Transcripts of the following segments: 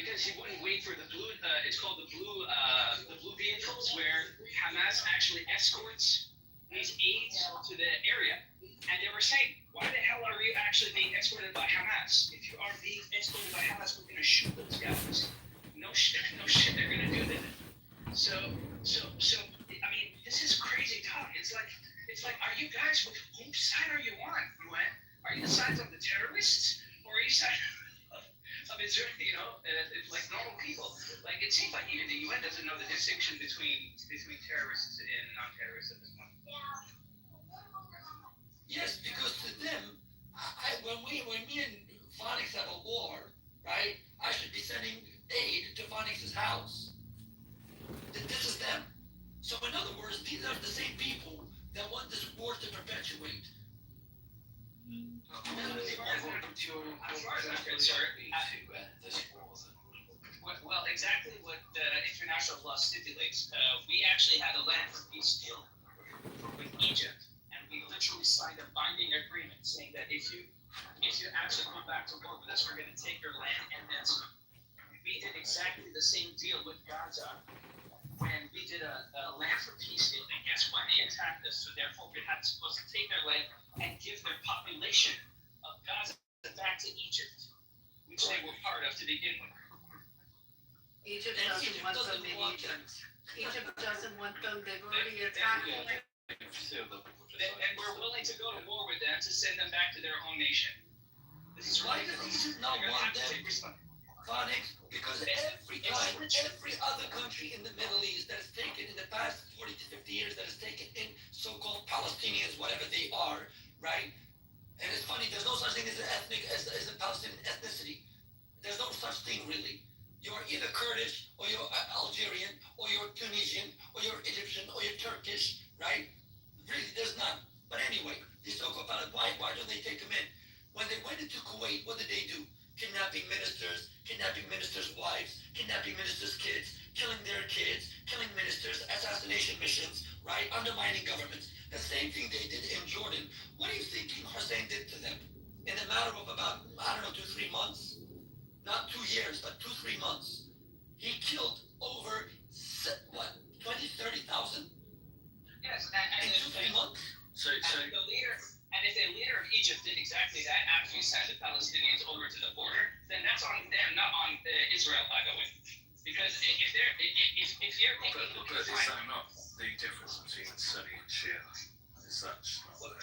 because he wouldn't wait for the blue. It's called the blue vehicles, where Hamas actually escorts these aides to the area, and they were saying, "Why the hell are you actually being escorted by Hamas? If you are being escorted by Hamas, we're gonna shoot those guys." No shit, they're gonna do that. So, I mean, this is crazy talk. It's like, are you guys, whose side are you on, Gwen? Are you the sides of the terrorists, or are you side of Israel? It's like normal people. Like, it seems like even the UN doesn't know the distinction between terrorists and non-terrorists at this point. Yes, because to them, when me and Phonics have a war, right? I should be sending aid to Phonics' house. This is them. So in other words, these are the same people that want this war to perpetuate. Well, exactly what international law stipulates. We actually had a land for peace deal with Egypt, and we literally signed a binding agreement saying that if you actually come back to war with us, we're going to take your land and then some. We did exactly the same deal with Gaza when we did a land for peace deal, and guess what? They attacked us, so therefore we had supposed to take their land and give their population of Gaza back to Egypt, which they were part of to begin with. Egypt doesn't want them in Egypt. Egypt doesn't want them. They've already attacked them. And we're willing to go to war with them to send them back to their own nation. This is why does Egypt not want them? Phonics, because every other country in the Middle East that has taken in the past 40 to 50 years that has taken in so-called Palestinians, whatever they are, right? And it's funny, there's no such thing as a Palestinian ethnicity. There's no such thing really. You're either Kurdish, or you're Algerian, or you're Tunisian, or you're Egyptian, or you're Turkish, right? Really, there's none. But anyway, these so-called Palestinians, why don't they take them in? When they went into Kuwait, what did they do? Kidnapping ministers' wives, kidnapping ministers' kids, killing their kids, killing ministers, assassination missions, right? Undermining governments. The same thing they did in Jordan. What do you think King Hussein did to them? In a matter of about, 2-3 months? Not 2 years, but 2-3 months. He killed over, 20,000-30,000? Yes, in 2-3 months? So the leader. And if the leader of Egypt did exactly that after he sent the Palestinians over to the border, then that's on them, not on Israel, by the way. Because if you're making but is that not the difference between Sunni and Shia? Is that not a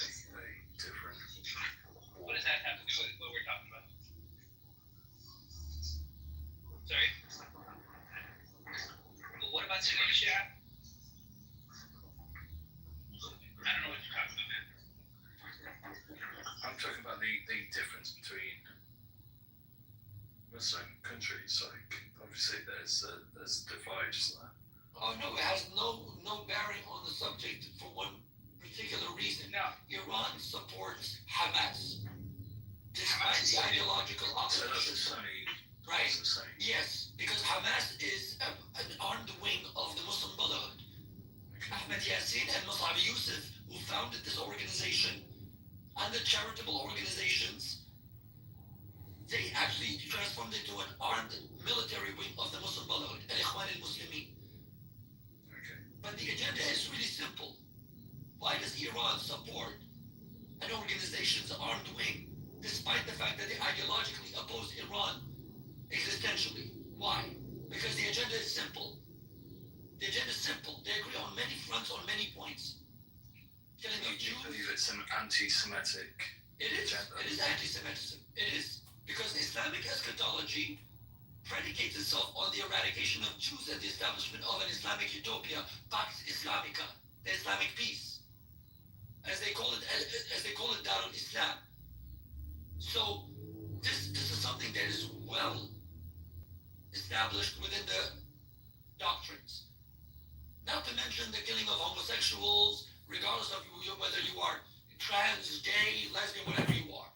different? What does that have to do with what we're talking about? Sorry. Well, what about Sunni and Shia? I don't know what you're talking about, man. I'm talking about the difference between Muslim countries. Like, obviously, there's a divide, isn't there? Oh no, it has no bearing on the subject for one particular reason. No. Iran supports Hamas, despite the ideological So that's opposition. the Sunni, Right? that's the same. Yes, because Hamas is an armed wing of the Muslim Brotherhood. Ahmed Yassin and Mus'ab Yusuf, who founded this organization, and the charitable organizations, they actually transformed into an armed military wing of the Muslim Brotherhood, Al-Ikhwan al-Muslimin. Okay. But the agenda is really simple. Why does Iran support an organization's armed wing, despite the fact that they ideologically oppose Iran existentially? Why? Because the agenda is simple. The agenda is simple. They agree on many fronts, on many points. Killing of You Jews. believe it's an anti-Semitic It is. agenda? It is anti-Semitism. It is. Because Islamic eschatology predicates itself on the eradication of Jews and the establishment of an Islamic utopia, Pax Islamica, the Islamic peace, as they call it Darul Islam. So this is something that is well established within the doctrines. Not to mention the killing of homosexuals, regardless of whether you are trans, gay, lesbian, whatever you are.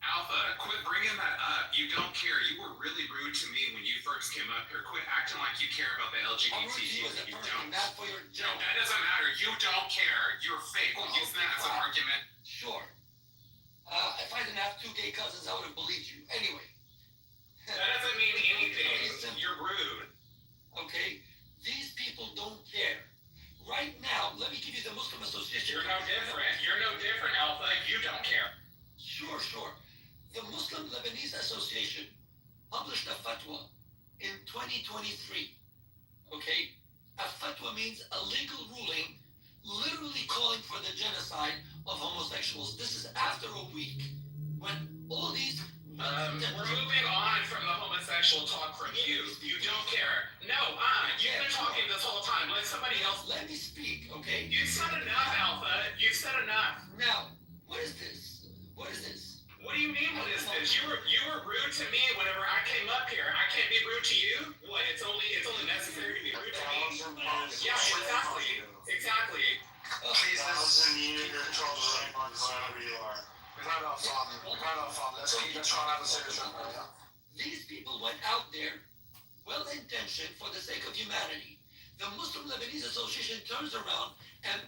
Alpha, quit bringing that up. You don't care. You were really rude to me when you first came up here. Quit acting like you care about the I'm rude to you LGBT. as a You person, don't. not for your No, joke. that doesn't matter. You don't care. You're fake. We're using that as an argument. Sure. If I didn't have 2 gay cousins, I would have believed you. Anyway. That doesn't mean anything. fatwa in 2023. Okay? A fatwa means a legal ruling literally calling for the genocide of homosexuals. This is after a week when all these We're moving on from the homosexual talk from you. You don't care. No, you've been talking this whole time. Let somebody else. Let me speak, okay? You said enough, Alpha. You said enough. Now, what is this? What is this? What do you mean? What is this? You were rude to me whenever I came up here. I can't be rude to you. What? It's only necessary to be rude to me. Yeah, exactly. Exactly. Jesus, you need to control the room, wherever you are. We've had our fun. Let's try and have a serious one. These people went out there, well-intentioned for the sake of humanity. The Muslim Lebanese Association turns around and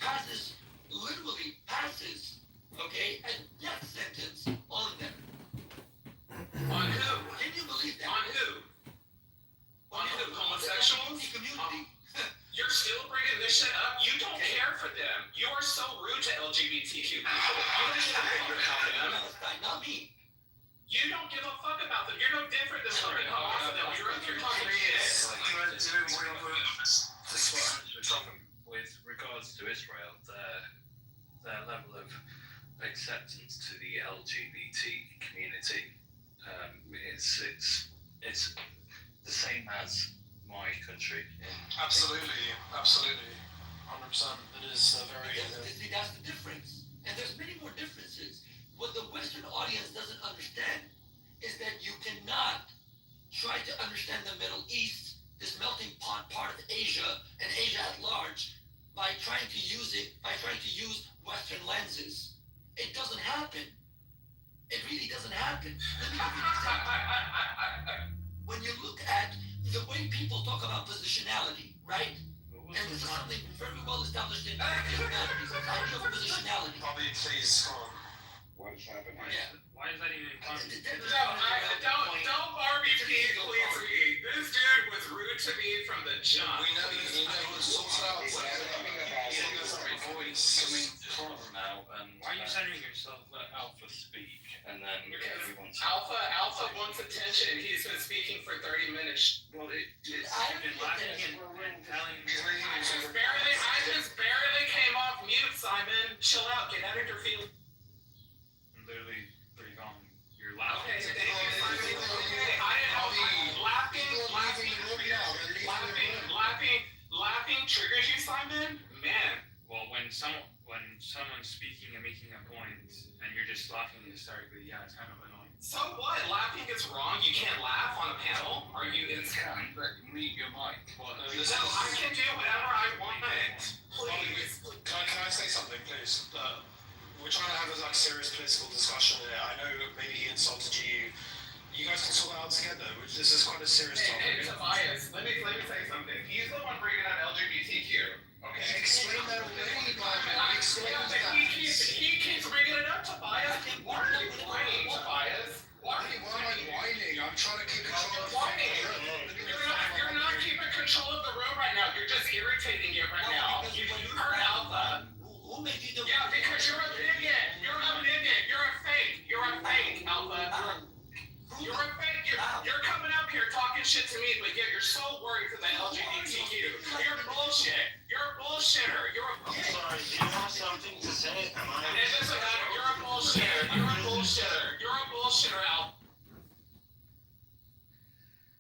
literally passes, okay, a death sentence on them. On who? Can you believe that? On who? On who? Homosexuals? The community. You're still bringing this shit up? You don't care for them. You are so rude to LGBTQ people. You don't give a fuck about them. Palestine, not me. You don't give a fuck about them. You're no different than fucking Hamas. You're up here talking shit. With regards to Israel, their level of acceptance to the LGBT community, it's the same as my country. Absolutely, 100%. It is very. See, that's the difference. And there's many more differences. What the Western audience doesn't understand is that you cannot try to understand the Middle East, this melting pot part of Asia and Asia at large, by trying to use Western lenses. It doesn't happen. It really doesn't happen. Let me give you an example. When you look at the way people talk about positionality, right? And this is something very well established in humanities, the idea of positionality. Bobby, please, come on. What's happening? Yeah. Why is that even funny? Don't Barbie please me. This dude was rude to me from the jump. We know it's sorted out. Now, and Why are you sending yourself Alpha speak, and then everyone's Alpha wants attention and he's been speaking for 30 minutes. well, it's You've been laughing and telling I just barely came off mute, Simon. Chill out, get out of your feelings. literally pretty calm. You're laughing. Okay, thank you, Simon. Okay, I didn't know. Laughing triggers you, Simon? Man. Well, when someone's speaking and making a point, and you're just laughing hysterically, yeah, it's kind of annoying. So what? Laughing is wrong? You can't laugh on a panel? Are you insane? mute your mic. Well, No, I can do whatever I want. Please. Can I say something, please? We're trying to have a serious political discussion here. I know maybe he insulted you. You guys can sort it out together. This is quite a serious Hey, topic. Tobias, let me say something. He's the one bringing up LGBTQ. Okay. Explain that away, man. Explain that. He keeps bringing it up, Tobias. Why are you whining, Tobias? Why are you Why am I whining? I'm trying to keep control of the whining? You're not keeping control of the room right now. You're just irritating it right now. You heard Alpha. Who made you the Yeah, because you're a bigot. You're a bigot. You're a fake. You're a fake, Alpha. You're a fake. You're coming up here talking shit to me, but yet you're so worried for the LGBTQ. You're bullshit. You're a bullshitter. Sorry, do you have something to say? Am I? It doesn't matter. You're a bullshitter. You're a bullshitter. You're a bullshitter, Alpha.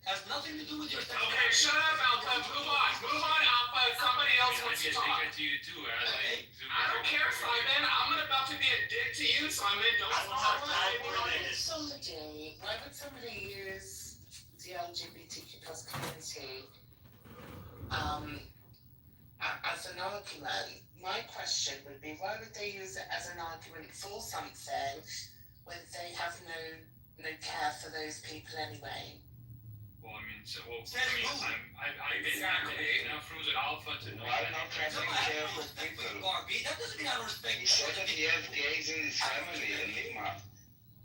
Has nothing to do with your Okay, shut up, Alpha. Move on, Alpha. Somebody else wants to talk. to you too, Okay. I don't care, Simon. I'm about to be a dick to you, Simon. Don't stop. Why would somebody use the LGBTQ plus community as an argument? My question would be, why would they use it as an argument for something when they have no care for those people anyway? Well, I mean, Exactly. basically enough rules at Alpha to know Why that. not taking care of people? Barbie, that doesn't mean I don't respect He said that he has gays in his family, Enigma.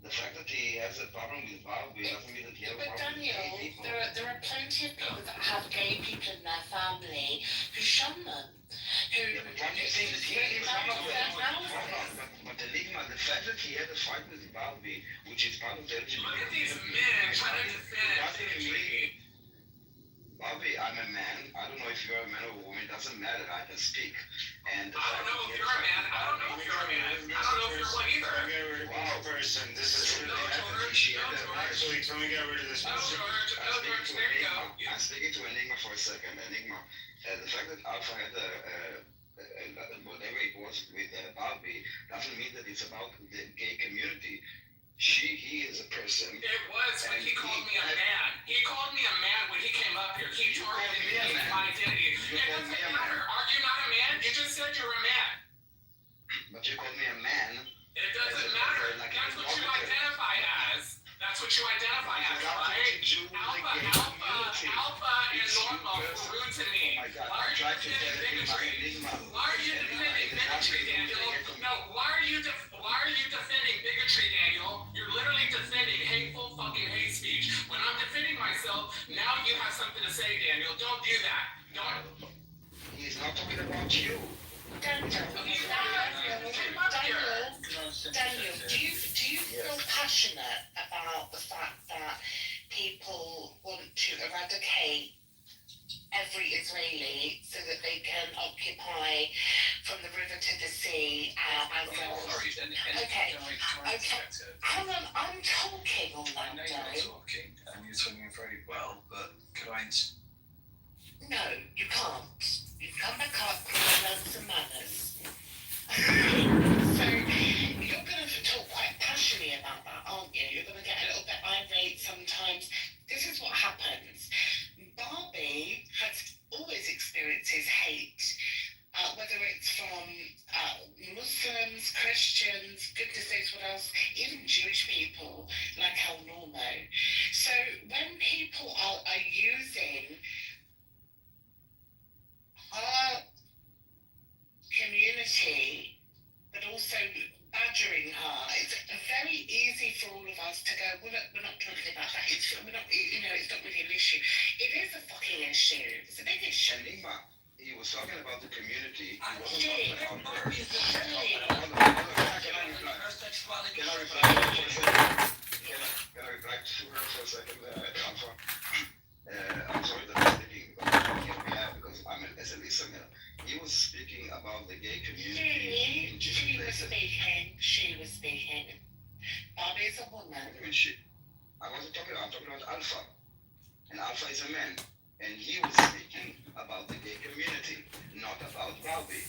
The fact that he has a problem with Barbie doesn't mean that he has a But problem with Daniel, gay people. there are plenty of people that have gay people in their family who shun them. Who Yeah, but don't you think that he is one of their them? family. But Enigma, the fact that he had a fight with Barbie, which is part of the LGBT Look at these men trying to defend. doesn't mean I'm a man. I don't know if you're a man or a woman. It doesn't matter. I can speak. And I don't know if you're a man. I don't know if you're a man. I don't know if you're one either. Wow, person, this is really No, George. appreciate No, it. George. Actually, can we get rid of this? No, George. No, George. There you go. I'm speaking to Enigma for a second. Enigma, the fact that Alpha had whatever it was with Barbie doesn't mean that it's about the gay community. He is a person. It was when he called me a man. He called me a man when he came up here. He targeted me and my identity. It doesn't matter. Are you not a man? You just said you're a man. But you called me a man. It doesn't matter. That's what you identify as. That's what you identify as, right? Alpha and Norma were rude to me. Oh my God, Why are I'm you trying to get defending bigotry? Enigma. Why are you defending bigotry, Daniel? No, why are you defending bigotry, Daniel? You're literally defending hateful fucking hate speech. When I'm defending myself, now you have something to say, Daniel. Don't do that. Don't. He's not talking about you. Daniel, do you feel passionate about the fact that people want to eradicate every Israeli so that they can occupy from the river to the sea okay. Hang on, I'm talking on that day. Talking, and you're talking very well, but could I... No, you can't. You've come back up and learn some manners. So, you're going to talk quite passionately about that, aren't you? You're going to get a little bit irate sometimes. This is what happens. Barbie has always experiences hate, whether it's from Muslims, Christians, goodness knows what else, even Jewish people like El Normo. So when people are using her community, but also badgering her, it's very easy for all of us to go, we're not talking about that. We're not, it's not really an issue. It is a fucking issue. It's a big issue. Enigma, he was talking about the community. He I wasn't talking about her. Barbie is the Can I reply to her for a second? Can I reply to her for a second? I'm sorry that I'm speaking because I'm as a listener. He was speaking about the gay community in She different was places. speaking. Barbie is a woman. I mean, I'm talking about Alpha. And Alpha is a man. And he was speaking about the gay community, not about Barbie.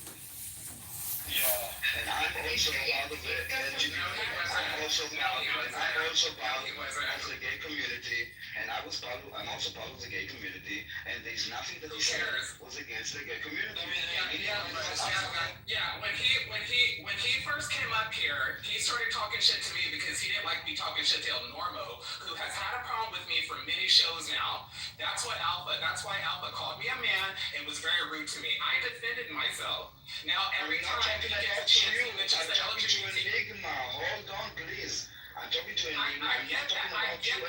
Yeah. And I'm also part of the LGBT. I'm also part of the gay community, and I'm also part of the gay community, and there's nothing that he said was against the gay community. When he first came up here, he started talking shit to me because he didn't like me talking shit to El Normo, who has had a problem with me for many shows now. That's why Alpha called me a man and was very rude to me. I defended myself. Now every time he gets a chance, he mentions the LGBT. Enigma, hold on, please. I'm talking to Enigma. I get that. I get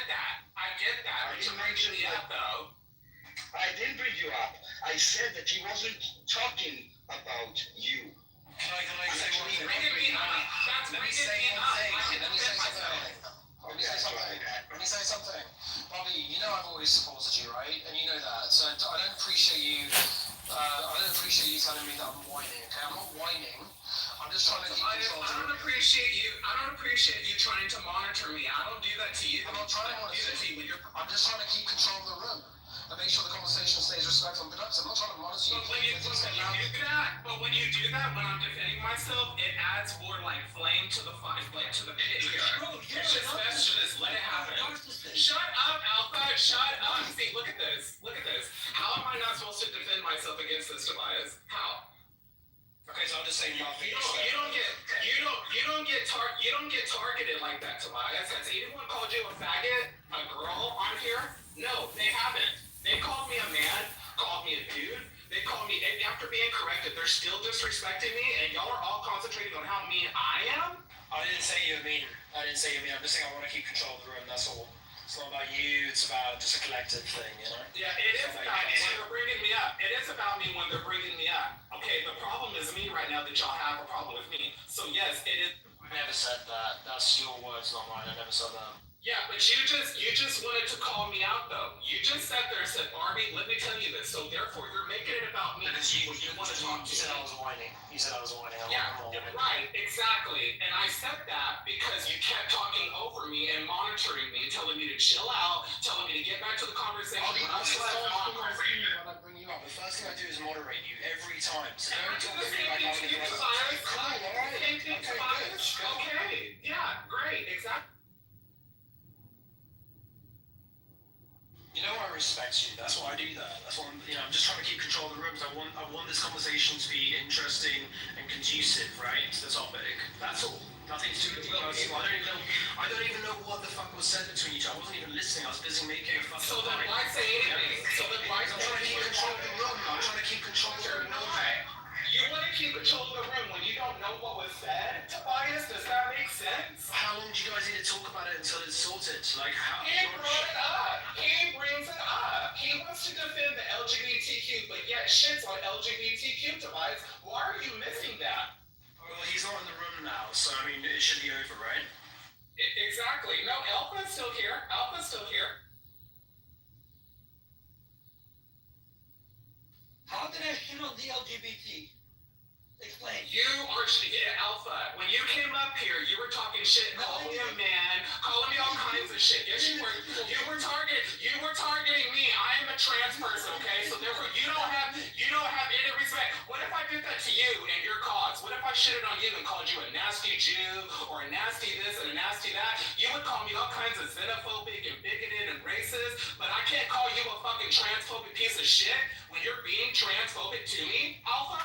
that. But you bringing me up though. I didn't bring you up. I said that he wasn't talking about you. Can I say one thing? Bringing me up. That's bringing me up. I can defend myself. Let me say something. Bobby, you know I've always supported you, right? And you know that. So I don't appreciate you. I don't appreciate you telling me that I'm whining. Okay, I'm not whining. I'm just trying to keep control. I don't appreciate you trying to monitor me. I don't do that to you. I'm not trying to monitor you. I'm just trying to keep control of the room and make sure the conversation stays respectful and productive. I'm not trying to monitor you. But when you do that, when I'm defending myself, it adds more like flame to the fire, like to the pit here. It's just best to just let it happen. Shut up, Alpha. Shut up. See, look at this. How am I not supposed to defend myself against this, Tobias? How? Okay, so I'll just say nothing. You don't get targeted like that, Tobias. Has anyone called you a faggot, a girl on here? No, they haven't. They called me a man, called me a dude. They called me, and after being corrected, they're still disrespecting me, and y'all are all concentrating on how mean I am? I didn't say you're mean. I'm just saying I want to keep control of the room, that's all. It's not about you, it's about just a collective thing, you know? Yeah, it is about me when they're bringing me up. It is about me when they're bringing me up. Okay, the problem is me right now that y'all have a problem with me. So yes, it is. I never said that. That's your words, not mine. I never said that. Yeah, but you just wanted to call me out though. You just sat there and said, Barbie, let me tell you this. So therefore, you're making it about me. Because you want to talk said I was whining. You said I was whining. Yeah, right, exactly. And I said that because you kept talking over me and monitoring me, telling me to chill out, telling me to get back to the conversation. I'll be When I honest, was like, when I bring you up, the first thing I do is moderate you every time. So don't talk to me like I'm Same thing to you, the Tobias. Cool, alright. Same thing, Okay, Tobias. good. Okay, yeah, great, exactly. You know I respect you. That's why I do that. That's why I'm just trying to keep control of the rooms. I want this conversation to be interesting and conducive, right, to the topic. That's all. Nothing to do with you guys. I don't even know what the fuck was said between each other. I wasn't even listening. I was busy making a fucking So then point. why say anything? So then why I'm trying to keep control of the room. I'm trying to keep control of the room. You want to keep control of the room when you don't know what was said, Tobias? Does that make sense? How long do you guys need to talk about it until it's sorted? Like how? He brought it up. He brings it up. He wants to defend the LGBTQ, but yet shits on LGBTQ, Tobias. Why are you missing that? Well, he's not in the room now, so I mean, it should be over, right? Exactly. No, Alpha's still here. Alpha's still here. How did I shit on the LGBT? Explain. You are Alpha. When you came up here, you were talking shit, calling me a man, calling me all kinds of shit. Yes, you were. You were targeting me. I am a trans person, okay? So therefore, you don't have any respect. What if I did that to you and your cause? What if I shitted on you and called you a nasty Jew or a nasty this and a nasty that? You would call me all kinds of xenophobic and bigoted and racist, but I can't call you a fucking transphobic piece of shit when you're being transphobic to me, Alpha.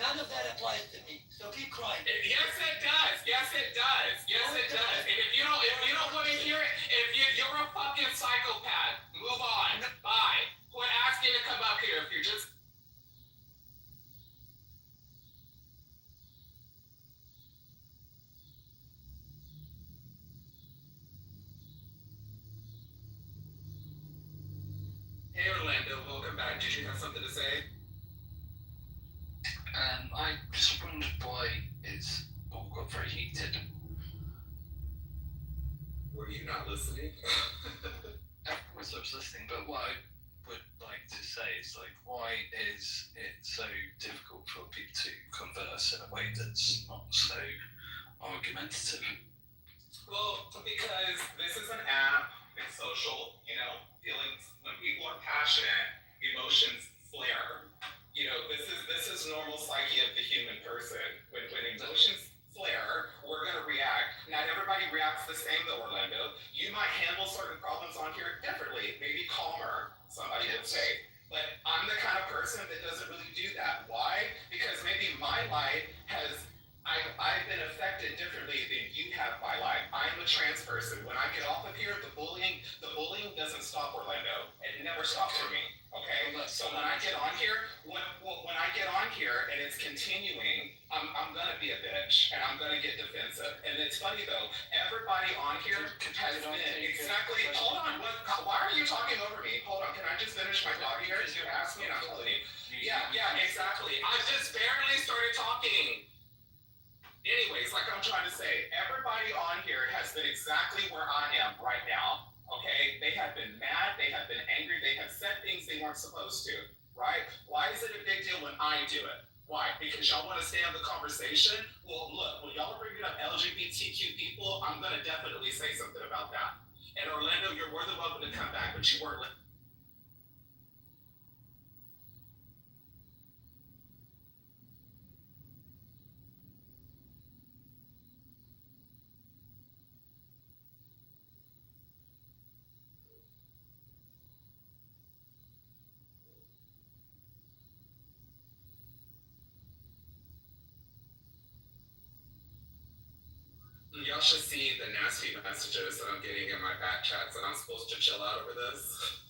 None of that applies to me, so keep crying. Yes, it does. Yes, it does. Yes, it does. And if you don't want to hear it, you're a fucking psychopath. Move on. Bye. Quit asking to come up here if you're just. Hey, Orlando. Welcome back. Did you have something to say? I just wondered why it's all got very heated. Were you not listening? Of course I was listening, but what I would like to say is, like, why is it so difficult for people to converse in a way that's not so argumentative? Well, because this is an app, it's social, feelings, when people are passionate, emotions flare. This is normal psyche of the human person. When emotions flare, we're gonna react. Not everybody reacts the same though, Orlando. You might handle certain problems on here differently, maybe calmer, somebody would say. But I'm the kind of person that doesn't really do that. Why? Because maybe my life I've been affected differently than you have my life. I'm a trans person. When I get off of here, the bullying doesn't stop, Orlando. It never stops for me. Okay? So when I get on here, when I get on here and it's continuing, I'm gonna be a bitch and I'm gonna get defensive. And it's funny though, everybody on here has been exactly. Hold on. Why are you talking over me? Hold on. Can I just finish my thought here? You asked me and I'm telling you. Yeah, exactly. I just barely started talking. Anyways, like I'm trying to say, everybody on here has been exactly where I am right now. Okay? They have been mad, they have been angry, they have said things they weren't supposed to. Right? Why is it a big deal when I do it? Why? Because y'all want to stay on the conversation? Well, look, when y'all are bringing up LGBTQ people, I'm going to definitely say something about that. And Orlando, you're more than welcome to come back, but you weren't. Y'all should see the nasty messages that I'm getting in my back chats, and I'm supposed to chill out over this.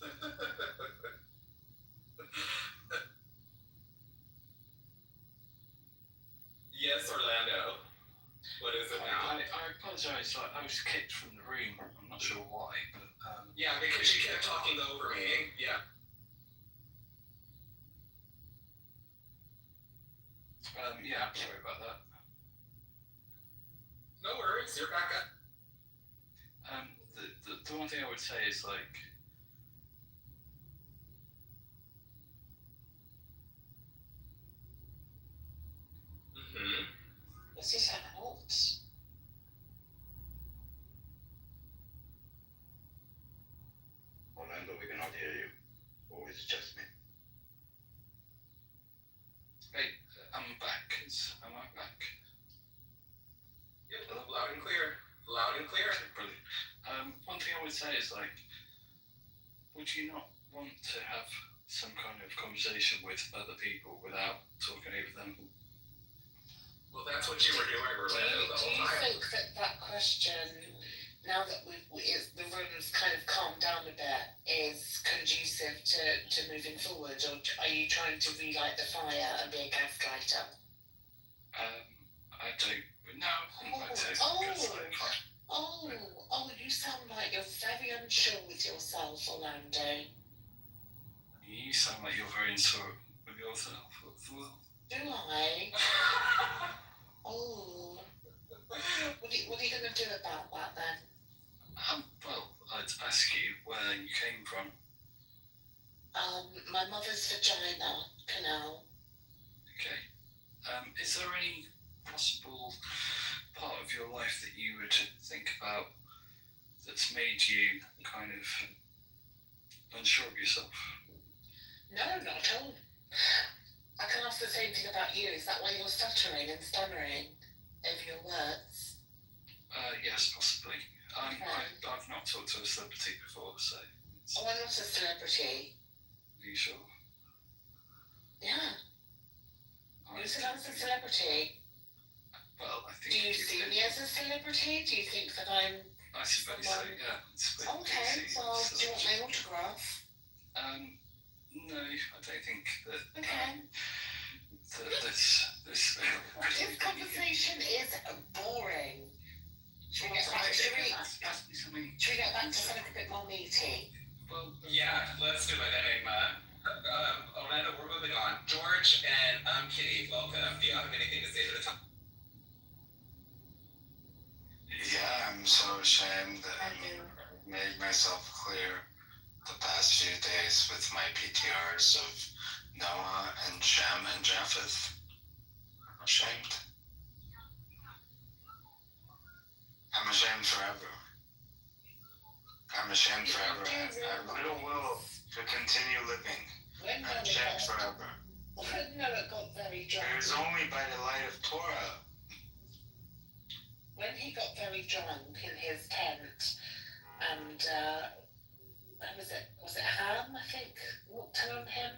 Yes, Orlando. What is it now? I apologise, I was kicked from the room. I'm not sure why, but Yeah, because you kept talking over me. Yeah. yeah, I'm sorry about that. No worries, you're back up. the one thing I would say is like, This is out. Orlando, we cannot hear you. Or is it just me? hey, I'm back. Am I back? Yep, loud and clear. Loud and clear. Okay, brilliant. One thing I would say is like, would you not want to have some kind of conversation with other people without talking over them? Well, that's what you were doing, Orlando, the Do whole you time. think that question, now that the room's kind of calmed down a bit, is conducive to moving forward, or are you trying to relight the fire and be a gaslighter? I don't. No, I don't. You sound like you're very unsure with yourself, Orlando. You sound like you're very unsure with yourself as well. Do I? Oh. What are you going to do about that then? Well, I'd ask you where you came from. My mother's vagina canal. Okay. Is there any possible part of your life that you would think about that's made you kind of unsure of yourself? No, not at all. I can ask the same thing about you. Is that why you're stuttering and stammering over your words? Yes, possibly. Okay. I've not talked to a celebrity before, so. Oh, I'm not a celebrity. Are you sure? Yeah. You said I was a celebrity. Well, I think. Do you see me as a celebrity? Do you think that I'm... I suppose so, yeah. Okay, well, do you want my autograph? No, I don't think that. Okay. This conversation is boring. Should we get back to something a bit more meaty? Well, Yeah, let's do it. Orlando, we're moving on. George and Kitty, welcome. Do you have anything to say to the top? Yeah, I'm so ashamed that I made myself clear the past few days with my PTRs of Noah and Shem and Japheth. I'm ashamed. I'm ashamed forever. I'm ashamed forever. I have little will to continue living. I'm ashamed forever. When Noah got very drunk. It was only by the light of Torah. When he got very drunk in his tent, and was it Ham, I think, walked in on him?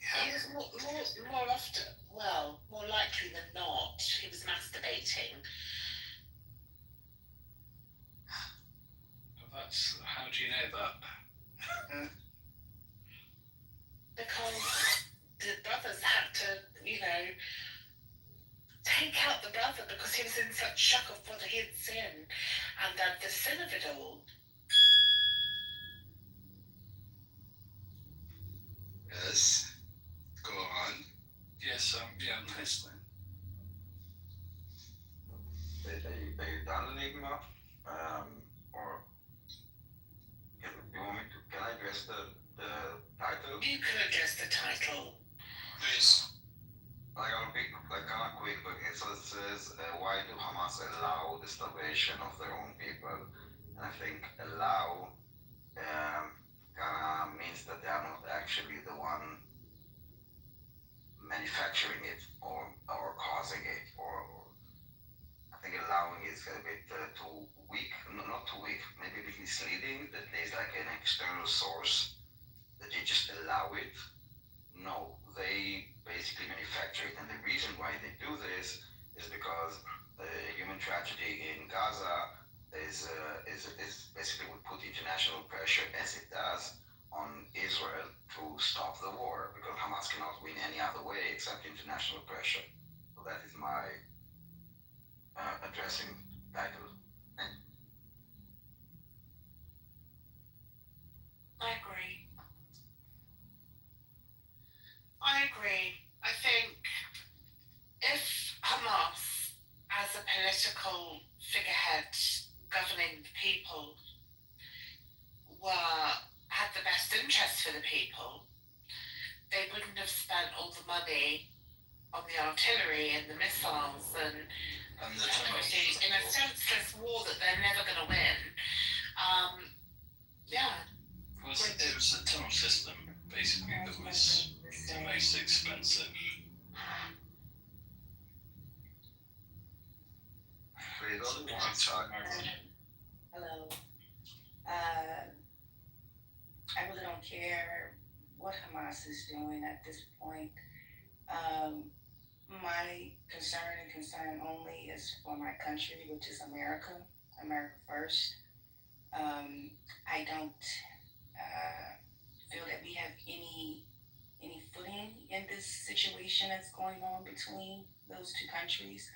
He was more often, well, more likely than not, he was masturbating. How do you know that? Because the brothers had to, take out the brother because he was in such shock of what he had sinned and the sin of it all. Yes. Go on. Yes, yeah, I'm listening. Are you done, Enigma? Or you want me to? Can I address the title? You can address the title. Please. Like I'll be like kind of quick. Okay, so it says, why do Hamas allow the starvation of their own people? And I think allow kind of means that they are not actually the one manufacturing it or causing it, or I think allowing is a bit too weak. No, not too weak. Maybe a bit misleading. That there's like an external source that they just allow it. No, they basically manufacture it, and the reason why they do this is because the human tragedy in Gaza is basically would put international pressure, as it does, on Israel to stop the war, because Hamas cannot win any other way except international pressure. So that is my addressing title. I agree. I think if Hamas, as a political figurehead governing the people, interest for the people, they wouldn't have spent all the money on the artillery and the missiles and the everything in a senseless war that they're never going to win. Yeah. it was the tunnel system basically that was the most expensive. Hello. I really don't care what Hamas is doing at this point. My concern only is for my country, which is America first. I don't feel that we have any footing in this situation that's going on between those two countries.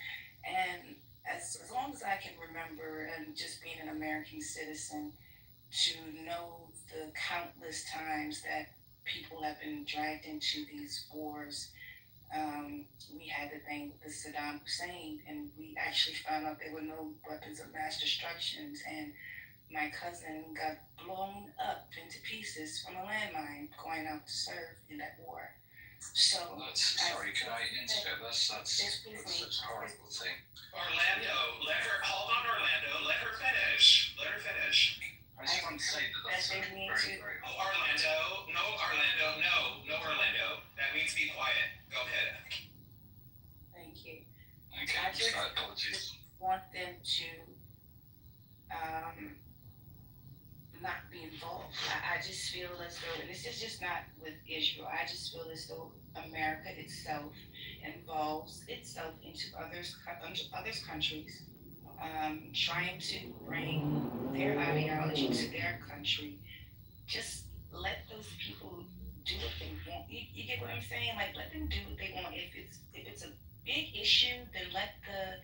And as long as I can remember, and just being an American citizen, to know the countless times that people have been dragged into these wars. We had the thing with Saddam Hussein, and we actually found out there were no weapons of mass destruction, and my cousin got blown up into pieces from a landmine going out to serve in that war. So Sorry, can I interject? That's a horrible thing. Orlando, hold on, Orlando, let her finish. I just want to say that's very, very. Orlando, no, Orlando. That means be quiet. Go ahead. Thank you. Okay, I just apologies. want them to not be involved. I just feel as though, and this is just not with Israel, I just feel as though America itself involves itself into others countries, trying to bring their ideology to their country. Just let those people do what they want. You get what I'm saying? Like, let them do what they want. If it's a big issue, then let the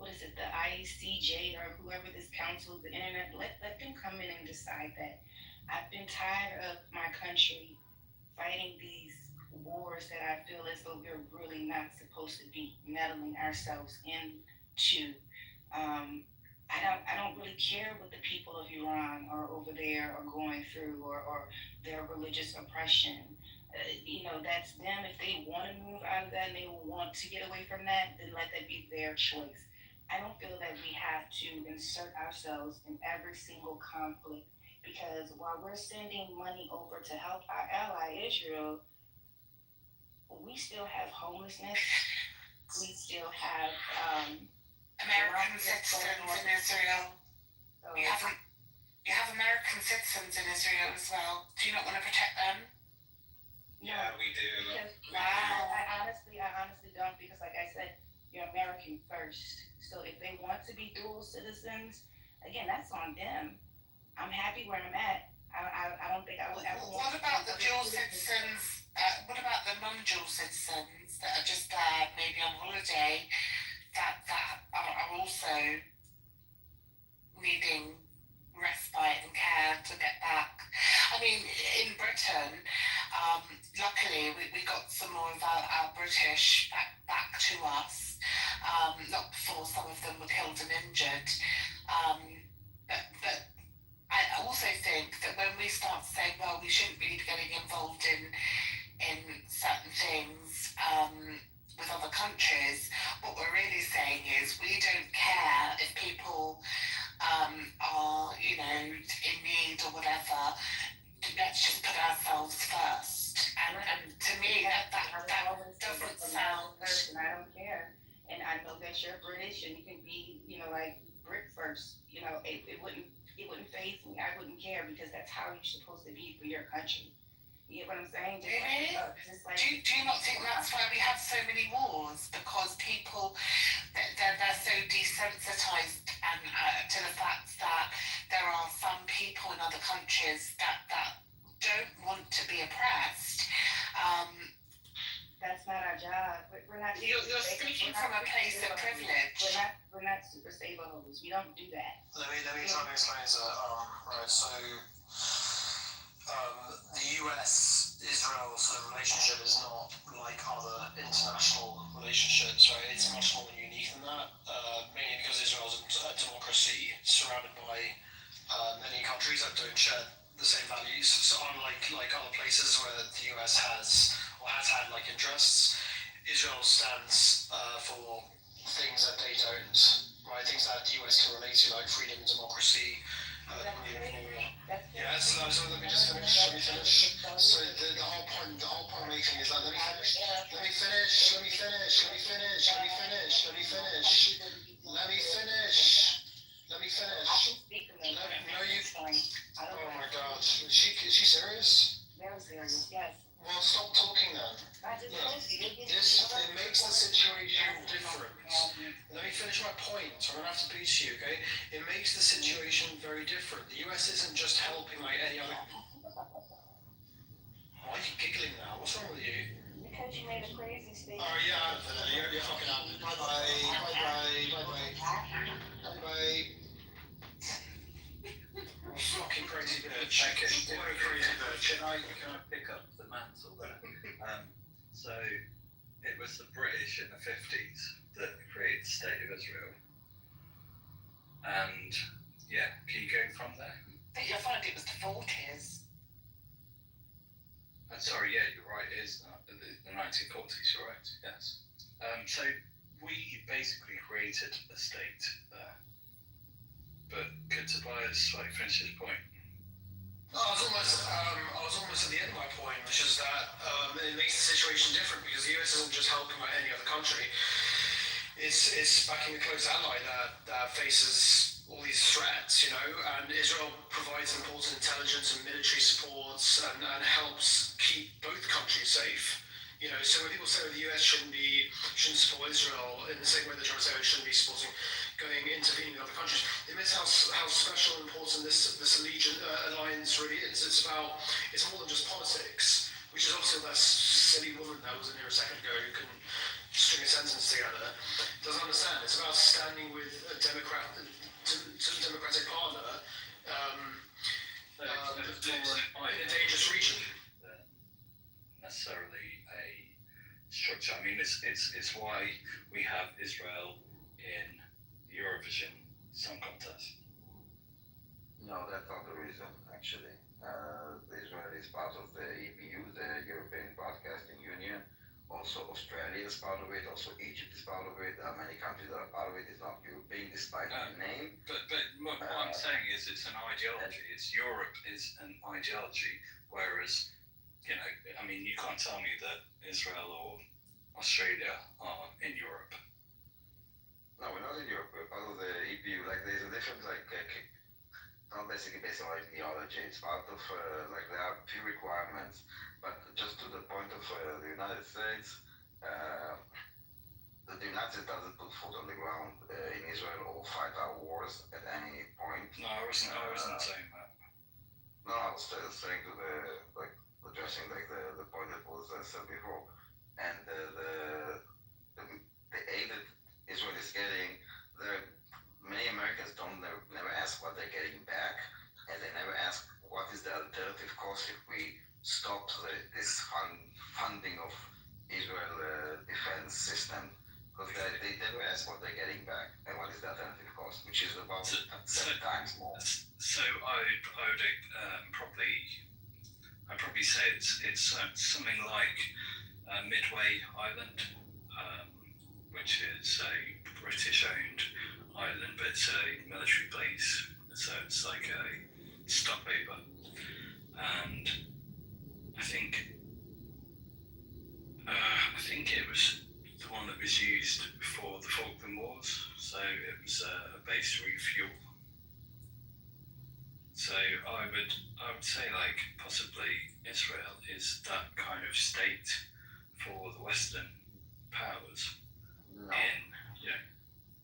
ICJ or whoever this council, the internet, let them come in and decide that. I've been tired of my country fighting these wars that I feel as though we're really not supposed to be meddling ourselves into. I don't really care what the people of Iran are over there are going through, or their religious oppression. That's them. If they want to move out of that and they want to get away from that, then let that be their choice. I don't feel that we have to insert ourselves in every single conflict, because while we're sending money over to help our ally Israel, we still have homelessness. We still have American citizens in Israel. You have American citizens in Israel as well. Do you not want to protect them? Yeah, we do. Wow. I honestly don't, because like I said, you're American first. So if they want to be dual citizens, again, that's on them. I'm happy where I'm at. I don't think I would ever want. What about the dual citizens? What about the non-dual citizens that are just there, maybe on holiday, that are also needing respite and care to get back? I mean, in Britain, luckily we got some more of our British back to us, not before some of them were killed and injured. But I also think that when we start saying, well, we shouldn't really be getting involved in certain things with other countries, what we're really saying is we don't care if people are, in need or whatever. Let's just put ourselves first. And to me, that doesn't sound. First, and I don't care. And I know that you're British, and you can be, like Brit first. It wouldn't faze me. I wouldn't care, because that's how you're supposed to be for your country. You get what I'm saying? Really? Do you not think that's why we have so many wars? Because people, they're so desensitized and to the fact that there are some people in other countries that don't want to be oppressed. That's not our job. We're not. You're speaking from a place of privilege. We're not super sailors. We don't do that. Let me try and explain that. Right, so the US-Israel sort of relationship is not like other international relationships, right? It's much more unique than that, mainly because Israel is a democracy surrounded by many countries that don't share the same values. So unlike other places where the US has or has had like interests, Israel stands for things that they don't, right? Things that the US can relate to, like freedom, democracy, rule of law. Yeah, so let me just finish. So the whole point I'm making is like, let me finish. No, you. Oh my God, is she serious? Very serious, yes. Well, stop talking then. It makes the situation different. Let me finish my point. I'm gonna have to beat you, okay? It makes the situation very different. The US isn't just helping like any other. Why are you giggling now? What's wrong with you? Because you made a crazy statement. Oh yeah, you're fucking out. Bye bye. Fucking crazy bitch. Okay. What a crazy bitch. Can I pick up the mantle there? So it was the British in the 50s that created the State of Israel. And yeah, can you go from there? I thought it was the 40s. Sorry, yeah, you're right, it is the 1940s, you're right, yes. So we basically created a state there. But could Tobias finish his point? I was almost at the end of my point, which is that it makes the situation different because the US isn't just helping like any other country. It's backing a close ally that faces all these threats, you know, and Israel provides important intelligence and military supports and helps keep both countries safe. You know, so when people say the US shouldn't support Israel in the same way they're trying to say it shouldn't be supporting intervening in other countries, they miss how special and important this alliance really is. It's more than just politics, which is obviously that silly woman that was in here a second ago who can string a sentence together doesn't understand. It's about standing with a democratic partner in a dangerous region. Necessarily a structure. I mean, it's why we have Israel in the Eurovision Song Contest. No, that's not the reason, actually. Israel is part of the EBU, the European Broadcasting Union. Also, Australia is part of it. Also, Egypt is part of it. Many countries that are part of it. It's not European, despite the name. But what I'm saying is it's an ideology. It's Europe is an ideology, whereas, you know, I mean, you can't tell me that Israel or Australia are in Europe. No, we're not in Europe. We're part of the EBU. Like, there's a difference, like, not basically based on ideology. It's part of, like, there are few requirements. But just to the point of the United States, the United States doesn't put foot on the ground in Israel or fight our wars at any point. No, I wasn't saying that. No, I was saying to addressing like the point that was said before, and the aid that Israel is getting, many Americans never ask what they're getting back, and they never ask what is the alternative cost if we stop this funding of Israel defense system, because they never ask what they're getting back and what is the alternative cost, which is about 7 times more. So I'd probably say it's something like Midway Island, which is a British-owned island, but it's a military base, so it's like a stopover. And I think it was the one that was used for the Falkland Wars, so it was a base to refuel. So I would say like possibly Israel is that kind of state for the Western powers. No.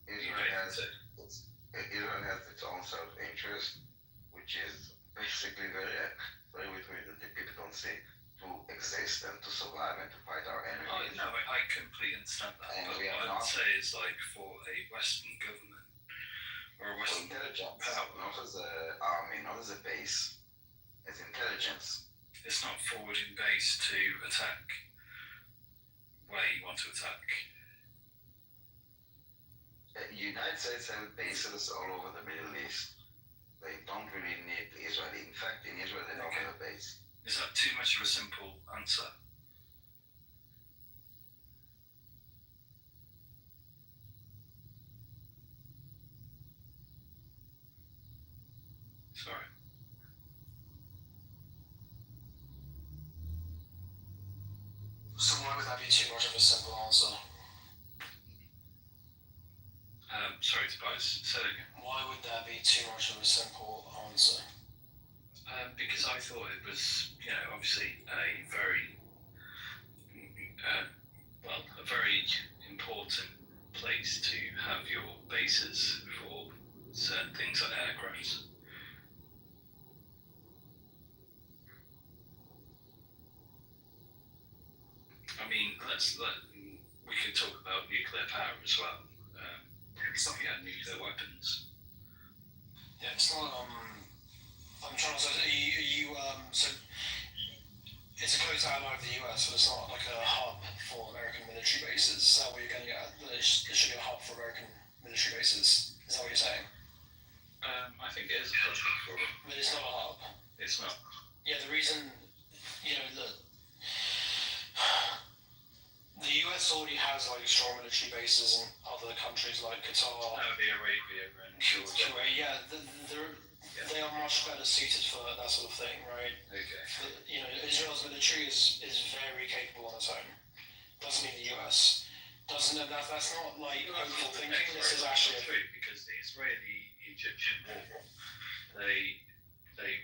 Israel has its own self-interest, which is basically very weird that the people don't see, to exist and to survive and to fight our enemies. No, I completely understand that. And but we what have I'd say is like for a Western government or a Western intelligence, power, not as an army, not as a base, as intelligence. It's not forwarding base to attack where you want to attack. United States have bases all over the Middle East. They don't really need Israel. In fact, in Israel, they much of a simple answer. Sorry. So why would that be too much of a simple answer? Sorry, Tobias, say that again. Why would that be too much of a simple answer? Because I thought it was, obviously a very, a very important place to have your bases for certain things like aircrafts. I mean, we could talk about nuclear power as well. Nuclear weapons. Yeah, it's not. I'm trying to say, so it's a close ally of the US, but it's not like a hub for American military bases. Is that what you're getting at? That it should be a hub for American military bases. Is that what you're saying? I think it is a hub for. But it's not a hub. It's not. Yeah, the reason, the US already has like strong military bases in other countries like Qatar, Saudi Arabia and Kuwait. Yeah, they are much better suited for that sort of thing, right? Okay. Israel's military is very capable on its own. Doesn't mean the US. That's not like hopeful thinking. This is actually true, because the Israeli-Egyptian war, they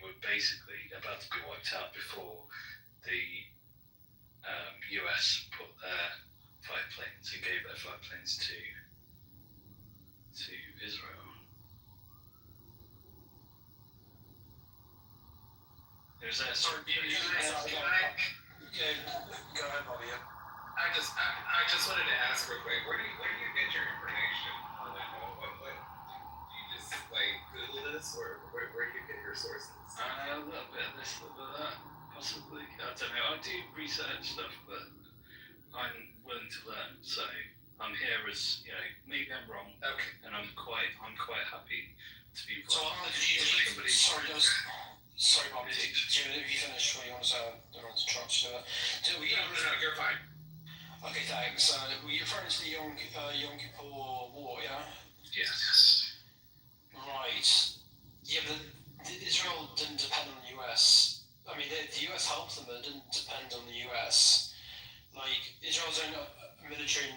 were basically about to be wiped out before the US put their fighter planes and gave their fighter planes to Israel. It was their sort of Go ahead, Bobby. I just wanted to ask real quick, where do you get your information on that? What do you just like Google this, or where do you get your sources? A little bit of this, a little bit of that, possibly. I don't know. I do research stuff, but I'm willing to learn. So I'm here as maybe I'm wrong. Okay. And I'm quite happy to be. So sorry, Bobby. Have you finished what you want to say? I don't want to interrupt you. No, you're fine. Okay, thanks. Were you referring to the Yom Kippur War? Yeah. Yes. Right. Yeah, but Israel didn't depend on the US. I mean, the US helped them, but it didn't depend on the US. Like, Israel's own military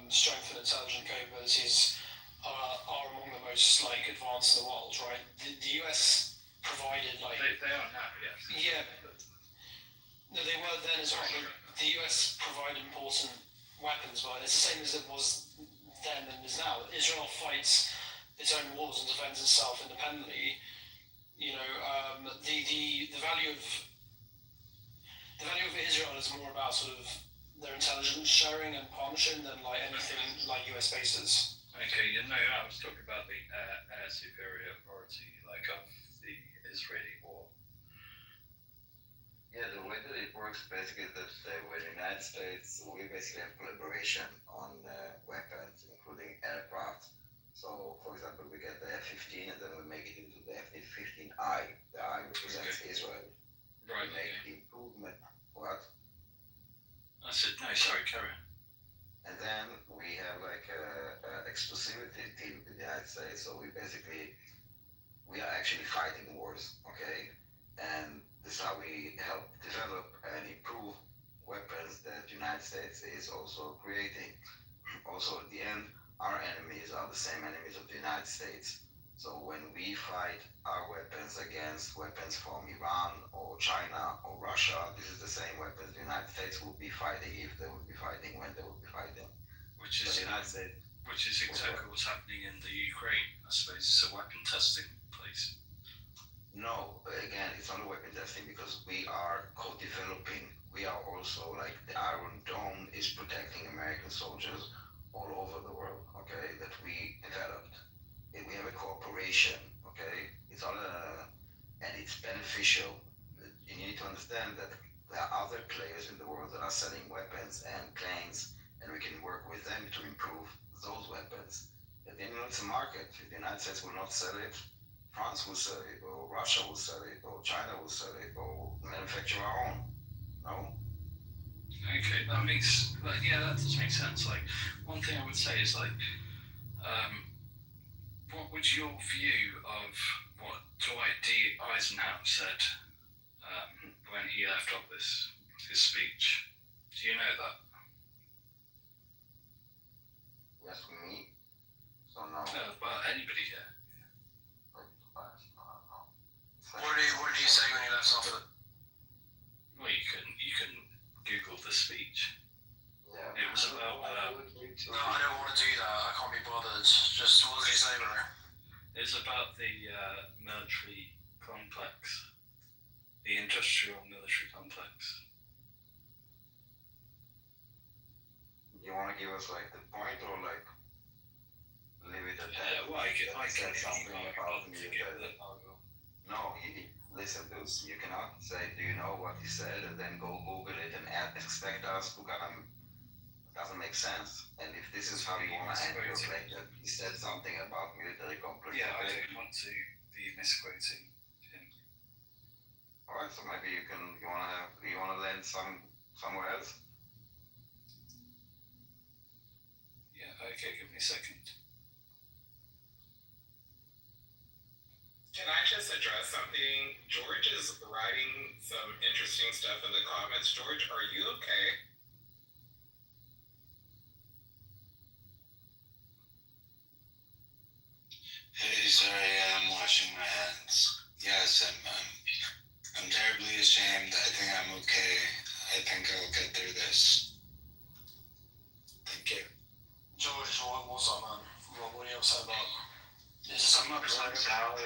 strength and intelligence capabilities are among the most advanced in the world, right? The US provided they are now, yes. Yeah. No, they were then as well. The US provided important weapons, but it's the same as it was then and is now. Israel fights its own wars and defends itself independently. The value of Israel is more about sort of their intelligence sharing and partnership than anything like US bases. Okay, I was talking about the air superiority, of the Israeli war. Yeah, the way that it works basically is that with the United States, we basically have collaboration on weapons, including aircraft. So, for example, we get the F-15 and then we make it into the F-15I. The I represents Israel. Right. We make the improvement. What? I said, no, sorry, carry on. And then we have exclusivity team in the United States. So we are actually fighting wars, okay? And this is how we help develop and improve weapons that the United States is also creating. Also, at the end, our enemies are the same enemies of the United States. So when we fight our weapons against weapons from Iran or China or Russia, this is the same weapons the United States will be fighting if they will be fighting, when they will be fighting. Which is the United States. Which is exactly what's happening in the Ukraine. I suppose it's a weapon testing place. No, again, it's not a weapon testing because we are co-developing. We are also the Iron Dome is protecting American soldiers all over the world, okay, that we developed. And we have a cooperation, okay? It's all and it's beneficial. You need to understand that there are other players in the world that are selling weapons and planes, and we can work with them to improve those weapons. At the end, it's a market. If the United States will not sell it, France will sell it, or Russia will sell it, or China will sell it, or manufacture our own. okay, that makes, that does make sense. Like, one thing I would say is like, what would your view of what Dwight D. Eisenhower said when he left office, his speech? Do you know that? Yes, me. So no. Well, anybody here. What did he say when he left office? Well, you can Google the speech. Yeah. It was about. No, I don't want to do that. I can't be bothered. Just what did he say, bro? It's about the military complex, the industrial military complex. You want to give us like the point or like leave it at that? Yeah, well, I Said can something about me that. I will. No, listen, dudes. You cannot say, "Do you know what he said?" and then go Google it and expect us to come. Doesn't make sense. And if this is how you want to end your claim that he said something about military complex. Yeah, I don't want to be misquoting him. All right, so maybe you wanna land somewhere else. Yeah, okay, give me a second. Can I just address something? George is writing some interesting stuff in the comments. George, are you okay? Hey, sorry, I'm washing my hands. Yes, I'm terribly ashamed. I think I'm okay. I think I'll get through this. Thank you. George, what's up, man? What are you upset about? Is this something upset about?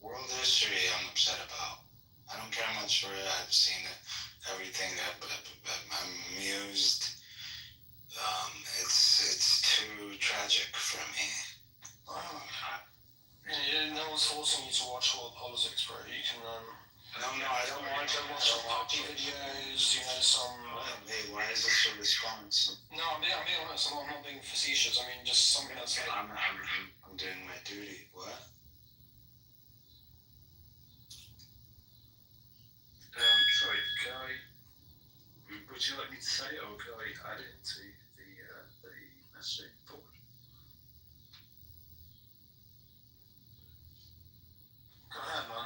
World history I'm upset about. I don't care much for it. I've seen everything. I'm amused. It's too tragic for me. No one's forcing you to watch world politics, bro. You can, No, I don't want to watch some party videos, some... Hey, why is this a response? No, I'm being honest. I'm not being facetious. I mean, just something that's like... I'm doing my duty. What? Sorry, would you like me to say it, or could I add it to the messaging board? Go ahead, man.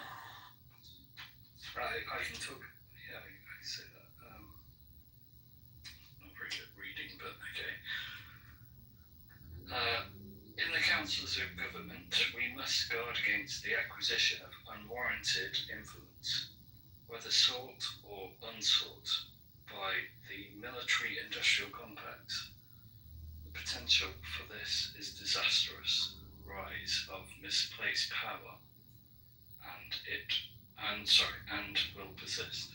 Right, I can talk. Yeah, I can say that. Not very good reading, but okay. In the councils of government, we must guard against the acquisition of unwarranted influence, whether sought or unsought, by the military-industrial complex. The potential for this is disastrous rise of misplaced power, and will persist.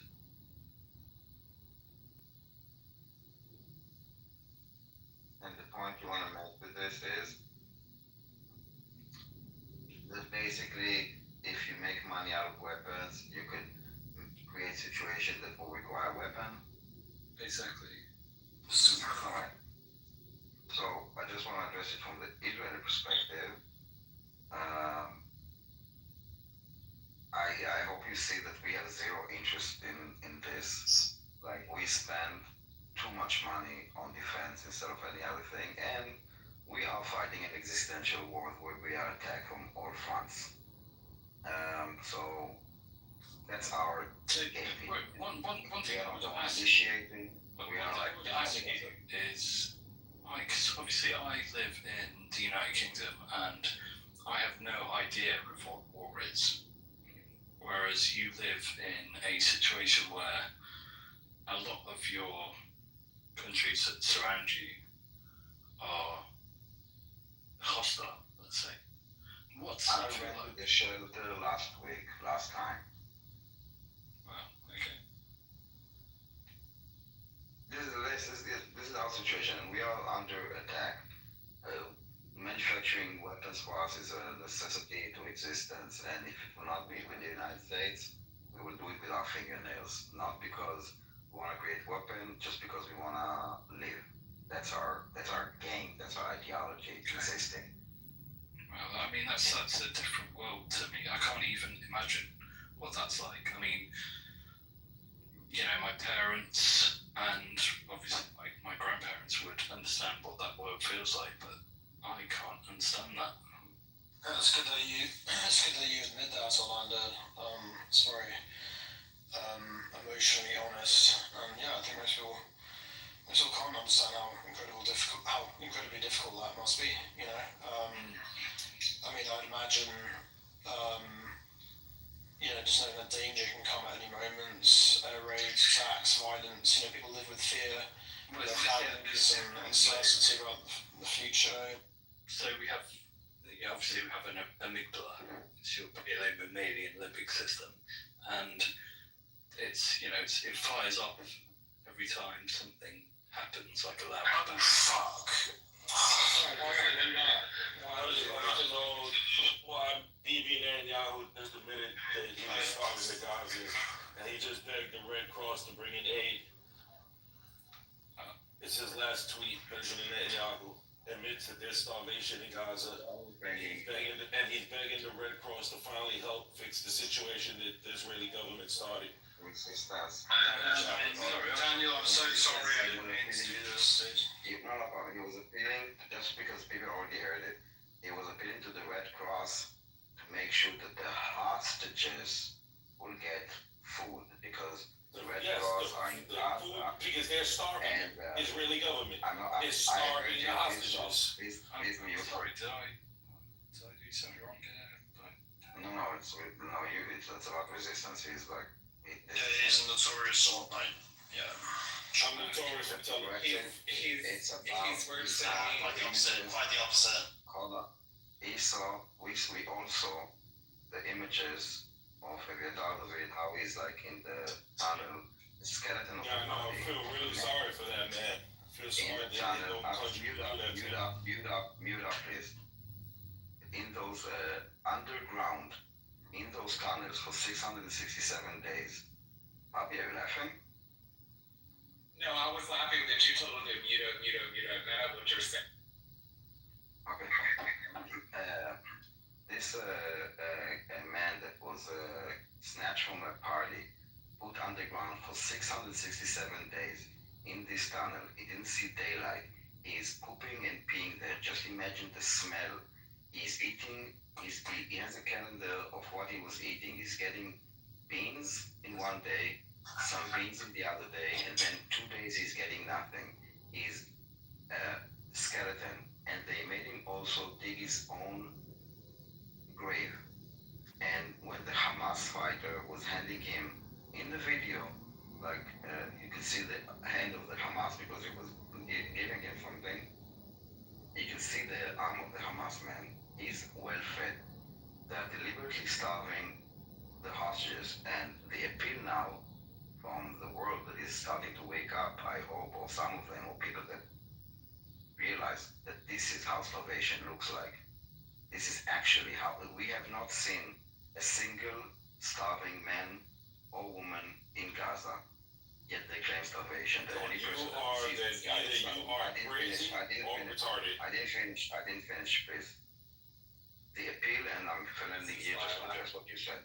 And the point you want to make with this is that basically, if you make money out of weapons, you could create situations that will require a weapon. Exactly. Alright. So I just want to address it from the Israeli perspective. I hope you see that we have zero interest in this. Like, we spend too much money on defense instead of any other thing, and we are fighting an existential war where we are attacked from all fronts. So that's our game. One thing I would ask initiating. Is, obviously I live in the United Kingdom and I have no idea of what war is. Whereas you live in a situation where a lot of your countries that surround you are hostile, let's say. What's I that feel went like? to the shelter last time. Wow, okay. This is our situation. We are under attack. Manufacturing weapons for us is a necessity to existence, and if it will not be with the United States, we will do it with our fingernails. Not because we want to create weapons, just because we want to live. That's our game. That's our ideology existing. Well, I mean, that's a different world to me. I can't even imagine what that's like. I mean, my parents understand what that word feels like, but I can't understand that. It's good that you admit that, Orlando. It's very emotionally honest, and yeah, I think most people can't understand how incredibly difficult that must be. You know, I mean, I'd imagine, you know, just knowing that danger can come at any moment, raids, attacks, violence. You know, people live with fear, with families, and uncertainty about the future. So we have, obviously we have an amygdala, it's your mammalian limbic system, and it's, you know, it fires off every time something happens, like a loud bang. Fuck. I was to know why BB Netanyahu just admitted that he was starving the Gaza, and he just begged the Red Cross to bring in aid. It's his last tweet. President Netanyahu admits that there's starvation in Gaza, and he's begging the Red Cross to finally help fix the situation that the Israeli government started. Resistance. Daniel, I'm so sorry I didn't mean to do this. He was appealing, just because people already heard it, he was appealing to the Red Cross to make sure that the hostages will get food, because the Red Cross are in Gaza. Because they're starving And, Israeli government. It's starving the hostages. Please mute. Sorry, did I do something wrong there? No, it's about resistance. He's like, He's a notorious salt mine. Yeah. I'm notorious for telling it's about. Quite the opposite. Hold on. We all saw the images of David, how he's like in the tunnel, the skeleton of Yeah, the no, I body. feel really sorry for that man. I feel sorry that they don't country do that to him. Mute up, please. In those underground, in those tunnels for 667 days. Bobby, are you laughing? No, I was laughing that you told him to mute up, not what you're saying. Okay. This man that was snatched from a party, put underground for 667 days in this tunnel. He didn't see daylight. He's pooping and peeing there. Just imagine the smell. He's eating. He has a calendar of what he was eating. He's getting beans in one day, some beans in the other day, and then 2 days he's getting nothing. He's skeleton, and they made him also dig his own grave. And when the Hamas fighter was handing him in the video, like you could see the hand of the Hamas because it was giving him something. You can see the arm of the Hamas man. He's well fed. They're deliberately starving the hostages, and the appeal now from the world that is starting to wake up, I hope, or some of them, or people that realize that this is how starvation looks like. This is actually how we have not seen a single starving man or woman in Gaza, yet they claim starvation. The only person Either you are crazy or retarded. I didn't finish, please. The appeal, and I'm filling here just to address what you said.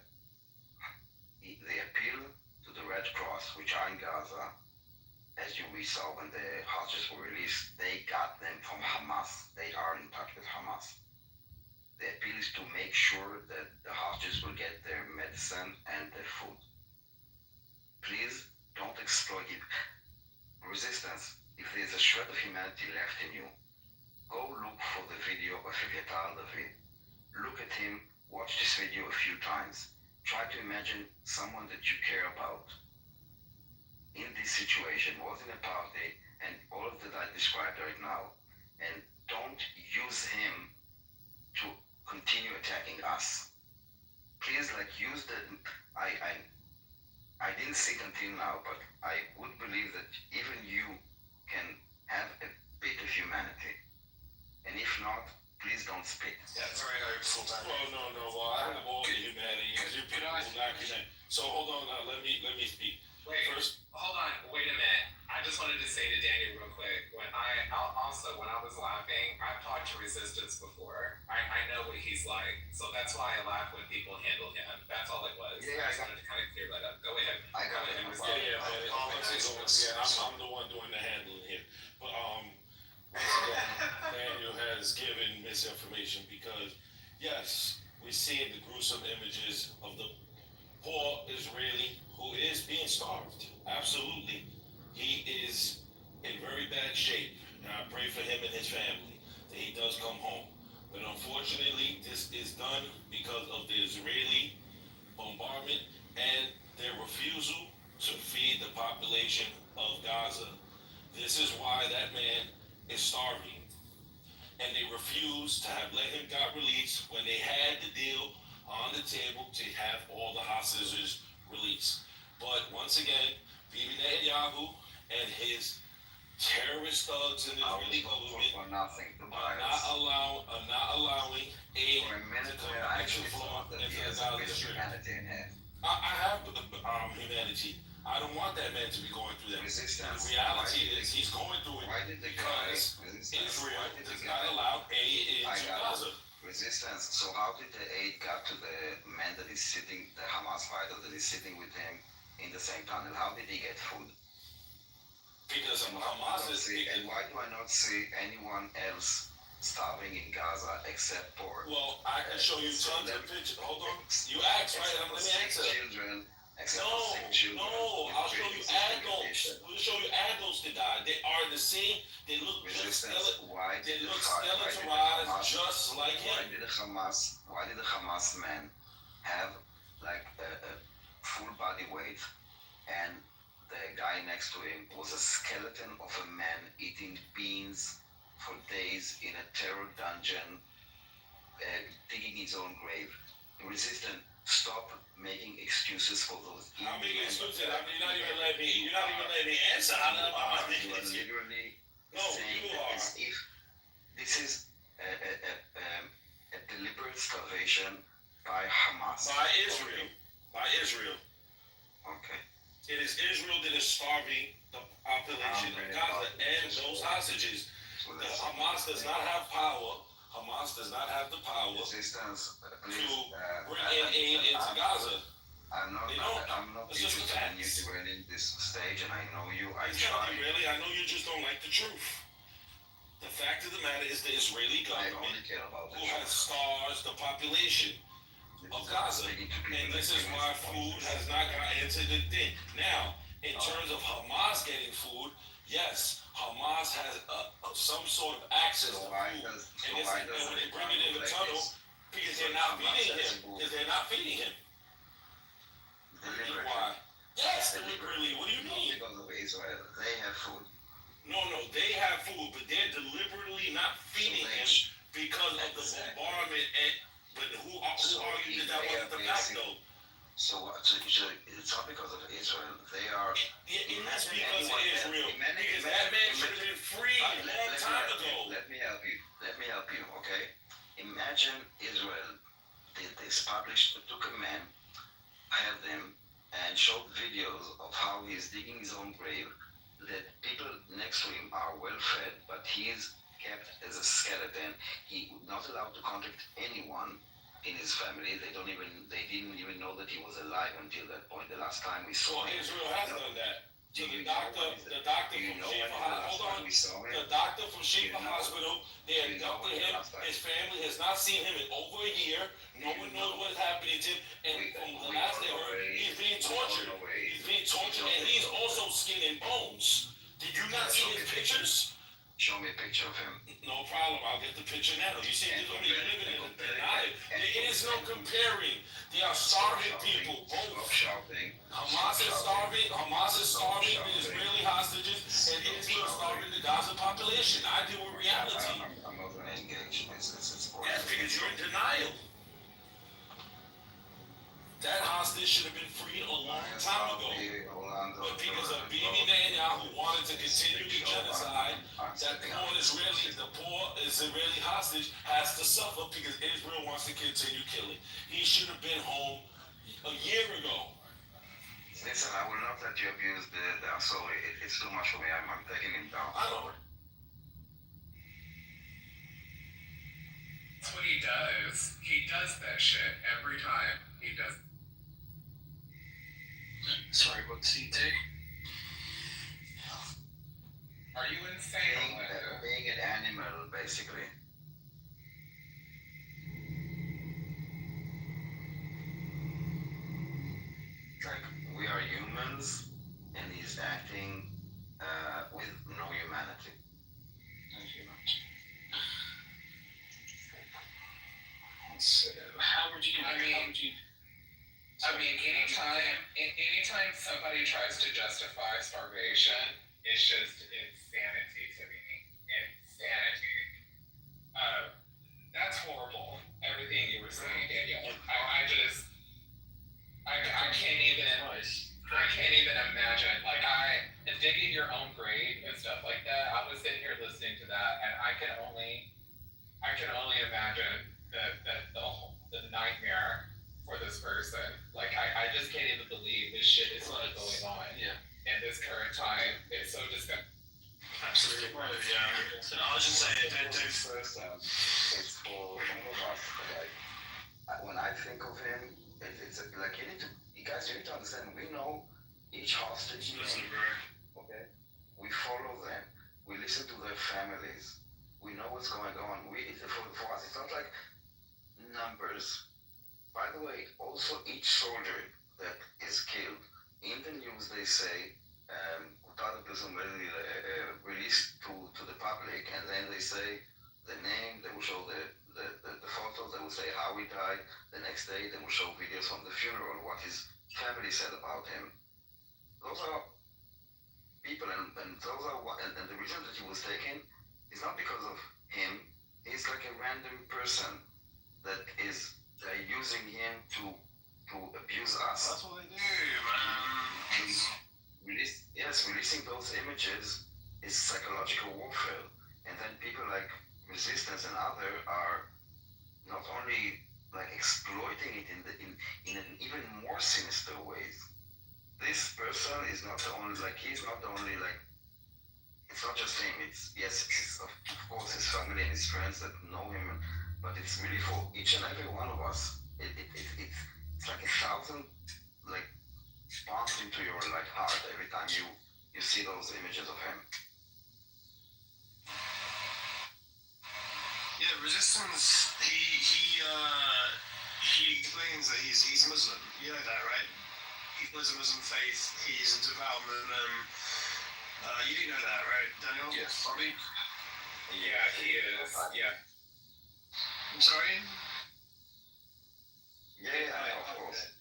The appeal to the Red Cross, which are in Gaza, as we saw when the hostages were released, they got them from Hamas. They are in touch with Hamas. The appeal is to make sure that the hostages will get their medicine and their food. Please don't exploit it. Resistance, if there's a shred of humanity left in you, go look for the video of Aviatar David. Look at him, watch this video a few times. Try to imagine someone that you care about in this situation, was in a party, and all of that I described right now. And don't use him to continue attacking us. Please, use the... I didn't see it until now, but I would believe that even you can have a bit of humanity. And if not, please don't speak. Yeah, very hopeful, Daniel. Well, no. Well, I have all the humanity. Could I? So hold on. Let me speak. Wait, First, hold on. Wait a minute. I just wanted to say to Daniel real quick. When I was laughing, I've talked to Resistance before. I know what he's like, so that's why I laugh when people handle him. That's all it was. Yeah, I just wanted to kind of clear that up. Go ahead. I got it. I'm the one doing the handling here. But has given misinformation because, yes, we're seeing the gruesome images of the poor Israeli who is being starved. Absolutely. He is in very bad shape. And I pray for him and his family that he does come home. But unfortunately, this is done because of the Israeli bombardment and their refusal to feed the population of Gaza. This is why that man is starving. And they refused to have let him got released when they had the deal on the table to have all the hostages released. But once again, Bibi Netanyahu and his terrorist thugs in the Israeli government for nothing to are not allowing aid For a minute to come there, I actually actually flow thought that into he the has a Gaza bit of Strip. humanity in him. I have humanity. I don't want that man to be going through that. Resistance. The reality is he's going through it Why did the guy because resistance? Israel Why did the does guy not allow aid I into got Gaza. resistance? So how did the aid got to the man that is sitting, the Hamas fighter that is sitting with him in the same tunnel? How did he get food? Because And Hamas is and why do I not see anyone else starving in Gaza except for well, I can show you tons of pictures. Hold on. You asked, right? except for Let me sick answer. children? Except for sick children. No, I'll show you adults. We'll show you adults that died. They are the same. They look just Resistance. Why they did look the skeletonized just like Why him. did the Hamas men have like a full body weight, and the guy next to him was a skeleton of a man eating beans for days in a terror dungeon, digging his own grave? Resistant, stop making excuses for those. How many excuses? I mean, you're not even letting me answer. How You am I are literally No, saying you that are. as if this is a deliberate starvation by Hamas. By Israel. By Israel. Okay. It is Israel that is starving the population of Gaza and those hostages. So The let's Hamas does not have power. Hamas does not have the power to resistance. Please, bring in aid into Gaza. I'm not It's just the interested in you facts. derailing this stage, and I know you. I It's not try. really. I know you just don't like the truth. The fact of the matter is the Israeli I government only care about the who has truth. starved the population of Gaza. And this is why food has not gotten into the thing. Now, in terms of Hamas getting food, yes, Hamas has some sort of access to So why food. does And when they bring it in the tunnel, because they're not feeding him. Because they're not feeding him. Why? Yes, deliberately. What do you mean? Because of Israel, they have food. No, they have food, but they're deliberately not feeding him because of the bombardment. But who argued that wasn't the fact, though? So it's not because of Israel. They are. It is because of Israel. Because that man should have been free a long time ago. Let me help you. Okay. Imagine Israel did this. Took a man, had them, and showed videos of how he's digging his own grave. That people next to him are well fed, but he is kept as a skeleton. He not allowed to contact anyone in his family. They didn't even know that he was alive until that point. The last time we saw So him. Israel has done that. So the doctor Do you from know Shifa, when was the last hold on. time we saw him? The doctor from Shifa You know- Hospital, they you know abducted when the him. last time- His family has not seen him in over a year. No one knows what is happening to him. And from the last they heard, he's being tortured. He's being tortured, and he's also skin and bones. Did you not see his pictures? Show me a picture of him. No problem. I'll get the picture now. You see, you're living in a denial. There is no comparing. They are starving people. Stop Both. shouting. Hamas is starving the Israeli hostages, and Israel is starving the Gaza population. I deal with reality. I'm not going to engage. It's boring. That's because you're in denial. That hostage should have been freed a long time ago. But because of Bibi Netanyahu who wanted to continue the genocide, that the poor Israeli hostage has to suffer because Israel wants to continue killing. He should have been home a year ago. Listen, I will not let you abuse I'm sorry. It's too much for me. I'm taking him down. I know. That's what he does. He does that shit every time. He does. Sorry, what does he do? Are you insane? Being an animal, basically. are humans, and he's acting with no humanity. So how would you? Anytime somebody tries to justify starvation, it's just insanity to me. Insanity. That's horrible. Everything you were saying, Daniel. I can't even imagine. Like digging your own grave and stuff like that. I was sitting here listening to that, and I can only imagine the nightmare for this person. Like I just can't even believe this shit is still going on in this current time. It's so disgusting. Absolutely. Yeah. So I was just saying, don't. First, it's for all of us. Like when I think of him, it's like you guys need to understand. We know each hostage. Okay. We follow them. We listen to their families. We know what's going on. For us, it's not like numbers. By the way, also each soldier that is killed, in the news they say, released to the public, and then they say the name, they will show the photos, they will say how he died. The next day they will show videos from the funeral, what his family said about him. Those are people, and the reason that he was taken is not because of him. He's like a random person that is using him to abuse us. That's what they do, man. Releasing those images is psychological warfare, and then people like Resistance and other are not only like exploiting it in an even more sinister ways. This person is not the only, like, he's not the only, like, it's not just him. It's of course his family and his friends that know him, but it's really for each and every one of us. It's like 1,000 like bombs into your like heart every time you see those images of him. Yeah, Resistance. He explains that he's Muslim. You know that, right? He follows a Muslim faith. He's a devout Muslim. You do know that, right, Daniel? Yes. Bobby? Yeah, he is. Yeah. I'm sorry? Yeah, of course.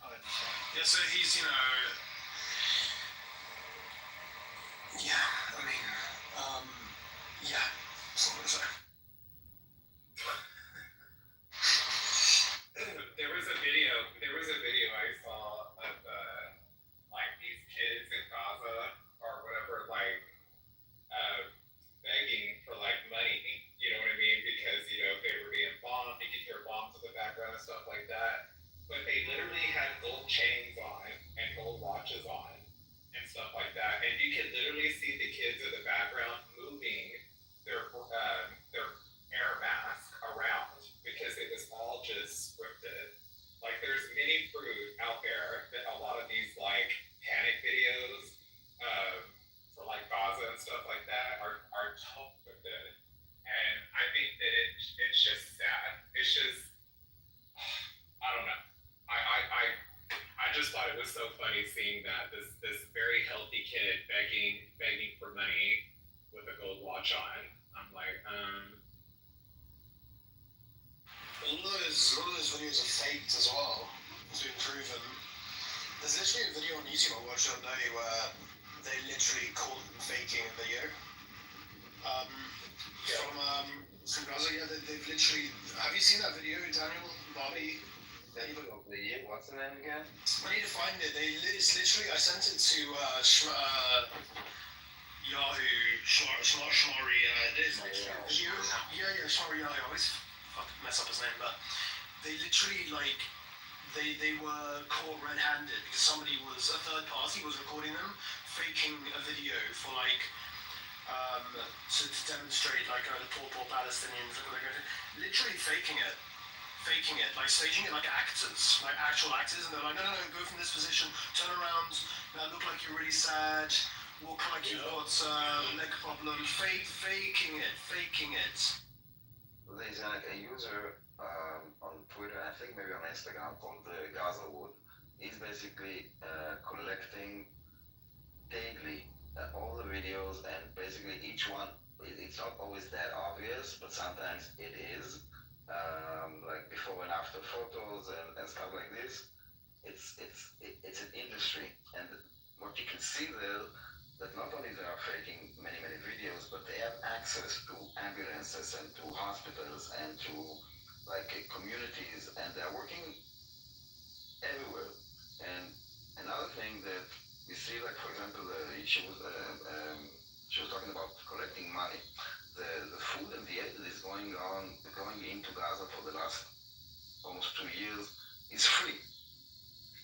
Yeah, so he's, yeah, I mean, yeah, that's what I'm gonna say. There was a video I saw of like these kids in Gaza or whatever, like begging for like money. You know what I mean? Because they were being bombed. You could hear bombs in the background and stuff like that. But they literally had gold chains on and gold watches on and stuff like that. And you could literally see the kids in the background moving their air mask around because it was all just scripted. Like there's many fruit out there that a lot of these like panic videos for like Gaza and stuff like that are totally scripted. And I think that it's just sad. It's just I don't know. I just thought it was so funny seeing that this very healthy kid begging for money with a gold watch on. I'm like, A lot of those videos are faked as well. It's been proven. There's literally a video on YouTube I watched the other day where they literally caught them faking a video. From Gaza, yeah, they've literally. Have you seen that video, Daniel, Bobby? What's the name again? I need to find it. It's literally. I sent it to Yahoo Shmari. Shmari Yahoo. I always fucking mess up his name, but they literally they were caught red-handed because a third party was recording them, faking a video for to demonstrate the poor Palestinians, literally faking it, like staging it like actors, like actual actors, and they're like, no, go from this position, turn around, now look like you're really sad, walk like you've got leg problem, faking it. There's a user on Twitter, I think maybe on Instagram, called Gaza Wood. He's basically collecting each one, it's not always that obvious, but sometimes it is. Like before and after photos and stuff like this. It's an industry, and what you can see there, that not only they are faking many videos, but they have access to ambulances and to hospitals and to like communities, and they're working everywhere. And another thing that we see, like for example, she was talking about collecting money. The food and the aid that is going into Gaza for the last almost 2 years is free.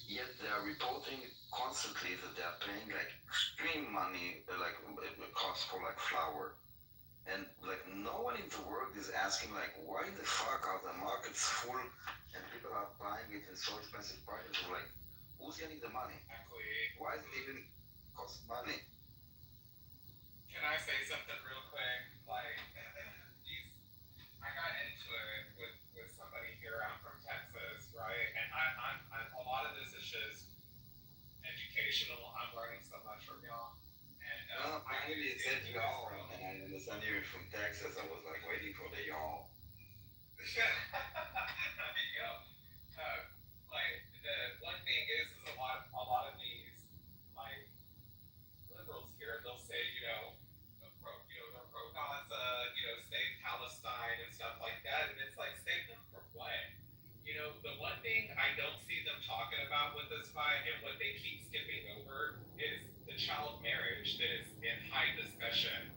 Yet they are reporting constantly that they are paying like extreme money, like cost for like flour. And like no one in the world is asking like why the fuck are the markets full and people are buying it in so expensive prices? Like who's getting the money? Exactly. Why does it even cost money? Can I say something real quick? Like, I got into it with somebody here. I'm from Texas, right? And I'm a lot of this is just educational. I'm learning so much from y'all. And No, I finally it said y'all, and I understand you're from Texas. I was like waiting for the y'all. There you go. Like the one thing is a lot of these like liberals here, they'll say, they're pro Gaza, save Palestine and stuff like that, and it's like save them for what? The one thing I don't see them talking about with this fight, and what they keep skipping over, is the child marriage that is in high discussion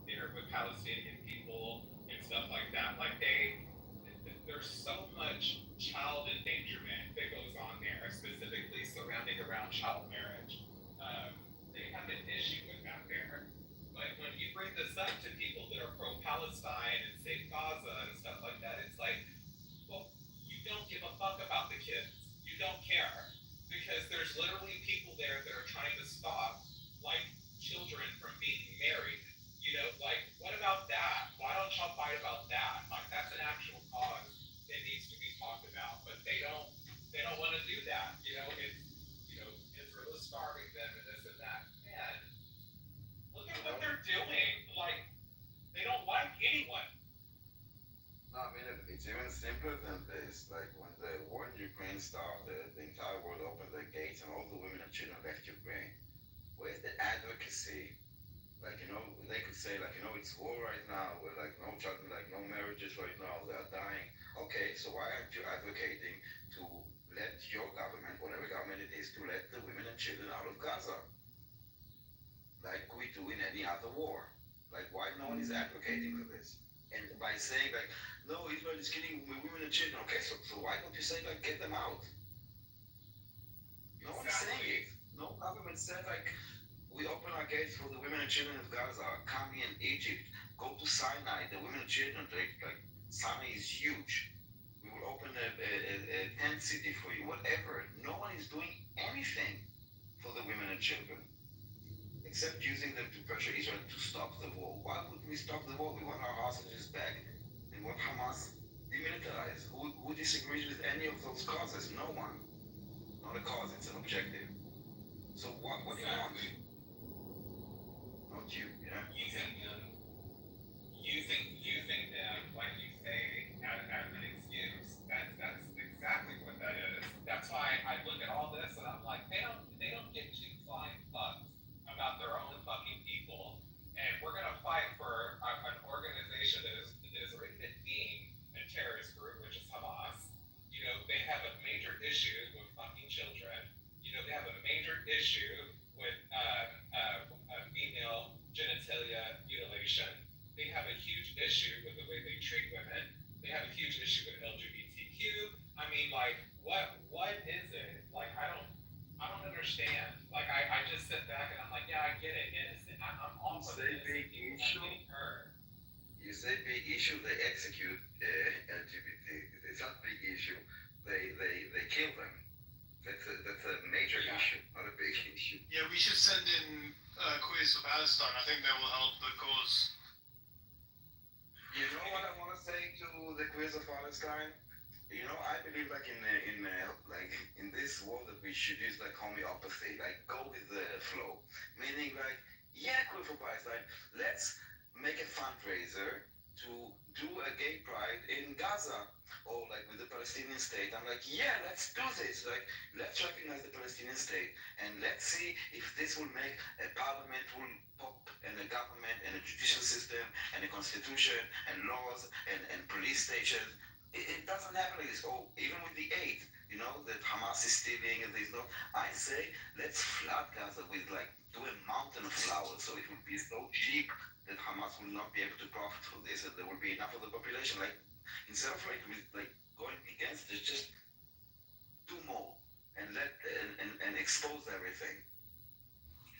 there with Palestinian people and stuff like that. Like there's so much child endangerment that goes on there, specifically surrounding around child marriage. They have an issue with that there. But when you bring this up to people that are pro-Palestine and save Gaza and stuff like that, it's like, well, you don't give a fuck about the kids. You don't care. Because there's literally people there that are trying to stop, like, children from being married. Like, what about that? Why don't y'all fight about that? Like, that's an actual cause that needs to be talked about. But they don't want to do that. Israel is starving them and this and that. Man, look at what they're doing. Like, they don't like anyone. No, I mean, it's even simpler than this. Like, when the war in Ukraine started, the entire world opened their gates and all the women and children left Ukraine. Where's the advocacy? Like, they could say, like, it's war right now, we're like, no child, like, no marriages right now, they are dying. Okay, so why aren't you advocating to let your government, whatever government it is, to let the women and children out of Gaza? Like we do in any other war. Like, why no one is advocating for this? And by saying like, no, Israel is killing women and children. Okay, so why don't you say like, get them out? No one is saying it. No government said like, we open our gates for the women and children of Gaza. Come in Egypt, go to Sinai. The women and children, like Sinai is huge. We will open a tent city for you. Whatever. No one is doing anything for the women and children, except using them to pressure Israel to stop the war. Why would we stop the war? We want our hostages back and want Hamas demilitarized. Who disagrees with any of those causes? No one. Not a cause, it's an objective. So what do you want? Not you, yeah? Using them, like you say, as an excuse. That's exactly what that is. That's why I look at all this and I'm like, they don't get two flying fucks about their own fucking people, and we're gonna fight for an organization that is already been deemed a terrorist group, which is Hamas. They have a major issue with fucking children. They have a major issue with female genitalia mutilation. They have a huge issue with the way they treat women. They have a huge issue with LGBTQ. I mean, like, what is it? Like, I don't understand. Like, I just sit back and I'm like, yeah, I get it. Innocent. I'm all for Say big issue. You say big issue, they execute LGBT. It's not a big issue. They kill them. That's a major issue, not a big issue. Yeah, we should send in Queers for Palestine. I think they will help the cause. You know what I want to say to the Queers of Palestine? I believe like in this war that we should use like homeopathy, like go with the flow. Meaning like, yeah, Queer for Palestine, let's make a fundraiser to do a gay pride in Gaza or like with the Palestinian state. I'm like, yeah, let's do this. Like, let's recognize the Palestinian state and let's see if this will make a parliament will pop and a government and a judicial system and a constitution and laws and police stations. It doesn't happen like this. Oh, even with the aid, that Hamas is stealing and there's no. I say, let's flood Gaza with like do a mountain of flowers so it will be so cheap that Hamas will not be able to profit from this and there will be enough of the population. Like instead of like going against it, just do more and let and expose everything.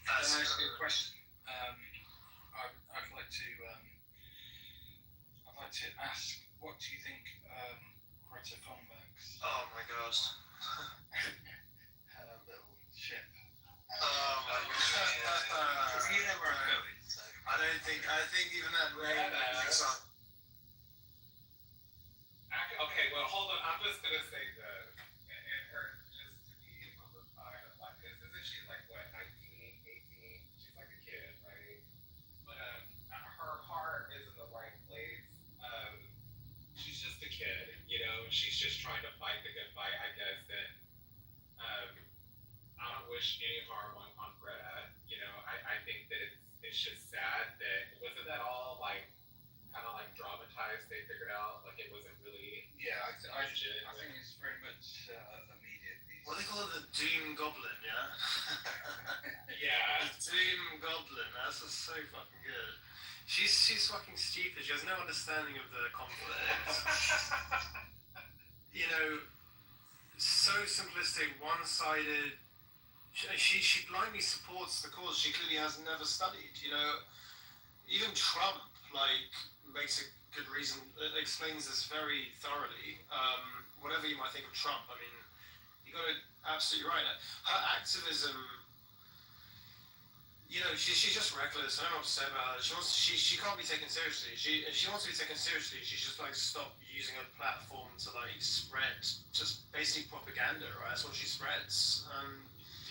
Can I ask you a question? I'd like to ask, what do you think Greta Thunberg's Oh my god. her little ship? Oh my god. You know where I'm going. I think even that name makes up. Okay, well, hold on. I'm just gonna say this, and her just to be on the side of like this. Isn't she like what 19, 18? She's like a kid, right? But her heart is in the right place. She's just a kid, She's just trying to fight the good fight, I guess. And I don't wish any harm on Greta. I think that it's just sad that wasn't that all like kind of like dramatized. They figured out like it wasn't really. Yeah, I legit. think it's very much a media piece. What do they call it? The Doom Goblin, yeah? Yeah. The Doom Goblin. That's just so fucking good. She's fucking stupid. She has no understanding of the conflict. So simplistic, one-sided. She blindly supports the cause. She clearly has never studied. Even Trump makes a good reason. Explains this very thoroughly. Whatever you might think of Trump, I mean, you got it absolutely right. Her activism. She's just reckless. I don't know what to say about her. She can't be taken seriously. If she wants to be taken seriously, she should stop using her platform to spread just basic propaganda, right? That's what she spreads.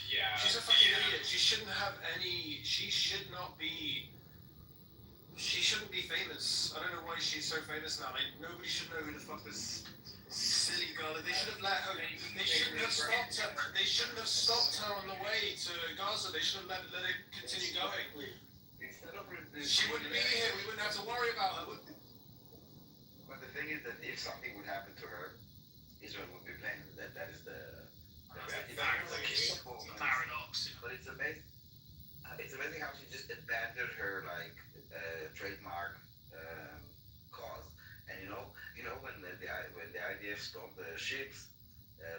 Yeah. She's a fucking idiot. She shouldn't have any. She should not be. She shouldn't be famous. I don't know why she's so famous now. Nobody should know who the fuck this silly girl is. They should have let her. They shouldn't have stopped her. They shouldn't have stopped her on the way to Gaza. They should have let her continue going. She wouldn't be here. We wouldn't have to worry about her. But the thing is that if something would happen to her, Israel would be blamed. That is the paradox. But it's amazing. It's amazing how she just abandoned her trademark cause. And when the IDF stormed the ships,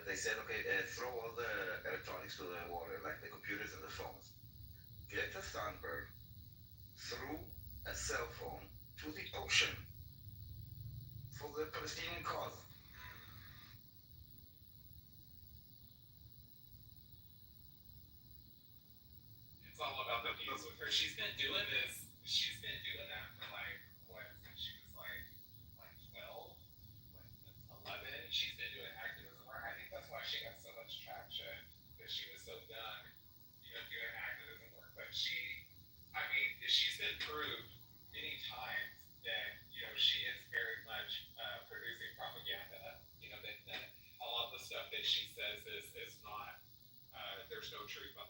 they said, okay, throw all the electronics to the water, like the computers and the phones. Greta Thunberg threw a cell phone to the ocean for the Palestinian cause. It's all about the deals with her. She's been doing that for since she was like 12, 11. She's been doing activism work. I think that's why she got so much traction, because she was so young, doing activism work. But she's been proved many times that, she is very much producing propaganda. That a lot of the stuff that she says is not, there's no truth on.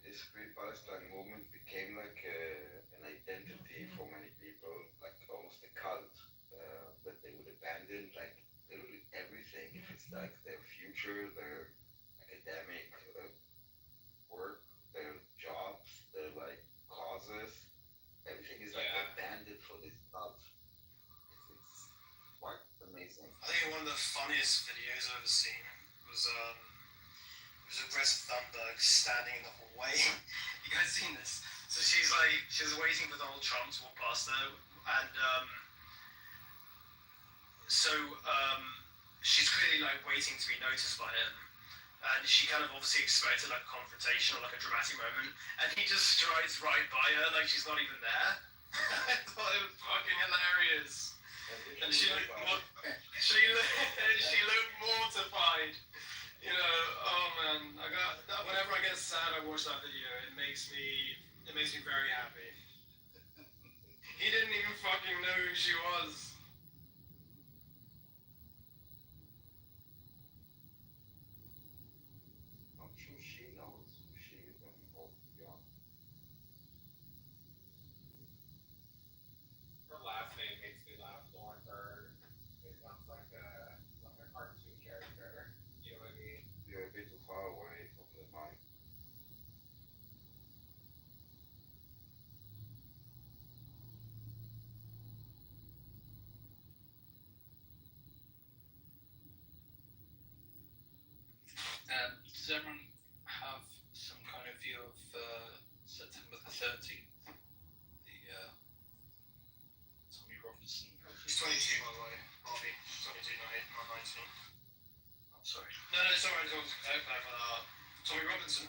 This Free Palestine movement became like an identity for many people, like almost a cult, that they would abandon literally everything. If it's their future, their academic work, their jobs, their causes, everything is abandoned for this cult. It's quite amazing. I think one of the funniest videos I've ever seen was Greta Thunberg standing in the hallway. You guys seen this? So she's waiting for Donald Trump to walk past her, and she's clearly waiting to be noticed by him, and she kind of obviously expected a confrontation or a dramatic moment, and he just strides right by her like she's not even there. I thought it was fucking hilarious. And she looked who she was. I'm sure she knows who she is when we both young. Her last name makes me laugh more. Her, it sounds like a cartoon character. You know what I mean? You're a bit too far away from the mic. Does everyone have some kind of view of September the 13th? The Tommy Robinson. He's 22, by the way. Bobby. 22, not 19. I'm sorry. No, sorry, I was Tommy Robinson.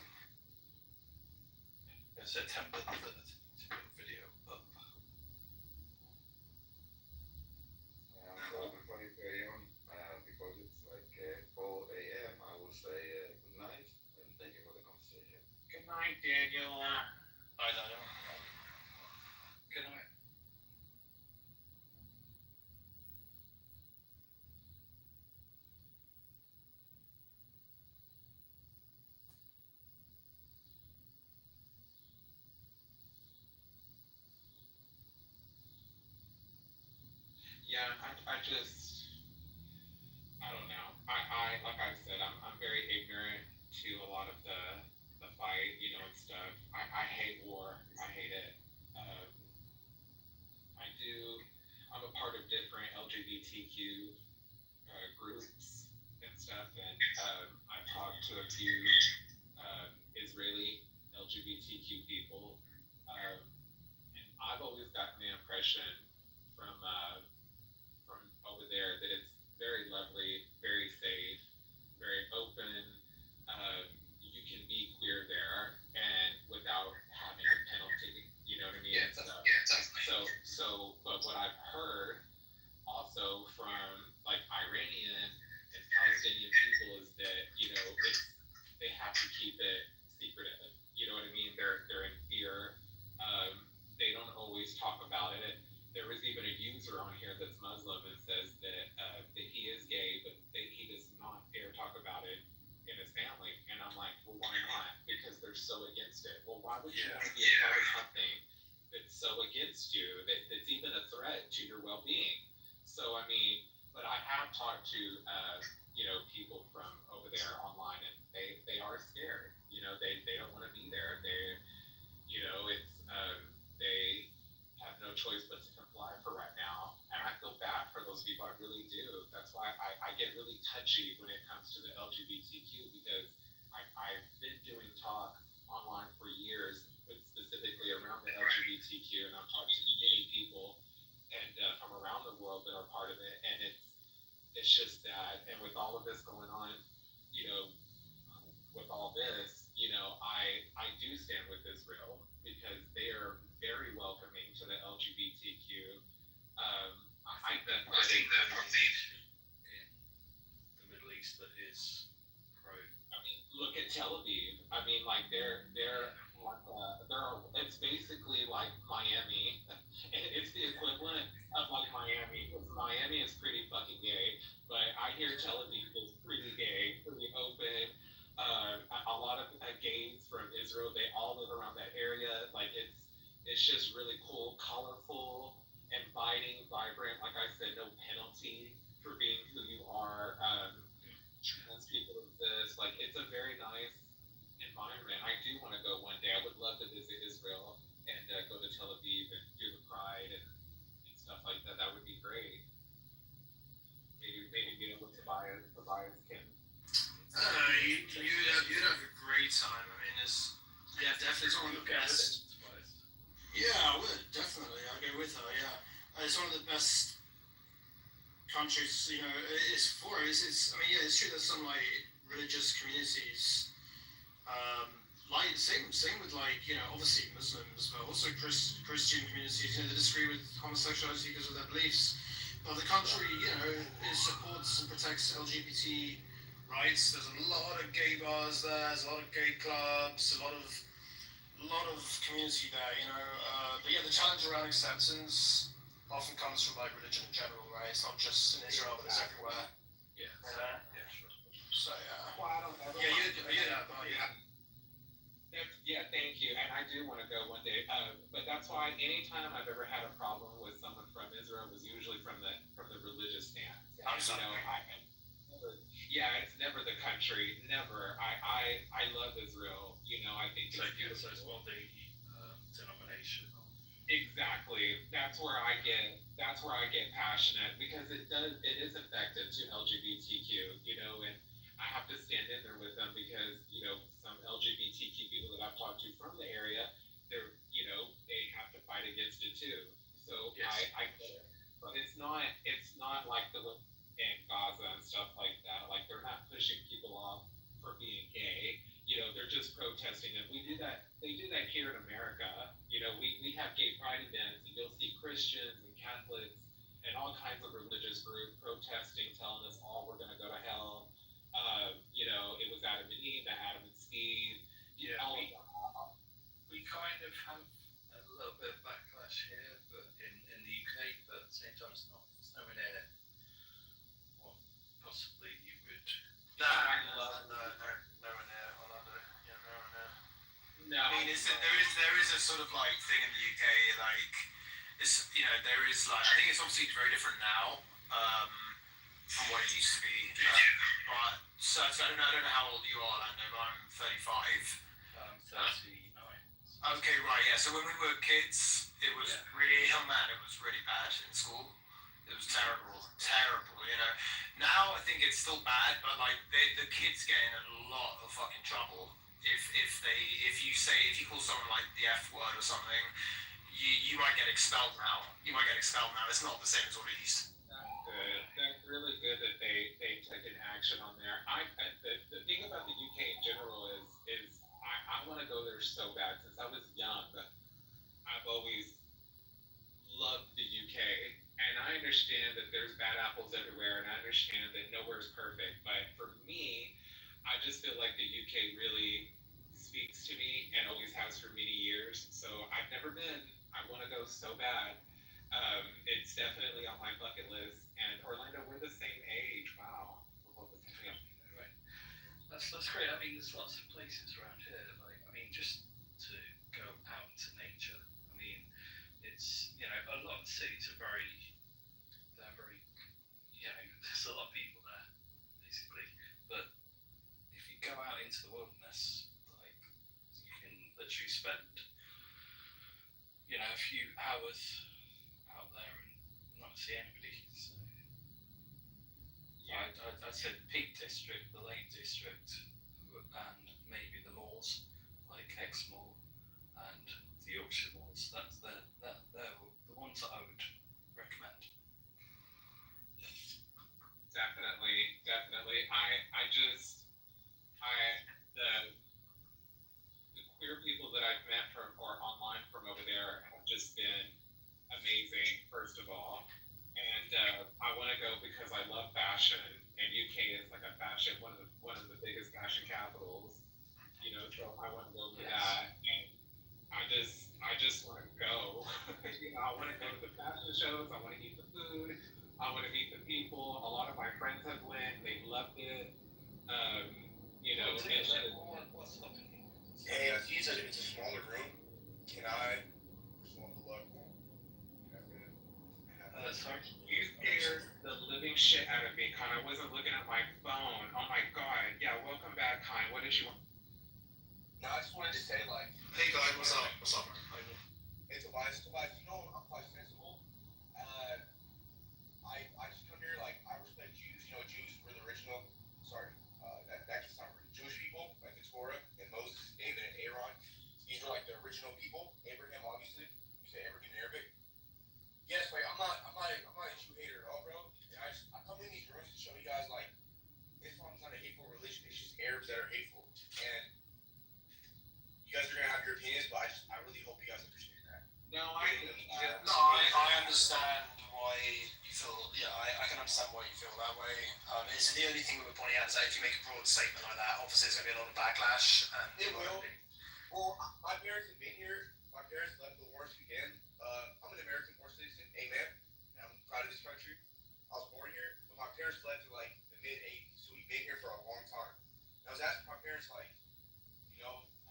September the 13th. Video up. Before you carry on, because it's like 4 a.m., I will say good night and thank you for the conversation. Good night, Daniel. Bye, Daniel. Good night. Yeah, I just, I don't know. Like I said, I'm very ignorant to a lot of the fight, you know, and stuff. I hate war. I hate it. Um, I'm a part of different LGBTQ groups and stuff, and I've talked to a few Israeli LGBTQ people, and I've always gotten the impression from over there that it's very lovely, very safe, very open. You can be queer there, and without having a penalty. You know what I mean? Yeah, definitely. But what I've heard also from like Iranian and Palestinian people is that they have to keep it secretive. You know what I mean? They're in fear. They don't always talk about it. There was even a user on here that's Muslim and says that he is gay, but he does not dare talk about it in his family. And I'm like, well, why not? Because they're so against it. Well, why would you want to be a part of something that's so against you, that's even a threat to your well-being? So, I mean, but I have talked to, people from over there online, and they are scared. They don't want to be there. They have no choice but to comply for right now. And I feel bad for those people. I really do. That's why I get really touchy when it comes to the LGBTQ, because I've been doing talk online for years, but specifically around the LGBTQ, and I've talked to many people and from around the world that are part of it, and it's just that. And with all of this going on, you know, with all this, I do stand with Israel because they are very welcoming to the LGBTQ. I think they're probably in the Middle East that is pro. I mean, look at Tel Aviv. I mean, like they're it's basically like Miami. It's the equivalent of like Miami. Because Miami is pretty fucking gay, but I hear Tel Aviv is pretty gay, pretty open. A lot of gays from Israel, they all live around that area. Like it's just really cool, colorful, inviting, vibrant. Like I said, no penalty for being who you are. Trans people exist. Like it's a very nice environment. I do want to go one day. I would love to visit Israel and go to Tel Aviv and do the Pride and stuff like that. That would be great. Maybe get with Tobias. Tobias can. You'd have a great time. I mean, definitely it's one of the best. Yeah, I would definitely. I'll go with her. Yeah, it's one of the best countries. It's for it. I mean, yeah, it's true that some like religious communities, like same with like obviously Muslims, but also Christian communities. They disagree with homosexuality because of their beliefs. But the country, it supports and protects LGBT rights. There's a lot of gay bars there. There's a lot of gay clubs. A lot of community there. But yeah, the challenge around acceptance often comes from like religion in general, right? It's not just in Israel, but it's everywhere. Yeah. You know? Yeah, sure. So yeah. Well, I don't ever. Yeah, thank you. And I do want to go one day. But that's why anytime I've ever had a problem with someone from Israel was usually from the religious stance. You know, it's never the country. Never. I love Israel. You know, I think So it's yeah, beautiful. so it's more the denomination. Exactly. That's where I get passionate because it is effective to LGBTQ, you know, and I have to stand in there with them because, you know, some LGBTQ people that I've talked to from the area, they have to fight against it too. So Yes. I get it. But it's not like the one in Gaza and stuff like that. Like they're not pushing people off for being gay. You know, they're just protesting, and they do that here in America. You know, we have gay pride events, and you'll see Christians and Catholics and all kinds of religious groups protesting, telling us all we're going to go to hell. You know, it was Adam and Eve, Adam and Steve. Yeah, all we, of that. we kind of have a little bit of backlash here, but in the UK, but at the same time, it's nowhere near what possibly you would. Nowhere near Orlando. Yeah, nowhere near. No, I mean, there is a sort of like thing in the UK, like it's there is like I think it's obviously very different now from what it used to be. But so I don't know how old you are, Orlando, but I'm 35. 39. Okay, right, yeah. So when we were kids, it was really, oh man, it was really bad in school. It was terrible. You know. Now I think it's still bad, but like the kids get in a lot of fucking trouble if you call someone like the F word or something, you might get expelled now. It's not the same as what it used to. That's good. That's really good that they took an action on there. The thing about the UK in general is I want to go there so bad. Since I was young, I've always loved the UK, and I understand that there's bad apples everywhere, and I understand that nowhere is perfect. But for me, I just feel like the UK really speaks to me and always has for many years. So I've never been. I want to go so bad. It's definitely on my bucket list. And Orlando, we're the same age. Wow, we're both the same age. Right. That's great. I mean, there's lots of places around here. Like, I mean, just to go out into nature. I mean, it's a lot of the cities are they're very there's a lot of people there basically. But if you go out into the wilderness, like you can literally spend a few hours out there and not see anybody. So yeah, I'd say the Peak District, the Lake District, and maybe the malls like Exmoor and the Yorkshire malls. They're the ones that I would recommend. Definitely. The queer people that I've met from or online from over there have just been amazing. First of all, and I want to go because I love fashion, and UK is like a fashion one of the biggest fashion capitals. You know, so I want to go to that, and I just want to go. I want to go to the fashion shows. I want to eat the food. I want to meet the people. A lot of my friends have went. They loved it. What's stopping you? Hey, he said it's a smaller room. Can I just want to look? Sorry? You scared the living shit out of me, Con. I wasn't looking at my phone. Oh my god. Yeah, welcome back, Con. What did you want? No, I just wanted to say, like, Hey guys, what's up? hey Tobias, you know I'm quite sensible. I just come here, like, I respect Jews. You know, Jews were the original. Sorry, that's not really Jewish people, like the Torah and Moses, David and Aaron. These are like the original people. Abraham, obviously. You say Abraham in Arabic. Yes, like I'm not a Jew hater at all, bro. And I come in these rooms to show you guys, like, Islam's not a hateful religion. It's just Arabs that are hateful. And you guys are gonna have your opinions, but I really hope you guys understand that. No, I understand why you feel. Yeah, I can understand why you feel that way. It's the only thing we were pointing out is that if you make a broad statement like that, obviously there's going to be a lot of backlash. And it will. Well, my parents have been here. My parents left the wars began. I'm an American war citizen, Amen. And I'm proud of this country. I was born here, but my parents left in like the mid '80s, so we've been here for a long time. And I was asking my parents like,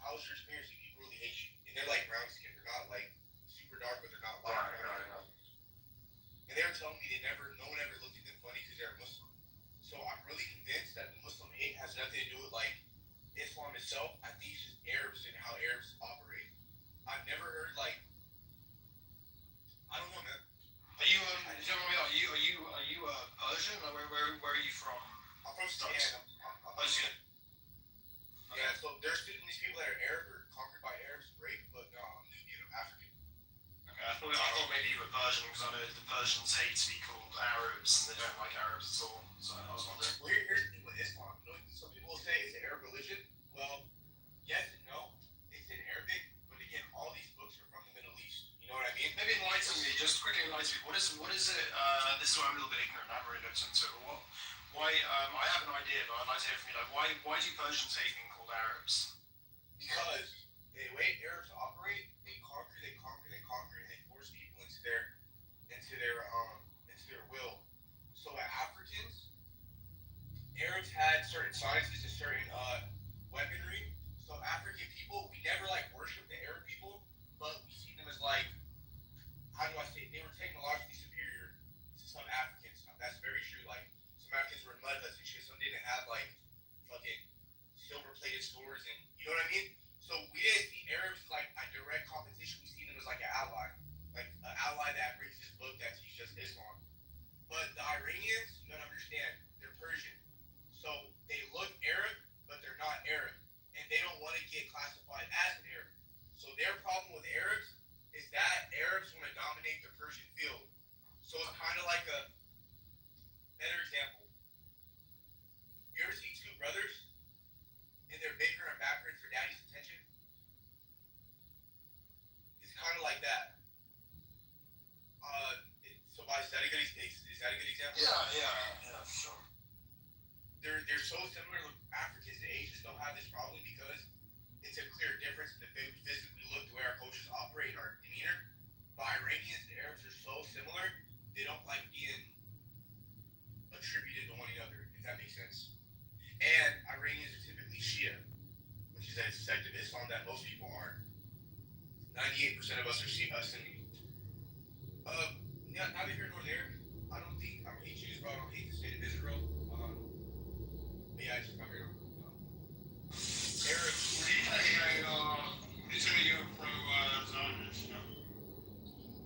how's your experience? Do people really hate you? And they're like brown skin. They're not like super dark, but they're not light. Right. And they were telling me no one ever looked at them funny because they're Muslim. So I'm really convinced that the Muslim hate has nothing to do with like Islam itself. I think it's just Arabs and how Arabs operate. I've never heard like, I don't know, man. Are you Persian? Or where are you from? I'm from Sudan. I'm Persian. Yeah, so there's these people that are Arab or conquered by Arabs, great, but no, I'm Nubian, I'm African. Okay, I thought maybe you were Persian because I know the Persians hate to be called Arabs and they don't like Arabs at all. So I was wondering. Well, here's the thing with Islam. Some people will say it's an Arab religion. Well, yes and no. It's in Arabic, but again, all these books are from the Middle East. You know what I mean? Maybe enlighten me, just quickly enlighten me. What is it? This is why I'm a little bit ignorant. I haven't really looked into it. Why? I have an idea, but I'd like to hear from you. Like, why do Persians hate being called Arabs? Because the way Arabs operate, they conquer, and they force people into their will. So at Africans, Arabs had certain sciences and certain weaponry. So African people, we never like worship the Arab people, but we see them as like, how do I say it? They were technologically superior to some Africans. That's very true. Like some Africans were mud huts and shit. Some didn't have like fucking silver-plated swords, and you know what I mean. So we didn't see Arabs as like a direct competition. We see them as like an ally that brings this book that teaches us Islam. But the Iranians, you gotta understand, they're Persian. So they look Arab, but they're not Arab. And they don't want to get classified as an Arab. So their problem with Arabs is that Arabs want to dominate the Persian field. So it's kind of like a better example. You ever see two brothers and they're bickering and backering for daddy's attention? It's kind of like that. Is that a good example? Yeah, for sure. They're so similar. Africans and Asians don't have this problem because it's a clear difference in the way we physically look, the way our cultures operate, our demeanor. But Iranians and Arabs are so similar, they don't like being attributed to one another, if that makes sense. And Iranians are typically Shia, which is a sect of Islam that most people aren't. 98% of us are Sunni. Yeah, neither here nor there. I don't hate Jews, bro. I don't hate the state of Israel. But yeah, I just come here. Arabs. You say you're pro-Zionist, no?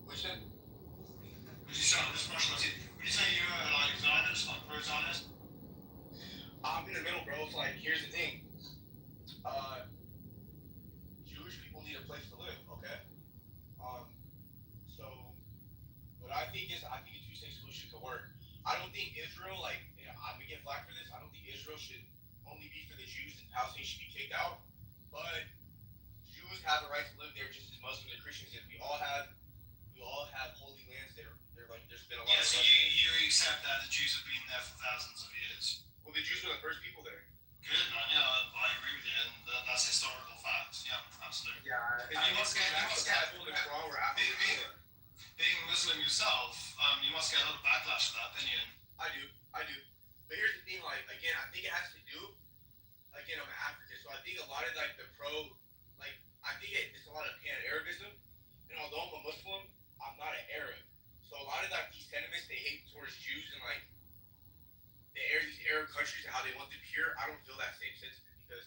What's that? Would you say, this question was it, would you say you're like Zionist, like pro-Zionist? I'm in the middle, bro. It's like, here's the thing. Jewish people need a place to live, okay? So what I think a two-state solution could work. I don't think Israel, I'm gonna get flack for this. I don't think Israel should only be for the Jews and Palestine should be kicked out. But Jews have the right to live there just as Muslims and Christians did. We all have holy lands there. There's been a lot. Yeah, so you accept that the Jews have been there for thousands of years. Well, the Jews were the first people there. Good, man. Yeah, I agree with you, and that's historical fact. Yeah, absolutely. Yeah, you must get being Muslim yourself, you must get a lot of backlash for that opinion. I do. But here's the thing, again, I think it has to do, again, I'm African, so I think a lot of I think it's a lot of pan-Arabism, and although I'm a Muslim, I'm not an Arab. So a lot of these sentiments they hate towards Jews and these Arab countries and how they want them pure, I don't feel that same sentiment because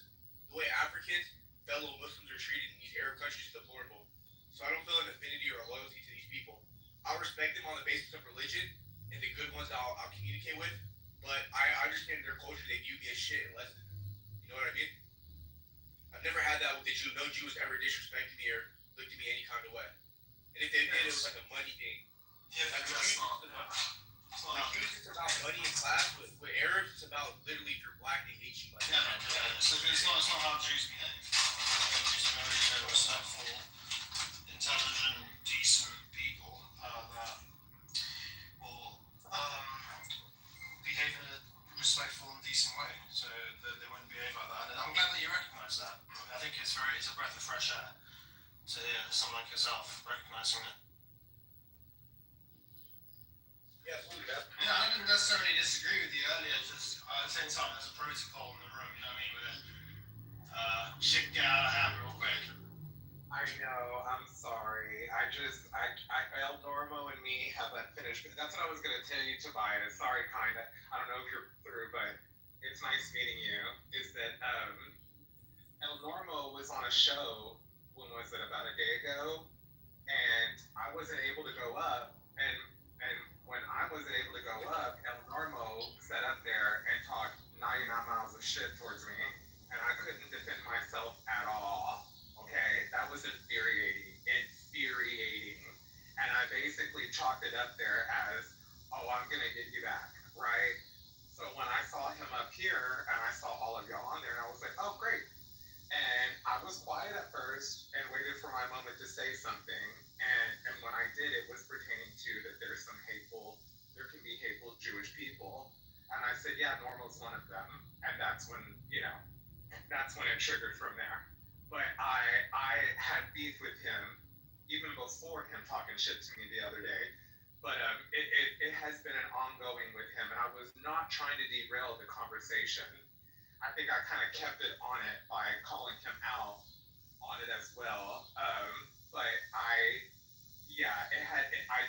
the way Africans, fellow Muslims are treated in these Arab countries is deplorable. So I don't feel an affinity or a loyalty to these people. I respect them on the basis of religion and the good ones I'll communicate with, but I understand their culture, they view me as shit and less than them. You know what I mean? I've never had that with the Jew. No Jew has ever disrespected me or looked at me any kind of way. And if they did, it was like a money thing. Yeah, With that's not. Jews, it's about money and class. With Arabs, it's about literally if you're black, they hate you. So it's not how Jews behave. Jews are very respectful, intelligent, decent people that will behave in a respectful and decent way. So they wouldn't behave like that. And I'm glad that you recognise that. I think it's a breath of fresh air to hear someone like yourself recognising it. necessarily disagree with you earlier, just at the same time there's a protocol in the room, you know what I mean, with it. Shit can get out of hand real quick. I know, I'm sorry. El Normo and me haven't finished. That's what I was going to tell you, Tobias. Sorry, kinda. I don't know if you're through, but it's nice meeting you. Is that El Normo was on a show, when was it, about a day ago? And I wasn't able to go up. And when I wasn't able to go up, El Normo sat up there and talked 99 miles of shit towards me. And I couldn't defend myself at all. Okay, that was infuriating. And I basically chalked it up there as, oh, I'm gonna get you back, right? So when I saw him up here and I saw all of y'all on there, I was like, oh, great. And I was quiet at first and waited for my moment to say something. And when I did, it was pertaining to that there can be hateful Jewish people. And I said, yeah, Normal's one of them. And that's when it triggered from there. But I had beef with him even before him talking shit to me the other day. But it has been an ongoing with him, and I was not trying to derail the conversation. I think I kind of kept it on it by calling him out on it as well. But I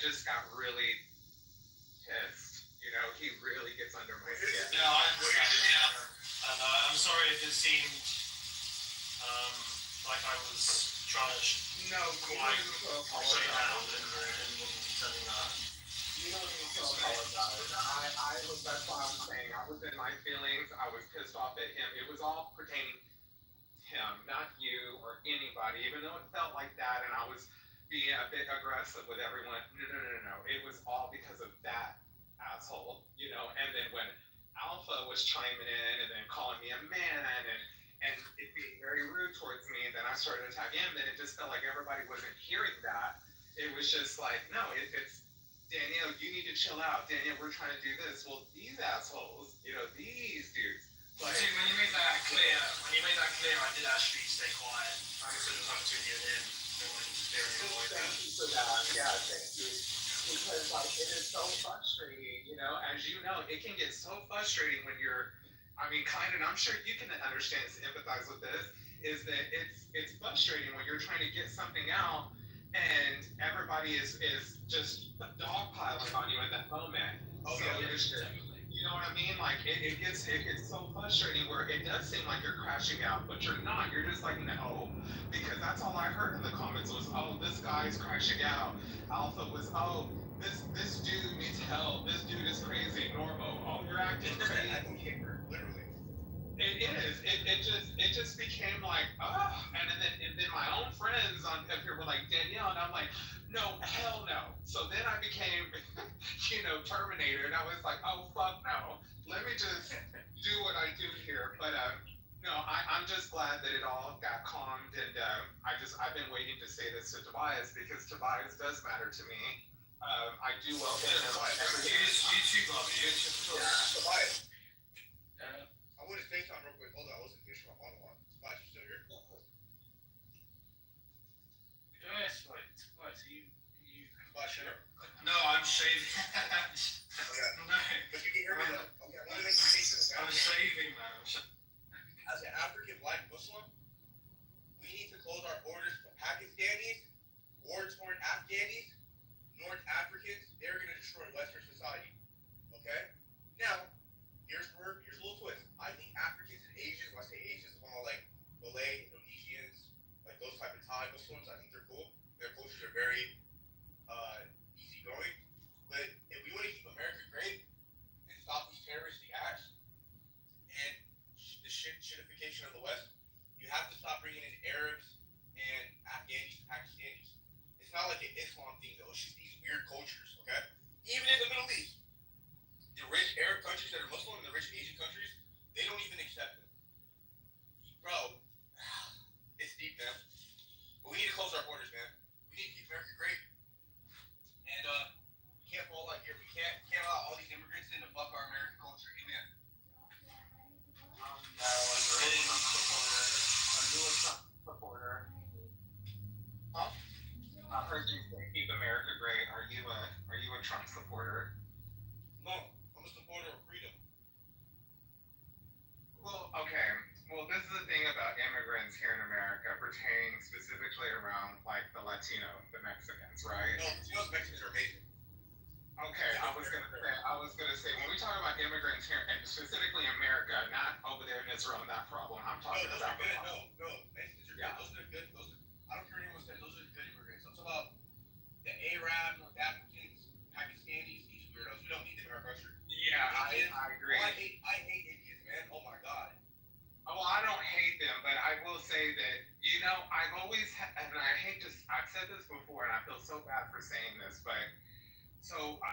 just got really pissed. You know, he really gets under my skin. Yeah, I understand. And I'm sorry if it seemed like I was trying to No, quite apologize. shut down and wasn't pretending that. You don't need to apologize. That's why I'm saying I was in my feelings. I was pissed off at him. It was all pertaining to him, not you or anybody, even though it felt like that and I was being a bit aggressive with everyone. No. It was all because of that asshole, you know. And then when Alpha was chiming in and then calling me a man and it being very rude towards me, then I started attacking him. Then it just felt like everybody wasn't hearing that. It was just like, no, it's Danielle, you need to chill out. Danielle, we're trying to do this. Well, these assholes, you know, these dudes. But see, when you made that clear, I did actually stay quiet. I understood it was like between you and him. No one interfering or like that. Thank you for that. Yeah, thank you. Because like it is so frustrating, you know. As you know, it can get so frustrating when you're. I mean, kind of. I'm sure you can understand, empathize with this. Is that it's frustrating when you're trying to get something out and everybody is just dogpiling on you in that moment. Oh, so yeah, it's just, you know what I mean? Like it gets so frustrating where it does seem like you're crashing out, but you're not. You're just like, no, because that's all I heard in the comments was, oh, this guy's crashing out. Alpha was, oh, this dude needs help. This dude is crazy. Normo, oh, you're acting crazy. Literally. It is. It just became like, and then my own friends on up here were like Danielle, and I'm like, no, hell no. So then I became, Terminator, and I was like, oh fuck no. Let me just do what I do here. But no, I'm just glad that it all got calmed, and I've been waiting to say this to Tobias because Tobias does matter to me. I do well with him. You too, Bobby. You too. Tobias. I want to say something real quick. Hold on, I wasn't finished my monologue. Tobias, you still here? Yes, wait, you. Tobias, sure. No, I'm shaving. Okay. No. But you can hear me though. Okay, I want to make a statement. Okay? I'm shaving, man. As an African black Muslim, we need to close our borders to Pakistanis, war-torn Afghanis, North Africans. They're going to destroy Western society. Okay? Now, here's a little twist. I think Africans and Asians, when I say Asians, it's more like Malay, Indonesians, like those type of Thai Muslims. I think they're cool. Their cultures are very easygoing. But if we want to keep America Latino, the Mexicans, right? No, Latinos, Mexicans are amazing. Okay, I was gonna say when we talk about immigrants here, and specifically America, not over there in Israel, not problem. I'm No, talking those are about good. No, Mexicans are Yeah. good. Those are good. I don't care what anyone says. Those are good immigrants. I'm talking about the Arabs, the Africans, Pakistanis, these weirdos. We don't need them in our country. Yeah, I agree. Oh, I hate Indians, man. Oh my god. Well, I don't hate them, but I will say that, I've always, and I hate to, I've said this before, and I feel so bad for saying this, but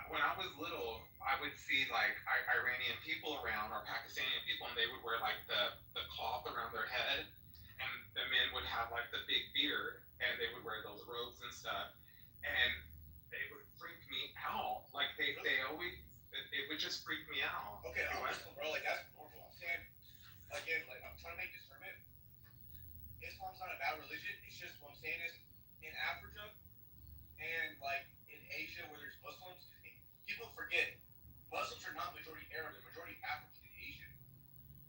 when I was little, I would see like Iranian people around or Pakistani people, and they would wear like the cloth around their head, and the men would have like the big beard, and they would wear those robes and stuff, and they would freak me out. Like they always, it would just freak me out. Okay, listen, bro. Like that's normal. I'm saying again, like I'm trying to make discernment. Islam's not a bad religion. It's just what I'm saying is in Africa and like in Asia where there's Muslims, people forget Muslims are not majority Arab, they're majority African and Asian.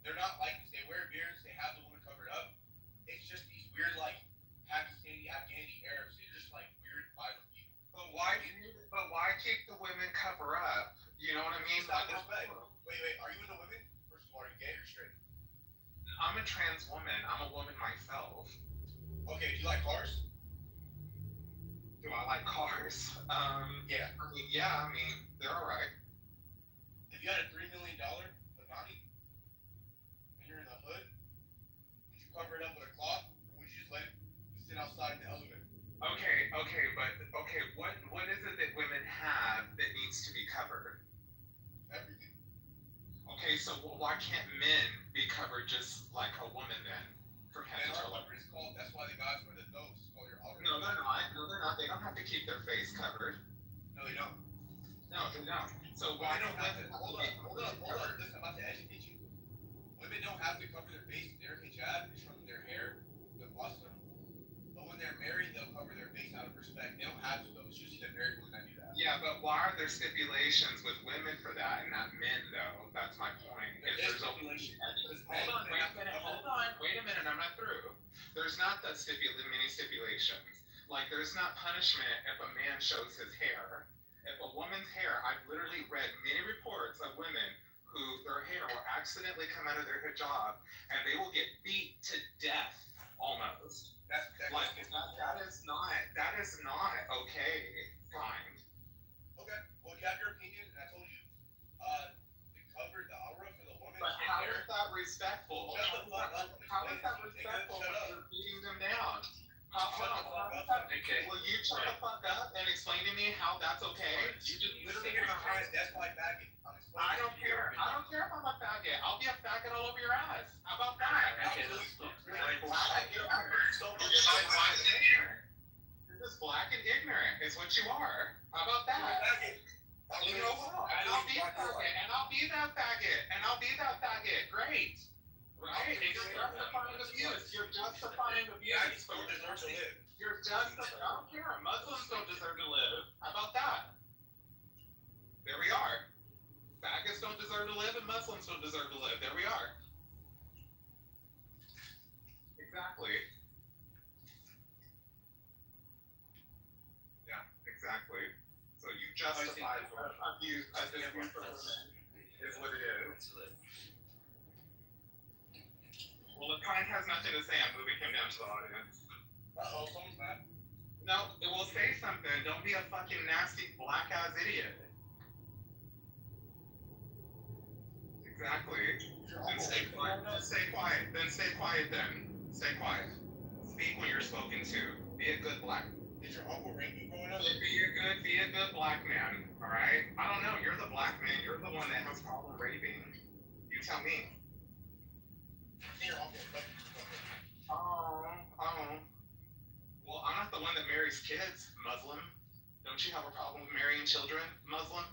They're not like this. They wear beards, they have the woman covered up. It's just these weird like Pakistani, Afghani Arabs. They're just like weird violent people. But why keep the women cover up? You know what I mean? It's not respect. Wait, are you into women? First of all, are you gay or straight? I'm a trans woman. I'm a woman myself. Okay, do you like cars? Do I like cars? Yeah. I mean, they're alright. If you had a $3 million Pagani and you're in the hood, would you cover it up with a cloth or would you just let it sit outside in the element? Okay, what is it that women have that needs to be covered? Everything. Okay, so why can't men be covered just like a woman then? From head Men to are toe? covered. It's called. That's why the guys wear the nose. It's called your outer. No, they're not. They don't have to keep their face covered. No, they don't. No, they don't. So why don't women Hold up. Listen, I'm about to educate you. Women don't have to cover their face. Their hijab is from their hair, the blossom. But when they're married, they'll cover their face out of respect. They don't have to though. It's usually the married women that do that. Yeah, but why are there stipulations with women for that and not men though? That's my point. There If is there's only stipulation. Hold on, wait a minute, I'm not through. There's not that many stipulations. Like there's not punishment if a man shows his hair. If a woman's hair, I've literally read many reports of women who their hair will accidentally come out of their hijab and they will get beat to death almost. That is not okay, kind. Okay, well, you have your opinion, and I told you, the aura for the woman. But how is that respectful? Shut the fuck up. How is that respectful when you're beating them down? Okay. Will you shut the fuck up and explain to me how that's okay? You just literally You're want behind. That's my faggot. I don't care. I don't care if I'm a faggot. I'll be a faggot all over your ass. How about that? Okay, let's stop. You're just black and ignorant is what you are. How about that? You know what? And I'll be a faggot. And I'll be that faggot. And I'll be that faggot. Great. Right? And you're justifying abuse. You're justifying abuse. Don't deserve to live. You're justifying. I don't care. Muslims don't deserve to live. How about that? There we are. Faggots don't deserve to live and Muslims don't deserve to live. There we are. Exactly. Yeah, exactly. So you justify abuse for women is what it is. Well, if Pine has nothing to say, I'm moving him down to the audience. Uh-oh, someone's mad. No, it will say something. Don't be a fucking nasty black ass idiot. Exactly. Then stay quiet. Stay quiet. Then stay quiet then. Stay quiet. Speak when you're spoken to. Be a good black. Did your uncle rape you growing up? Be a good black man. Alright? I don't know. You're the black man. You're the one that has problem raping. You tell me. Your uncle. Oh. Well, I'm not the one that marries kids, Muslim. Don't you have a problem with marrying children, Muslim?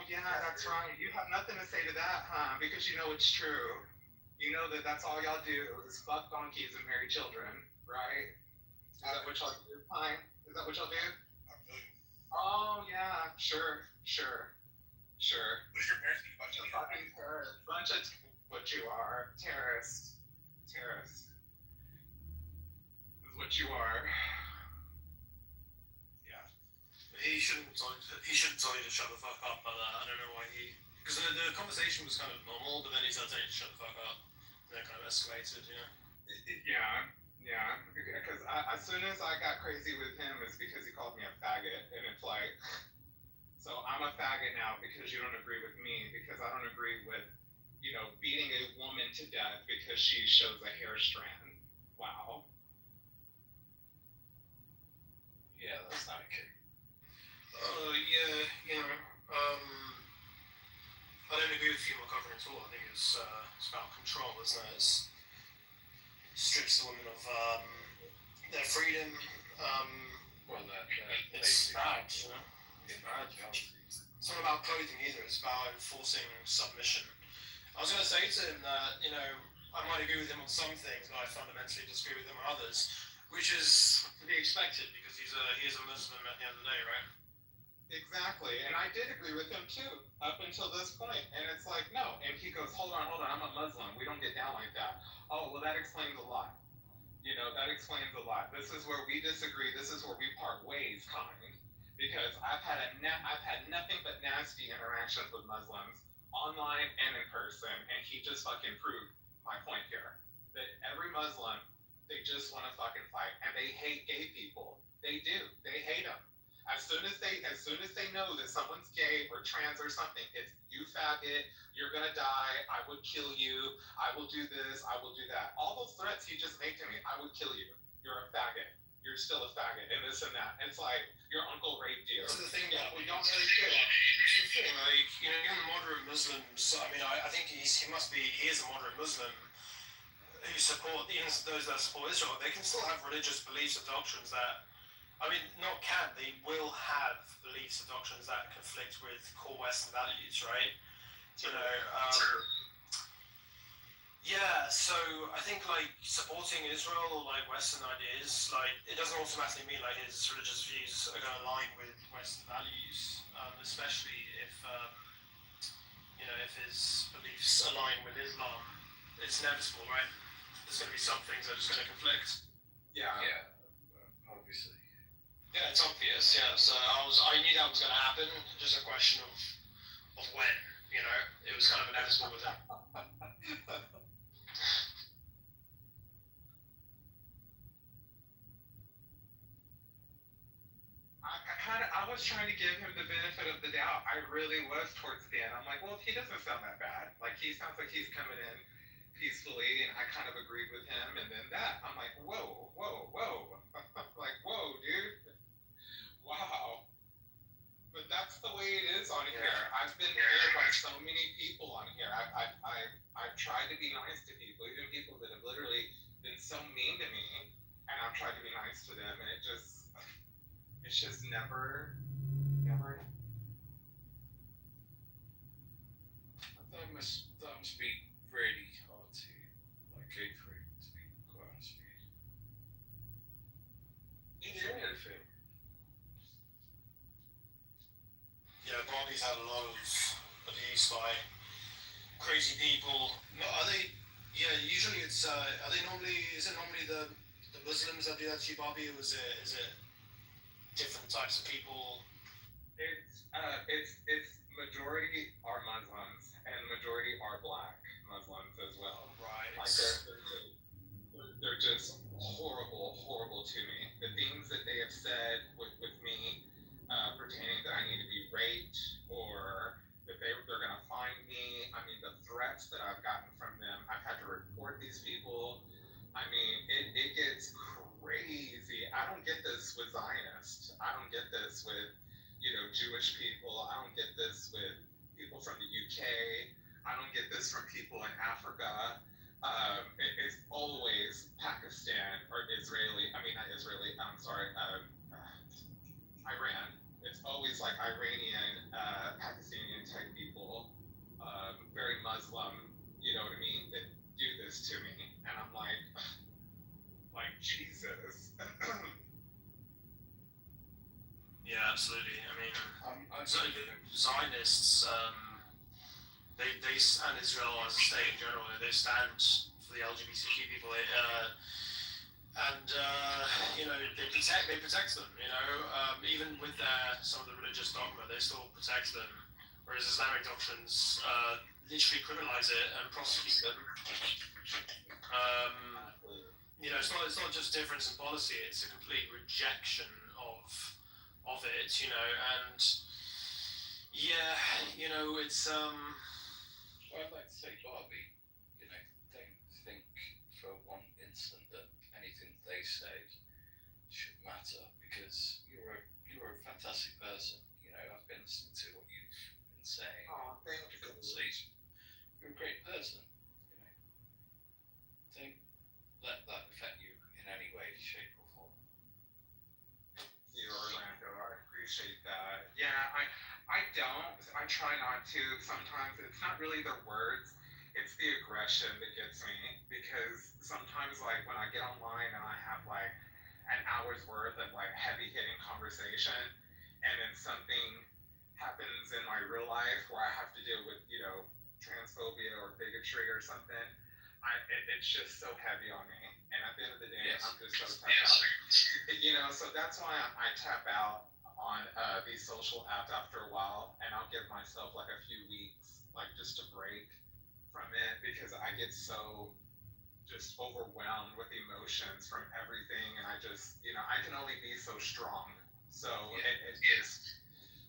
Yeah, that's right. You have nothing to say to that, huh? Because you know it's true. You know that's all y'all do is fuck donkeys and marry children, right? Is that what y'all do, Pine? Is that what y'all do? Oh, yeah, sure. What does your parents think about you? Fucking terrorist. Bunch of what you are, terrorists. terrorist. Is what you are. Yeah. He shouldn't tell you to shut the fuck up, but I don't know why because the conversation was kind of normal, but then he started telling you to shut the fuck up. And that kind of escalated, you know? Yeah. Because as soon as I got crazy with him, it's because he called me a faggot, and it's like, so I'm a faggot now because you don't agree with me, because I don't agree with, beating a woman to death because she shows a hair strand. Wow. Yeah, that's not okay. Yeah, I don't agree with female covering at all. I think it's about control, isn't it? It strips the women of their freedom. Well, It's bad, you know? It's bad. It's not about clothing either, it's about enforcing submission. I was going to say to him that, I might agree with him on some things, but I fundamentally disagree with him on others, which is to be expected because he is a Muslim at the end of the day, right? Exactly, and I did agree with him too, up until this point, and it's like, no, and he goes, hold on, I'm a Muslim, we don't get down like that. Oh, well, that explains a lot. That explains a lot. This is where we disagree, this is where we part ways, kind, because I've had nothing but nasty interactions with Muslims, online and in person, and he just fucking proved my point here, that every Muslim, they just want to fucking fight, and they hate gay people. They do, they hate them. As soon as they know that someone's gay or trans or something, it's you faggot, you're gonna die, I would kill you, I will do this, I will do that. All those threats he just made to me, I would kill you, you're a faggot, you're still a faggot, and this and that. It's like your uncle raped you. This is the thing, yeah, though. we don't really care. It's the thing, like, even moderate Muslims, I mean, I think he is a moderate Muslim who support, even those that support Israel, they can still have religious beliefs and doctrines that, they will have beliefs and doctrines that conflict with core Western values, right? Yeah, so I think, supporting Israel, Western ideas, it doesn't automatically mean, his religious views are going to align with Western values, especially if his beliefs align with Islam. It's inevitable, right? There's going to be some things that are just going to conflict. Yeah. Obviously. Yeah, it's obvious. Yeah, so I knew that was going to happen. Just a question of when. It was kind of inevitable with him. I was trying to give him the benefit of the doubt. I really was towards the end. I'm like, well, he doesn't sound that bad. He sounds like he's coming in peacefully, and I kind of agreed with him. And then I'm like, whoa. Like, whoa, dude. Wow. But that's the way it is on here. I've been heard by so many people on here. I've tried to be nice to people, even people that have literally been so mean to me, and I've tried to be nice to them, and it's just never. That must be really hard to go through, to be quite honest with you. Yeah, Bobby's had a lot of abuse by crazy people. No, are they? Yeah, usually it's. Are they normally? Is it normally the Muslims that do that to you, Bobby, or is it different types of people? It's majority are Muslims and majority are Black Muslims as well. Right. They're just horrible to me. The things that they have said with me pertaining that I need to be raped or that they're going to find me. I mean, the threats that I've gotten from them, I've had to report these people. I mean, it gets crazy. I don't get this with Zionists. I don't get this with, Jewish people. I don't get this with people from the UK. I don't get this from people in Africa. It's always Pakistan or Israeli. I mean, not Israeli. I'm sorry. Iran. It's always Iranian, Pakistani type people, very Muslim. You know what I mean? That do this to me, and I'm like Jesus. Yeah, absolutely. I mean, Zionists, they and Israel as a state in general, they stand for the LGBTQ people. They protect them. Even with some of the religious dogma, they still protect them. Whereas Islamic doctrines literally criminalize it and prosecute them. It's not just difference in policy; it's a complete rejection of it. And it's Well, I'd like to say, Barbie, don't think for one instant that anything they say should matter, because you're a fantastic person. I've been listening to what you've been saying. Oh, thank the you. conversation. You're a great person. Don't let that affect you in any way, shape, or form. You, Orlando, I appreciate that. Yeah, I don't. I try not to. Sometimes it's not really the words, it's the aggression that gets me. Because sometimes, like, when I get online and I have, like, an hour's worth of, like, heavy hitting conversation, and then something happens in my real life where I have to deal with, transphobia or bigotry or something, it's just so heavy on me. And at the end of the day, Yes. I'm just so tapped out. So that's why I tap out on these social apps after a while, and I'll give myself like a few weeks, like just to break from it, because I get so just overwhelmed with emotions from everything, and I just, I can only be so strong. So it just,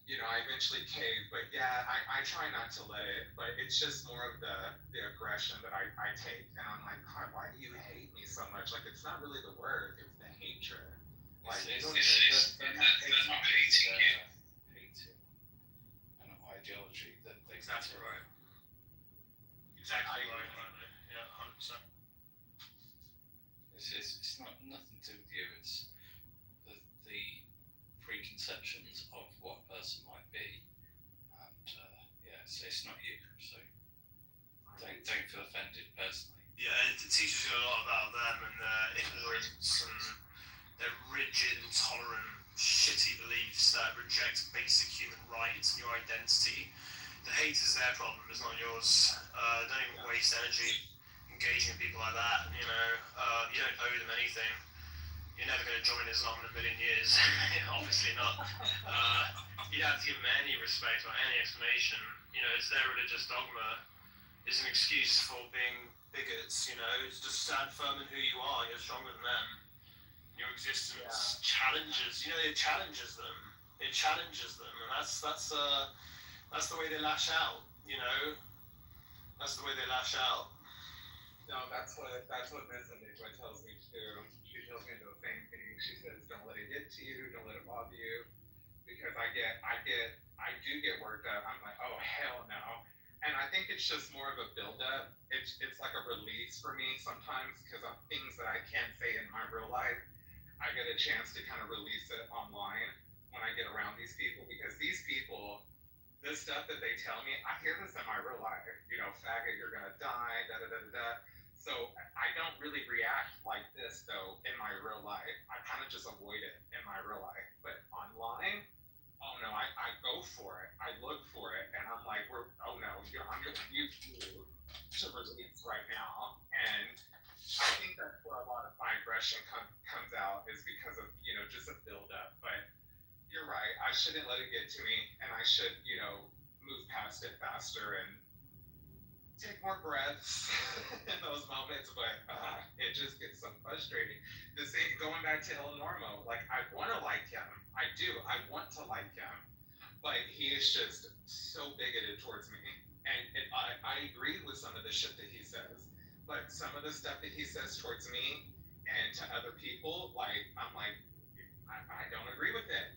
I eventually cave, but yeah, I try not to let it, but it's just more of the aggression that I take, and I'm like, God, why do you hate me so much? Like, it's not really the word, it's the hatred. Like, they don't even They're not hating you. Hating an ideology that they Exactly right. Exactly right. Yeah, 100%. It's not nothing to do with you. It's the preconceptions of what a person might be, and it's not you. So don't feel offended personally. Yeah, it teaches you a lot about them and their ignorance and their rigid, intolerant, shitty beliefs that reject basic human rights and your identity. The hate is their problem, it's not yours. Don't even waste energy engaging with people like that. You don't owe them anything. You're never going to join Islam in a million years. Obviously not. You don't have to give them any respect or any explanation. It's their religious dogma. It's an excuse for being bigots. Just stand firm in who you are. You're stronger than them. Your existence challenges. It challenges them. It challenges them, and that's the way they lash out. That's the way they lash out. No, that's what Miss Enigma tells me too. She tells me the same thing. She says, "Don't let it get to you. Don't let it bother you," because I do get worked up. I'm like, oh hell no. And I think it's just more of a buildup. It's like a release for me sometimes, because of things that I can't say in my real life. I get a chance to kind of release it online when I get around these people, because these people, the stuff that they tell me, I hear this in my real life. Faggot, you're gonna die, da da da da da. So I don't really react like this though in my real life. I kind of just avoid it in my real life. But online, oh no, I go for it. I look for it, and I'm like, I'm gonna use you to release right now. And I think that's where a lot of my aggression comes out, is because of just a buildup. But you're right. I shouldn't let it get to me, and I should move past it faster and take more breaths in those moments. But it just gets so frustrating. The same going back to El Normo. Like, I want to like him. I do. I want to like him, but he is just so bigoted towards me. And I agree with some of the shit that he says, but some of the stuff that he says towards me and to other people, like, I'm like, I don't agree with it,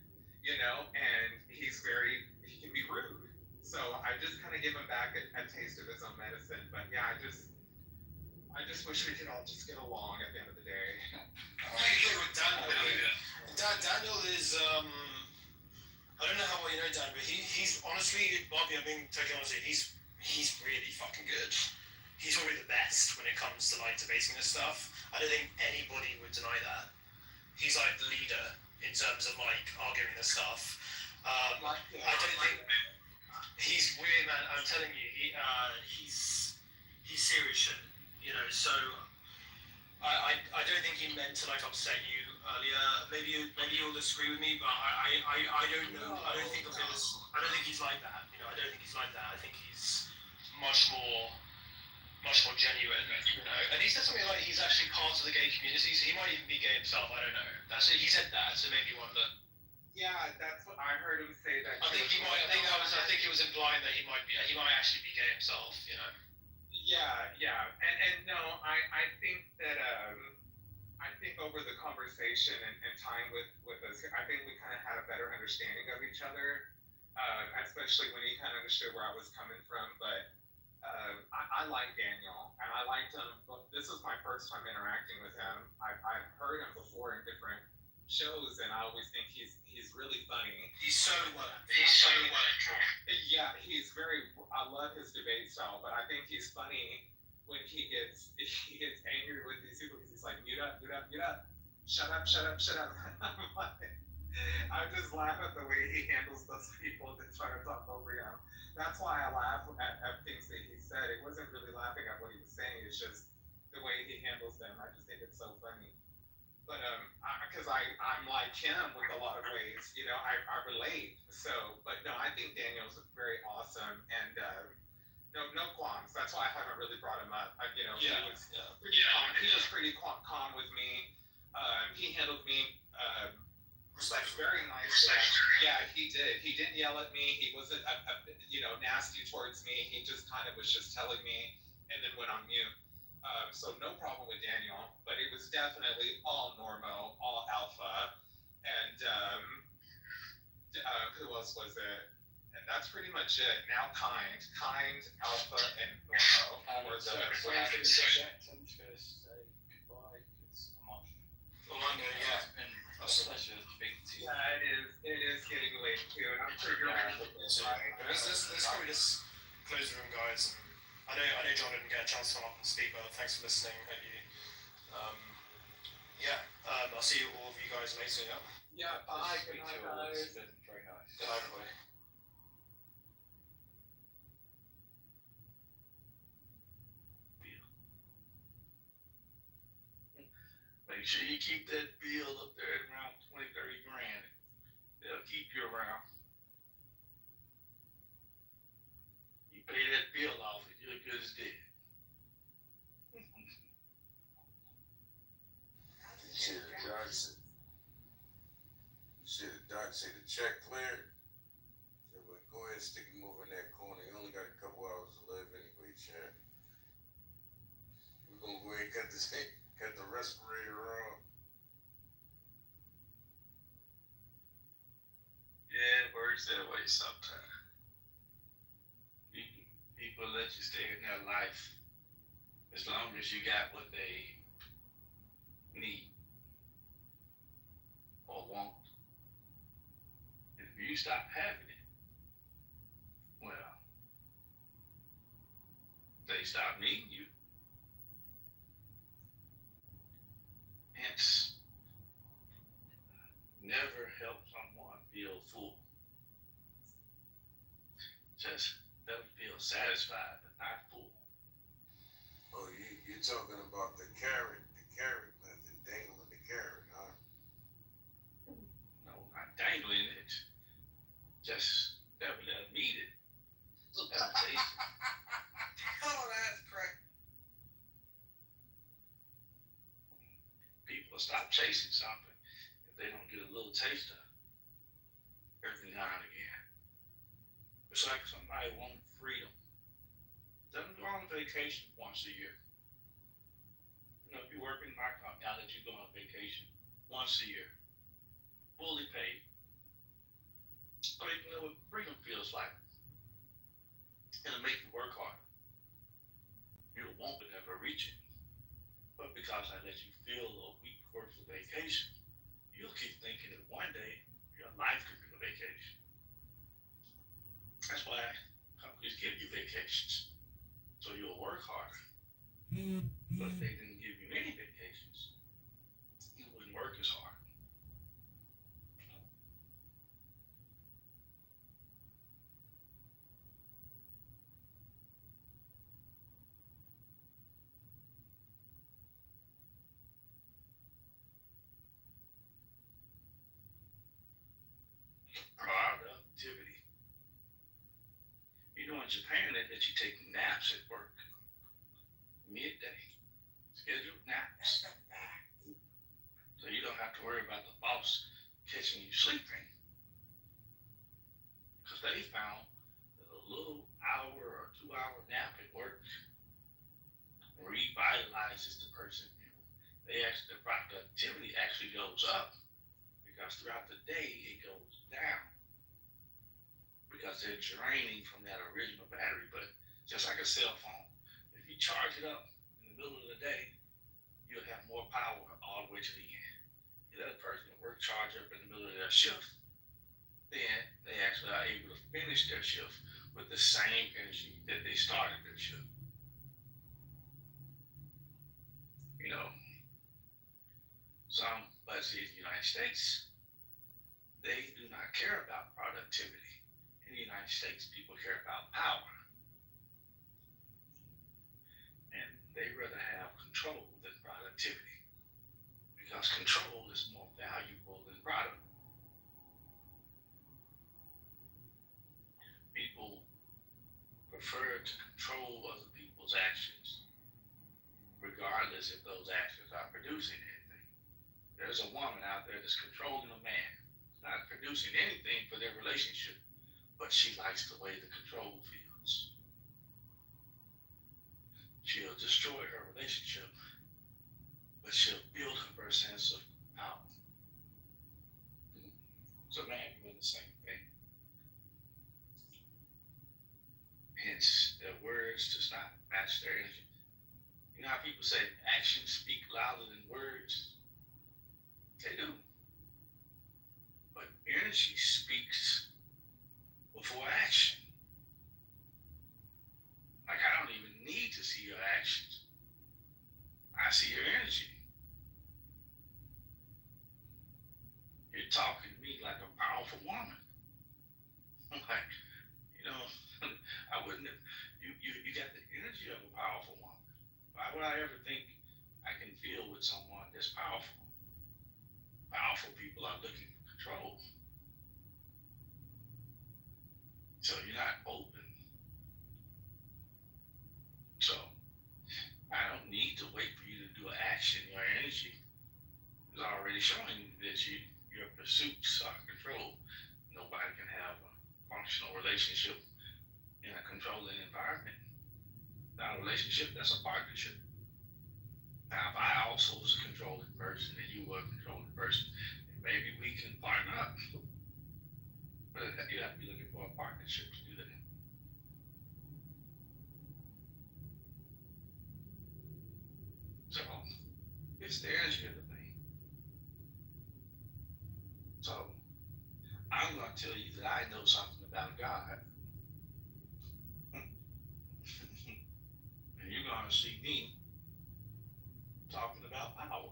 and he can be rude. So I just kind of give him back a taste of his own medicine. But yeah, I just wish we could all just get along at the end of the day. With Daniel is, I don't know how well you know Dan, but he's honestly, Bobby, I'm being totally honest with you, he's really fucking good. He's probably the best when it comes to like debating this stuff. I don't think anybody would deny that. He's like the leader in terms of like arguing this stuff. I don't think he's weird, man. I'm telling you, he's serious shit. you know, so I don't think he meant to like upset you earlier. Maybe you'll disagree with me, but I don't know. I don't think of him as. I don't think he's like that. You know, I don't think he's like that. I think he's much more genuine. You know, and he said something like he's actually part of the gay community, so he might even be gay himself. I don't know. That's it. He said that, so maybe wonder. Yeah, that's what I heard him say. That I think he might. I think it was implying that he might actually be gay himself. You know. Yeah, and no, I think that I think over the conversation and time with us, I think we kind of had a better understanding of each other, especially when he kind of understood where I was coming from. But I like Daniel, and I liked him. This was my first time interacting with him. I've heard him before in different shows, and I always think he's really funny. He's so well. Yeah, he's very. I love his debate style, but I think he's funny when he gets angry with these people because he's like, mute up, shut up. I'm like, I just laugh at the way he handles those people that try to talk over him. That's why I laugh at things that he said. It wasn't really laughing at what he was saying. It's just the way he handles them. I just think it's so funny. But because I'm like him with a lot of ways, you know, I relate. So, but no, I think Daniel's very awesome, and no qualms. That's why I haven't really brought him up. He was pretty calm. He was pretty calm with me. He handled me very nicely. Yeah, he did. He didn't yell at me. He wasn't nasty towards me. He just kind of was just telling me, and then went on mute. So no problem with Daniel, but it was definitely all Normo, all Alpha, and who else was it? And that's pretty much it. Now Kind, Alpha, and Normo were the. I'm just gonna say goodbye because I'm off. Orlando, yeah. It's been a pleasure speaking to you. Yeah, it is getting late too, and I'm sure you're ready to right? Let's probably just close the room, guys. I know John didn't get a chance to come up and speak, but thanks for listening. Hope you. I'll see all of you guys later. Yeah. Bye. Good Speak night, to you all. guys. It's been very nice. Good night, everybody. Make sure you keep that bill up there at around 20, 30 grand. They'll keep you around. You pay that bill off and you're good as dead. The doc said the check cleared. Said, well, go ahead and stick him over in that corner. He only got a couple hours to live anyway, Chad. We're gonna go ahead and cut the respirator off. Yeah, it works that way sometimes. People let you stay in their life as long as you got what they need or want. And if you stop having it, well, they stop needing you. Hence, never help someone feel full. Just let them feel satisfied, but not full. Oh, you're talking about the carrot method, dangling the carrot, huh? No, not dangling it. Just never let them eat it. Let them taste it. Oh, that's correct. People stop chasing something if they don't get a little taste of it every now and again. It's like somebody wanting freedom. Let them go on vacation once a year. You know, if you work in my company, I'll let you go on vacation once a year, fully paid. So you can know what freedom feels like. And it'll make you work hard. You won't never reach it. But because I let you feel a week worth of vacation, you'll keep thinking that one day your life could be a vacation. That's why companies give you vacations. So you'll work harder. But if they didn't give you any vacations, you wouldn't work as hard. Productivity. You know, in Japan, they let you take naps at work, midday, scheduled naps. So you don't have to worry about the boss catching you sleeping. Because they found that a little hour or 2 hour nap at work revitalizes the person. The productivity actually goes up because throughout the day it goes down because they're draining from that original battery. But just like a cell phone, if you charge it up in the middle of the day, you'll have more power all the way to the end. You let a person at work charge up in the middle of their shift, then they actually are able to finish their shift with the same energy that they started their shift. You know, some, but see, in the United States, they do not care about productivity. In the United States, people care about power. And they rather have control than productivity because control is more valuable than product. People prefer to control other people's actions, regardless if those actions are producing anything. There's a woman out there that's controlling a man, not producing anything for their relationship, but she likes the way the control feels. She'll destroy her relationship, but she'll build up her sense of power. So man doing the same thing. Hence, their words does not match their energy. You know how people say actions speak louder than words? They do. But energy speaks before action. Like I don't even need to see your actions. I see your energy. You're talking to me like a powerful woman. Like, you know, I wouldn't have, you got the energy of a powerful woman. Why would I ever think I can feel with someone that's powerful? Powerful people are looking for control. So you're not open. So I don't need to wait for you to do an action. Your energy is already showing that your pursuits are controlled. Nobody can have a functional relationship in a controlling environment. Not a relationship, that's a partnership. Now, if I also was a controlling person and you were a controlling person, maybe we can partner up. But you have to be looking for a partnership to do that. So, it's the energy of the thing. So, I'm going to tell you that I know something about God. And you're going to see me talking about power.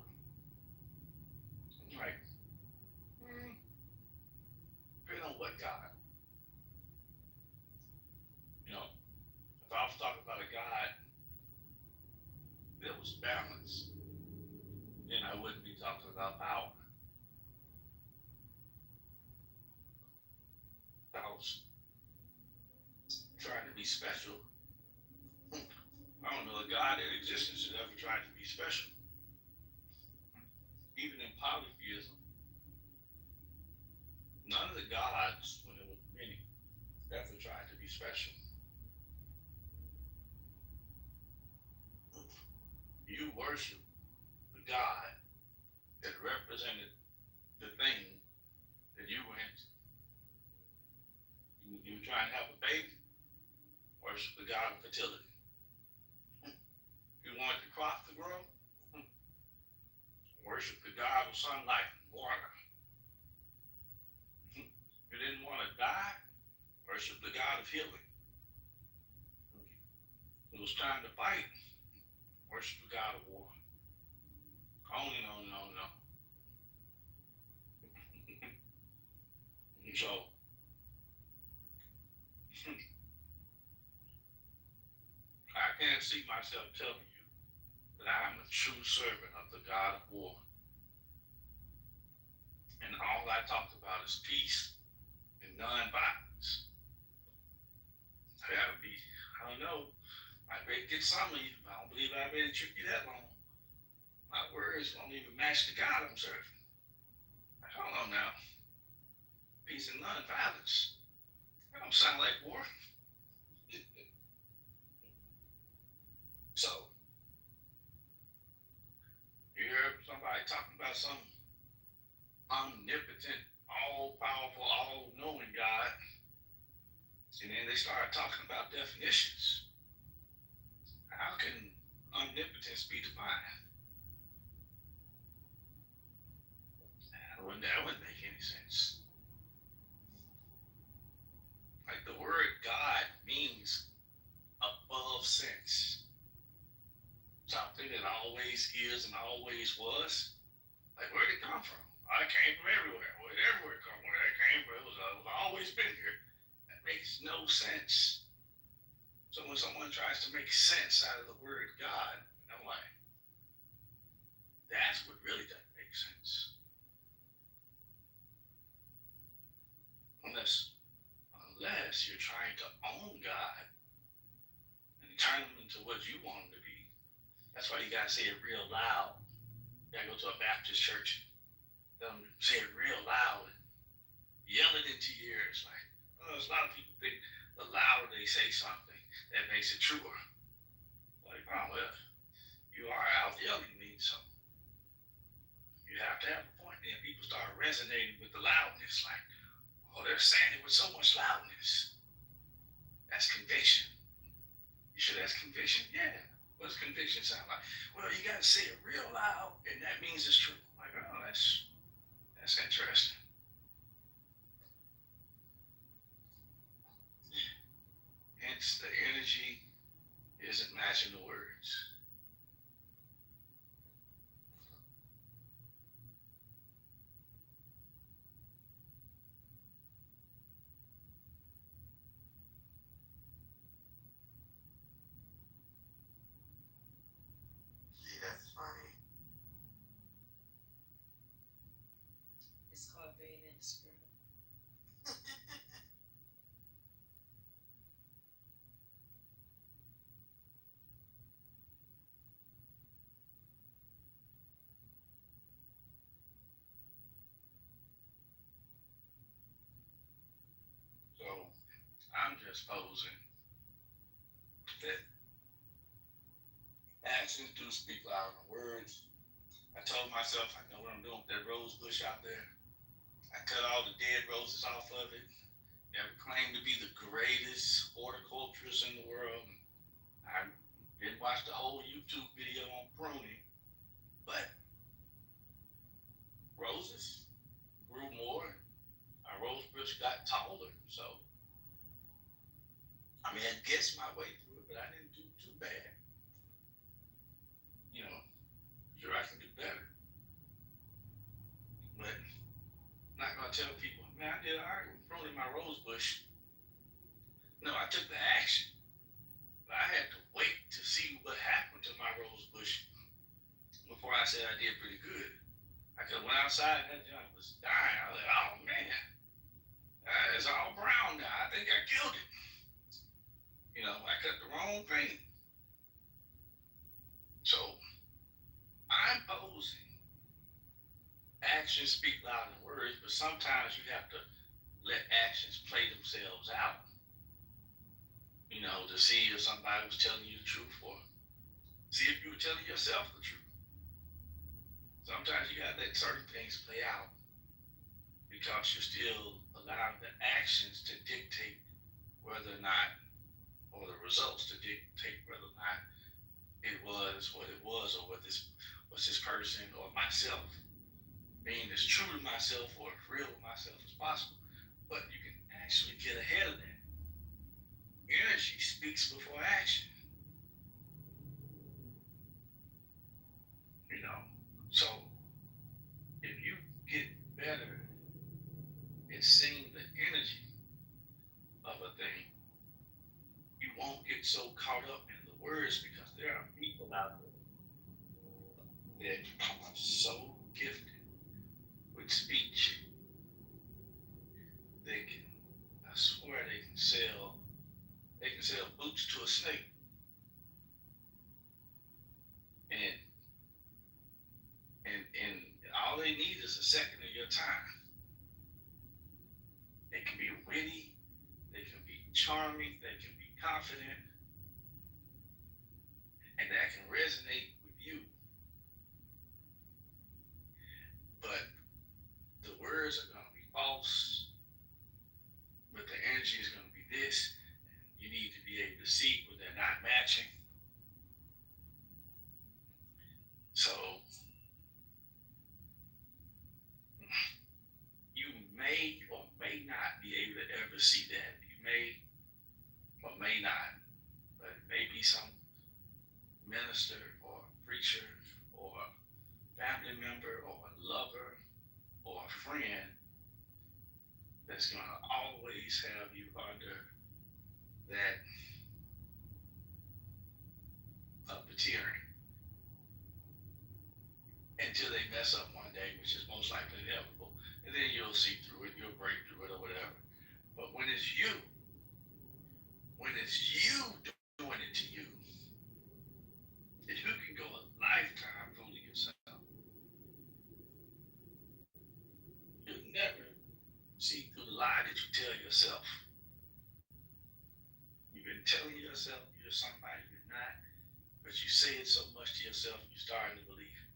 Like, depending on what God. You know, if I was talking about a God that was balanced, then I wouldn't be talking about power. If I was trying to be special, I don't know a God in existence that ever tried to be special. Even in polytheism, none of the gods, when there were many, ever tried to be special. You worship the God that represented the thing that you were into. You were trying to have a baby, worship the God of fertility. You wanted the crop to grow, worship the God of sunlight and water. You didn't want to die, worship the God of healing. It was time to fight, worship the God of war. On and on and on and on. And so, I can't see myself telling you that I am a true servant of the God of war. And all I talked about is peace and non-violence. That would be, I don't know, I bet get some of you, but I don't believe I bet it took you that long. My words won't even match the God I'm serving. Hold on now. Peace and non-violence. That don't sound like war. So, you hear somebody talking about some omnipotent, all-powerful, all-knowing God, and then they start talking about definitions. How can omnipotence be defined? That wouldn't make any sense. Like the word God means above sense. Something that always is and always was. Like where did it come from? I came from everywhere. Where did everywhere come from? Where it came from? It was always been here. That makes no sense. So when someone tries to make sense out of the word God, I'm like, that's what really doesn't make sense. Unless you're trying to own God and turn him into what you want him to be. That's why you gotta say it real loud. You gotta go to a Baptist church, say it real loud, yell it into your ears. Like, there's a lot of people think the louder they say something, that makes it truer. Like, oh well, you are out yelling me, so you have to have a point. Then people start resonating with the loudness, like, oh, they're saying it with so much loudness. That's conviction. You sure that's conviction? Yeah. What does conviction sound like? Well, you got to say it real loud, and that means it's true. Like, oh, that's interesting. Hence, the energy isn't matching the words. That's funny. It's called being in the spirit. So, I'm just posing that actions do speak louder than words. I told myself I know what I'm doing with that rose bush out there. I cut all the dead roses off of it. Never claimed to be the greatest horticulturist in the world. I didn't watch the whole YouTube video on pruning, but roses grew more. My rose bush got taller, so I mean, I guessed my way through it, but I didn't do too bad. You know, sure I can do better, but I'm not gonna tell people, man, I did all right with pruning my rose bush. No, I took the action. But I had to wait to see what happened to my rose bush before I said I did pretty good. I could went outside and that junk was dying. I was like, oh man, it's all brown now. I think I killed it. You know, I cut the wrong thing. So I'm posing. Actions speak louder than words, but sometimes you have to let actions play themselves out. You know, to see if somebody was telling you the truth or see if you were telling yourself the truth. Sometimes you gotta let certain things play out because you're still allowing the actions to dictate whether or not, or the results to dictate whether or not it was what it was, or what this was this person or myself being as true to myself or as real to myself as possible. But you can actually get ahead of that. Energy speaks before action. You know, so if you get better at seeing the energy of a thing, you won't get so caught up in the words because there are people out there that are so gifted with speech I swear they can sell boots to a snake. And all they need is a second of your time. They can be witty, they can be charming, they can be confident, and that can resonate with you. But the words are gonna be false, but the energy is gonna be this. You need to be able to see when they're not matching. So you may or may not be able to ever see that. You may or may not, but it may be some minister or preacher or family member or a lover or a friend that's going to always have you under that puppeteering until they mess up one day, which is most likely inevitable. And then you'll see through it, you'll break through it or whatever. But when it's you doing it to you, if you can go a lifetime fooling yourself, you'll never see through the lie that you tell yourself. You've been telling yourself you're somebody you're not, but you say it so much to yourself, you're starting to believe it.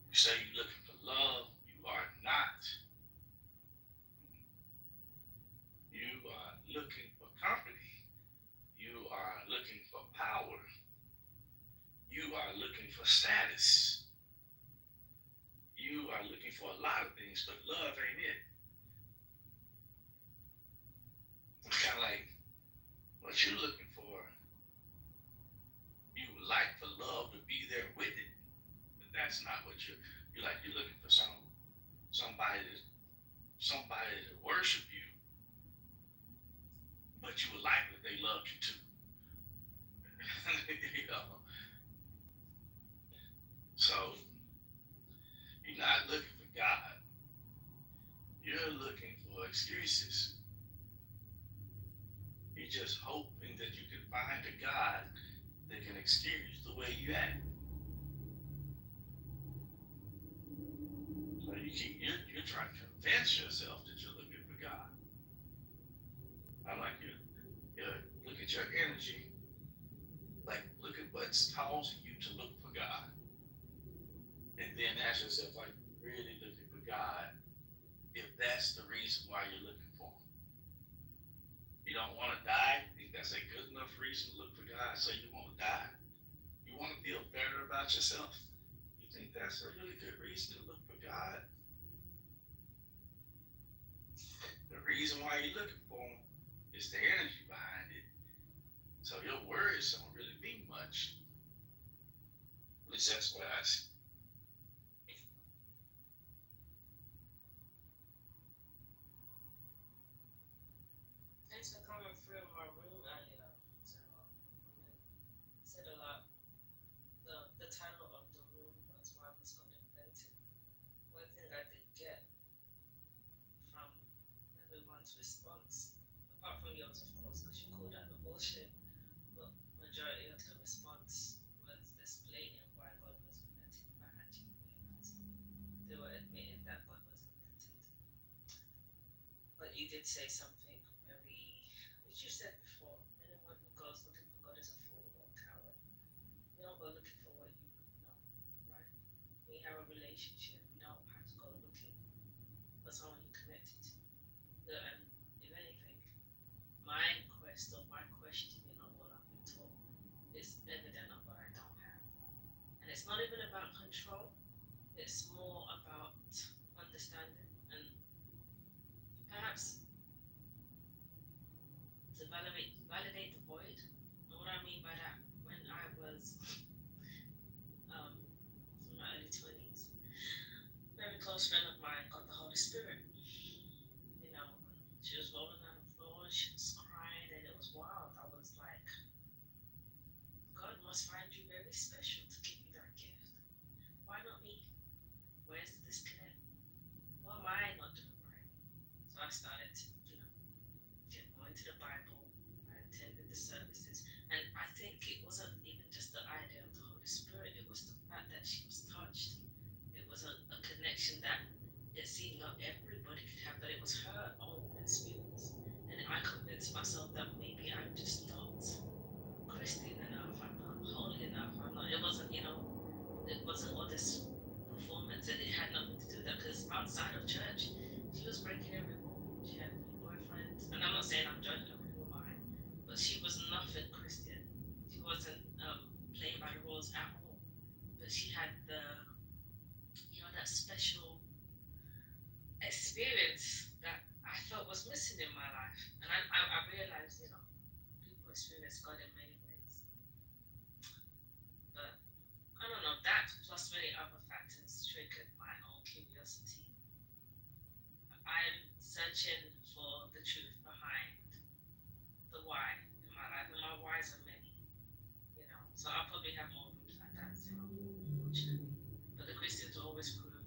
You say you're looking for love, you are not. You are looking for company. You are looking for power. You are looking for status. You are looking for a lot of things, but love ain't it. It's kind of like what you're looking for. You would like for love to be there with it, but that's not what you're like. You're looking for somebody to worship you, but you would like that they loved you too. You know? So you're not looking for God. You're looking for excuses. You're just hoping that you can find a God that can excuse the way you act. So you're trying to convince yourself that you're looking for God. I like you. Look at your energy. Like, look at what's causing you to look for God. And then ask yourself, like, really looking for God, if that's the reason why you're looking for Him. You don't want to die? You think that's a good enough reason to look for God so you won't die? You want to feel better about yourself? You think that's a really good reason to look for God? The reason why you're looking for Him is the energy behind it. So your words don't really mean much. At least that's what I see. Thanks for coming through my room earlier. So, said a lot. The title of the room was why was God invented. One thing I did get from everyone's response, apart from yours, of course, because you called out the bullshit, but majority of the response was explaining why God was invented without actually realizing. They were admitting that God was invented. But you did say something very, which you said before, anyone who goes looking for God is a fool or a coward. You don't go looking for what you know, right? When you have a relationship, you don't have to go looking for someone you're connected to. And if anything, my quest or my questioning of what I've been taught is evident of what I don't have. And it's not even about control, it's more about understanding and perhaps to validate the void. And what I mean by that, when I was in my early 20s, a very close friend of mine got the Holy Spirit. You know, she was rolling on the floor, she was crying, and it was wild. I was like, God must find you very special to give you that gift. Why not me? Where's the disconnect? am I not doing right? So I started to, get more into the Bible. I attended the services. And I think it wasn't even just the idea of the Holy Spirit, it was the fact that she was touched. It was a connection that it seemed not everybody could have, but it was her own experience. And I convinced myself that maybe I'm just not Christian enough, I'm not holy enough, I'm not, it wasn't, it wasn't all this performance, and it had nothing to do with that, because outside of church, she was breaking every rule. She had 3 boyfriends, and I'm not saying I'm judging her, who am I? But she was nothing Christian. She wasn't playing by the rules at all. But she had that special experience that I felt was missing in my life. And I realized, people experience God in many ways. But I don't know, that plus many other factors triggered my own curiosity. I'm searching for the truth behind the why in my life, and my whys are many, So I'll probably have more rooms like that, unfortunately. But the Christians always prove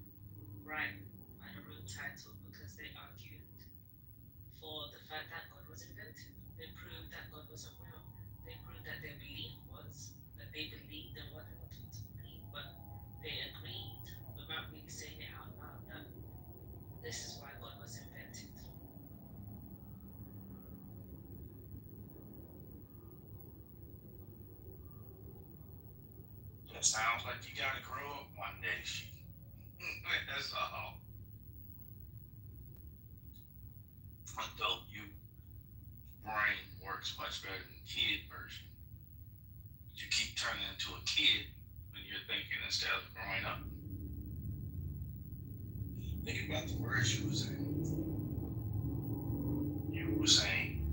right by the room title, because they argued for the fact that God was invented. They proved that God wasn't real. They proved that their belief was that they believed in what they were taught to believe, but they agreed without really saying it out loud that this is why God was invented. It sounds like you gotta grow up one day, she. That's all. Adult you brain works much better than kid version. But you keep turning into a kid when you're thinking instead of growing up. Think about the words you were saying. You were saying,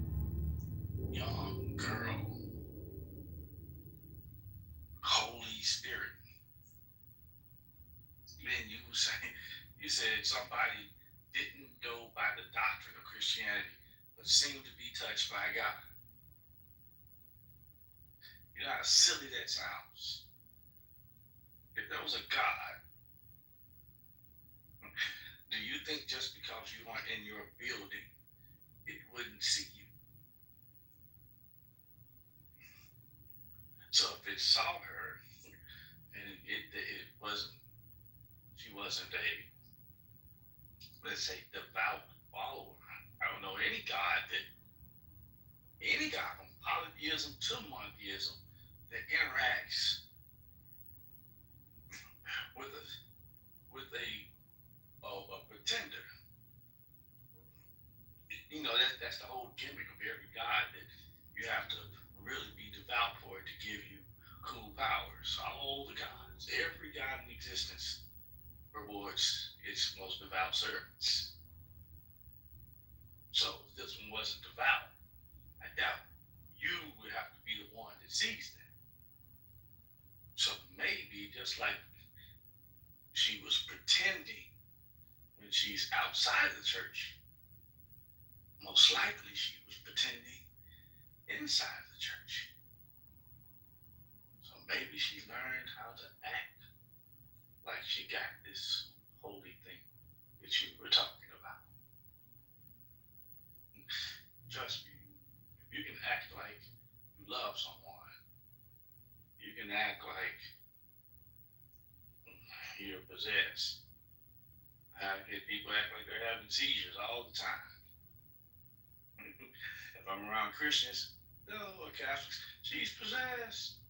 young girl, Holy Spirit. Then you said somebody didn't go by the doctrine of Christianity, but seemed to be touched by God. You know how silly that sounds. If there was a God, do you think just because you aren't in your building, it wouldn't see you? So if it saw her, and it wasn't, she wasn't a, let's say, devout follower. I don't know any God from polytheism to monotheism that interacts with a pretender. That's the whole gimmick of every God, that you have to really be devout for it to give you cool powers. All the gods, every God in existence rewards its most devout servants. So if this one wasn't devout, I doubt you would have to be the one that sees that. So maybe just like she was pretending when she's outside the church, most likely she was pretending inside the church. So maybe she learned how to act like she got this holy thing that you were talking about. Trust me, if you can act like you love someone, you can act like you're possessed. I get people act like they're having seizures all the time. If I'm around Christians, no, or Catholics, she's possessed.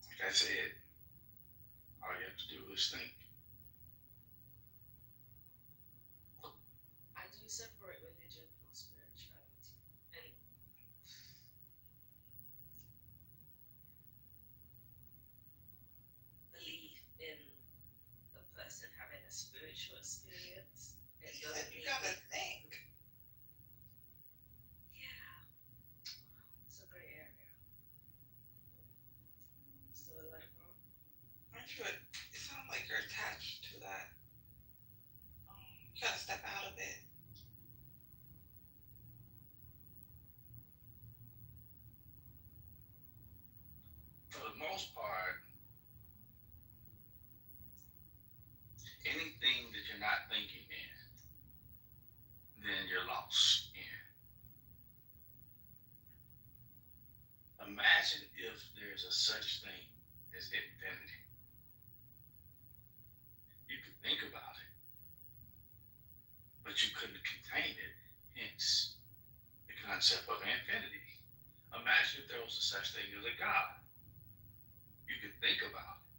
Like I said, all you have to do is think. I do separate religion from spirituality. And belief in a person having a spiritual experience. It doesn't You gotta think. Yeah. It's a gray area. Still let it grow. Aren't you? It sounds like you're attached to that. You gotta step out of it. For the most part, anything that you're not thinking in, then you're lost in. Imagine if there's a such thing as infinity. You could think about it, but you couldn't contain it, hence the concept of infinity. Imagine if there was a such thing as a God. You could think about it,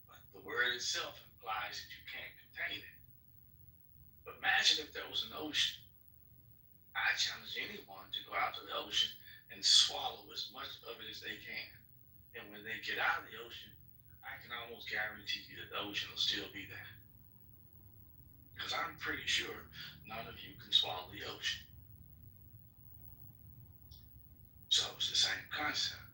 but the word itself implies that you can't contain it. But imagine if there was an ocean. I challenge anyone to go out to the ocean and swallow as much of it as they can. And when they get out of the ocean, I can almost guarantee you that the ocean will still be there. Because I'm pretty sure none of you can swallow the ocean. So it's the same concept.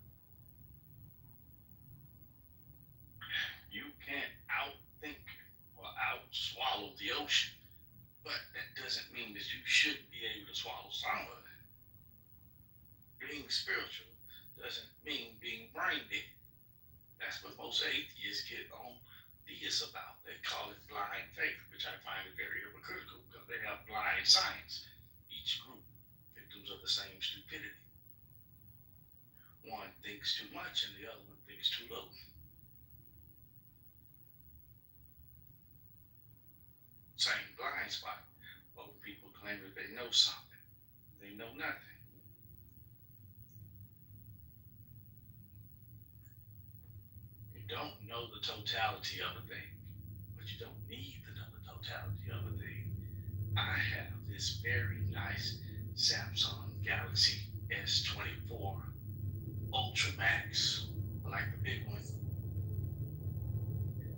You can't outthink or outswallow the ocean, but that doesn't mean that you shouldn't be able to swallow some of it. Being spiritual doesn't mean being brain dead. That's what most atheists get on theists about. They call it blind faith, which I find it very hypocritical because they have blind science. Each group victims of the same stupidity. One thinks too much and the other one thinks too little. Same blind spot. Both people claim that they know something. They know nothing. You don't know the totality of a thing, but you don't need to know the totality of a thing. I have this very nice Samsung Galaxy S24 Ultra Max, like the big one.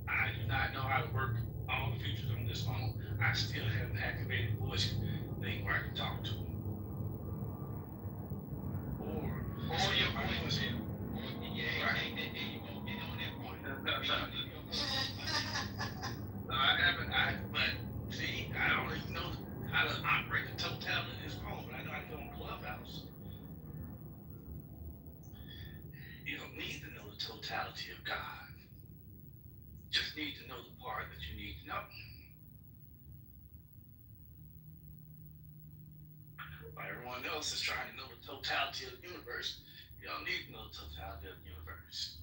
I do not know how to work all the features on this phone. I still haven't activated the voice thing where I can talk to them. Or your point was here. No, I haven't. But see, I don't even know how to operate the totality of this phone, but I know how to go on Clubhouse. You don't need to know the totality of God. You just need to know the part that you need to know. While everyone else is trying to know the totality of the universe, you don't need to know the totality of the universe.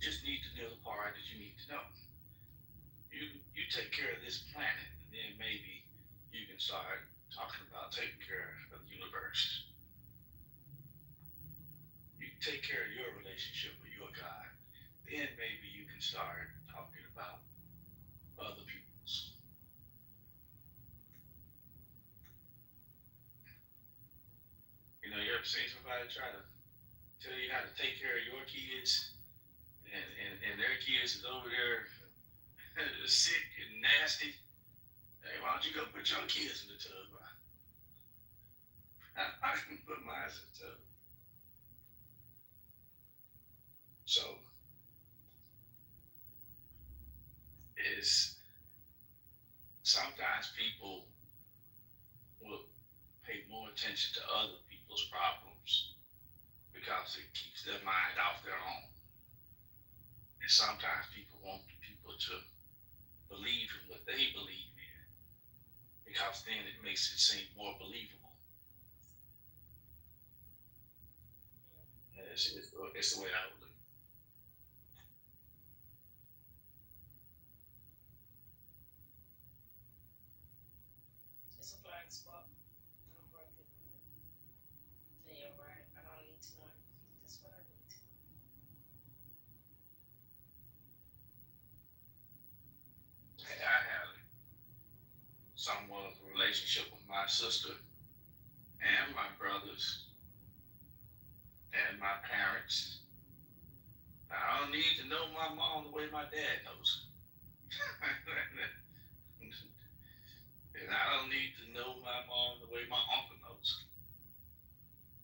You just need to know the part that you need to know. You take care of this planet, and then maybe you can start talking about taking care of the universe. You take care of your relationship with your God, then maybe you can start talking about other people's. You know, you ever seen somebody try to tell you how to take care of your kids, and their kids is over there sick and nasty? Hey, why don't you go put your kids in the tub? I can put mine in the tub. So is sometimes people will pay more attention to other people's problems because it keeps their mind off their own. And sometimes people want people to believe in what they believe in because then it makes it seem more believable. And it's the way I would look. It's a blind spot. I'm working on it. And you're right. I don't need to know everything. That's what I need to know. And I had somewhat of a relationship with my sister and my brothers and my parents. I don't need to know my mom the way my dad knows. And I don't need to know my mom the way my uncle knows.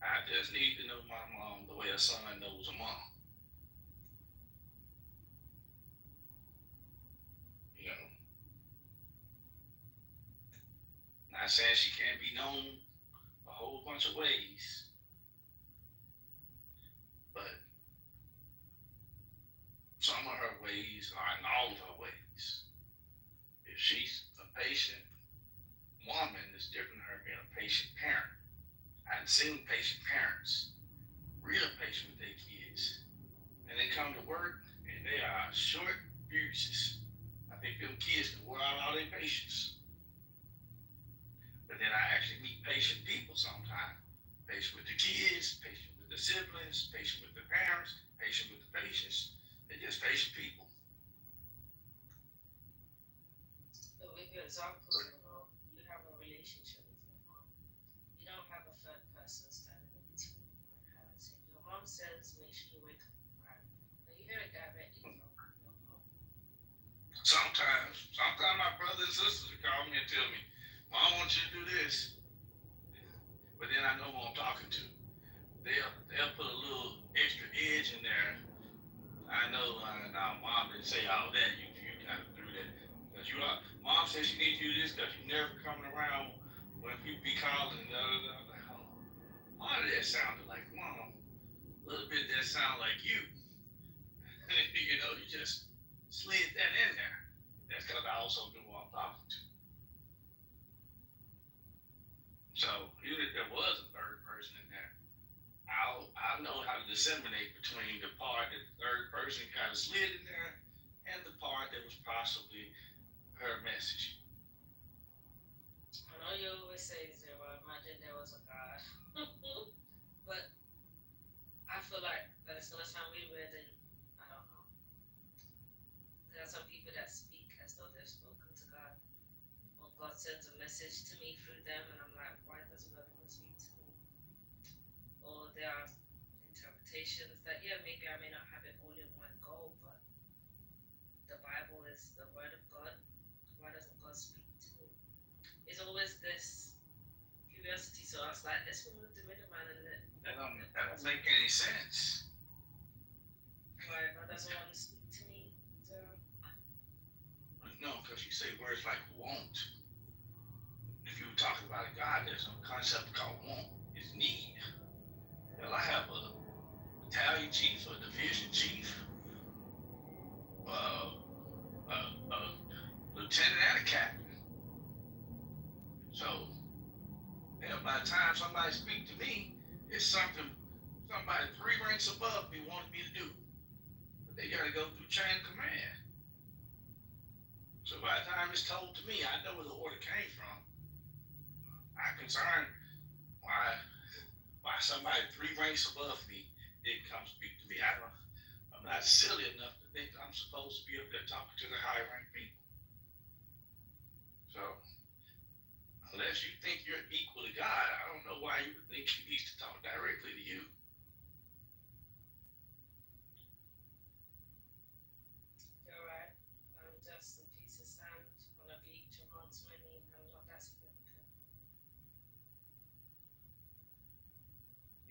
I just need to know my mom the way a son knows a mom. You know, not saying she can't be known a whole bunch of ways, but some of her ways are in all of her ways. If If she's a patient woman, it's different than her being a patient parent. I've seen patient parents, real patient with their kids, and they come to work and they are short fuses. I think them kids can wear out all their patience. But then I actually meet patient people sometimes. Patient with the kids, patient with the siblings, patient with the parents, patient with the patients. They're just patient people. But with your example, you have a relationship with your mom. You don't have a third person standing in between you and her and saying, your mom says make sure you wake up and cry. Now you hear it directly from your mom. Sometimes my brothers and sisters will call me and tell me, Mom wants you to do this. But then I know who I'm talking to. They'll put a little extra edge in there. I know now Mom didn't say all that. You kind of threw that. Because Mom says she needs you to do this because you never coming around when people be calling and like, oh, all of that sounded like Mom. A little bit that sound like you. You know, you just slid that in there. That's because I also knew who I'm talking to. So even if there was a third person in there, I know how to disseminate between the part that the third person kind of slid in there and the part that was possibly her message. I know you always say, Zero, imagine there was a God. But I feel like that it's going to sound really weird, and I don't know. There are some people that speak as though they've spoken to God. Or God sends a message to me through them, and I'm like, why doesn't God want to speak to me? Or there are interpretations that, yeah, maybe I may not have it all in one go, but the Bible is the word of God. Why doesn't God speak to me? It's always this curiosity. So I was like, let's remove the middleman and let. That don't make any sense. Why God doesn't want to speak to me? No, because you say words like won't. If you were talking about a God, there's no concept called want. It's need. Hell, I have a battalion chief, a division chief, a lieutenant and a captain. So, by the time somebody speaks to me, it's something somebody 3 ranks above me wanted me to do. But they got to go through chain of command. So by the time it's told to me, I know where the order came from. I'm concerned why somebody 3 ranks above me didn't come speak to me. I'm not silly enough to think I'm supposed to be up there talking to the high ranked people. So unless you think you're equal to God, I don't know why you would think he needs to talk directly to you. You're right. I'm just a piece of sand on a beach amongst many, and I'm not that significant.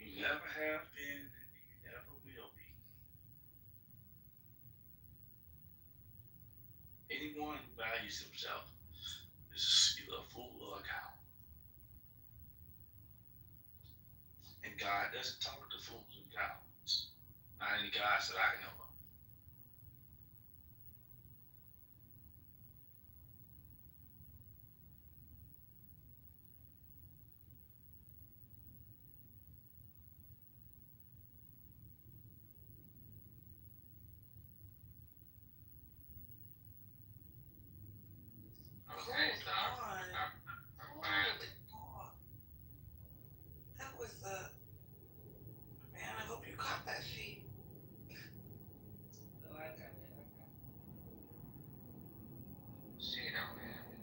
You never have been, and you never will be. Anyone who values himself is either a fool or a cow. And God doesn't talk to fools and cowards. Not any gods that I know of. Okay, so that was man, I hope you caught that sheet. Oh, I got it. She don't have it.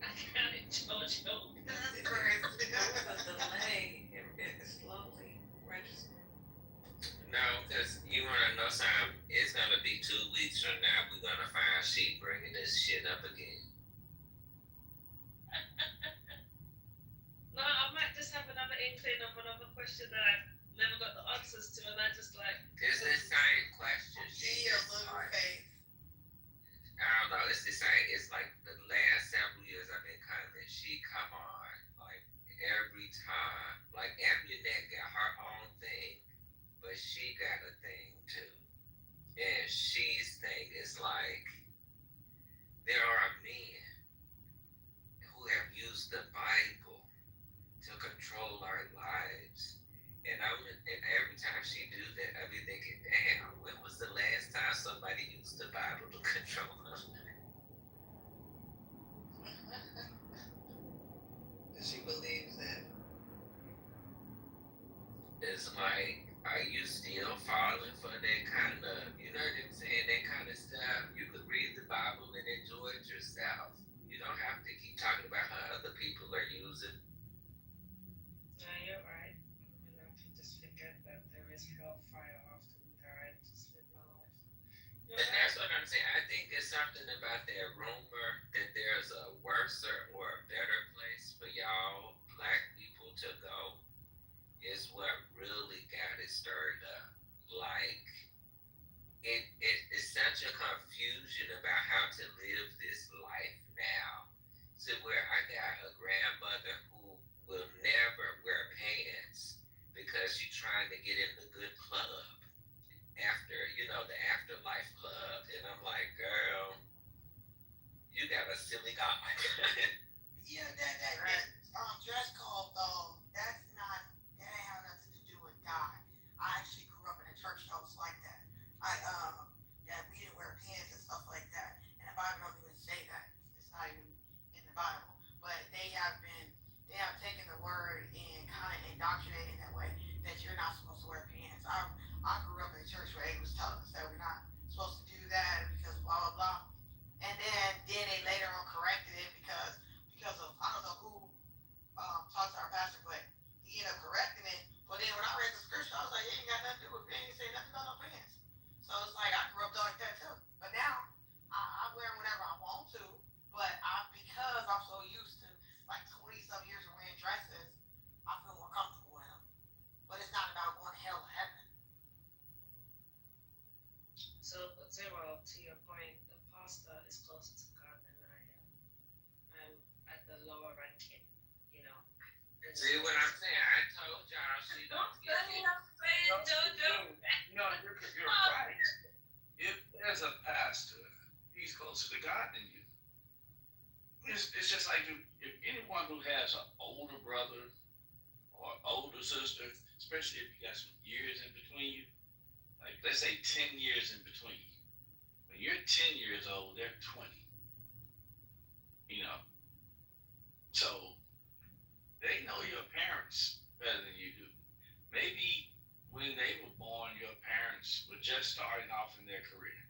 I got it, Jojo. That's crazy. That was a delay. It slowly registered. No, because you want to know something? It's going to be 2 weeks from now. We're going to find she bringing this shit up again. No, I might just have another inkling of another question that I've never got the answers to, and I just like. It's the same question. She Your just little like, face. I don't know. It's the same. It's like the last several years I've been coming. She come on like every time. Like Amunet got her own thing, but she got a thing too. And she's thing is like there are men who have used the Bible to control our lives. And every time she do that, I be thinking, damn, when was the last time somebody used the Bible to control us? She believes that. It's like, are you still falling for that kind of, you know what I'm saying, that kind of stuff? You could read the Bible and enjoy it yourself. You don't have to keep talking about how other people are using. Yeah, you're right. I mean, I can just forget that there is hellfire after we die. Just live my life. You're And right. that's what I'm saying. I think there's something about that rumor that there's a worse or a better place for y'all black people to go is what really got it stirred up. Like, it's such a confusion about how to live this life now. To where I got a grandmother who will never wear pants because she's trying to get in the good club after, the afterlife club. And I'm like, girl, you got a silly God. Yeah, that dress code though, that ain't have nothing to do with God. I actually grew up in a church that was like that. That we didn't wear pants and stuff like that. And the Bible don't even say that. It's not even in the Bible. But they have taken the word and kind of indoctrinated that way that you're not supposed to wear pants. I grew up in a church where it was telling us that we're not supposed to do that because blah blah blah. And then they later on corrected it because of I don't know who talked to our pastor, but he ended up correcting it. But then when I read the scripture, I was like, it ain't got nothing to do with pants. He ain't say nothing about no pants. So it's like I grew up like that too. But now I wear whatever I want to. But because I'm so used to like 20 some years of wearing dresses, I feel more comfortable in them. But it's not about going to hell or heaven. So, Zero, to your point, the pastor is closer to God than I am. I'm at the lower ranking, See what I'm saying? I told y'all she don't get it. No, you're right. If there's a pastor, he's closer to God than you. It's just like if anyone who has an older brother or older sister, especially if you got some years in between you, like let's say 10 years in between you. When you're 10 years old, they're 20. So they know your parents better than you do. Maybe when they were born, your parents were just starting off in their career.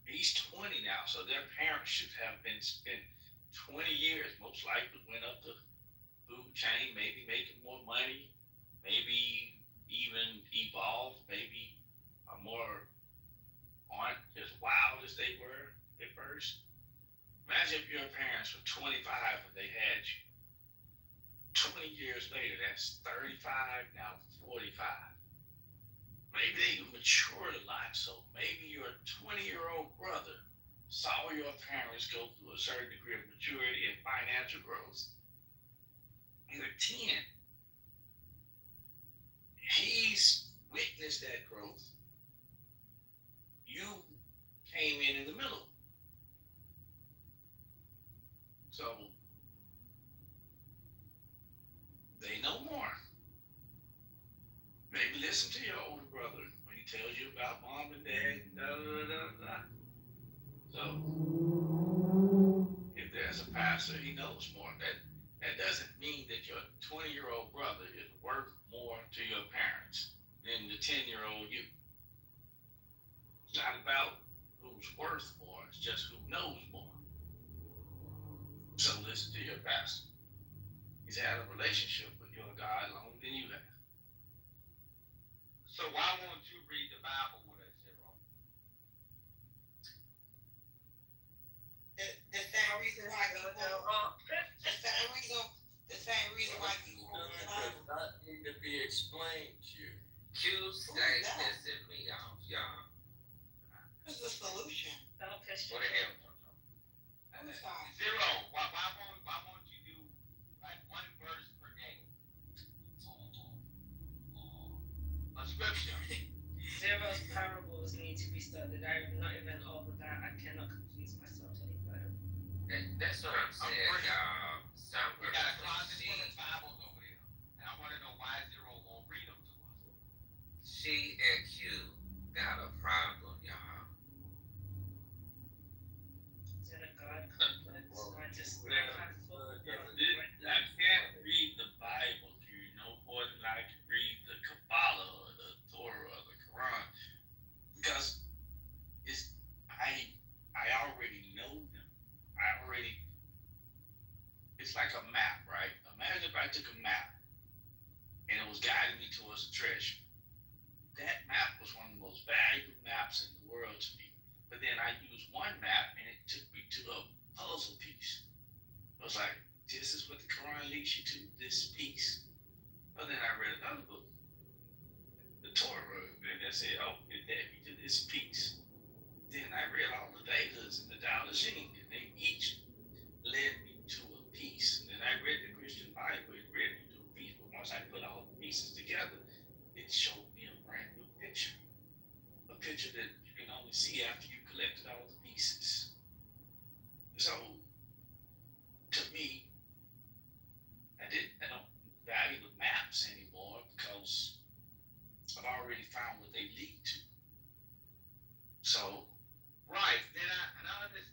He's 20 now, so their parents should have been spent 20 years, most likely went up the food chain, maybe making more money, maybe even evolved, maybe aren't as wild as they were at first. Imagine if your parents were 25 when they had you. 20 years later, that's 35, now 45. Maybe they matured a lot, so maybe your 20-year-old brother saw your parents go through a certain degree of maturity and financial growth. You're 10. He's witnessed that growth. You came in the middle. So they know more. Maybe listen to your older brother when he tells you about mom and dad, So if there's a pastor, he knows more. That doesn't mean that your 20-year-old brother is worth more to your parents than the 10-year-old you. It's not about who's worth more, it's just who knows more. So listen to your pastor. He's had a relationship with your God longer than you have. So why won't you read the Bible with us, Zero? The same reason why people. The same reason why people. Does not need to be explained to you. Q stay pissing me off, y'all. What's the solution? Don't piss What the hell? Zero, why won't you do like one verse per day? A scripture. Zero's parables need to be studied. I'm not even over that. I cannot confuse myself. That's what I'm saying, y'all. Some We got a person closet she full of Bibles over there, and I want to know why Zero won't read them to us. she and Q got a problem, y'all. Is it a God complex? I just Well, I can't read the Bible to you no more than I can read the Kabbalah or the Torah or the Quran, because I already know them. It's like a map, right? Imagine if I took a map and it was guiding me towards a treasure. That map was one of the most valuable maps in the world to me. But then I used one map and it took me to a puzzle piece. I was like, this is what the Quran leads you to, this piece. But then I read another book, the Torah, and they said, oh, it led me to this piece. Then I read all the Vedas and the Tao Te Ching, and they each led me to a piece. And then I read the Christian Bible, it led me to a piece. But once I put all the pieces together, it showed me a brand new picture. A picture that you can only see after you collected all the pieces. So, to me, I don't value the maps anymore because I've already found what they lead to. So, Right. Then I understand.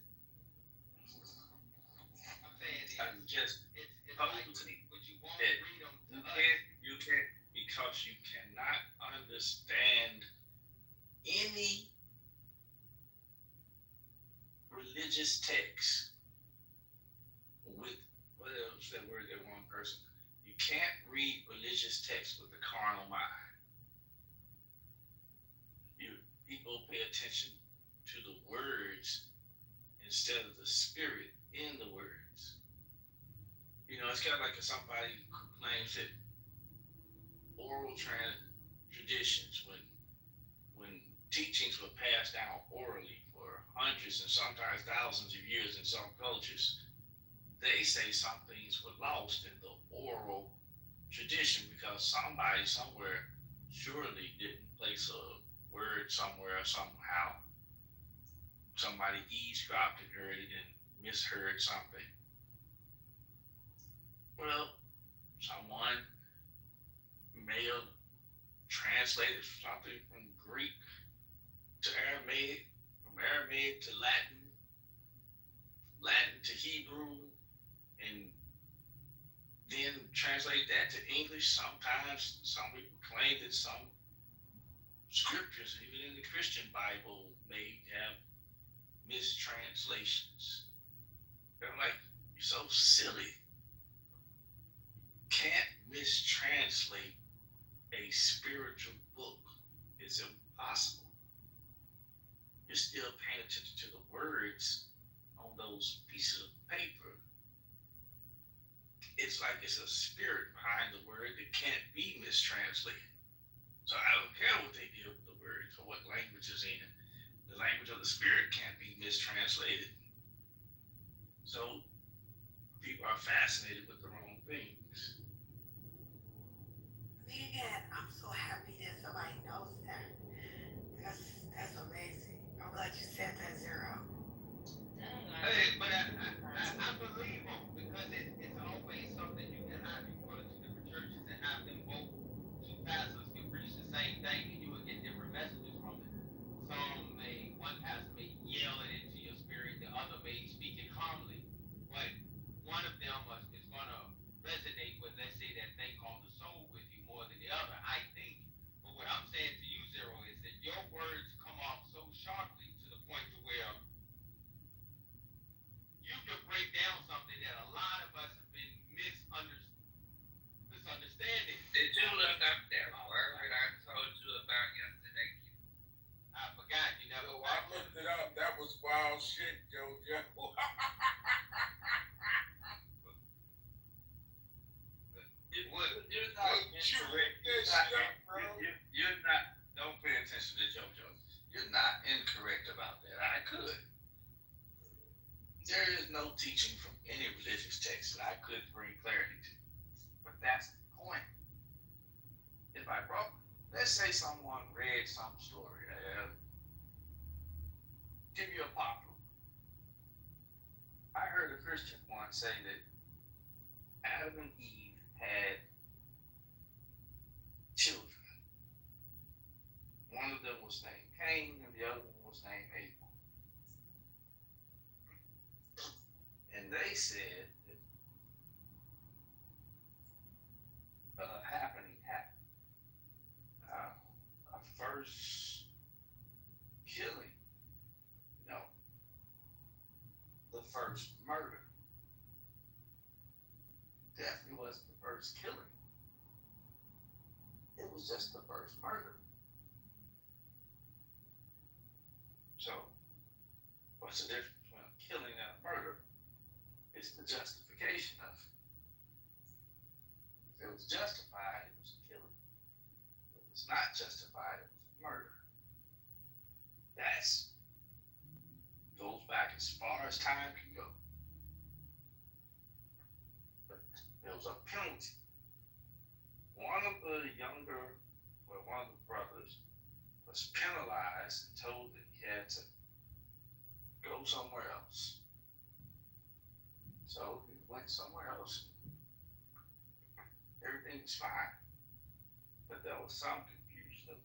I'm saying I'm just it's like, posing but you won't that read them to you us. can't, because you cannot understand any religious text with, what else that word that one person? You can't read religious text with the carnal mind. People pay attention to the words instead of the spirit in the words. You know, it's kind of like somebody who claims that oral traditions, when teachings were passed down orally for hundreds and sometimes thousands of years in some cultures, they say some things were lost in the oral tradition because somebody somewhere surely didn't place a word somewhere somehow. Somebody eavesdropped and heard it and misheard something. Well, someone may have translated something from Greek to Aramaic, from Aramaic to Latin, Latin to Hebrew, and then translate that to English. Sometimes some people claim that some scriptures, even in the Christian Bible, may have mistranslations. They're like, you're so silly. Can't mistranslate a spiritual book. It's impossible. You're still paying attention to the words on those pieces of paper. It's like it's a spirit behind the word that can't be mistranslated. So I don't care what they give the words or what language is in. The language of the spirit can't be mistranslated. So people are fascinated with the wrong things. Man, I'm so happy that somebody knows that. That's amazing. I'm glad you said that, Zero. Hey, but I believe them because it's always something you can have. You go to two different churches and have them both, two pastors can preach the same thing and you will get different messages from it. One pastor may yell it into your spirit, the other may speak it calmly, but one of them is going to resonate with, let's say, that thing called the soul with you more than the other, I think. But what I'm saying to you, Zero, is that your words come off so sharply to the point to where you can break down something that a lot of us have been misunderstanding. Did you look up that word that I told you about yesterday? I forgot, you never. So I looked it up. That was wild shit, JoJo. You're not, don't pay attention to JoJo. You're not incorrect about that. I could. There is no teaching from any religious text that I could bring clarity to. But that's the point. If I brought, let's say someone read some story, give you a popular. I heard a Christian one say that Adam and Eve had children. One of them was named Cain and the other one was named Abel. And they said that happening happened. A first killing, no, the first murder. Definitely wasn't the first killing. It was just the first murder. So, what's the difference between a killing and a murder? It's the justification of it. If it was justified, it was a killing. If it was not justified, it was a murder. That's goes back as far as time can go. But there was a penalty. One of the brothers was penalized and told that he had to go somewhere else. So he went somewhere else. Everything was fine. But there was some confusion of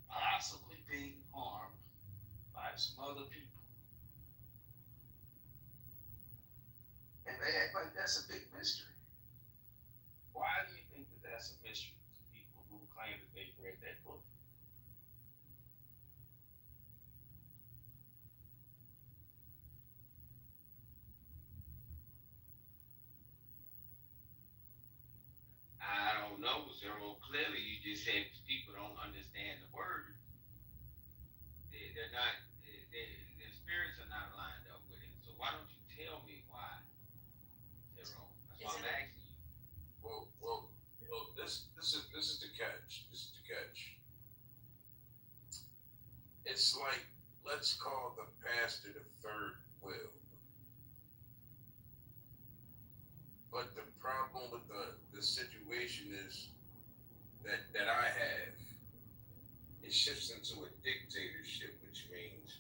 possibly being harmed by some other people. And they act like that's a big mystery. Why do you think that that's a mystery to people who claim that they've read that book? I don't know, Zero. Clearly, you just said people don't understand the word. They're not. Their spirits are not lined up with it. So why don't you tell me why, Zero? That's what I'm asking you. Well, this is the catch. This is the catch. It's like, let's call the pastor the third will. But the problem with the situation is that I have, it shifts into a dictatorship, which means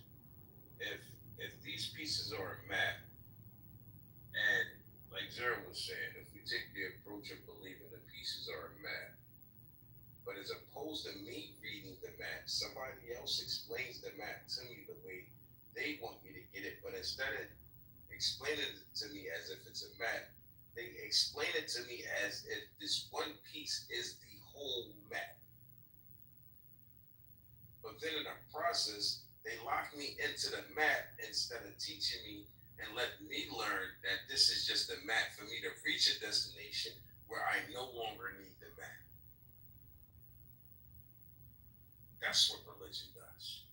if these pieces are a map, and like Zero was saying, if we take the approach of believing the pieces are a map, but as opposed to me reading the map, somebody else explains the map to me the way they want me to get it, but instead of explaining it to me as if it's a map, they explain it to me as if this one piece is the whole map. But then in the process, they lock me into the map instead of teaching me and letting me learn that this is just a map for me to reach a destination where I no longer need the map. That's what religion does.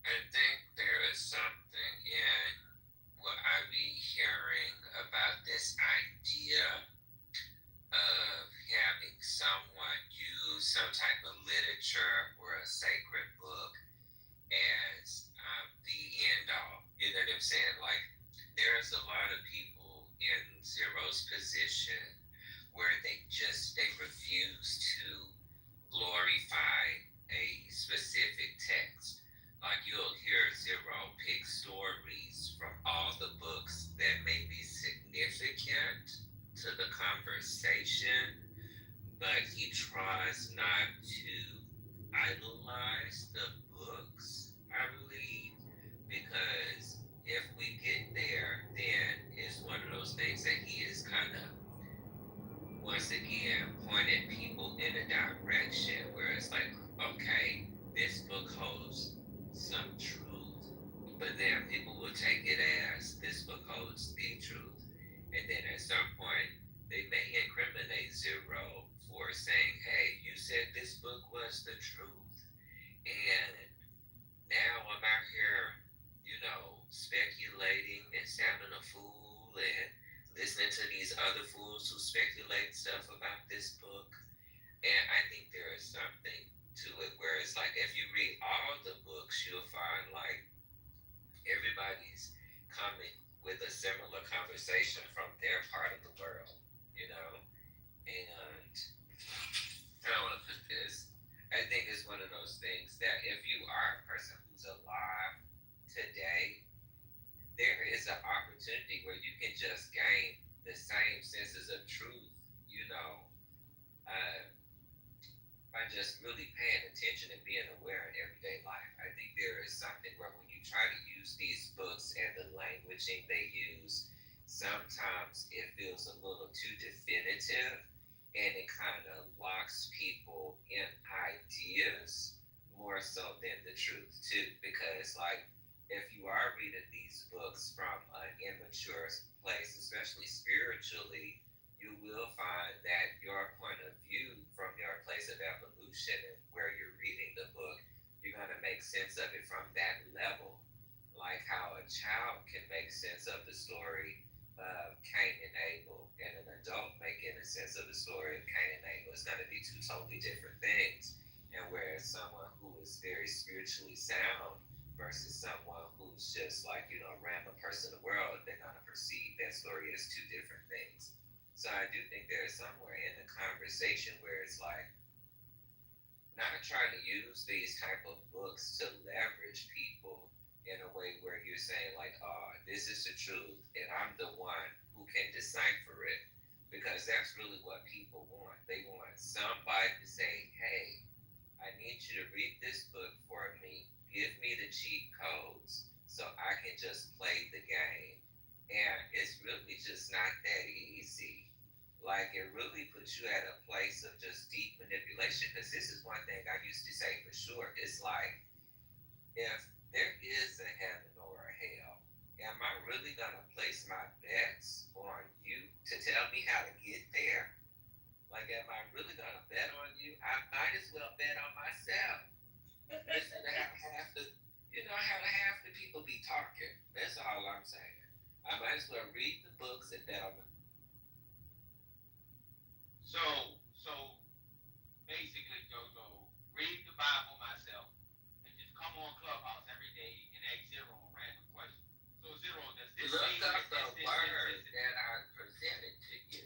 I think there is something in what I be hearing about this idea of having someone use some type of literature or a sacred book as the end all. You know what I'm saying? Like, there's a lot of people in Zero's position where they refuse to glorify a specific text. Like, you'll hear Zero pick stories from all the books that may be significant to the conversation, but he tries not to idolize the books, I believe, because if we get there, then it's one of those things that he is kind of, once again, pointing people in a direction where it's like, okay, this book holds some truth, but then people will take it as this book holds the truth. And then at some point, they may incriminate Zero for saying, hey, you said this book was the truth. And now I'm out here, speculating and sounding a fool and listening to these other fools who speculate stuff about this book. And I think there is something to it where it's like, if you read all the books, you'll find like everybody's coming with a similar conversation from their part of the world, And I don't want to put this. I think it's one of those things that if you are a person who's alive today, just gain the same senses of truth, you know, uh, by just really paying attention and being aware in everyday life. I think there is something where when you try to use these books and the languaging they use, sometimes it feels a little too definitive and it kind of locks people in ideas more so than the truth too. Because like if you are reading these books from an immature place, especially spiritually, you will find that your point of view from your place of evolution and where you're reading the book, you're going to make sense of it from that level. Like how a child can make sense of the story of Cain and Abel, and an adult making a sense of the story of Cain and Abel. It's going to be two totally different things. And whereas someone who is very spiritually sound versus someone who's just like, you know, a random person in the world, they're going to perceive that story as two different things. So I do think there is somewhere in the conversation where it's like not trying to use these type of books to leverage people in a way where you're saying like, oh, this is the truth and I'm the one who can decipher it. Because that's really what people want. They want somebody to say, hey, I need you to read this book for me. Give me the cheat codes so I can just play the game. And it's really just not that easy. Like it really puts you at a place of just deep manipulation. Because this is one thing I used to say for sure. It's like if there is a heaven or a hell, am I really gonna place my bets on you to tell me how to get there? Like, am I really gonna bet on you? I might as well bet on myself. Listen to how half the, how half the people be talking. That's all I'm saying. I might as well read the books and bet on the. So basically, Jojo, read the Bible myself and just come on Clubhouse every day and ask Zero a random question. So Zero, does this Look mean up the this, word that I presented to you.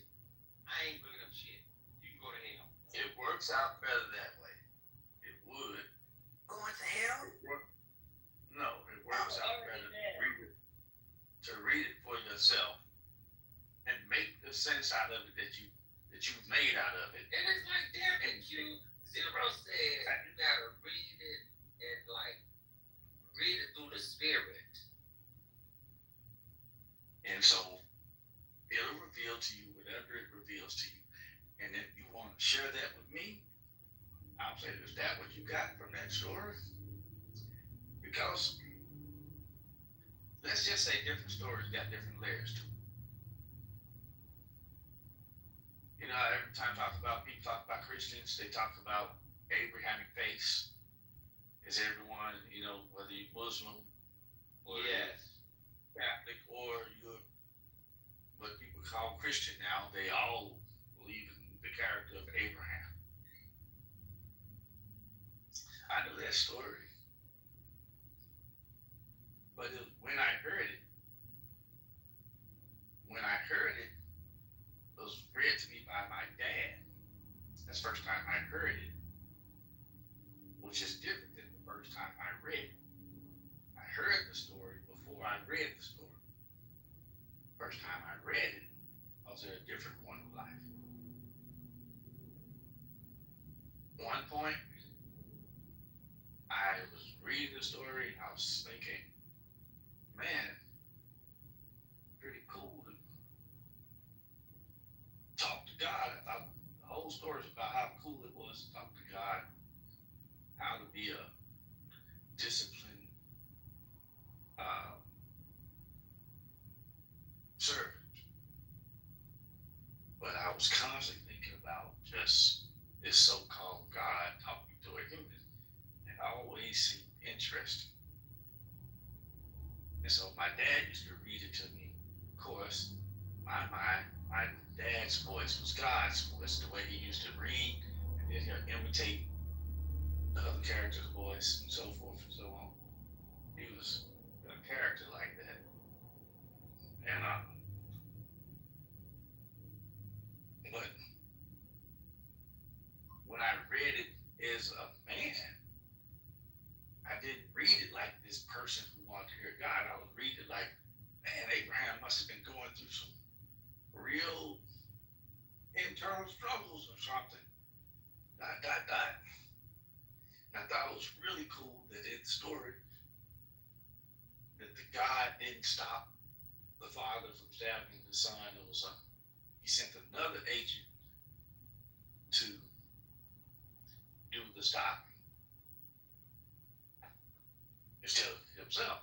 I ain't looking up shit. You can go to hell. It works out better that way. It would. Going to hell? No, it works out better to read it for yourself and make the sense out of it that you've made out of it. And it's like damn it, Zero said you gotta read it and like read it through the spirit. And so it'll reveal to you whatever it reveals to you. And if you want to share that with me, I'll say, is that what you got from that story? Because let's just say different stories got different layers to them. You know, every time people talk about Christians, they talk about Abrahamic faith. Is everyone, whether you're Muslim or Catholic or you're what people call Christian now, they all believe in the character of Abraham. I know that story. But when I heard it, it was read to me by my dad. That's the first time I heard it, which is different than the first time I read it. I heard the story before I read the story. First time I read it, I was in a different point of life. One point, I was reading the story and I was thinking, man, pretty cool to talk to God. I thought the whole story is about how cool it was to talk to God, how to be a disciplined servant. But I was constantly thinking about just this so-called God talking to a human. It always seemed interesting. And so my dad used to read it to me. Of course, my dad's voice was God's voice, the way he used to read, and then he'll imitate the other character's voice and so forth and so on. He was a character like that. And but when I read it as a man, I didn't read it like this person who wanted to hear God. I was reading it like, man, Abraham must have been going through some something. ... And I thought it was really cool that in the story that the God didn't stop the father from stabbing the son. It was he sent another agent to do the stopping instead of himself.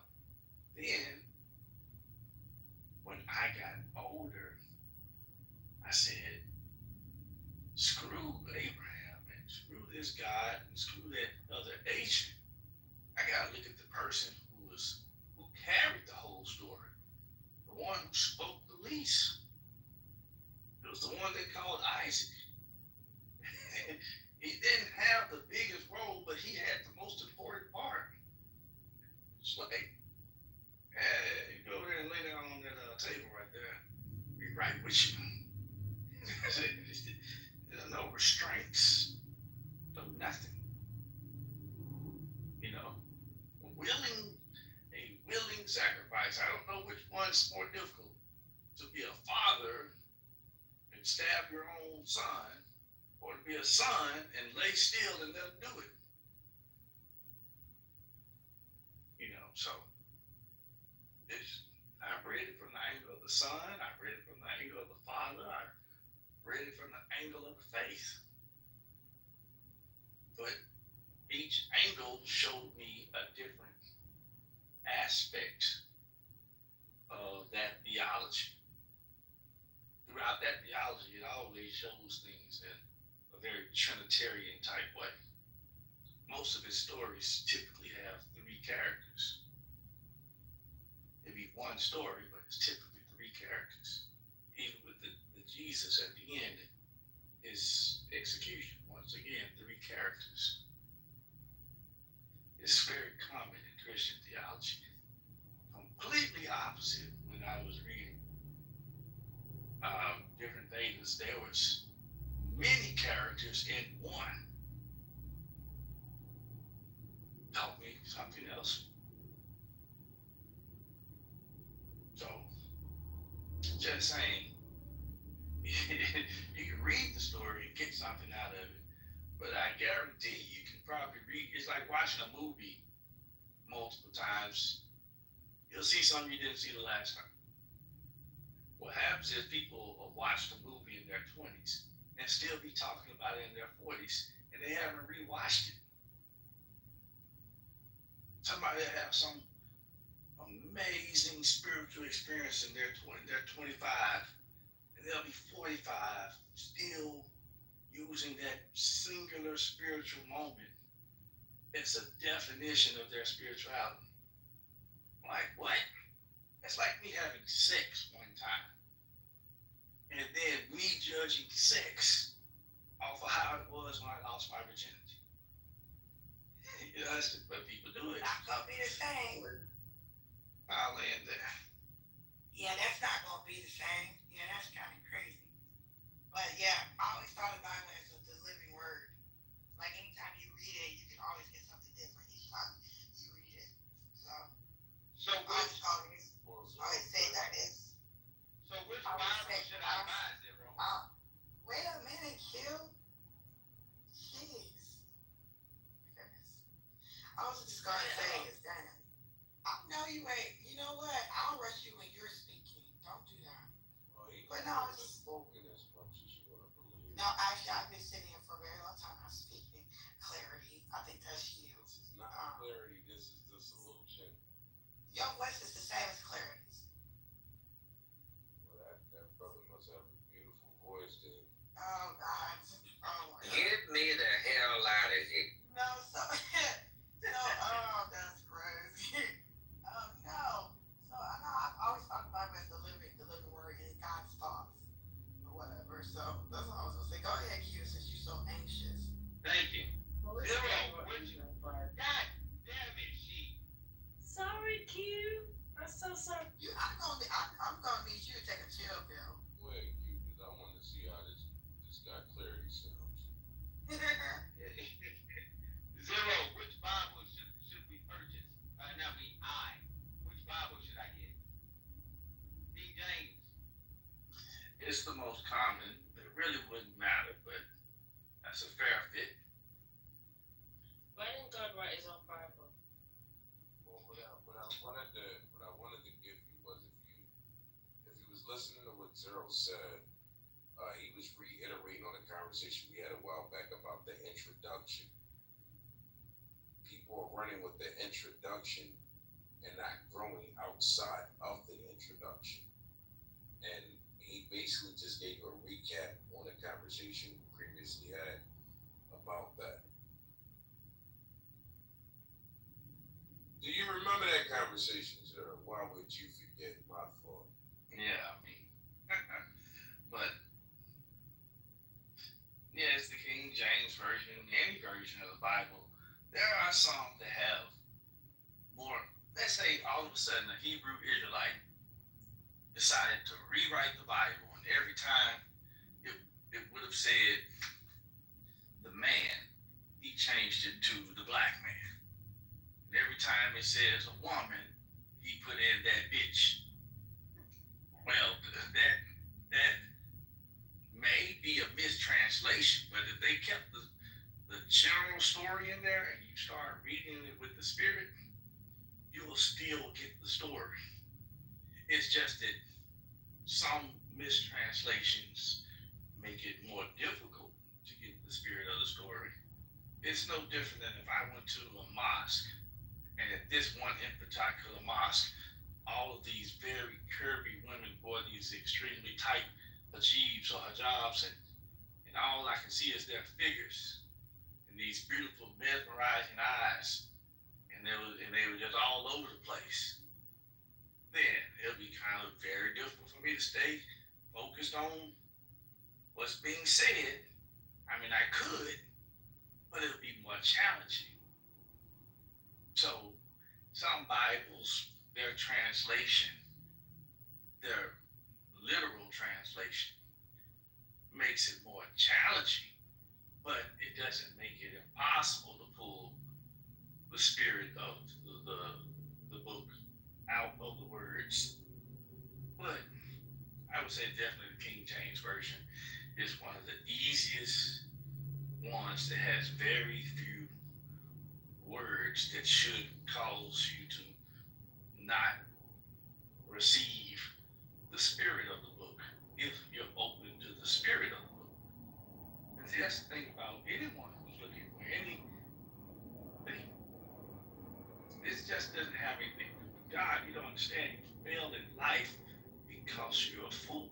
Then, when I got older, I said, screw Abraham and screw this God and screw that other agent. I gotta look at the person who carried the whole story, the one who spoke the least. It was the one they called Isaac. He didn't have the biggest role, but he had the most important part. It's like, you go there and lay down on that table right there. Be right with you. There's no restraints, no nothing. You know, a willing sacrifice. I don't know which one's more difficult, to be a father and stab your own son, or to be a son and lay still and let him do it. You know, so I've read it from the angle of the son, I've read it from the angle of the father, I've read it from the angle of the faith. But each angle showed me a different aspect of that theology. Throughout that theology, it always shows things in a very Trinitarian type way. Most of his stories typically have three characters. It'd be one story, but it's typically three characters. Even with the Jesus at the end, his execution, once again, three characters. It's very common in Christian theology. Completely opposite when I was reading different Vedas. There was many characters in one. Taught me something else. So, just saying, you can read the story and get something out of it, but I guarantee you can probably read. It's like watching a movie multiple times. You'll see something you didn't see the last time. What happens is people will watch the movie in their 20s and still be talking about it in their 40s, and they haven't rewatched it. Somebody will have some amazing spiritual experience in their 20, they're 25, and they'll be 45, still using that singular spiritual moment as a definition of their spirituality. Like, what? It's like me having sex one time, and then me judging sex off of how it was when I lost my virginity. You know, that's what people do it. Not gonna be the same. I'll land there. Yeah, that's not gonna be the same. Yeah, that's kind of crazy. But yeah, I always thought of the Bible as the living word. Like anytime you read it, you can always get something different each time you read it. So I always say that is. So which Bible should I buy, Zero? Wait a minute, Q. Jeez. Goodness. I was just gonna say is that. No, you ain't. You know what? I'll rush you when you're speaking. Don't do that. But no, it's just spoken as much as you want to believe. No, actually, I've been sitting here for a very long time. I'm speaking clarity. I think that's you. This is not clarity. This is the solution. Your voice is the same as clarity's. Well, that brother must have a beautiful voice then. Oh, God. Oh, my God. Get me the hell out of here. No, so, oh, that's crazy. No. So, I know I've always thought about it as the living word in God's thoughts or whatever. So, that's all I was going to say. Go ahead, Q, since you're so anxious. Thank you. Zero, God damn it, she. Sorry, Q. I'm so sorry. I'm gonna need you to take a chill pill. Wait, because I want to see how this guy clarity sounds. Zero, which Bible should we purchase? Which Bible should I get? King James. It's the most common. It really wouldn't matter, but That's a fair fit. Why didn't God write his own Bible? Well, what I wanted to give you was if you was listening to what Zero said, he was reiterating on a conversation we had a while back about the introduction. People are running with the introduction and not growing outside of the introduction. And he basically just gave you a recap on a conversation we previously had about that. Do you remember that conversation, Zero? Why would you forget? My fault. Yeah, I mean, but yeah, it's the King James version, any version of the Bible. There are some that have more. Let's say all of a sudden a Hebrew Israelite decided to rewrite the Bible, and every time it would have said the man, he changed it to the black man. And every time it says a woman, he put in that bitch. Well, that may be a mistranslation, but if they kept the general story in there and you start reading it with the spirit, you will still get the story. It's just that some mistranslations make it more difficult to get the spirit of the story. It's no different than if I went to a mosque, and at this one in particular mosque, all of these very curvy women wore these extremely tight hijabs or hijabs, and all I can see is their figures and these beautiful mesmerizing eyes, and they were just all over the place. Then it'll be kind of very difficult for me to stay focused on what's being said. I mean, I could, but it'll be more challenging. So some Bibles, their translation, their literal translation, makes it more challenging, but it doesn't make it impossible to pull the spirit of the book out of the words. But I would say definitely the King James Version is one of the easiest ones that has very few words that should cause you to not receive the spirit of the book if you're open to the spirit of the book. And see, that's the thing about anyone who's looking for anything. It just doesn't have anything to do with God. You don't understand. You failed in life because you're a fool.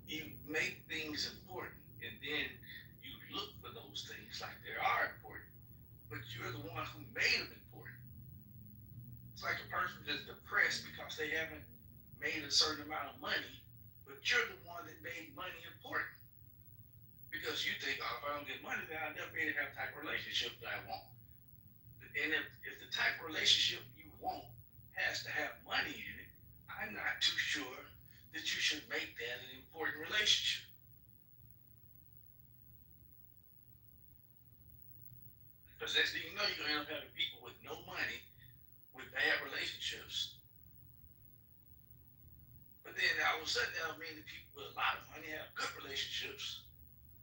You make things important, and then you look for those things like they are important, but you're the one who made them important. It's like a person that's depressed because they haven't made a certain amount of money, but you're the one that made money important. Because you think, oh, if I don't get money, then I'll never be able to have the type of relationship that I want. And if the type of relationship you want has to have money in it, I'm not too sure that you should make that an important relationship. Because next thing you know, you're going to end up having people with no money with bad relationships. But then all of a sudden, that'll mean that people with a lot of money have good relationships.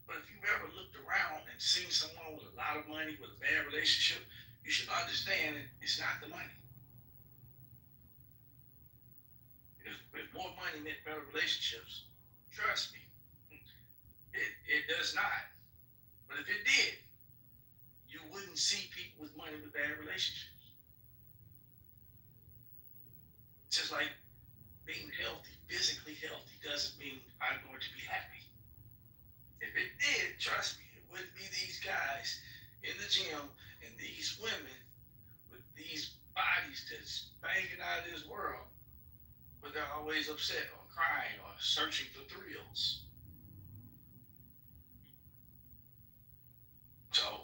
But if you've ever looked around and seen someone with a lot of money with a bad relationship, you should understand that it's not the money. If more money meant better relationships, trust me, it does not. But if it did, you wouldn't see people with money with bad relationships. It's just like being healthy, physically healthy, doesn't mean I'm going to be happy. If it did, trust me, it wouldn't be these guys in the gym and these women with these bodies that's banging out of this world, but they're always upset or crying or searching for thrills. So,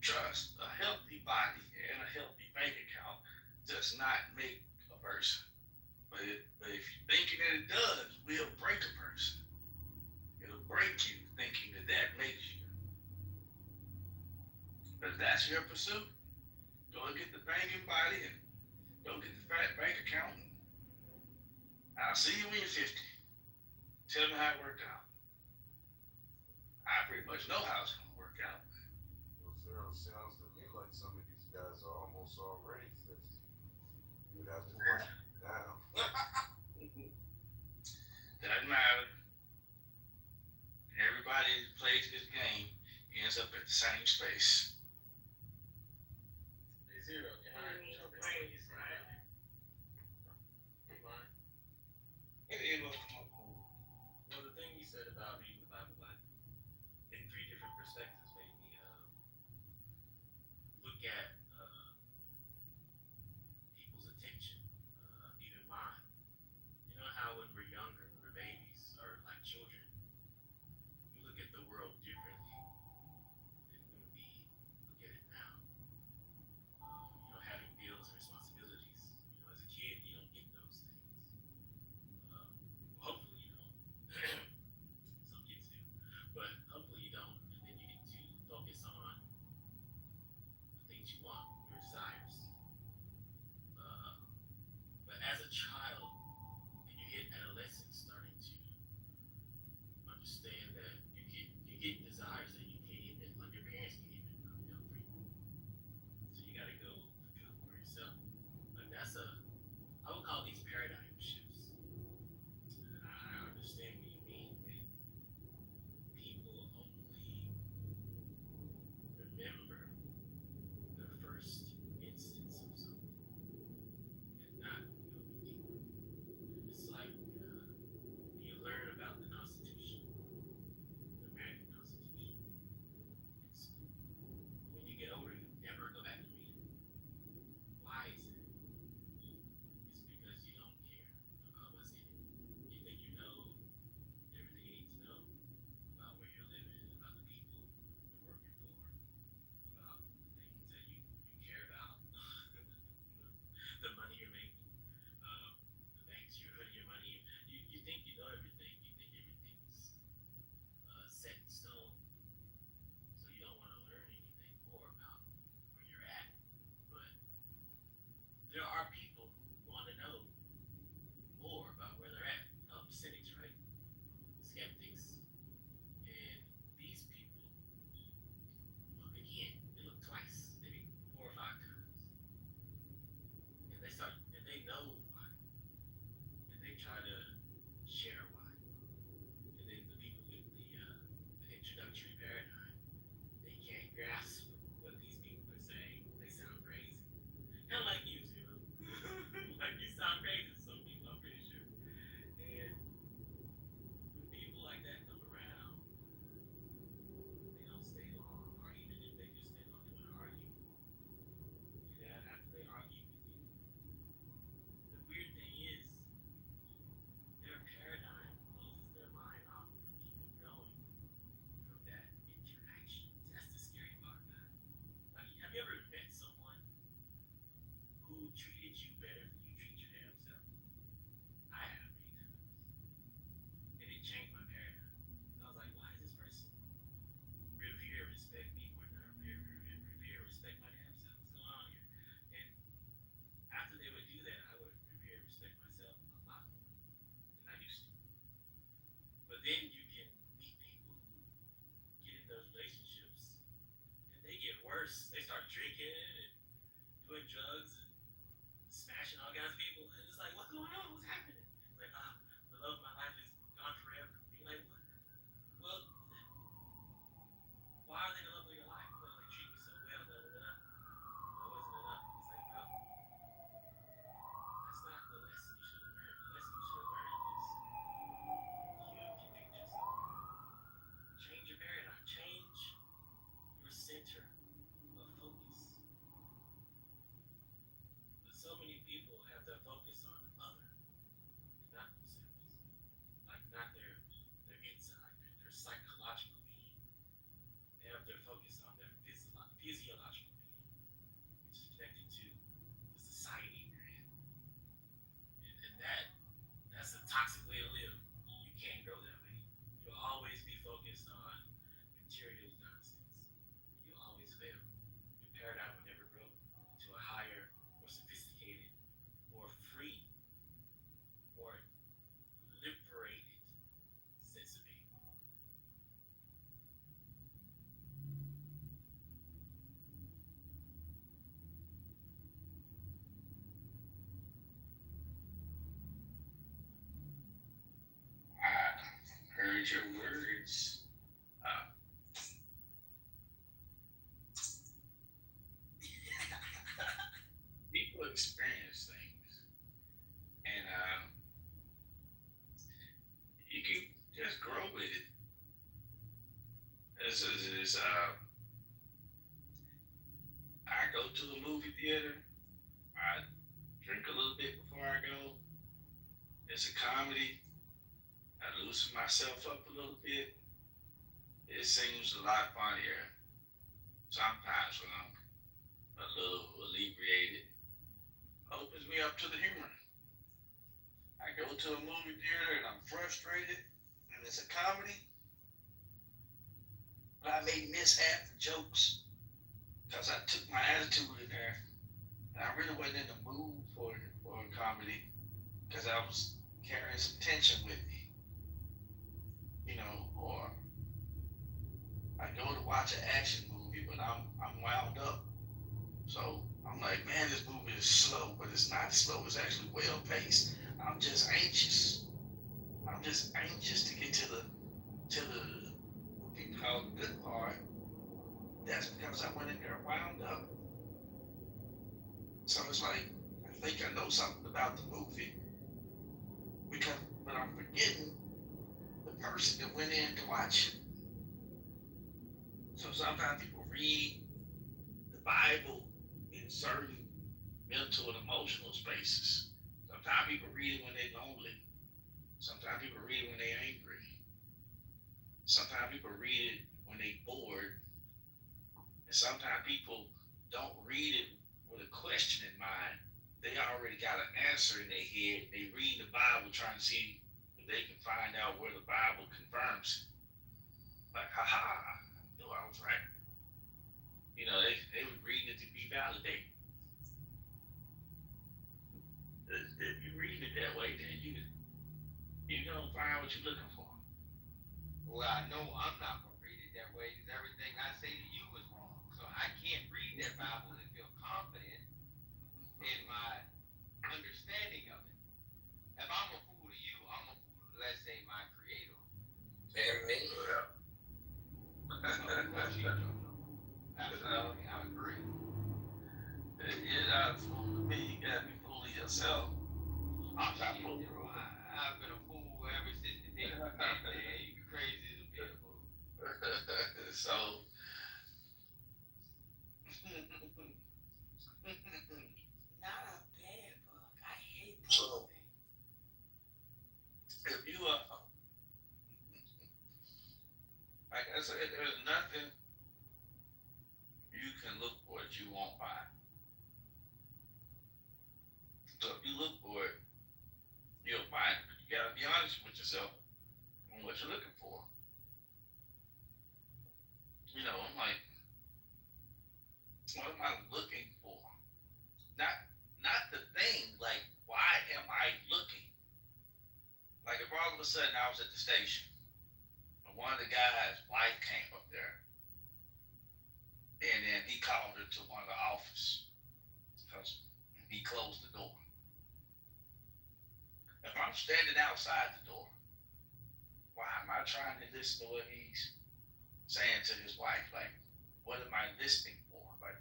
trust, a healthy body and a healthy bank account does not make a person. But if you're thinking that it does, will break a person. It'll break you thinking that makes you. But if that's your pursuit, go and get the banging body and go get the fat bank account. I'll see you when you're 50. Tell me how it worked out. I pretty much know how it's gonna work out. Well, sounds to me like some of these guys are almost already 50. You would have to watch it down. Doesn't matter. Everybody that plays this game ends up at the same space. Hey, Zero, can I jump in what you said earlier? You mind? Well, the thing you said about reading the Bible like in three different perspectives made me look at people's attention, even mine. You know how when we're younger, when we're babies or like children, we look at the world differently than when we look at it now. Having bills and responsibilities. As a kid, you don't get those things. Hopefully, you don't. Some kids do, but hopefully you don't. And then you get to focus on the things you want, your desires. But as a child, and you hit adolescence, starting to understand that you get desires that you can't even, like your parents can't even fulfill for you. So you got to go fulfill it for yourself. Like I would call these paradigm shifts. And I understand what you mean when people only remember their first instance of something and not going deeper. It's like you learn about the Constitution, the American Constitution, in school. When you get older, you never go back and read it. Why is it? It's because you don't care about what's in it. You think you know everything you need to know about where you're living, about the people you're working for, about the things that you care about, the money you're making, the banks you're putting your money in. You think you know everything. You think everything's set in stone. So you don't want to learn anything more about where you're at. But there are people who want to know more about where they're at. Cynics, right? Skeptics. And these people look again. They look twice, maybe 4 or 5 times. And they know why. And they try to share why. And then the people with the introductory paradigm, they can't grasp what these people are saying. They sound crazy. Kind of like you, Zero. Like you sound crazy to some people, I'm pretty sure. And when people like that come around, they don't stay long, or even if they do stay long, they want to argue. And after they argue with you, the weird thing is, their paradigm closes their mind off from even growing from that interaction. That's the scary part, man. Like, have you ever met someone who treated you better than you treat your damn self? I have many times. And it changed my paradigm. I was like, why does this person revere and respect me more than I revere and respect my damn self? What's going on here? And after they would do that, I would revere and respect myself a lot more than I used to. But then you can meet people who get in those relationships and they get worse. They start drinking and doing drugs and smashing all kinds of people. And it's like, what's going on? What's happening? It's like, the love of my life is gone forever. And you're like, what? Well, why are they the love of your life? Well, they treat me so well that was enough. That wasn't enough. It's like, bro, that's not the lesson you should have learned. The lesson you should have learned is you can do just that. Change your paradigm. Change your center of focus. But so many people have their focus on other and not themselves. Like not their inside, their psychological being. They have their focus on their physiological being, which is connected to the society we're in. And that's a toxic way to live. You can't grow that way. You'll always be focused on material nonsense. You'll always fail. Your paradigm will never grow to a higher, more sophisticated, more free, more liberated heard your words. People experience things, and you can just grow with it. I go to the movie theater. I drink a little bit before I go. It's a comedy. I loosen myself up a little bit. It seems a lot funnier sometimes when I'm a little inebriated. Opens me up to the humor. I go to a movie theater and I'm frustrated, and it's a comedy, but I may miss half the jokes because I took my attitude in there, and I really wasn't in the mood for a comedy because I was carrying some tension with me, or I go to watch an action movie, but I'm wound up. So I'm like, man, this movie is slow, but it's not slow. It's actually well paced. I'm just anxious. I'm just anxious to get to the what people call the good part. That's because I went in there wound up. So it's like I think I know something about the movie but I'm forgetting the person that went in to watch it. So sometimes people read the Bible in certain mental and emotional spaces. Sometimes people read it when they're lonely. Sometimes people read it when they're angry. Sometimes people read it when they're bored. And sometimes people don't read it with a question in mind. They already got an answer in their head. They read the Bible trying to see if they can find out where the Bible confirms it. Like, haha, I knew I was right. They would read it to be validated. If you read it that way, then you're going to find what you're looking for. Well, I know I'm not going to read it that way because everything I say to you is wrong. So I can't read that Bible and feel confident in my understanding of it. If I'm a fool to you, I'm a fool to, let's say, my creator. And me. Absolutely, I agree. You're not a fool to me. You got to be fool to yourself. I'm not fool. I've been a fool ever since the day we met, man. You crazy as a be a fool. So. Not a bad book. I hate those So, things. if you like I said, there's nothing you can look for that you won't find. So if you look for it, you'll find it. But you gotta be honest with yourself on what you're looking for. I'm like, what am I looking for? Not the thing, like, why am I looking? Like if all of a sudden I was at the station and one of the guys' wife came up there and then he called her to one of the office because he closed the door. If I'm standing outside the door, why am I trying to listen to what he's saying to his wife? Like, what am I listening for? Like,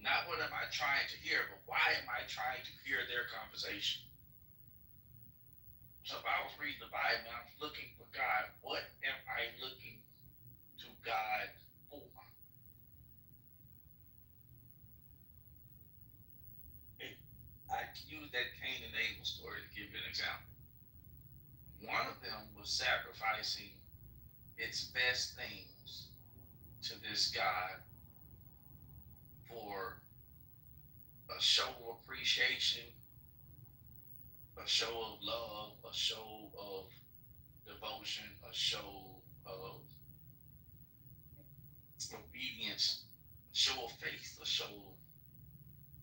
not what am I trying to hear, but why am I trying to hear their conversation? So if I was reading the Bible and I was looking for God, what am I looking to God for? I use that Cain and Abel story to give you an example. One of them was sacrificing its best things to this God for a show of appreciation, a show of love, a show of devotion, a show of obedience, a show of faith, a show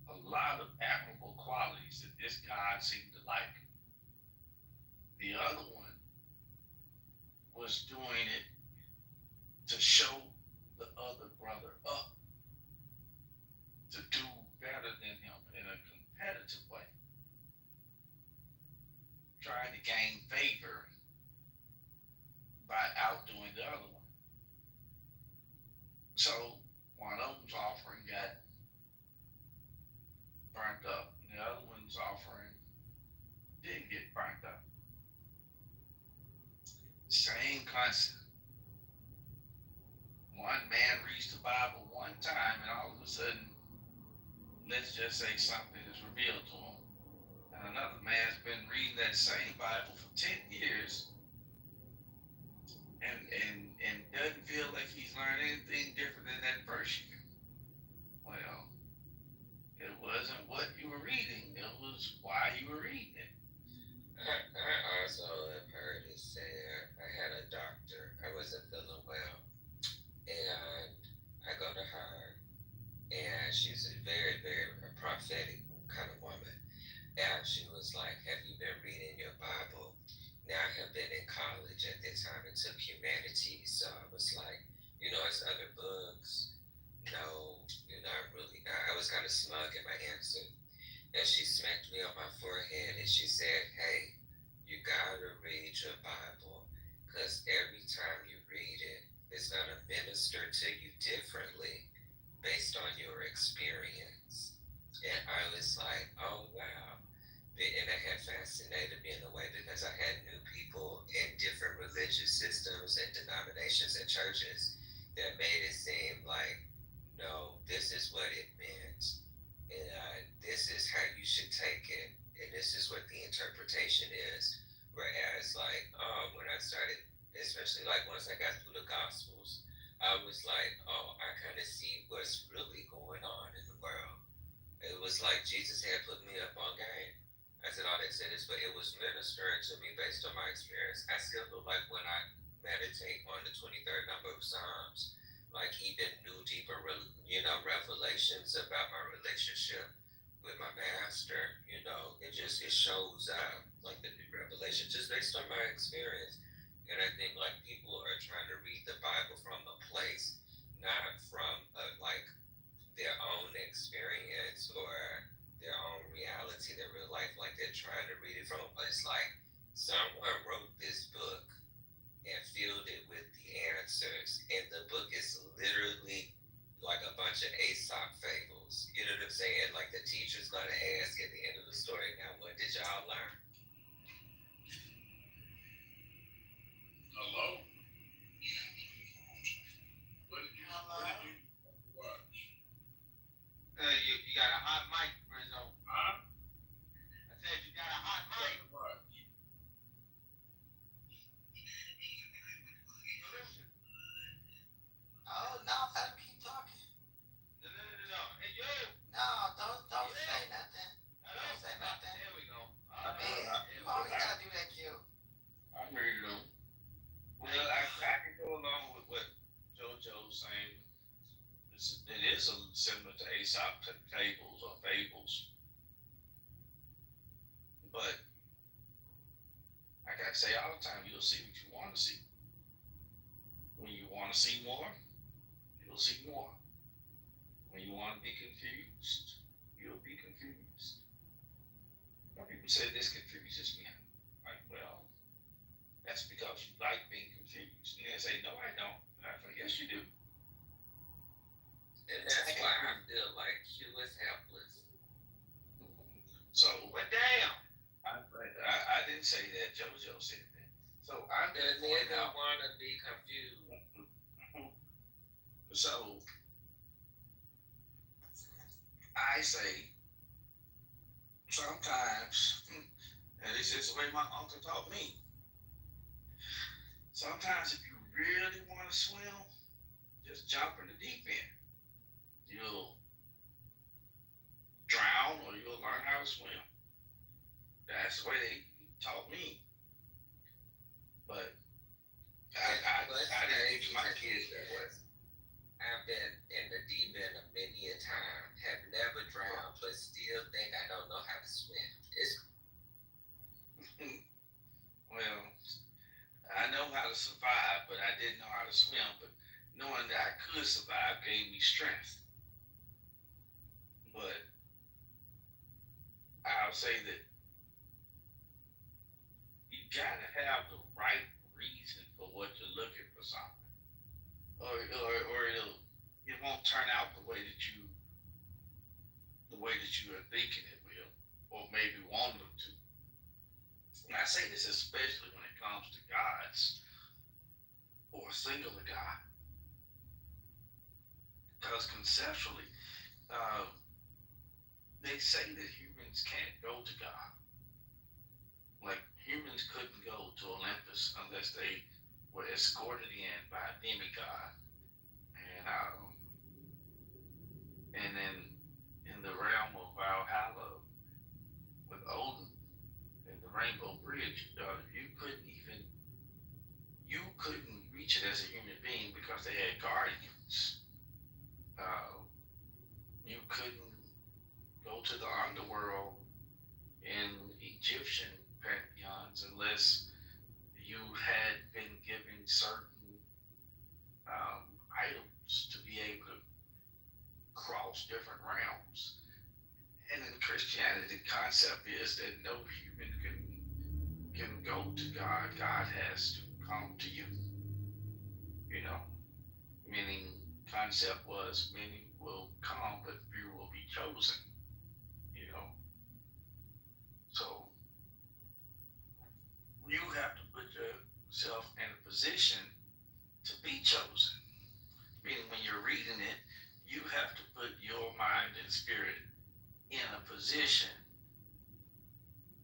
of a lot of admirable qualities that this God seemed to like. The other one was doing it to show the other brother up, to do better than him in a competitive way, trying to gain favor concept. One man reads the Bible one time, and all of a sudden, let's just say something is revealed to him. And another man's been reading that same Bible for 10 years and doesn't feel like he's learned anything different than that first year. Well, it wasn't what you were reading, it was why you were reading it. I also have heard it said, I had a doctor, I wasn't feeling well, and I go to her, and she's a very, very prophetic kind of woman. And she was like, have you been reading your Bible? Now I have been in college at that time and took humanities. So I was like, it's other books. No, not really. I was kind of smug in my answer. And she smacked me on my forehead and she said, hey, you gotta read your Bible because every time you read it, it's gonna minister to you differently based on your experience. And I was like, oh wow. And it had fascinated me in a way because I had new people in different religious systems and denominations and churches that made it seem like, no, this is what it meant. And this is how you should take it. And this is what the interpretation is. Whereas, when I started, especially once I got through the Gospels, I was like, oh, I kind of see what's really going on in the world. It was like Jesus had put me up on game. I said all that said is, but it was ministering to me based on my experience. I still feel like when I meditate on the 23rd number of Psalms, even new, deeper, revelations about my relationship with my master, it shows up like the new revelation just based on my experience. And I think people are trying to read the Bible from a place, not from their own experience or their own reality, their real life, they're trying to read it from a place like someone wrote this book and filled it with the answers, and the book is literally like a bunch of Aesop fables. You know what I'm saying? Like the teacher's gonna ask at the end of the story, now what did y'all learn? Hello? What did you watch? You got a hot mic, Rizzo. Huh? I said you got a hot mic. What? Oh, no, let him keep talking. No. Hey, you. No, don't say nothing. Don't say nothing. There we go. You always gotta do that, Q. I'm ready to know. Well, I can go along with what JoJo's saying. It is similar to Aesop fables or fables. But like I say all the time, you'll see what you want to see. When you want to see more, you'll see more. When you want to be confused, you'll be confused. Some people say this confuses me. Well, that's because you like being confused. And they say, no, I don't. And I say, yes, you do. And that's why I feel like Q is helpless. So, But damn. I didn't say that. JoJo said that. So I'm Does anyone want to be confused? So I say sometimes, and this is the way my uncle taught me. Sometimes if you really want to swim, just jump in the deep end. You'll drown or you'll learn how to swim. That's the way they taught me. But I didn't teach my kids that way. I've been in the deep end many a time, have never drowned, but still think I don't know how to swim. Well, I know how to survive, but I didn't know how to swim. But knowing that I could survive gave me strength. But I'll say that you gotta have the right reason for what you're looking for something, or it won't turn out the way that you are thinking it will, or maybe want them to. And I say this especially when it comes to gods. or a singular God. Because conceptually, they say that humans can't go to God. Like humans couldn't go to Olympus unless they were escorted in by a demigod. And then in the realm of Valhalla with Odin and the Rainbow Bridge, you couldn't reach it as a human being because they had guardians. Uh, you couldn't go to the underworld in Egyptian pantheons unless you had been given certain items to be able to cross different realms. And in Christianity, the concept is that no human can go to God. God has to come to you. You know, meaning concept was many will come, but few will be chosen. You know, so you have to put yourself in a position to be chosen. Meaning when you're reading it, you have to put your mind and spirit in a position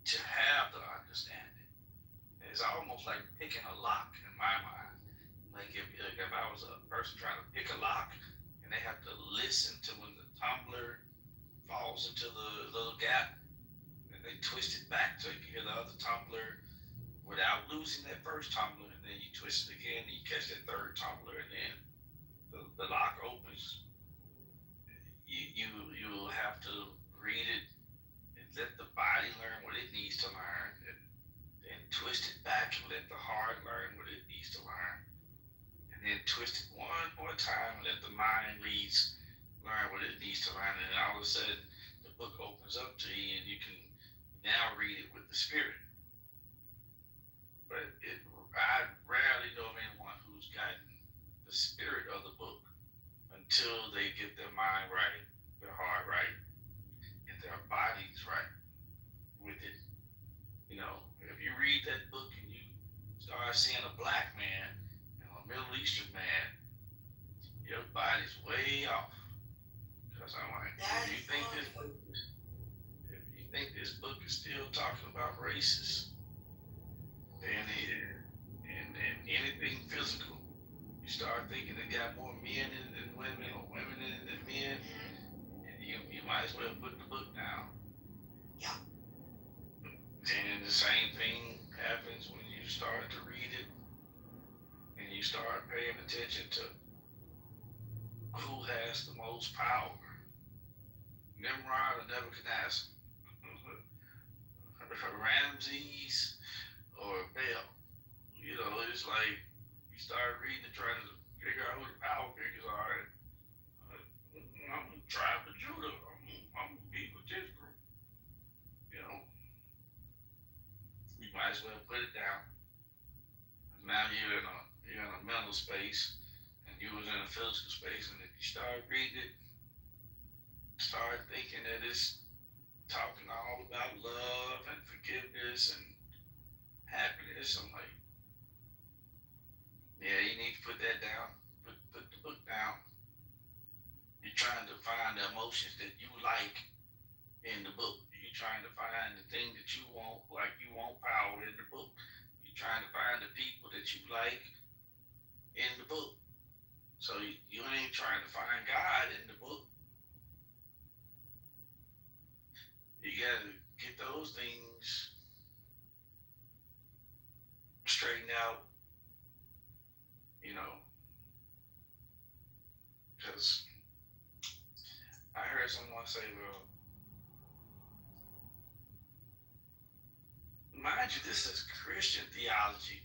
to have the understanding. It's almost like picking a lock in my mind. Like if I was a person trying to pick a lock and they have to listen to when the tumbler falls into the little gap and they twist it back so you can hear the other tumbler without losing that first tumbler, and then you twist it again and you catch that third tumbler, and then the lock opens. You'll have to read it and let the body learn what it needs to learn, and twist it back and let the heart learn what it needs to learn, and then twist it one more time and let the mind learn what it needs to learn, and then all of a sudden the book opens up to you and you can now read it with the spirit. But I rarely know of anyone who's gotten the spirit of the book until they get their mind right, their heart right, and their bodies right with it. You know, if you read that book and you start seeing a black man and a Middle Eastern man, your body's way off. Because I'm like, if you think this book is still talking about races, then and anything physical, you start thinking it got more men in it than women or women in it than men, and you might as well put the book down. Yeah. And the same thing happens when you start to read it and you start paying attention to who has the most power, Nimrod or Nebuchadnezzar, Ramses or Baal. You know, it's like you start reading and trying to figure out who the power figures are. And, I'm the tribe of Judah. I'm gonna be with this group. You know, you might as well put it down. Now you're in a mental space, and you was in a physical space, and if you start reading it, start thinking that it's talking all about love and forgiveness and happiness. I'm like, yeah, you need to put that down. Put the book down. You're trying to find the emotions that you like in the book. You're trying to find the thing that you want, like you want power in the book. You're trying to find the people that you like in the book. So you ain't trying to find God in the book. You gotta get those things straightened out, you know, because I heard someone say, well, mind you, this is Christian theology,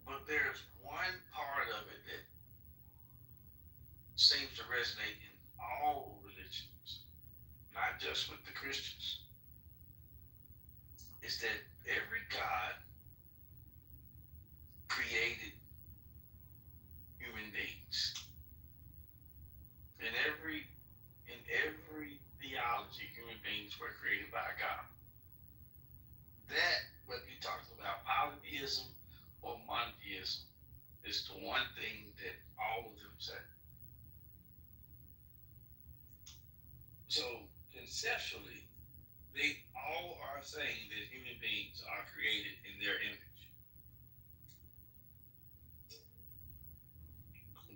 but there's one part of it that seems to resonate in all religions, not just with the Christians, is that every God created human beings. In every theology, human beings were created by God. That, whether you're talking about polytheism or monotheism, It's the one thing that all of them say. So conceptually, they all are saying that human beings are created in their image.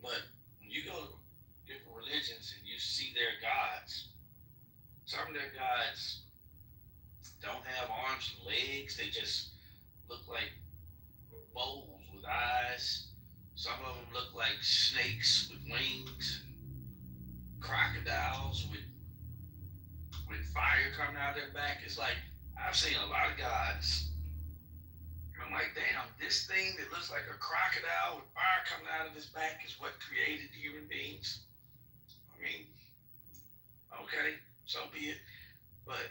But when you go to different religions and you see their gods, some of their gods don't have arms and legs. They just look like bowls with eyes. Some of them look like snakes with wings, crocodiles with fire coming out of their back. It's like I've seen a lot of gods. I'm like, damn, this thing that looks like a crocodile with fire coming out of his back is what created human beings. I mean, okay, so be it. But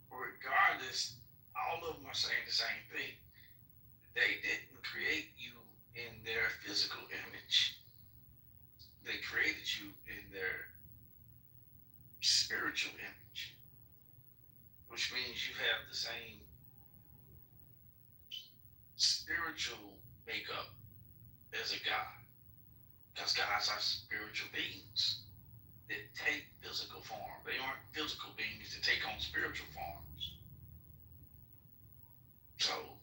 regardless, all of them are saying the same thing. They didn't create you in their physical image. They created you in their spiritual image, which means you have the same spiritual makeup as a God. Because gods are spiritual beings that take physical form. They aren't physical beings that take on spiritual forms. So,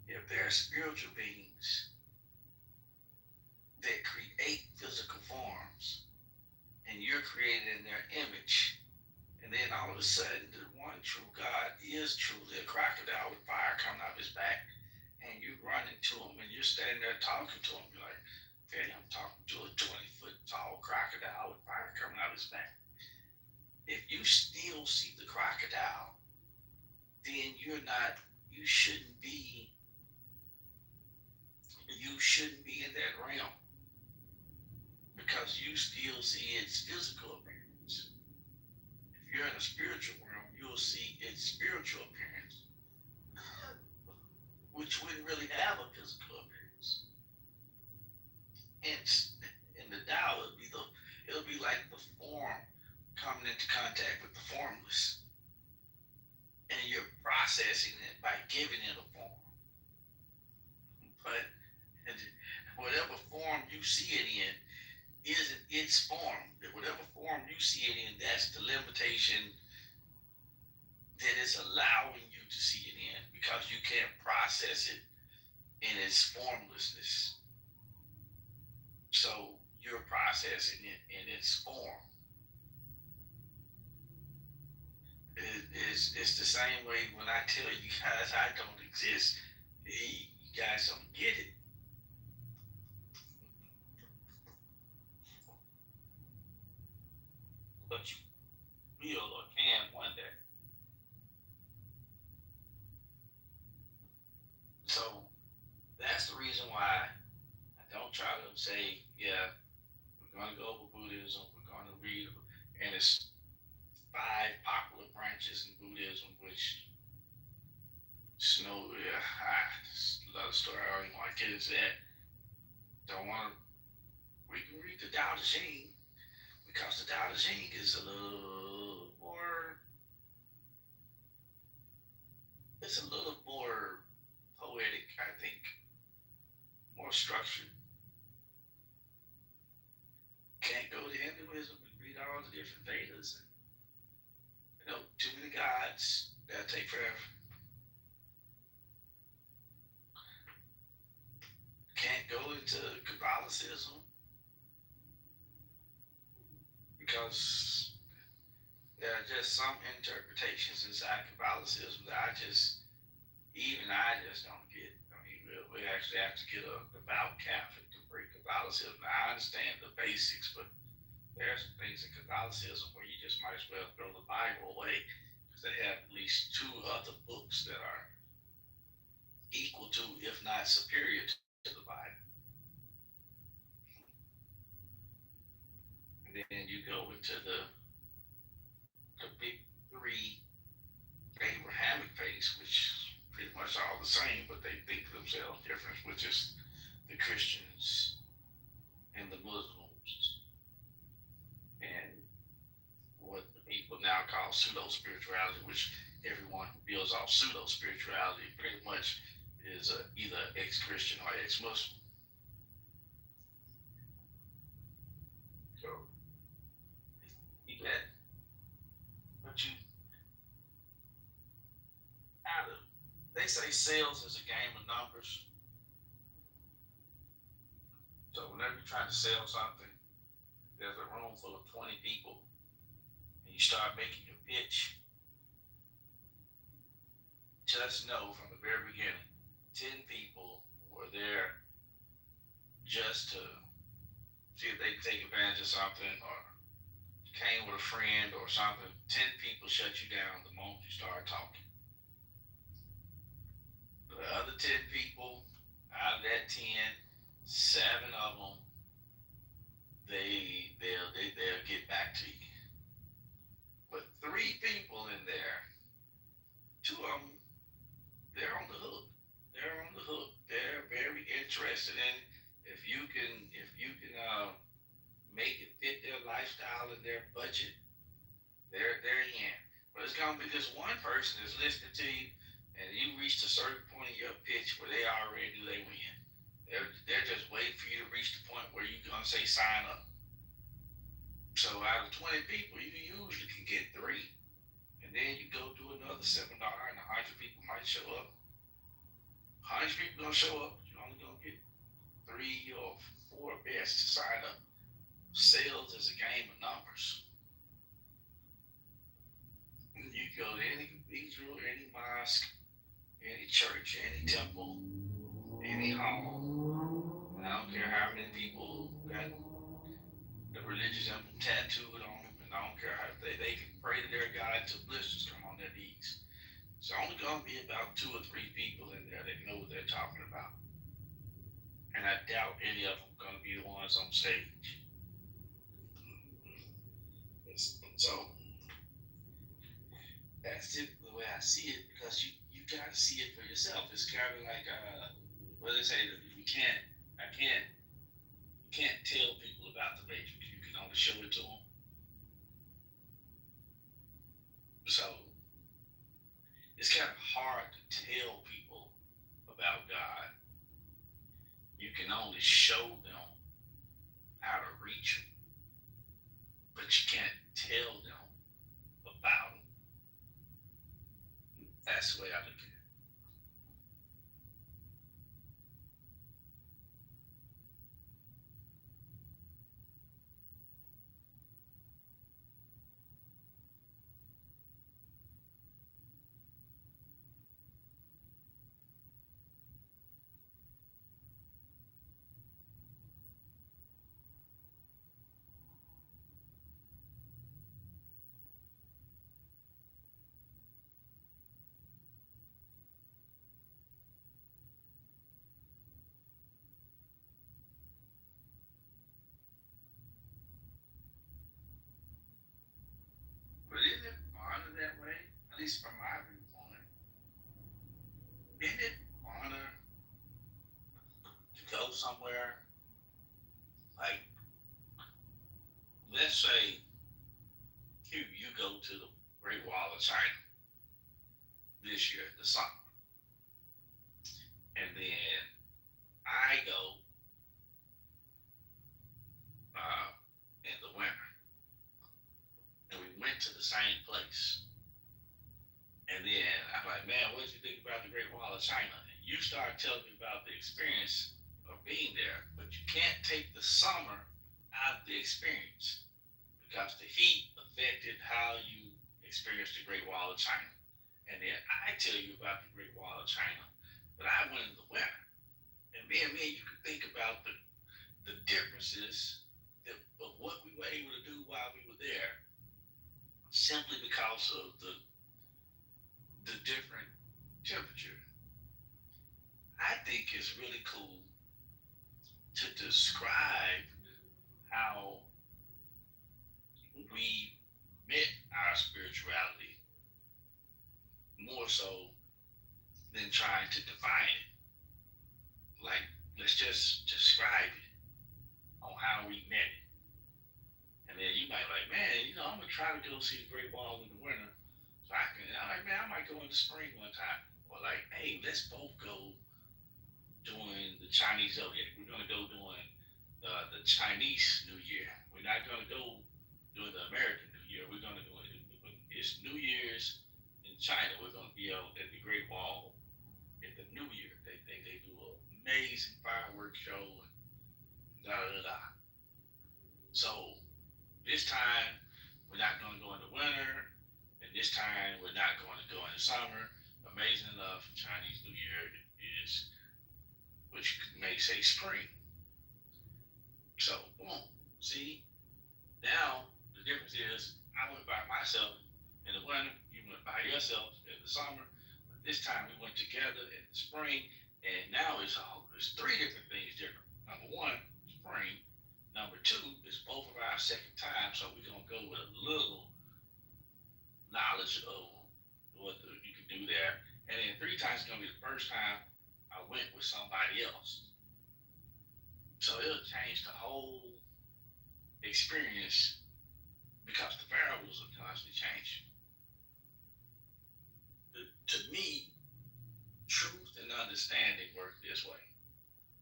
if they're spiritual beings that create physical forms, and you're created in their image, and then all of a sudden, the one true God is truly a crocodile with fire coming out of his back, and you run into him, and you're standing there talking to him, you're like, okay, I'm talking to a 20-foot tall crocodile with fire coming out of his back. If you still see the crocodile, then you shouldn't be in that realm, because you still see its physical appearance. If you're in a spiritual realm, you'll see its spiritual appearance, which wouldn't really have a physical appearance. In the Tao, it'll be like the form coming into contact with the formless, and you're processing it by giving it a form. But whatever form you see it in isn't its form. Whatever form you see it in, that's the limitation that is allowing you to see it in, because you can't process it in its formlessness. So you're processing it in its form. It's the same way when I tell you guys I don't exist. You guys don't get it. But you will or can one day. So that's the reason why I don't try to say, yeah, we're going to go over Buddhism, we're going to read, and it's 5 popular branches in Buddhism, which another story I don't even want to get into that. We can read the Tao Te Ching, because the Tao Te Ching is a little more poetic, I think, more structured. Can't go to Hinduism and read all the different Vedas, and too many gods. That'll take forever. Can't go into Catholicism because there are just some interpretations inside Catholicism that I just don't get. I mean, we actually have to get a devout Catholic to break Catholicism. Now, I understand the basics, but there's some things in Catholicism where you just might as well throw the Bible away, because they have at least 2 other books that are equal to, if not superior to the Bible. And then you go into the big 3 Abrahamic faiths, which pretty much all the same, but they think of themselves different, which is the Christians and the Muslims, and what the people now call pseudo spirituality, which everyone who builds off pseudo spirituality pretty much is either ex-Christian or ex-Muslim. So you get, but you out of. They say sales is a game of numbers. So whenever you're trying to sell something, there's a room full of 20 people, and you start making your pitch. Just know from the very beginning, 10 people were there just to see if they could take advantage of something or came with a friend or something. 10 people shut you down the moment you start talking. The other 10 people, out of that 10, 7 of them, they'll get back to you. But 3 people in there, 2 of them, they're on the hook. They're on the hook. They're very interested in it. If you can make it fit their lifestyle and their budget, they're in. But it's gonna be this one person that's listening to you, and you reached a certain point in your pitch where they already knew they win. They're just waiting for you to reach the point where you're gonna say sign up. So out of 20 people, you usually can get 3, and then you go do another seminar, and 100 people might show up. 100 people gonna show up. You're only gonna get 3 or 4 best to sign up. Sales is a game of numbers. You go to any cathedral, any mosque, any church, any temple, any home. I don't care how many people got the religious emblem tattooed on them, and I don't care how they can pray to their God till blisters come on their knees. It's only gonna be about 2 or 3 people in there that know what they're talking about. And I doubt any of them gonna be the ones on stage. So that's typically the way I see it, because you gotta see it for yourself. It's kind of like what they say that you can't tell people about the Matrix. You can only show it to them. So it's kind of hard to tell people about God. You can only show them how to reach him, but you can't tell them about him. That's the way I look at it. But isn't it honor that way? At least from my viewpoint. Isn't it honor to go somewhere? Like, let's say you go to the Great Wall of China this year, the summer, and then I go in the winter, and we went to the same place. And then I'm like, man, what did you think about the Great Wall of China? And you start telling me about the experience of being there, but you can't take the summer out of the experience because the heat affected how you experienced the Great Wall of China. And then I tell you about the Great Wall of China, but I went in the winter. And man, you can think about the differences of what we were able to do while we were there, simply because of the different temperature. I think it's really cool to describe how we met our spirituality more so than trying to define it. Like, let's just describe it on how we met it. And then you might be like, man, I'm gonna try to go see the Great Wall in the winter. So I'm like, man, I might go in the spring one time. Or like, hey, let's both go during the Chinese zodiac. We're gonna go during the Chinese New Year. We're not gonna go during the American New Year. We're gonna go. It's New Year's in China. We're gonna be out at the Great Wall in the New Year. They do an amazing fireworks show and da da da. So this time we're not going to go in the winter, and this time we're not going to go in the summer. Amazing enough, Chinese New Year is, which may say spring. So, boom. See, now the difference is I went by myself in the winter, you went by yourself in the summer, but this time we went together in the spring, and now it's three different things different. Number one, spring. Number two, it's both of our second time, so we're gonna go with a little knowledge of you can do there. And then three times is gonna be the first time I went with somebody else. So it'll change the whole experience because the variables are constantly changing. To me, truth and understanding work this way.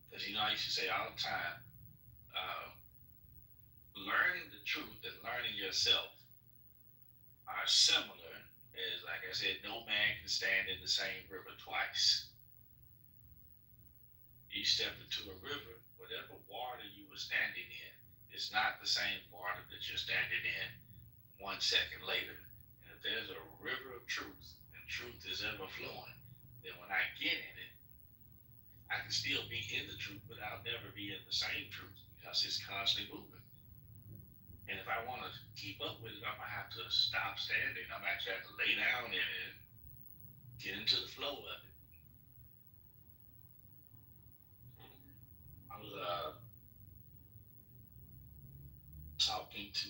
Because I used to say all the time, learning the truth and learning yourself are similar as, like I said, no man can stand in the same river twice. You step into a river, whatever water you were standing in, it's not the same water that you're standing in 1 second later. And if there's a river of truth and truth is ever flowing, then when I get in it, I can still be in the truth, but I'll never be in the same truth because it's constantly moving. And if I want to keep up with it, I'm going to have to stop standing. I'm actually have to lay down in it and get into the flow of it. I was talking to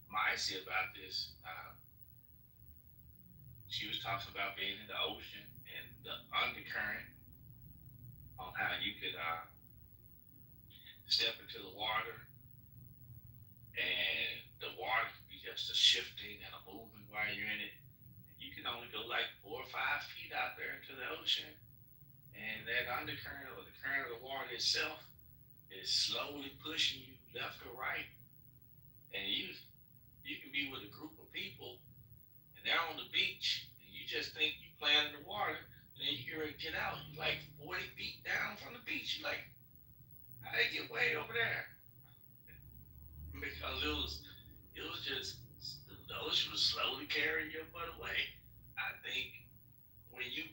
Maisie about this. She was talking about being in the ocean and the undercurrent on how you could step into the water and the water can be just a shifting and a moving while you're in it. You can only go like 4 or 5 feet out there into the ocean, and that undercurrent or the current of the water itself is slowly pushing you left or right. And you can be with a group of people and they're on the beach and you just think you're playing in the water, and then you hear it get out. You're like 40 feet down from the beach. You're like, how they get way over there? Because it was just the ocean was slowly carrying your butt away. I think when you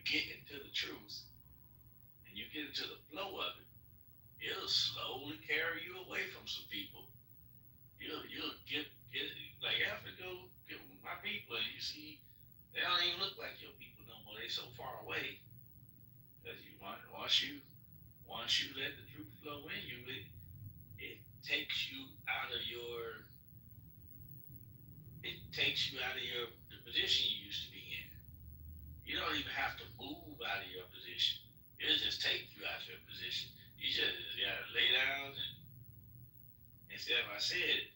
get into the truth and you get into the flow of it, it'll slowly carry you away from some people. You'll get like I have to go get my people, and you see they don't even look like your people no more. They so far away because once you let the truth flow in you, it takes you out of your the position you used to be in. You don't even have to move out of your position. It'll just take you out of your position. You just gotta lay down and instead of I say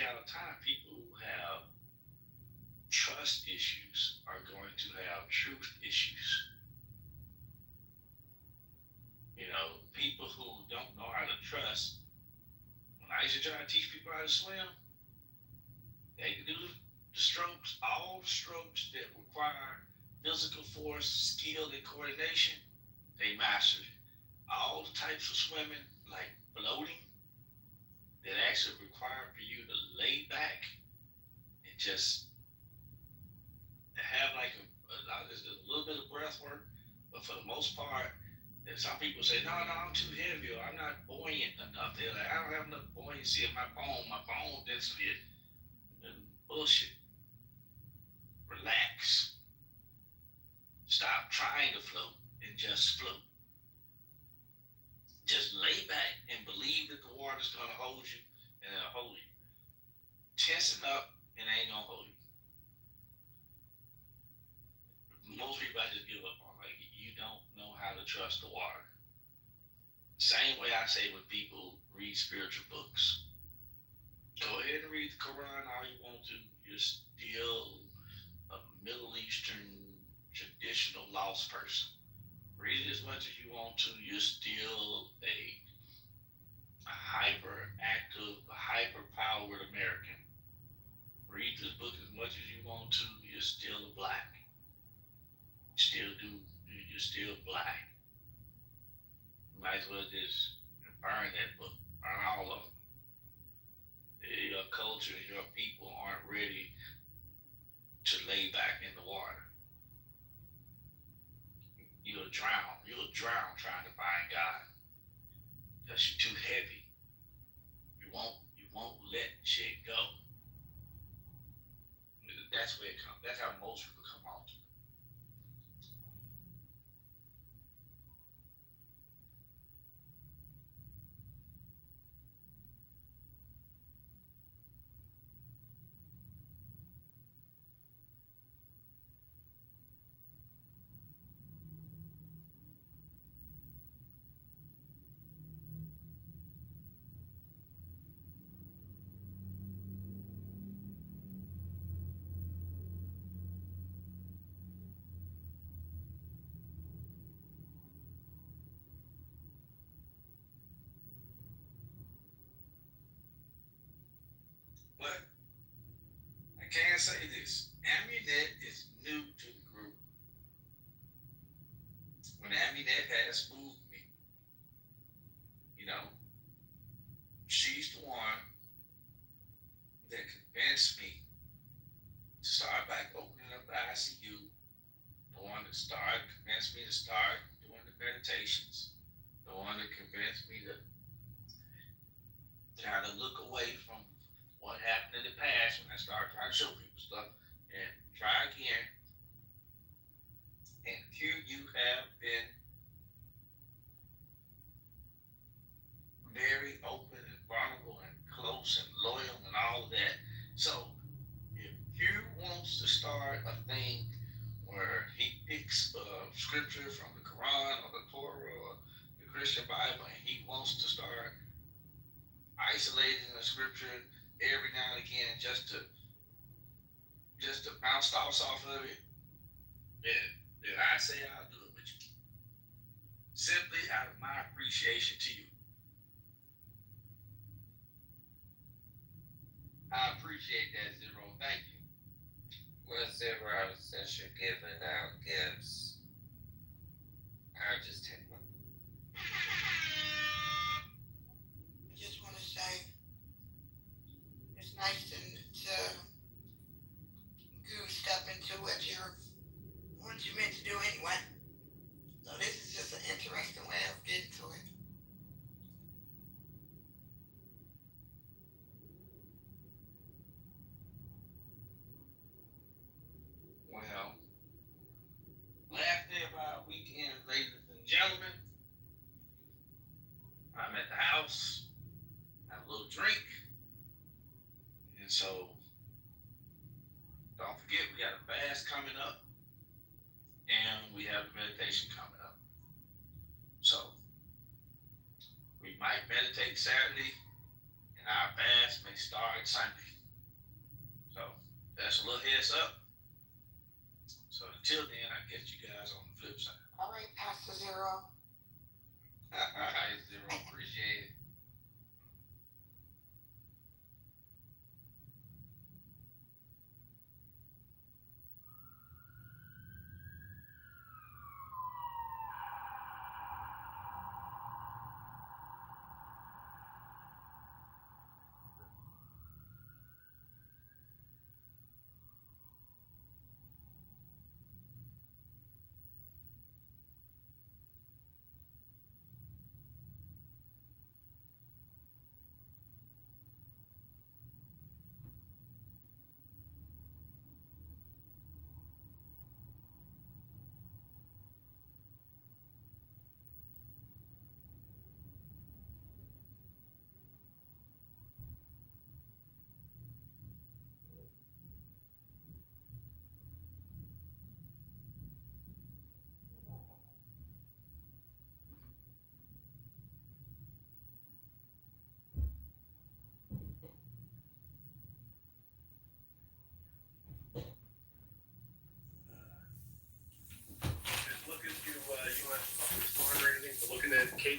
all the time, people who have trust issues are going to have truth issues. People who don't know how to trust. When I used to try to teach people how to swim, they can do the strokes, all the strokes that require physical force, skill, and coordination, they mastered it. All the types of swimming, like floating, that actually require for you to lay back and just have like a little bit of breath work, but for the most part, and some people say, no, I'm too heavy, or I'm not buoyant enough. They're like, I don't have enough buoyancy in my bone density. Bullshit. Relax. Stop trying to float and just float. Just lay back and believe that the water's gonna hold you and it'll hold you. Tensing up and ain't gonna hold you. Most people I just give up on. Like, you don't know how to trust the water. Same way I say when people read spiritual books. Go ahead and read the Quran all you want to. You're still a Middle Eastern traditional lost person. Read as much as you want to. You're still a hyperactive, hyper-powered American. Read this book as much as you want to. You're still a black. You still do. You're still black. You might as well just burn that book. Burn all of them. Your culture, your people aren't ready to lay back in the water. You'll drown. You'll drown trying to find God because you're too heavy. You won't let shit go. That's where it comes. That's how most people come off. But I can say this: Amunet is new to the group. When Amunet has moved me, you know, she's the one that convinced me to start back opening up the ICU. The one that convinced me to start doing the meditations. The one that convinced me to kind of look away from what happened in the past when I started trying to show people stuff and try again. And here you have been very open and vulnerable and close and loyal and all of that. So if Hugh wants to start a thing where he picks scripture from the Quran or the Torah or the Christian Bible and he wants to start isolating the scripture every now and again just to bounce thoughts off of it, then I say I'll do it with you. Simply out of my appreciation to you. I appreciate that, Zero. Thank you. Well, Zero, since you're giving out gifts, I'll just take one. I just want to say it's nice to goose up into what you meant to do anyway. So this is just an interesting way of getting to it. Well, last day of our weekend, ladies and gentlemen, I'm at the house, have a little drink, and so don't forget we got a fast coming up, and we have a meditation coming up. So we might meditate Saturday, and our fast may start Sunday. So that's a little heads up. So until then, I catch you guys on the flip side. All right, Pastor Zero. All right, Zero. Appreciate it.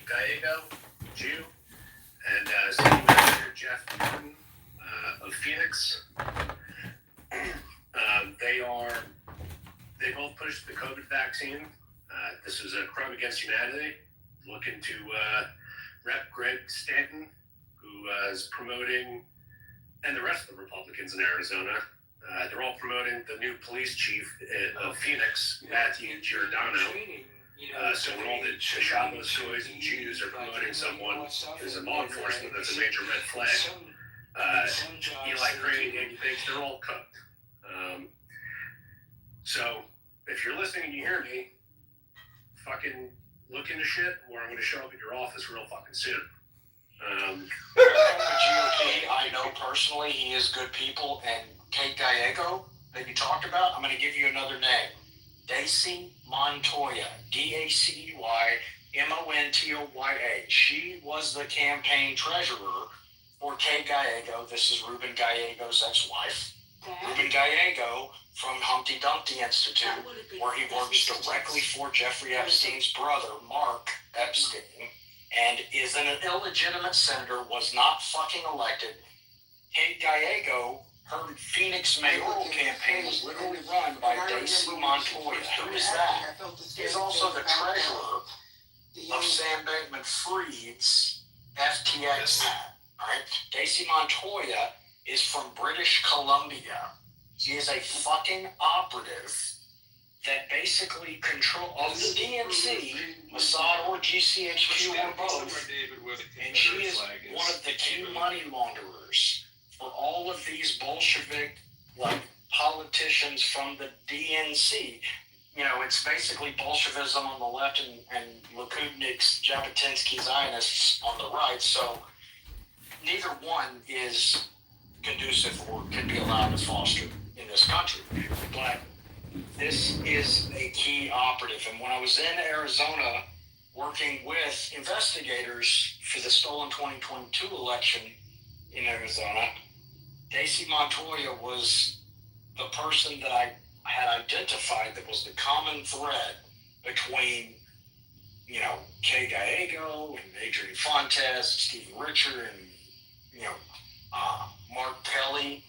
Gallego, Jew, and City Manager Jeff Martin of Phoenix. They both pushed the COVID vaccine. This is a crime against humanity. Looking to Rep. Greg Stanton, who is promoting, and the rest of the Republicans in Arizona, they're all promoting the new police chief of Phoenix, Matthew Giordano. So when all the Shabbos Goys and Jews are promoting someone who's in law enforcement, that's a major red flag. Eli Crane, Andy Biggs, they're all cooked. So if you're listening and you hear me, fucking look into shit, or I'm going to show up at your office real fucking soon. GOP, I know personally, he is good people, and Kate Gallego that you talked about, I'm going to give you another name. Daisy Montoya, DACYMONTOYA. She was the campaign treasurer for Kate Gallego. This is Ruben Gallego's ex-wife. Ruben Gallego from Humpty Dumpty Institute, where he works directly for Jeffrey Epstein's brother, Mark Epstein, and is an illegitimate senator, was not fucking elected. Kate Gallego, her Phoenix mayoral campaign was literally run by Daisy Montoya. Who is that? He's also the treasurer of Sam Bankman-Fried's FTX. Right? Daisy Montoya is from British Columbia. He is a fucking operative that basically control of the DNC, Mossad or GCHQ or both, and she is one of the key money launderers for all of these Bolshevik politicians from the DNC. You know, it's basically Bolshevism on the left and Likudniks, Jabotinsky Zionists on the right. So neither one is conducive or can be allowed to foster in this country. But this is a key operative. And when I was in Arizona working with investigators for the stolen 2022 election in Arizona, Daisy Montoya was the person that I had identified that was the common thread between, you know, Kay Gallego and Adrian Fontes, Stephen Richard, and, you know, Mark Kelly,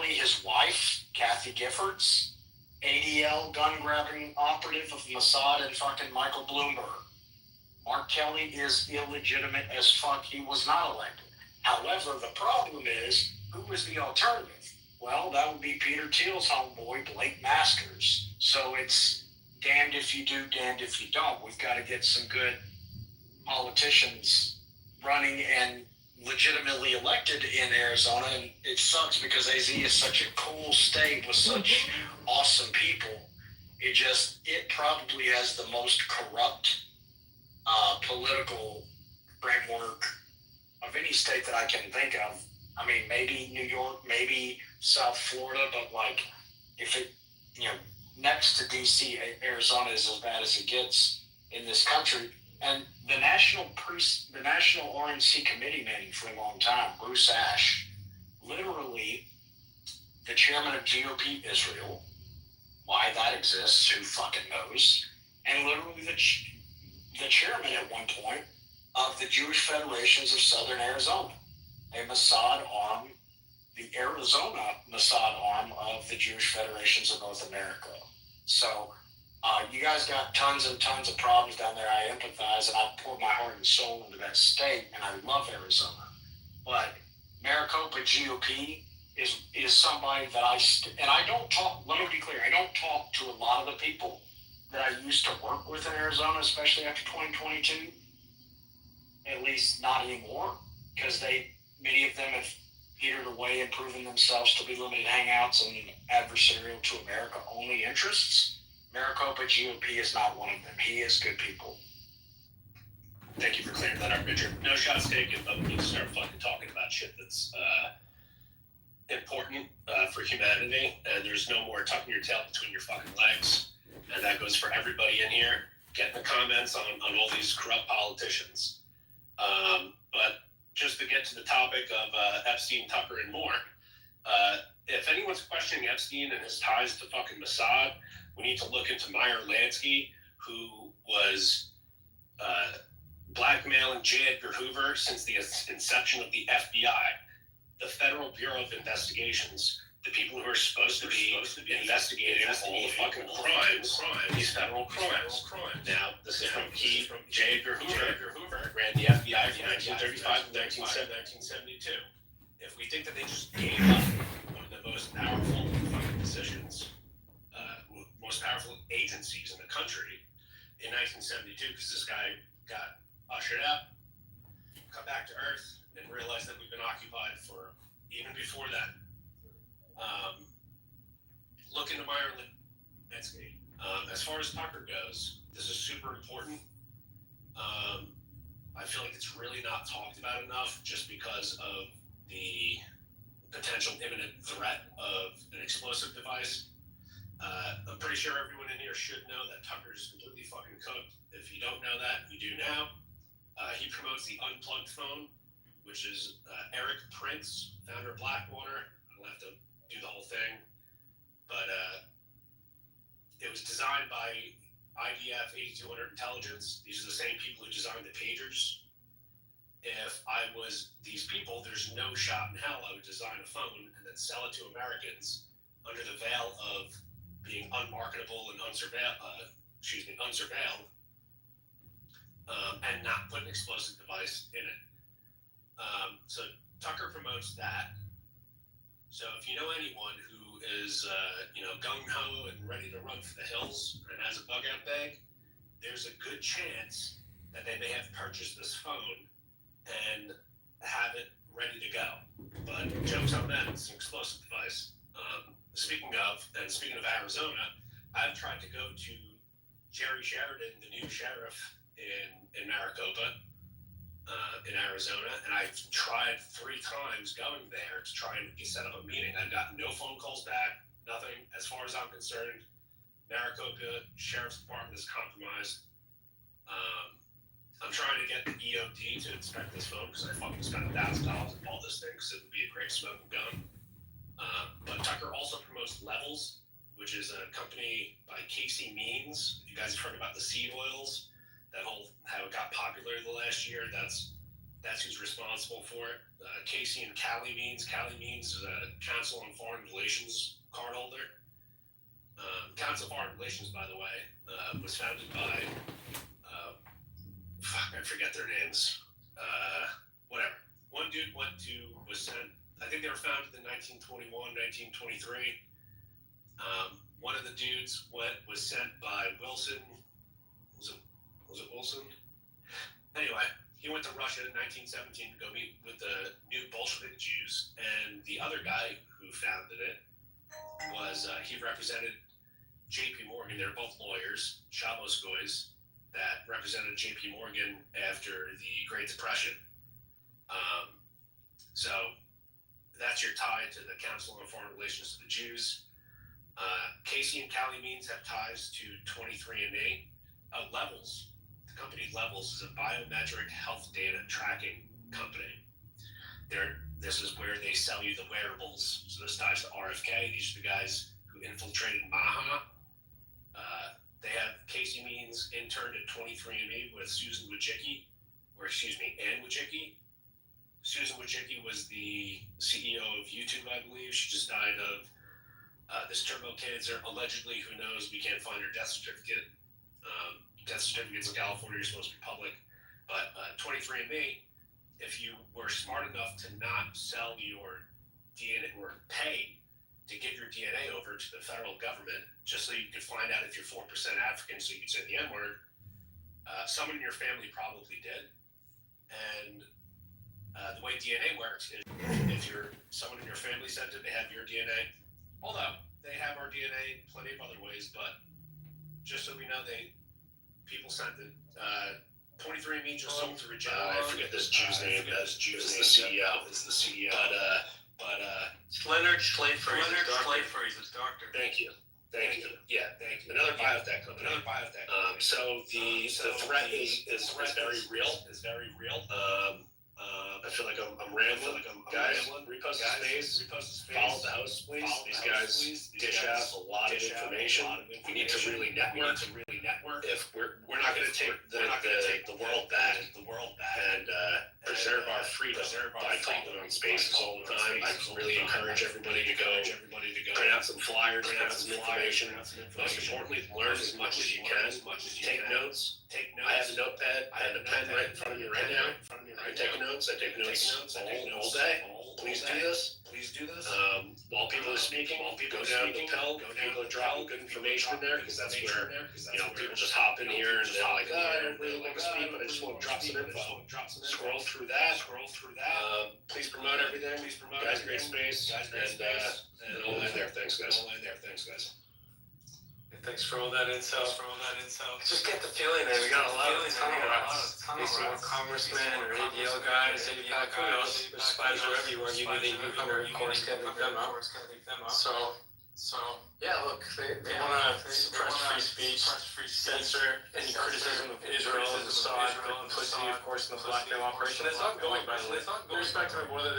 his wife, Kathy Giffords, ADL gun-grabbing operative of Mossad, and fucking Michael Bloomberg. Mark Kelly is illegitimate as fuck. He was not elected. However, the problem is, who is the alternative? Well, that would be Peter Thiel's homeboy, Blake Masters. So it's damned if you do, damned if you don't. We've got to get some good politicians running and legitimately elected in Arizona, and it sucks because AZ is such a cool state with such awesome people. It probably has the most corrupt political framework of any state that I can think of. I mean, maybe New York, maybe South Florida, but like, if it, you know, next to DC, Arizona is as bad as it gets in this country. And the national RNC committee man for a long time, Bruce Ash, literally the chairman of GOP Israel, why that exists, who fucking knows, and literally the chairman at one point of the Jewish Federations of Southern Arizona, a Mossad arm, the Arizona Mossad arm of the Jewish Federations of North America. So you guys got tons and tons of problems down there. I empathize, and I pour my heart and soul into that state, and I love Arizona. But Maricopa GOP is somebody that I don't talk, let me be clear, I don't talk to a lot of the people that I used to work with in Arizona, especially after 2022, at least not anymore, because many of them have petered away and proven themselves to be limited hangouts and adversarial to America-only interests. Maricopa GOP is not one of them. He is good people. Thank you for clearing that up, Richard. No shots taken, but we need to start fucking talking about shit that's important for humanity, and there's no more tucking your tail between your fucking legs. And that goes for everybody in here. Get the comments on all these corrupt politicians. But just to get to the topic of Epstein, Tucker, and more, if anyone's questioning Epstein and his ties to fucking Mossad, we need to look into Meyer Lansky, who was blackmailing J. Edgar Hoover since the inception of the FBI, the Federal Bureau of Investigations, the people who are supposed to be investigating all the fucking crimes, these federal crimes. Now, this is from J. Edgar Hoover ran the FBI from 1935 to 1972. If we think that they just gave up one of the most powerful fucking positions, most powerful agencies in the country in 1972, because this guy got ushered out, come back to Earth, and realized that we've been occupied for even before that. Look into Meyer Linsky. As far as Tucker goes, this is super important. I feel like it's really not talked about enough just because of the potential imminent threat of an explosive device. I'm pretty sure everyone in here should know that Tucker's completely fucking cooked. If you don't know that, you do now. He promotes the unplugged phone, which is Eric Prince, founder of Blackwater. I'll have to do the whole thing. But it was designed by IDF 8200 Intelligence. These are the same people who designed the pagers. If I was these people, there's no shot in hell I would design a phone and then sell it to Americans under the veil of being unmarketable and unsurveilled, and not put an explosive device in it. So Tucker promotes that. So if you know anyone who is, gung-ho and ready to run for the hills and has a bug-out bag, there's a good chance that they may have purchased this phone and have it ready to go. But joke's on them, it's an explosive device. Speaking of Arizona, I've tried to go to Jerry Sheridan, the new sheriff in Maricopa, in Arizona, and I've tried 3 times going there to try and set up a meeting. I've gotten no phone calls back, nothing. As far as I'm concerned, Maricopa Sheriff's Department is compromised. I'm trying to get the EOD to inspect this phone because I fucking spent $1,000 and bought this thing because it would be a great smoking gun. But Tucker also promotes Levels, which is a company by Casey Means. If you guys have heard about the seed oils, how it got popular the last year, that's who's responsible for it. Casey and Callie Means. Callie Means is a Council on Foreign Relations card holder. Council on Foreign Relations, by the way, was founded by I forget their names. Whatever. One dude was sent. I think they were founded in 1921, 1923. One of the dudes was sent by Wilson. Was it Wilson? Anyway, he went to Russia in 1917 to go meet with the new Bolshevik Jews, and the other guy who founded it was he represented J.P. Morgan. They're both lawyers, Shaboskoys, that represented J.P. Morgan after the Great Depression. So that's your tie to the Council on Foreign Relations to the Jews. Casey and Callie Means have ties to 23andMe. Levels, the company Levels is a biometric health data tracking company. This is where they sell you the wearables. So this ties to RFK. These are the guys who infiltrated Maha. They have Casey Means interned at 23andMe with Susan Wojcicki, Ann Wojcicki. Susan Wojcicki was the CEO of YouTube, I believe. She just died of this turbo cancer. Allegedly, who knows? We can't find her death certificate. Death certificates in California are supposed to be public. But 23andMe, if you were smart enough to not sell your DNA or pay to give your DNA over to the federal government, just so you could find out if you're 4% African, so you could say the N-word, someone in your family probably did. And the way DNA works is if someone in your family sent it, they have your DNA. Although they have our DNA plenty of other ways, but just so we know, people sent it. 23andMe just sold to Regina. I forget this Jew's name. It's the CEO. It's the CEO. Leonard Schleifer. Leonard Schleifer is a doctor. Thank you. Yeah, thank you. Another biotech company. So the threat is very real. I feel like I'm rambling. Guys, repost the space, follow the house, please. These guys dish out a lot of information. We need to really network. If we're not going to take the world back and preserve our freedom by talking on spaces all the time. I really encourage everybody to go print out some flyers, print out some information. Most importantly, learn as much as you can. Take notes. I have a notepad and a pen right in front of me right now. I take notes. I take notes all day. Please do this. While people are speaking, go down the pill. People are dropping good information in there because that's where people just hop in here and they're like, I don't really want to speak, but I just want to drop some info. Scroll through that. Please promote everything. Guys, great space. And I'll land there. Thanks, guys. Thanks for all that intel. Just get the feeling that we got a lot of maybe some more congressmen or ADL guys. Who knows? There's spiders wherever you are. You need a newcomer, of course, can't leave them out. So yeah, look, they want to suppress free speech, censor any criticism of Israel and Assad, put complicity, of course, in the blackmail operation. It's ongoing, by the way, irrespective of whether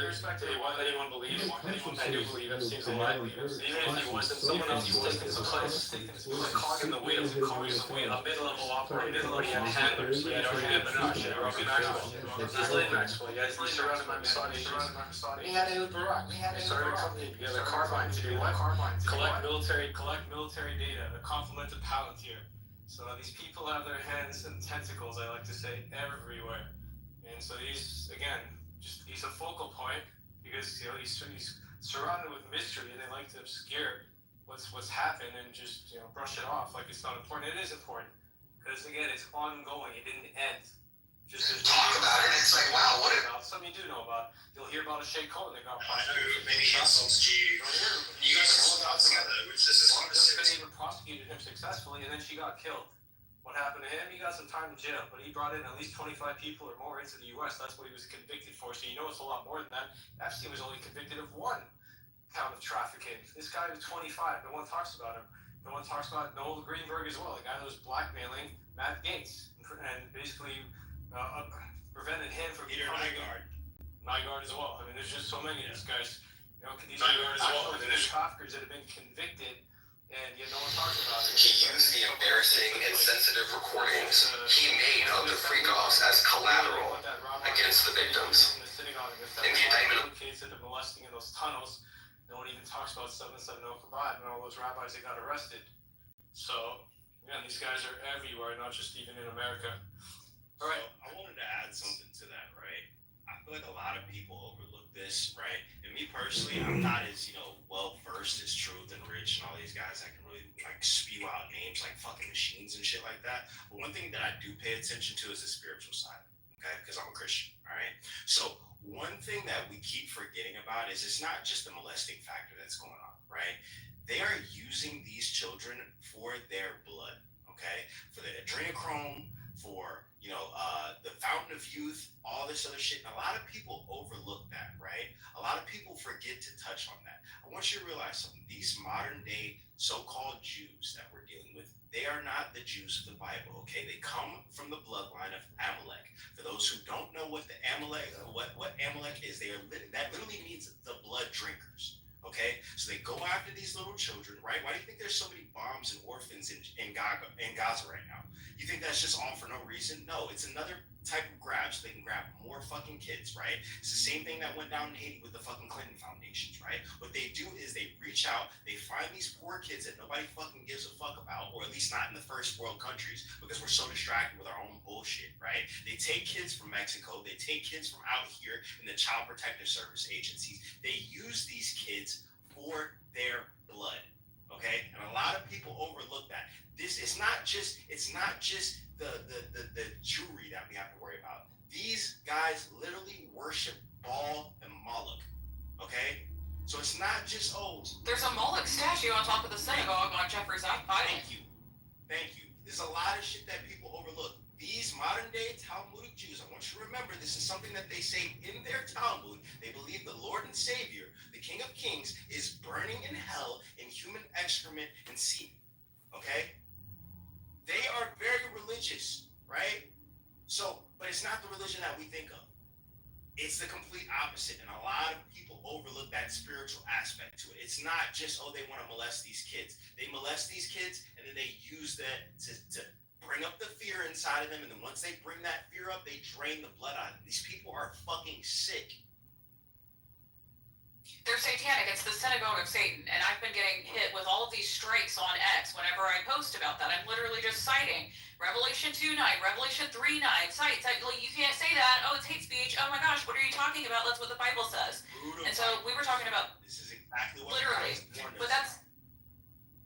anyone believes. I do believe it. Seems a lot. Even if he wasn't, someone else is taking some place. Who's clogging the wheels? A mid-level operator. Everybody had handlers. You had Minaj, you had Robbie Maxwell. Ghislaine Maxwell. You had surrounded by Mossad agents. He had Ehud Barak. He started a company together, Carbine, to do what? Collect military data, a complement to Palantir. So these people have their hands and tentacles, I like to say, everywhere. And so he's a focal point because he's surrounded with mystery and they like to obscure what's happened and just brush it off like it's not important. It is important because again, it's ongoing. It didn't end. Just as talk about it, it's like wow, what about something you do know about. You'll hear about a Sheikh Cohen that got prosecuted. Maybe insults to you. You guys are all about together, which this is fun to see. They even prosecuted him successfully, and then she got killed. What happened to him? He got some time in jail, but he brought in at least 25 people or more into the U.S. That's what he was convicted for. So it's a lot more than that. Epstein was only convicted of one count of trafficking. This guy was 25. No one talks about him. No one talks about Noel Greenberg as well, the guy that was blackmailing Matt Gaetz and basically prevented him from Peter Nygaard as well. I mean, there's just so many of these guys. These Nygaard as well. There's traffickers that have been convicted, and yet no one talks about it. He used the embarrassing and sensitive recordings he made of the freak-offs as collateral against the victims. In the indictment, kids that are molesting in those tunnels. No one even talks about 770 Chabad and all those rabbis that got arrested. So, these guys are everywhere, not just even in America. All right. So I wanted to add something to that, right? I feel like a lot of people overlook this, right? And me personally, I'm not as, well versed as Truth and Rich and all these guys that can really spew out names like fucking machines and shit like that. But one thing that I do pay attention to is the spiritual side, okay? Because I'm a Christian, all right? So one thing that we keep forgetting about is it's not just the molesting factor that's going on, right? They are using these children for their blood, okay? For the adrenochrome, for the fountain of youth, all this other shit. And a lot of people overlook that, right? A lot of people forget to touch on that. I want you to realize something. These modern day so-called Jews that we're dealing with, they are not the Jews of the Bible, okay? They come from the bloodline of Amalek. For those who don't know what the Amalek, what Amalek is, that literally means the blood drinkers. Okay, so they go after these little children, right? Why do you think there's so many bombs and orphans in Gaza right now? You think that's just all for no reason? No, it's another type of grab so they can grab more fucking kids, right? It's the same thing that went down in Haiti with the fucking Clinton foundations, right? What they do is they reach out, they find these poor kids that nobody fucking gives a fuck about, or at least not in the first world countries, because we're so distracted with our own bullshit, right? They take kids from Mexico, they take kids from out here in the Child Protective Service agencies. They use these kids for their blood, okay? And a lot of people overlook that. It's not just the Jewry that we have to worry about. These guys literally worship Baal and Moloch, okay? So it's not just, there's a Moloch statue on top of the synagogue on Jeffers Island. Thank you. There's a lot of shit that people overlook. These modern day Talmudic Jews, I want you to remember, this is something that they say in their Talmud. They believe the Lord and Savior, the King of Kings, is burning in hell in human excrement and semen, okay? They are very religious, right? But it's not the religion that we think of. It's the complete opposite, and a lot of people overlook that spiritual aspect to it. It's not just, oh, they want to molest these kids. They molest these kids and then they use that to bring up the fear inside of them. And then once they bring that fear up, they drain the blood out of them. These people are fucking sick. They're satanic. It's the synagogue of Satan. And I've been getting hit with all of these strikes on X whenever I post about that. I'm literally just citing Revelation 2:9, Revelation 3:9, cite, like, you can't say that. Oh, it's hate speech. Oh my gosh, what are you talking about? That's what the Bible says. And so we were talking about this is exactly what literally, but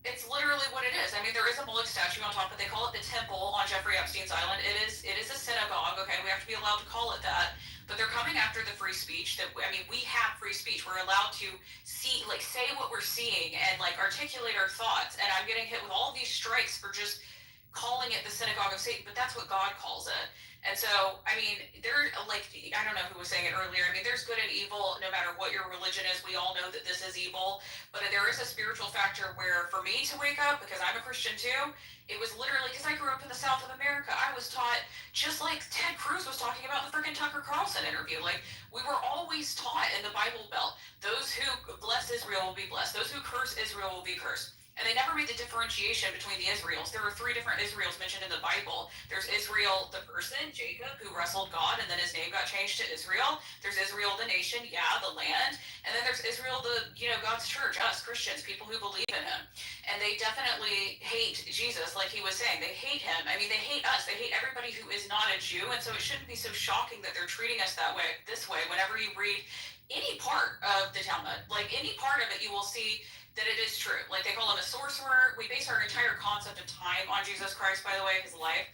it's literally what it is. I mean, there is a Moloch statue on top, but they call it the temple on Jeffrey Epstein's island. It is a synagogue. Okay, we have to be allowed to call it that. But they're coming after the free speech that, I mean, we have free speech. We're allowed to see, like, say what we're seeing and, like, articulate our thoughts. And I'm getting hit with all these strikes for just calling it the synagogue of Satan, but that's what God calls it. And so, I mean, there, like, I don't know who was saying it earlier. I mean, there's good and evil no matter what your religion is. We all know that this is evil, but there is a spiritual factor where for me to wake up, because I'm a Christian too, it was literally because I grew up in the South of America. I was taught, just like Ted Cruz was talking about in the freaking Tucker Carlson interview, like, we were always taught in the Bible Belt, those who bless Israel will be blessed. Those who curse Israel will be cursed. And they never made the differentiation between the Israels. There are 3 different Israels mentioned in the Bible. There's Israel, the person, Jacob, who wrestled God, and then his name got changed to Israel. There's Israel, the nation, the land. And then there's Israel, God's church, us, Christians, people who believe in him. And they definitely hate Jesus, like he was saying. They hate him. I mean, they hate us. They hate everybody who is not a Jew. And so it shouldn't be so shocking that they're treating us this way. Whenever you read any part of the Talmud, like any part of it, you will see that it is true. Like, they call him a sorcerer. We base our entire concept of time on Jesus Christ, by the way, his life.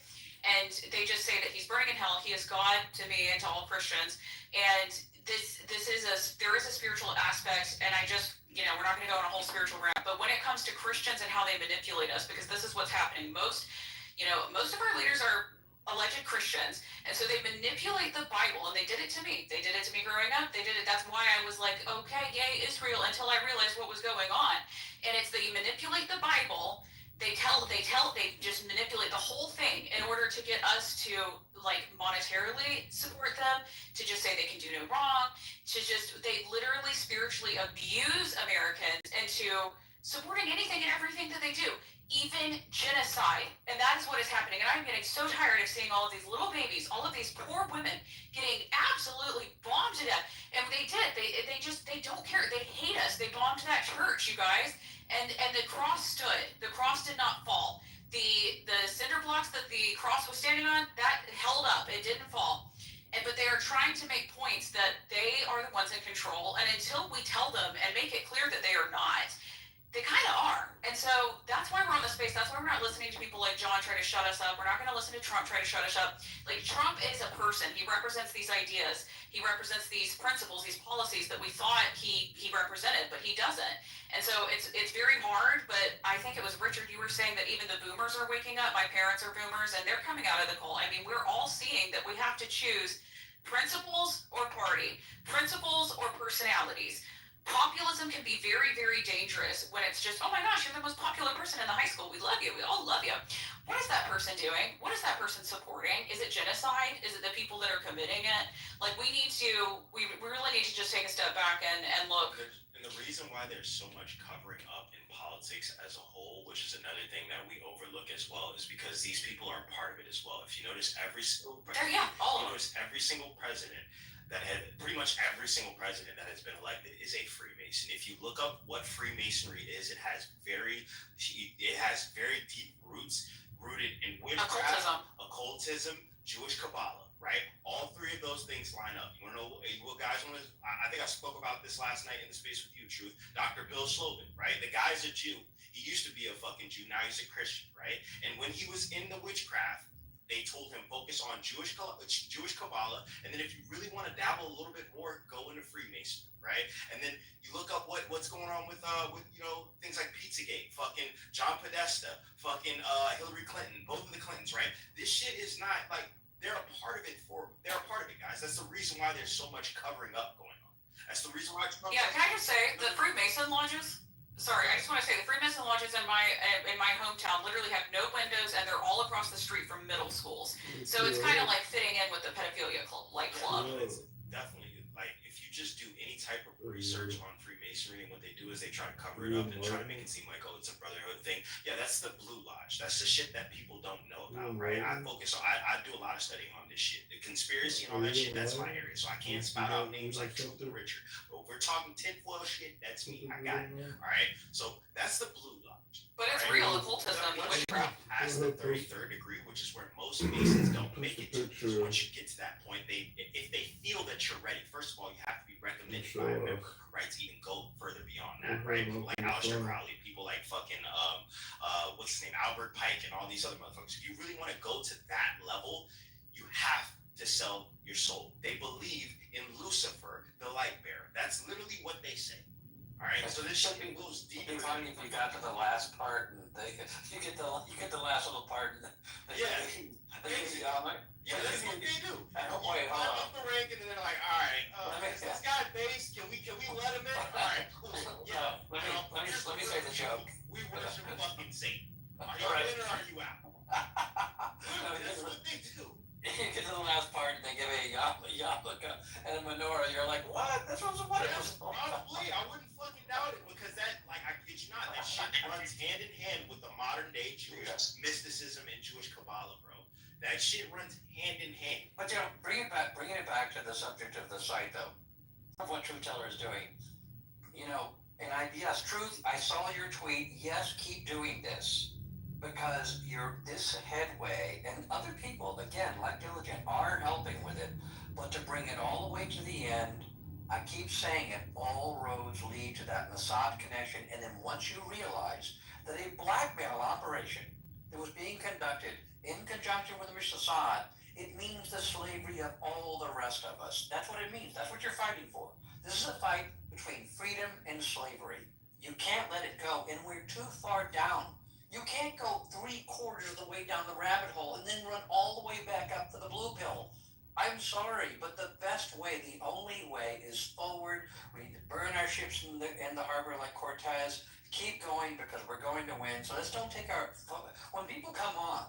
And they just say that he's burning in hell. He is God to me and to all Christians. And there is a spiritual aspect, and I just, we're not going to go on a whole spiritual rant, but when it comes to Christians and how they manipulate us, because this is what's happening. Most of our leaders are alleged Christians, and so they manipulate the Bible, and they did it to me. They did it to me growing up. That's why I was like, okay, yay, Israel, until I realized what was going on. And it's they manipulate the Bible. They just manipulate the whole thing in order to get us to, like, monetarily support them, to just say they can do no wrong, they literally spiritually abuse Americans into supporting anything and everything that they do, even genocide. And that is what is happening. And I'm getting so tired of seeing all of these little babies, all of these poor women getting absolutely bombed to death. And they don't care. They hate us. They bombed that church, you guys. And the cross stood. The cross did not fall. The cinder blocks that the cross was standing on, that held up. It didn't fall. But they are trying to make points that they are the ones in control. And until we tell them and make it clear that they are not, they kind of are. And so that's why we're on the space. That's why we're not listening to people like John try to shut us up. We're not going to listen to Trump try to shut us up. Like, Trump is a person. He represents these ideas. He represents these principles, these policies that we thought he represented, but he doesn't. And so it's very hard, but I think it was Richard, you were saying that even the boomers are waking up. My parents are boomers, and they're coming out of the cult. I mean, we're all seeing that we have to choose principles or party, principles or personalities. Populism can be very, very dangerous when it's just, oh my gosh, you're the most popular person in the high school. We love you. We all love you. What is that person doing? What is that person supporting? Is it genocide? Is it the people that are committing it? Like, we really need to just take a step back and look. And the reason why there's so much covering up in politics as a whole, which is another thing that we overlook as well, is because these people are part of it as well. If you notice every single president pretty much every single president that has been elected is a Freemason. If you look up what Freemasonry is, it has very deep roots rooted in witchcraft, occultism, Jewish Kabbalah, right? All 3 of those things line up. You want to know what guys want to? I think I spoke about this last night in the Space with You, Truth. Dr. Bill Slobin, right? The guy's a Jew. He used to be a fucking Jew. Now he's a Christian, right? And when he was in the witchcraft, they told him focus on Jewish Kabbalah, and then if you really want to dabble a little bit more, go into Freemasonry, right? And then you look up what's going on with things like Pizzagate, fucking John Podesta, fucking Hillary Clinton, both of the Clintons, right? This shit is not like they're a part of it, guys. That's the reason why there's so much covering up going on. That's the reason why. Can I just say the Freemason lodges? Sorry, I just want to say the Freemason lodges in my hometown literally have no windows, and they're all across the street from middle schools. So it's kind of like fitting in with the pedophilia club. It's definitely, like, if if you just do any type of research on Freemasonry, and what they do is they try to cover it up and try to make it seem like, oh, it's a brotherhood thing. Yeah, that's the Blue Lodge. That's the shit that people don't know about, right? I do a lot of studying on this shit. The conspiracy and all that shit, that's my area. So I can't spout out names like Truth and Richard. But if we're talking tinfoil shit, that's me. I got it. All right. So that's the Blue Lodge. But it's right? real occultism, witchcraft. Past the 33rd degree, which is where most Masons don't make it to. Because once you get to that point, if they feel that you're ready, first of all, you have to be recommended by a member, right, to even go further beyond that, right? People like Aleister Crowley, people like fucking what's his name, Albert Pike, and all these other motherfuckers. If you really want to go to that level, you have to sell your soul. They believe in Lucifer, the light bearer. That's literally what they say. All right, so this shit goes deeper. It'd be funny if you got to the last part and you get the last little part and Yeah, that's what they do. Oh boy, hold on. Up the rank, and then they're like, all right, this guy base, can we let him in? All right, cool. Yeah. Let me say the joke. We worship fucking Satan. Are you Right. in or are you out? That's what they do. You get to the last part and they give a yarmulke and a menorah. You're like, what? This was what it was. Probably, I wouldn't fucking doubt it, because that, like, I kid you not, that shit runs hand in hand with the modern day Jewish mysticism and Jewish Kabbalah, bro. That shit runs hand in hand. But bringing it back to the subject of the site though, of what Truth Teller is doing. And yes, Truth, I saw your tweet. Yes, keep doing this. Because this headway and other people, again, like Diligent, are helping with it. But to bring it all the way to the end, I keep saying it, all roads lead to that Mossad connection. And then once you realize that a blackmail operation that was being conducted in conjunction with the Mossad, it means the slavery of all the rest of us. That's what it means. That's what you're fighting for. This is a fight between freedom and slavery. You can't let it go, and we're too far down. You can't go 3/4 of the way down the rabbit hole and then run all the way back up to the blue pill. I'm sorry, but the best way, the only way, is forward. We need to burn our ships in the harbor like Cortez. Keep going, because we're going to win. So let's don't take when people come on.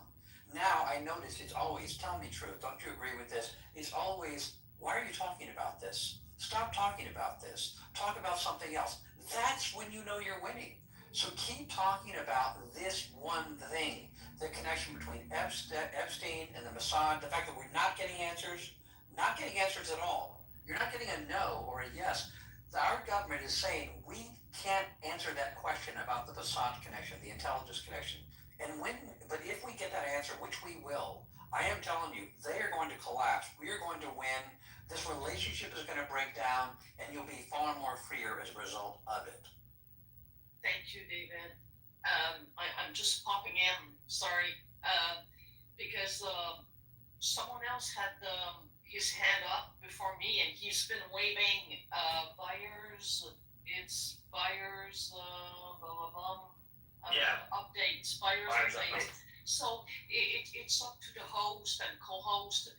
Now I notice it's always, tell me Truth, don't you agree with this? It's always, why are you talking about this? Stop talking about this. Talk about something else. That's when you know you're winning. So keep talking about this one thing, the connection between Epstein and the Mossad, the fact that we're not getting answers at all. You're not getting a no or a yes. Our government is saying we can't answer that question about the Mossad connection, the intelligence connection. But if we get that answer, which we will, I am telling you, they are going to collapse. We are going to win. This relationship is going to break down, and you'll be far more freer as a result of it. Thank you, David. I'm just popping in, sorry, because someone else had his hand up before me, and he's been waving buyers, it's buyers, updates, buyers updates. So it's up to the host and co-host.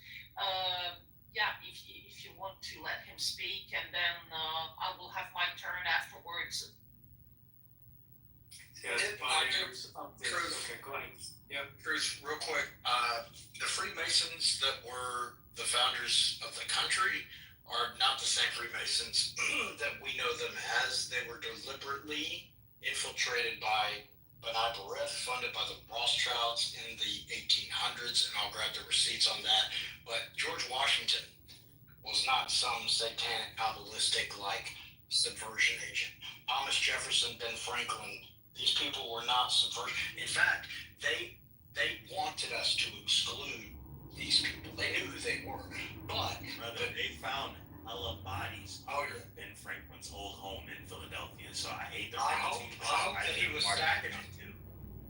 If you want to let him speak, and then I will have my turn afterwards. Truth, real quick. The Freemasons that were the founders of the country are not the same Freemasons that we know them as. They were deliberately infiltrated by B'nai B'rith, funded by the Rothschilds in the 1800s, and I'll grab the receipts on that. But George Washington was not some satanic, kabbalistic like subversion agent. Thomas Jefferson, Ben Franklin, these people were not subversion. In fact, they wanted us to exclude these people. They knew who they were. But they found hella bodies at Ben Franklin's old home in Philadelphia. So I hate the I hope that he was stacking them too.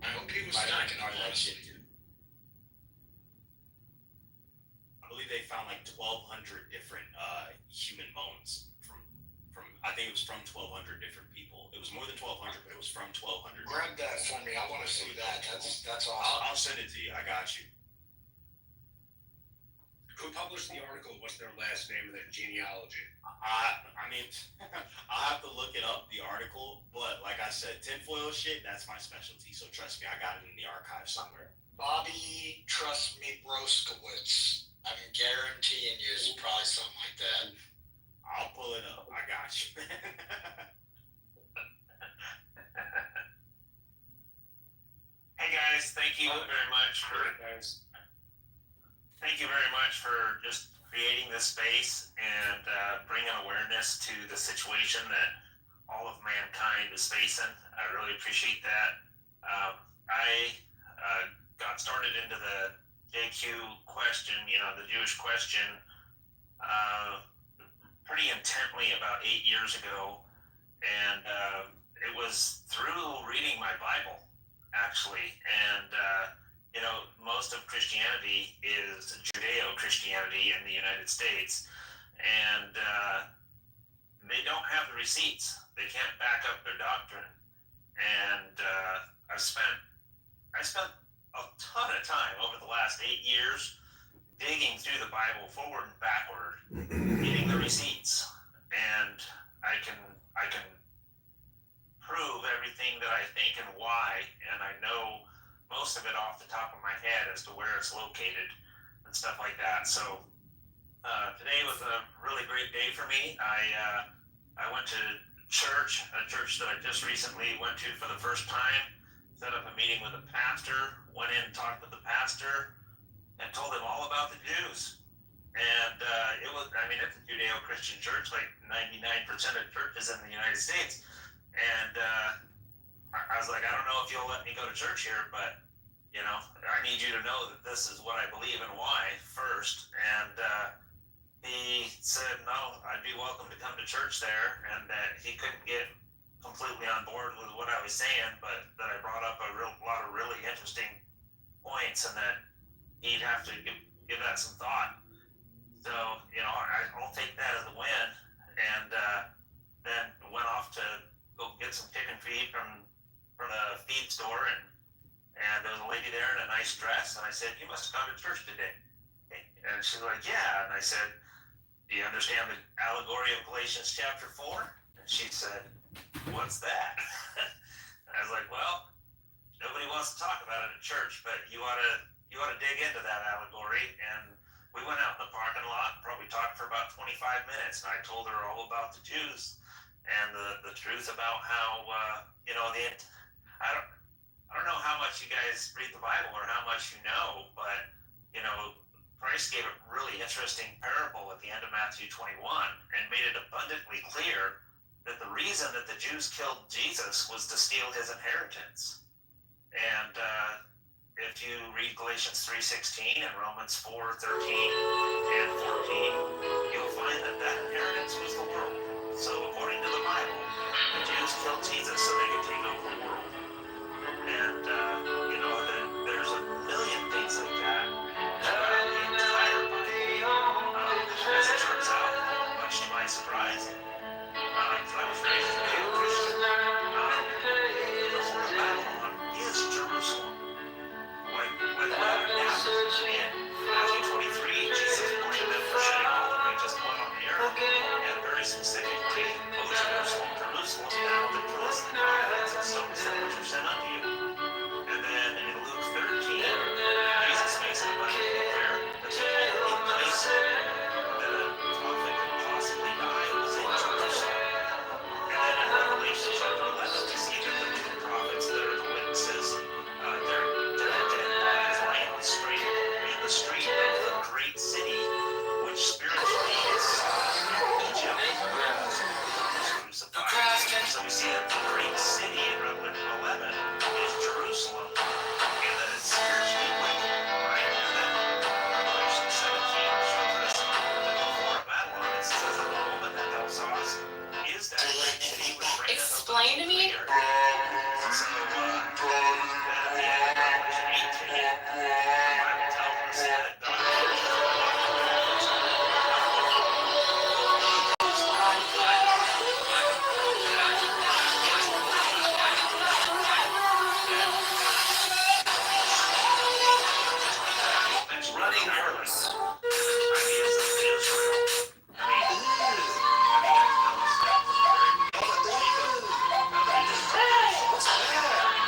I hope he was stacking them that shit too. I believe they found like 1,200 different human bones from I think it was from 1,200 different people. It was more than 1,200, but it was from 1,200. Grab that for me. I want to see that. That's awesome. I'll send it to you. I got you. Who published the article? What's their last name and their genealogy? I mean, I'll have to look it up, the article. But like I said, tinfoil shit, that's my specialty. So trust me, I got it in the archive somewhere. Bobby Trust Me Broskowitz. I'm guaranteeing you it's probably something like that. I'll pull it up. I got you. Hey guys, thank you very much for just creating this space and bringing awareness to the situation that all of mankind is facing. I really appreciate that. I got started into the JQ question, the Jewish question, pretty intently about 8 years ago, and it was through reading my Bible, actually. And most of Christianity is Judeo-Christianity in the United States, and they don't have the receipts. They can't back up their doctrine. And I spent a ton of time over the last 8 years digging through the Bible forward and backward, getting the receipts, and I can prove everything that I think and why, and I know most of it off the top of my head as to where it's located and stuff like that. So today was a really great day for me. I went to church, a church that I just recently went to for the first time, set up a meeting with a pastor, went in and talked with the pastor, and told him all about the Jews. And it's a Judeo-Christian church, like 99% of churches in the United States. And I was like, I don't know if you'll let me go to church here, but, I need you to know that this is what I believe and why first. And he said, no, I'd be welcome to come to church there, and that he couldn't get completely on board with what I was saying, but that I brought up a lot of really interesting points, and that he'd have to give that some thought. So, I'll take that as a win, and then went off to go get some chicken feed from the feed store, and there was a lady there in a nice dress, and I said, you must have gone to church today. And she's like, yeah. And I said, do you understand the allegory of Galatians chapter 4? And she said, what's that? I was like, well, nobody wants to talk about it at church, but you ought to dig into that allegory. And we went out in the parking lot and probably talked for about 25 minutes, and I told her all about the Jews and the truth about how I don't know how much you guys read the Bible or how much you know, but Christ gave a really interesting parable at the end of Matthew 21 and made it abundantly clear that the reason that the Jews killed Jesus was to steal his inheritance. And if you read Galatians 3:16 and Romans 4:13 and 14, you'll find that inheritance was the world. So according to the Bible, the Jews killed Jesus so they could take over the world. And there's a million things like that throughout the entire Bible. As it turns out, much to my surprise, I was raised as a Christian. The whore of Babylon is Jerusalem. When in Matthew 23, Jesus warned them for shedding all the righteous blood on the earth, and very specifically, O Jerusalem, Jerusalem, thou that killest the prophets and stonest them which are sent unto you. And then in Luke 13, Jesus makes it abundantly clear that the only place that a prophet could possibly die was in Jerusalem. And then in Revelation chapter 11, we see that the two prophets that are the witnesses, their dead bodies laying in the street of the great city, which spiritually is Egypt, where Jesus was crucified. So we see that the great city in Revelation 11 is Jerusalem, and that it's spiritually wicked, right? And then Revelation 17 shows us that the whore of Babylon, it says that the woman that thou sawest is that great city which reigneth Explain to me. So then at the end of Revelation 18, the Bible tells us that God running harlots, ideas of Israel. I mean, have you guys noticed that? Very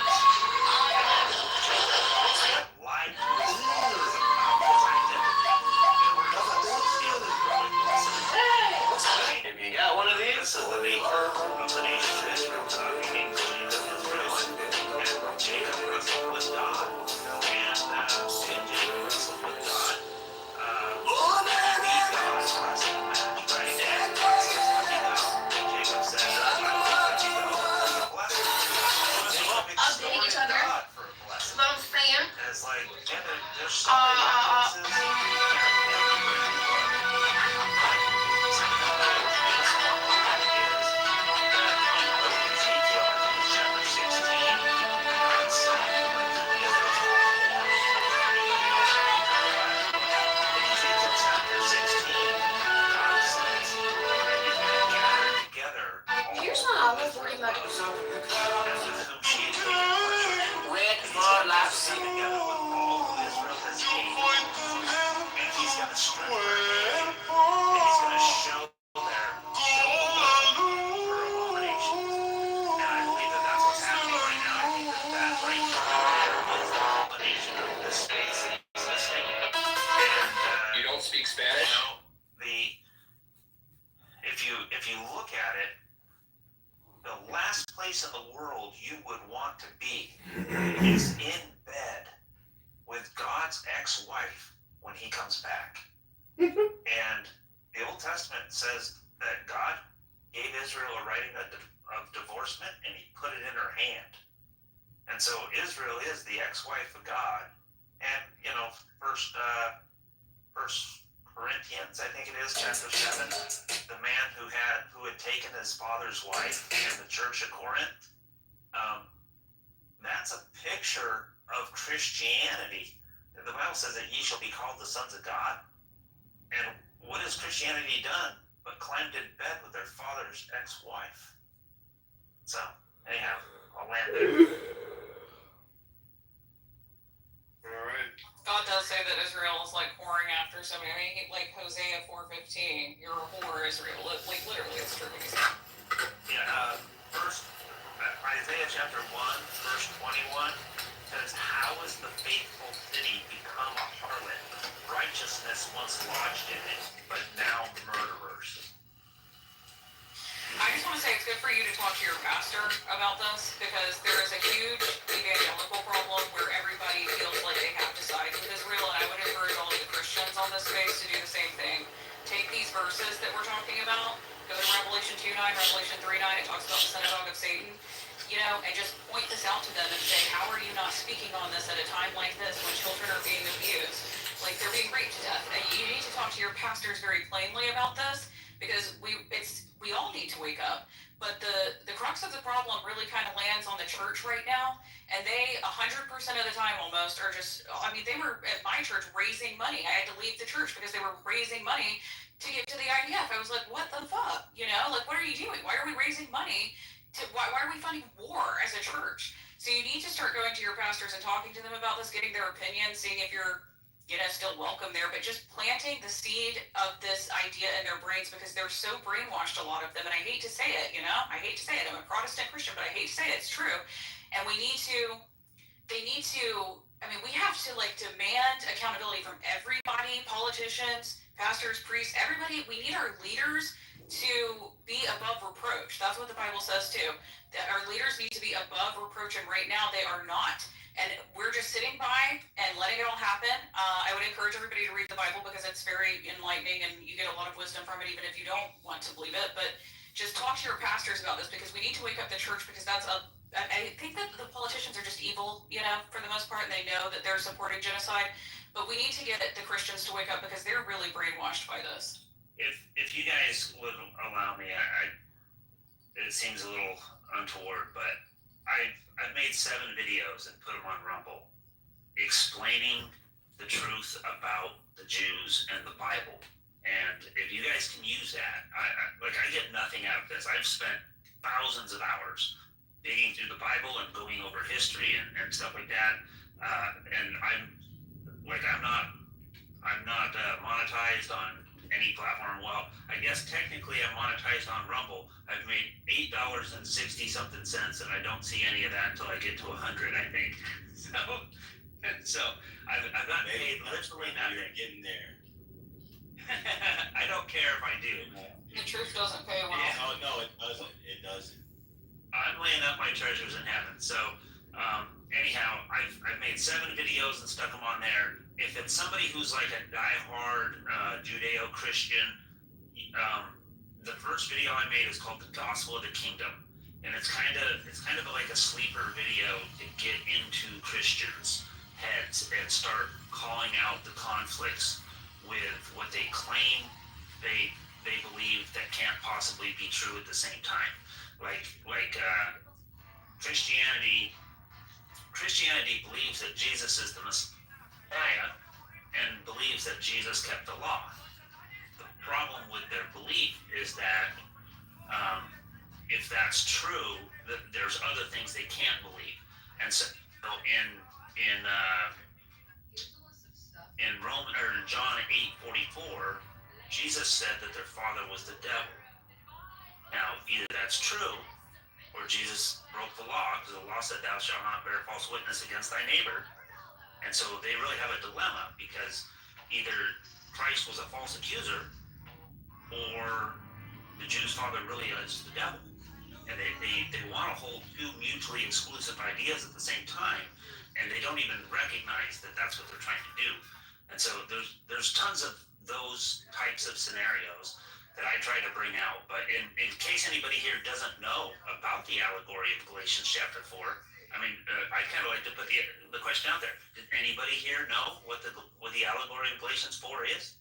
of the nation of Israel, including Israel, and Jacob wrestled with God, and Jacob wrestled with God. Beat God in wrestling match, right? Jacob said, Update each other. Slow stand. It's like, yeah, there's so many references. Here's what I was worried about. Red for life. You don't speak Spanish? No. If you look at it, the last place in the world you would want to be is in bed with God's ex-wife when he comes back. And the Old Testament says that God gave Israel a writing of divorcement and he put it in her hand. And so Israel is the ex-wife of God. And, you know, First Corinthians, I think it is, chapter 7, the man who had taken his father's wife in the church at Corinth, that's a picture of Christianity. The Bible says that ye shall be called the sons of God. And what has Christianity done but climbed in bed with their father's ex-wife? So, anyhow, I'll land there. God does say that Israel is like whoring after somebody. I mean, like Hosea 4:15, you're a whore, Israel. Like literally, it's true. Yeah, first, Isaiah chapter 1, verse 21 says, how is the faithful city become a harlot? Righteousness once lodged in it, but now murderers. I just want to say it's good for you to talk to your pastor about this because there is a huge evangelical problem where everybody feels like they have to side with Israel, and I would encourage all of the Christians on this space to do the same thing. Take these verses that we're talking about, go to Revelation 2:9, Revelation 3:9, it talks about the synagogue of Satan, you know, and just point this out to them and say, how are you not speaking on this at a time like this when children are being abused? Like they're being raped to death. And you need to talk to your pastors very plainly about this because we all need to wake up. But the crux of the problem really kind of lands on the church right now, and they 100% of the time almost are just. I mean, they were at my church raising money. I had to leave the church because they were raising money to get to the IDF. I was like, what the fuck? You know, like what are you doing? Why are we raising money? Why are we funding war as a church? So you need to start going to your pastors and talking to them about this, getting their opinion, seeing if you're still welcome there, but just planting the seed of this idea in their brains because they're so brainwashed, a lot of them. And I hate to say it, I hate to say it. I'm a Protestant Christian, but I hate to say it. It's true. And we have to demand accountability from everybody, politicians, pastors, priests, everybody. We need our leaders to be above reproach. That's what the Bible says too. That our leaders need to be above reproach, and right now they are not. And we're just sitting by and letting it all happen. I would encourage everybody to read the Bible because it's very enlightening and you get a lot of wisdom from it, even if you don't want to believe it. But just talk to your pastors about this because we need to wake up the church because I think that the politicians are just evil, for the most part, and they know that they're supporting genocide. But we need to get the Christians to wake up because they're really brainwashed by this. If you guys would allow me, it seems a little untoward, but I've made 7 videos and put them on Rumble explaining the truth about the Jews and the Bible. And if you guys can use that, I get nothing out of this. I've spent thousands of hours digging through the Bible and going over history and stuff like that. And I'm not monetized on any platform. Well, I guess technically I'm monetized on Rumble. I've made $8.60 something cents, and I don't see any of that until I get to 100, I think. So I've not paid literally nothing. Getting there. I don't care if I do. The truth doesn't pay well. Yeah, oh no, it doesn't. It doesn't. I'm laying up my treasures in heaven. So, anyhow, I've made 7 videos and stuck them on there. If it's somebody who's like a diehard Judeo-Christian, the first video I made is called "The Gospel of the Kingdom," and it's kind of like a sleeper video to get into Christians' heads and start calling out the conflicts with what they claim they believe that can't possibly be true at the same time. Like Christianity believes that Jesus is the Messiah and believes that Jesus kept the law. The problem with their belief is that if that's true, that there's other things they can't believe. And so in Roman or in John 8:44, Jesus said that their father was the devil. Now, either that's true, or Jesus broke the law, because the law said, "Thou shalt not bear false witness against thy neighbor." And so they really have a dilemma, because either Christ was a false accuser, or the Jews' father really is the devil. And they want to hold 2 mutually exclusive ideas at the same time, and they don't even recognize that that's what they're trying to do. And so there's tons of those types of scenarios that I try to bring out. But in case anybody here doesn't know about the allegory of Galatians chapter 4, I mean, I kind of like to put the question out there. Did anybody here know what the allegory of Galatians 4 is?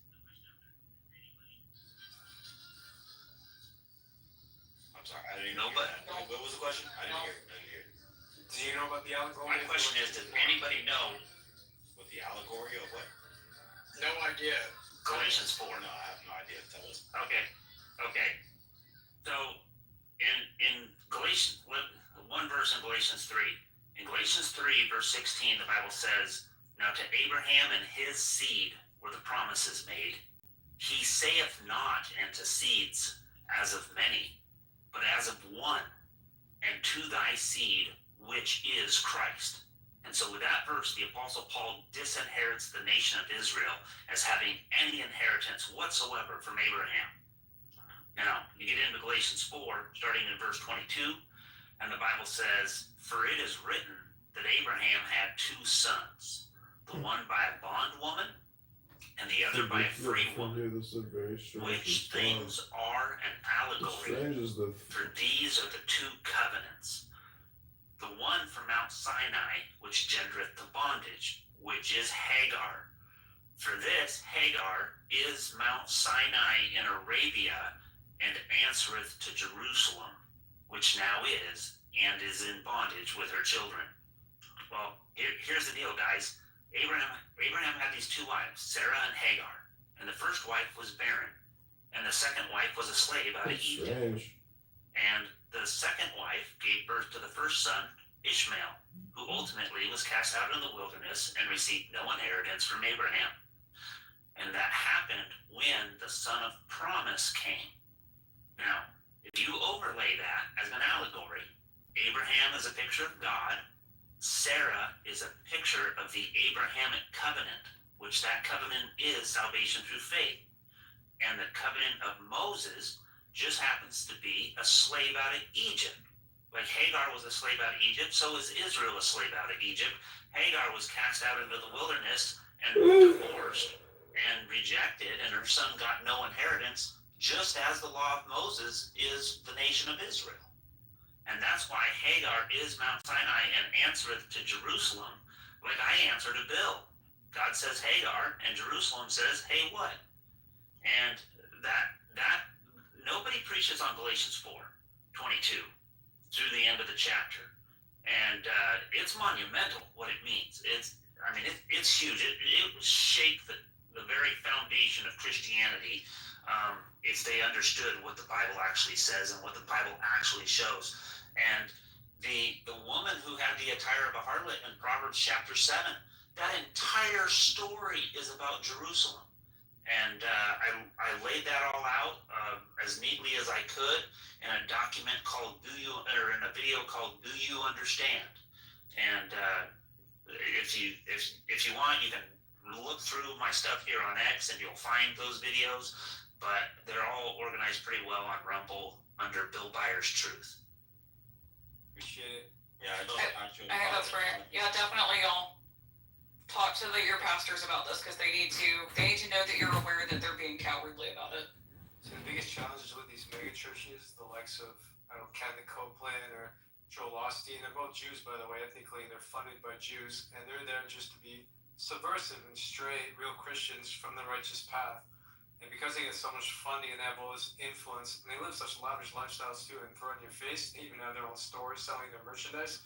I'm sorry, I didn't know. But what was the question? I didn't hear. Do you know about the allegory? My question is, does anybody know What the allegory of what? No idea. Galatians 4? No, I have no idea. Tell us. Okay. So in Galatians, one verse in Galatians 3. In Galatians 3, verse 16, the Bible says, "Now to Abraham and his seed were the promises made. He saith not unto seeds as of many, but as of one, and to thy seed, which is Christ." And so with that verse, the Apostle Paul disinherits the nation of Israel as having any inheritance whatsoever from Abraham. Now, you get into Galatians 4, starting in verse 22, and the Bible says, "For it is written that Abraham had 2 sons, the one by a bondwoman and the other by a free woman, which things are an allegory, for these are the 2 covenants. The one from Mount Sinai, which gendereth the bondage, which is Hagar. For this Hagar is Mount Sinai in Arabia, and answereth to Jerusalem, which now is, and is in bondage with her children." Well, here's the deal, guys. Abraham had these 2 wives, Sarah and Hagar, and the first wife was barren, and the second wife was a slave out of Egypt. And the second wife gave birth to the first son, Ishmael, who ultimately was cast out in the wilderness and received no inheritance from Abraham. And that happened when the son of promise came. Now, if you overlay that as an allegory, Abraham is a picture of God, Sarah is a picture of the Abrahamic covenant, which that covenant is salvation through faith. And the covenant of Moses just happens to be a slave out of Egypt. Like Hagar was a slave out of Egypt, so is Israel a slave out of Egypt. Hagar was cast out into the wilderness and divorced and rejected, and her son got no inheritance, just as the law of Moses is the nation of Israel. And that's why Hagar is Mount Sinai and answereth to Jerusalem, like I answer to Bill. God says Hagar, and Jerusalem says, "Hey, what?" And that nobody preaches on Galatians 4:22 through the end of the chapter, and it's monumental what it means. It's huge. It would shake the very foundation of Christianity if they understood what the Bible actually says and what the Bible actually shows. And the woman who had the attire of a harlot in Proverbs chapter 7, that entire story is about Jerusalem. And I laid that all out as neatly as I could in a document called in a video called "Do You Understand?" And if you want, you can look through my stuff here on X, and you'll find those videos. but they're all organized pretty well on Rumble under Bill Byers Truth. Appreciate it. Yeah, I think that's great. Yeah, definitely y'all talk to your pastors about this because they need to know that you're aware that they're being cowardly about it. So the biggest challenges with these mega churches, the likes of Kenneth Copeland or Joel Osteen, they're both Jews, by the way, ethnically, and they're funded by Jews, and they're there just to be subversive and stray real Christians from the righteous path. And because they get so much funding and they have all this influence, and they live such lavish lifestyles too, and throw it in your face, they even have their own stores selling their merchandise.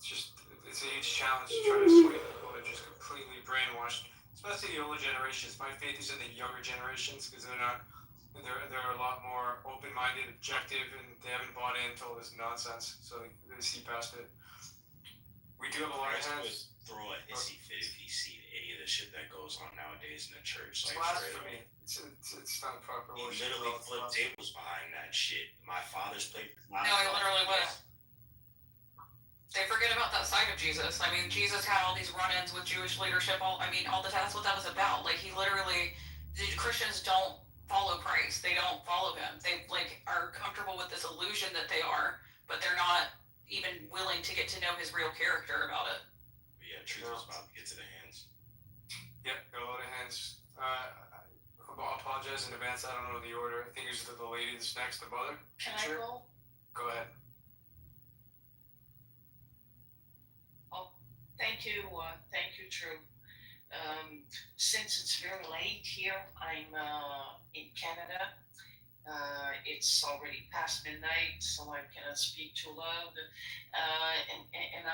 It's a huge challenge to try to sway people that are just completely brainwashed, especially the older generations. My faith is in the younger generations because they're a lot more open-minded, objective, and they haven't bought into all this nonsense, so they see past it. We do have a lot of hands. Throw a hissy fit if he see any of the shit that goes on nowadays in the church. It's Like blasphemy. It's not proper he worship. literally flipped tables behind that shit. My father's played. No, he literally was. They forget about that side of Jesus. I mean, Jesus had all these run-ins with Jewish leadership. All the that's what that was about. Like he literally, the Christians don't follow Christ. They don't follow him. They are comfortable with this illusion that they are, but they're not even willing to get to know his real character about it. But yeah, truth is about to get to the hands. Yep, got a lot of hands. I'll apologize in advance. I don't know the order. I think it's the lady that's next, the mother. Can I go? Go ahead. Thank you, Drew. Since it's very late here, I'm in Canada. It's already past midnight, so I cannot speak too loud. And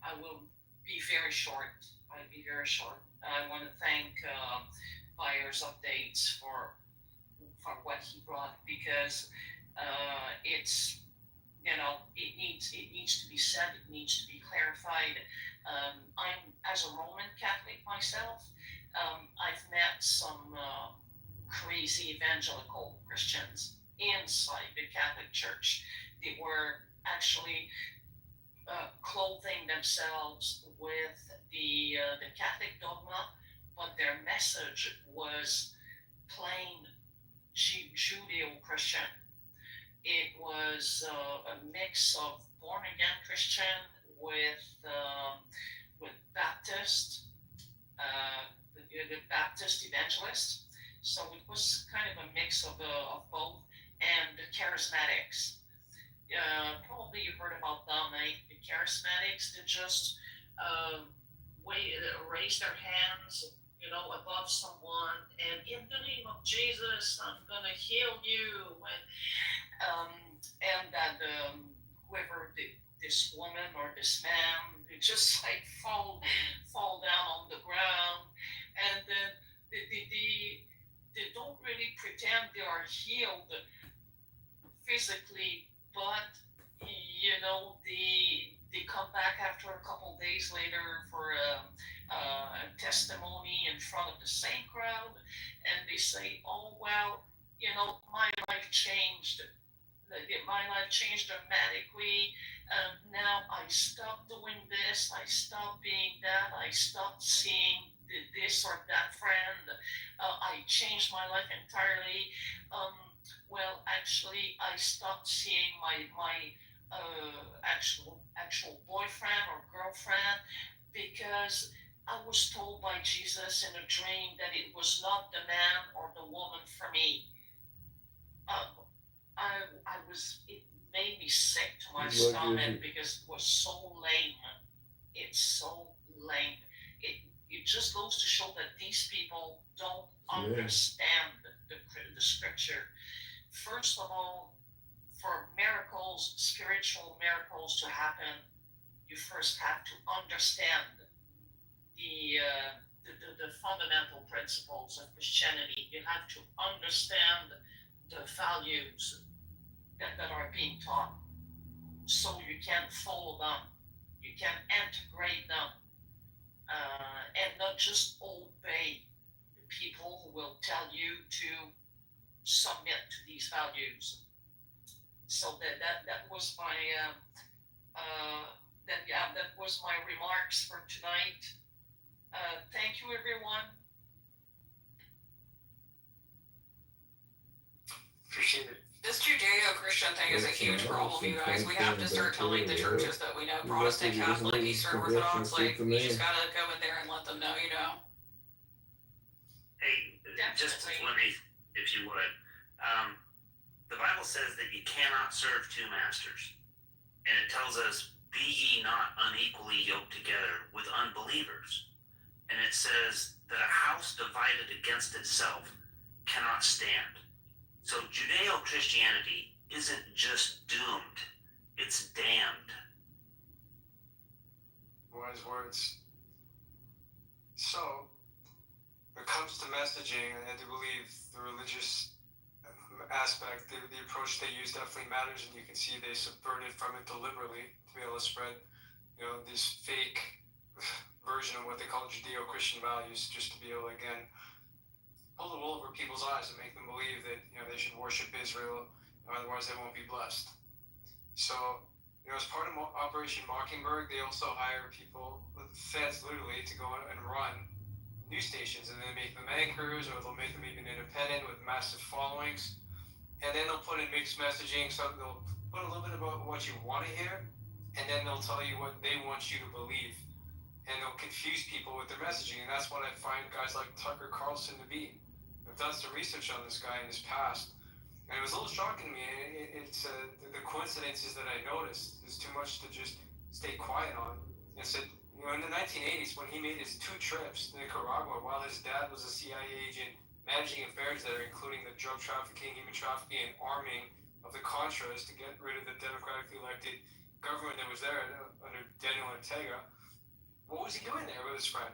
I will be very short. I'll be very short. I want to thank Byers Updates for what he brought because it's it needs to be said. It needs to be clarified. I'm as a Roman Catholic myself. I've met some crazy evangelical Christians inside the Catholic Church. They were actually clothing themselves with the Catholic dogma, but their message was plain Judeo-Christian. It was a mix of born-again Christian with Baptist, the Baptist evangelist. So it was kind of a mix of both, and the charismatics. Probably you heard about them, eh? The charismatics that just raise their hands, above someone, and in the name of Jesus, I'm gonna heal you, and that whoever this woman or this man, they just fall down on the ground, and then they don't really pretend they are healed physically, but they come back after a couple days later for a testimony in front of the same crowd, and they say, "Oh well, my life changed. My life changed dramatically. Now I stopped doing this. I stopped being that. I stopped seeing this or that friend. I changed my life entirely. Well, actually, I stopped seeing my actual boyfriend or girlfriend because I was told by Jesus in a dream that it was not the man or the woman for me." It made me sick to my stomach because it was so lame. It's so lame. It just goes to show that these people don't understand the scripture. First of all, for miracles, spiritual miracles to happen, you first have to understand the fundamental principles of Christianity. You have to understand the values that are being taught, so you can follow them, you can integrate them, and not just obey the people who will tell you to submit to these values. So that was my that was my remarks for tonight. Thank you, everyone. Appreciate it. This Judeo-Christian thing is a huge problem, you guys. We have to start telling the churches that we know, Protestant, Catholic, Eastern Orthodox, like, we just gotta go in there and let them know, you know. Hey, just let me, if you would. The Bible says that you cannot serve two masters. And it tells us, be ye not unequally yoked together with unbelievers. And it says that a house divided against itself cannot stand. So Judeo-Christianity isn't just doomed, it's damned. Wise words. So, when it comes to messaging, I do believe the religious aspect, the approach they use definitely matters, and you can see they subverted from it deliberately to be able to spread, this fake version of what they call Judeo-Christian values, just to be able to, again, pull the wool over people's eyes and make them believe that, they should worship Israel, otherwise they won't be blessed. So, as part of Operation Mockingbird, they also hire people, feds literally, to go and run news stations, and they make them anchors, or they'll make them even independent with massive followings. And then they'll put in mixed messaging, so they'll put a little bit about what you want to hear, and then they'll tell you what they want you to believe. And they'll confuse people with their messaging, and that's what I find guys like Tucker Carlson to be. I've done some research on this guy in his past, and it was a little shocking to me. It's the coincidences that I noticed is too much to just stay quiet on. And said, in the 1980s, when he made his 2 trips to Nicaragua, while his dad was a CIA agent managing affairs there, including the drug trafficking, human trafficking, and arming of the Contras to get rid of the democratically elected government that was there under Daniel Ortega, what was he doing there with his friend?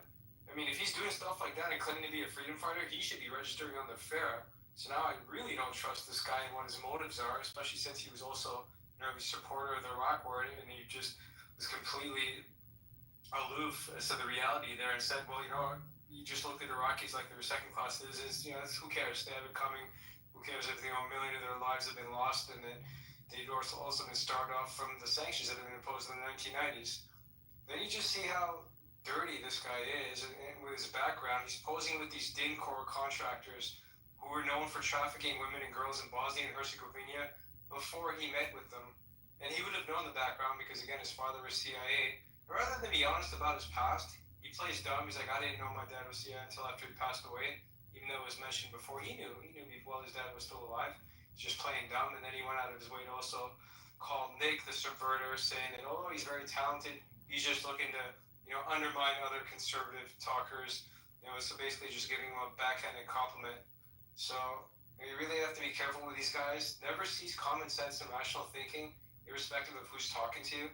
I mean, if he's doing stuff like that and claiming to be a freedom fighter, he should be registering on the FARA. So now I really don't trust this guy and what his motives are, especially since he was also a supporter of the Iraq War, and he just was completely aloof as to the reality there and said, well, you just looked at Iraqis like they were second-class citizens. Who cares? They have it coming. Who cares if a million of their lives have been lost, and then they've also been starved off from the sanctions that have been imposed in the 1990s. Then you just see how dirty this guy is, and with his background, he's posing with these DINCOR contractors who were known for trafficking women and girls in Bosnia and Herzegovina before he met with them. And he would have known the background because, again, his father was CIA. Rather than be honest about his past, he plays dumb. He's like, I didn't know my dad was CIA until after he passed away, even though it was mentioned before. He knew while his dad was still alive. He's just playing dumb, and then he went out of his way to also call Nick the subverter, saying that, he's very talented. He's just looking to, undermine other conservative talkers. So basically just giving him a backhanded compliment. So you really have to be careful with these guys. Never cease common sense and rational thinking, irrespective of who's talking to you.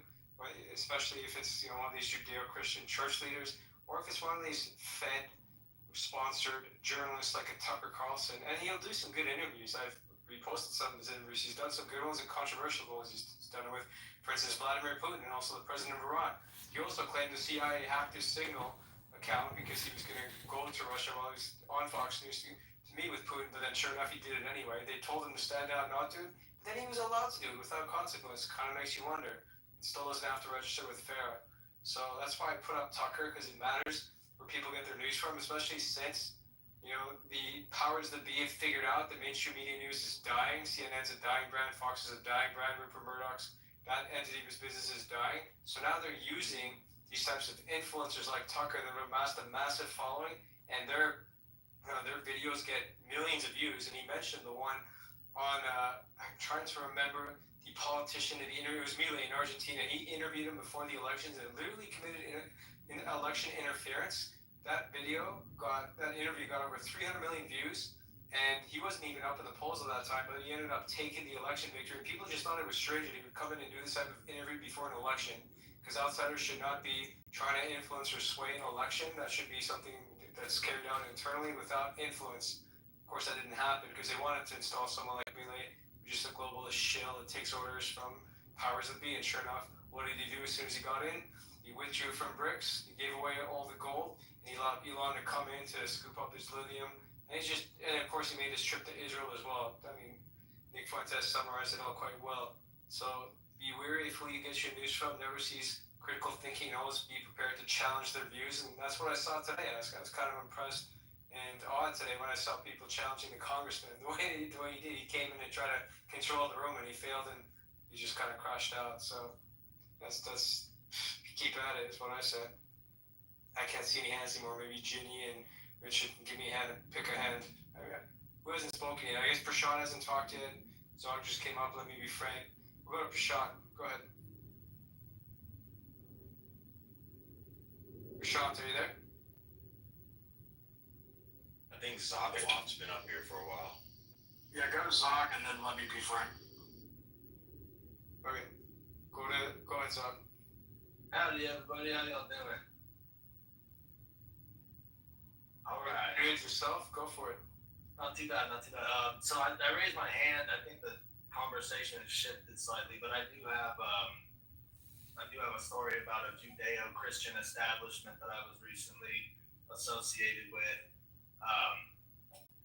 Especially if it's one of these Judeo-Christian church leaders, or if it's one of these Fed-sponsored journalists like a Tucker Carlson. And he'll do some good interviews. I've reposted some of his interviews. He's done some good ones and controversial ones. He's done it with, for instance, Vladimir Putin and also the president of Iran. He also claimed the CIA hacked his Signal account because he was going to go to Russia while he was on Fox News to meet with Putin, but then sure enough he did it anyway. They told him to stand out not to, but then he was allowed to do it without consequence. Kind of makes you wonder. Still doesn't have to register with FARA. So that's why I put up Tucker, because it matters where people get their news from, especially since, the powers that be have figured out that mainstream media news is dying. CNN's a dying brand, Fox is a dying brand, Rupert Murdoch's, that entity of his business is dying. So now they're using these types of influencers like Tucker that have amassed a massive following, and their videos get millions of views. And he mentioned the one on, I'm trying to remember, the politician that he interviewed, it was Milei in Argentina. He interviewed him before the elections and literally committed election interference. That interview got over 300 million views, and he wasn't even up in the polls at that time, but he ended up taking the election victory. People just thought it was strange that he would come in and do this type of interview before an election, because outsiders should not be trying to influence or sway an election. That should be something that's carried out internally without influence. Of course, that didn't happen because they wanted to install someone like Milei, just a globalist shill that takes orders from powers that be. And sure enough, what did he do as soon as he got in? He withdrew from BRICS. He gave away all the gold, and he allowed Elon to come in to scoop up his lithium. And of course, he made his trip to Israel as well. I mean, Nick Fuentes summarized it all quite well. So be wary of who you get your news from. Never cease critical thinking. Always be prepared to challenge their views. And that's what I saw today. I was kind of impressed And odd today when I saw people challenging the congressman, the way he did, he came in and tried to control the room, and he failed, and he just kind of crashed out. So that's keep at it is what I said. I can't see any hands anymore. Maybe Ginny and Richard can give me a hand and pick a hand. Who hasn't spoken yet? I guess Prashant hasn't talked yet. Zog just came up. Let me be frank. We'll go to Prashant. Go ahead. Prashant, are you there? I think Zogwop's been up here for a while. Yeah, go to Zog and then let me be frank. Okay. Go ahead, Zog. Howdy, everybody. How y'all doing? All right. You yourself? Go for it. Not too bad, not too bad. So I raised my hand. I think the conversation has shifted slightly, but I do have a story about a Judeo-Christian establishment that I was recently associated with.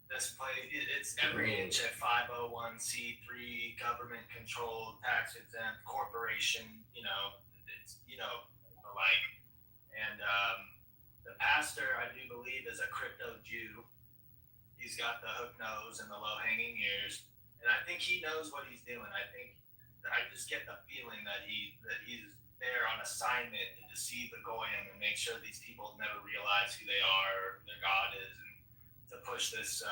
This place, it's every inch a 501c3 government-controlled, tax-exempt corporation. It's like, and the pastor, I do believe, is a crypto Jew. He's got the hook nose and the low-hanging ears, and I think he knows what he's doing. I just get the feeling that he's there on assignment to deceive the goyim and make sure these people never realize who they are, or who their God is, and to push this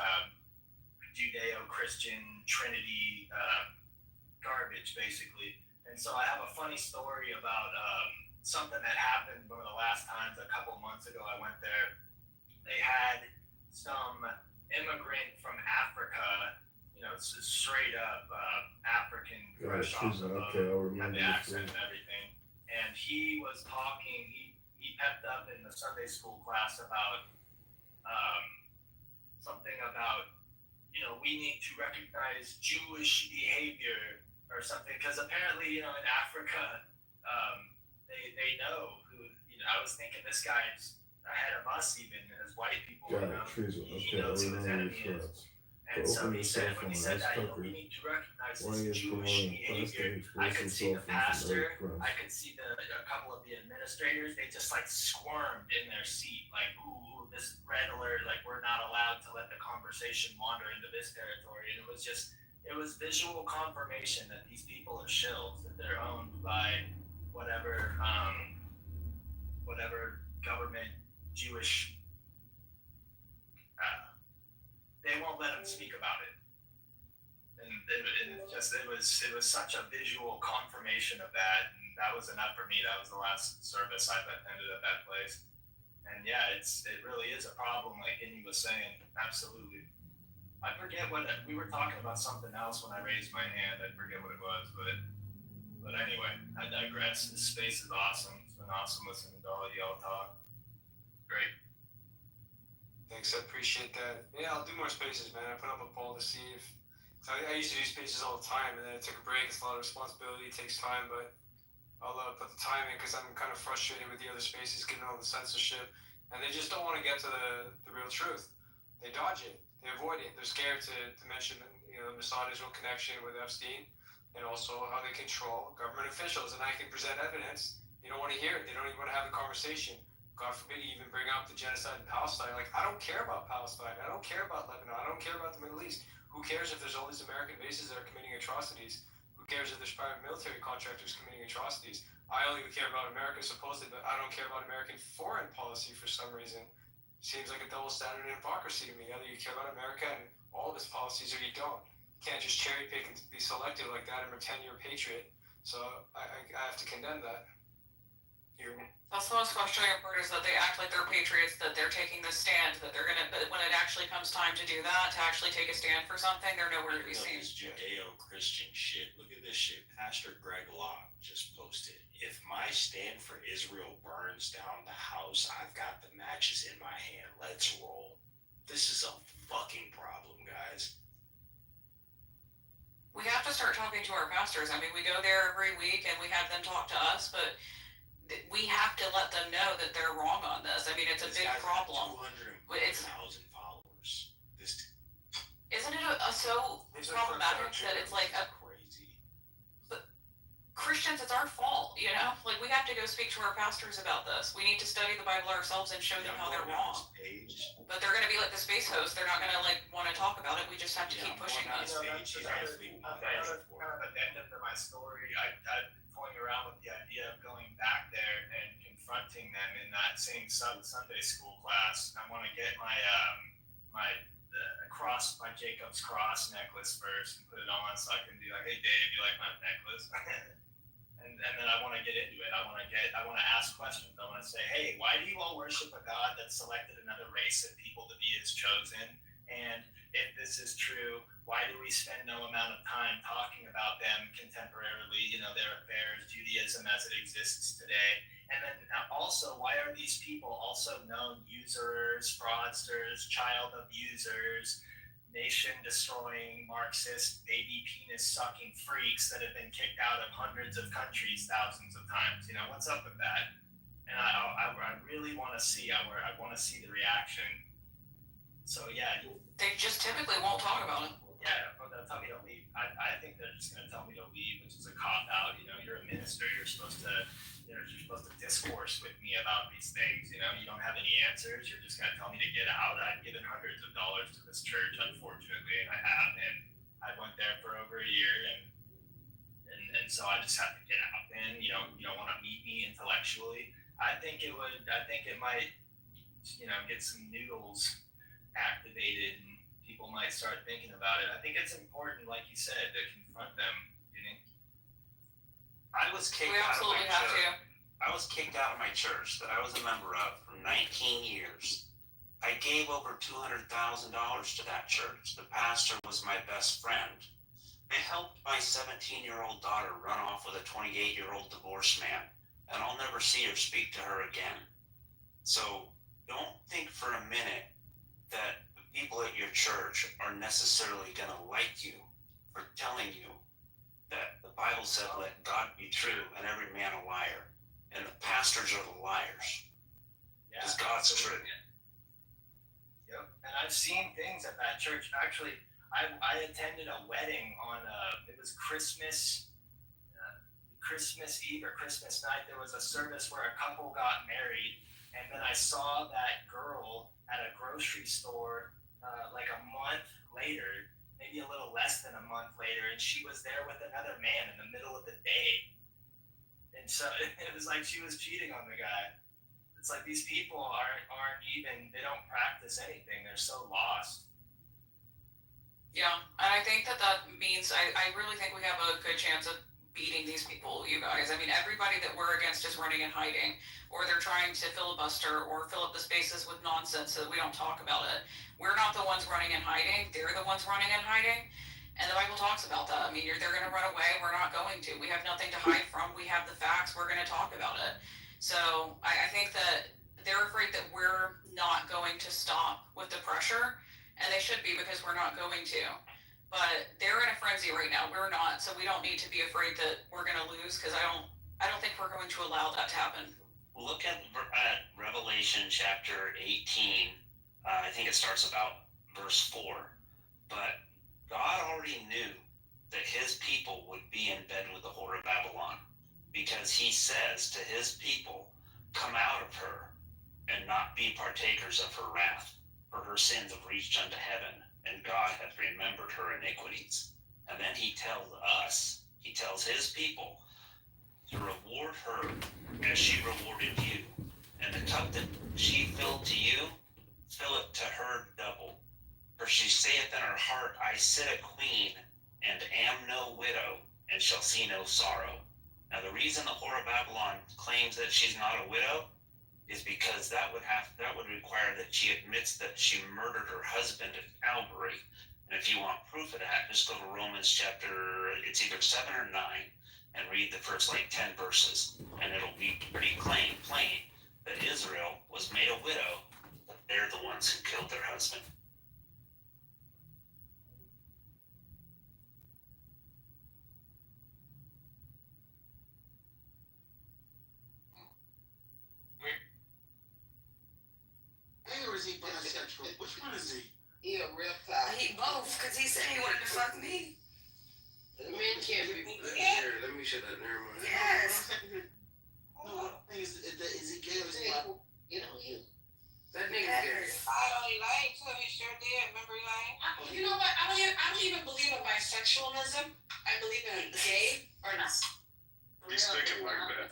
Judeo-Christian Trinity garbage, basically. And so I have a funny story about something that happened one of the last times a couple months ago I went there. They had some immigrant from Africa, it's just straight up African, fresh off the boat, had the accent and everything. And he was talking, he pepped up in the Sunday school class about something about, we need to recognize Jewish behavior or something, because apparently, in Africa, they know who, I was thinking this guy's ahead of us even, as white people, he knows who his enemy is. And so he said, when he said that, we need to recognize this Jewish behavior. I could see the pastor, I could see a couple of the administrators, they just like squirmed in their seat, like, ooh, this red alert, like we're not allowed to let the conversation wander into this territory. And it was visual confirmation that these people are shills, that they're owned by whatever government Jewish, they won't let them speak about it. And it was such a visual confirmation of that, and that was enough for me. That was the last service I've attended at that place. And yeah, it really is a problem, like Indy was saying. Absolutely. I forget what we were talking about, something else when I raised my hand. I forget what it was, but anyway, I digress. This space is awesome. It's been awesome listening to all of y'all talk. Great. Thanks, I appreciate that. Yeah, I'll do more spaces, man. I put up a poll to see if. I used to do spaces all the time, and then I took a break. It's a lot of responsibility. It takes time, but I'll put the time in because I'm kind of frustrated with the other spaces, given all the censorship, and they just don't want to get to the real truth. They dodge it. They avoid it. They're scared to mention the Mossad-Israel connection with Epstein, and also how they control government officials. And I can present evidence. They don't want to hear it. They don't even want to have a conversation. God forbid you even bring up the genocide in Palestine. Like, I don't care about Palestine. I don't care about Lebanon. I don't care about the Middle East. Who cares if there's all these American bases that are committing atrocities? Who cares if there's private military contractors committing atrocities? I only care about America supposedly, but I don't care about American foreign policy for some reason. Seems like a double standard and hypocrisy to me. Either you care about America and all of its policies, or you don't. You can't just cherry pick and be selective like that and pretend you're a patriot. So I have to condemn that. That's the most frustrating part, is that they act like they're patriots, that they're taking the stand, that they're gonna, but when it actually comes time to do that, to actually take a stand for something, they're nowhere to be seen. This Judeo-Christian shit. Look at this shit. Pastor Greg Locke just posted, if my stand for Israel burns down the house, I've got the matches in my hand. Let's roll. This is a fucking problem, guys. We have to start talking to our pastors. I mean, we go there every week and we have them talk to us, but we have to let them know that they're wrong on this. I mean, it's a big problem. 200,000 followers. Isn't it so problematic that it's like a crazy. But Christian Christians, it's our fault, you know? Like, we have to go speak to our pastors about this. We need to study the Bible ourselves and show them how they're wrong. But they're gonna be like the space host. They're not gonna like want to talk about it. We just have to keep pushing this. That's another kind of addendum to my story. I've been toying around with the idea of going back there and confronting them in that same Sunday school class. I want to get my cross, my Jacob's cross necklace first and put it on so I can be like, hey Dave, you like my necklace? and then I want to get into it. I want to ask questions. I want to say, hey, why do you all worship a God that selected another race of people to be his chosen? And if this is true, why do we spend no amount of time talking about them contemporarily, you know, their affairs, Judaism as it exists today? And then also, why are these people also known usurers, fraudsters, child abusers, nation-destroying, Marxist, baby penis-sucking freaks that have been kicked out of hundreds of countries thousands of times? You know, what's up with that? And I really want to see. I want to see the reaction. So yeah, they just typically won't talk about it. Yeah, or they'll tell me to leave. I think they're just going to tell me to leave, which is a cop out. You know, you're a minister. You're supposed to discourse with me about these things. You know, you don't have any answers. You're just going to tell me to get out. I've given hundreds of dollars to this church, unfortunately, and I have. And I went there for over a year, and so I just have to get out. And you don't want to meet me intellectually. I think it might, you know, get some noodles activated, and people might start thinking about it. I think it's important, like you said, to confront them. You know, I was kicked out of my church that I was a member of for 19 years. I gave over $200,000 to that church. The pastor was my best friend. I helped my 17-year-old daughter run off with a 28-year-old divorced man, and I'll never see or speak to her again. So don't think for a minute that the people at your church are necessarily going to like you for telling you that the Bible said, let God be true and every man a liar. And the pastors are the liars. Because God's true. Yep. And I've seen things at that church. Actually, I attended a wedding on, it was Christmas Eve or Christmas night. There was a service where a couple got married. And then I saw that girl at a grocery store like a month later, maybe a little less than a month later, and she was there with another man in the middle of the day. And so it was like she was cheating on the guy. It's like these people aren't even, they don't practice anything. They're so lost. Yeah, and I think that means, I really think we have a good chance of beating these people, you guys. I mean, everybody that we're against is running and hiding, or they're trying to filibuster or fill up the spaces with nonsense so that we don't talk about it. We're not the ones running and hiding. They're the ones running and hiding. And the Bible talks about that. I mean, they're going to run away. We're not going to. We have nothing to hide from. We have the facts. We're going to talk about it. So I think that they're afraid that we're not going to stop with the pressure, and they should be, because we're not going to. But they're in a frenzy right now. We're not, so we don't need to be afraid that we're going to lose, because I don't think we're going to allow that to happen. Look at Revelation chapter 18. I think it starts about verse 4. But God already knew that his people would be in bed with the whore of Babylon, because he says to his people, come out of her and not be partakers of her wrath, for her sins have reached unto heaven, and God hath remembered her iniquities. And then he tells his people to reward her as she rewarded you. And the cup that she filled to you, fill it to her double. For she saith in her heart, I sit a queen, and am no widow, and shall see no sorrow. Now the reason the whore of Babylon claims that she's not a widow is because that would require that she admits that she murdered her husband at Calvary. And if you want proof of that, just go to Romans chapter, it's either 7 or 9, and read the first 10 verses, and it'll be pretty plain that Israel was made a widow, but they're the ones who killed their husband. Or is he bisexual? Which one is he? He a real fly. He both, because he said he wanted to fuck me. The men can't be. Yeah. Let me shut that. Never mind. Yes. No, the thing is it gay or is it black? You know you. That nigga's gay. I don't like so he sure did. Remember he lied? You know what? I don't even believe in bisexualism. I believe in gay or not. He's thinking like that.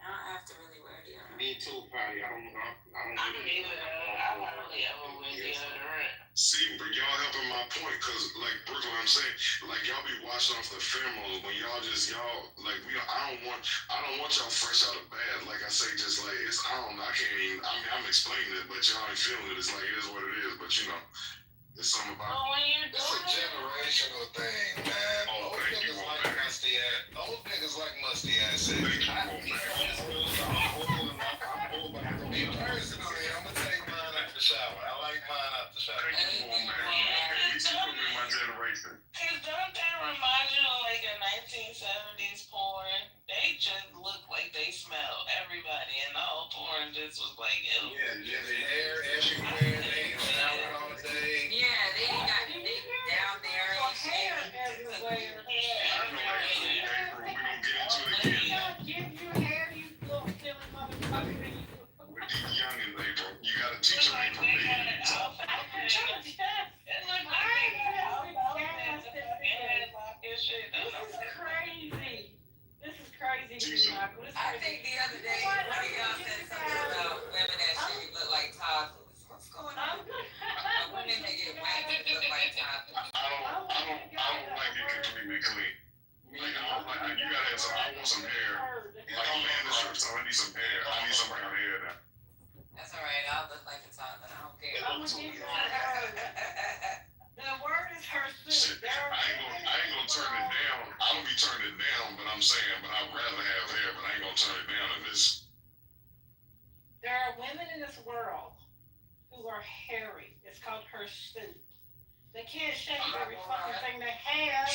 I don't have to really wear deodorant. Me too, Patty. I don't I don't either. I don't really ever wear deodorant. See, but y'all helping my point, cause like Brooklyn, I'm saying, like y'all be watching off the pheromones when y'all like I don't want y'all fresh out of bed. Like I say, just like it's I can't even. I mean, I'm explaining it, but y'all ain't feeling it. It's like it is what it is. But there's something about. Well, when you're It's a generational thing, man. Oh, Old thank you, niggas like man. musty ass. Old niggas like musty ass. Thank you, man. Me personally, I'm gonna take mine out the shower. I like mine out the shower. Thank you, man. You two put me in my generation. Cause don't that remind you of like a 1970s porn? They just look like they smell everybody, and the whole porn just was like, ew. Yeah, the hair everywhere. They shower all day. Yeah, they got down there and Hair everywhere. We're gonna get into it again. Give you hair, you little silly motherfucker. With these youngins, April, you gotta teach them April. This is crazy, Michael. I think the other day, one of y'all said something about women that should look like toddlers. What's going on? Women that get whacked look like toddlers. I don't like it completely clean. Like you gotta have some. I want some hair. Like I'm man this shirt, so I need some hair. I need some brown hair now. That's all right. I'll look like a toddler. I don't care. The word is her Shit, I ain't gonna turn it down. I don't be turning it down, but I'm saying, but I'd rather have hair, but I ain't gonna turn it down if it's. There are women in this world who are hairy. It's called hirsuit. They can't shave every fucking thing they have,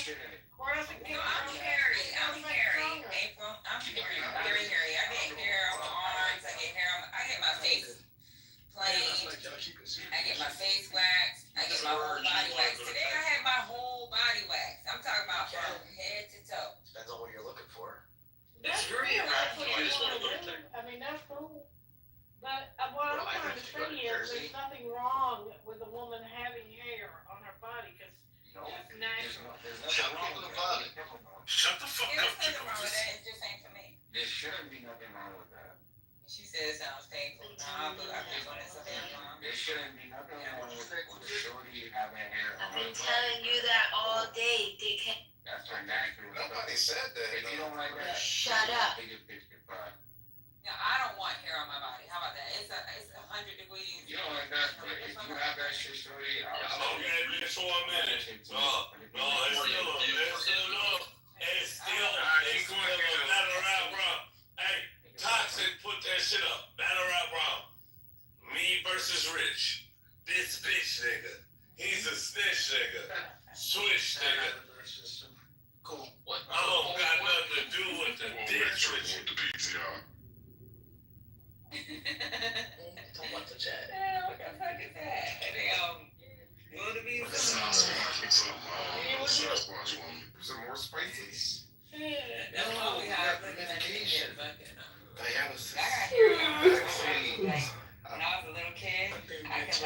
or else it No, I'm hairy. I'm hairy. April, I'm hairy. Very hairy. I get hair on my arms. I get my face planed. I get my face waxed. I get my whole body waxed. Today I had my whole body waxed. I'm talking about from head to toe. Depends on what you're looking for. That's It's very cool. That's what you you just wanna want to do. look I mean, that's cool. But what I'm Well, I trying to think you say go to is Jersey. there's nothing wrong with a woman having hair on her body because that's natural. There's nothing wrong with it. Shut the fuck There's up, nothing wrong with that. It just ain't for me. There shouldn't be nothing wrong with that. She said it sounds painful. Nah, but I've been doing it so damn long. There shouldn't be nothing wrong with a shorty having hair on her I've been body. telling you that all day, dickhead. That's her natural. Nobody said that. If you don't like that, Shut up. Bigger picture, fine. Now, I don't want hair on my body. How about that? It's 100 degrees. You don't like that, but if you have that shit, shorty, Okay, just for a minute. It's still a battle rap, bro. Hey, Toxic, put that shit up. Battle rap, bro. Me versus Rich. This bitch nigga. He's a snitch nigga. Switch nigga. Cool. What? I don't got nothing to do with the ditch with the PTR. Talk about the chat. Yeah, what the fuck is that? You want to be Sasquatch woman. Some more spices? That's all we have. Medication. I have a I got hair. Like, when I was a little kid, I could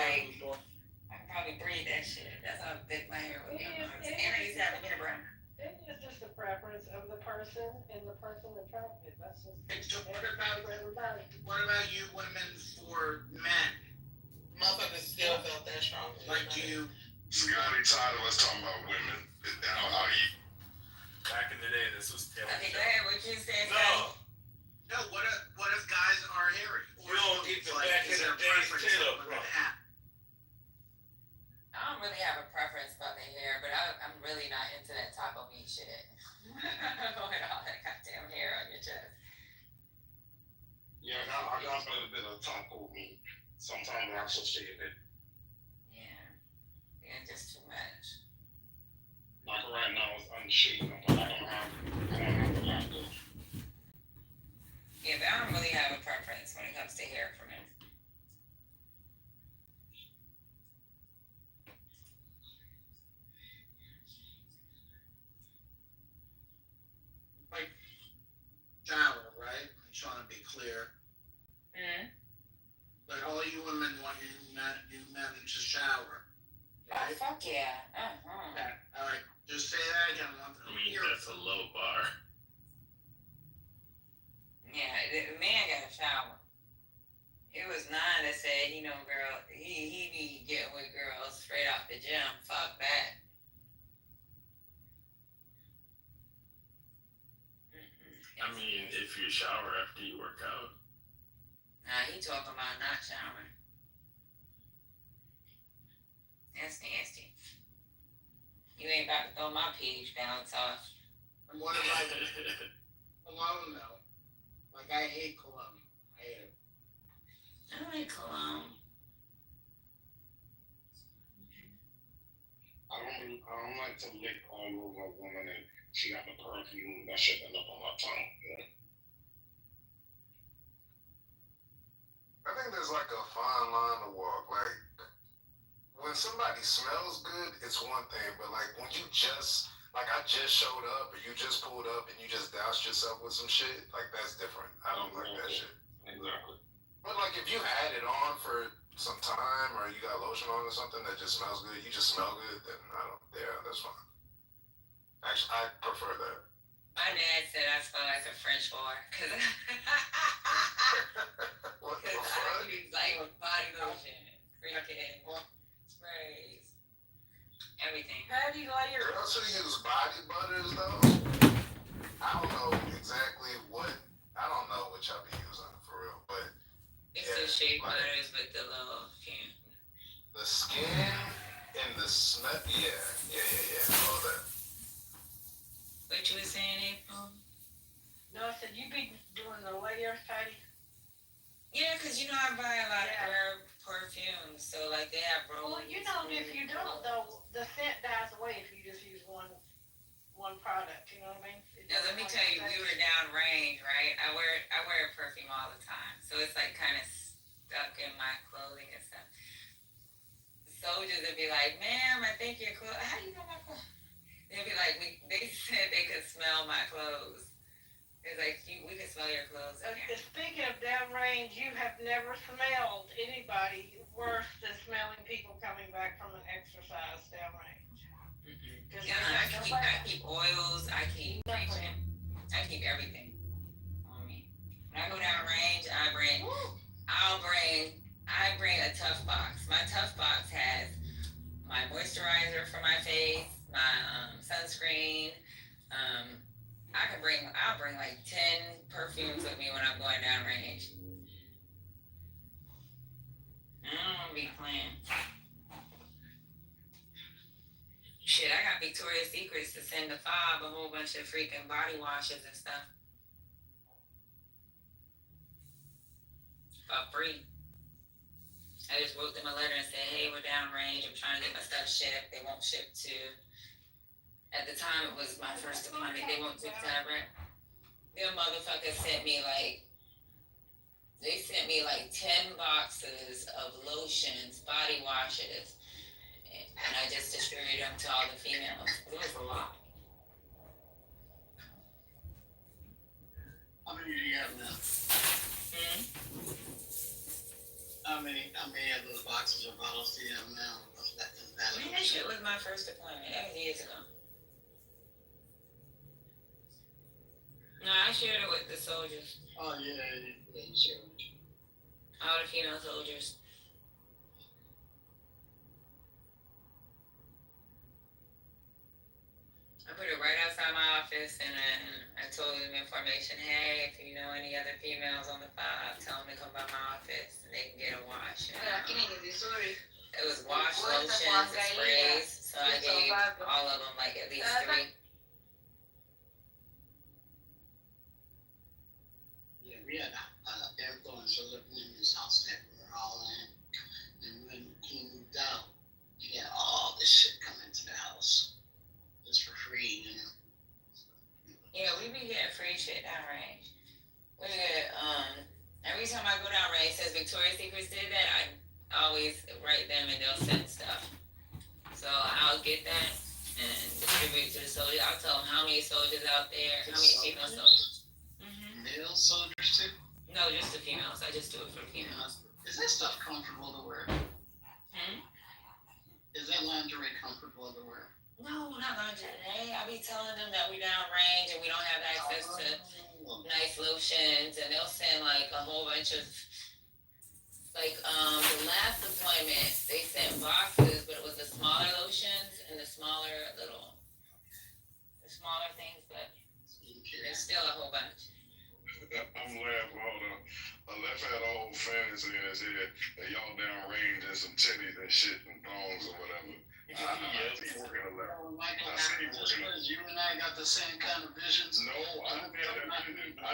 probably breathe that shit. That's how thick my hair was. And I used to have a unibrow. It's just a preference of the person and the person attracted. That's just. So everybody. what about you women for men? Motherfuckers still felt that strong. Like, do you? Scotty tired of us talking about women. Back in the day, this was Taylor. Okay, go ahead. What you said, No. No, what if guys are hairy? You don't get the back in the days Taylor, bro. I don't really have a preference about the hair, but I'm really not into that taco meat shit. With all that goddamn hair on your chest. Yeah, I got a bit of taco meat. Sometimes I associate it. Yeah, just too much. Like right now, it's unshaven, but I don't have a lot of. Yeah, but I don't really have a preference when it comes to hair for me. just want to be clear. Mm. Like all you women want you men to shower. Oh, Right? fuck yeah. Uh-huh. Yeah. All right. Just say that again. I mean, that's a low bar. Yeah, the man got a shower. It was 9 that said, girl, he be getting with girls straight off the gym. Fuck that. I mean, if you shower after you work out. Nah, he talking about not showering. That's nasty. You ain't about to throw my pH balance off. And what if I cologne though? Like I hate cologne. I hate it. I like cologne. I don't like to lick all over a woman and she got the perfume that shit end up on my tongue. Yeah. I think there's like a fine line to walk. Like when somebody smells good, it's one thing, but like when you just I just showed up or you just pulled up and you just doused yourself with some shit, like that's different. I don't like that shit. Exactly. But like if you had it on for some time or you got lotion on or something that just smells good, you just smell good, then that's fine. Actually, I prefer that. My dad said I smell like a French whore because I use like body lotion, freaking sprays, everything. How do you like your? Girls who use body butters though, I don't know exactly what. I don't know what y'all be using for real, but it's the shea butters with the little skin. The skin and the smell, yeah, all that. What you was saying, April? No, I said you be doing the layer, Patty. Yeah, because I buy a lot of herb perfumes, so like they have rose. Well, if you don't though, the scent dies away if you just use one product. You know what I mean? Now let me tell you, we were down range, right? I wear perfume all the time, so it's like kind of stuck in my clothing and stuff. Soldiers would be like, "Ma'am, I think your clothes. How do you know my clothes?" They'd be like, they said they could smell my clothes. It's like, we can smell your clothes. Okay. Speaking of downrange, you have never smelled anybody worse than smelling people coming back from an exercise downrange. Yeah, I keep oils. I keep preaching. I keep everything on me. When I go downrange, I bring a Tough Box. My Tough Box has my moisturizer for my face, my sunscreen. I'll bring like 10 perfumes with me when I'm going down range. I don't want to be playing. Shit, I got Victoria's Secrets to send to Fob a whole bunch of freaking body washes and stuff. For free. I just wrote them a letter and said, hey, we're down range. I'm trying to get my stuff shipped. They won't ship to. At the time, it was my first deployment. They won't ship to Everett. Them motherfuckers sent me like 10 boxes of lotions, body washes, and I just distributed them to all the females. It was a lot. How many do you have now? How many of those boxes or bottles do you have now? That shit was my first deployment. That was years ago. No, I shared it with the soldiers. Oh, yeah, you shared it. All the female soldiers. I put it right outside my office, and then I told them information. Hey, if you know any other females on the 5, tell them to come by my office, and they can get a wash. It was wash, lotions, and sprays, so I gave all of them like at least 3. Yeah, we had influencer living in this house that we were all in, and when he moved out, he had all this shit come into the house. Just for free, Yeah, we be getting free shit down range. We get, every time I go down range, since Victoria's Secrets did that, I always write them and they'll send stuff. So I'll get that and distribute it to the soldiers. I'll tell them how many soldiers out there, how many female soldiers. Male soldiers too? I just do it for females. Is that stuff comfortable to wear? Is that lingerie comfortable to wear? No, not lingerie. I be telling them that we downrange and we don't have access to nice lotions, and they'll send like a whole bunch of like the last deployment they sent boxes, but it was the smaller lotions and the smaller things, but there's still a whole bunch. I'm laughing. Hold on. Left had a whole fantasy in his head that y'all downrange and some titties and shit and thongs or whatever. I see you working a lot. Michael, I see you working a lot. you and I got the same kind of visions. No, I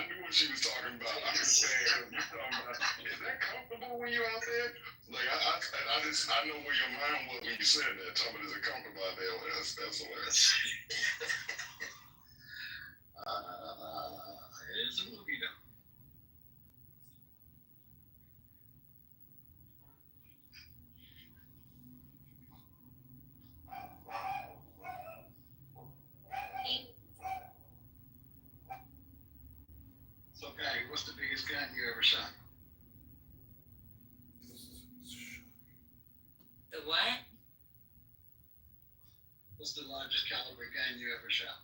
knew what she was talking about. I'm just saying, you talking about, is that comfortable when you're out there? Like, I know where your mind was when you said that. Talking about, is it comfortable out there? That's hilarious. It's a movie though. So, Patty, what's the biggest gun you ever shot? The what? What's the largest caliber gun you ever shot?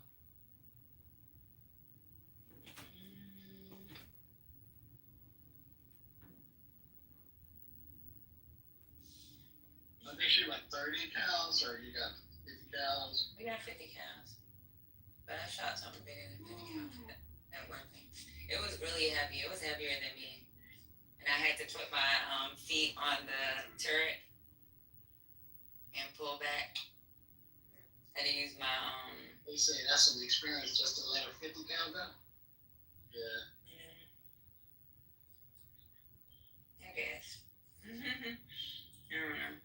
I think you like 30 cows, or you got 50 cows? We got 50 cows, but I shot something bigger than 50 cows at one thing. It was really heavy. It was heavier than me, and I had to put my feet on the turret and pull back. I had to use my They say that's an experience just to let a 50 cal go. Yeah. I guess. I don't know.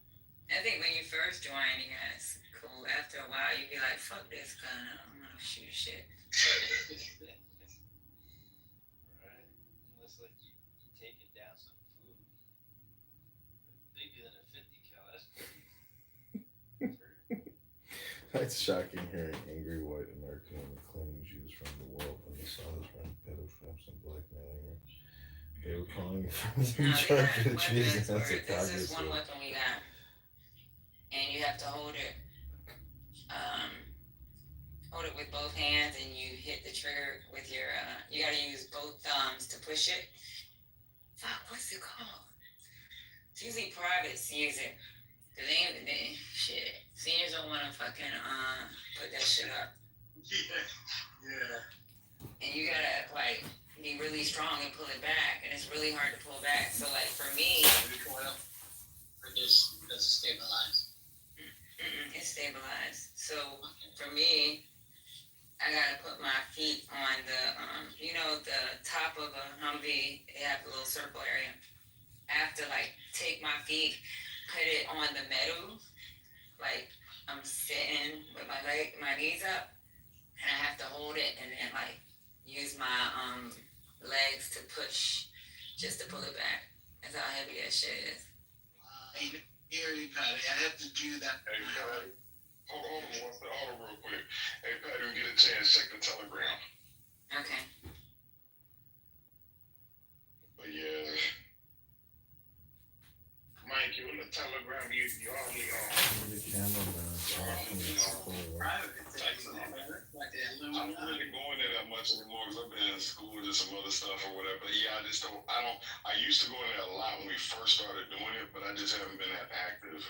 I think when you first join, you guys cool. After a while, you be like, "Fuck this gun. I don't want to shoot shit." Right? Unless like you take it down some food. Bigger than a 50 cal, that's pretty. It's shocking hearing angry white American women claiming Jews from the world when they saw his running pedo traps and blackmailing her. They were calling from No, in charge of the weapons Jews and where that's a there's this one Congressman. weapon we got, and you have to hold it with both hands, and you hit the trigger with your. You got to use both thumbs to push it. Fuck, what's it called? It's usually privates use it. Cause they shit. Seniors don't want to fucking put that shit up. Yeah. And you gotta like be really strong and pull it back, and it's really hard to pull back. So like for me, Recoil. Or just does it stabilize? it's stabilized. So for me, I gotta put my feet on the the top of a Humvee. They have a little circle area. I have to like take my feet, put it on the metal, like I'm sitting with my knees up, and I have to hold it and then like use my legs to push just to pull it back. That's how heavy that shit is. Here you Patty, I have to do that. Hey, Patty. Hold on real quick. Hey, Patty, when you get a chance, check the telegram. Okay. But yeah. Mike, you in the telegram, you only The cameraman. private. Like the I don't really go in there that much anymore because I've been in school and some other stuff or whatever. But yeah, I used to go in there a lot when we first started doing it, but I just haven't been that active.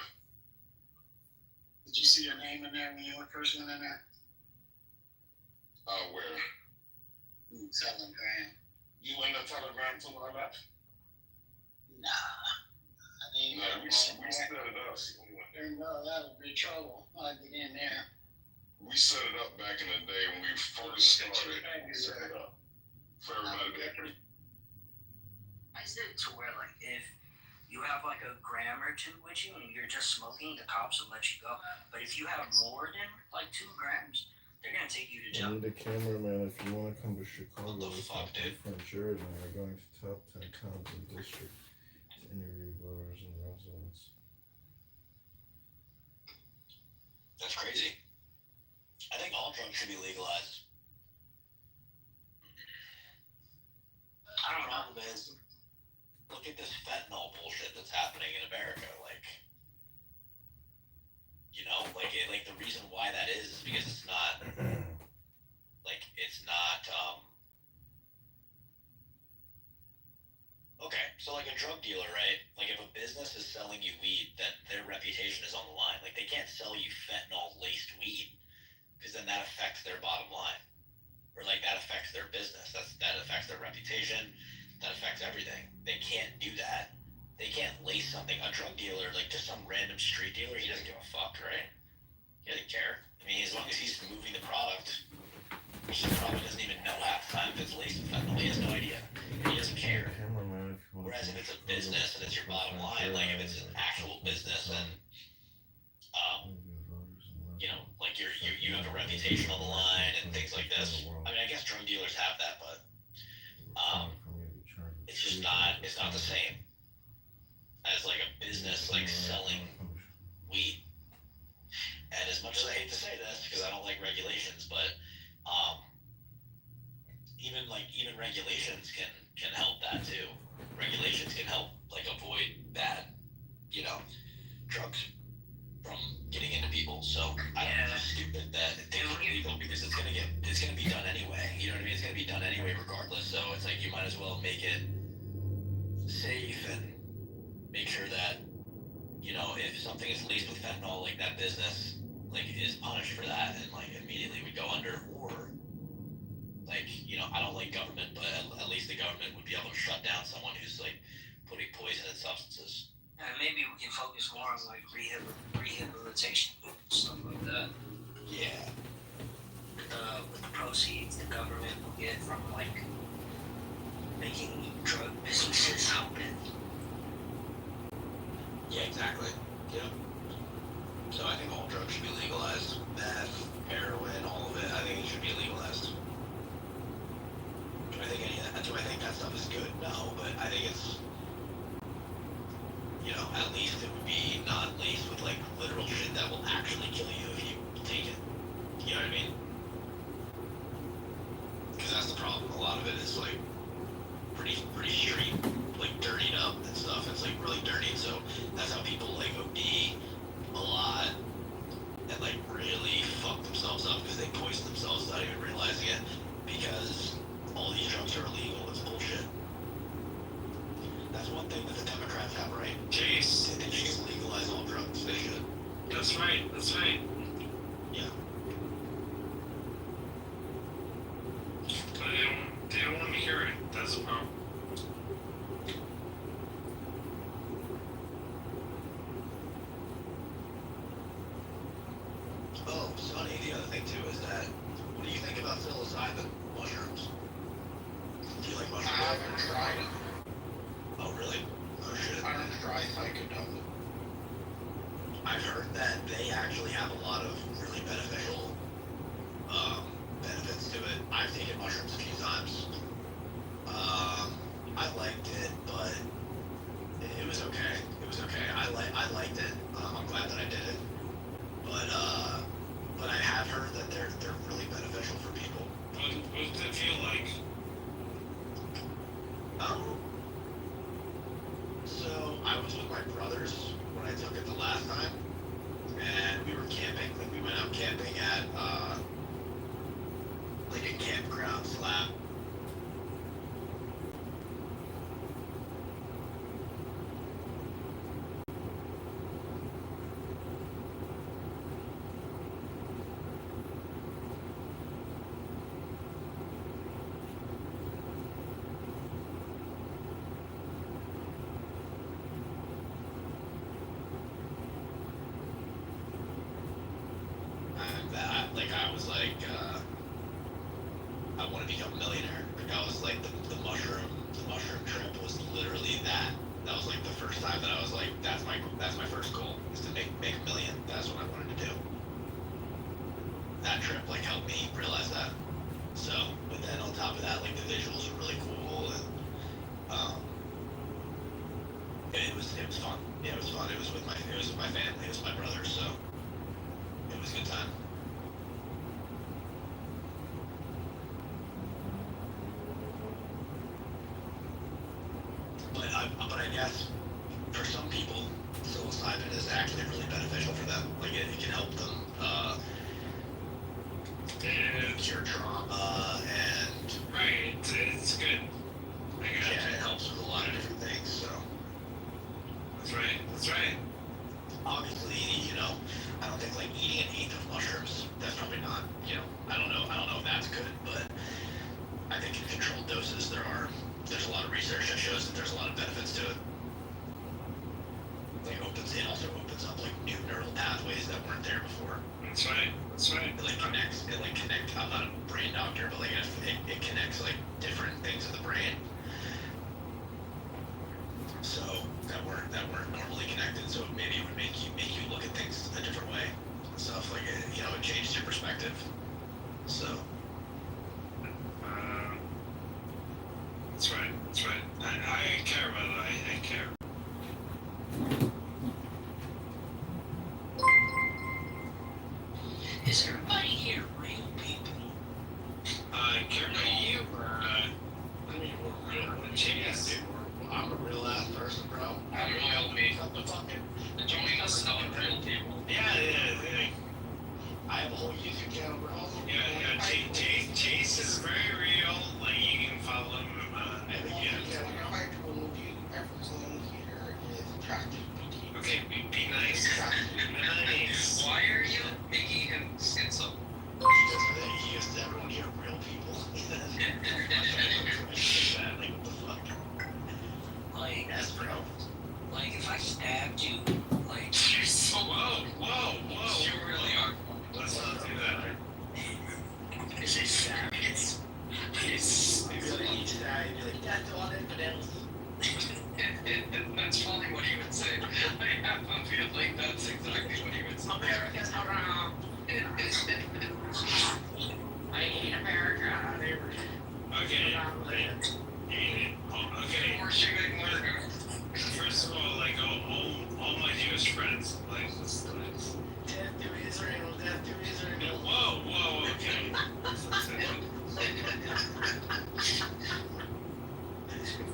Did you see your name in there when you first went in there? Where? Telegram. You in the telegram too, I left? Nah. I mean, No, we set it up. no, that would be trouble. I'd get in there. We set it up back in the day when we first started. We set it up for everybody to be. I did it to where like if you have like a gram or two with you and you're just smoking, the cops will let you go. But if you have more than like 2 grams, they're gonna take you to I jail. need a cameraman if you want to come to Chicago. What the with fuck, my dude? friend Jared and I are going to top 10 towns in the district to interview voters and residents. That's crazy. I think all drugs should be legalized. I don't know, man. what's happening in America. Like, you know, like the reason why that is because it's not okay, so like a drug dealer, right? Like if a business is selling you weed, then their reputation is on the line. Like they can't sell you fentanyl-laced weed because then that affects their bottom line. Or like that affects their business. That affects their reputation. That affects everything. They can't do that. They can't lace something. A drug dealer, like just some random street dealer, he doesn't give a fuck, right? He doesn't care. I mean, as long as he's moving the product, he probably doesn't even know half the time if it's laced with fentanyl. He has no idea. And he doesn't care. Whereas if it's a business and it's your bottom line, like if it's an actual business, then you know, like you have a reputation on the line and things like this. I mean, I guess drug dealers have that, but it's just not. It's not the same as like a business like selling weed. And as much as I hate to say this because I don't like regulations, but even regulations can help that too. Regulations can help like avoid bad, you know, drugs from getting into people. So I don't know, it's stupid that things are illegal because it's gonna be done anyway. You know what I mean? It's gonna be done anyway regardless. So it's like you might as well make it safe and make sure that, you know, if something is laced with fentanyl, like that business like is punished for that and like immediately would go under. Or like, you know, I don't like government, but at least the government would be able to shut down someone who's like putting poison in substances. And maybe we can focus more on like rehabilitation and stuff like that. Yeah. With the proceeds the government will get from like making drug businesses open. Yeah, exactly. Yeah. So I think all drugs should be legalized. Meth, heroin, all of it. I think it should be legalized. Do I think that stuff is good? No, but I think it's, you know, at least it would be not laced with like literal shit that will actually kill you if you take it. You know what I mean? Because that's the problem. A lot of it is like pretty street, like dirtied up and stuff. It's like really dirty. So that's how people like OD a lot and like really fuck themselves up because they poison themselves without even realizing it. Because all these drugs are illegal. It's bullshit. That's one thing that the Democrats have right. Chase. They should legalize all drugs. They should. That's right. That's right. Yeah. But they don't want to hear it. That's the problem. Oh, Sonny, the other thing too is that, what do you think about psilocybin mushrooms? Do you like mushrooms? I haven't tried it. Oh, really? Oh, shit. I don't try psychedelic. I've heard that they actually have a lot of really beneficial benefits to it. I've taken mushrooms a few times. I liked it, but it was okay. It was okay. I liked it. I'm glad that I did it. But I have heard that they're really beneficial for people. What does it feel like? So I was with my brothers when I took it the last time, and we were camping. Like we went out camping at like a campground slab. I was like, I want to become a millionaire. Like I was like, the mushroom trip was literally that. That was like the first time that I was like, that's my first goal is to make $1 million. That's what I wanted to do. That trip like helped me realize that. So, but then on top of that, like the visuals were really cool and it was fun. Yeah, it was fun. It was with my family. It was my brother. So it was a good time. But I guess for some people, psilocybin is actually really beneficial for them. Like it can help them cure trauma and Right, it's good. I got yeah, it helps with a lot of different things. So That's right. That's right. obviously, you know, I don't think like eating an eighth of mushrooms. That's probably not. You know, I don't know if that's good, but I think in controlled doses there's a lot of research that shows that there's a lot of benefits to it. It also opens up like new neural pathways that weren't there before. That's right. That's right. It connects. I'm not a brain doctor, but like it connects like different things in the brain. So that weren't normally connected. So maybe it would make you look at things a different way and stuff. Like it changes your perspective. So That's right. That's right. I care about it. I care. Is everybody here real people? I care about you. I mean, we're real. We're genius. I'm a real ass person, bro. I'm real. Come to fucking join us on real people. Yeah. I have a whole YouTube channel, bro. Yeah. Chase is very real. Like you can follow him. Okay, be nice. Nice. Why are you making him insult? He used to everyone here real people. Like what the fuck? Like, Yes, bro. like if I stabbed you, like, You're so whoa. You really are. Let's not do that. is it savage? That's all infidels. That's probably what he would say. I have a feeling that's exactly what he would say. America's around. I hate America. Okay. We're shooting murder. First of all, like all my Jewish friends, like let's Death to Israel, death to Israel. whoa, okay.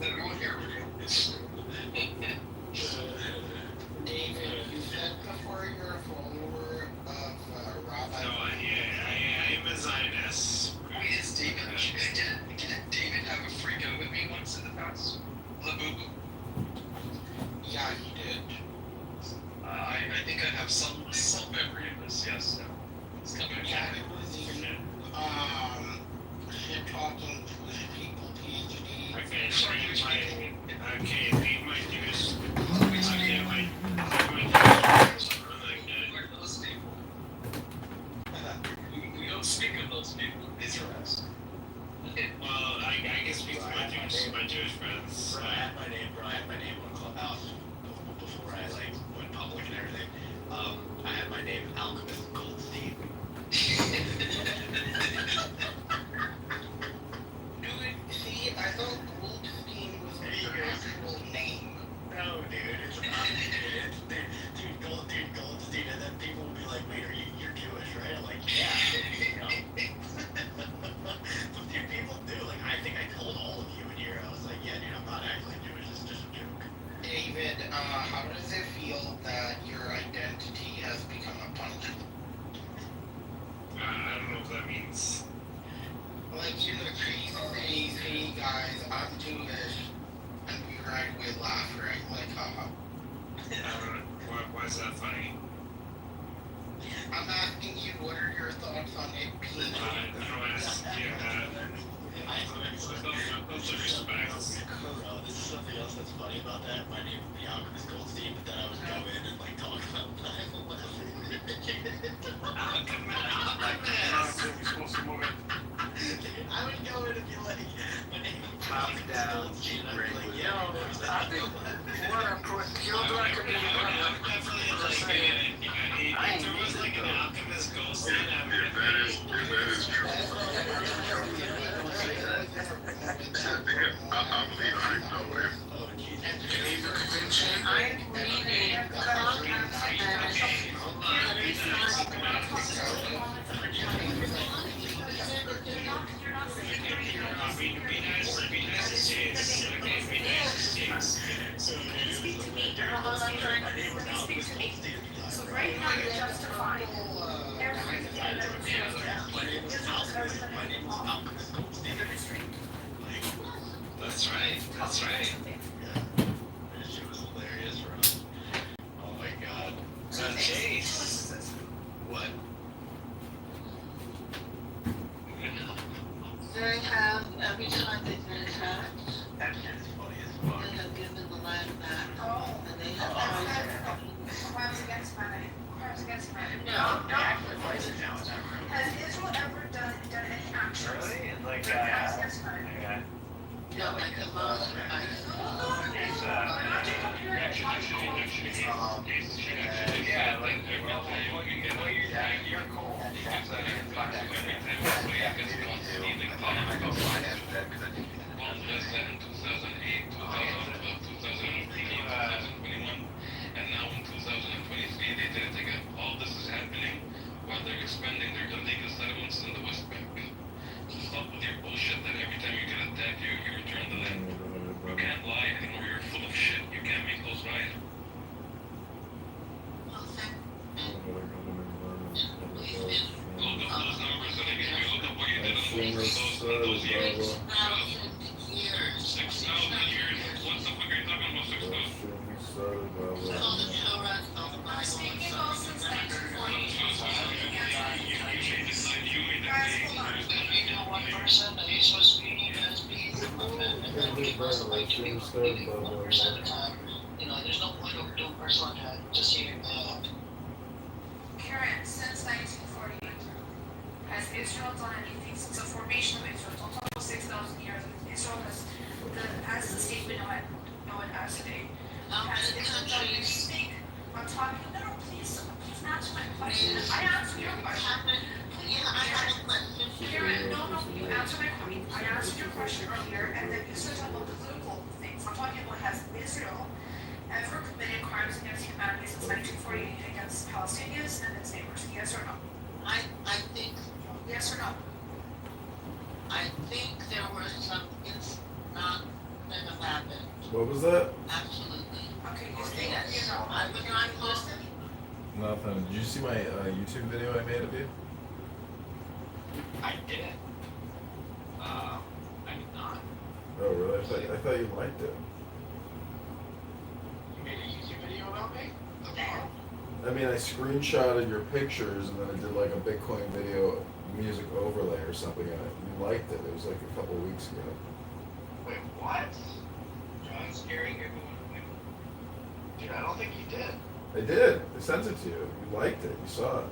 Everyone here real. David, you said before you're a follower of Rabbi. No, I am a Zionist. Who is David? Didn't David have a freak out with me once in the past? Labubu. Yeah, he did. I think I have some memory of this. Yes. It's coming Yeah, back. it was even him talking Jewish people, PhD. Okay, leave my Jewish. Okay, my Jewish friends are like that. Who are those people? We don't speak of those people. Israelites. Well, I guess because my Jewish friends. Bro, I had my name on Clubhouse before I like went public and everything. I had my name Alchemist Goldstein. Dude, see, I thought Goldstein was like your actual name. No, dude, it's not. Dude, Goldstein, and then people will be like, "Wait, you're Jewish, right?" I'm like, "Yeah." You know? But dude, people do. Like, I think I told all of you in here. I was like, "Yeah, dude, I'm not actually Jewish. It's just a joke." David, how does it feel that your identity has become a punishment? I don't know what that means. Like, you know, trees say, "Hey guys, I'm Jewish," and we right away laugh, right? Like, haha. Why is that funny? I'm asking you, what are your thoughts on it being? No disrespect. This is something else that's funny about that. My name would be Alchemist Goldstein, but then I would go in and like talk about 9/11. I would go in and be like, my name is Alchemist Goldstein, and I'd be like, yo, there's the If there was like an Alchemist Goldstein, I would That is true. I believe I know him. I'm reading be nice to Chase. Okay, be nice to Chase. So can you speak to me? Speak to me. So right now you're justifying everything that was That's right. That's right. She was hilarious, Ron. Oh my God. Chase. What? They have, every time they've been attacked, That kid's funny as fuck. they have given the land back. Oh. And they have tried to. Crimes against humanity. Crimes against humanity. No, No. Has Israel ever done any actions? Really? It's like, Crimes against humanity. yeah. No, like the most, Yeah, like, you're cool. And now in 2023, they did it again. All this is happening while they're expanding their illegal settlements in the West Bank. Stop with your bullshit that every time you get attacked, you return the land. You can't lie anymore. You're full of shit. You can't make those right. Look up those numbers that I gave you. Look up what you did in those years. 6,000 years. What the fuck are you talking about 6,000? person that he's supposed to be as being a person like doing maybe 1% of the time. You know, there's no point of doing personal attack, just hearing Karen, since 1948, has Israel done anything since the formation of Israel? Don't talk about 6,000 years. Israel has, as the state we know it as today. Has Israel done anything? I'm talking. No, please answer my question. I answered your question. Yeah, I have a question. Karen, no, you answered my question. I answered your question earlier, and then you started talking about the political things. I'm talking about has Israel ever committed crimes against humanity since 1948 against Palestinians and its neighbors? Yes or no? I think. Yes or no? I think there were some. It's not gonna happen. What was that? Absolutely. Okay, you think that you know? I would not listen. Nothing. Did you see my YouTube video I made of you? I didn't. I did not. Oh, really? I thought you liked it. You made a YouTube video about me? I mean, I screenshotted your pictures and then I did like a Bitcoin video music overlay or something, and you liked it. It was like a couple weeks ago. Wait, what? John scaring everyone away. Dude, I don't think you did. I did. I sent it to you. You liked it. You saw it.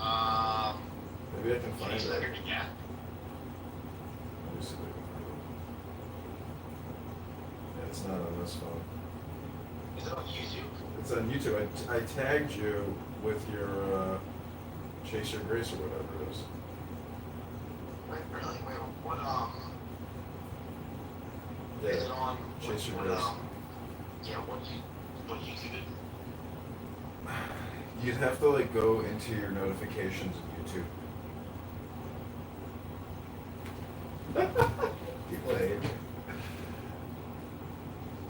Maybe I can find it. Yeah. Let me see if I can find it. Yeah, it's not on this phone. Is it on YouTube? It's on YouTube. I tagged you with your Chase Your Grace or whatever it is. Wait, really? Wait, what, Yeah. is it on, Chase Your what, Grace. yeah, what YouTube it? You'd have to like go into your notifications in YouTube. People hate me.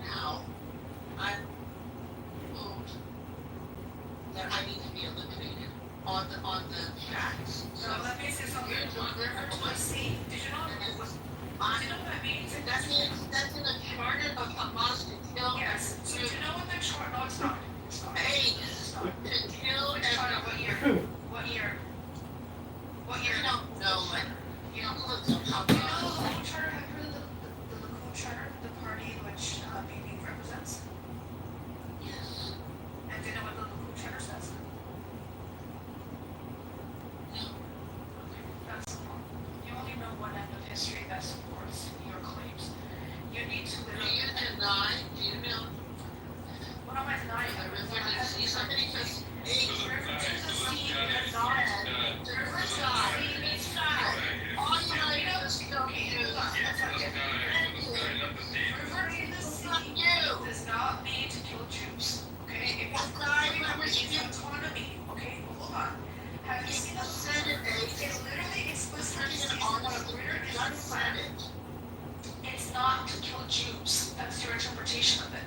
Now, I moved that I need to be eliminated on the tracks. So let me say something. See, did you know what that means? That's in the charter of Hamas to kill. Yes. So do you know what the charter? No, it's not. It's not. Hey, It's not. to kill Which charter? What year? What year? What year? You don't know, like, you don't look up. Do you know the Likud charter? Have you heard of the Likud charter? The party which Bibi represents? Yes. And do you know what the Likud charter says? No. Okay, that's wrong. You only know one end of history that supports your claims. You need to Do literally. you deny? Do you know? What am I denying? The river to see somebody just. The river to the sea is not. The river side. All you gotta do is go to. River to the sea. Does not mean to kill Jews. Okay? It That's not even a means autonomy. Okay? Hold on. Have you seen the It's literally explicitly states on the greater Israel plan. It's not to kill Jews. That's your interpretation of it.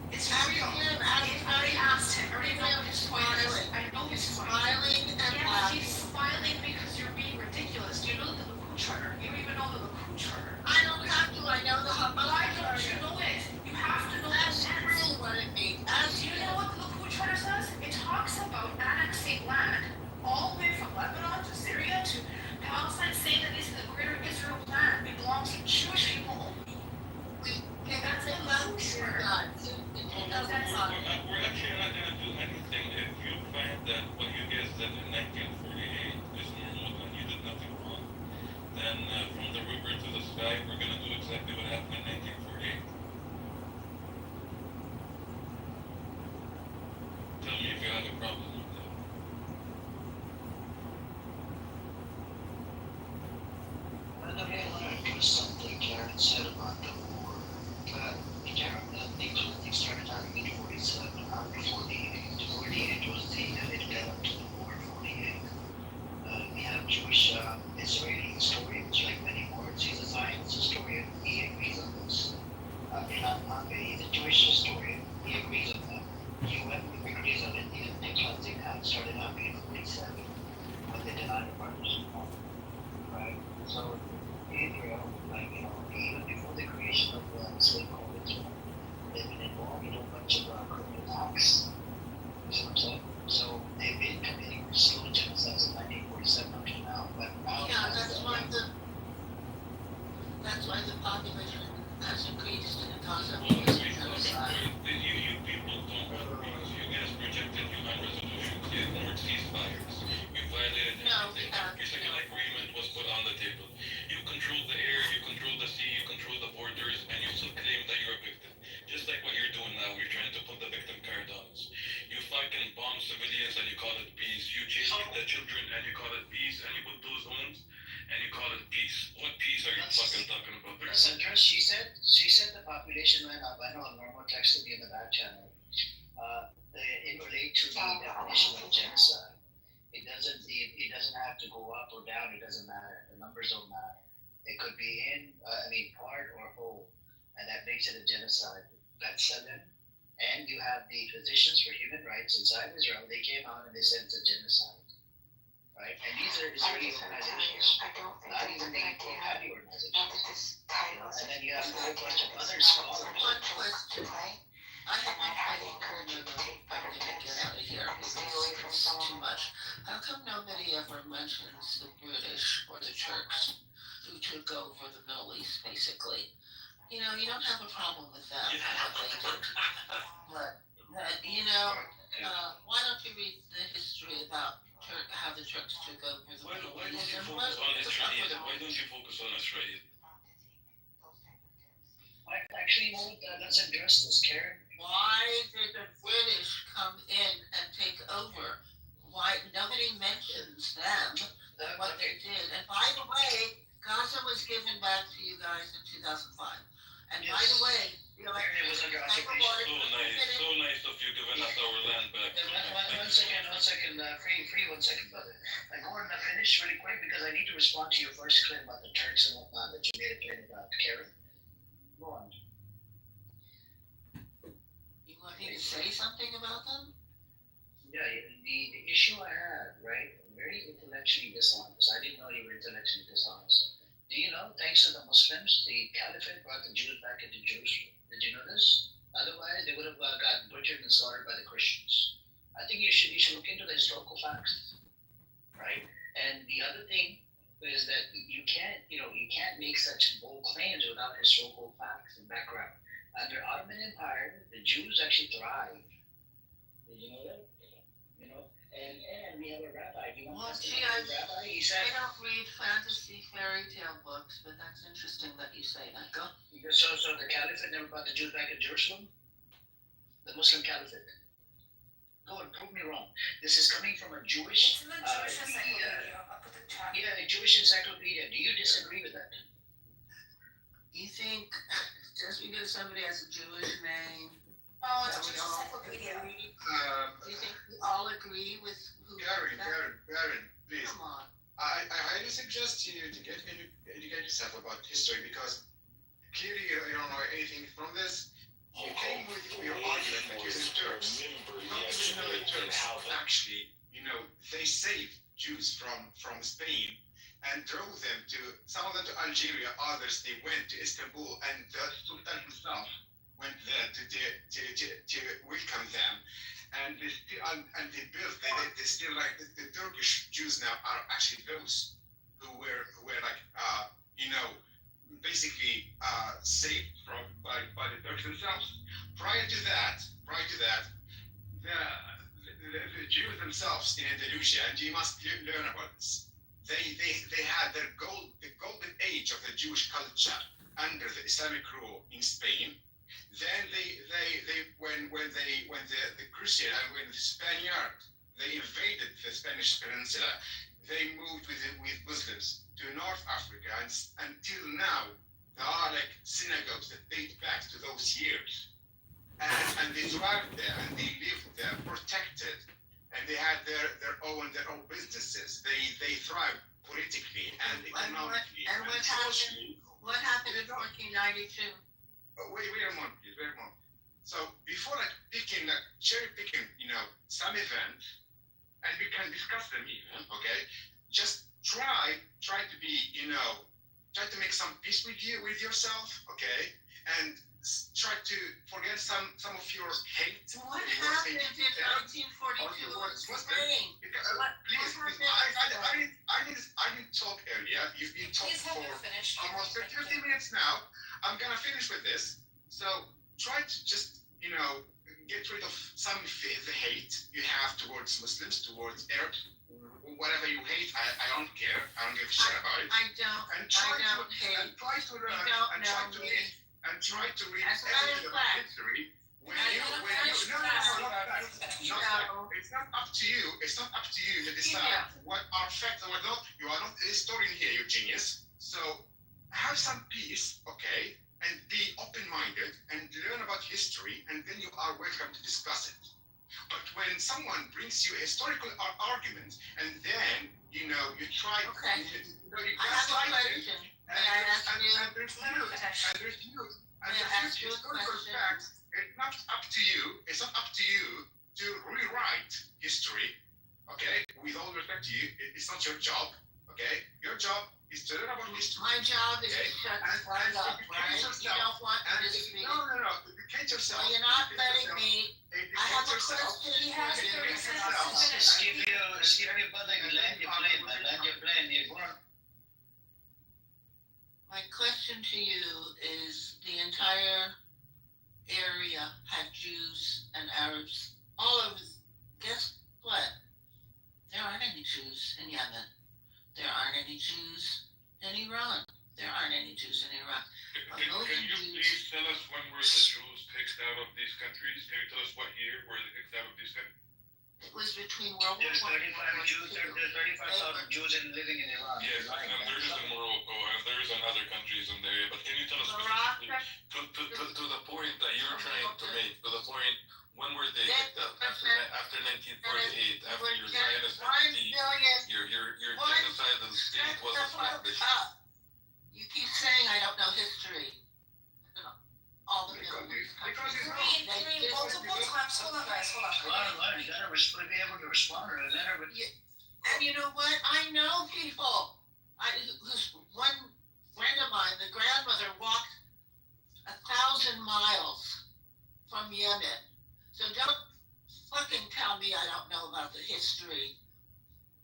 It's real. Everybody asked him. I already know what his point is. I know he's smiling and laughing. He's smiling because you're being ridiculous. Do you know the Lakou Charter? You don't even know the Lakou Charter. I don't have to. I know the Hamas. Why don't you know it? You have to know that's really what it means. Do you know what the Lakou Charter says? It talks about annexing land all the way from Lebanon to Syria to Palestine, saying that this is the greater Israel land. It belongs to Jewish people only. Okay, that's the Lakou Charter. We're actually not going to do anything if you find that what you guys did in 1948 is normal and you did nothing wrong. Then from the river to the sky, we're going to do exactly what happened in 1948. Tell me if you have a problem with that. I want to address something Karen said about the war. Karen, things started happening in 47, not 48. 48 was it got up to the war in 48. We have Jewish Israeli historians like many more. He's a science historian. He agrees on this. He's a Jewish historian. He agrees on that. UN agrees on it. The cleansing started happening in 47 when they denied the partition of right? So Israel, even before the creation of the slave called Israel, they've been involved in a bunch of criminal acts. You see what I'm saying? So they've been committing slow genocides in 1947 up to now. But now that's why the population has increased in the Gaza. You people don't want peace. You guys rejected UN resolutions. You ignored ceasefires. You violated everything. Every single agreement was put on the table. You control the air, you control the sea, you control the borders, and you still claim that you're a victim. Just like what you're doing now. You're trying to put the victim card on us. You fucking bomb civilians and you call it peace. You chase the children and you call it peace. And you put those homes and you call it peace. What peace are you fucking talking about? That's interesting. She said the population went up. I know Norma texted me in the back channel. In relate to the definition of genocide, it doesn't have to go up or down. It doesn't matter. The numbers don't matter. It could be part or whole, and that makes it a genocide. That's and you have the Physicians for Human Rights inside Israel. They came out and they said it's a genocide, right? And these are Israeli organizations, not even the Party organizations. And then you have a whole bunch of other scholars. One question. I encourage you to take better to get out of here because it's too much. How come nobody ever mentions the British or the Turks who took over the Middle East, basically? You don't have a problem with them and what they did. But why don't you read the history about how the Turks took over the Middle East? Why don't you focus on Israel? Actually, let's address this, Karen. Why did the British come in and take over? Why nobody mentions them, what they did? And by the way, Gaza was given back to you guys in 2005. And by the way, the electric So nice of you giving us our land back. One second, free 1 second, brother. I want to finish really quick because I need to respond to your first claim about the Turks and whatnot that you made a claim about, Karen. Go on. You want me to say something about them? Yeah, the issue I had, right? Very intellectually dishonest. I didn't know you were intellectually dishonest. Do you know, thanks to the Muslims, the Caliphate brought the Jews back into Jerusalem. Did you know this? Otherwise, they would have got butchered and slaughtered by the Christians. I think you should look into the historical facts, right? And the other thing is that you can't make such bold claims without historical facts and background. Under Ottoman Empire, the Jews actually thrived. Did you know that? And we have a rabbi. Do you want to a rabbi? He said, I don't read fantasy fairy tale books, but that's interesting that you say that. Go. So the Caliphate never brought the Jews back in Jerusalem? The Muslim Caliphate. Go and prove me wrong. This is coming from a Jewish. It's in the Jewish encyclopedia. I'll put the chat. Yeah, a Jewish encyclopedia. Do you disagree with that? You think just because somebody has a Jewish name? Oh, it's a Jewish encyclopedia. Do you think we all agree with who? Karen, please. Come on. I highly suggest you to educate yourself about history because clearly you don't know anything from this. You came with your argument that you're the Turks. You don't even know the Turks actually, they saved Jews from Spain and drove them to, some of them to Algeria, others they went to Istanbul, and the Sultan himself went there to welcome them. And they built, they still like the Turkish Jews now are actually those who were like, basically saved by the Turks themselves. Prior to that, the Jews themselves in Andalusia, and you must learn about this. They had the golden age of the Jewish culture under the Islamic rule in Spain. Then when the Christian and when the Spaniard they invaded the Spanish peninsula, they moved with Muslims to North Africa, and until now there are like synagogues that date back to those years, and they thrived there and they lived there protected. And they had their own businesses. They thrived politically and economically. And what happened in 1492? Wait a moment, please. Wait a moment. So before cherry picking, some event, and we can discuss them even. Okay, just try to be, try to make some peace with yourself. Okay, and try to forget some of your hate. What happened in 1942? I didn't talk earlier. You've been talking for almost 30 minutes now. I'm gonna finish with this. So try to just, get rid of some of the hate you have towards Muslims, towards Arabs, whatever you hate. I don't care. I don't give a shit about it. I don't hate. And try to learn. And try to read As a matter everything of about fact, history. It's not up to you. It's not up to you to decide what are facts and what not. You are not a historian here, you genius. So have some peace, okay, and be open-minded and learn about history, and then you are welcome to discuss it. But when someone brings you a historical argument, and then you try, okay. You I have a question. and there's historical facts. It's not up to you. It's not up to you to rewrite history. Okay, with all respect to you, it's not your job. Okay, your job is to learn about history. My job is to shut the fuck up, right? You don't want to disagree. No. Educate yourself. Well, you're not letting me. I have a question. He has 30 seconds to finish. Give everybody land your plane, man. Land your plane. My question to you is, the entire area had Jews and Arabs all over. Guess what? There aren't any Jews in Yemen. There aren't any Jews in Iran. There aren't any Jews in Iraq. Can you please tell us when were the Jews kicked out of these countries? Can you tell us what year were they kicked out of these countries? It was between World War There's I 35 Jews. There's 35,000 Jews living in Iran. Yes, and there is in Morocco, and there is in other countries in the area. But can you tell us Morocco, specifically to the point that you're trying to make? To the point, when were they kicked out? After 1948, after your Zionist entity, your genocidal state was established. You keep saying I don't know history. All the Because multiple times. Hold on, guys. Hold on. You gotta be able to respond to a letter. And you know what? I know people. One friend of mine, the grandmother, walked 1,000 miles from Yemen. So don't fucking tell me I don't know about the history.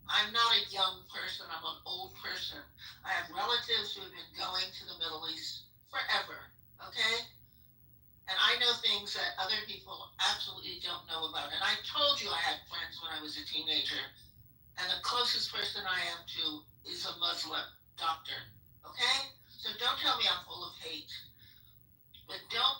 I'm not a young person. I'm an old person. I have relatives who have been going to the Middle East forever. Okay? And I know things that other people absolutely don't know about. And I told you I had friends when I was a teenager. And the closest person I am to is a Muslim doctor. Okay? So don't tell me I'm full of hate. But don't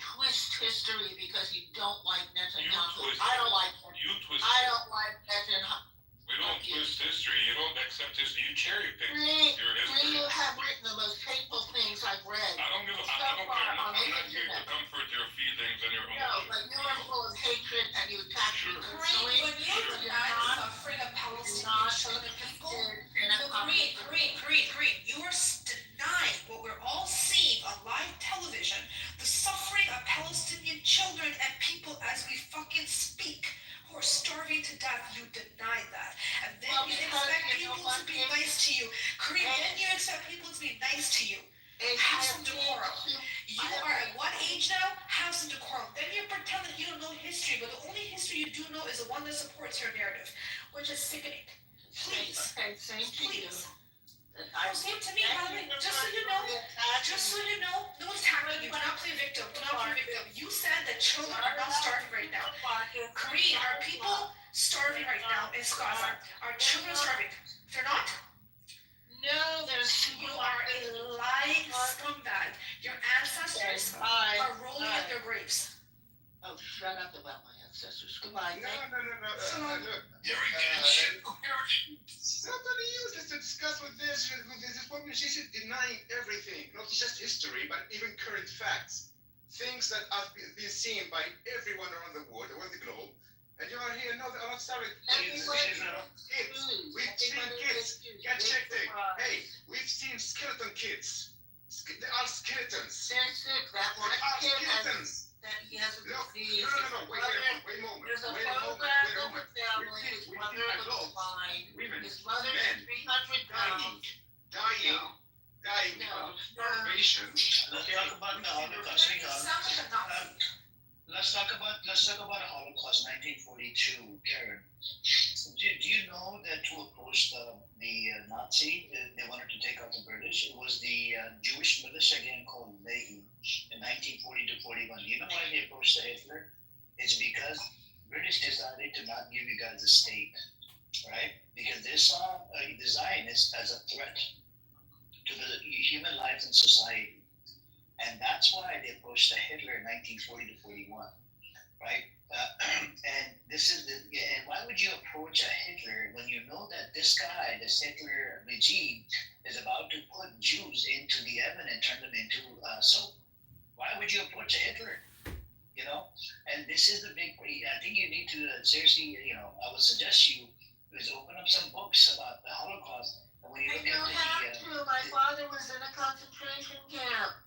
twist history because you don't like Netanyahu. I don't like him. I don't like Netanyahu. We don't twist history. You don't accept history. You cherry pick your history. You have written the most hateful things I've read. I don't care. I'm not here to comfort your feelings and your emotions. No, but you are full of hatred and you attack me personally. When you deny the suffering of Palestinian children and people, Kareem, you are denying what we're all seeing on live advice to you. Have some decorum. You are at what age now? Have some decorum. Then you pretend that you don't know history, but the only history you do know is the one that supports your narrative, which is sickening. Please. Okay, same to you. Please. Same to me, by the way, just so you know, no one's attacking you. Do not play victim. Do not play victim. You said that children are not starving right now. Korean, are people starving right now in Scotland? Are children starving? They're not? No, there's You are a lying scumbag. Your ancestors are rolling in their graves. Oh, shut up about my ancestors. Goodbye. No. Look. It's not very useless to discuss with this woman. She's denying everything, not just history, but even current facts. Things that have been seen by everyone around the world, around the globe. And you are here, no, I'm sorry. Kids. We've seen kids. Get checked. Hey, we've seen skeleton kids. They are skeletons. They're sick. That one kid has that he has a disease. No. Wait a moment. There's a photograph of the family. His mother looks fine. His mother is 300 pounds. Dying because of starvation. Let's talk about the Holocaust. Let's talk about the Holocaust, 1942, Karen. Do you know that to oppose the Nazi, they wanted to take out the British? It was the Jewish militia gang called Lehi in 1940 to 41. Do you know why they approached Hitler? It's because British decided to not give you guys a state, right? Because they saw the Zionists as a threat to the human lives and society. And that's why they approached Hitler in 1940 to 41, right? And this is and why would you approach a Hitler when you know that this Hitler regime is about to put Jews into the oven and turn them into soap? Why would you approach a Hitler? You know, and this is the big. I think you need to seriously. I would suggest you is open up some books about the Holocaust. And when you look at My father was in a concentration camp.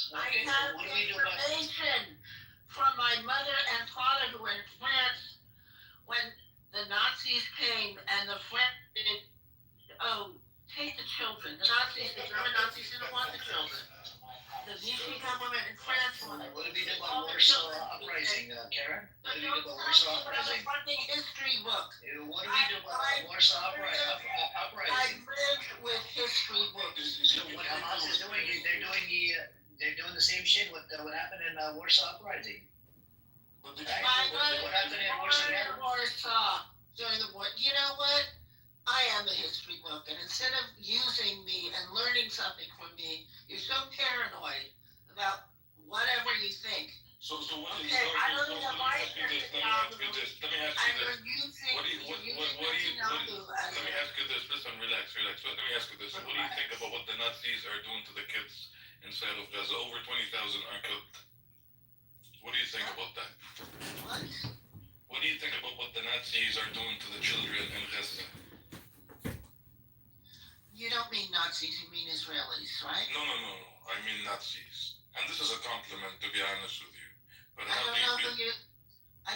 I have information from my mother and father who were in France when the Nazis came and the French did, take the children. The German Nazis didn't want the children. The Vichy government in France wanted. What did we do about Warsaw Uprising, Karen? What did we do about Warsaw Uprising? Fucking history book. What did we do about Warsaw Uprising? I lived with history books. What Hamas is doing, they're doing the same shit what happened in Warsaw Uprising. My mother was born in Warsaw during the war. You know what? I am the history book, and instead of using me and learning something from me, you're so paranoid about whatever you think. So what okay, I don't know why let me ask you this. Let me ask you this. Listen, relax. Let me ask you this. What do you think about what the Nazis are doing to the kids inside of Gaza? Over 20,000 are killed. What do you think about that? What? What do you think about what the Nazis are doing to the children in Gaza? You don't mean Nazis, you mean Israelis, right? No. I mean Nazis. And this is a compliment, to be honest with you. But I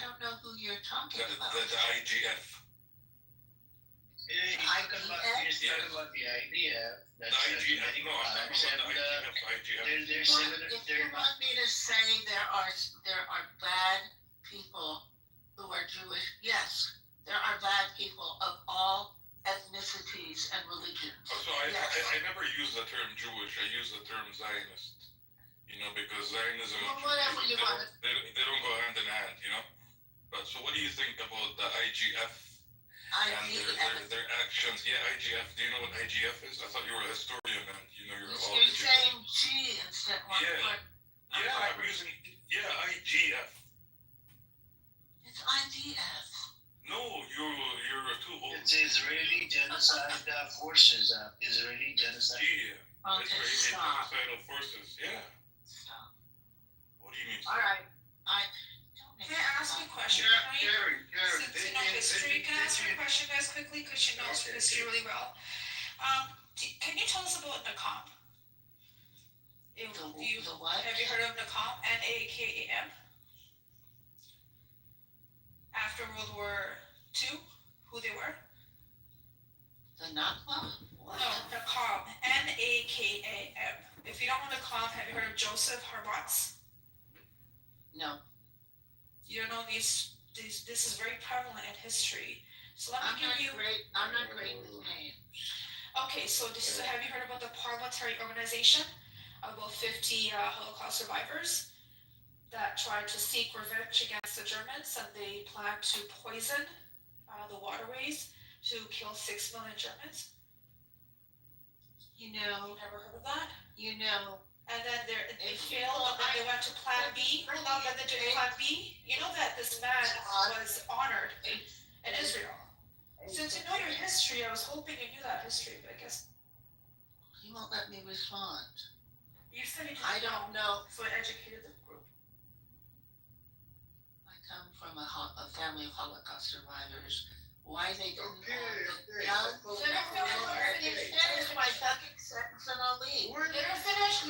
don't know who you're talking about. The IGF. You're talking about the idea that the IGF. No, I'm talking about the IGF. If you want me to say there are bad people who are Jewish, yes, there are bad people of all ethnicities and religions. So I never use the term Jewish. I use the term Zionist. Because Zionism they don't go hand in hand. But so what do you think about the IGF and their actions? Yeah, IGF. Do you know what IGF is? I thought you were a historian and you're all. You're saying G instead of I'm using IGF. It's IDF. No, you're too old. It's Israeli Genocide Forces. Israeli Genocide. Yeah. Okay, Israeli stop. Genocidal Forces. Yeah. Stop. What do you mean? All right. Can I ask you a question? Karen, Since you know history, can I ask you a question, guys, quickly? Because you know history really well. Can you tell us about Nakam? The what? Have you heard of Nakam? NAKAM? After World War II, who they were? The Nakba? What? No, Nakam. NAKAM. If you don't know the clown, have you heard of Joseph Harbotz? No. You don't know these, this is very prevalent in history. So let me give you. I'm not great with names. Okay, so this is, have you heard about the parliamentary organization? About 50 Holocaust survivors that tried to seek revenge against the Germans, and they planned to poison the waterways to kill 6 million Germans. You know. You never heard of that? You know. And then they failed, and then they went to Plan B. Hold on, then they did Plan B. You know that this man was honored in Israel. Since you know your history, I was hoping you knew that history, but I guess. You won't let me respond. You said you didn't I don't know. So I educated the group. I come from a family of Holocaust survivors. Why they didn't Finish my fucking sentence and I'll leave. You're finished.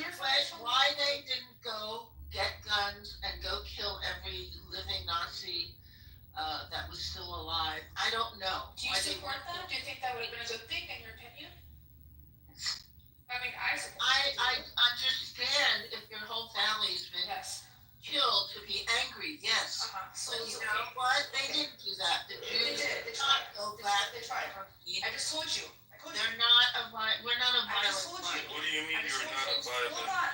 Why they didn't go get guns and go kill every living Nazi that was still alive, I don't know. Do you support that? Do you think that would have been a good thing in your opinion? I mean, I support I understand if your whole family's been killed to be angry, yes. So But you know what? They didn't do that. The Jews They tried. go back. They tried. I just told you. We're not a violent party. What do you mean you're not a violent? Hold on.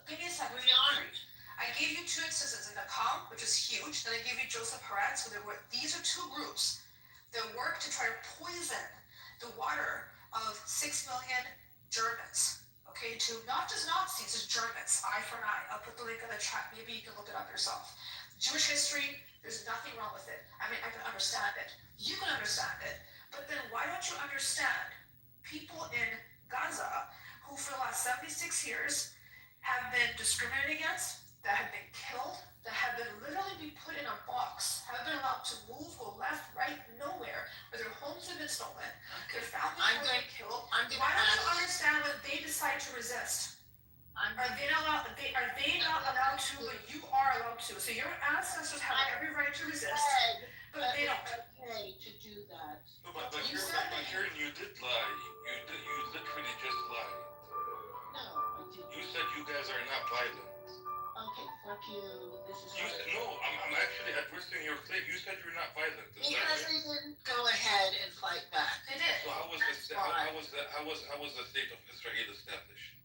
Give me a second. We aren't. I gave you two instances in the COM, which is huge. Then I gave you Joseph Harat. So these are two groups that work to try to poison the water of 6 million Germans. Okay, to not just Nazis, it's Germans. Eye for an eye. I'll put the link in the chat. Maybe you can look it up yourself. Jewish history, there's nothing wrong with it. I mean, I can understand it. You can understand it. But then why don't you understand people in Gaza who for the last 76 years have been discriminated against, that have been killed, that have been literally be put in a box, haven't been allowed to move, go left, right, nowhere, where their homes have been stolen, their families have been killed. Why don't you understand when they decide to resist? Are they not allowed to, but you are allowed to. So your ancestors have every right to resist, but they don't. Okay to do that. No, but here you did lie. You literally just lied. No, I didn't. You said you guys are not violent. Okay, fuck you. This is I'm actually addressing your claim. You said you're not violent. Because they didn't go ahead and fight back. They did. So how was the state of Israel established?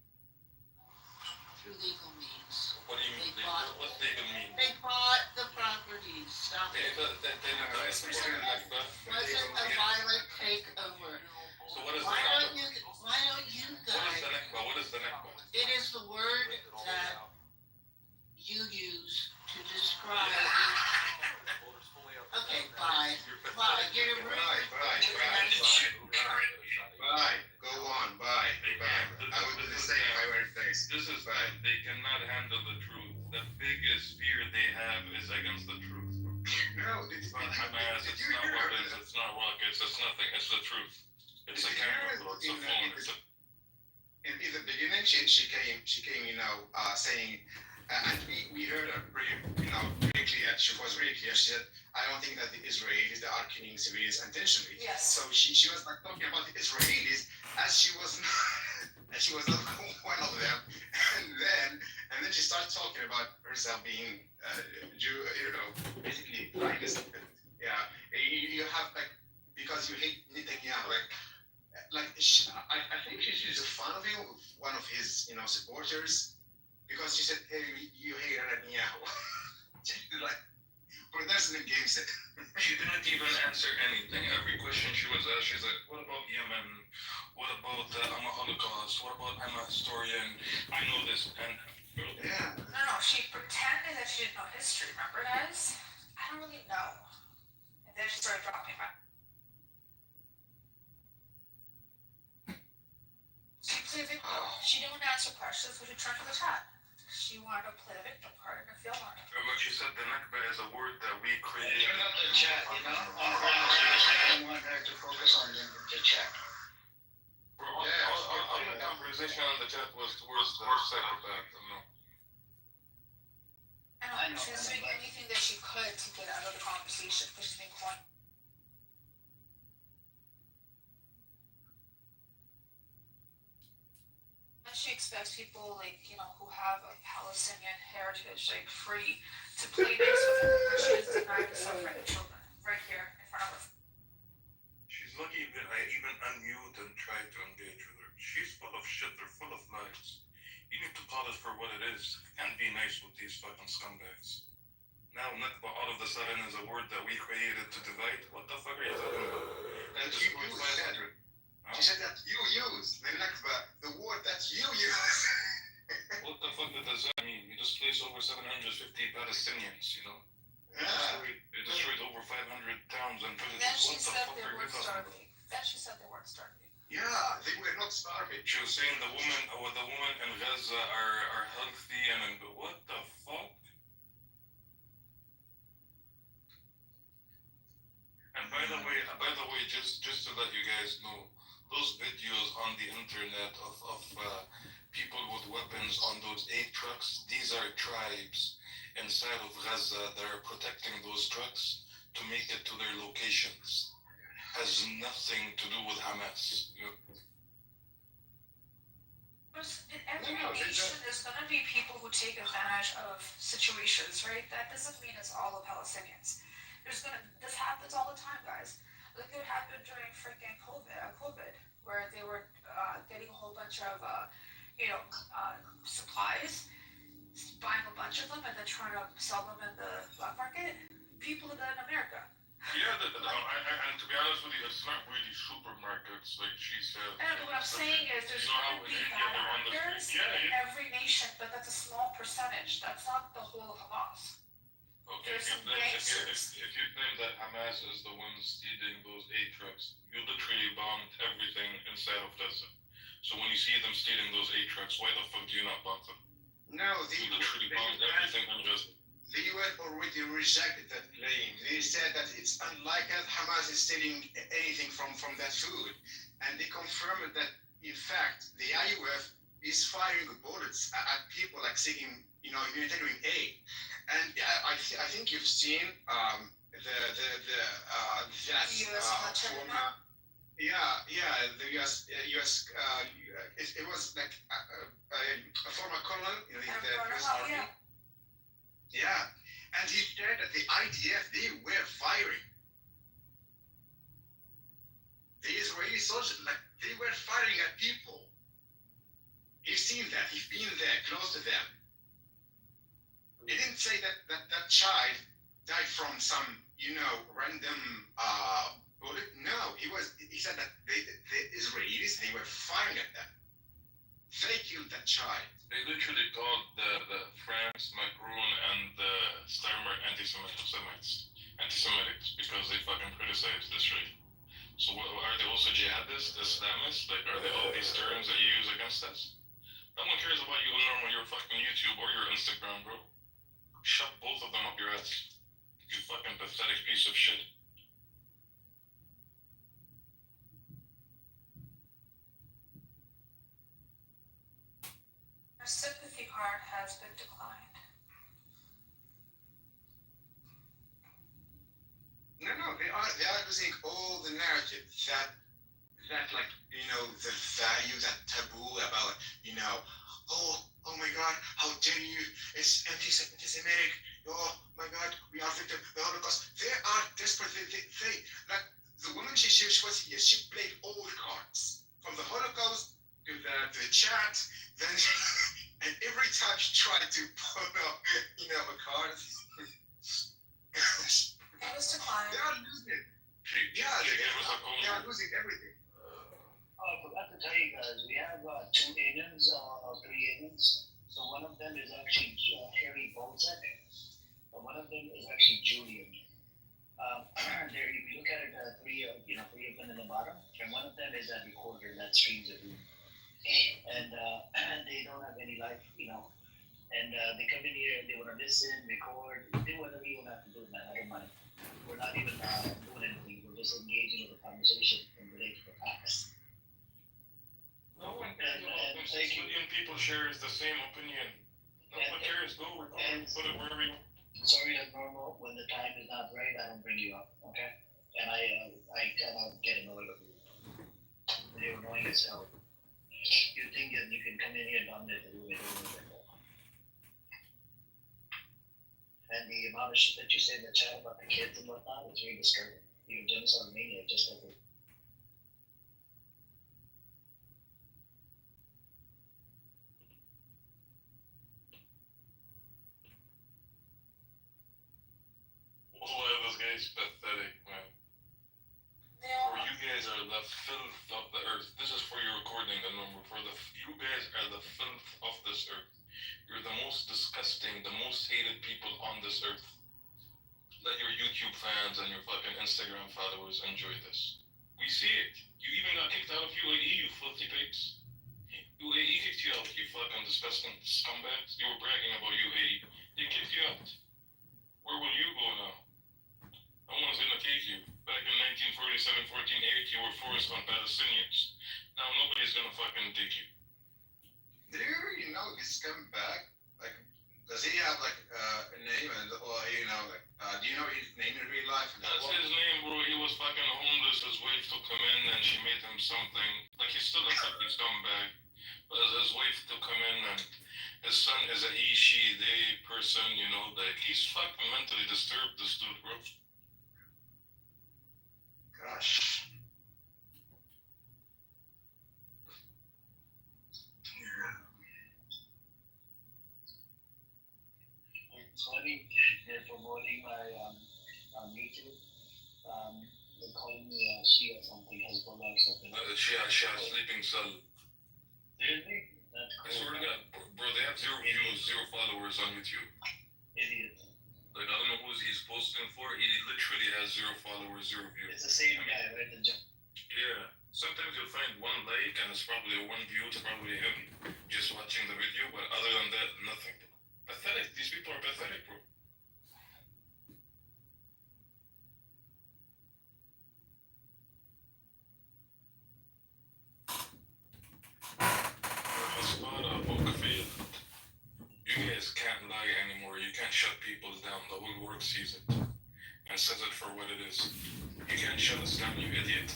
Through legal means. What do you mean? What's legal mean? They bought the properties. Stop it. Wasn't Wasn't a violent takeover. So what is Why the don't you guys? What is the Nakba? It is the word that you use to describe. Okay, bye. Bye. You're rude. Bye. Go on. Bye. I would do the same if I were in place. This is bad. They cannot handle the truth. The biggest fear they have is against the truth. No, It's not Hamas, it's not weapons, it's not rockets, it's nothing. It's the truth. It's a camera, it's a phone. In the beginning, she came, saying, and we heard her pretty clear. She was very clear. She said, I don't think that the Israelis are killing civilians intentionally. Yes. So she was like talking about the Israelis as she was not one of them. And then she started talking about herself being Jew, basically Zionist. Yeah. You have because you hate Netanyahu, I think she's a fan of him, one of his supporters. Because she said, hey, you hate Netanyahu. But that's the game set. She didn't even answer anything. Every question she was asked, she's like, what about Yemen? What about I'm a Holocaust? What about I'm a historian? I know this. And yeah. No, she pretended that she didn't know history, remember guys? I don't really know. And then she started dropping my... She played victim. She didn't want to answer questions, so she turned to the chat. She wanted to play the victim card and feel on it. But she said the Nakba is a word that we created. Turn up the chat, I don't want her to focus on the chat. All the conversation on the chat was towards the psychopath. I know, she was doing anything that she could to get out of the conversation, because she's being quiet. she expects people like, you know, who have a Palestinian heritage, like free, to play nice with her when she is denied the suffering of children right here in front of us. She's lucky that I even unmute and try to engage with her. She's full of shit. They're full of lies. You need to call it for what it is and be nice with these fucking scumbags. Now, Nakba all of a sudden is a word that we created to divide. What the fuck are you talking about? That you said. She said that you use the Nakba, the word that you use. What the fuck does that mean? You displaced over 750 Palestinians, you know? You destroyed over 500 towns and villages. Then she What the said fuck they are you weren't talking about? starving. Then she said they weren't starving. Yeah, they were not starving. She was saying the women in Gaza are healthy and what the fuck? And by the way, just to let you guys know, those videos on the internet of people with weapons on those 8 trucks, these are tribes inside of Gaza that are protecting those trucks to make it to their locations. Has nothing to do with Hamas. In every nation, there's going to be people who take advantage of situations, right? That doesn't mean it's all of Palestinians. This happens all the time, guys. Look at what happened during freaking COVID, where they were getting a whole bunch of, supplies, buying a bunch of them, and then trying to sell them in the black market. People do that in America. Yeah, and to be honest with you, it's not really supermarkets like she said. And what I'm saying is there's going to be bad actors in every nation, but that's a small percentage. That's not the whole of Hamas. Okay, if you claim that Hamas is the one stealing those 8 trucks, you literally bombed everything inside of Gaza. So when you see them stealing those 8 trucks, why the fuck do you not bomb them? No, you literally bombed everything in Gaza. The UN already rejected that claim. They said that it's unlikely that Hamas is stealing anything from that food. And they confirmed that, in fact, the IUF is firing bullets at people like seeking, humanitarian aid. And I think you've seen the it was like a former colonel in the US Army. Yeah, and he said that the IDF, they were firing. The Israeli soldiers, they were firing at people. He's seen that. He's been there, close to them. He didn't say that child died from some, random bullet. No, he said that the Israelis, they were firing at them. They killed that child. They literally called the France, Macron, and the Starmer anti-Semites because they fucking criticized Israel. So are they also jihadists, Islamists? Are they all these terms that you use against us? No one cares about you on your fucking YouTube or your Instagram, bro. Shove both of them up your ass. You fucking pathetic piece of shit. Our sympathy card has been declined. No, they are losing all the narrative that the value, that taboo about, oh my God, how dare you, it's anti-Semitic, oh my God, we are victims of the Holocaust. They are desperate, they the woman, she was here, she played all the cards, from the Holocaust to the chat, then and every time she tried to pull up, a card. It was declined. They are losing it. They are losing everything. I forgot to tell you guys, we have 2 aliens, or 3 aliens. So one of them is actually Harry Bolzek, and one of them is actually Julian. There, if you look at it, 3 of them in the bottom, and one of them is a recorder that streams the room. And they don't have any life, and they come in here, they want to listen, record, do whatever you want to do, man, I don't mind. We're not even doing anything, we're just engaging with the conversation and relate to the past. No one cares about them. 6 million people shares the same opinion. No one cares. Go record and put it wherever you want. Sorry, abnormal. When the time is not right, I don't bring you up, okay? And I kind of get annoyed with you. You're annoying as hell. You think that you can come in here and dominate the room and do anything. And the amount of shit that you say in the chat about the kids and whatnot is really disturbing. You're a genocide maniac, just like a Why this guy's pathetic, man. For you guys are the filth of the earth. This is for your recording, the number. You guys are the filth of this earth. You're the most disgusting, the most hated people on this earth. Let your YouTube fans and your fucking Instagram followers enjoy this. We see it. You even got kicked out of UAE, you filthy pigs. UAE kicked you out, you fucking disgusting scumbags. You were bragging about UAE. They kicked you out. Where will you go now? No one's gonna take you. Back in 1947, 1480, you were forced on Palestinians. Now nobody's gonna fucking take you. Do you really know this scumbag? Like, does he have like a name and or do you know his name in real life? That's his name, bro. He was fucking homeless. His wife took him in and she made him something. Like he's still a fucking scumbag. But his wife took him in and his son is a he, she, they person, like he's fucking mentally disturbed, this dude, bro. Gosh. It's funny, they're promoting my YouTube. They're calling me she or something, Hezbollah or something. She has sleeping cell. Seriously? That's I cool. swear to God, bro, they have 0 views, 0 followers on YouTube. Idiot. Like, I don't know who he's posting for. He literally has 0 followers, 0 views. It's the same guy, right? Yeah. Sometimes you'll find 1 like and it's probably 1 view. It's probably him just watching the video. But other than that, nothing. Pathetic. These people are pathetic, bro. You guys can't lie anymore. You can't shut people down. The whole world sees it and says it for what it is. You can't shut us down, you idiot.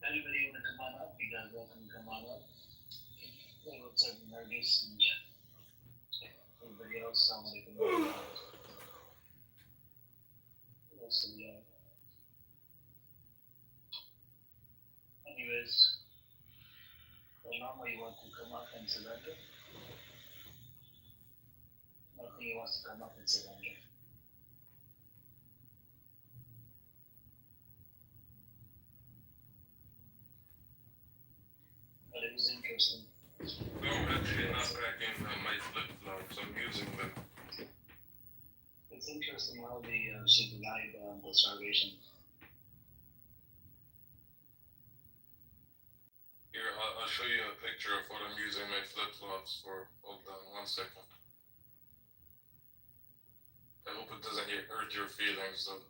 Anybody want to come on up? You guys welcome to come on up. Hey, what's up, Nergis? And everybody else, I'm gonna come on up. What else do we have? Anyways, normally you want to come up and surrender. Nothing he wants to come up and surrender. But it was interesting. No, actually, not packing my flip-flops. I'm using them. It's interesting how she denied the starvation. Here, I'll show you a picture of what I'm using my flip-flops for. Hold on 1 second. I hope it doesn't hurt your feelings, though.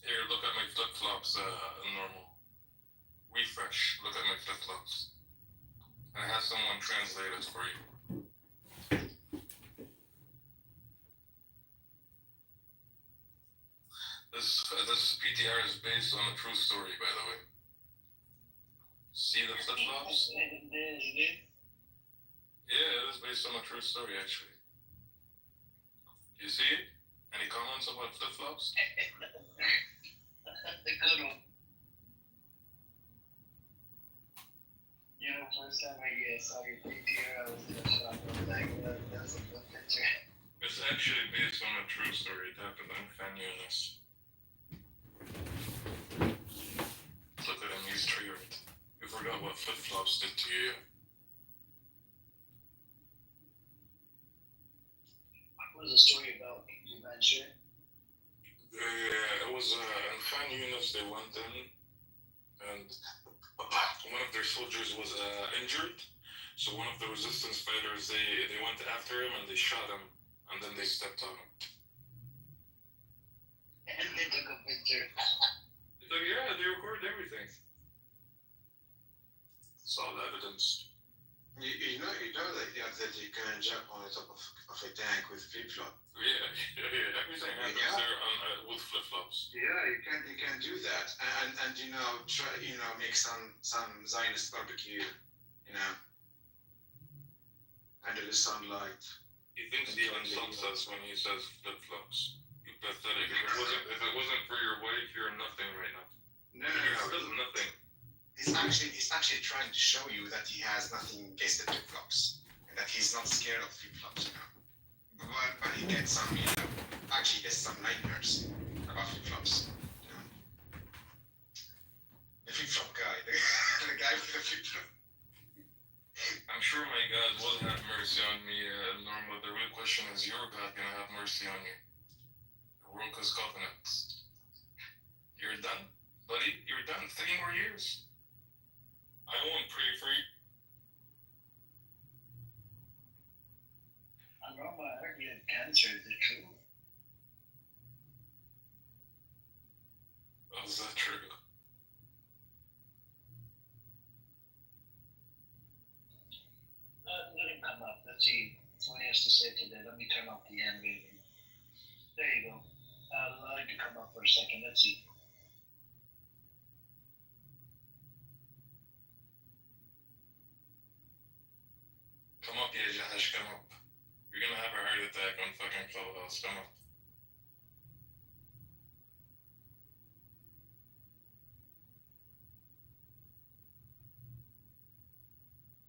Here, look at my flip-flops, normal. Refresh, look at my flip-flops. And I have someone translate it for you. This PTR is based on a true story, by the way. See the flip-flops? Yeah, it is based on a true story, actually. You see it? Any comments about flip-flops? The good one. First time I saw your PTR, I was in a shock. I was like, that's a good picture. It's actually based on a true story. It happened in Khan Yunis. Look at him, he's triggered. You forgot what flip-flops did to you. the story about you mentioned? Yeah, it was in Khan Yunis. They went in, and one of their soldiers was injured. So one of the resistance fighters, they went after him and they shot him, and then they stepped on him. And they took a picture. So yeah, they recorded everything. It's all evidence. You know that you can jump on the top of a tank with flip flop. Yeah. Everything happens there with flip flops. Yeah, you can do that, and try make some Zionist barbecue, under the sunlight. He thinks even sunsets when he says flip flops. You pathetic. If it wasn't for your wife, you're nothing right now. No, You're still nothing. He's actually trying to show you that he has nothing against the flip flops, and that he's not scared of flip flops, But he gets some, actually gets some nightmares about flip flops. The flip flop guy, the guy with the flip flop. I'm sure my God will have mercy on me, Norma. The real question is, your God gonna have mercy on you? The world is covenant. You're done, buddy. You're done. 3 more years. I won't pray for you. I know I heard you had cancer. Is it true? Is that true? Let him come up. Let's see what he has to say today. Let me turn off the hand waving. There you go. I'll allow you to come up for a second. Let's see. Come up, yeah, Jahash, come up. You're gonna have a heart attack on fucking Clubhouse. Come up.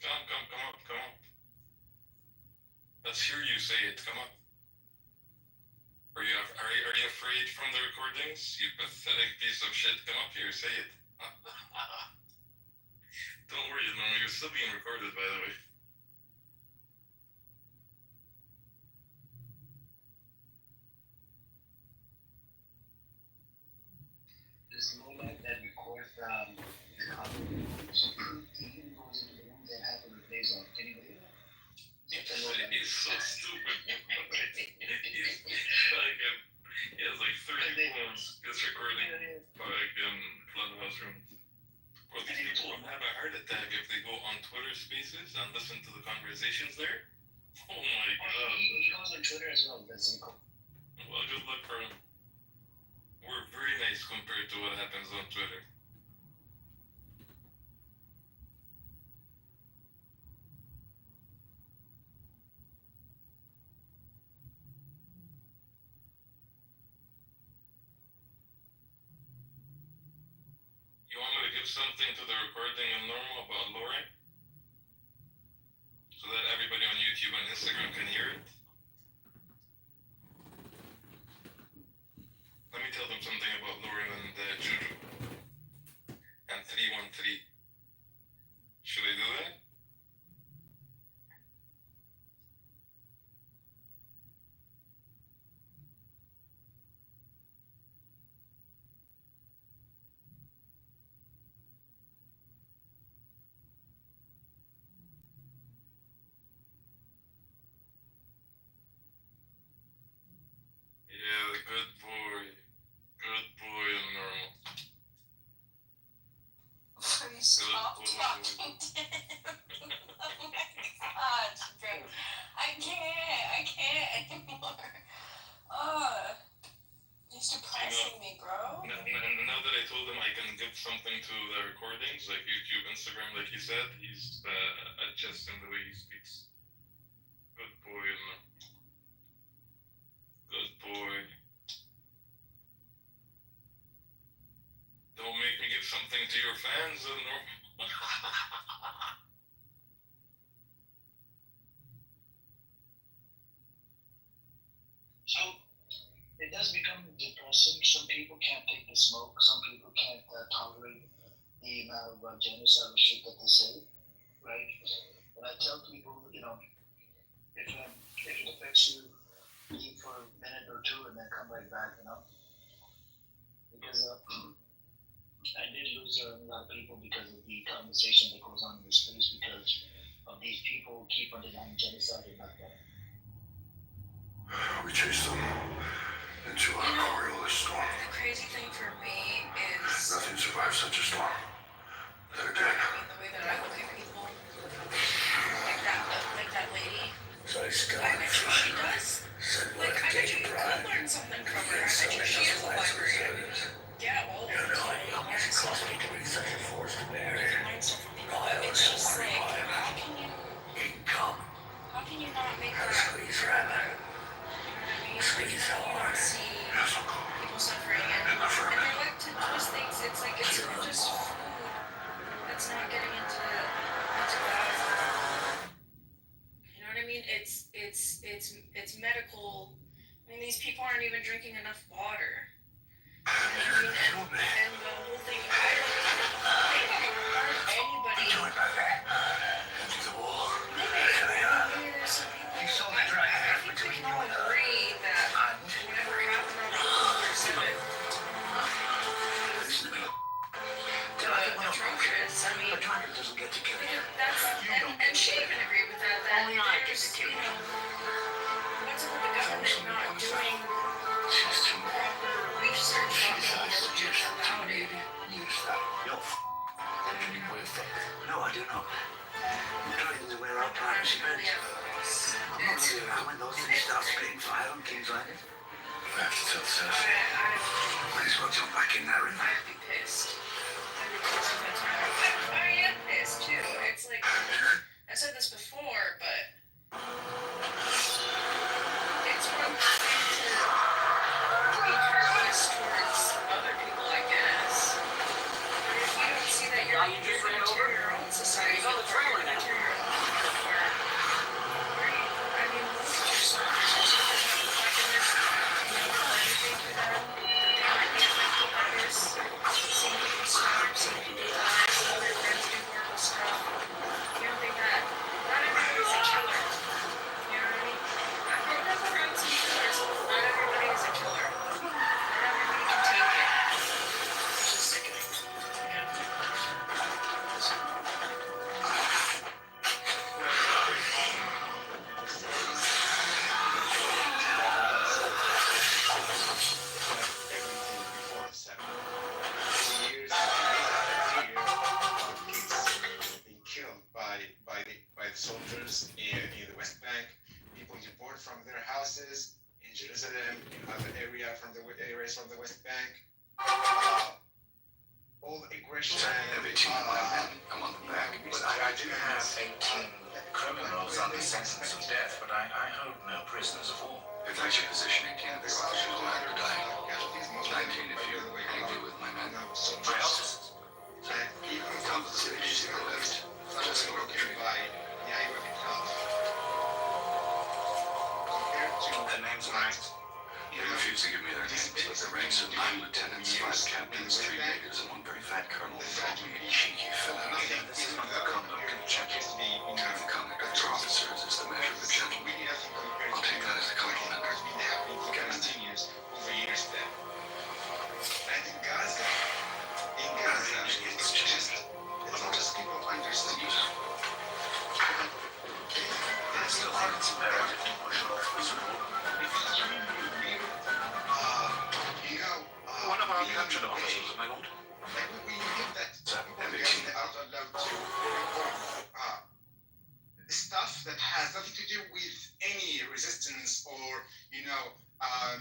Come up. Let's hear you say it. Come up. Are you afraid from the recordings? You pathetic piece of shit. Come up here, say it. Don't worry, Norma, you're still being recorded, by the way. This low light that records the conversations, even goes into the room that have the replays on. Can you believe that? He's so stupid. He has like 30 phones just recording fucking Clubhouse rooms. Well, these people will have a heart attack if they go on Twitter Spaces and listen to the conversations there. Oh my God. He goes on Twitter as well. That's cool. Well, good luck for him. We're very nice compared to what happens on Twitter. You want me to give something to the recording and Normal about Lori? So that everybody on YouTube and Instagram can hear it? Let me tell them something about Lauren and Juju. And 313. Should I do that? Yeah, the good boy. Good boy and Normal. Please stop talking to him. Oh my God, bro. I can't anymore. He's depressing me, bro. Now that I told him I can give something to the recordings, like YouTube, Instagram, like he said, he's adjusting the way he speaks. Good boy, man. Good boy. Don't make me give something to your fans, Normal. So it does become depressing. Some people can't take the smoke. Some people can't tolerate the amount of genocidal shit that they say, right? And I tell people, if it affects you leave for a minute or two and then come right back, because I did lose a lot of people because of the conversation that goes on in this space, because of these people who keep on denying genocide and not that. We chased them into a Coriolis storm. The crazy thing for me is Nothing survives such a storm. Then again. I mean, the way that I look at people, like that lady. I bet you she does. Like, I bet you could learn something from her. I bet you she is a librarian. Yeah, well, You know how much it cost me to bring such a force to bear. you can learn stuff from people. It's just like, how can you not make that? Squeeze rather. Squeeze hard. See people suffering and they're like to twist things. It's like it's just food that's not getting into that. You know what I mean? It's medical. I mean, these people aren't even drinking enough water. You know what I mean? And the whole thing. They don't hurt anybody. Maybe there's some people. I think we can all agree that whatever happened on October 7th was atrocious. I mean, that's and she even agreed with that. That there's, what's with the government not doing proper research on the origins about it? No, I do not. I'm trying to wear our privacy beds. I'm not going to be around when those things start spitting fire on King's Landing. I have to tell Cersei. Might as well jump back in there, isn't I'd be pissed. I am pissed too. It's like, I said this before, but it's one thing to be heartless towards other people, I guess. But if you don't see that you're going to enter your own society, or you're going to enter your own people, or I mean, look at your soldiers. Your soldiers have the fucking anything for them, that they might be affected by this. Seeing people starve, seeing people die, seeing their friends do horrible stuff. You don't think that not everybody's a killer. You know what I mean? I've grown up around some killers. Not everybody is a killer. Not everybody can take it. It's just sickening. Before 7 years, kids being killed by the soldiers in the West Bank. People deported from their houses in Jerusalem, in other areas from the West Bank. All the aggression. Every team I want them back. But I do have 18 criminals under sentence of death, but I hold no prisoners of war. If that's your position, 18 of the officers will either die. 19 if you're angry with my men. My officers. Come to the city, to the left. Just over the tree. Their names are right. You refuse to give me their names, but the ranks of 9 lieutenants, 5 captains, 3 majors, and 1 very fat colonel called me a cheeky fellow. This is not the conduct of a gentleman. The conduct of their officers is the measure of a gentleman. I'll take that as a compliment. Continues over years then. And in Gaza, it's just people understand. I still think it's imperative to push off this war. One of our captured officers, my lord. We knew that they are allowed to report stuff that has nothing to do with any resistance or,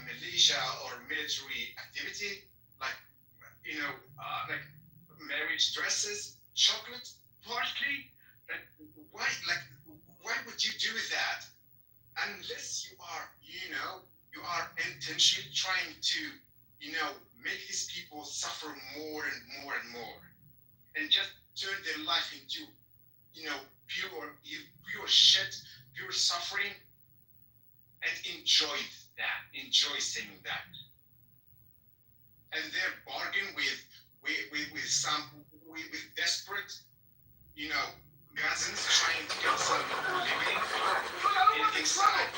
militia or military activity, like, like marriage dresses, chocolate, parsley. Why would you do that? Unless you are intentionally trying to, make these people suffer more and more and more, and just turn their life into, pure shit, pure suffering, and enjoy seeing that. And their bargain with desperate, Gazans trying to get some living inside,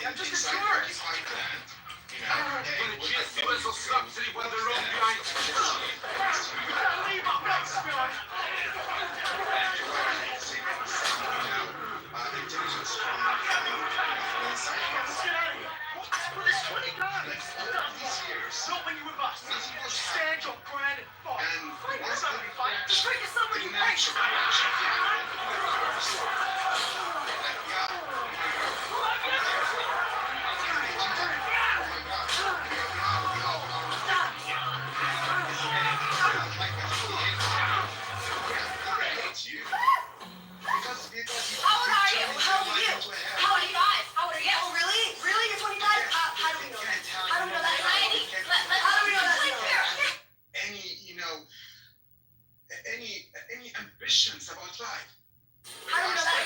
inside occupied land. Hey, we're subsidy when they're wrong behind. Intelligence from inside. This 20 guys. These years, not when you were bust. Stand your ground and fight. And once they fight, just bring someone you like. How old are you? How old are you? How old are you guys? How old are you? Oh, really? Really? You're 25? How do we know that? How do we know that? How do we know that? Any ambitions about life? How do we know that?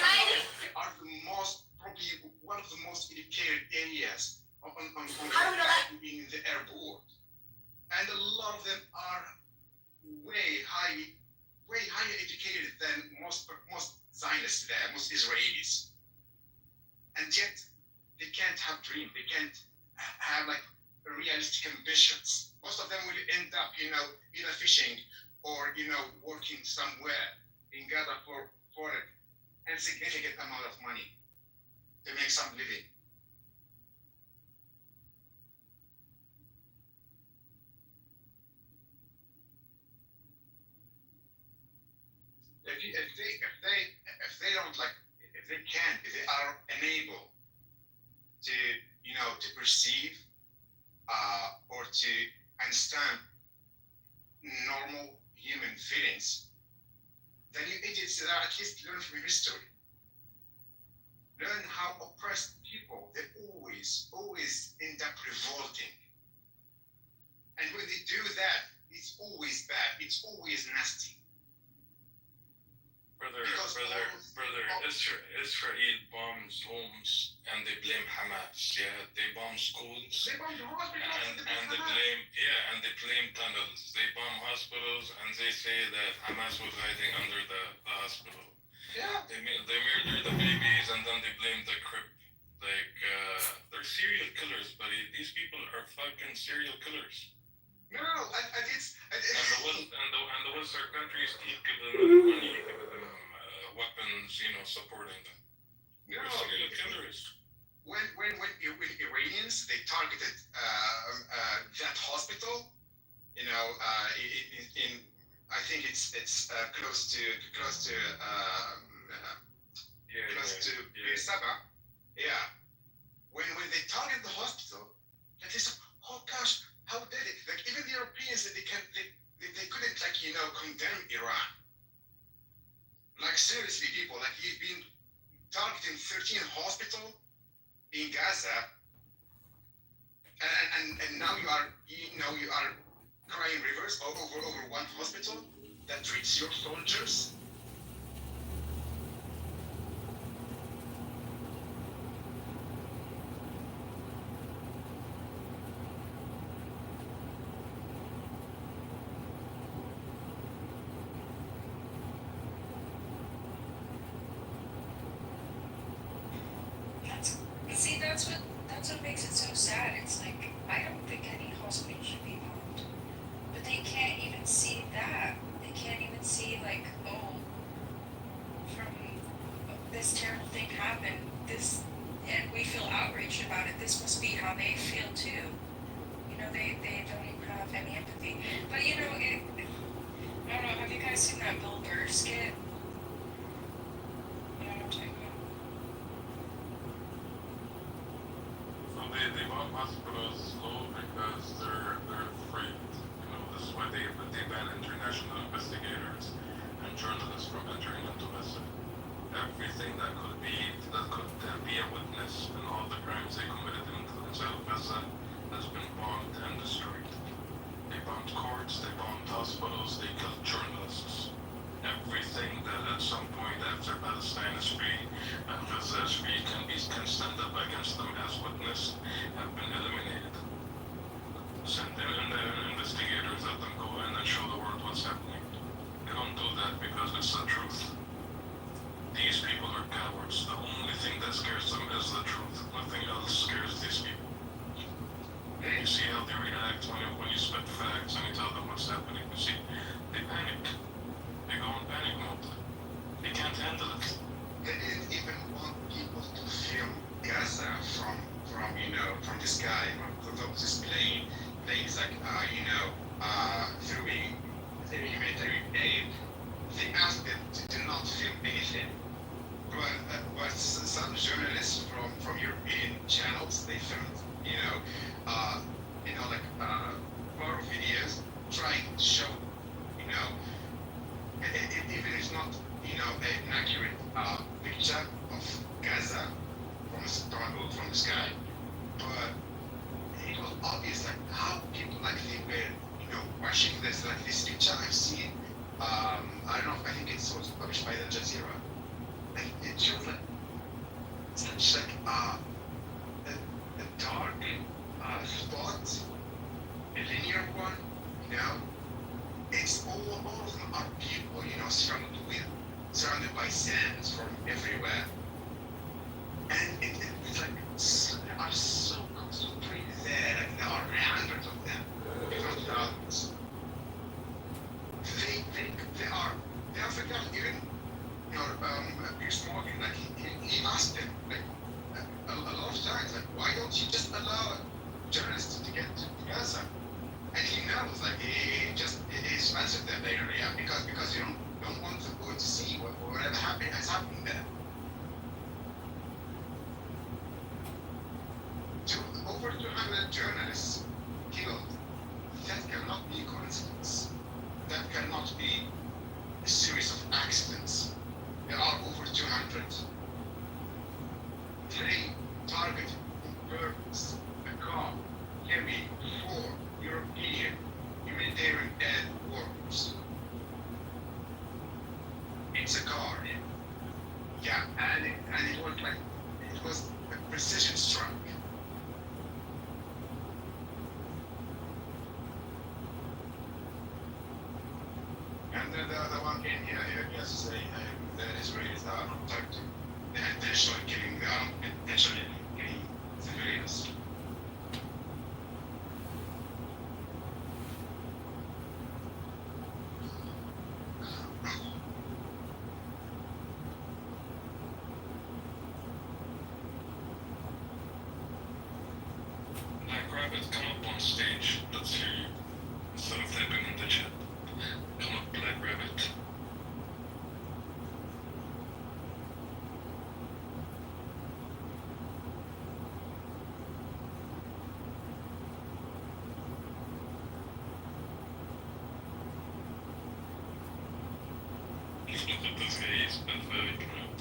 They are probably one of the most educated areas on How do we know that? in the airport. And a lot of them are way higher educated than most Zionists there, most Israelis. And yet, they can't have dreams. They can't have like realistic ambitions. Most of them will end up, either fishing or, working somewhere in Gaza for an insignificant amount of money to make some living. If they are unable to perceive or to understand normal human feelings, then you idiots at least learn from history. Learn how oppressed people, they always end up revolting. And when they do that, it's always bad, it's always nasty. Brother, Israel bombs homes and they blame Hamas. Yeah, they bomb schools. They bomb the hospitals and they blame tunnels. They bomb hospitals and they say that Hamas was hiding under the hospital. Yeah. They murder the babies and then they blame the crib. They're serial killers, buddy. These people are fucking serial killers. No, And the Western countries keep giving them money, giving them weapons, supporting them. No, They're serial killers. When Iranians they targeted that hospital, in I think it's close to Beersheba. Yeah. When they targeted the hospital, they said, "Oh gosh, how did it?" Like even the Europeans, they couldn't condemn Iran. Like seriously, people, like you've been targeting 13 hospitals in Gaza, and now you are crying rivers over one hospital that treats your soldiers. That's what makes it so sad. It's like, I don't think any hospital should be bombed. But they can't even see that. They can't even see from this terrible thing happened, and we feel outraged about it. This must be how they feel too. They don't even have any empathy. But I don't know, have you guys seen that Bill Burr skit? You know what I'm talking about? They bomb hospitals because they're afraid. This is why they ban international investigators and journalists from entering into Gaza. Everything that could be a witness in all the crimes they committed inside of Gaza has been bombed and destroyed. They bombed courts, they bombed hospitals, they killed journalists. Everything that at some point after Palestine is free and Gaza is free can stand up against them as witness have been eliminated. see how they react when you spit facts and you tell them what's happening. You see, they panic. They go in panic mode. They can't handle it. They didn't even want people to film Gaza from from the sky, from this planes like throwing the humanitarian aid. They asked them to do not film anything. But some journalists from European channels, they filmed horror videos trying to show even if it's not an accurate picture of Gaza from the sky, but it was obvious like how people like they were watching this picture I've seen. I don't know, I think it was published by Al Jazeera. Like it shows like such like a dark spot, a linear one, it's all of them are people, surrounded by sands from everywhere. And it's like are so concentrated there, like there are hundreds of them, if not thousands. They think they are forgotten. Even Pierce Morgan, like he asked them like a lot of times, like why don't you just allow journalists to get to Gaza? And he knows, like he's answered them later, yeah, because you don't want the world to see whatever is happening there. Over 200 journalists killed. That cannot be a coincidence. That cannot be a series of accidents. There are over 200. They targeted on purpose a car carrying 4 European humanitarian aid workers. It's a car. Yeah, and it was a precision strike. And the other one came here yesterday, the Israelis are protecting the intentionally killing civilians. Black Rabbit, come up on stage. Let's hear you. Instead of typing in the chat. Come up, Black Rabbit. Look at this guy, he's been very proud.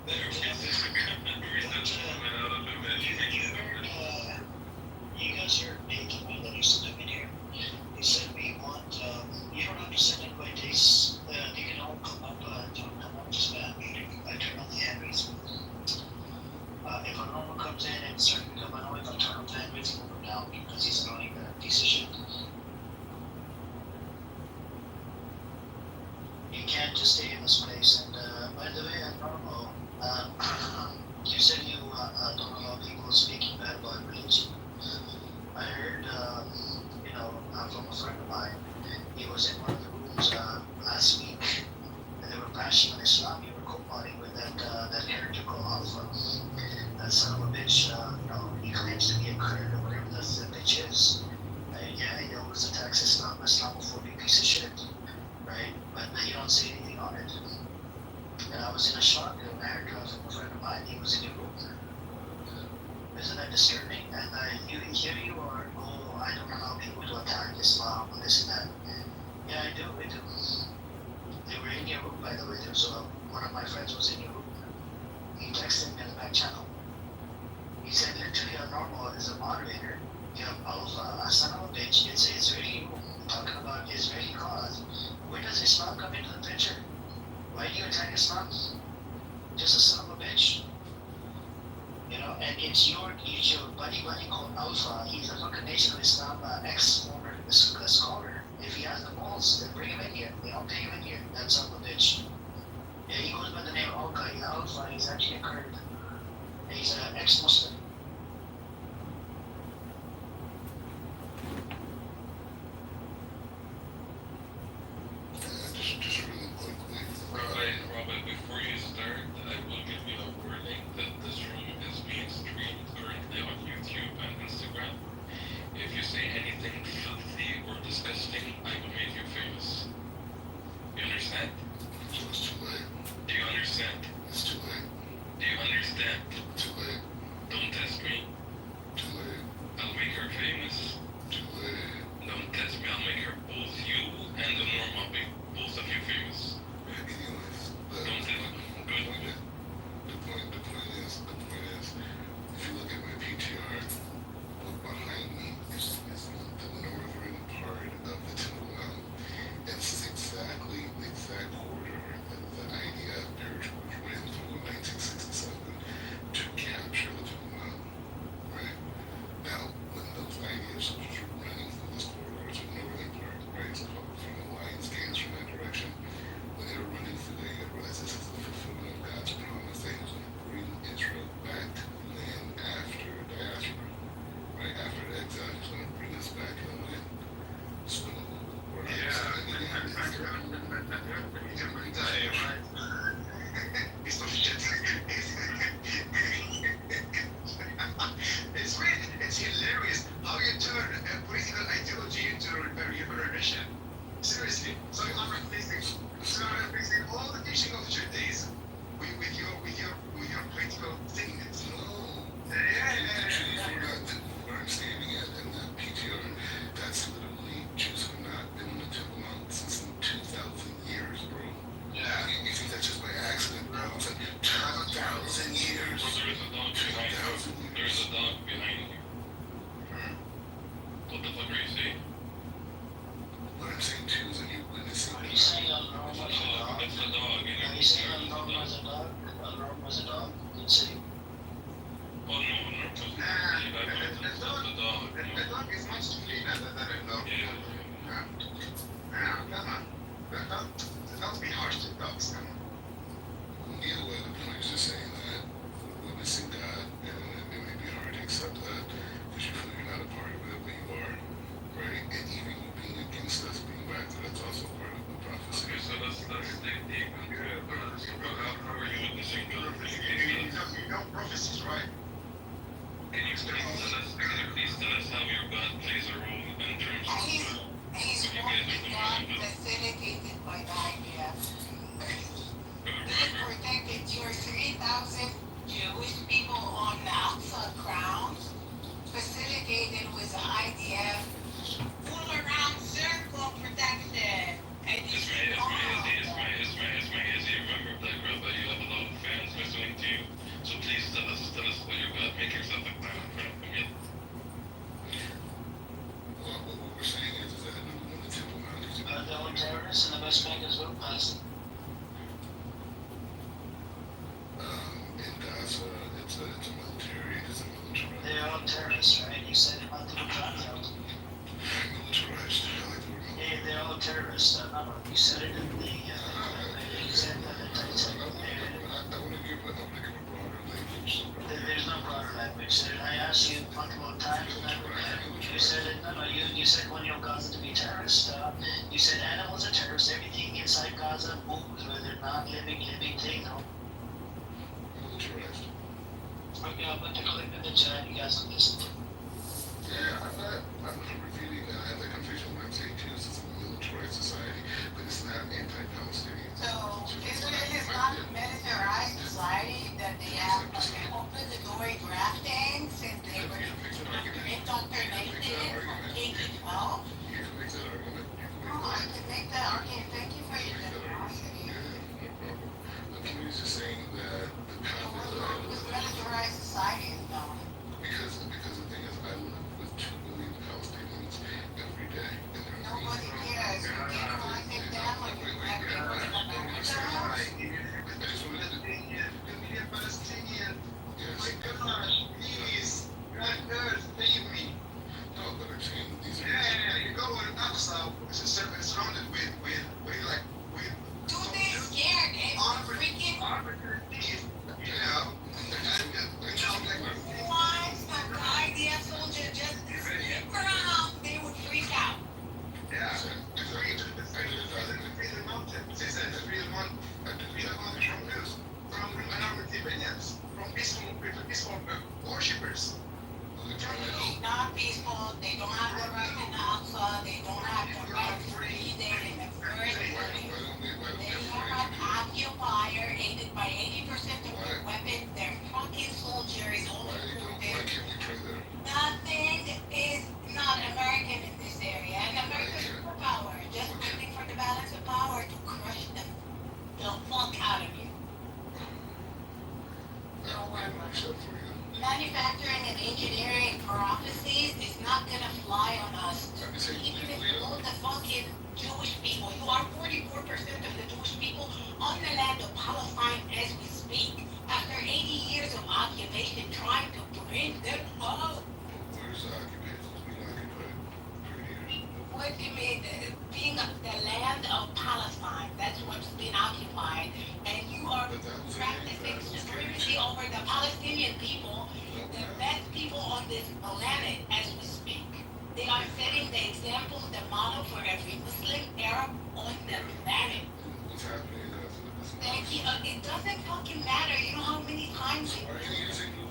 There he is. Research coming out of him. You guys heard Nathan when they used to come in here. They said we want, you don't have to send invitations. They can all come up, just meeting. I turn on the hand raising. If a normal comes in and starts to become annoying, I'll turn on the hand raising over down because he's annoying piece of shit. You can't just stay in this place. And by the way, Normal, you said you don't allow people speaking bad about religion. I heard, from a friend of mine, he was in one of the rooms last week, and they were bashing on Islam. You were co-partying with that character called Alpha. That son of a bitch, he claims to be a Kurd or whatever that bitch is. Yeah, he always attacks Islam, Islamophobic piece of shit, right? But you don't say anything on it. And I was in a shock when I heard from a friend of mine, he was in your room. Isn't that disturbing? And here you are, I don't allow people to attack Islam and this and that. Yeah, I do. They were in your room, by the way. One of my friends was in your room. He texted me in the back channel. He said, literally, a normal is a moderator. You have Alpha, a son of a bitch. It's Israeli room talking about Israeli cause. Where does Islam come into the picture? Why do you attack Islam? Just a son of a bitch. And it's your buddy called Alpha. He's a fucking Nation of Islam ex-former scholar. If he has the balls, then bring him in here. They don't pay him in here. That son of a bitch. Yeah, he goes by the name Alpha. He's actually a Kurd. He's an ex-Muslim. prohibition. Seriously. So you are replacing all the teaching of Judaism with your political thing. Where I'm standing at in the PTR, that's literally Jews who have not been in the Temple Mount since 2,000 years, bro. Yeah. You think that's just by accident, bro? It's like 2,000 years. But there is a dog behind you. There is a dog behind you. What the fuck are you saying? What I'm saying too is that you're witnessing. Are you saying Al-Rum was a dog? It's a dog. Are you saying Al-Rum was a dog? Al-Rum was a dog? Good city. Oh no, no, it's a dog. The dog is much cleaner than a dog. Come on. Don't be harsh to dogs, come on. Either way, the point is just saying that we're witnessing God, and it may be hard to accept that because you feel you're not a part of it, but you are, right? And even you being against us being back there, that's also part of the prophecy. Okay, so let's dig deep into it. How are you witnessing God? You know prophecies, right? Can you please tell us how your God plays a role in terms of He's not facilitated by the IDF. He protected your 3,000 Jewish people on the outside grounds, facilitated with the IDF, full around circle protection. And you It's my easy remember that girl, but you have a lot of fans listening to you. So please tell us what your God, make yourself a clown in front of them. Yeah. Well, what we're saying is that number one, the Temple Mount is The only terrorists in the West Bank as well, Pastor. in Gaza, it's a military, They're all terrorists, right? You said about the militarized. militarized. I like the word military. They're all terrorists. No, you said it in the. You said that the I want to give a broader language. There's no broader language. I asked you multiple times, and you said it. No, you said when you're Gaza to be terrorist. You said animals are terrorists. Everything inside Gaza moves, whether not living thing. No. Militarized. Okay, I'll put the clip in the chat. You guys can listen. Yeah, I'm not repeating anti-confession when I'm saying Jews is a militarized society, but it's not anti-Palestinian. So Israel is not a militarized society that they have open the door grafting since they were indoctrinated from K to 12. You can make that argument. Oh, I can make that argument. Thank you for your generosity. Yeah, no problem. But he was just saying that the concept This militarized society is done. because the thing is, I live with 2 million Palestinians every day, and they're Nobody cares. You can't like take down like you have people in the Million Palestinian. My gosh, please. God, earth, save me. No, but I'm saying these are. Yeah, you go to Aqsa, it's surrounded with Do they scared? It's freaking you know. once the IDF soldier just sneak around, they would freak out. Yeah. It's a mountain. It's a real mountain. From minority opinions, from peaceful worshippers. Not peaceful. They don't have the right to Al-Aqsa. They don't have the right to be there in the first place. They are an occupier aided by 80% of their weapons. Their fucking soldiers only proven. Nothing is not American in this area. And American superpower. Just waiting for the balance of power to crush the fuck out of you. Manufacturing and engineering prophecies is not gonna fly on us. Even if all the fucking Jewish people, you are 44% of the Jewish people on the land of Palestine as we speak, after 80 years of occupation trying to bring them up. Where's the occupation? We occupied for years. What do you mean? Being the land of Palestine, that's what's been occupied, and you are practicing supremacy over the Palestinian people, the best people on this planet as we speak. They are setting the example, the model for every Muslim, Arab on the planet. What's happening in Gaza? Thank you. It doesn't fucking matter. You know how many times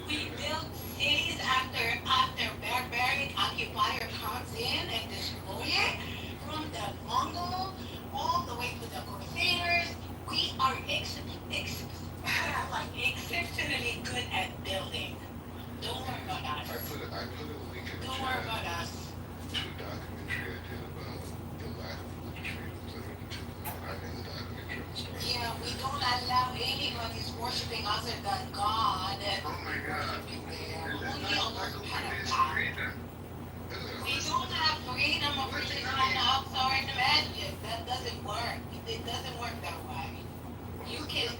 we built cities after barbaric occupier comes in and destroy it? From I put a link in the Don't worry chat about us. to a documentary I did about the lack of religious freedoms that are in Tupelo. I named the documentary on the story. Yeah, we don't allow anybody who's worshiping other than God. Oh my God. Only Allah subhanahu wa ta'ala. We don't have freedom of religion on the outside in the masjid. That doesn't work. It doesn't work that way. You can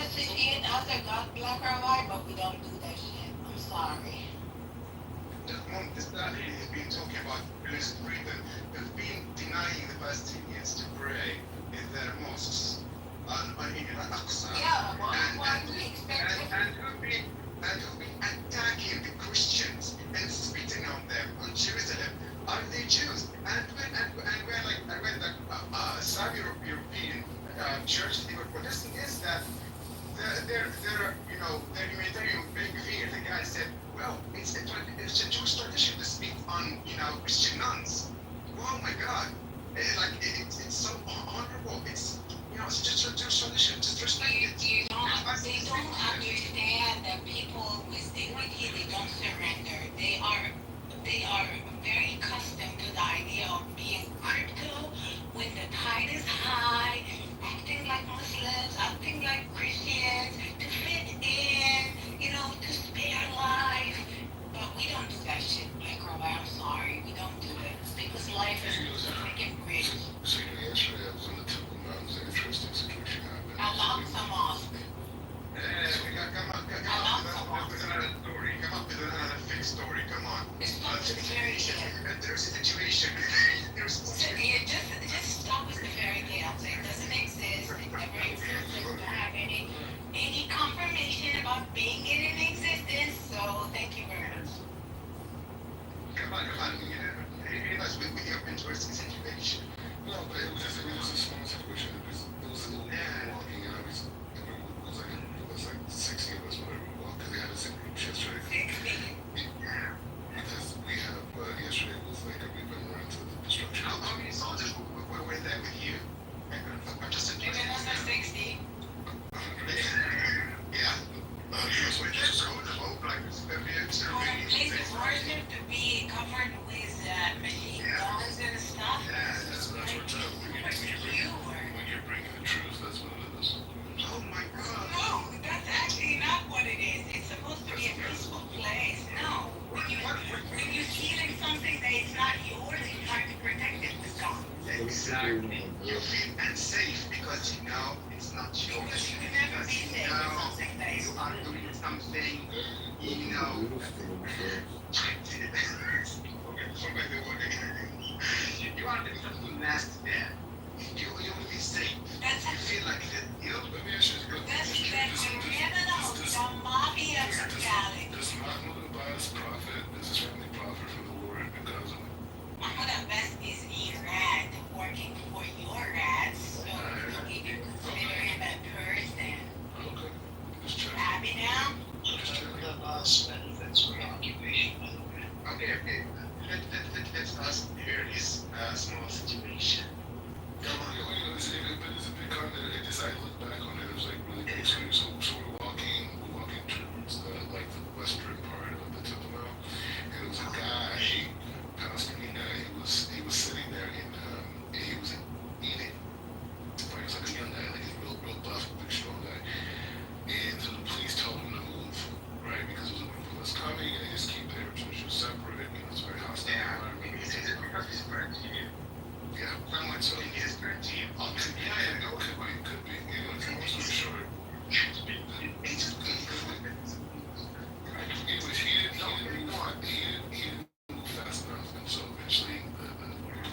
associate other gods, black or white, but we don't do that shit. I'm sorry. This Saturday has been talking about religious freedom. They've been denying the Palestinians to pray in their mosques in Al-Aqsa. Yeah, what do we expect? And who've been attacking the Christians and spitting on them on Jerusalem. Are they Jews? And when some European churches they were protesting against that, their humanitarian behavior, the guy said, well, it's a Jewish tradition to spit on Christian nuns. Oh my God! It's so honorable. It's just a Jewish tradition. Just respect it. They don't understand that people with dignity, they don't surrender. They are very accustomed to the idea of being crypto when the tide is high, acting like Muslims, acting like Christians, to fit in, to spare life. But we don't do that shit, Black or white. I'm sorry, we don't do it. Because life is a freaking bridge. So yesterday I was on the Temple Mountains, an interesting situation happened. Al-Aqsa Mosque. Come up with another fake story. Come on. It's not the fairy tale. There's a situation. Just stop with the fairy tales. It doesn't exist. It never existed. We don't have any confirmation about being in existence. So thank you very much. Come on. It was with your interesting situation. No, but it was a small situation. It was walking, and it was like 60 of us, whatever we walked, because we had a sick group yesterday. Because we have, yesterday was like, we've been around to the destruction. How many soldiers were there with you? Just Maybe another 60. Yeah. Places worship to be covered with machine guns and stuff. That's what we're talking about. When you're bringing the truth, that's what it is. Oh my God. No, that's actually not what it is. It's supposed to be a peaceful place. No. When you're stealing something that is not yours, you're trying to protect it with guns. Exactly. You feel unsafe because it's not yours. Because you can never be safe with something that is You are doing something, you are doing something nasty there. You will be safe. You feel like that. Let me ask you That's the mafia mentality. Does Mahmoud Abbas profit, does his family profit from the war because of it? Mahmoud Abbas is Irad working for your rats, so if you consider him a person. Okay. Just checking. Happy now? Just checking. Benefits from occupation, by the way. Okay. Let's ask here is a small situation. Come on, it's a big continent. I look back on it, it was like really cool. So we're walking towards the western part of the Temple Mount, and it was a guy, Palestinian guy. He was sitting there and he was eating. He was like a young guy, like a real buff, big strong guy. And so the police told him to move, right? Because there was a group of us coming, and they just keep their churches separate. It's very hostile environment. Is it because he's burnt to you? Yeah, somewhat so. He is burnt to you. Yeah, no, could be. Long story short. Anyways, he didn't move fast enough, and so eventually the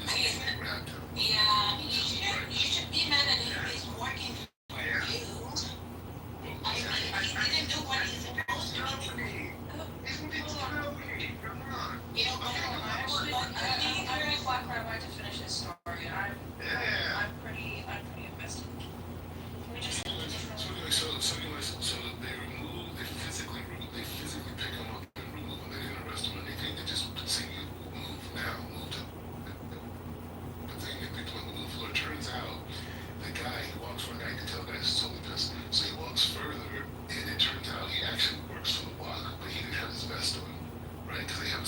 police grabbed him. Yeah, you should be mad at him. He's working for you. I mean, he didn't do what he's supposed to be doing. Isn't it okay? Come on. I really Black Rabbi to finish his story, and I'm pretty invested. Can we just? So they physically pick him up and remove him. They didn't arrest him or anything. They just say, move now, move to. But then they picked him up and moved. Well, it turns out the guy, he walks for a guy, you can tell the guy's totally pissed. So he walks further, and it turns out he actually works for the block, but he didn't have his vest on, right? Because they have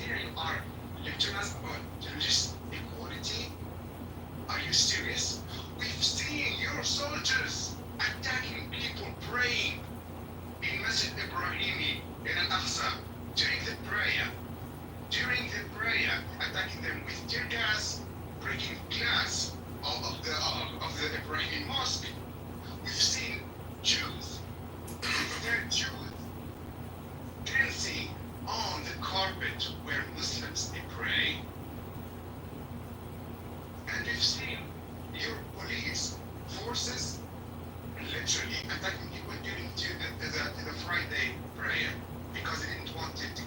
here you are lecturing us about religious equality? Are you serious? We've seen your soldiers attacking people praying in Masjid Ibrahimi in Al-Aqsa during the prayer. Attacking them with tear gas, breaking glass of the Ibrahimi mosque. We've seen Jews, dancing on the carpet where Muslims they pray. And we've seen your police forces literally attacking people during the Friday prayer because they didn't want it to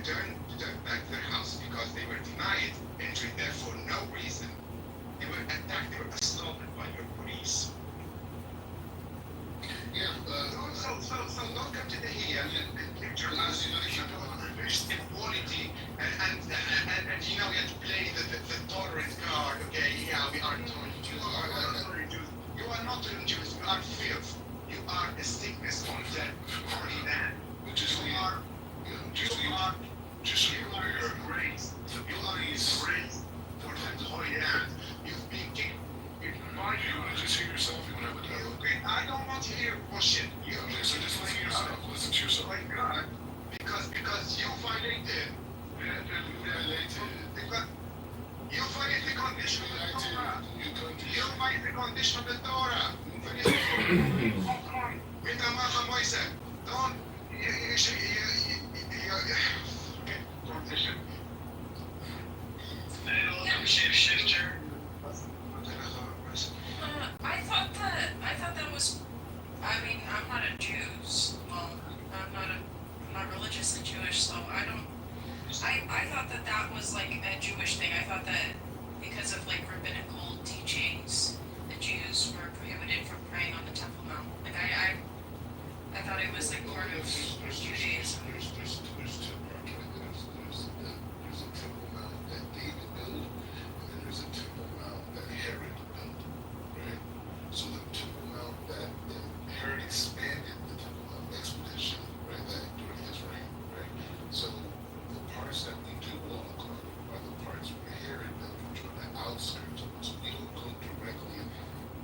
turn back to their house because they were denied entry there for no reason. They were attacked, they were assaulted by your police. Yeah, so don't come to the here and lecture us about religious equality and you know we have to play the tolerant card, okay, yeah, we are tolerant Jews. You are not tolerant Jews, you are filth. You are a sickness on that holy land. You are raised for that holy land. You've been kicked. Just hear yourself. I don't want to hear bullshit. So just listen to yourself. Listen to yourself. My God, because you violated. Because you violated the condition of the Torah. You violated the condition of the Torah. Don't. Shifter. I thought that was. I mean, I'm not a Jew. Well, I'm not religiously Jewish, so I don't. I thought that was like a Jewish thing. I thought that because of like rabbinical teachings, the Jews were prohibited from praying on the Temple Mount. Like I thought it was like part of Judaism. There's two parts, right? There's a Temple Mount that David built, and then there's a Temple Mount that Herod built, right? So the Temple Mount that Herod expanded the Temple Mount expedition, right? That during his reign, right? So the parts that we do walk on are the parts where Herod built, which are the outskirts of it. So we don't go directly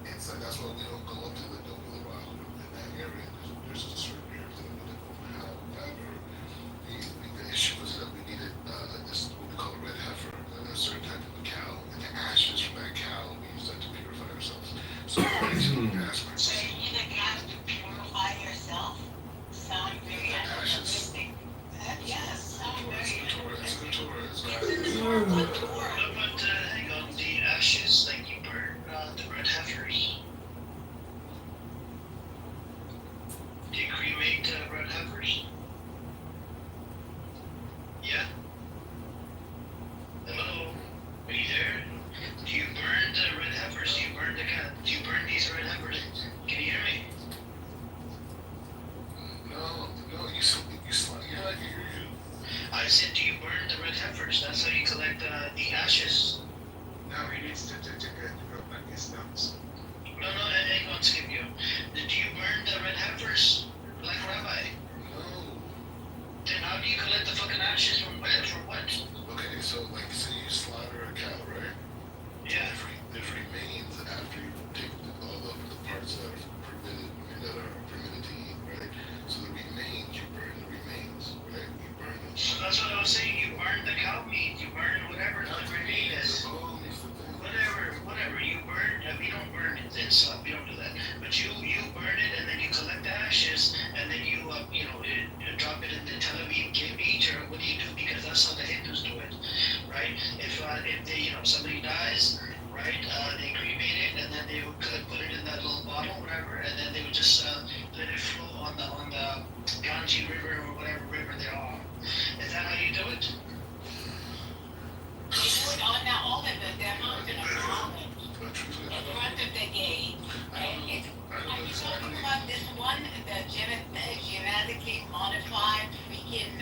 inside. That's why we don't go up to the Dome of the Rock in that area. There's a certain area that we don't know how. However, the issue was that we needed this what we call a red heifer, a certain type of a cow, and the ashes from that cow we use that to purify ourselves. So aspects. So you need a gas to purify yourself? Sound very animalistic. Yes, sound very It's the Torah. It's It's in the Torah. What Torah? But hang on, the ashes, like you burn the red heifers. Do you cremate red heifers? Yeah. Hello? Are you there? Do you burn the red heifers? Do you burn these red heifers? Can you hear me? No, you slide. Yeah, I can hear you. I said, do you burn the red heifers? That's how you collect the ashes. No, he needs to go back his notes. No, hang on, Scipio. Do you burn the red heifers? Like Rabbi? No. Then how do you collect the fucking ashes from where? For what? Okay, so like say you slaughter a cow, right? Yeah. There's remains after you take all the parts that are permitted to eat, right? So the remains, you burn the remains, right? You burn them. So that's what I was saying. You burn the cow meat. You burn whatever the remain is. Whatever. You burn. We don't burn it inside. We don't do that. But you burn it and then you collect the ashes and then you drop it in the Tel Aviv beach or what do you do? Because that's how the Hindus do it, right? If they somebody dies, right? They cremate it and then they would put it in that little bottle, whatever, and then they would just let it flow on the Ganges River or whatever river they're on. Is that how you do it? They do it on the Olivet, the mountain of Olivet, in front of the gate. Are you talking about this one, the genetically modified freaking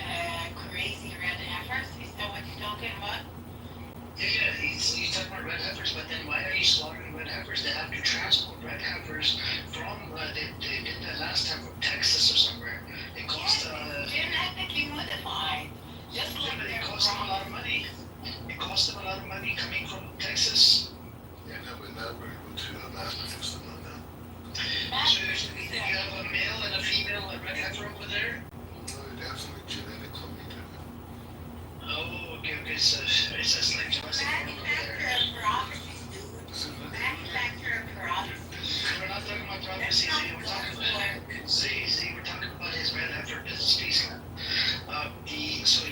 crazy red heifers? Is that what you're talking about? Yeah, he's talking about red heifers, but then why are you slaughtering red heifers? They have to transport red heifers from, they did that last time from Texas or somewhere. It cost, genetically modified. Just like it cost them a were never able to mass produce them on them. So you have a male and a female red heifer over there? No, they have some genetic cloning to it. Oh, okay, so it's just like Manufacturer of prophecies, dude. Manufacturer of prophecies. We're not talking about prophecies, we're talking about we're talking about his red heifer business piece. So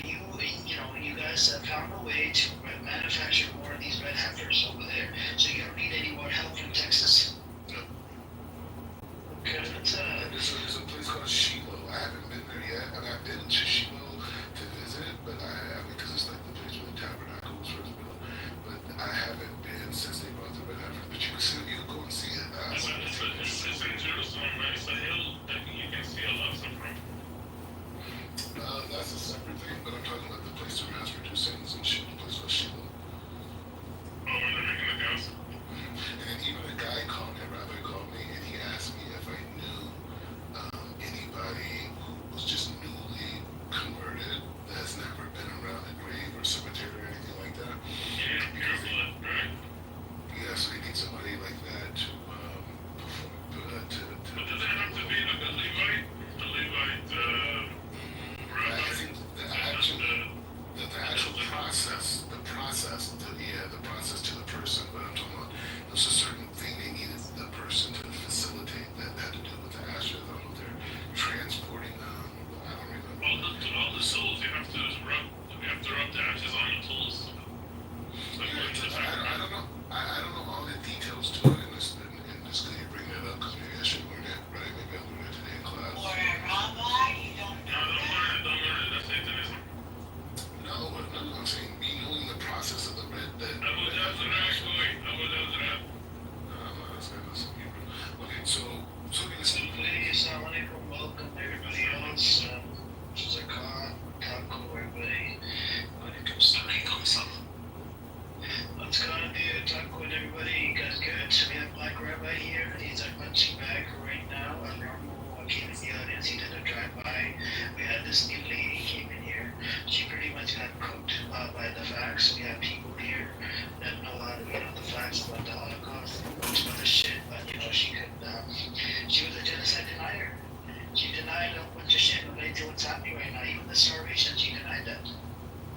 you guys have found a way to manufacture more of these red heifers over there. So you don't need any more help from Texas. No. Okay, that's There's a place called Shiloh. I haven't been there yet. I mean, I've been to Shiloh to visit, but because it's like the place where the tabernacle was first built. But I haven't been since they brought the red heifer. But you can go and see it. It's in Jerusalem, right? It's a hill that you can see a lot of stuff from. That's a separate thing, but I'm talking about the place to mass produce things and shit. The place called Shiloh. Oh, where they're making the cows? And then even a guy called me, a rabbi called me, and he asked me if I knew anybody who was just newly converted that has never been around a grave or cemetery or anything like that. Yeah, pure blood, right? Yeah, so they need somebody like that to perform, to But does it have to be like a Levite? A Levite, I think the actual process, the process to the person, but I'm talking about there's a certain thing they needed the person to facilitate that had to do with the ashes. I don't know if they're transporting them. I don't remember. all the souls you have to rub the ashes on the tools. I don't know. I don't know all the details to it in this good you bring that up because maybe I should learn it, right? Maybe I'll learn it today in class. Or a rabbi, you don't No, don't learn it. That's Satanism. No, I'm saying me knowing the process of the red. Okay, so Assalamu alaikum, welcome everybody else. Zakat, Taco, everybody. What's going on, dude? Taco and everybody, you guys good? We have Black Rabbi here. He's a punching bag right now. Our normal came in the audience. He did a drive-by. We had this new lady came in here. She pretty much got cooked by the facts. We have people here that know a lot of the facts about the Holocaust and a bunch of other shit, but she couldn't. She was a genocide denier. She denied a bunch of shit related to what's happening right now. Even the starvation, she denied that.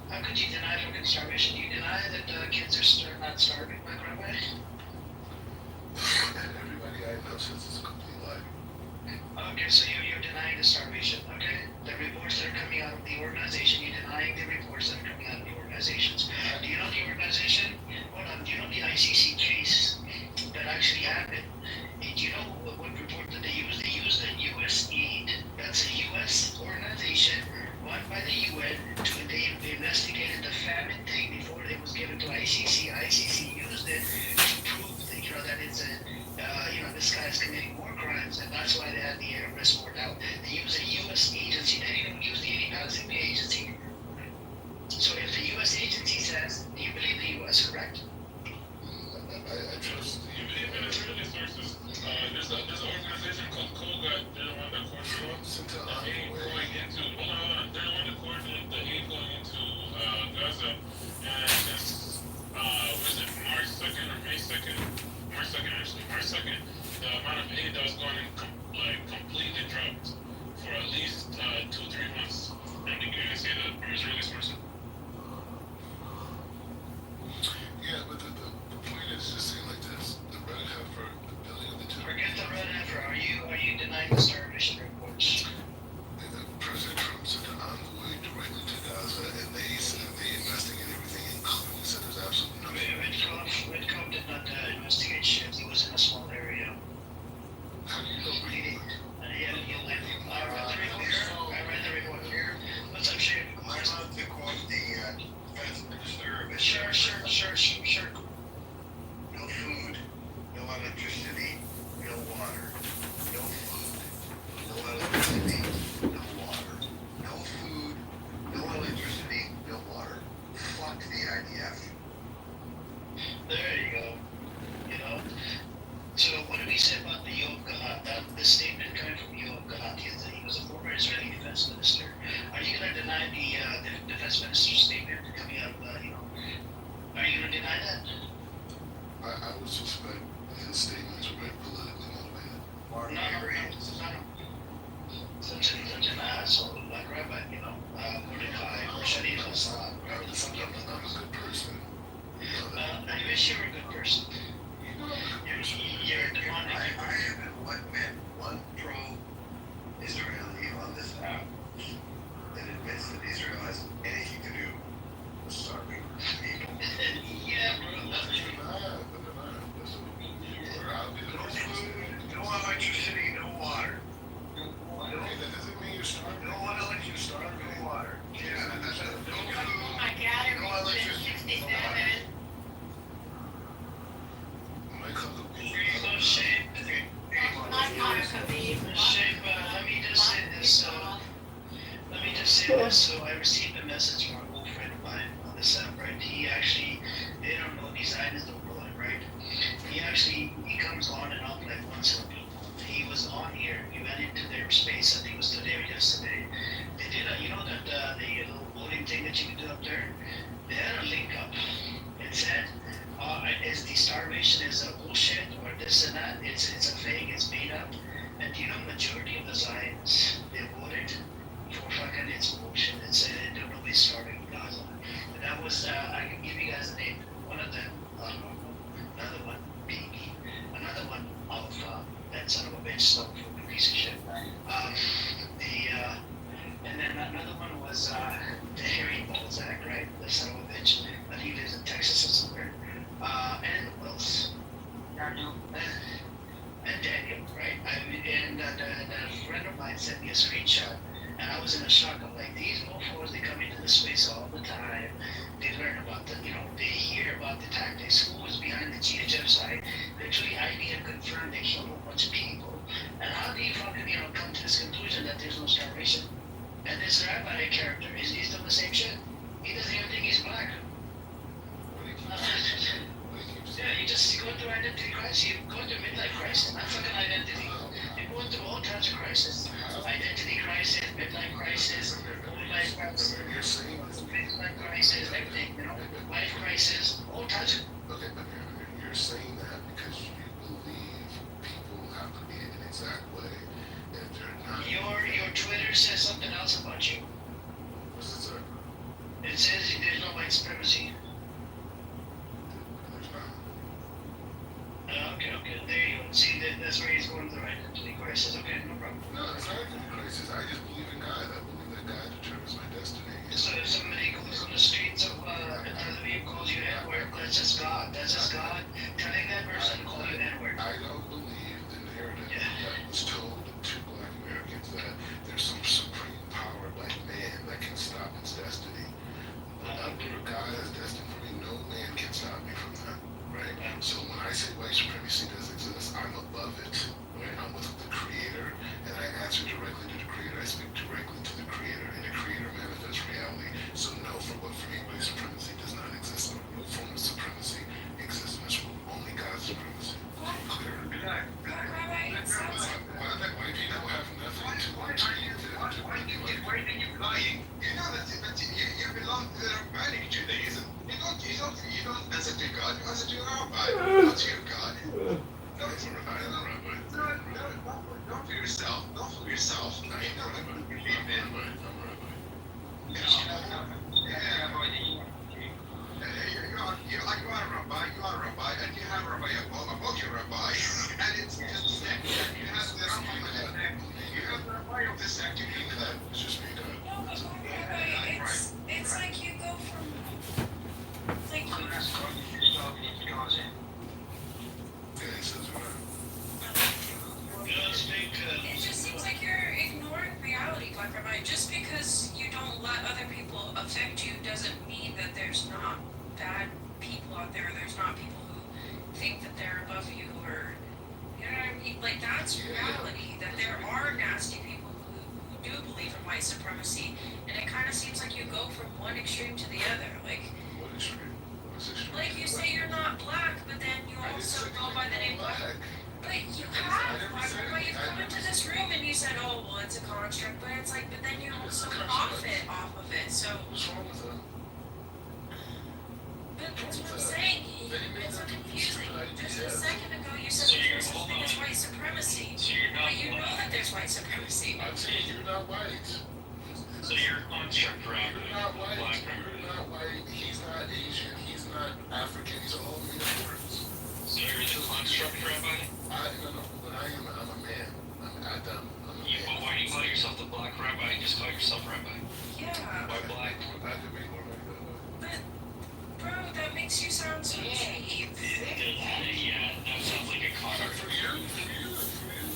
How could you deny fucking starvation? You deny that kids are not starving, Black Rabbi? Everybody I know says it's a complete lie. Okay, so you're denying the starvation, okay? The reports that are coming out of the organization, you're denying the reports that are coming out of the organizations. Do you know the organization? Hold on, do you know the ICC case that actually happened? And do you know what report that they used? They used the U.S. Aid. That's a U.S. organization run by the UN. They investigated the famine thing before it was given to ICC. ICC used it to prove that, that it's this guy's committing war crimes, and that's why they had the arrest warrant out. They used a U.S. agency. They didn't even use the Palestinian agency. So if the U.S. agency says, do you believe the U.S., correct? I trust the Even Israeli sources. There's an organization called Kogat. They're the one that coordinates the aid going into. Hold on. They're the one that coordinates the aid going into Gaza. And since was it March 2nd or May 2nd? March 2nd actually. March 2nd. The amount of aid that was going in completely dropped for at least 2-3 months. And you can see that from Israeli sources. Yeah, but the point is just saying like this: the red heifer, the building of the temple. Forget the red heifer. Are you denying the starvation reports? President Trump sent an envoy directly to Gaza, and they said they investigate everything, including said there's absolutely nothing. Redcom did not investigate shit. He was in a small area. How do you know? I read the report here. What's up, Shane? I'm about to quote the defense minister. Sure. No food, no electricity, no water. No food, no electricity, no water. No food, no electricity, no water. Fuck the IDF. There you go. So what did he say about the Yoav Galat? The statement coming from Yoav Galat, he was a former Israeli defense minister. Are you going to deny the defense minister's statement coming out of, are you going to deny that? I I would suspect his statements are very politically motivated. Or not such an asshole, like Rabbi, you know, Mordecai, or Shadid Hassan, whatever the fuck you I'm a good person. I wish you were a good person. You're demonic. I haven't met one pro-Israeli on this app that admits that Israel has anything to do with starving people. Yeah, bro, that's true. No food, no electricity, no water. That doesn't mean you're starving. No electricity, starving, no water. Yeah, that's no food, I gather no it's electricity, no 67. water. Shame. I'm not a Khabib. Shame, let me just say this. So I received a message from an old friend of mine on this app, right? He actually, they don't know these items don't know it, right? He comes on and off like once in a blue moon. He was on here. He went into their space. I think it was today or yesterday. They did you know that the little voting thing that you can do up there. They had a link up. It said, "Is the starvation is a bullshit or this and that? It's a fake. It's made up." And you know, majority of the Zionists they voted for fucking it's bullshit. It said nobody's starving in Gaza. And that was I can give you guys a name. One of them. Another one, BB. Another one of that son of a bitch, so piece of shit. And then another one was the Harry Balzac, right? The son of a bitch. But he lives in Texas or somewhere. And who else? And Daniel, right? And a friend of mine sent me a screenshot, and I was in a shock. I'm like, these mofos, they come into the space all the time. They learn about they hear about the tactics. Who was behind the GHF side? Literally, IBM confirmed they killed a bunch of people. And how do you fucking, come to this conclusion that there's no starvation? And this rabbi character, he's doing the same shit. He doesn't even think he's black. Yeah, you go through identity crisis. You go through midlife crisis, not fucking identity. You're going through all kinds of crises. Identity crisis, midlife crisis, life crisis, midlife crisis, everything, life crisis, all kinds of. Okay, but you're saying that because you believe people have to be an exact way, and if they're not. Your Twitter says something else about you. What's it say? It says there's no white supremacy. Okay, there you go. See, that's where he's going to the identity crisis. Okay, no problem. No, it's not a crisis. I just believe in God. I believe that God determines my destiny. So if somebody goes on the streets of Tel calls you N-word, that's just God. That's just God telling that person to call you N-word. I don't believe the narrative that was told to black Americans that there's some supreme power like man that can stop its destiny. Whatever God has destined for me, no man can stop me from that. Right? So when I say white supremacy does exist, I'm above it. Right? I'm with the Creator, and I answer directly to the Creator. I speak directly to the Creator, and the Creator manifests reality. So no, for me, white supremacy does not exist. No form of supremacy exists in this world. Only God's supremacy. Clear? Rabbi, it sounds like White people have nothing to Why are you lying? You know that you belong to the Rabbinic Judaism. You don't answer to God, you answer to your rabbi, not to your God. No, it's a rabbi, not a rabbi. Not for yourself, not for yourself. You know what you believe in. You are a rabbi, and you have a rabbi above your rabbi, and it's just a sect, and you have the rabbi of the sect. You have the rabbi of the sect, you need that. It's just me, God. no, but Rabbi, it's like you go from like you. It just seems like you're ignoring reality, Black Rabbi. Just because you don't let other people affect you doesn't mean that there's not bad people out there. There's not people who think that they're above you, or you know what I mean. Like that's reality. That there are nasty people who do believe in white supremacy, and it kind of seems like you go from one extreme to the other. Like you say you're not black, but then you also go by the name black. But you have, Black Rabbi, you come into this room and you said, oh, well, it's a construct, but it's like, but then you also profit off of it, so. What's wrong with that? But that's what I'm saying, It's so confusing. Just a second ago you said So there's you're- such thing as white supremacy. So you're not But you know white. that there's white supremacy. I'm saying you're not white. So you're construct rapper. You're not white. Black You're not white. He's not Asian. He's not African. He's all of these words. So you're the construct rabbi? No. But I'm a man. I'm Adam. I'm a man. But why do you call yourself the black rabbi? Just call yourself rabbi. Yeah. Why black? I could make more money that way. But, bro, that makes you sound so cheap. Yeah, that sounds like a con. For you,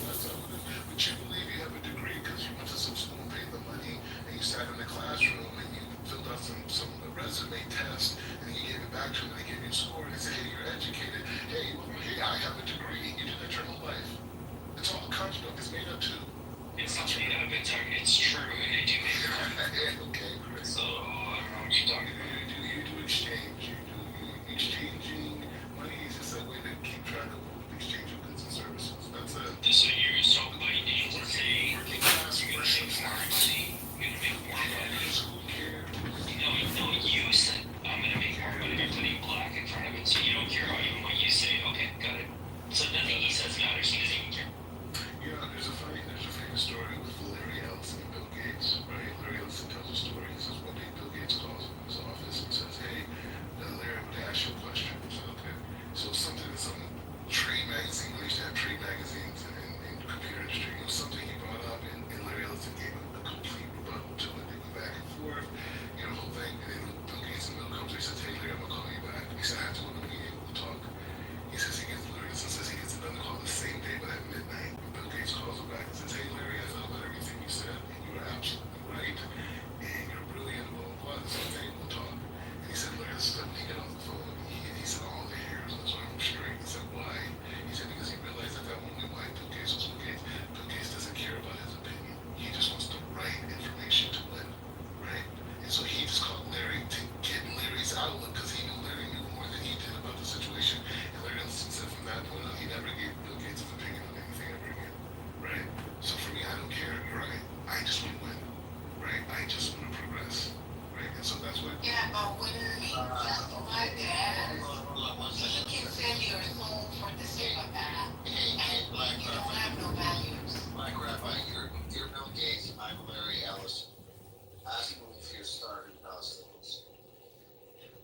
that's how it is. But you believe you have a degree because you went to some school and paid the money and you sat in the classroom and you filled out some resume test and you gave it back to them and they gave you a score and they said, hey, you're educated. Hey, I have a degree. You do that your whole life. It's all a construct. It's made up too. It's not made up. It's true. And I do make it. Okay, great. So, I don't know what you're talking about. You do exchange. You exchanging money is just a way to keep track of exchange of goods and services. That's it. So you're so biting to say Working class you're gonna make more money. You're gonna make more money. Who cares? No, you said I'm gonna make more money by putting black in front of it. So you don't care about even what you say. Okay, got it. So nothing he says matters. He doesn't even care. You know, there's a famous story with Larry Ellison and Bill Gates, right? Larry Ellison tells a story. He says one day Bill Gates calls him in his office and says, hey, Larry, I want to ask you a question. I said, okay. So something in some trade magazine, we used to have trade magazines in the computer industry. It was something he brought up and Larry Ellison gave him a complete rebuttal to it. They went back and forth, the whole thing. And then Bill Gates in the middle comes, he says, hey, Larry, I'm going to call you back. He said, I have to go to a meeting, we'll talk. He says he gets Larry Ellison says he gets another call the same day, but at midnight. Bill Gates calls him back and says, hey, Larry, I thought about everything you said, and you were absolutely right, and you're brilliant, blah, blah, blah. This thing, we'll talk. And he said, Larry, this is when he got off the phone, he said, all the hairs on his arm were straight. He said, why? He said, because he realized that only why Bill Gates was Bill Gates. Bill Gates doesn't care about his opinion. He just wants the right information to win, right? And so he just called Larry to get Larry's outlook, because he knew Larry knew more than he did about the situation. And Larry Ellison said from that point on, he never gave Bill Gates' opinion on anything ever again, right? So for me, I don't care, right? I just want to win, right? I just want to progress, right? And so that's what. Yeah, but when he just like that, he can sell your soul for the sake of that, and you don't have no values. Black Rabbi, you're Bill Gates, I'm Larry Ellison. Ask me if you're starting Palestinians.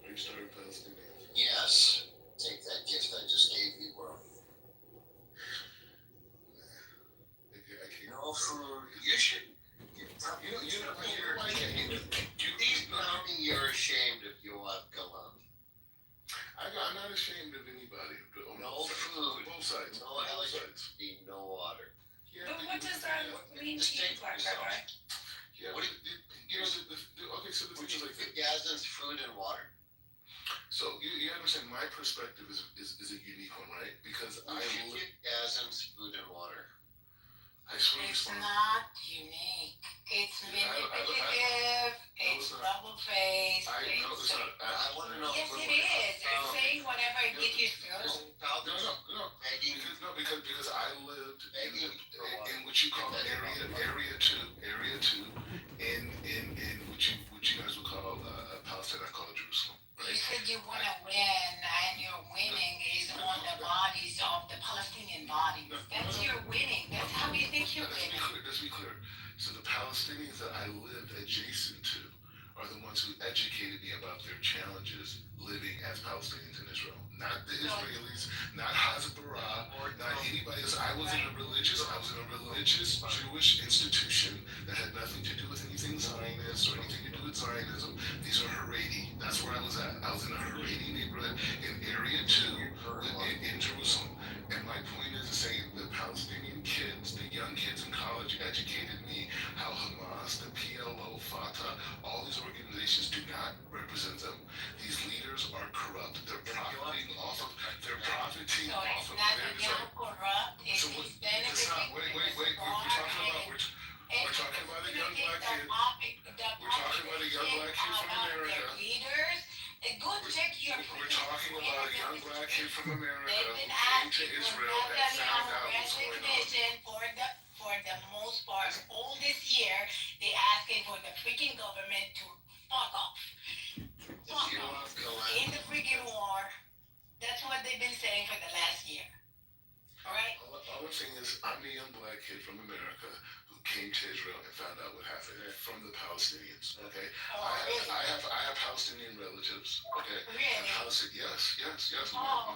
Are you starting Palestinians? Yes. Take that gift I just gave you, bro. No food. You should. You're ashamed if you want Galant. I'm not ashamed of anybody. No food. Both sides. No Both sides. electricity, no water. Yeah, But what does that mean to you, Black Rabbi? Yeah, okay, so the thing is like this. Gazans, food and water. So you understand my perspective is a unique one, right? Because I give Gazans, food and water. I swear It's not unique. It's manipulative. It's double-faced. I want to know. Yes, it is. It's saying whatever it gets you through. No. Because I lived in what you call area two, in what you guys would call Palestine. I call it Jerusalem. Right? You said you want to win, and your winning is on the bodies of the Palestinian bodies. That's your winning. That's how you think you're winning. Let's be clear. So the Palestinians that I lived adjacent to are the ones who educated me about their challenges living as Palestinians in Israel. Not the Israelis, not Hezbollah, not anybody else. I was in a religious Jewish institution that had nothing to do with anything Zionist or anything to do with Zionism. These are Haredi. That's where I was at. I was in a Haredi neighborhood in Area 2 in Jerusalem. And my point is to say the Palestinian kids, the young kids in college educated me how Hamas, the PLO, Fatah, all these organizations do not represent them. These leaders are corrupt. They're profiting off of their So it's not corrupt. It's benefiting. We're talking about a young black kid. We're talking about a young black kid from America. Leaders. Go check your. We're talking about a young black kid from America They've who been came to asking Israel and found out what's going on. For the most part, all this year, they asking for the freaking government to fuck off. Fuck off. In the freaking war, they've been saying for the last year. All right? All I'm saying is, I'm a young black kid from America who came to Israel and found out what happened from the Palestinians. Okay, Really? I have Palestinian relatives. Okay, Really? Yes. Wow.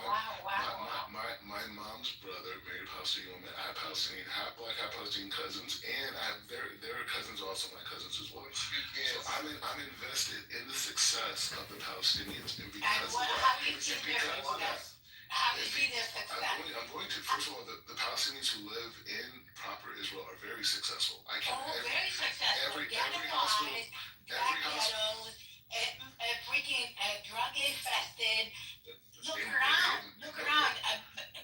My mom's brother married a Palestinian woman. I have Palestinian, half black, half Palestinian cousins, and I have their cousins are also my cousins as well. So I'm invested in the success of the Palestinians, and because How do you see their success? How do you see their success? I'm going to. First of all, the Palestinians who live in proper Israel are very successful. Very successful. Every hospital, Ghettos, freaking drug infested. Look around.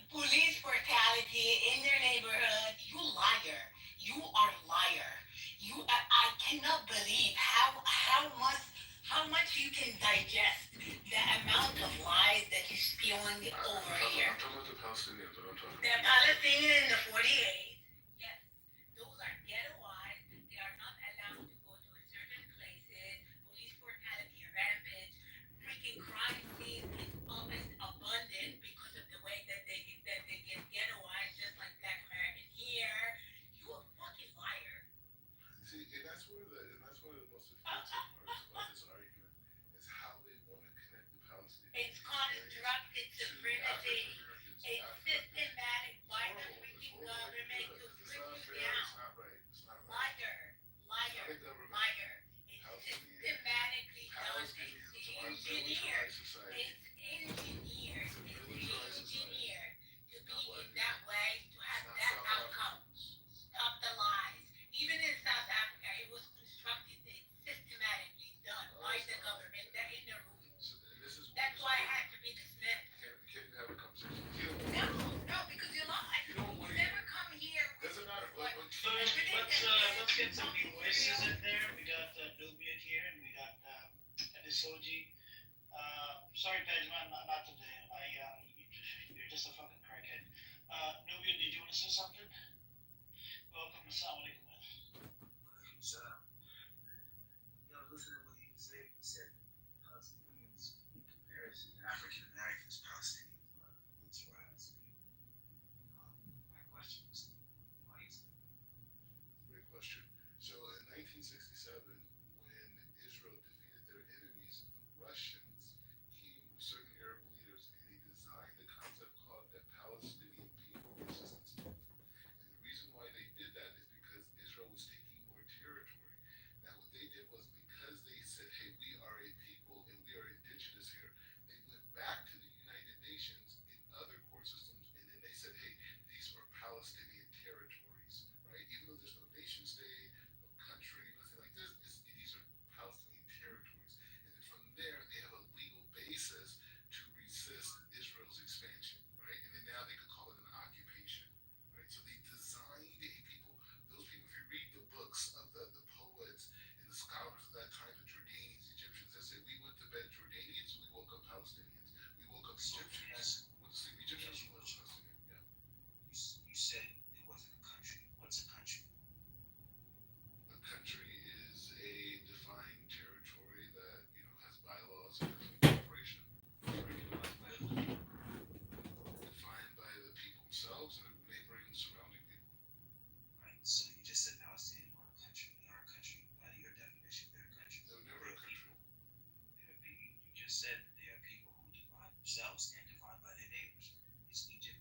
Police brutality in their neighborhood. You liar. You are liar. I cannot believe how much you can digest the amount of lies that you're spewing over here. I'm talking about the Palestinians. What I'm talking The about. Palestinians in the 48, yes, those are ghettoized. They are not allowed to go to certain places. Police brutality rampant. Freaking crime scene is almost abundant because of the way that they get ghettoized, just like Black American here. You a fucking liar. See, and that's one of the most offensive parts of this argument is how they want to connect the Palestinians. It's constructed supremacy. It's systematic by the freaking government to strip you down. It's not right. Liar. It's systematically done. It's engineered. To be in that way, to have that outcome. Stop the lies. Even in South Africa, it was constructed, systematically done by the government. They're in the room. That's why I had to be dismissed. Can't have a conversation. No, because you lie. You never come here. Doesn't matter. Let's get some new voices in there. We got Nubian here, and we got Adisoji. Sorry, Benjamin, not today. You're just a fucking crackhead. Nubian, did you want to say something? Welcome. Assalamu alaikum. Listening to what he was saying, he said Palestinians in comparison to African Americans, Palestinians are militarized people. My question was, why is that? Great question. So in 1967, when Israel defeated their enemies, the Russians came with certain Arab leaders and they designed a concept called the Palestinian People Resistance Movement. And the reason why they did that is because Israel was taking more territory. Now, what they did was because they said, hey, we are a people and we are indigenous here, they went back to the United Nations and other court systems and then they said, hey, these are Palestinian territories, right? Even though there's no nation state, no country, nothing like this, these are Palestinian territories. And then from there, they have a legal basis to resist Israel's expansion, right? And then now they could call it an occupation, right? So they designed a people. Those people, if you read the books of the poets and the scholars of that time, the Jordanians, Egyptians, they say, we went to bed Jordanians, we woke up Palestinians. We woke up Egyptians, went to sleep Egyptians, we woke up Palestinians. Yeah. You said it wasn't a country. What's a country? A country is a defined territory that has bylaws and incorporation. Recognized by the people. Defined by the people themselves and neighboring surrounding people. Right. So you just said Palestinians are a country. They are a country. By your definition, they're a country. They're never a country. You just said that they are people who define themselves and defined by their neighbors. Is Egypt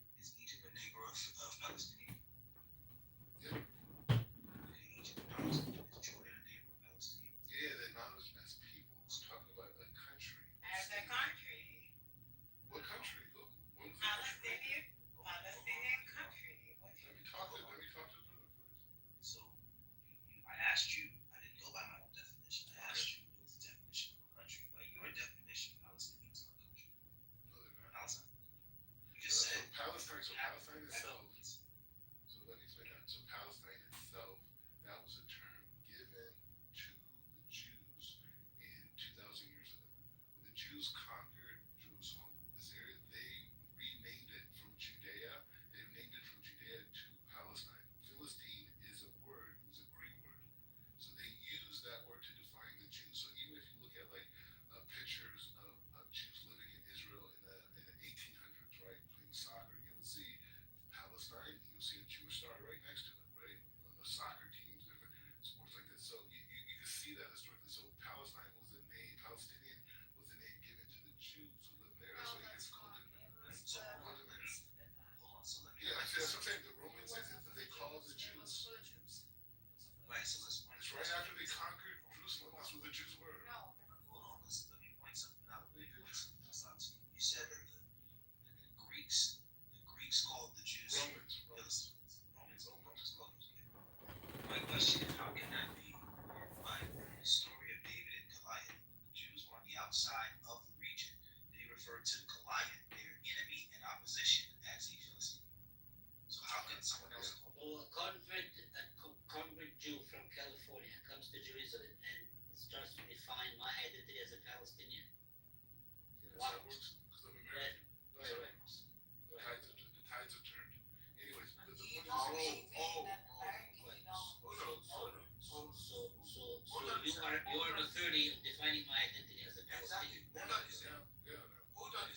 Palestine, you'll see a Jewish star right next to it, right? The soccer teams, different sports like that. So you can see that historically. So Palestine was a name, Palestinian was a name given to the Jews who lived there. That's why it gets called it. So hold on, so yeah, that's what I'm saying. The Romans, they called the Jews. Right, so let's It's right after they conquered Jerusalem. That's what the Jews were. hold on, let me point something out. Let me point something else out to you. You said that the Greeks called the Jews Romans. Romans called them. My question is, how can that be? But the story of David and Goliath, the Jews were on the outside of the region. They referred to Goliath, their enemy and opposition, as a Philistine. So how can someone else call Or a convert Jew from California comes to Jerusalem and starts to define my identity as a Palestinian. That's how it works. Because I'm American. That's how it works. The tides have turned. Anyways, but the point is, So you are an authority of defining my identity as a Palestinian. Hold on a second.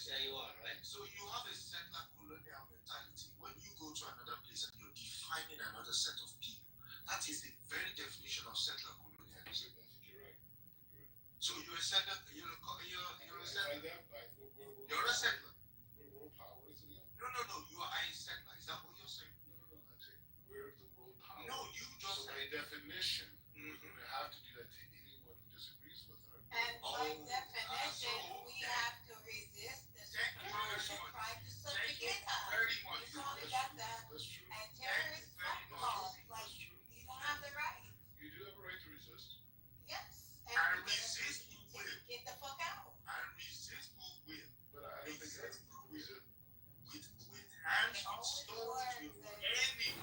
Yeah, you are, right? So you have a settler colonial mentality. When you go to another place and you're defining another set of people, that is the very definition of settler colonialism. I think you're right. So you're a settler. You're a settler. You're a settler. We're world powers. Yeah. No. You are a settler. Is that what you're saying? No. I'm saying we're the world power. No, you just so said. by definition, we're going to have to do that to anyone who disagrees with her. And by definition, we have to resist the superpower that tried to subjugate us. Very much. You probably got that. That's true. And terrorist laws, like, you don't have the right. You do have a right to resist. Yes. And resist who will. Get the fuck out. And resist who will. But I don't think that's reason. With hands with stones to anything.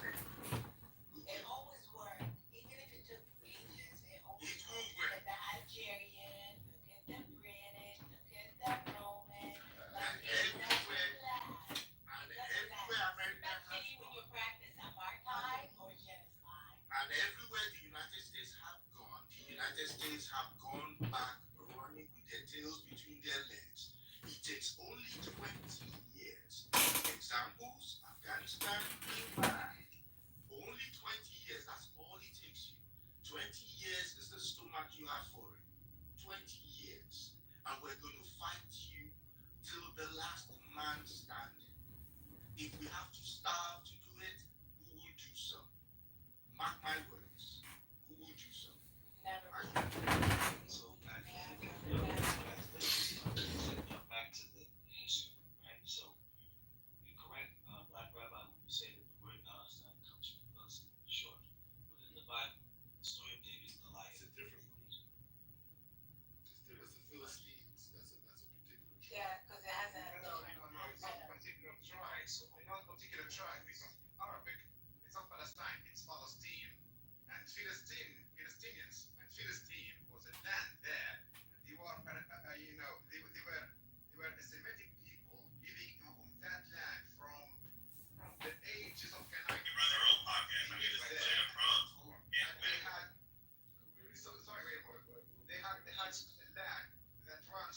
It always worked. Even if it took ages, it always It will worked. work. Look at the Algerian, look at the British, look at the Roman. And everywhere America has Especially when you gone. practice apartheid or genocide. And everywhere the United States have gone, the United States have gone back running with their tails between their legs. It takes only 20 years. Examples, Afghanistan, Iraq. Only 20 years, that's all it takes you. 20 years is the stomach you have for it. 20 years. And we're going to fight you till the last man standing. If we have to starve to do it, we will do so. Mark my words. We will do so. Never. So back to the issue, right? So you're correct, Black Rabbi, when you say that the word Palestine comes from Philistine, sure. But in the Bible, the story of David and Goliath. It's a different group. It's the Philistines. That's a particular tribe. Yeah, because it has a No, it's not a particular tribe. So it's not a particular tribe because in Arabic, it's not Palestine, it's Palestine. And Philistines and Philistine was a land there. They were, they were a Semitic people living on that land from the ages of Canaan. And they had, sorry, wait a moment. They had a land that runs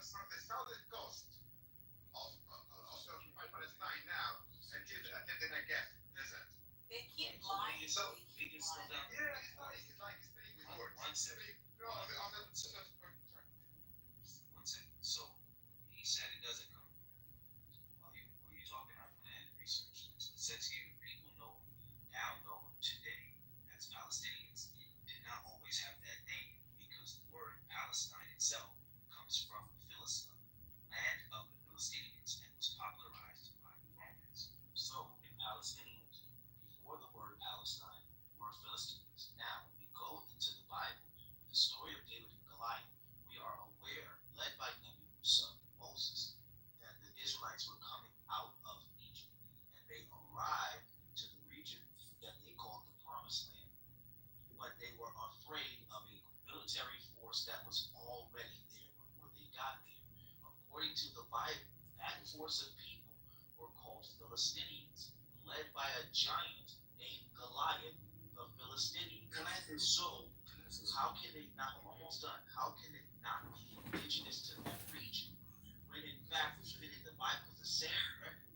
from the southern coast of Palestine now until the Negev desert. They keep lying. So we can slow down. Yeah, it's like staying with words. One second. One second. So he said it doesn't come. While you're talking about land research. So it says here, people now know today as Palestinians did not always have that name because the word Palestine itself comes from Philistia, land of the Philistines, and was popularized by the Romans. So in Palestinians, before the word Palestine, were Philistines. Now, when we go into the Bible, the story of David and Goliath, we are aware, led by Nebi Musa, Moses, that the Israelites were coming out of Egypt, and they arrived to the region that they called the Promised Land. But they were afraid of a military force that was already there before they got there. According to the Bible, that force of people were called Philistines, led by a giant named Goliath, the Philistine. So, how can they not, almost done, how can it not be indigenous to that region? When in fact, even in the Bible, the same record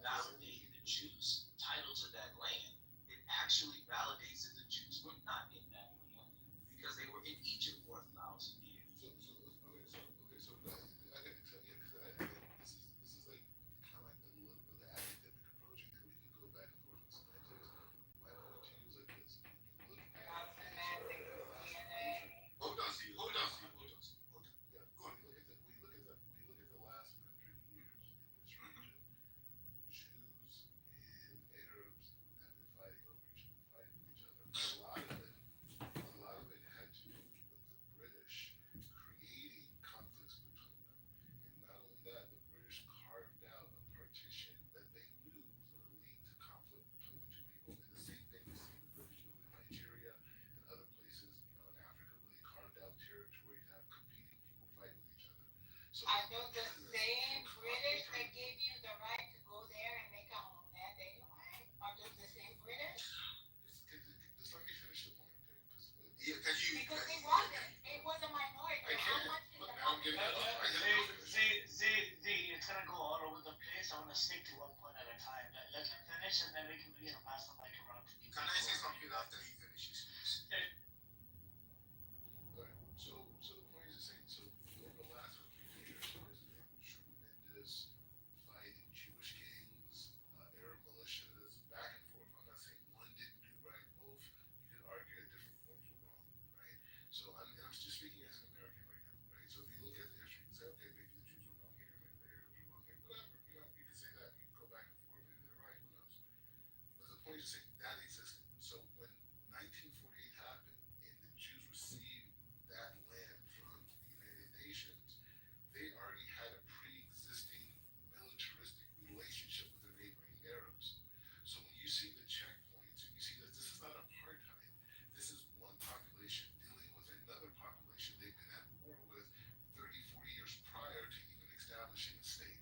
validating the Jews' title to that land, it actually validates that the Jews were not in that land because they were in Egypt for 1,000 years. So I get it. Yeah, 'cause this is like kind of like a little bit of the academic approach, and then we can go back and forth with semantics. My point to you is like this: if you look at the last 100, Hold on, Steve. Hold on, Steve. Hold on. Hold on. yeah, Go on. we look at the last 100 years in this region, Jews and Arabs have been fighting with each other. A lot of it had to do with the British creating conflicts between them. And not only that, the British carved out a partition that they knew was going to lead to conflict between the two people. And the same thing we see the British do in Nigeria and other places, in Africa, where they carved out territory to have competing people fight with each other. So Are those the same British that gave you the right to go there and make a homeland anyway? Are those the same British? Just let me finish the point, okay? Yeah, can you? Because it wasn't. It was a minority. I How can't. much is Look, the now I'm getting. It's gonna go all over the place. I want to stick to one point at a time. Let him finish, and then we can, pass the mic around to you. Can I say something after he finishes, please? Alright, so the point is the same. So over the last 100 years, there's been tremendous fighting, Jewish gangs, Arab militias, back and forth. I'm not saying one didn't do right, both. You could argue at different points were wrong, right? So I'm just speaking as an American right now, right? So if you look at the history, you can say, okay, maybe the Jews were wrong here, maybe the Arabs were wrong here, whatever. You can say that. You can go back and forth, maybe they're right, who knows? But the point is to say that existed. So when 1948 happened and the Jews received that land from the United Nations, they already had a pre-existing militaristic relationship with their neighboring Arabs. So when you see the checkpoints, you see that this is not apartheid. This is one population dealing with another population they've been at war with 30, 40 years prior to even establishing a state.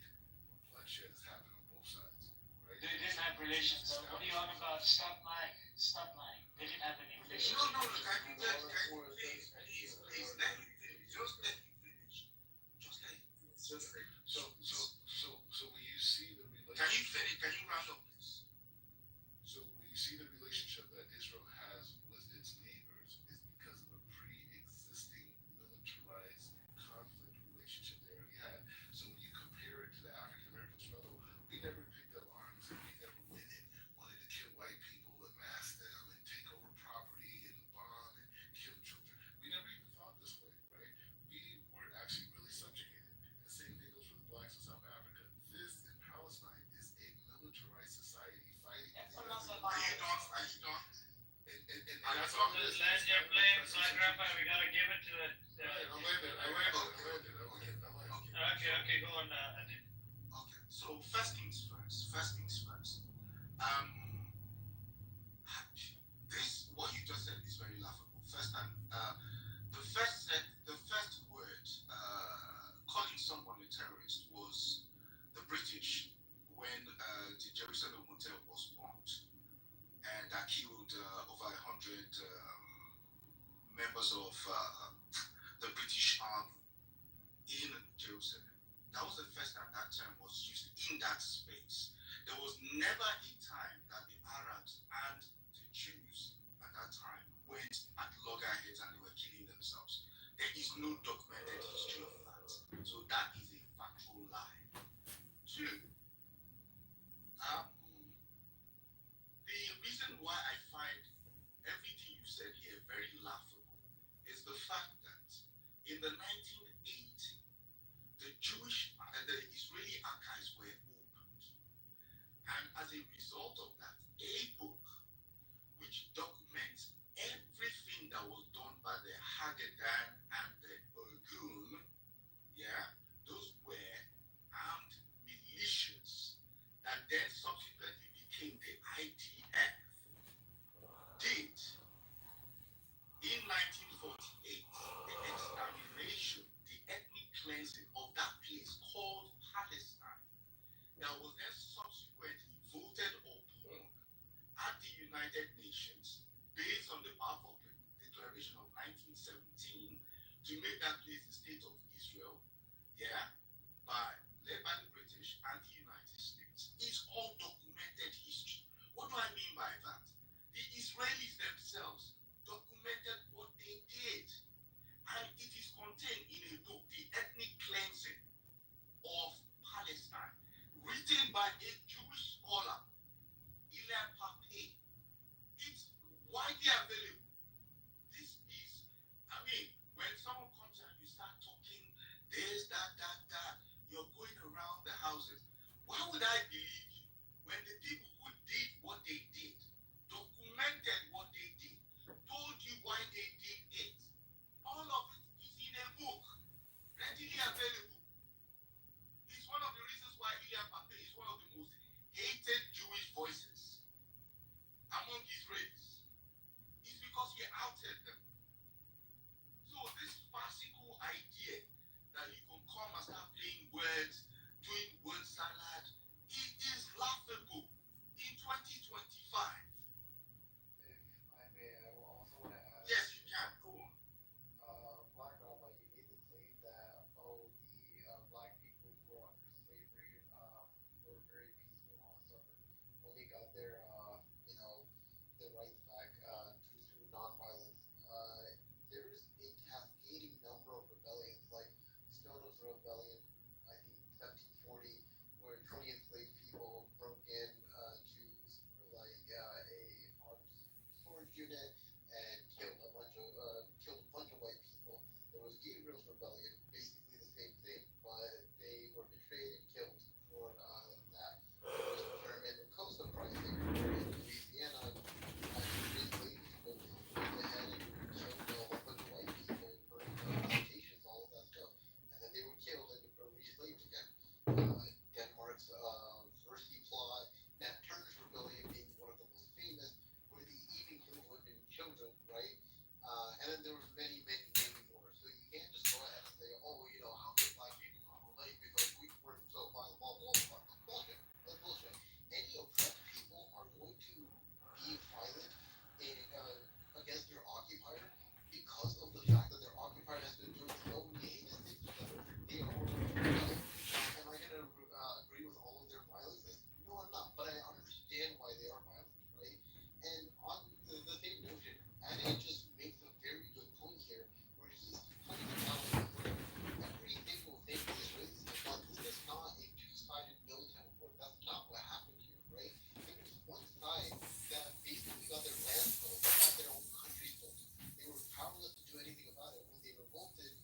Bloodshed has happened on both sides, right? They didn't have relations. So what are you on about? Stop lying. Stop lying. They didn't have any relations. No, can you please, let him finish. Just let him finish. Just let him finish. So when you see the relationship, Can you finish? Can you round up, please? So when you see the relationship that Israel has with its neighbors is because of a pre-existing militarized conflict relationship they already had. So when you compare it to the African American struggle, we never picked up arms and we never went in wanted to kill white people and mass them and take over property and bomb and kill children. We never even thought this way, right? We were actually really subjugated. And the same thing goes for the blacks in South Africa. This in Palestine is a militarized society fighting. That's another Are you lie. done? Are you done? And that's all it is. Land your plane, flag grandpa. We gotta give it to it. Right, I'm landed. Okay, go on, Andy. Okay. So first things first. This what you just said is very laughable. First time, the first word calling someone a terrorist was the British when the Jerusalem Hotel was bombed and that killed over 100 members of the British Army in Jerusalem. That was the first time that term was used in that space. There was never a time that the Arabs and the Jews at that time went at loggerheads and they were killing themselves. There is no documented history of that. So that is a factual lie. Two, the reason why I find everything you said here very laughable is the fact that in the 1980s, the Jewish and the Israeli archives were opened. And as a result of that, a book which documents everything that was done by the Haggadah and the Irgun, those were armed militias that then subsequently became the IDF, did in 1948 the extermination, the ethnic cleansing of that place called Palestine, that was then subsequently voted upon at the United Nations based on the powerful declaration of 1917 to make that place the state of Israel, led by the British and the United States. It's all documented history. What do I mean by that? The Israelis themselves documented what they did, and it is contained in a book, The Ethnic Cleansing of Palestine, written by a Jewish scholar, Ilan Pape. It's widely available. This is, I mean, when someone comes and you start talking this, that, you're going around the houses. Why would I believe you when the people who did what they did, documented what they did, told you why they did it? All of it is in a book, readily available. It's one of the reasons why Ilan Pape is one of the most hated Jewish voices among Israelis. It's because he outed them. So this farcical idea that you can come and start playing words, doing word salad, it is laughable in 2025. If I may, I also want to ask. Yes, you can. Go on. Black Rabbi, you made the claim that the black people who were under slavery were very peaceful and all that stuff, and only got their rights back through nonviolence. There's a cascading number of rebellions, like Stono's Rebellion, I think 1740, where 20 enslaved people broke in to like a armed storage unit and killed a bunch of white people. There was Gabriel's Rebellion, basically the same thing, but they were betrayed and killed for that. There was the German Coast Uprising, where in Louisiana, free slave people went ahead and killed a whole bunch of white people, burned plantations, all of that stuff, and then they were killed and re-enslaved again. Denmark's Versi plot, Nat Turner's Rebellion being one of the most famous, where they even killed women and children, right? And then there was many, many, many more. So you can't just go ahead and say, oh, how can black people not relate because we were so violent, blah, blah, blah. That's bullshit. That's bullshit. Any oppressed people are going to be violent against their occupier because of the fact that their occupier has been doing so many heinous things to them. They are rebelling. Am I going to agree with all of their violence? No, I'm not. But I understand why they are violent, right? And on the same notion, Ade just makes a very good point here, where he's pointing out where every single thing the Israelis have done. This is not a two-sided military war. That's not what happened here, right? There was one side that basically got their land stolen, got their own country stolen. They were powerless to do anything about it. When they revolted,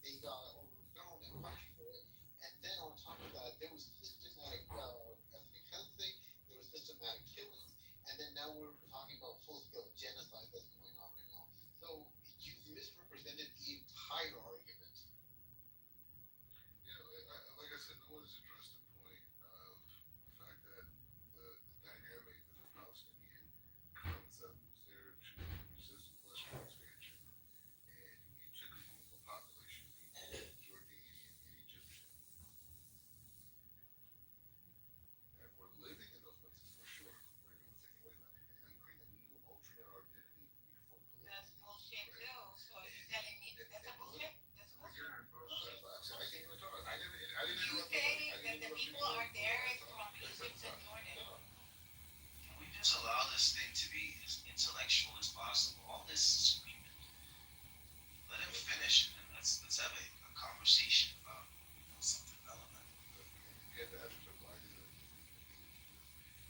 they got overthrown and punished for it. And then on top of that, there was systematic ethnic cleansing, there was systematic killings, and then now we're talking about full-scale genocide that's going on right now. So you've misrepresented the entire argument. Like I said, no one has addressed the point of the fact that the dynamic of the Palestinian concept was there to resist Western expansion. And you took a group of population people, Jordanian and Egyptian, that were living in those places for sure. Right? No one's taking away from that. And create a new alternate identity before political. That's bullshit too. So you're telling me that's a bullshit? That's a bullshit. I can't even talk. I didn't You interrupt saying nobody. that the people are there from Egypt and Jordan. Can we just allow this thing to be as intellectual as possible? All this is screaming. Let him finish, and let's have a conversation about some development. You have to ask yourself, why is it?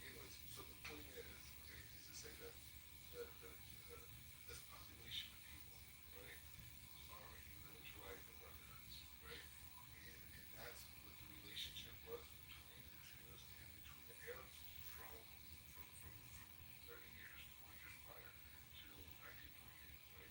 Anyways, so the point is to say that this population of people, right, was already militarized and weaponized, right? And that's what the relationship was between the Jews and between the Arabs from 30 years, 40 years prior to 1948, right?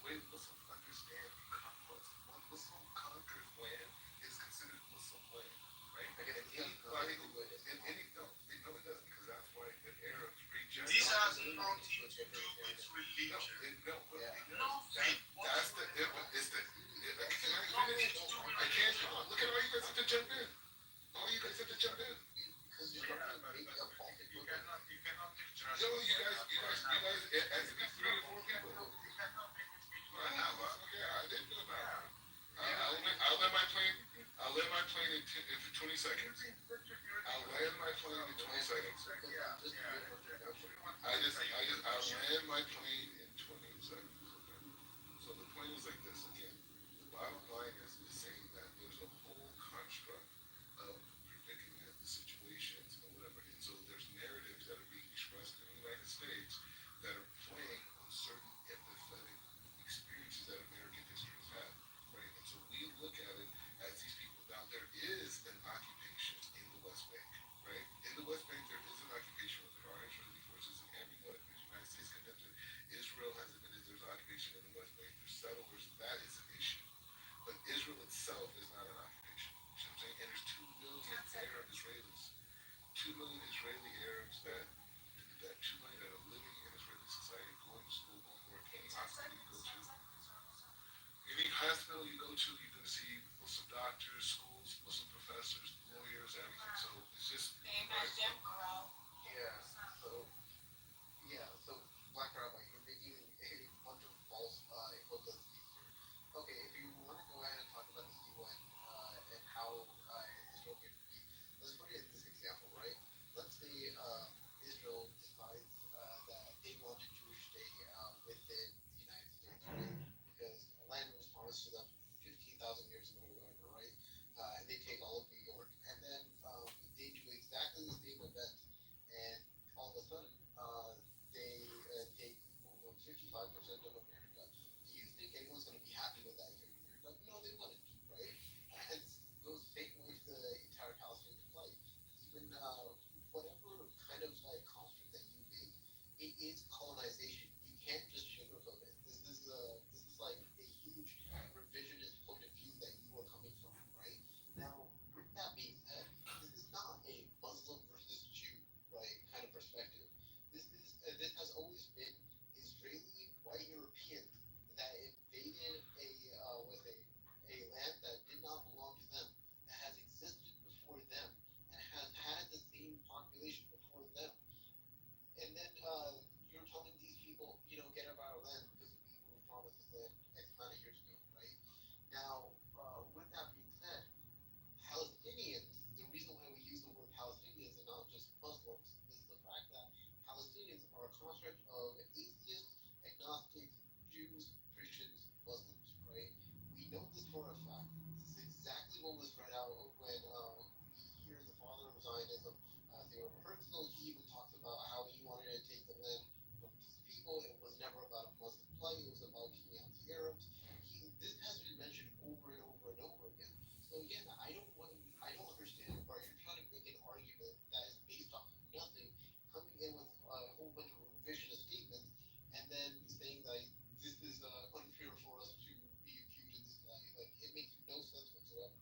way Muslims understand conquest. When Muslim conquers land, it's considered Muslim land, right? I guess And it doesn't know anything with it. in any no, it doesn't because that's why the Arabs reject. This has nothing to do with religion. That's the it's the. Can I finish? I can't. Look at all you guys have to jump in. All you guys have to jump in. Because you're trying to make a fault You cannot picture us. Yo, you guys, it has to be 3 or 4 people. Okay, I didn't know that. I'll land my plane. I'll land my plane in 20 seconds. I'll land my plane in 20 seconds. I'll land my plane in 20 seconds. So the point is like this again. The bottom line is saying that there's a whole construct of predicament situations and whatever. And so there's narratives that are being expressed in the United States that are playing on certain empathetic experiences that American history has had, right? And so we look at it as these people. Now there is an occupation in the West Bank, right? In the West Bank there is an occupation where there are Israeli forces, and everyone in the United States condemns it. Israel has admitted there's occupation in the West Bank. There's settlers. That is an issue. But Israel itself is not an occupation. You know what I'm saying? And there's 2 million Arab Israelis. 2 million Israeli Arabs that 2 million that are living in Israeli society, going to school, going to work, any hospital you go to. Any hospital you go to, you can see Muslim doctors, schools, Muslim professors, lawyers, everything. So it's just So Black Rabbi, you're making a bunch of false equivalencies here. Okay, if you want to go ahead and talk about the UN and how Israel can be, let's put it in this example, right? Let's say Israel decides that they want a Jewish state within the United States, right? Because land was promised to them 15,000 years ago, or whatever, right? And they take all of New York, and then they do exactly the same event, and all of a sudden they take over 55% of America. Do you think anyone's going to be happy with that here in America? No, they wouldn't, right? And it goes the same way to the entire Palestinian plight. Even whatever kind of like construct that you make, it is colonization. You can't just sugarcoat it. This is like a huge revisionist point of view that you are coming from, right? Now, with that being said, this is not a Muslim versus Jew, right, kind of perspective. This has always been Israeli white Europeans that invaded a land that did not belong to them, that has existed before them, and has had the same population before them. And then you're telling these people, get out of our land because we were promised this land X amount of years ago, right? Now, with that being said, Palestinians, the reason why we use the word Palestinians and not just Muslims is the fact that Palestinians are a construct of atheists, agnostics, Jews, Christians, Muslims, right? We know this for a fact. This is exactly what was read out when we hear the father of Zionism, Theodore Herzl. He even talks about how he wanted to take the land from these people. It was never about a Muslim plight. It was about kicking out the Arabs. This has been mentioned over and over and over again. So again, I don't understand why you're trying to make an argument that is based off of nothing, coming in with a whole bunch of revisionist statements, and then saying that this is unfair for us to be viewed in this light. Like, it makes no sense whatsoever.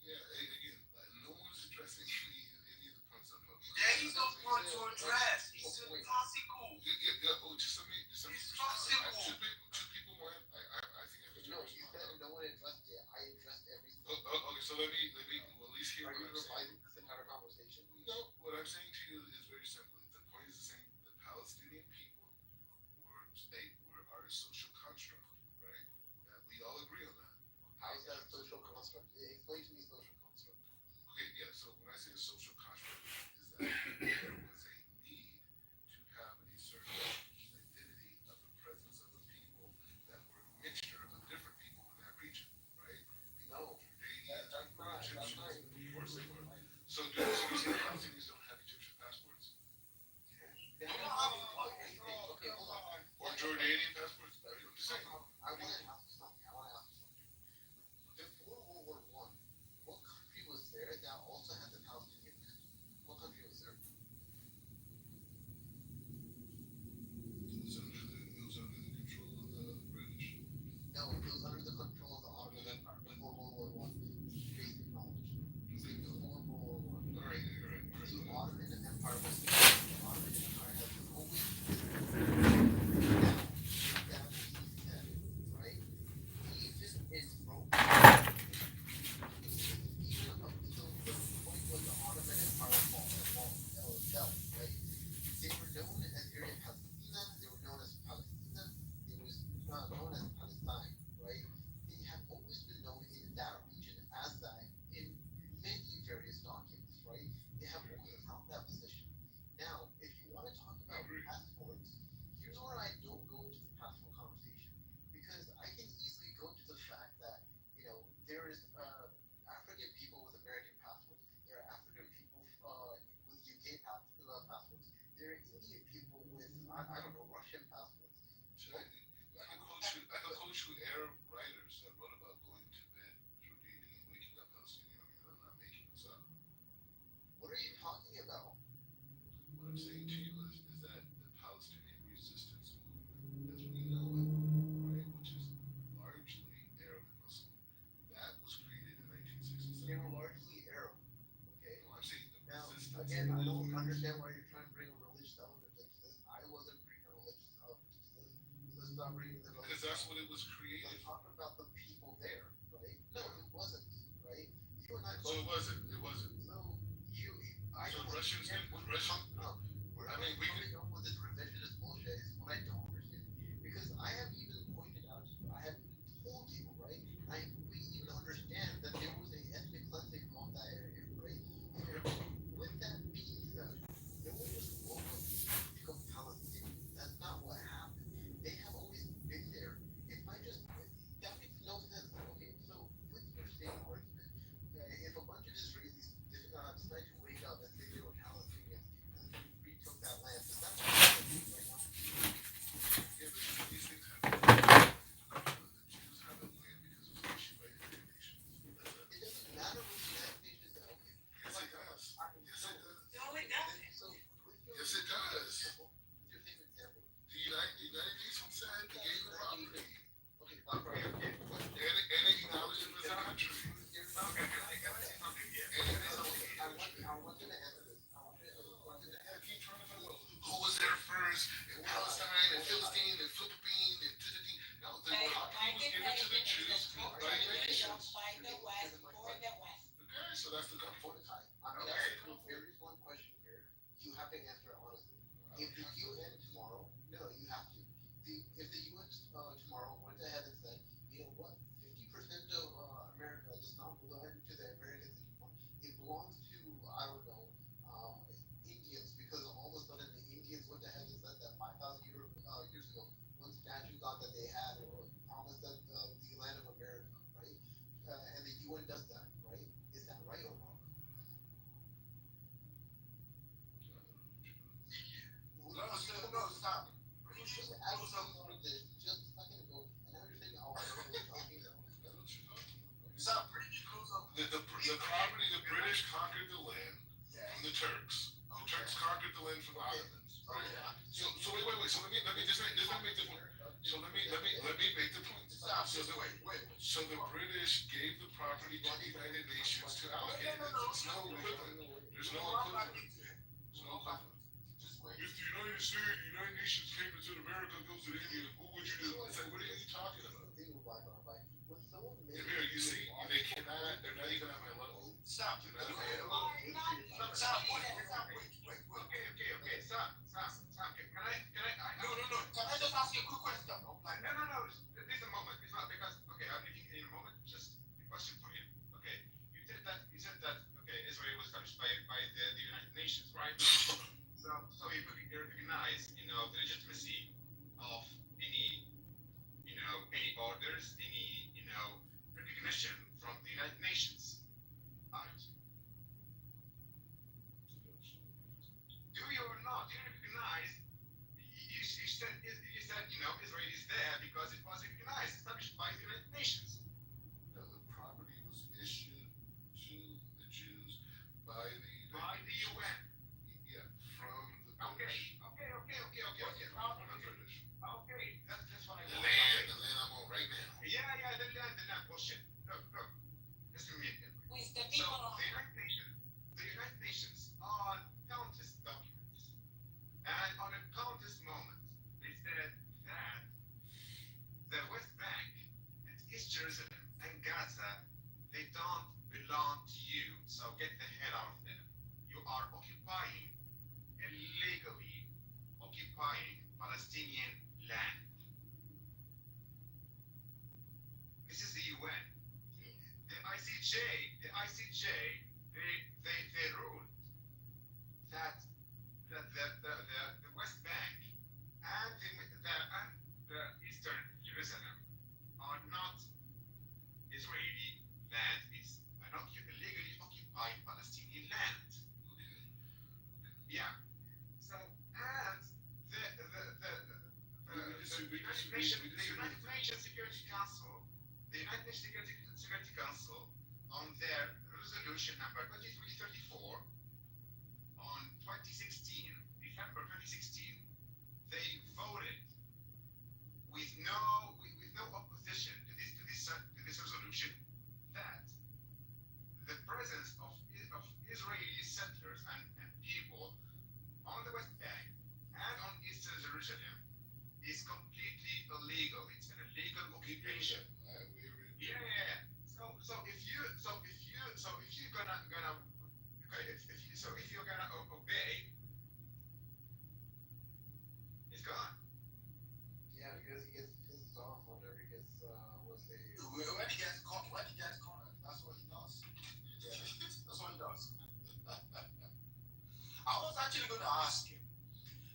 Yeah, again, no one's addressing any of the points I'm making. There is no point to address. It's impossible. Just let me. It's possible. Two people want. I think I No, you said no one addressed it. I addressed everything. Okay, so let me well, at least hear Are what you I'm saying. revising this entire conversation? No, what I'm saying to you is very simple. The point is the same. The Palestinian people are a social construct, right? That we all agree on that. How is that a social construct? Explain to me social construct. Okay, yeah. So when I say a social construct, is that there was a need to have a certain identity of the presence of a people that were a mixture of different people in that region, right? No, Jordanians, that's not. Egyptians, of course they were. So you say Palestinians don't have Egyptian passports? Okay, hold on. Or Jordanian passports? I'm just saying. I want to ask you something. Before World War I, what country was there that also had the Palestinian men? What country was there? It was under the control of the Russian passports. I could quote you Arab writers that wrote about going to bed Jordanian and waking up Palestinian. I mean, I'm not making this up. What are you talking about? What I'm saying to you is that the Palestinian resistance movement, as we know it, right, which is largely Arab and Muslim, that was created in 1967. They were largely Arab. Okay. No, I'm saying the Now, resistance. again, I don't understand why you're trying to bring a religious element into this. I wasn't bringing a religious element into this. Let's not bring the religious. Because that's what it was created. I'm talking about the people there, right? No, it wasn't, right? You and I. Oh, it wasn't. It wasn't. So you, I. So Russians did. Russians. I mean, we coming up with this revisionist bullshit is what I don't understand. Because I have even pointed out to you, I have even told you, right? We even understand that there was a ethnic cleansing on that area, right? With that being said, no one was welcome to become Palestinian. That's not what happened. They have always been there. If I just, that makes no sense. Okay, so with your same argument, if a bunch of Israelis decide to wake up and say they were Palestinians and retook that land, does that make sense right now? Yeah, but these things happen. The Jews have that land because it was issued by the United Nations. It doesn't matter what the United Nations say. Okay. Yes, it does. Yes, it does. No, it doesn't. So, Yes, it does. what's your favorite example? The United Nations said they gave the property. Okay, Black Rock. And it acknowledged it as a country. I want you to answer this. I want you to I keep trying to find out who was there first in Palestine and Philistine and Philippine and Tizadine. No, the property was given to the Jews by the United Nations. By the West, for the West. Okay, so that's the government. I'm going to ask you there is one question here. You have to answer it honestly. If the UN tomorrow, no, you have to. If the UN tomorrow went ahead and said, you know what, 50% of America does not belong to the Americans anymore. It belongs to, I don't know, Indians, because all of a sudden the Indians went ahead and said that 5,000 years ago, one statue got that they had or promised that the land of America, right? And the UN does that, right? Is that right or wrong? No, stop. Just a second ago, and now you're saying, oh, I don't know what you're talking about. Stop. Bring it closer. The property, the British conquered the land from the Turks. The Turks conquered the land from the Ottomans. Right? So wait. So let me just make the point. So let me make the point. Stop. So the British gave the property to the United Nations to allocate it. There's no equivalent. There's no equivalent. Just wait. If the United States, the United Nations came into America, goes to India, what would you do? It's like, what are you talking about? When someone And here, you see, they cannot, they're not even at my level. Stop. They're not at my level. Stop. Wait. Okay. Stop. Can I? No. Can I just ask you a quick question? No. This is a moment. It's not because. Okay, I'm leaving in a moment. Just a question for you. Okay, you said that. Okay, Israel was established by the United Nations, right? So you recognize, the legitimacy of any orders, any recognition from the United Nations. Right. Do you or not? Do you recognize? You said Israel is there because it was recognized, established by the United Nations. No, the property was issued to the Jews by the UN. Yeah, from the Okay. British. From the British. Okay, that's what I The want. land I'm on right now. Yeah, the land. Bullshit. Look. Listen to me. With the So people on. the United Nations on countless documents and on a countless moment, they said that the West Bank and East Jerusalem and Gaza, they don't belong to you. So get the hell out of there. You are illegally occupying Palestinian land. This is the UN. The ICJ, they ruled that the West Bank and the Eastern Jerusalem are not Israeli land. It's an illegally occupied Palestinian land. Yeah. So and United Nations Security Council, on their resolution number 2334 on 2016, December 2016, they voted with no opposition to this resolution that the presence of Israeli settlers and people on the West Bank and on Eastern Jerusalem is completely illegal. It's an illegal occupation. Yeah. So if you're gonna obey, it's gone. Yeah, because he gets pissed off whenever he gets what's the When he gets cornered, that's what he does. Yeah, that's what he does. I was actually going to ask you,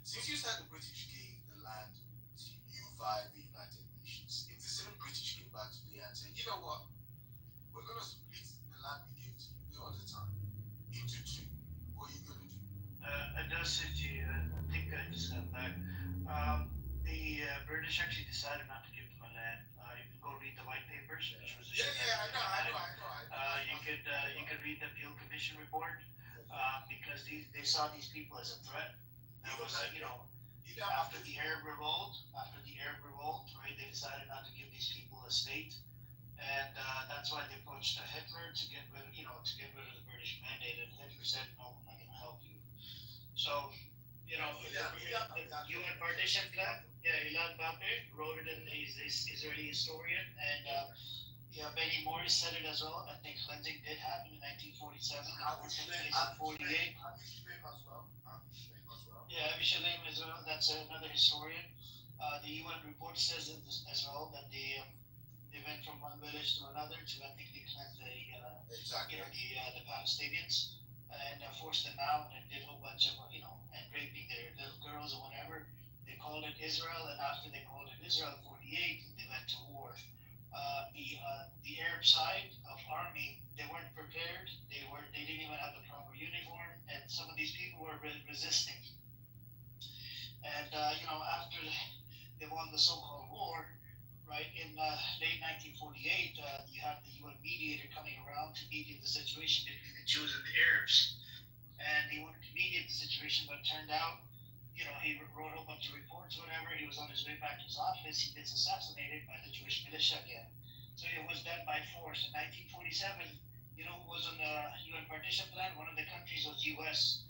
since you said the British gave the land to you via the United Nations, if the same British came back today and said, you know what, we're going to split the land we gave to you the other time into two, what are you going to do? Audacity, I think I just got back. The British actually decided not to give them a land. You can go read the white papers, which was I know. You could read the Peel Commission report because they saw these people as a threat. That was after the Arab Revolt, right? They decided not to give these people a state, and that's why they approached Hitler to get rid of the British mandate. And Hitler said, "No, I'm not going to help you." So, the UN partition plan. Yeah, Ilan Bape wrote it, and he's this Israeli historian, and Benny Morris said it as well. I think cleansing did happen in 1947. In 48. Yeah, Avi Shalem as well. That's another historian. The UN report says it as well that they went from one village to another to ethnically cleanse the Palestinians and forced them out and did a whole bunch of and raping their little girls or whatever. They called it Israel, and after they called it Israel 48, they went to war. The Arab side of army, they weren't prepared. They didn't even have the proper uniform, and some of these people were resisting. And after they won the so-called war, right in late 1948, you have the UN mediator coming around to mediate the situation between the Jews and the Arabs, and he wanted to mediate the situation, but it turned out, he wrote a whole bunch of reports, whatever. He was on his way back to his office. He gets assassinated by the Jewish militia again. So it was done by force. In 1947, who was on the UN partition plan? One of the countries was U.S.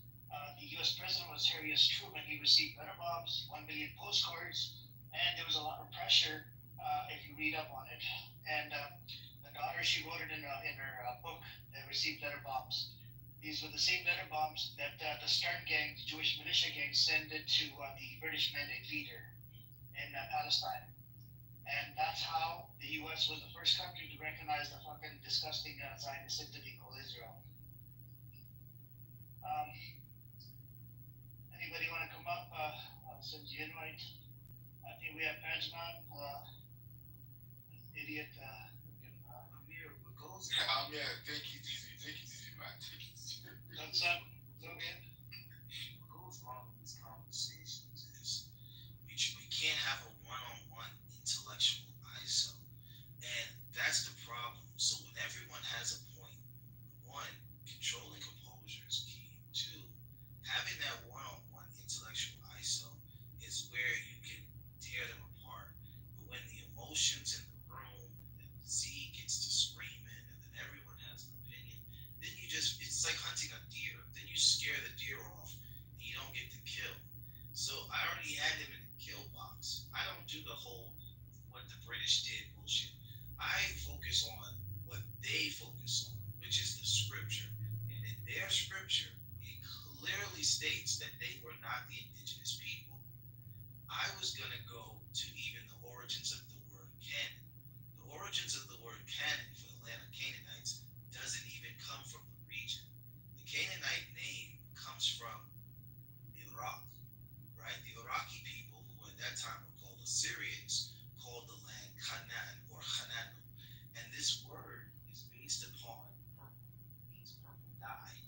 The U.S. president was Harry S. Truman. He received letter bombs, 1 million postcards, and there was a lot of pressure if you read up on it. And the daughter, she wrote it in her book, that received letter bombs. These were the same letter bombs that the Stern gang, the Jewish militia gang, sent it to the British Mandate leader in Palestine. And that's how the U.S. was the first country to recognize the fucking disgusting Zionist entity called Israel. Anybody want to come up? I'll send you invite. I think we have Pajman, idiot. Amir, take it easy, man. What's up? Okay. What goes wrong in these conversations is we can't have a one-on-one intellectual ISO. And that's the problem. So when everyone has a point, one, controlling composure is key. Two, having that one-on-one intellectual ISO is where you can tear them apart. But when the emotions in the room, and Z gets to screaming, and then everyone has an opinion, then it's like hunting a deer. Then you scare the deer off, and you don't get the kill. So I already had him in the kill box. I don't do the whole what the British did bullshit. I focus on what they focus on, which is the scripture. And in their scripture, it clearly states that they were not the indigenous people. I was going to go to even the origins of the word Canaan. The origins of the word Canaan for the land of Canaanites doesn't even come from the region. The Canaanite name comes from Iraq, right? The Iraqi people, who at that time were called Assyrians, called the land Canaan or Hananu. And this word is based upon purple, means purple dye,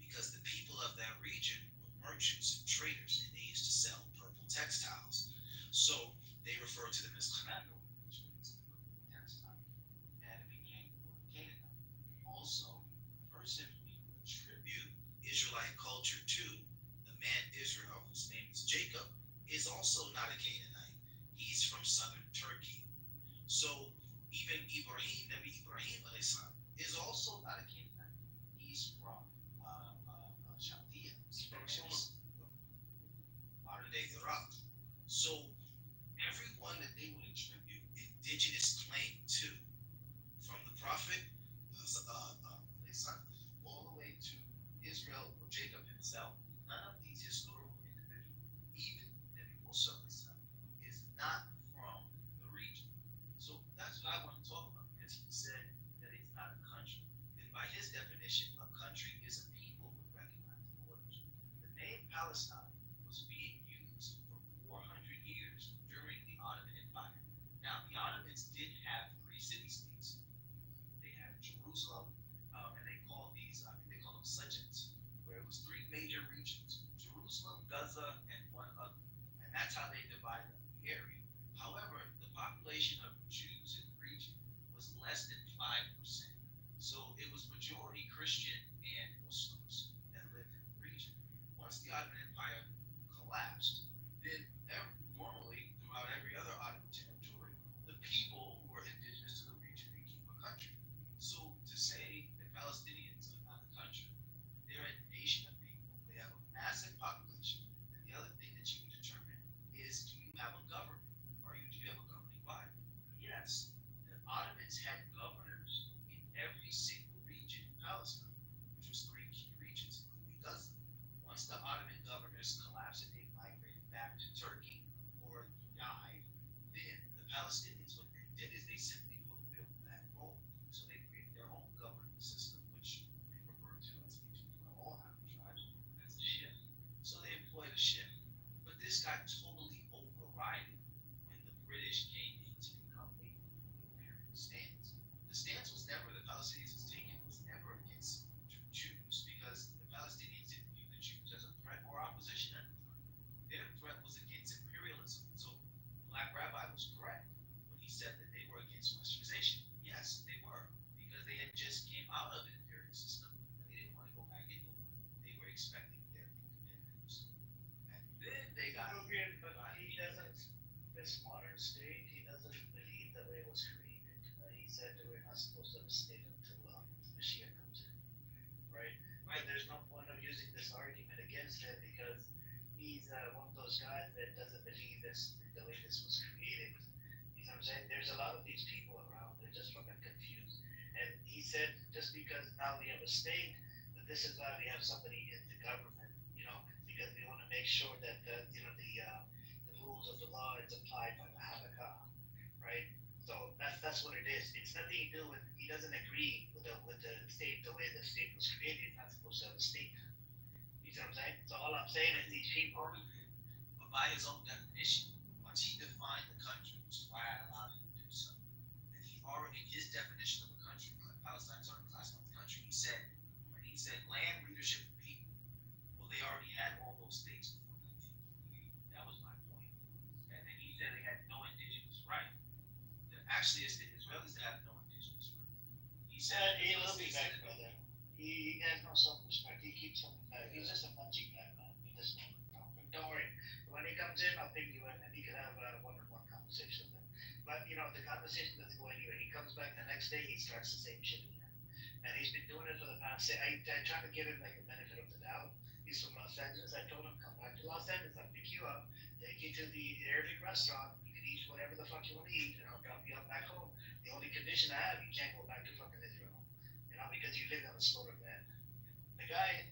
because the people of that region were merchants and traders, and they used to sell purple textiles. So they refer to them as Canaan, which means Palestine, and it became Canaanite. Also, the person who you attribute Israelite culture to, the man Israel, whose name is Jacob, is also not a Canaanite. He's from southern Turkey. So even Ibrahim, Nabi Ibrahim alayhi salam, is also not a Canaanite. He's from Chaldea, which is modern day Iraq. So everyone that they would attribute indigenous claim to, from the prophet all the way to Israel or Jacob himself, none of these historical individuals, even Nabi Musa is not from the region. So that's what I want to talk about, because he said that it's not a country. And by his definition, a country is a people with recognized borders. The name Palestine was being used for 400 years during the Ottoman Empire. Now, the Ottomans did have three city-states. They had Jerusalem, and they call these, I think they call them Sejets, where it was three major regions: Jerusalem, Gaza, and one other. And that's how they divided up the area. However, the population of Jews in the region was less than 5%. So it was majority Christian and Muslims that lived in the region. Once the Ottoman Empire collapsed, then normally throughout every other Ottoman territory, the people who were indigenous to the region became a country. So to say that Palestinians are not a country, they're a nation of people. They have a massive population. And the other thing that you determine is, do you have a government? Or do you have a governing body? Yes. The Ottomans had governors in every single region in Palestine, which was three key regions, including Gaza. Once the Ottoman governors collapsed and they migrated back to Turkey or died, then the Palestinians, what they did is they simply fulfilled that role. So they created their own governing system, which they refer to as all Arab tribes. That's a shift. So they employed a shift. But this got totally overridden when the British came in to become a imperial stance. The stance was never, the Palestinians was taken, was never against Jews, because the Palestinians didn't view the Jews as a threat or opposition at the time. Their threat was against imperialism. So Black Rabbi was correct when he said that they were against westernization. Yes, they were, because they had just came out of an imperial system and they didn't want to go back into one. They were expecting their independence. And then they got But he doesn't, this modern state, he doesn't believe the way it was created. He said that we're not supposed to have a state until Mashiach comes in, right? But there's no point of using this argument against him, because he's one of those guys that doesn't believe this, the way this was created. You know what I'm saying? There's a lot of these people around, they're just fucking confused. And he said, just because now we have a state, that this is why we have somebody in the government, you know, because we want to make sure that the rules of the law is applied by the halakha, right? So that's what it is. It's nothing to do with, he doesn't agree with the state, the way the state was created. He's not supposed to have a state. You see what I'm saying? So all I'm saying is these people. But by his own definition, once he defined the country, which is why I allowed him to do so, and he already, in his definition of a country, Palestine's already classified as a country, he said, when he said land, leadership, and people, well, they already had all those things before 1948. That was my point. And then he said they had no indigenous right. Actually, it's the Israelis that have no indigenous right. He said, He will be back, brother. He has no self-respect. He keeps coming back. He's just a punching bag, man. At this moment. Don't worry. When he comes in, I'll ping you in, and he can have a one-on-one conversation with him. But you know, the conversation doesn't go anywhere. He comes back the next day, he starts the same shit again. And he's been doing it for the past. I try to give him like the benefit of the doubt. He's from Los Angeles. I told him, come back to Los Angeles. I'll pick you up, take you to the Arabic restaurant. You can eat whatever the fuck you want to eat, and I'll drop you off back home. The only condition I have, you can't go back to fucking Israel, you know, because you live on a slaughter land.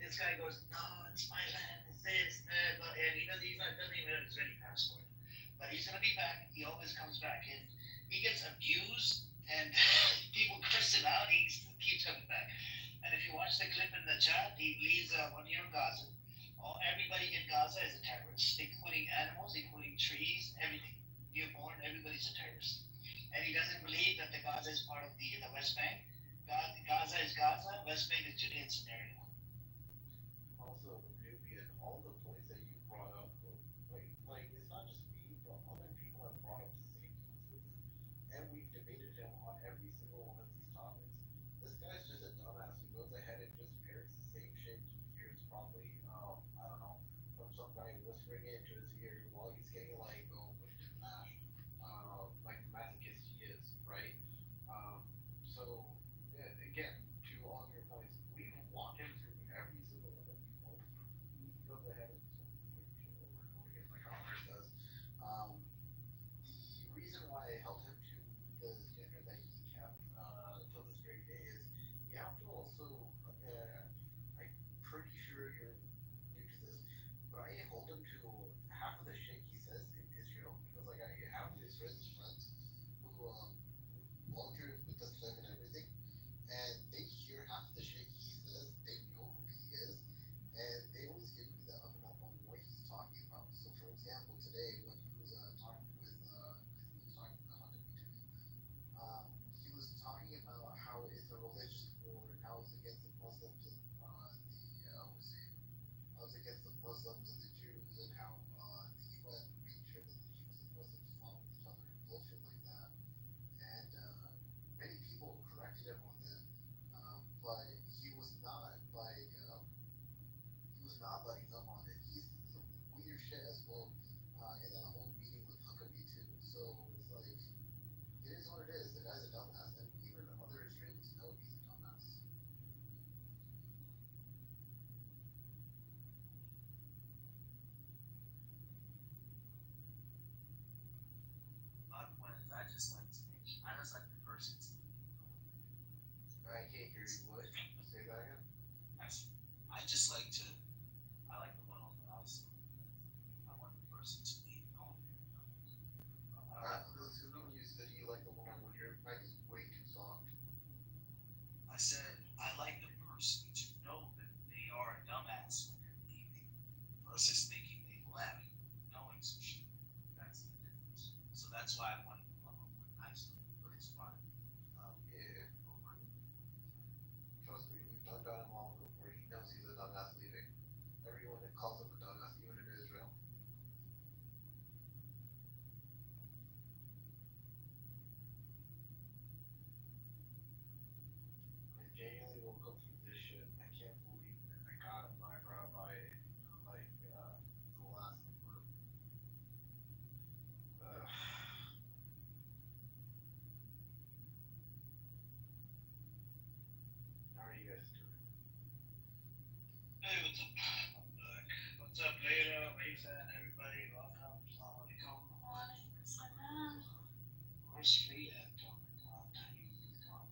This guy goes, no, it's my land, it's this, that, and he doesn't even have his Israeli passport. But he's gonna be back. He always comes back, and he gets abused, and people curse him out. He still keeps coming back. And if you watch the clip in the chat, he leaves 1 year in Gaza. Everybody in Gaza is a terrorist, including animals, including trees, everything. Newborn, everybody's a terrorist. And he doesn't believe that the Gaza is part of the West Bank. Gaza is Gaza, West Bank is Judean scenario. Also, Nubian, all the points that you brought up, like it's not just me, but other people have brought up the every single one of these topics. This guy's just a dumbass who goes ahead and just parrots the same shit he hears probably, I don't know, from some guy whispering it into his ear while he's getting like, mashed, like the masochist he is, right? So again, to all your points, we've walked him through every single one of these points. He goes ahead and just wants to say shit over and over again, like how ours does. The reason why I held him to the standard that he kept until this very day is you have to also, I'm pretty sure you're new to this, but I hold him to half of the shit he says in Israel because like I have Israeli friends who volunteer with us to live and everything, and they hear half the shit he says, they know who he is, and they always give me the up and up on what he's talking about. So for example, today when he was talking with, I think he was talking to Huckabee today, he was talking about how it's a religious war and how it's against the Muslims and how it's against the Muslims and the Jews and how the UN made sure that the Jews and Muslims fought with each other and bullshit like that. And many people corrected him on that, but he was not like he was not letting up on it. He's some weird shit as well in that whole meeting with Huckabee too. So it's like it is what it is. The guy's a dumbass, and even other Israelis know he's a dumbass. My point is, I just like to make, I just like the person to I can't hear you. What? Say that again. I just like to, I like the one on the house. I want the person to leave on I'm assuming you said you like the one when your mic is way too soft. I said, I like the person to know that they are a dumbass when they're leaving versus thinking they left knowing some shit. That's the difference. So that's why I want the one on one nice, but it's fine. Yeah. Trust me, we've done him long before. He knows he's a dumbass leaving. Everyone calls him a dumbass, even in Israel. I genuinely woke up from this shit. I can't believe it. I got black out by like the last group. How are you guys doing? Hey, what's up? I'm back. What's up, Leila, Lisa, and everybody? Welcome. Assalamu alaikum. Where's Free at? Oh my god, he's gone.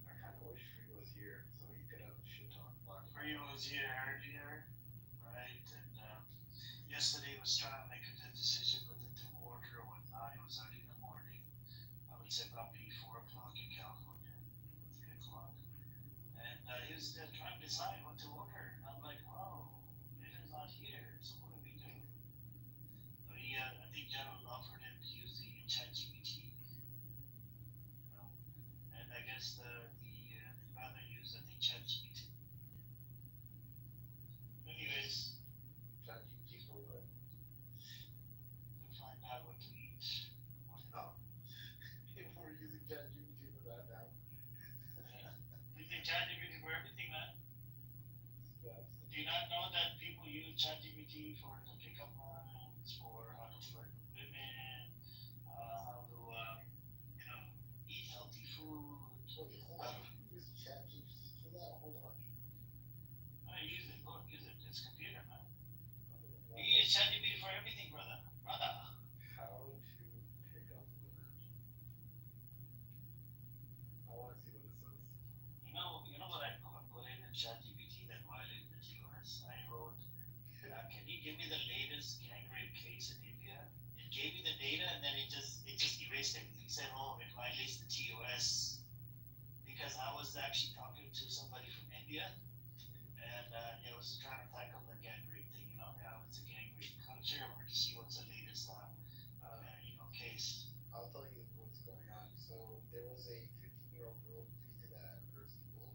I kind of wish Free was here so he could have shit talk black. Free was here earlier, right? And yesterday was trying to make a good decision whether to work or whatnot. It was early in the morning. I would say probably 4 o'clock in California, 3 o'clock. And he was trying to decide what to order. And I'm like, oh, Nathan's not here, so what are we doing? But he, I think General offered him to use the ChatGPT, you know, and I guess the rather use I think ChatGPT. Anyways, ChatGPT for what? to find out what to eat. Oh. We're using ChatGPT for that now. You can ChatGPT for everything, man. Yes. Do you not know that people use ChatGPT for the pickup lines, for how to flirt with women, how to, eat healthy food? Wait, hold on. You use ChatGPT for that? Hold on. I use it, go use it. It's computer, man. You use ChatGPT for everything, brother. How to pick up women. I want to see what it says. You know what I put in ChatGPT that violated the TOS? I wrote, can you give me the latest gang rape case in India? It gave me the data and then it just erased everything. It said, oh, it violates the TOS because I was actually talking to somebody from India and it was trying to tackle the gang rape thing, how it's a gang rape culture. I wanted to see what's the latest, case. I'll tell you what's going on. So there was a 15-year-old girl who fainted at her school.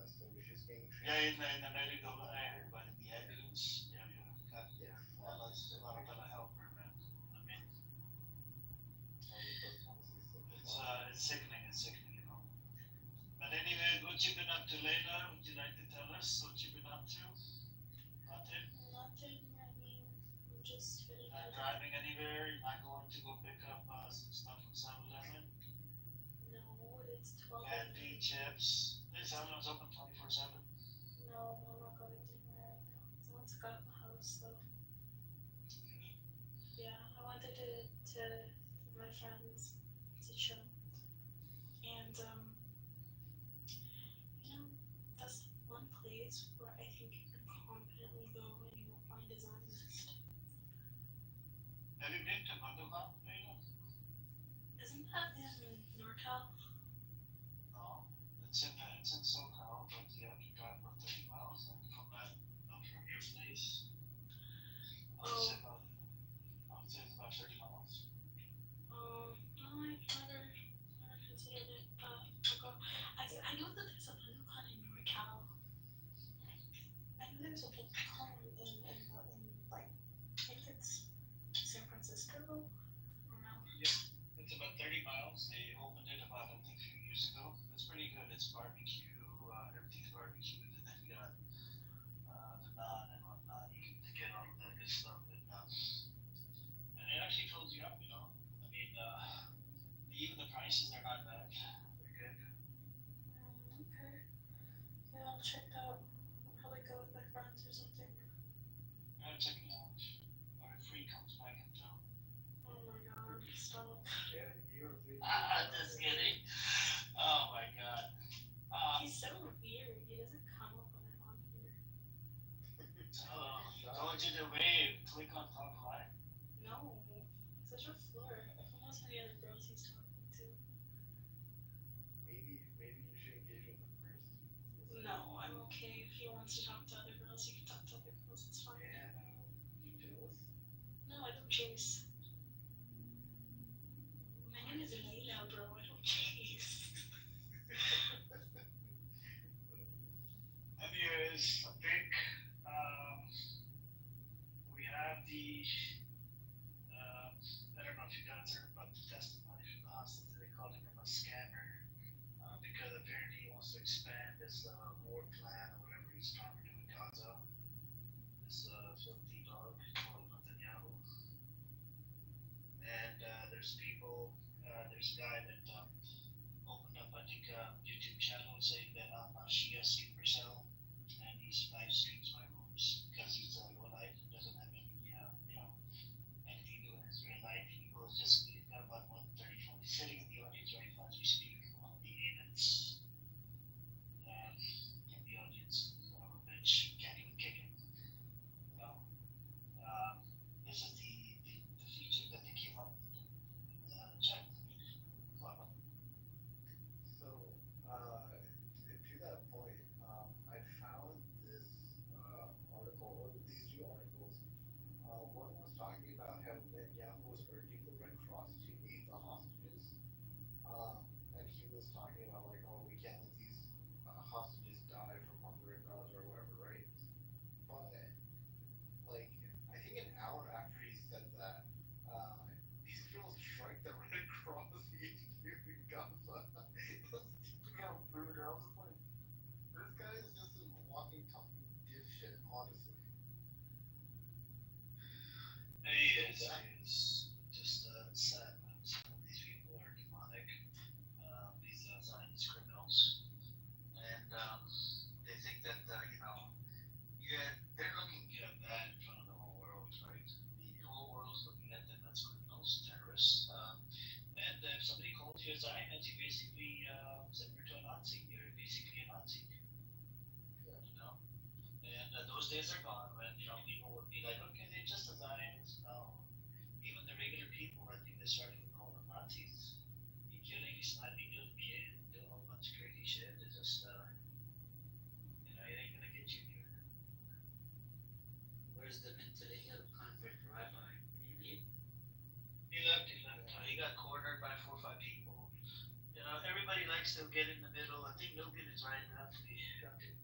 So she's being treated. Yeah, in the medical, I heard about it in the ambulance. Yeah. A lot of help her, man. I mean, It's what you've been up to, Layla? Would you like to tell us what you've been up to? Nothing? Nothing, I mean, I'm just feeling Not driving anywhere? You're not going to go pick up some stuff from 7-Eleven? No, it's 12 Candy, chips. This 7-Eleven's open 24/7. No, I'm not going anywhere right now. I want to go out the house though. Yeah, I wanted to my friends to chill. And you know, that's one place where I think you can confidently go and you will find a Zionist. Have you been to Bandung, Layla? Isn't that in NorCal? No. It's in SoCal, but you have to drive about 30 miles, and from your place, Oh. I would say it's about 30 miles. No, I've never considered it, but I'll go. I know that there's a BlizzCon in NorCal. I know there's a BlizzCon in like, I think it's San Francisco or no? Yeah, it's about 30 miles. They opened it about, I think, a few years ago. It's pretty good. It's barbecue, everything's barbecued, and then you got the naan and whatnot. You can get all of that good stuff, and it actually fills you up, you know. I mean, even the prices are not bad. They're good. Okay. Yeah, I'll check that out. I'll probably go with my friends or something. Gotta check it out. Or if Free comes back in town. Oh my god, stop. Yeah, you're Just kidding. Oh my god. He's so weird. He doesn't come up when I'm on here. Told you to wave. Click on top right. No, such a flirt. Who knows how many other girls he's talking to? Maybe you should engage with him first. No, I'm okay. If he wants to talk to other girls, he can talk to other girls. It's fine. Yeah, you jealous? No, I don't chase. My name is Layla, bro. I don't chase. Anyways, I think we have the. I don't know if you guys heard about the testimony from the hostage. They called him a scammer because apparently he wants to expand this war plan or whatever he's trying to do in Gaza. This filthy dog called Netanyahu. And there's people, there's a guy that opened up, I think, a YouTube channel saying that I'm a Shia sleeper cell, and he's live streams my rooms because he's a low life, doesn't have any, anything to do in his real life. He's got about 130 phone. He's sitting in the audience right now as we speak, one of the agents in the audience, son of a bitch, can't even kick him, you know. This is the feature that they came up with, chat. So, to that point, I found this article, or these two articles. One was talking about how Netanyahu was urging the Red Cross to aid the hostages. And he was talking about like, oh, we can't let these hostages die from hunger in Gaza or whatever, right? But like, I think an hour after he said that, Israel strike the Red Cross HQ in Gaza. It was taking out food, and I was just like, this guy is just a walking, talking dipshit, honestly. He is just sad, man. Some of these people are demonic. These Zionist criminals, and they think that they're looking bad in front of the whole world, right? The whole world's looking at them as criminals, terrorists. And if somebody calls you a Zionist, you basically similar to a Nazi. You're basically a Nazi. Yeah. You know, and those days are gone when people would be like, okay, they're just a Zionist. No, even the regular people, I think they're starting to call them Nazis. You're killing, sniping little kids, doing a whole bunch of crazy shit. It's just, it ain't gonna get you here. Where's the mentally ill convert rabbi? Did he leave? He left. He got cornered by 4 or 5 people. Everybody likes to get in the middle. I think Milken is right. You have to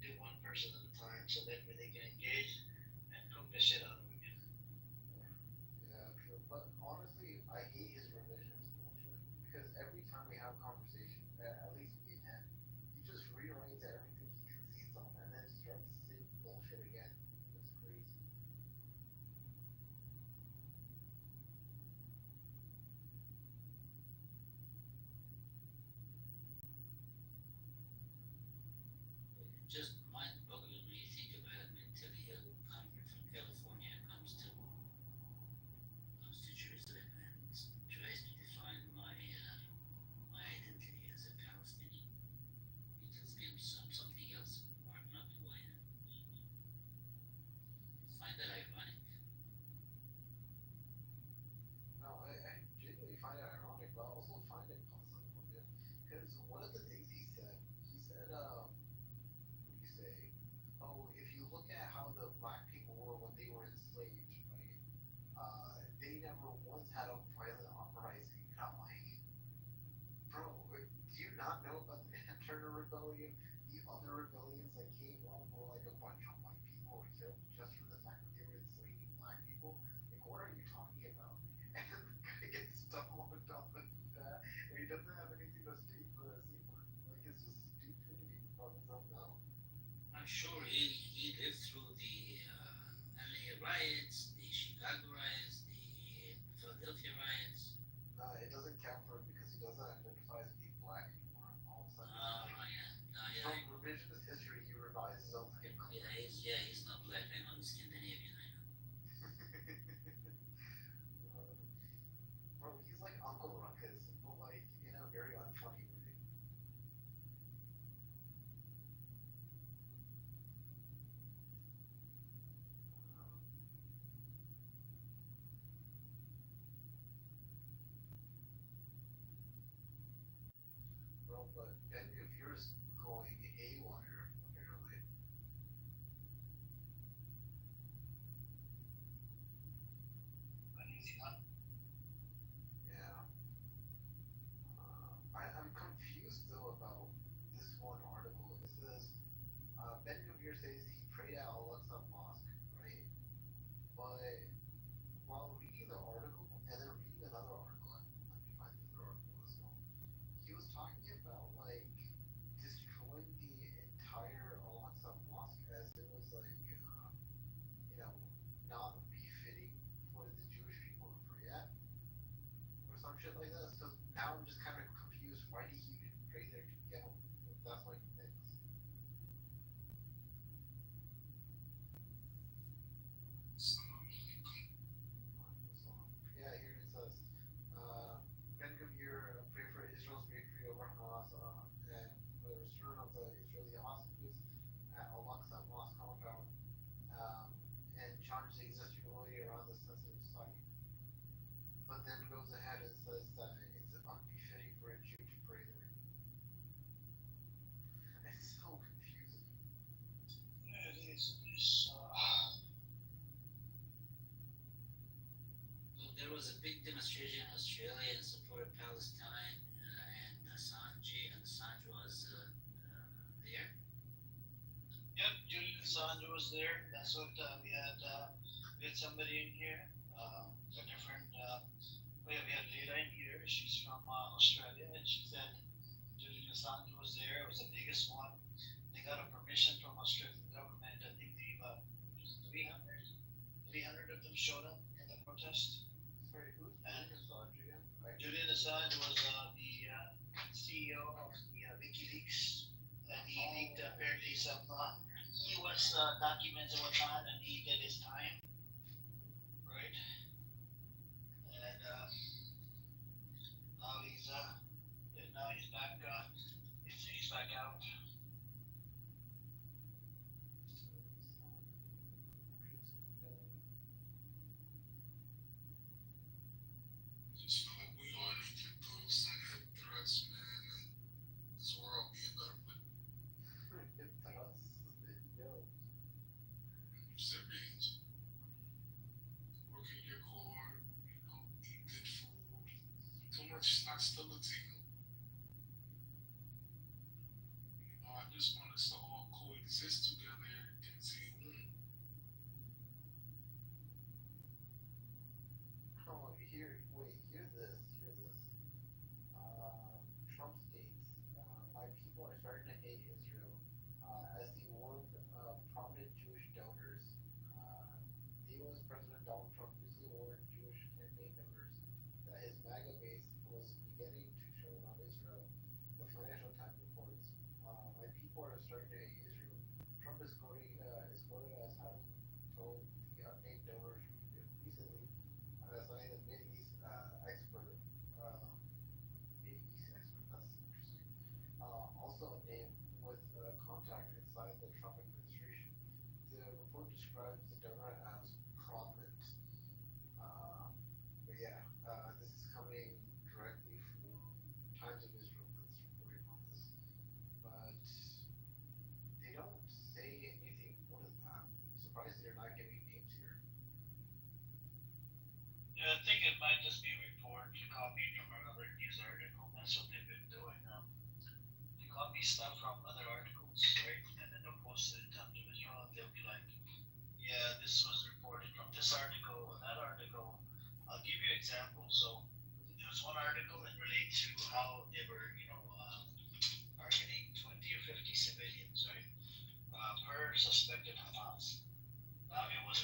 do one person at a time so that way they can engage and cook the shit out of him. Yeah, true. But honestly, I hate his revisionist bullshit because every time we have a conversation, at least me and him, he just rearranges just mind-boggling when you think about it. Mentally ill convert from California comes to Jerusalem and tries to define my identity as a Palestinian. He tells me I'm something else, or I'm not who I am. Find that ironic. No, I genuinely find it ironic, but I also find it puzzling from him. Because one of the things he said, what do you say? Oh, if you look at how the black people were when they were enslaved, right? They never once had a violent uprising. And I'm like, bro, do you not know about the Man Turner Rebellion? The other rebellions that came up where like a bunch of white people were killed just for the fact that they were enslaving black people? Like, what are you talking about? And the guy gets stoned on that, and he doesn't have anything to say for it. Like, it's just stupidity from his own mouth. I'm sure he lived through the LA riots, the Chicago riots, the Philadelphia riots. It doesn't count for him because he doesn't identify as being black anymore. All of a sudden, Oh, like, yeah. No, from yeah. revisionist history, he revises his own skin color. He's not black. I know he's Scandinavian. I know. Bro, he's like Uncle Ruckus, but like in a very unfunny way. Um, bro, but and if you're going haywire, apparently. Uneasy, huh? Yeah. I'm confused though about this one article. It says Ben Gavir says he prayed at Al Aqsa Mosque, right? But while reading the article and then reading another article, let me find the other article as well. He was talking about like destroying the entire Al Aqsa Mosque as it was like you know not befitting for the Jewish people to pray at or some shit like that. So now I'm just kind of confused. Why did he even pray there to begin with? If that's what he thinks. Yeah, here it says, Ben Gavir pray for Israel's victory over Hamas and for the return of the Israeli hostages at Al Aqsa Mosque compound and challenge the existing reality around the sensitive site. But then goes ahead and says that it's unbefitting for a Jew to pray there. It's so confusing. Yeah, it is. So there was a big demonstration in Australia in support of Palestine, and Assange was there. Yep, Julian Assange was there. That's what we had somebody in here. A different. We had Leila in here. She's from Australia, and she said Julian Assange was there. It was the biggest one. They got a permission from Australian government. I think they 300 of them showed up in the protest. Sorry, who's Julian Assange again? Julian Assange was the CEO of the WikiLeaks, and he leaked apparently some U.S. Documents and whatnot, and he did his time, right? And now he's back. He's back out. Just feel like we all need to through some hip thrusts, man, and this world be a better place. Hip thrusts. Yo. I'm serious. Working your core, eat good food. Too much hostility. I just want us to all coexist together and say, Oh, hear this, hear this. Trump states, my people are starting to hate Israel. As he warned prominent Jewish donors, the U.S. President Donald Trump recently warned Jewish campaign donors that his MAGA base was beginning to turn on Israel. The Financial Times reports, my people are starting to hate Israel. Trump is quoted as having told the unnamed donors recently citing the Mid East expert. That's interesting. Also a name with contact inside the Trump administration. The report describes the donor as prominent. Uh, but yeah, this is coming directly from Times of Israel that's reporting on this. But they don't say anything. I'm surprised they're not giving names here. Yeah, I think it might just be a report copied from another news article. That's what they've been doing. They copy stuff from other articles, right? And then they'll post it in Times of Israel, and they'll be like, "Yeah, this was reported from this article and that article." I'll give you an example. So there was one article that related to how they were, targeting 20 or 50 civilians, right, per suspected Hamas. It was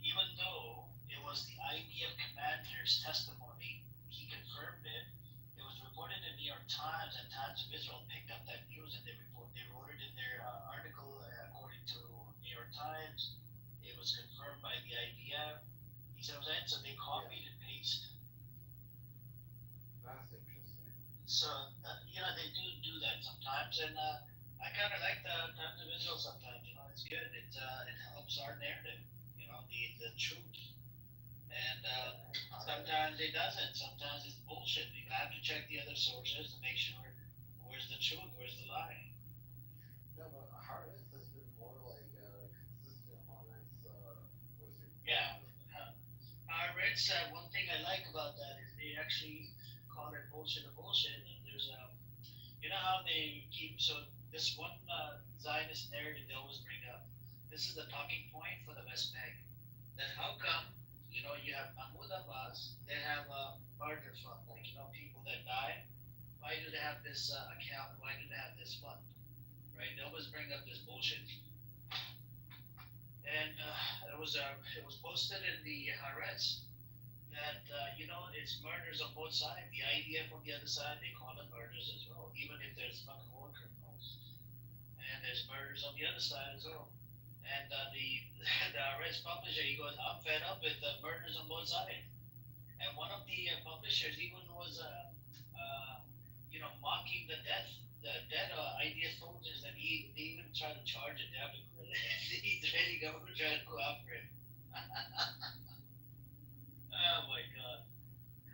even though it was the IDF commander's testimony, he confirmed it. It was reported in New York Times, and Times of Israel picked up that news and they wrote it in their article. According to New York Times, it was confirmed by the IDF. You see what I'm saying? So they copied and pasted. That's interesting. So they do that sometimes, and I kind of like the Times of Israel sometimes. It's good. It helps our narrative. The truth. And sometimes it doesn't. Sometimes it's bullshit. You have to check the other sources to make sure where's the truth, where's the lie. No, but Haaretz has been more like consistent on its was it? Yeah. Haaretz, one thing I like about that is they actually call it bullshit a bullshit. And there's how they keep, so this one Zionist narrative they always bring up. This is the talking point for the West Bank. That how come, you have Mahmoud Abbas, they have a partner fund, like, people that die. Why do they have this account? Why do they have this fund? Right? They always bring up this bullshit. And it was posted in the Haaretz that it's murders on both sides. The idea from the other side, they call it murders as well, even if there's fucking war criminals. And there's murders on the other side as well. And the Reds publisher, he goes, "I'm fed up with the murders on both sides." And one of the publishers even was, mocking the dead IDF soldiers, and they even tried to charge it down to the Israeli government trying to cooperate. Oh my god!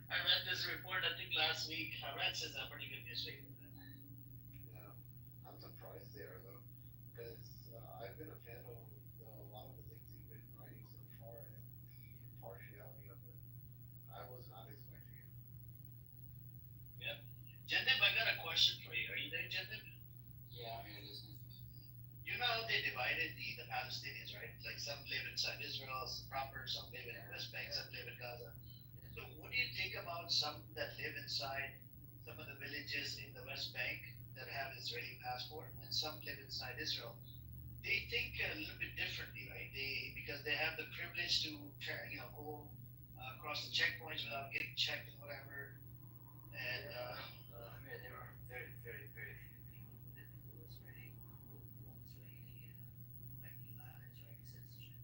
I read this report I think last week. Haaretz is a pretty good newspaper. Yeah, I'm surprised they are though, because I've been a fan of a lot of the things you've been writing so far and the impartiality of it. I was not expecting it. Yep. Jendip, I got a question for you. Are you there, Jendip? Yeah, I'm here listening. You know how they divided the Palestinians, right? Like some live inside Israel, proper, some live in West Bank, some live in Gaza. So what do you think about some that live inside some of the villages in the West Bank that have Israeli passport and some live inside Israel? They think a little bit differently, right? Because they have the privilege to go across the checkpoints without getting checked and whatever. And There are very, very, very few people who live in the West Bank who want Israeli, Israeli citizenship.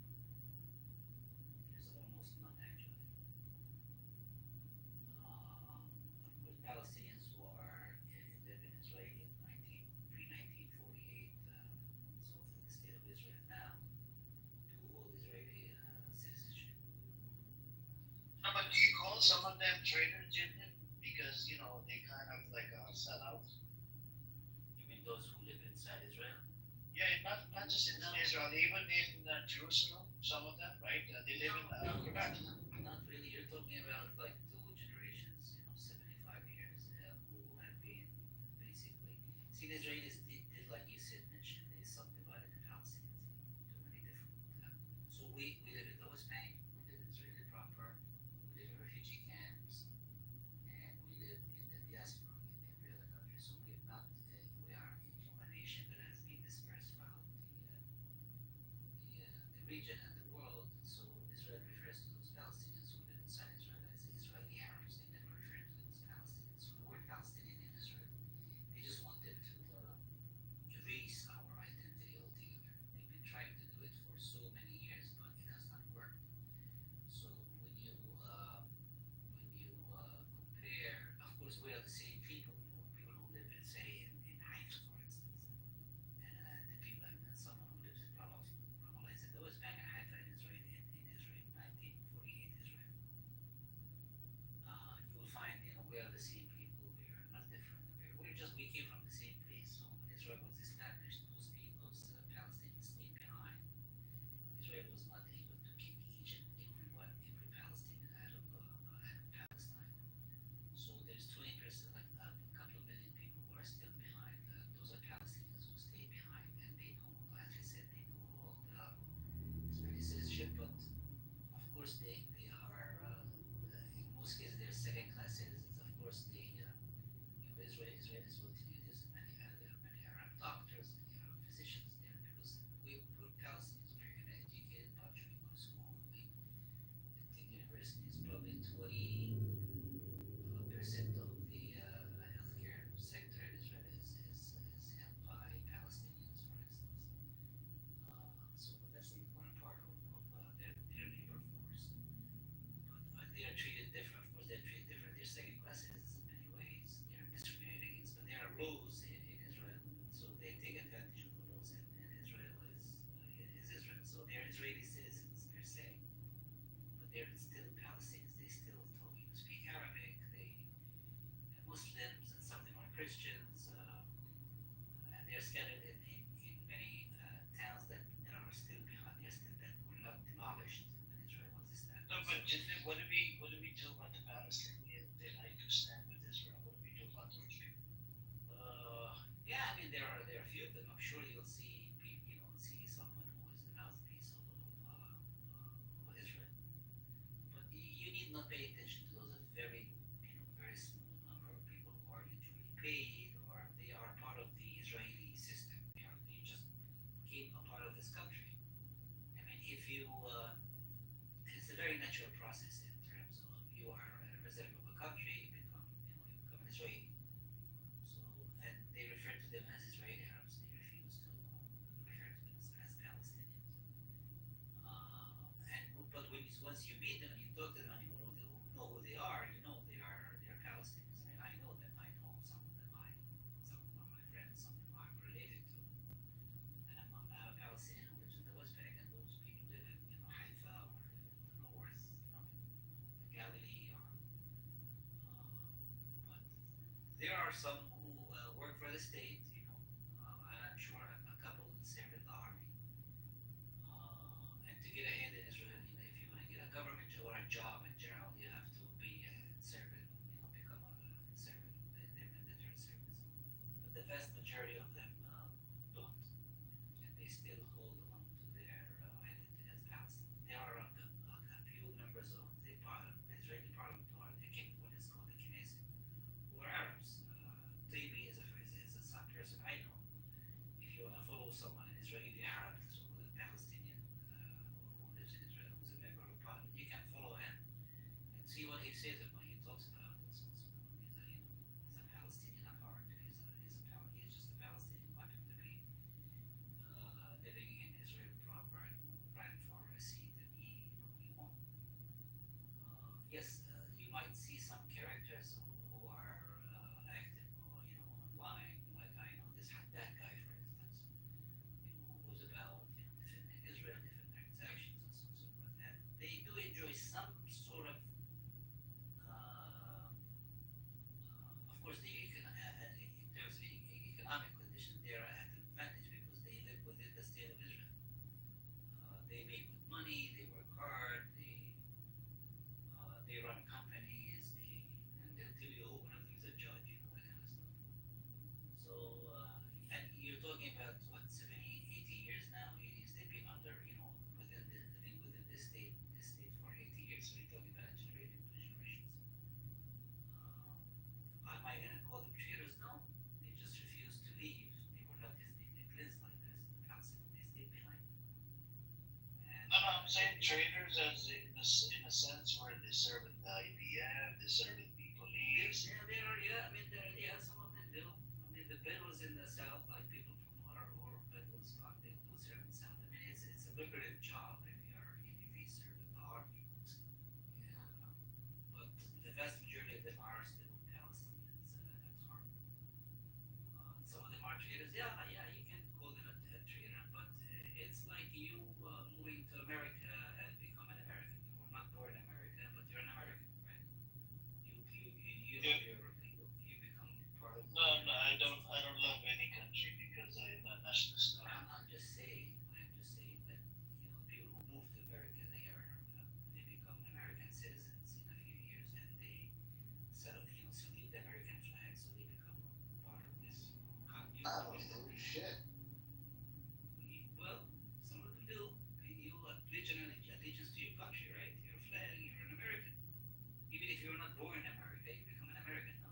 There's almost none actually. Of course, Palestinians who live in Israel in pre-1948, so in the state of Israel now, do hold Israeli citizenship. no, but do you call some of them traitors, Jimmy? Because they kind of like sell out. You mean those who live inside Israel? Yeah, not just in Israel, even in Jerusalem, some of them, right? They live in Quebec. Not really. You're talking about like two generations, 75 years, who have been basically. See, the Israelis did like you said, mentioned, they subdivided the Palestinians into many different. So we live in the West Bank, we live in Israeli proper, we live in refugee camps, and we live in the diaspora in every other country. So we are not, we are a nation that has been dispersed throughout the region and the world. So Israel refers to those Palestinians who live inside Israel as the Israeli Arabs. They never refer to them as Palestinians. So the word Palestinian in Israel, they just wanted to erase our identity altogether. sure you'll see see someone who is the mouthpiece of Israel. But you need not pay attention to those very very small number of people who are usually paid or they are part of the Israeli system. They just became a part of this country. I mean, if you it's a very natural process in terms of you are a resident of a country, you become an Israeli. So and they refer to them as Israeli Arabs. They refuse to refer to them as Palestinians. And but once you meet them and you talk to them and you know who they are, you know they are Palestinians. I mean, I know them. I know some of them. Some of my friends, some of them I'm related to. And I'm a Palestinian who lives in the West Bank, and those people live in Haifa or live in the north, in Galilee, or but there are some who work for the state, and I'm sure a couple serve in the army. And to get ahead in Israel, if you want to get a government or a job in general, you have to be serve it, become a serve their military service. But the vast majority of them don't, and they still hold on to their identity as Palestinians. There are a few members of the Israeli parliament who are what is called the Knesset, who are Arabs. Taimi is a person I know. If you want to follow someone, an Israeli Arab, so a Palestinian who lives in Israel, who's a member of parliament, you can follow him and see what he says and what he talks about. So he's a Palestinian at heart. He's just a Palestinian, happens to be living in Israel proper and running for a seat that he won. Yes, you might see some characters who are active, online. Like I know this that guy, for instance, who goes about defending Israel, defending its actions, and so on and so forth. And they do enjoy some sort of, of course, in terms of economic conditions, they are at an advantage because they live within the state of Israel. They make good money, they work hard, they run companies, and they'll tell you, oh, one of them is a judge, that kind of stuff. So, and you're talking about what, 70, 80 years now? 80s, they've been under, living within this state for 80 years. So you're talking about a generation, 2 generations. Am I going to call them traitors? No, they just refused to leave. They were not ethnically cleansed like the rest of the council. They stayed behind. And, No, I'm saying traitors as in a sense where they serve in the IDF, they serve in the police. Yeah, some of them do. I mean, the Ben was in the south, like people from or Ben was they do serve in the south. I mean, it's a lucrative job if you serve in the army. Yeah, but the vast majority of them are still Palestinians at heart. Some of them are traitors. Yeah, you can call them a traitor, but it's like you moving to America and become an American. You were not born in America, but you're an American, right? You become part of. No, I don't love any country because I'm a nationalist. I'm just saying that people who move to America, they become American citizens in a few years, and they salute the American flag, so they become part of this country. I don't know shit. Well, some of them do. You pledge an allegiance to your country, right? Your flag, you're an American. Even if you're not born in America, you become an American, no?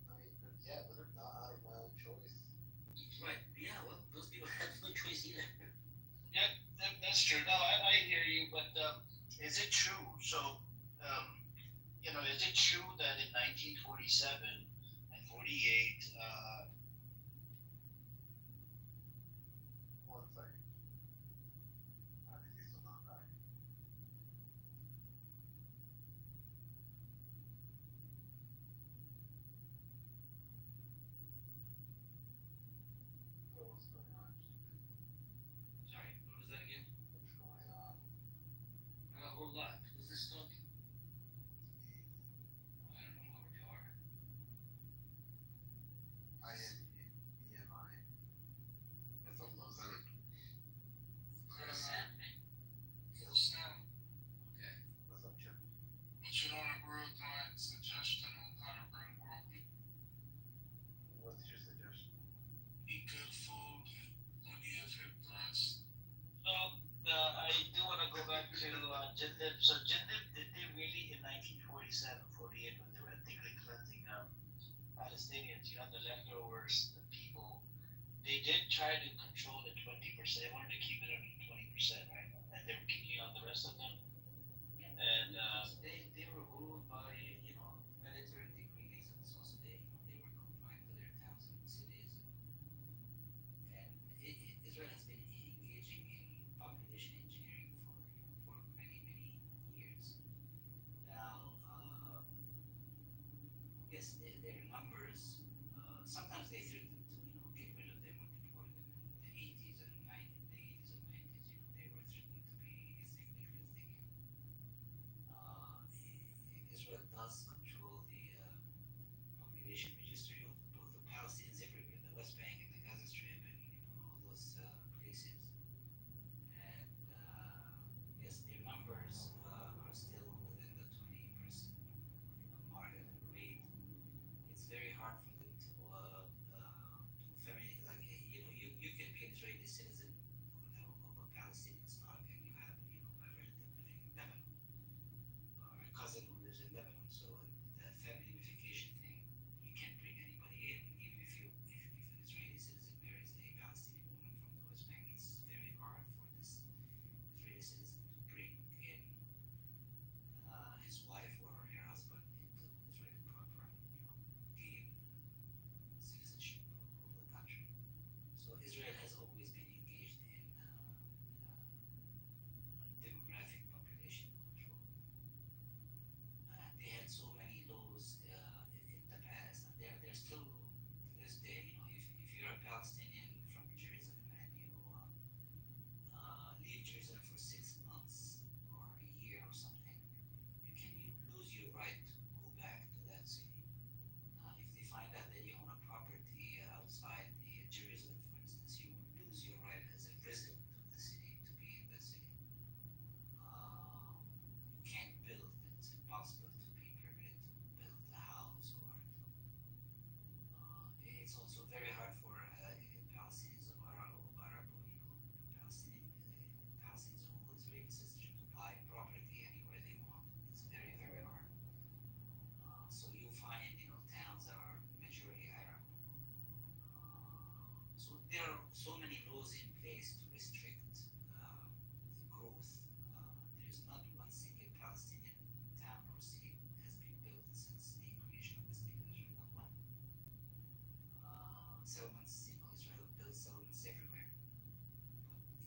I mean, yeah, but not out of my own choice. Right. Yeah, well, those people have no choice either. Yeah, that's true. No, I hear you, but is it true? So, is it true that in 1947 and 48, One second. I think it's not back. What's going on? Sorry, what was that again? What's going on? A whole lot. Who's this talking? I don't know who you are. I am So did they really in 1947, 48, when they were ethnically cleansing Palestinians, the leftovers, the people, they did try to control the 20%. They wanted to keep it under 20%, right? And they were kicking out the rest of them. And they were ruled by military decrees, and so they were confined to their towns and cities, and Israel has been engaging in population engineering for many years now. Yes, their numbers. Sometimes they threatened to get rid of them or deport them in the 80s and 90s. The 80s and 90s, they were threatened to be ethnically cleansing. Israel does control the population registry of both the Palestinians everywhere, the West Bank and the Gaza Strip, and all those places. And yes, their numbers are still within the 20% mark at the rate. It's very hard for them to family like you can be an Israeli citizen of a Palestinian stock, and you have a relative living in Lebanon or a cousin who lives in Lebanon. So the family unification thing, you can't bring anybody in, even if an Israeli citizen marries a Palestinian woman from the West Bank. It's very hard for this Israeli citizen to bring in his wife or her husband into Israeli proper, gain citizenship of the country. So Israel has always been engaged in demographic population control. They had so many laws in the past, and they're still to this day. If you're a Palestinian from Jerusalem and you leave Jerusalem for 6 months or a year or something, you lose your right to go back to that city. If they find out that you own a property outside the Jerusalem, for instance, you will lose your right as a resident of the city to be in the city. You can't build; it's impossible to be permitted to build a house or to. It's also very hard for Palestinians of Arab people, Palestinians who hold Israeli citizenship to buy property anywhere they want. It's very hard. So you find towns that are majority Arab. So there are so many laws in place to restrict growth. There's not one single Palestinian town or city has been built since the creation of the state of Israel. Not one. Settlements, Israel built settlements everywhere, but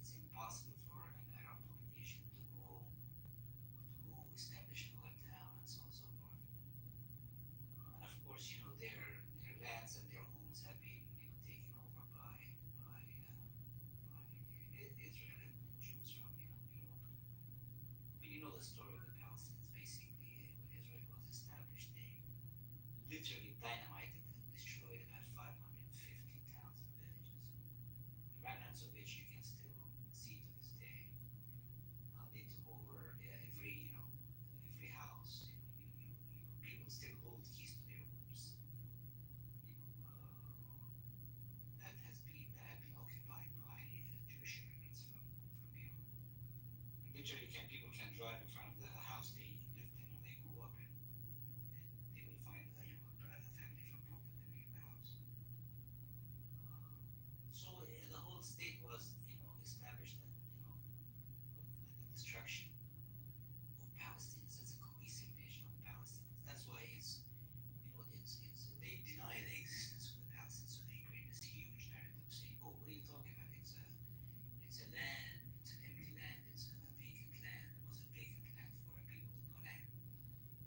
it's impossible for an Arab population to go establish a whole town and so on and so forth. And of course, their lands and their homes have been taken over by Israel and Jews from Europe. But you know the story of the Palestinians. Basically, when Israel was established, they literally dynamited and destroyed about 550 towns and villages. The remnants of which you can still see to this day. They took over every house. People still hold keys to their homes. That have been occupied by Jewish immigrants from Europe. Literally, people can drive in front of the house they lived in or they grew up in, and they will find a family from Brooklyn living in the house. So the whole state was established at the destruction of Palestinians as a cohesive nation of Palestinians. That's why it's they deny the existence of the Palestinians, so they create this huge narrative saying, "Oh, what are you talking about? It's a land, it's an empty land, it's a vacant land. It was a vacant land for a people with no land."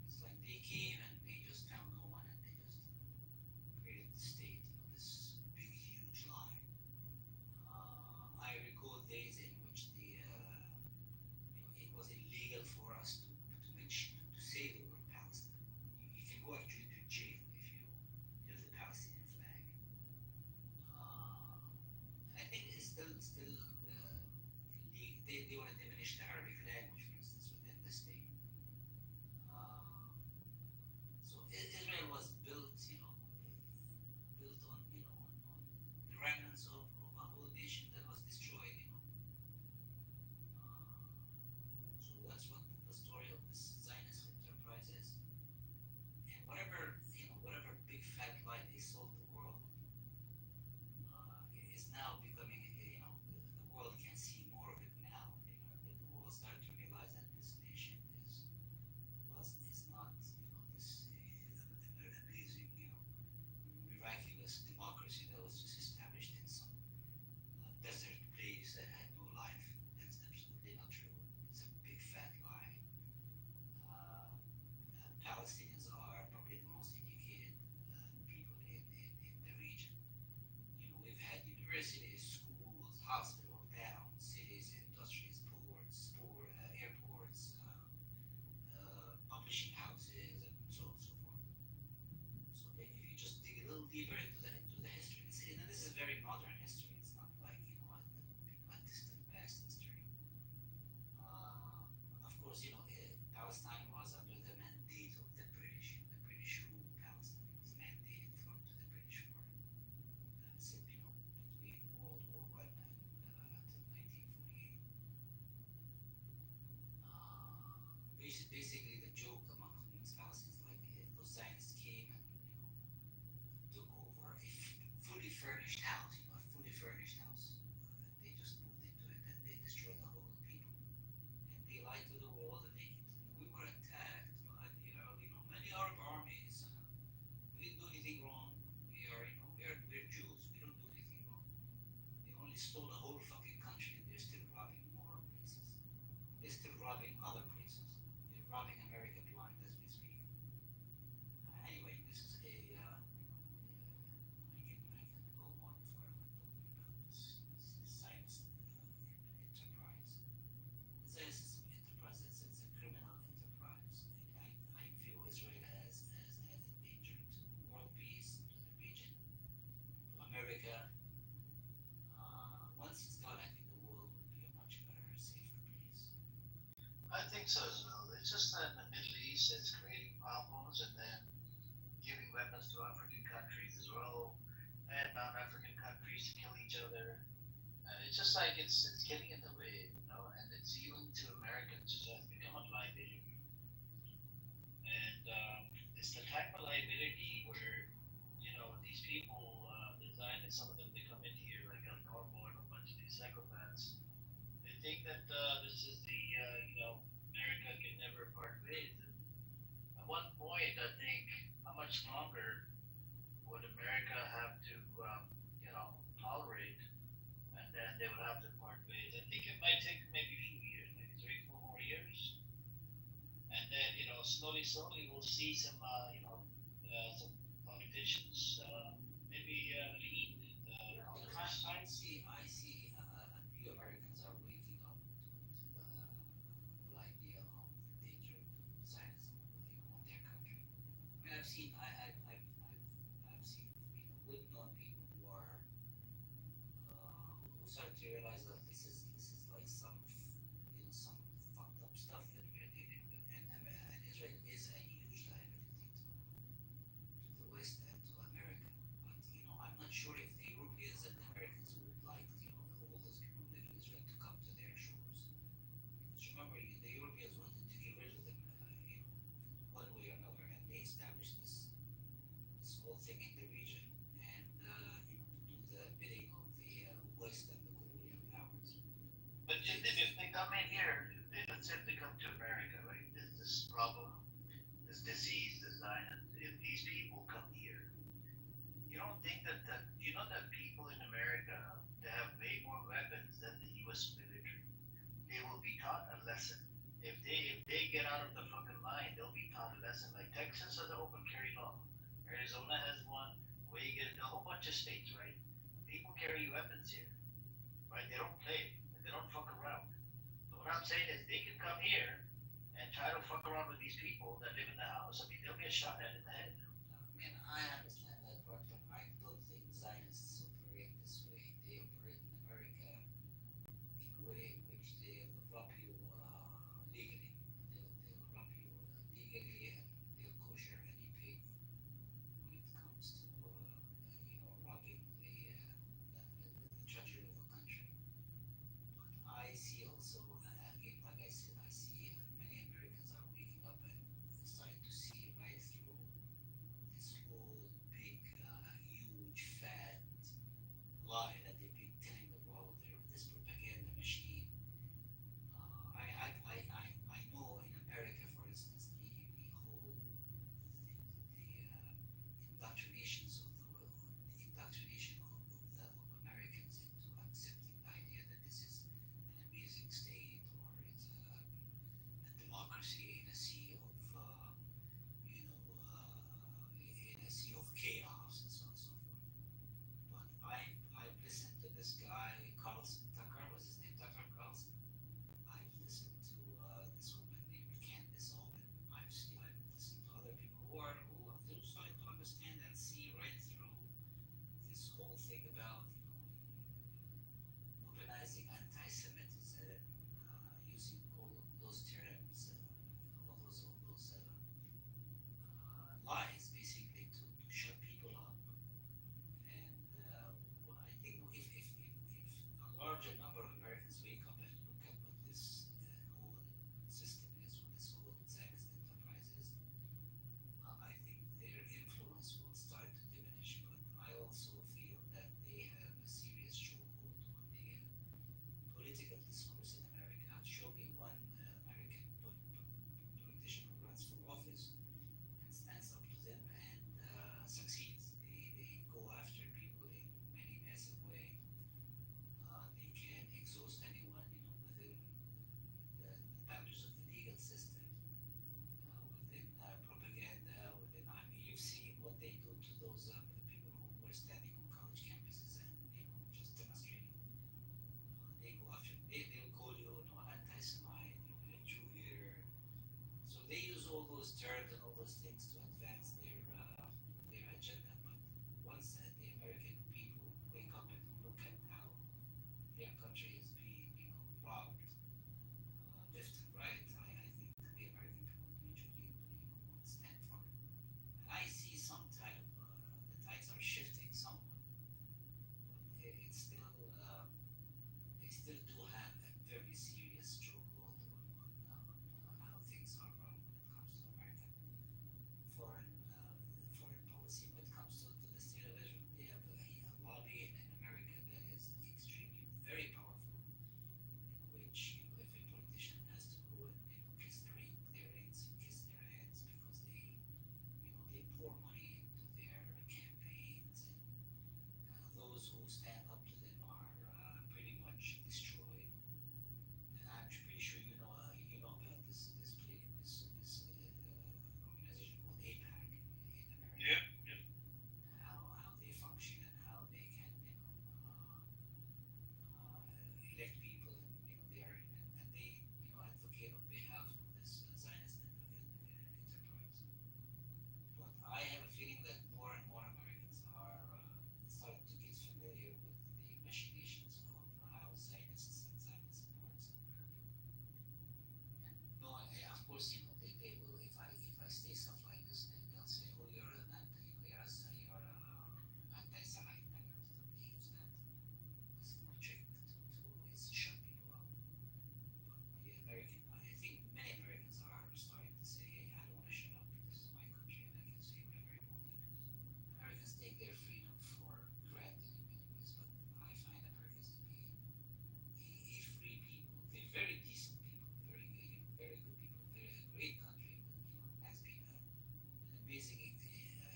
It's like they came and they just found no one and they just created the state. This big huge lie. I university that was just established in some desert place that had no life. That's absolutely not true. It's a big fat lie. Palestinians are probably the most educated people in the region. We've had universities, schools, hospitals, towns, cities, industries, ports, airports, publishing houses, and so on and so forth. So if you just dig a little deeper into the history, this is very modern history. It's not like a distant past history. Of course, Palestine was under the mandate of the British. The British ruled Palestine. It was mandated to the British for between World War One and until 1948. Basically, the joke amongst Palestinians like those Zionists came and took over a fully furnished house, a fully furnished house. They just moved into it and they destroyed the whole people. And they lied to the world and we were attacked by many Arab armies. We didn't do anything wrong. We're Jews. We don't do anything wrong. They only stole the whole fucking country and they're still robbing more places. They're still robbing other places. They're robbing America blind as we speak. Anyway, this is I can go on forever talking about this Zionist enterprise. The Zionist enterprise, it's a criminal enterprise. And I view Israel as a danger to world peace, to the region, to America. Once it's gone, I think the world would be a much better, safer place. I think so as well. It's just that in the Middle East, it's creating problems and then giving weapons to African countries as well, and non-African countries to kill each other. And it's just like it's getting in the way, and it's even to Americans, it has become a liability. And it's the type of liability where, these people, design that some of them, they come in here like a normal and a bunch of these psychopaths. They think that this is America can never part ways. And at one point, I think, how much longer would America have to, tolerate, and then they would have to part ways? I think it might take maybe a few years, maybe 3, 4 more years, and then slowly we'll see some, some politicians, maybe lead Congress. I see a few Americans are waking up to the whole idea of the danger of Zionism on their country. I mean, I've seen, well-known people who are who start to realize that this is like some fucked up stuff that we're dealing with, and Israel is a huge liability to the West and to America. But I'm not sure if the Europeans and the Americans would like all those people who live in Israel to come to their shores. Because remember, the Europeans wanted to get rid of them, one way or another, and they established this whole thing in the region, and to do the bidding of the West and the colonial powers. But if they come in here, let's say if they come to America, right? This problem, this disease, this Zionist, if these people come here, you don't think that people in America, they have way more weapons than the U.S. military. They will be taught a lesson. If they get out of the fucking line, they'll be taught a lesson. Like Texas has an open carry law. Arizona has one. We get a whole bunch of states, right? People carry weapons here, right? They don't play. They don't fuck around. So what I'm saying is they can come here and try to fuck around with these people that live in the house. I mean, they'll get shot at in the head. I mean, I understand that part, but I don't think Zionists operate this way. They operate in America in a way in which they'll rob you legally. They'll rob you legally, and they'll kosher any pig when it comes to robbing the treasury of a country. But I see also, again, like I said, I see many Americans are waking up and starting to see right through those terms and all those things to advance their agenda. But once the American people wake up and look at how their country is being, robbed left and right, I think the American people usually, won't stand for it. And I see some type of the tides are shifting somewhat, but it's still they still do have a very serious struggle on how things are run when it comes to American foreign policy. When it comes to the state of Israel, they have a lobby in America that is extremely very powerful, in which every politician has to go and kiss their rings and kiss their hands because they pour money into their campaigns, and those who stand up to them are pretty much destroyed. And I'm pretty sure about this organization called APAC in America. Yep, yep. How they function and how they can elect people, and they are and they advocate on behalf of this Zionist enterprise. But I have a feeling that more and more Americans are starting to get familiar with the machinations of how Zionism works in America. And no, of course, they will. If I say stuff like this, they'll say, "Oh, you're an anti, you're anti-Semite," and they use that as a trick to always shut people up. But I think many Americans are starting to say, "Hey, I don't want to shut up. This is my country, and I can say whatever I want." Americans take their freedom for granted in many ways, but I find Americans to be a free people. They're very decent people, very good people. They're a great country, but has been an amazing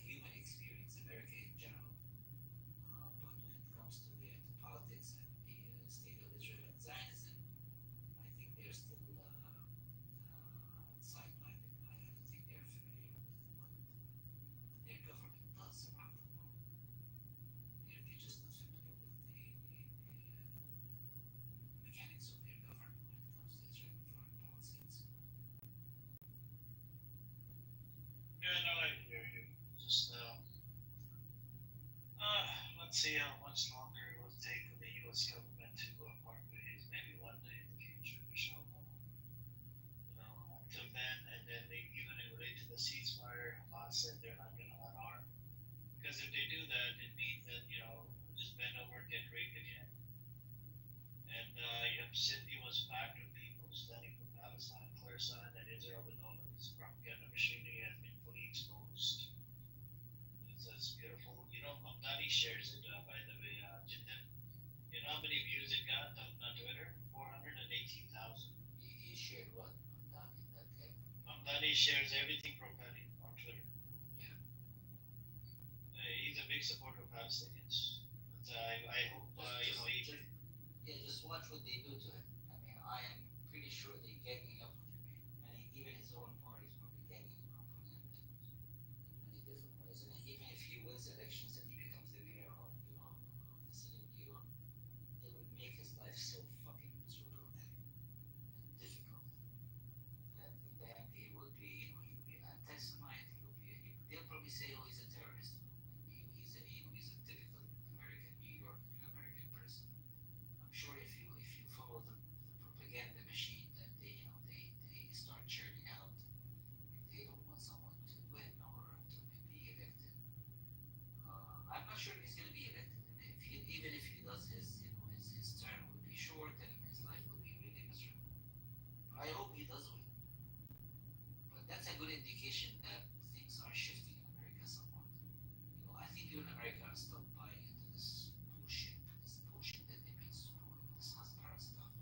human experience, America in general. But when it comes to to politics and the state of Israel and Zionism, I think they're still sidelined. I don't think they're familiar with what their government does around the world. They're just not familiar with the mechanics of their government when it comes to Israeli foreign policy. Yeah, no, I hear you. Just let's see how much longer it will take for the U.S. government to part ways. Maybe one day in the future we shall know. Until then, and then they even in relate to the ceasefire, Hamas said they're not going to unarm, because if they do that, it means that just bend over and get raped again. And yep, Cindy was packed with people standing for Palestine, clear sign that Israel, with all of its propaganda machinery, has been fully exposed. It's beautiful. Mamdani shares it, by the way, Jitin. You know how many views it got on Twitter? 418,000. He shared what? Mamdani shares everything prophetic on Twitter. Yeah. He's a big supporter of Palestinians. But I hope, just watch what they do to him. I mean, I am pretty sure they're ganging up on him. Even his own party is probably ganging up on him in many different ways. And even if he wins elections and he becomes the mayor of the city of New York, they will make his life so fucking miserable and difficult that in the end he will be, he'll be an anti-Semite. They'll probably say, "Oh, he's a terrorist." He's a typical American New York American person. I'm sure if you follow the propaganda machine that they start churning out, if they don't want someone to win or to be elected. I'm not sure if he's going to be elected, and even if he does, his term would be short and his life would be really miserable. But I hope he does win. But that's a good indication that things are shifting in America somewhat. I think you in America are still buying into this bullshit that they've been supporting, this Hasbara stuff.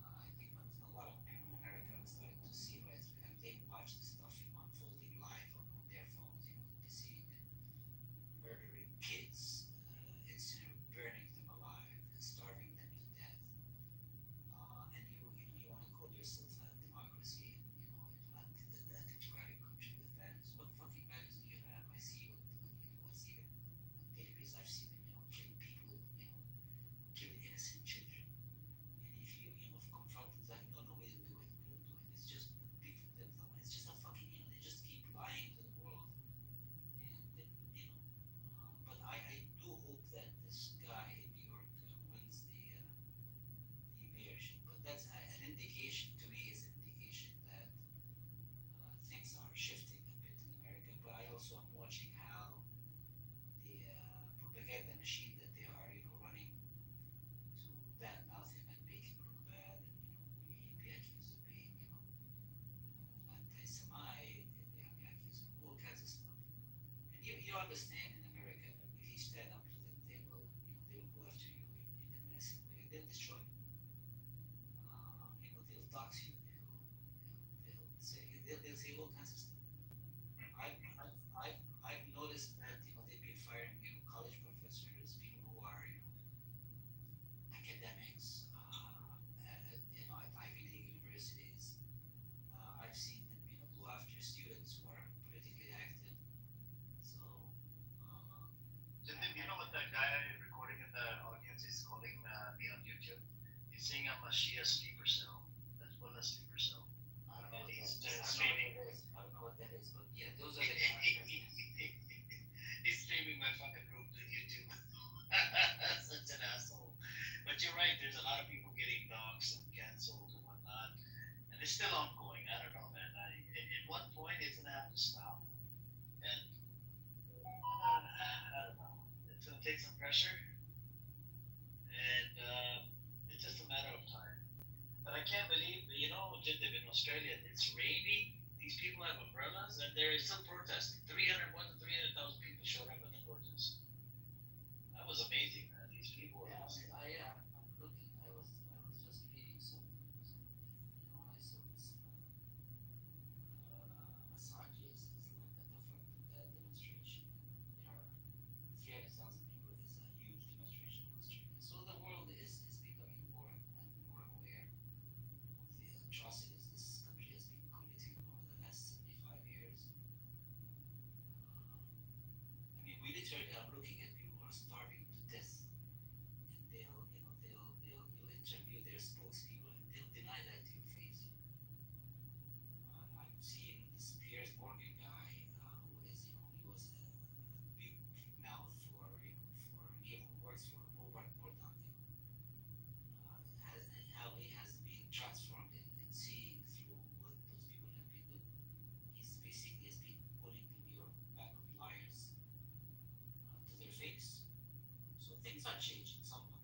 I think that a lot of people in America are starting to see, right, and they watch this stuff unfolding live on their phones. They see them murdering kids, burning them alive, starving them to death. And you want to call yourself a democracy, the democratic country with values. What fucking values do you have? I see what I see them on daily basis. I've seen them, you understand in America that if you stand up to them, they will go after you in a massive way. They'll destroy you. They'll dox you. They'll say all kinds of stuff. I've noticed that they've been firing college professors, people who are academics, at Ivy League universities. I've seen them go after students who are politically active. So You know what that guy recording in the audience is calling me on YouTube? He's saying I'm a Shia sleeper cell, as well as sleeper cell. I don't know And what he's that is. streaming. I don't know what that is, but yeah, those are the characters. He's streaming my fucking room to YouTube. Such an asshole. But you're right, there's a lot of people getting doxxed and canceled and whatnot. And it's still ongoing. I don't know, man. At one point, it's going to have to stop. And I don't know. It's going to take some pressure. And it's just a matter of time. But I can't believe, Jidib in Australia, it's raining. These people have umbrellas and they're still protesting. More than 300,000 people showed up at the protest. That was amazing, man. These people were awesome. I'm looking. I was just reading something. I saw this. Assange is like at the front of the demonstration. There are 300,000 people. Is a huge demonstration in Australia. So the world is becoming more and more aware of the atrocities this country has been committing over the last 75 years. We literally are looking at people who are starving to death, and you'll interview their spokespeople, and they'll deny that to your face. I've seen this Piers Morgan guy, who is, he was a big mouth he works for Robert Murdoch, how he has been transformed in seeing through what those people have been doing. He's basically has been pulling the New York back of liars to their face. So things are changing somewhat.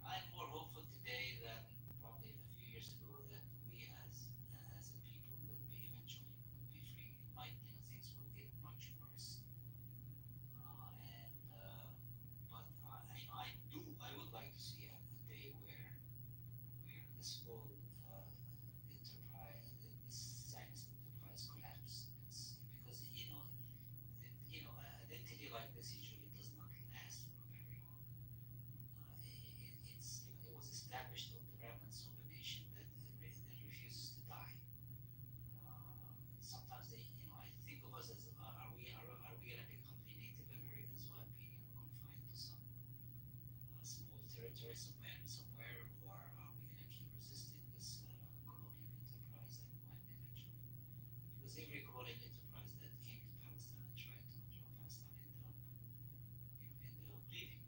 I'm more hopeful today than probably a few years ago that we as a people will be eventually will be free. It might, things will get much worse. But I would like to see a day where this whole enterprise, this Zionist enterprise collapse. It's because an entity like this usually does not last for very long. It was established on the remnants of a nation that refuses to die. Sometimes I think of us as are we going to become the Native Americans who have been confined to some small territory somewhere, or are we going to keep resisting this colonial enterprise and when eventually? Because every colonial enterprise that came to Palestine and tried to control Palestine ended up leaving.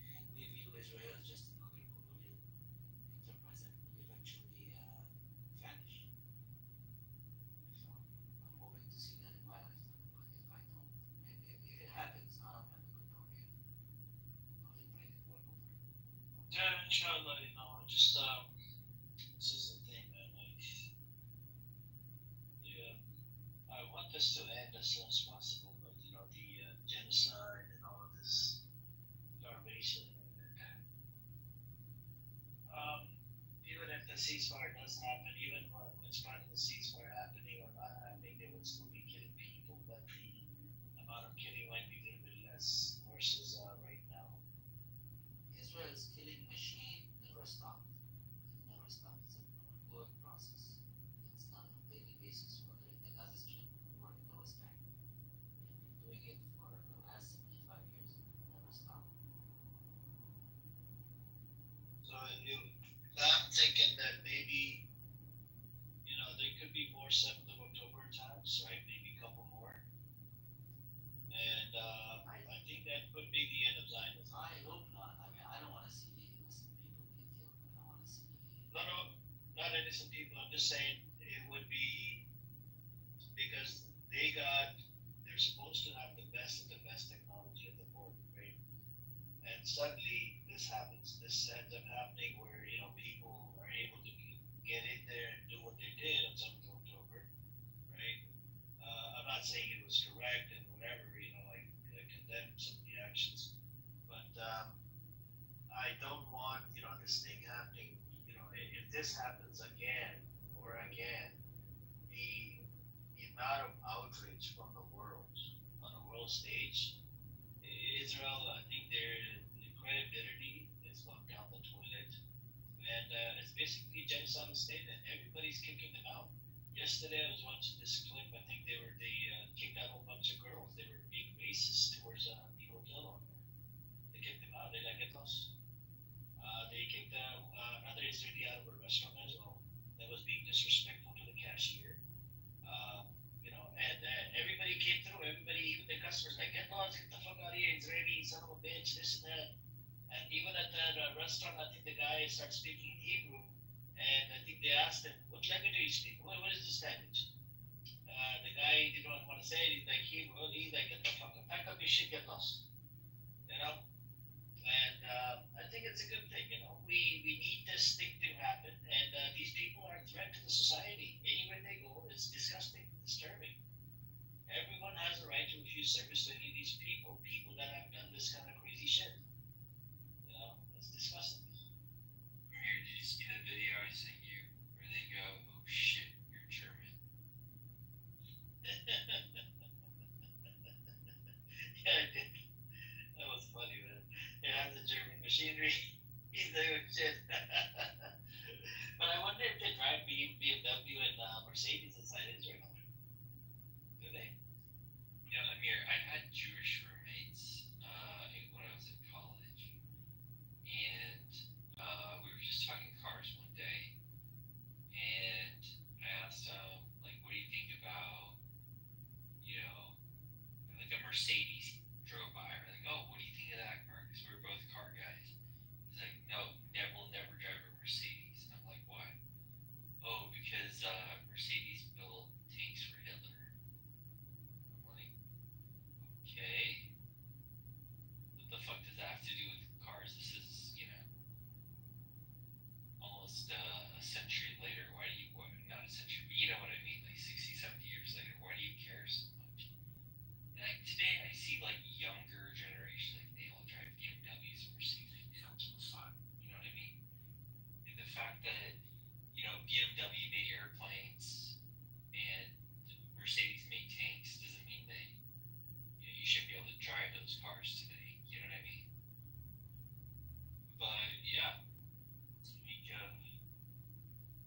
And we view Israel as just another colonial enterprise that will eventually vanish. So I'm hoping to see that in my lifetime, but if I don't, if it happens, I'm a good Korean. I'll invite the world over. Yeah, inshallah, just this is the thing, man. Yeah, I want this to end as soon as possible, but the genocide and all of this starvation, even if the ceasefire does happen, even what's part of the ceasefire happening or not happening, they would still be killing people, but the amount of killing might be a little bit less versus right now. Israel's killing machine never stopped. It never stopped. It's an ongoing process. It's not on a daily basis, whether in the Gaza Strip or in the West Bank. They've been doing it for the last 75 years. It never stopped. So I'm thinking that maybe, there could be more 7th of October attacks, right? Maybe a couple more. And I think that could be the end of Zionism. I hope not. I don't want to see innocent people get killed. I don't want to see. No, not innocent people. I'm just saying it would be because they're supposed to have the best of the best technology at the border, right? And suddenly this happens. This ends up happening where people are able to get in there and do what they did on 7th of October, right? I'm not saying it was correct this happens again or again, the amount of outrage from the world on a world stage, Israel, I think their credibility is going down the toilet, and it's basically a genocidal state, and everybody's kicking them out. Yesterday, I was watching this clip. I think they kicked out a whole bunch of girls. They were being racist towards the hotel owner. They kicked them out. They let get lost. They kicked another Israeli out of a restaurant as well that was being disrespectful to the cashier. And everybody came through. Everybody, even the customers, like, get lost, get the fuck out of here, Israeli, son of a bitch, this and that. And even at that restaurant, I think the guy started speaking in Hebrew, and I think they asked him, "What language do you speak? What is this language?" The guy didn't want to say it. He's like, Hebrew. He's like, "Get the fuck up, pack up your shit, get lost." You know. And I think it's a good thing. We need this thing to happen, and these people are a threat to the society. Anywhere they go, it's disgusting, disturbing. Everyone has a right to refuse service to any of these people that have done this kind of crazy shit. It's disgusting. Here, did you see the video I sent you where they go, "Oh shit, you're German"? Yeah, I did. That was funny, man. It has the German machinery. He's like, "Oh shit." But I wonder if they drive BMW and Mercedes inside Israel. Do they? Amir, I had Jewish roommates when I was in college, and we were just talking cars one day, and I asked him, like, what do you think about, like a Mercedes drove by, or like, oh, what do you think of that car? Because we were both car guys. He's like, no, we'll never drive a Mercedes. And I'm like, why? Oh, because Mercedes built tanks for Hitler. I'm like, okay, what the fuck does that have to do with cars? This is, almost a century later. Why do you, not a century, but you know what I mean, like 60, 70 years later, why do you care so much? And like today, I see like younger generation, like they all drive BMWs or Mercedes, like they don't give a fuck. You know what I mean? Like the fact that, BMW made airplanes and Mercedes made tanks doesn't mean that, you should be able to drive those cars today. You know what I mean? But yeah,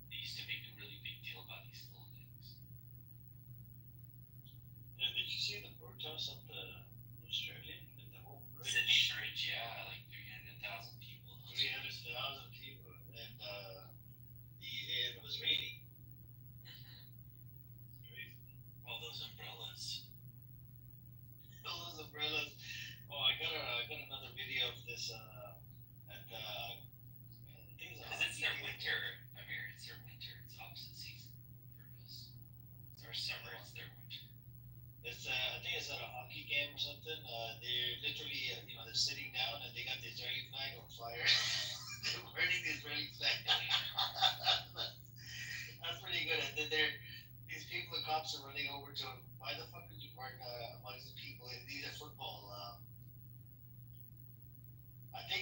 they used to make a really big deal about these little things. Yeah, did you see the protest at the Australia? Like the whole bridge? Sydney Bridge, yeah, like 300,000 people. 300,000 people, and it was raining. Crazy. All those umbrellas. All those umbrellas. Oh, I got another video of this at the. Because it's their winter. I mean, it's their winter. It's opposite season for us. It's our summer. It's their winter. It's I think it's at a hockey game or something. They're literally they're sitting down and they got the Israeli flag on fire. They're burning the Israeli flag. That's pretty good. And then these people, the cops are running over to them. Why the fuck would you burn amongst the people? These are football. I think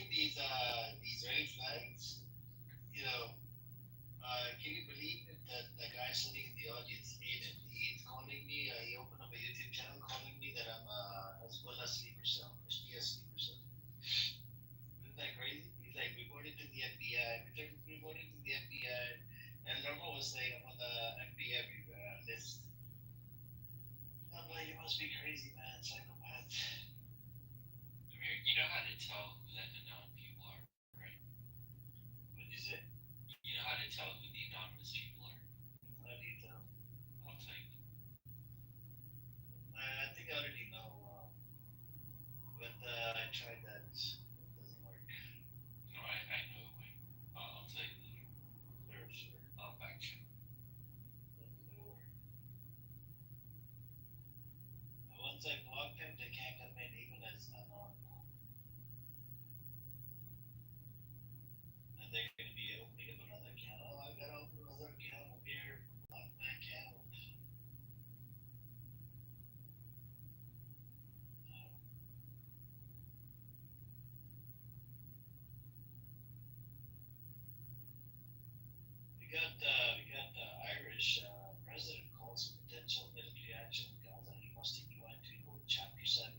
got the Irish president calls for potential military action in Gaza. He wants to join to invoke Chapter 7,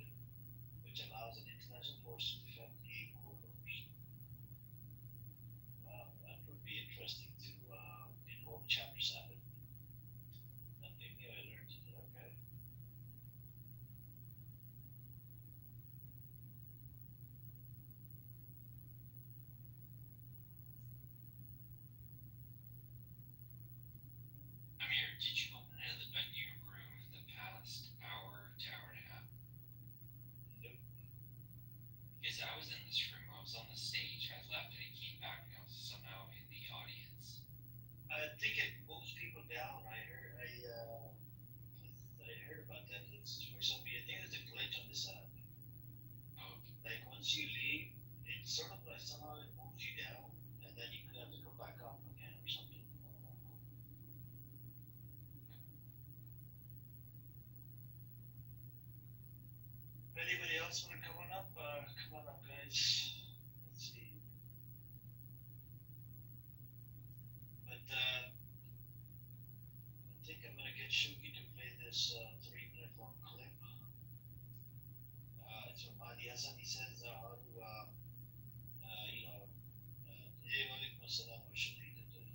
which allows an international force to defend the 8 corridors. That would be interesting to invoke Chapter 7. Something new I learned today. Okay. Amir, did you open a new room the past hour to hour and a half? Nope. Because I was in this room, I was on the stage, I left and I came back and I was somehow in the audience. I think it moves people down. I heard about that. It's for some reason. I think there's a glitch on this app. Oh, Like once you leave, it's sort of like somehow it moves you down, and then you could have to go back up again or something. Anybody else want to come on up? Come on up, guys. Let's see. But I think I'm gonna get Shuki to play this 3-minute long clip. It's from Mahdi Hassan. He says how to, وعليكم السلام ورحمة الله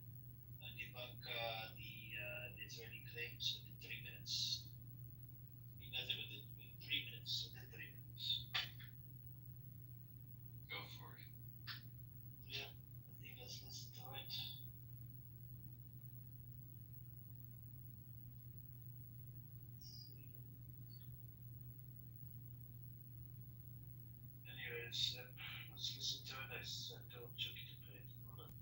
debunk the Israeli claims within 3 minutes. He does it within 3 minutes. Within 3 minutes. go for it. Yeah, I think let's listen to it. Anyways, let's listen to it. I told Chucky to play it. Hold on.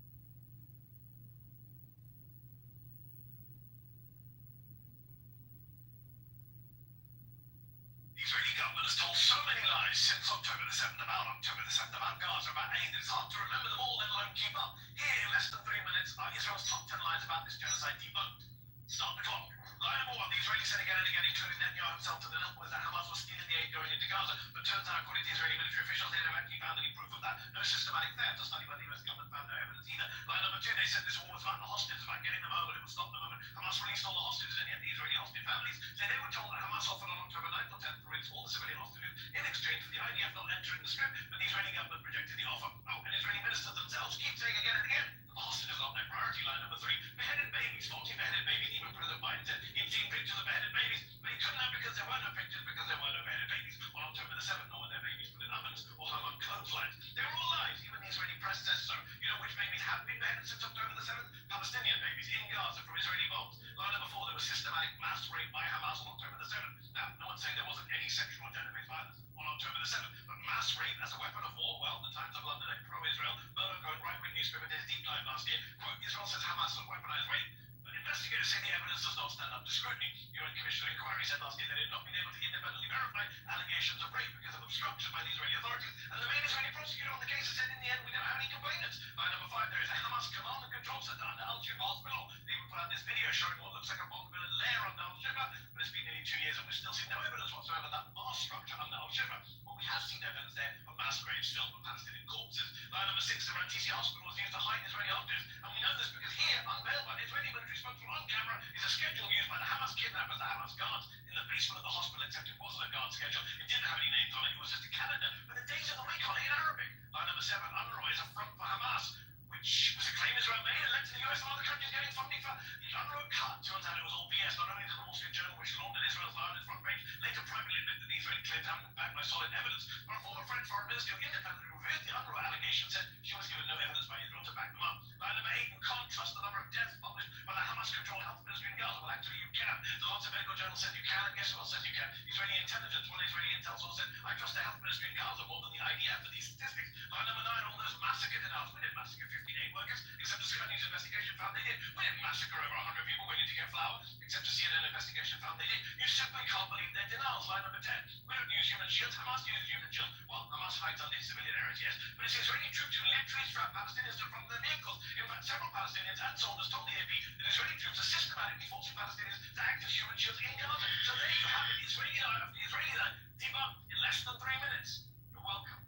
The Israeli government has told so many lies since October the 7th, about Gaza, about aid, it's hard to remember them all, let alone keep up. Here, in less than 3 minutes, are Israel's top 10 lies about this genocide debunked. Start the clock. Lie number 1, the Israelis said again and again, including Netanyahu himself to the Nil, was that Hamas was stealing the aid going into Gaza. But turns out, according to Israeli military officials, they never actually found any proof of that. No systematic theft. A study by the US government found no evidence either. Lie number 2, they said this war was about the hostages, about getting them home, and it would stop the moment Hamas released all the hostages, and yet the Israeli hostage families say they were told that Hamas offered on October 9th or 10th to release all the civilian hostages in exchange for the IDF not entering the strip, but the Israeli government rejected the offer. Oh, and Israeli ministers themselves keep saying again and again that the hostages are not their priority. Line number 3, beheaded babies, 40 beheaded babies. Even President Biden said he'd seen pictures of beheaded babies, but he couldn't have because there were no pictures, because there were no beheaded babies on October the 7th, nor were their babies put in ovens or hung on clotheslines. They were all lies. Even the Israeli press says so. You know which babies have been beheaded since October the 7th? Palestinian babies in Gaza from Israeli bombs. Line number 4, there was systematic mass rape by Hamas on October the 7th. Now, no one's saying there wasn't any sexual or gender-based violence on October the 7th, but mass rape as a weapon of war, well, the Times of London, a pro-Israel, Murdoch-owned right-wing newspaper, did a deep dive last year. Quote, Israel says Hamas has weaponized rape, but investigators say the evidence does not stand up to scrutiny. UN Commissioner of Inquiry said last year that it had not been able to independently verify allegations of rape because of obstruction by the Israeli authorities, and the main Israeli prosecutor on the case has said in the end we never have any complainants. Line number 5, there is a Hamas command and control center under Al-Shifa hospital. They even put out this video showing what looks like a bomb-filled lair under Al-Shifa, but it's been nearly 2 years and we've still seen no evidence whatsoever of that vast structure under Al-Shifa. But we have seen evidence there of mass graves filled with Palestinian corpses. Line number 6, the Rantisi hospital was used to hide Israeli hostages, and we know this because here, unveiled by the Israeli military spokesman on camera, is a schedule used by the Hamas kidnappers, the Hamas guards, in the basement of the hospital, except it wasn't a guard schedule. It didn't have any names on it. It was just a calendar with the days of the week on it in Arabic. Line number 7, UNRWA is a front for Hamas, which was a claim Israel made and led to the US and other countries getting funding for the UNRWA cut. Turns out it was all BS. Not only did the Wall Street Journal, which laundered Israel's lie on its front page, later privately admit that the Israeli claims haven't been backed by solid evidence, but a former French foreign minister who independently reviewed the UNRWA allegations said she was given no evidence by Israel to back them up. Line number 8, you can't trust the number of deaths published by the Hamas-controlled health ministry in Gaza. Well, actually, you can. The Lancet Medical Journal says you can, and guess who else says you can? Israeli intelligence, one Israeli intel source said, I trust the health ministry in Gaza more than the IDF for these statistics. Line number 9, all those massacre denials. We didn't massacre 15 aid workers, except the Sky News investigation found they did. We didn't massacre over 100 people waiting to get flour, except the CNN investigation found they did. You simply can't believe their denials. Line number 10, we don't use human shields. Hamas uses human shields. Well, Hamas hides under civilian areas, yes, but it's Israeli troops who literally strap Palestinians to the front of their vehicles. In fact, several Palestinians and soldiers told the AP that Israeli troops are systematically forcing Palestinians to act as human shields in Gaza. So there you have it, Israeli lie after Israeli lie, debunked in less than 3 minutes. You're welcome.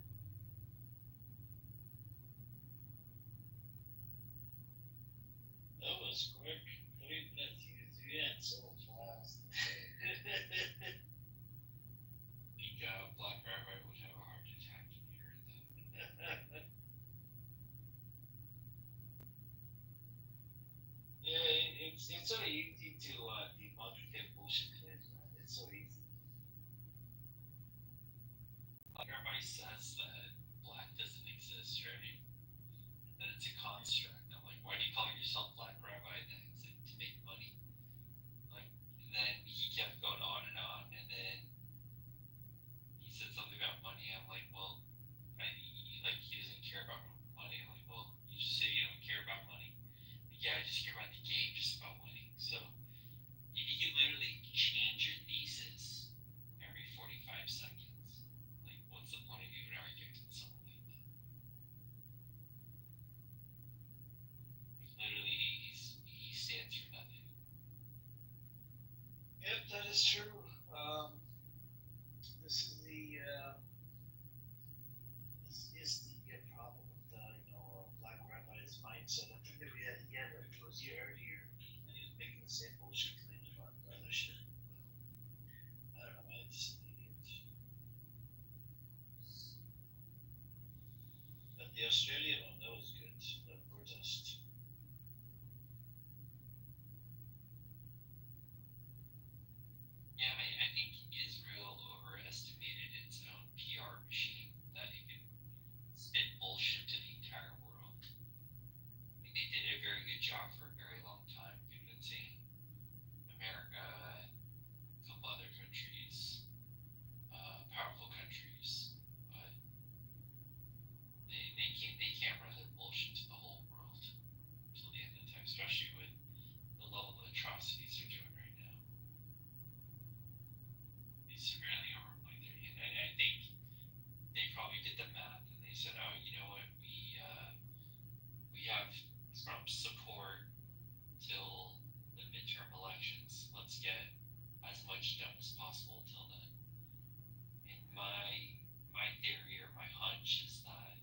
That Black Rabbit would have a heart attack when he heard that. Yeah, it's so easy to debunk their bullshit claims, man. It's so easy. Like everybody says that black doesn't exist, right? That it's a construct. I'm like, why do you call yourself Black Rabbi then? It's like to make money. Like, and then he kept going on, and then he said something about money. I'm like, well, like he doesn't care about money. I'm like, well, you just say you don't care about money. Like, yeah, I just care about the game, just about winning. So you can literally change your thesis every 45 seconds. Like, what's the point of even arguing with someone like that? Literally, he stands for nothing. Yep, that is true. This is the problem with Black Rabbi's mindset. I think that it was here earlier, and he was making the same bullshit claims about the other shit. I don't know, man. It's an idiot. But the Australian one, that was good. The protest. Yeah, I think Israel overestimated its own PR machine, that it could spit bullshit to the entire world. I mean, they did a very good job for a very long time convincing America and a couple other countries, powerful countries, but they can't run their bullshit to the whole world until the end of time, especially with the level of atrocities they're doing right now. They severely overplayed their hand. And I think they probably did the math and they said, oh, you know what, we have Trump's support till the midterm elections. Let's get as much done as possible till then. And my theory or my hunch is that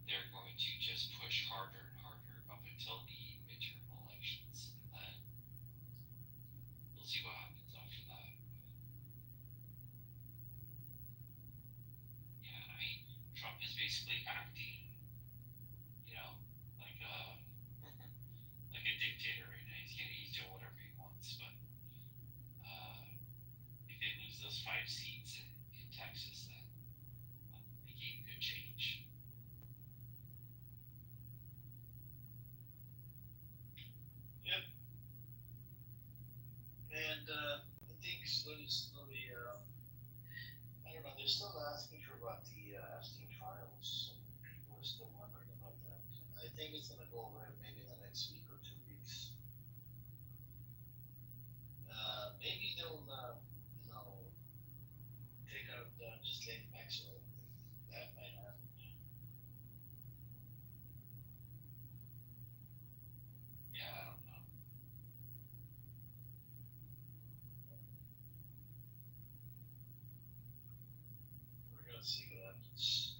they're going to just push harder and harder up until the midterm elections, and then we'll see what happens after that. But yeah, I mean, Trump is basically acting, like a like a dictator right now. He's doing whatever he wants, but if they lose those 5 seats in Texas, then the game could change. Yep. And I think slowly, I don't know, they're still asking for about the Epstein files. People are still wondering about that. I think it's going to go away maybe in the next week or 2 weeks. Maybe they'll, take out Ghislaine Maxwell. That might happen. Yeah, I don't know. We're gonna see what happens.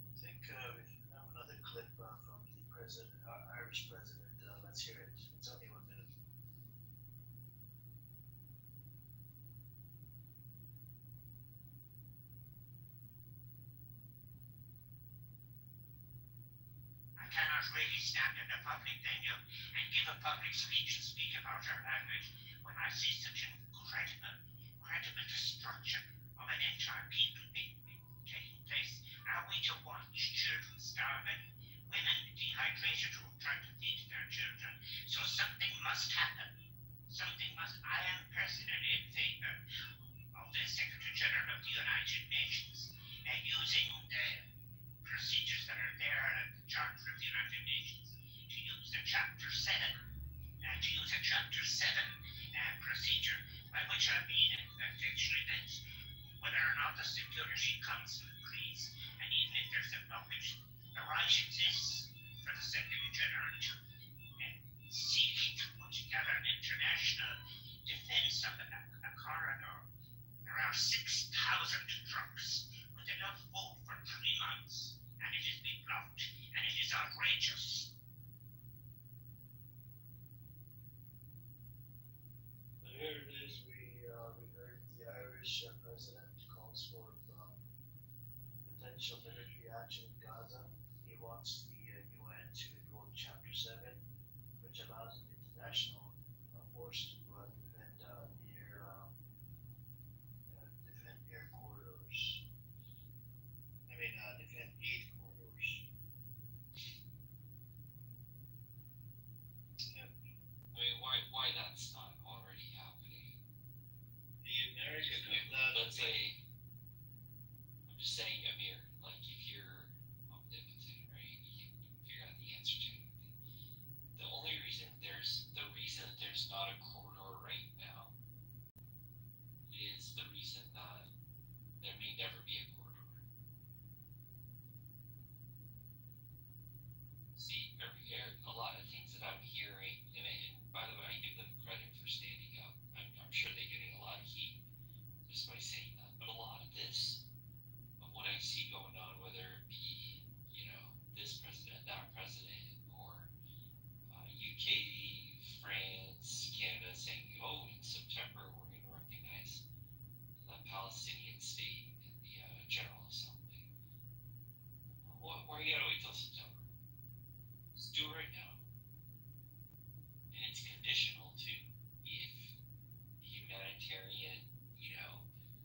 I think we have another clip from the president, Irish president. Let's hear it. It's only 1 minute. I cannot really stand in a public venue and give a public speech and speak about our language when I see such incredible destruction of an entire people taking place. Are we to watch children starving, women dehydrated who are trying to feed their children? So something must happen. Something must. I am personally in favor of the Secretary General of the United Nations using the procedures that are there at the Charter of the United Nations to use the Chapter 7, to use a Chapter 7 procedure, by which I mean actually that whether or not the Security Council agrees, and even if there's a blockage, the right exists for the Secretary General to seek to put together an international defense of a corridor. There are 6,000 trucks with enough food for 3 months, and it has been blocked, and it is outrageous. potential military action in Gaza. He wants the UN to invoke Chapter 7, which allows an international force to defend air corridors. Defend aid corridors. Why that's not already happening? The American Let's say, I'm just saying, Amir, like if you're omnipotent, right, you can figure out the answer to anything. The reason that there's not a corridor right now is the reason that there may never be a corridor. See, a lot of things that I'm hearing, and by the way, I give them credit for standing up. I'm sure they're getting a lot of heat just by saying that. But a lot of this, of what I see going on, whether it be, this president, that president, or UK, France, Canada saying, oh, in September we're going to recognize the Palestinian state in the General Assembly. Why you gotta wait till September? Let's do it right now. And it's conditional too. If the humanitarian,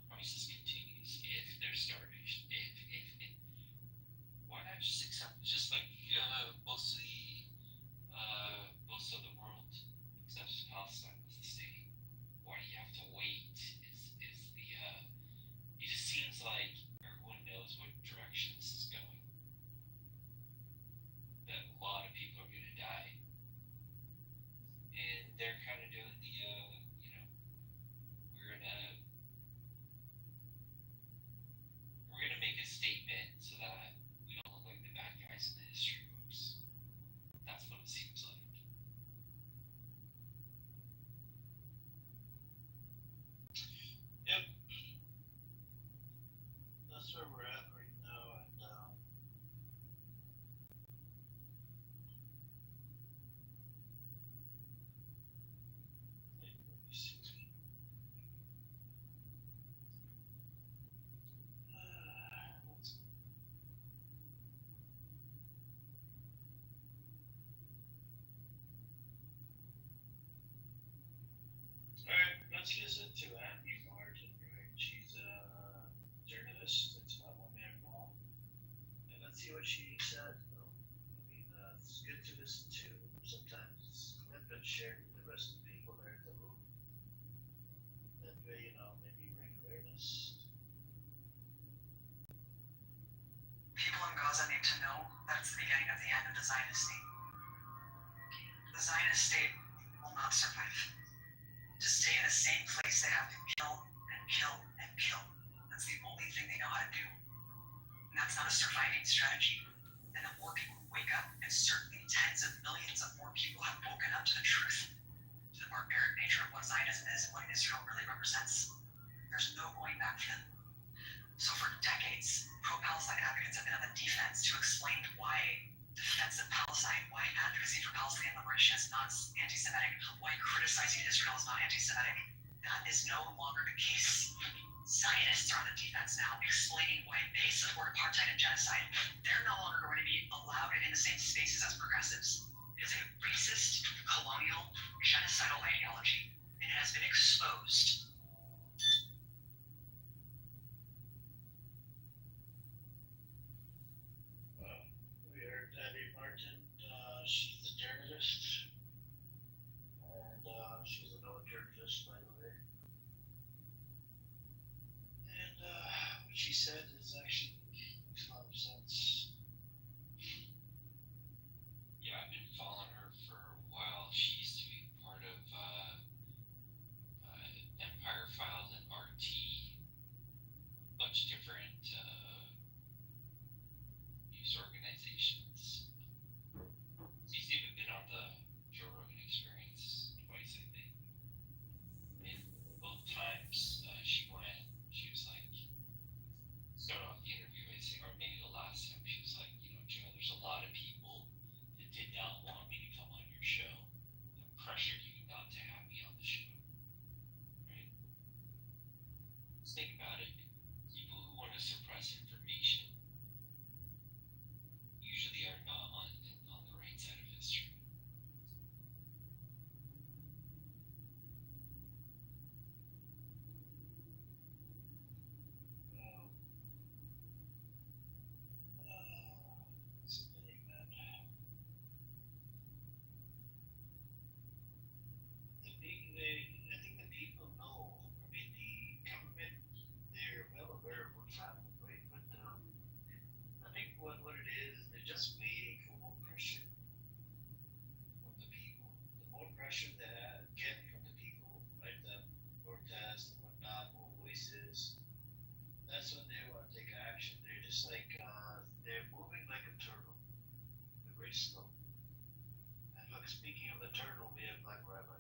crisis continues, if there's starvation, if why not just accept it? Just like most of the world accepts Palestine as a state. Why do you have to wait? It just seems like everyone knows what direction this is going. That a lot of people are gonna die. And they're kind of doing the, we're gonna make a statement so that we don't look like the bad guys in the history books. That's what it seems like. Yep. That's where we're at right now, and let me see. Alright, let's listen to Andy Martin, right? She's a journalist. It's about 1 minute long. And let's see what she said. It's good to listen to. Sometimes it's clip and shared with the rest of the people there in the room. That way, maybe bring awareness. People in Gaza need to know that it's the beginning of the end of the Zionist state. The Zionist state will not survive. To stay in the same place, they have to kill and kill and kill. That's the only thing they know how to do. And that's not a surviving strategy. And the more people wake up, and certainly tens of millions of more people have woken up to the truth, to the barbaric nature of what Zionism is and what Israel really represents, there's no going back for them. So for decades, pro-Palestine advocates have been on the defense to explain why defense of Palestine, why advocacy for Palestinian liberation is not anti-Semitic, why criticizing Israel is not anti-Semitic. That is no longer the case. Zionists are on the defense now, explaining why they support apartheid and genocide. They're no longer going to be allowed in the same spaces as progressives. It is a racist, colonial, genocidal ideology, and it has been exposed. We heard Andy Martin. She's a journalist. And she's a known journalist, by the way. And what she said is actually makes a lot of sense. Yeah, I've been I think the people know. I mean, the government, they're well aware of what's happening, right? But I think what it is, they're just waiting for more pressure from the people. The more pressure they get from the people, right? The protests and whatnot, more voices. That's when they want to take action. They're just like they're moving like a turtle. They're very slow. And look, speaking of the turtle, we have Black Rabbi.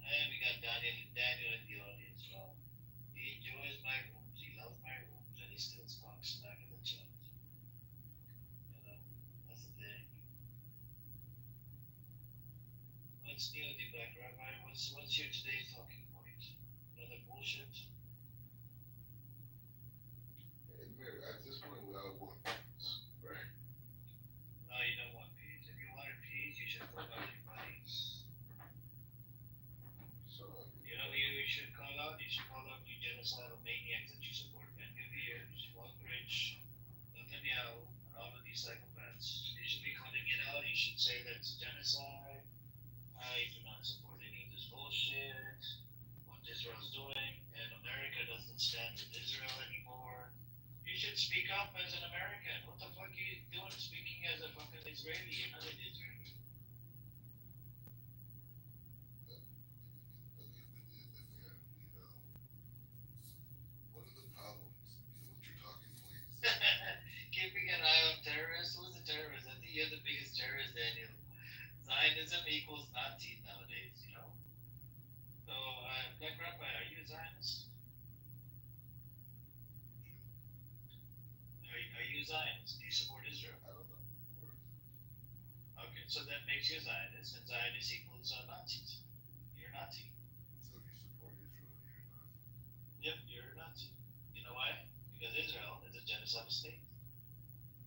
And we got Daniel in the audience. Well, he enjoys my rooms, he loves my rooms, and he still talks back in the chat. You know, that's the thing. What's new with the Black Rabbi? What's your today's talking point? Another bullshit? Admit, at this point, without one, right? No, you don't want peace. If you wanted peace, you should call out your buddies. So, You know, you should call out. You should call out the genocidal maniacs that you support. Ben Gvir, Walgrich, Netanyahu, and all of these psychopaths. You should be calling it out. You should say that it's genocide. I do not support any of this bullshit. What Israel's doing, and America doesn't stand with Israel anymore. You should speak up as an American. What the fuck are you doing speaking as a fucking Israeli? You're not an Israeli. one of the problems, what you're talking points. Keeping an eye on terrorists. Who's a terrorist? I think you're the biggest terrorist, Daniel. Zionism equals Nazi nowadays, you know? So, Black Rabbi, are you a Zionist? Are you a Zionist? Do you support Israel? I don't know, of course. Okay, so that makes you a Zionist, and Zionist equals Nazis. You're a Nazi. So if you support Israel, you're not. Yep, you're a Nazi. You know why? Because Israel is a genocidal state.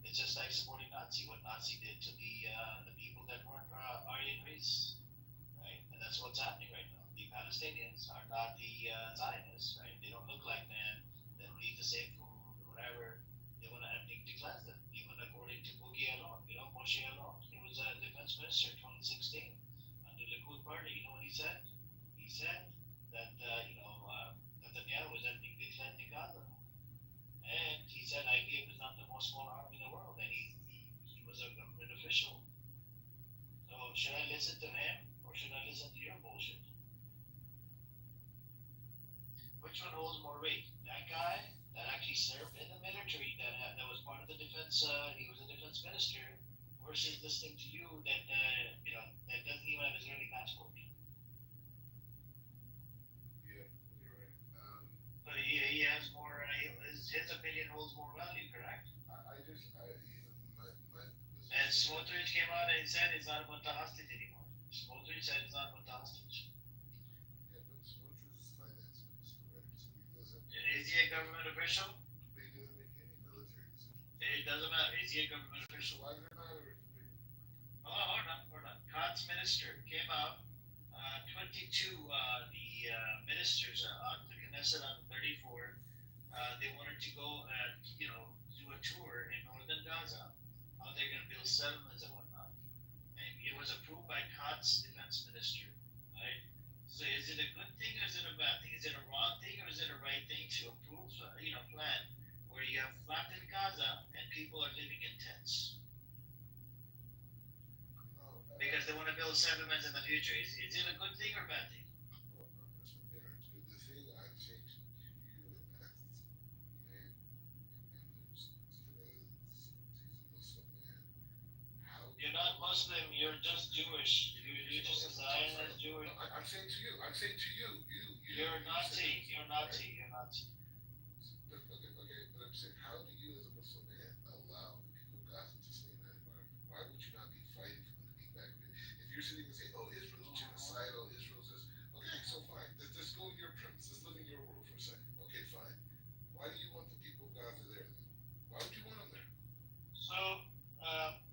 It's just like supporting Nazi, what Nazi did to the people that weren't Aryan race, right? And that's what's happening right now. The Palestinians are not the Zionists, right? They don't look like men. They don't eat the same food, whatever. They want to ethnically cleanse them, even according to Boogie Alon. You know, Moshe Alon. He was a defense minister in 2016 under the Likud party. You know what he said? He said that Netanyahu was ethnically cleansing Gaza. And he said IDF is not the most small army in the world, and he was a government official. So should I listen to him or should I listen to your bullshit? Which one holds more weight? That guy that actually served in the military, that was part of the defense, he was a defense minister, versus listening to you that that doesn't even have Israeli passport. Yeah, you're right. But he has more. His opinion holds more value, correct? And Smotrich came out and said it's not about the hostage anymore. Smotrich said it's not about the hostage. Yeah, but Smotrich is finance minister, right? So he doesn't. Is he a government official? But he doesn't make any military decisions. It doesn't matter. Is he a government official? Why does it matter? Oh, hold on. Khan's minister came out. 22, the ministers on the Knesset on the 34, they wanted to go and do a tour in northern Gaza. How they're going to build settlements and whatnot. And it was approved by Khan's defense minister, right? So is it a good thing or is it a bad thing? Is it a wrong thing or is it a right thing to approve, plan where you have flattened Gaza and people are living in tents? Because they want to build settlements in the future. Is it a good thing or a bad thing? Well, the thing I think you as man and Muslim man, how you're not Muslim. You're just Jewish. You're just a Zionist Jewish. No, I'm saying to you. I'm saying to you. You're Nazi. You're Nazi. You're Nazi. Okay. But I'm saying, how do you as a Muslim man allow the people of Gaza to stay in that environment? Why would you not be fighting for them to be back there? If you're sitting and saying, "Oh, Israel's genocidal," Israel's this. Okay, so fine. Let's go to your premise. Let's live in your world for a second. Okay, fine. Why do you want the people of Gaza there then? Why would you want them there? So,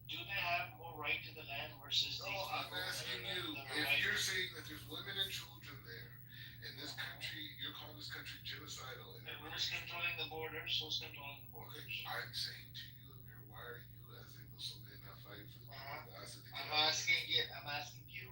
do they have more right to the land versus No, these people? I'm asking you. If you're saying that there's women and children there, and this country, you're calling this country genocidal. And who's controlling the borders? Who's controlling the borders? Okay, I'm saying to you, Amir, why are you as a Muslim man not fighting for the people of Gaza? I'm asking you,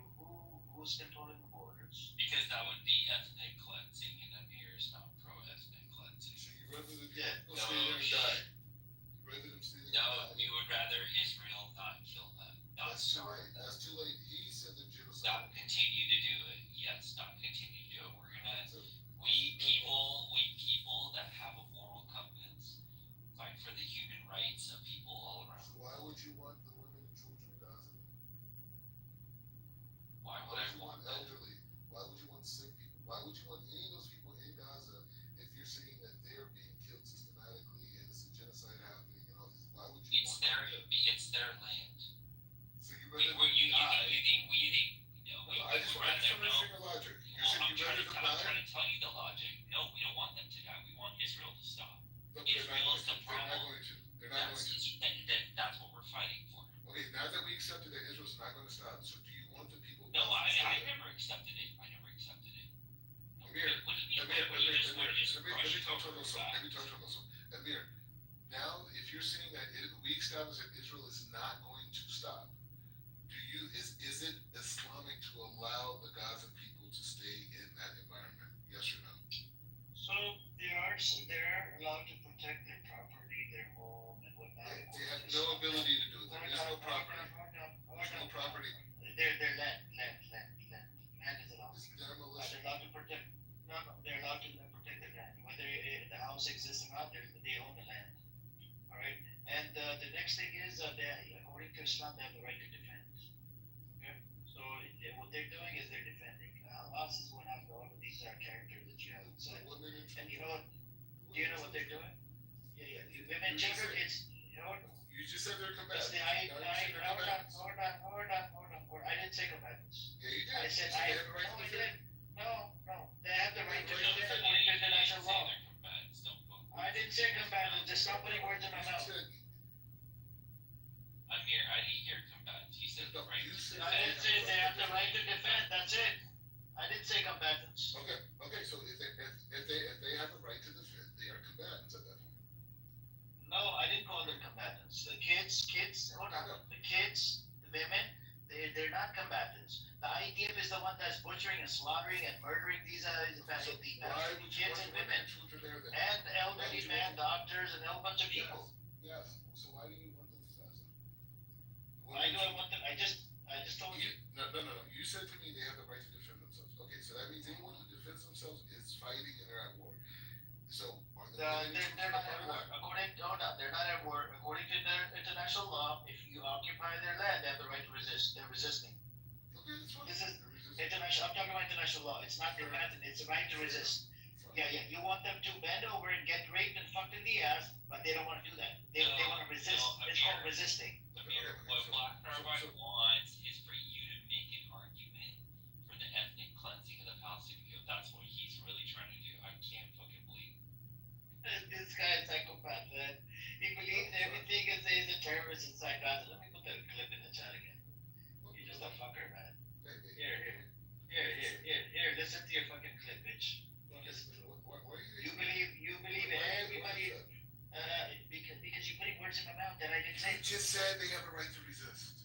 Why would you want any of those people in Gaza if you're saying that they're being killed systematically and it's a genocide happening and all this? Why would you It's want their them? it's their land. So you Wait, rather you die? think no, No, I just want to understand your logic. You're Well, saying I'm you trying, rather to, them I'm die? trying to tell you the logic. No, we don't want them to die. We want Israel to stop. Look, they're not Israel is the going to. They're not problem. going to. They're not going to. That's what we're fighting for. Okay, now that we accepted that Israel's not going to stop, so do you want the people? No, to I stay? never accepted it. I never accepted it. No, Amir, what do you mean? Amir, What do you just Amir, let me talk to over him also. Let me talk to him also. Amir, now if you're saying that we established that Israel is not going to stop, is it Islamic to allow the Gazan people to stay in that environment? Yes or no? So they're allowed to protect their property, their home, and whatnot. They have no ability to do it. There is no property. There's no property. Their land is allowed. It's demolition. They're allowed to protect. No, they're allowed to protect the land. Whether the house exists or not, they own the land. All right. And the next thing is, according to Islam, they have the right to defend. Okay. So what they're doing is they're defending. Hamas is going after all of these characters that you have inside. And you know what? Do you know what they're doing? Yeah. Women, children. It's You just said they're combatants. Hold on. I didn't say combatants. Yeah, you did. I said they have the right to I defend. didn't. No. They have the right to defend according to international law. I didn't say combatants. Just stop putting words in my mouth. Amir, I didn't hear combatants. You said the right to defend. I didn't say they have the right to defend. That's it. I didn't say combatants. Okay. So if they have a right to defend, they are combatants at that point. No, I didn't call them combatants. The kids, hold on. The kids, the women, they're not combatants. The IDF is the one that's butchering and slaughtering and murdering these kids and women. And elderly men, doctors, and a whole bunch of people. Yes. So why do you want them to Gaza? Why do I want them? I just told you. No. You said to me they have the right to defend themselves. Okay, so that means anyone who defends themselves is fighting and they're at war. So are they're not at war. They're not at war. According to the international law, if you occupy their land, they have the right to resist. They're resisting. Okay, that's fine. This is international. I'm talking about international law. It's not combatant. It's the right to resist. Yeah. You want them to bend over and get raped and fucked in the ass, but they don't want to do that. They want to resist. It's called resisting. Amir, what Black Carbide wants is for you to make an argument for the ethnic cleansing of the Palestinian people. That's what he's really trying to do. I can't fucking believe it. This guy is psychopath, man. He believes everything is a terrorist inside Gaza. Let me put that clip in the chat again. You're just a fucker, man. Here, listen to your fucking clip, bitch. You believe everybody, because you're putting words in my mouth that I didn't say. You just said they have a right to resist.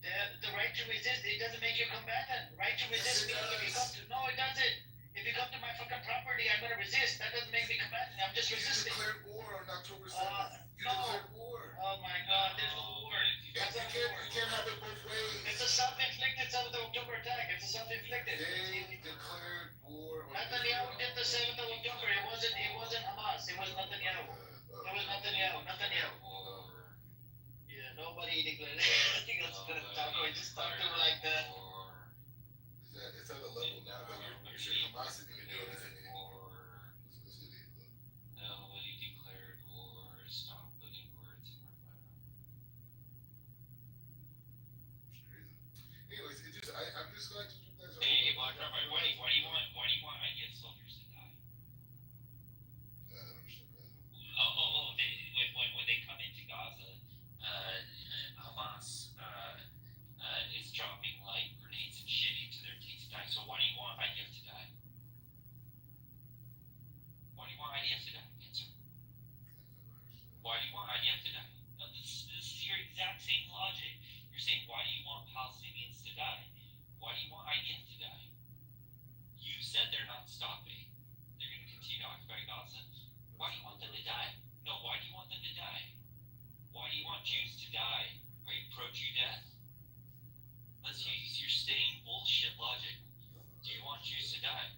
The right to resist, it doesn't make you a combatant. Right to resist means if you come to, no, it doesn't. If you come to my fucking property, I'm gonna resist. That doesn't make me combatant. I'm just resisting. You declared war on October 7th. You declared war. Oh my God, there's no war. You can't have it both ways. It's a self-inflicted October attack. It's a self-inflicted. They declared war on Netanyahu did the 7th of October. It wasn't Hamas. It was Netanyahu. It was Netanyahu. Yeah, nobody declared it. I think that's gonna talk or just talk to him like that. It's at a level now that you're saying Hamas isn't even doing anything anymore. Nobody declared war. Stop putting words in my mouth. It's crazy. Anyways, I'm just glad you guys are. Hey, Black Carbide, why do you want IDF soldiers to die? I don't understand that. When they come into Gaza, Hamas is dropping like grenades and shit into their tanks to die. So why do you want IDF to die? Why do you want IDF to die? Answer. Why do you want IDF to die? No, this is your exact same logic. You're saying, why do you want Palestinians to die? Why do you want IDF to die? You said they're not stopping. They're going to continue to occupy Gaza. Why do you want them to die? No, why do you want them to die? Why do you want Jews to die? Are you pro-Jew death? Let's use your same bullshit logic. Do you want Jews to die?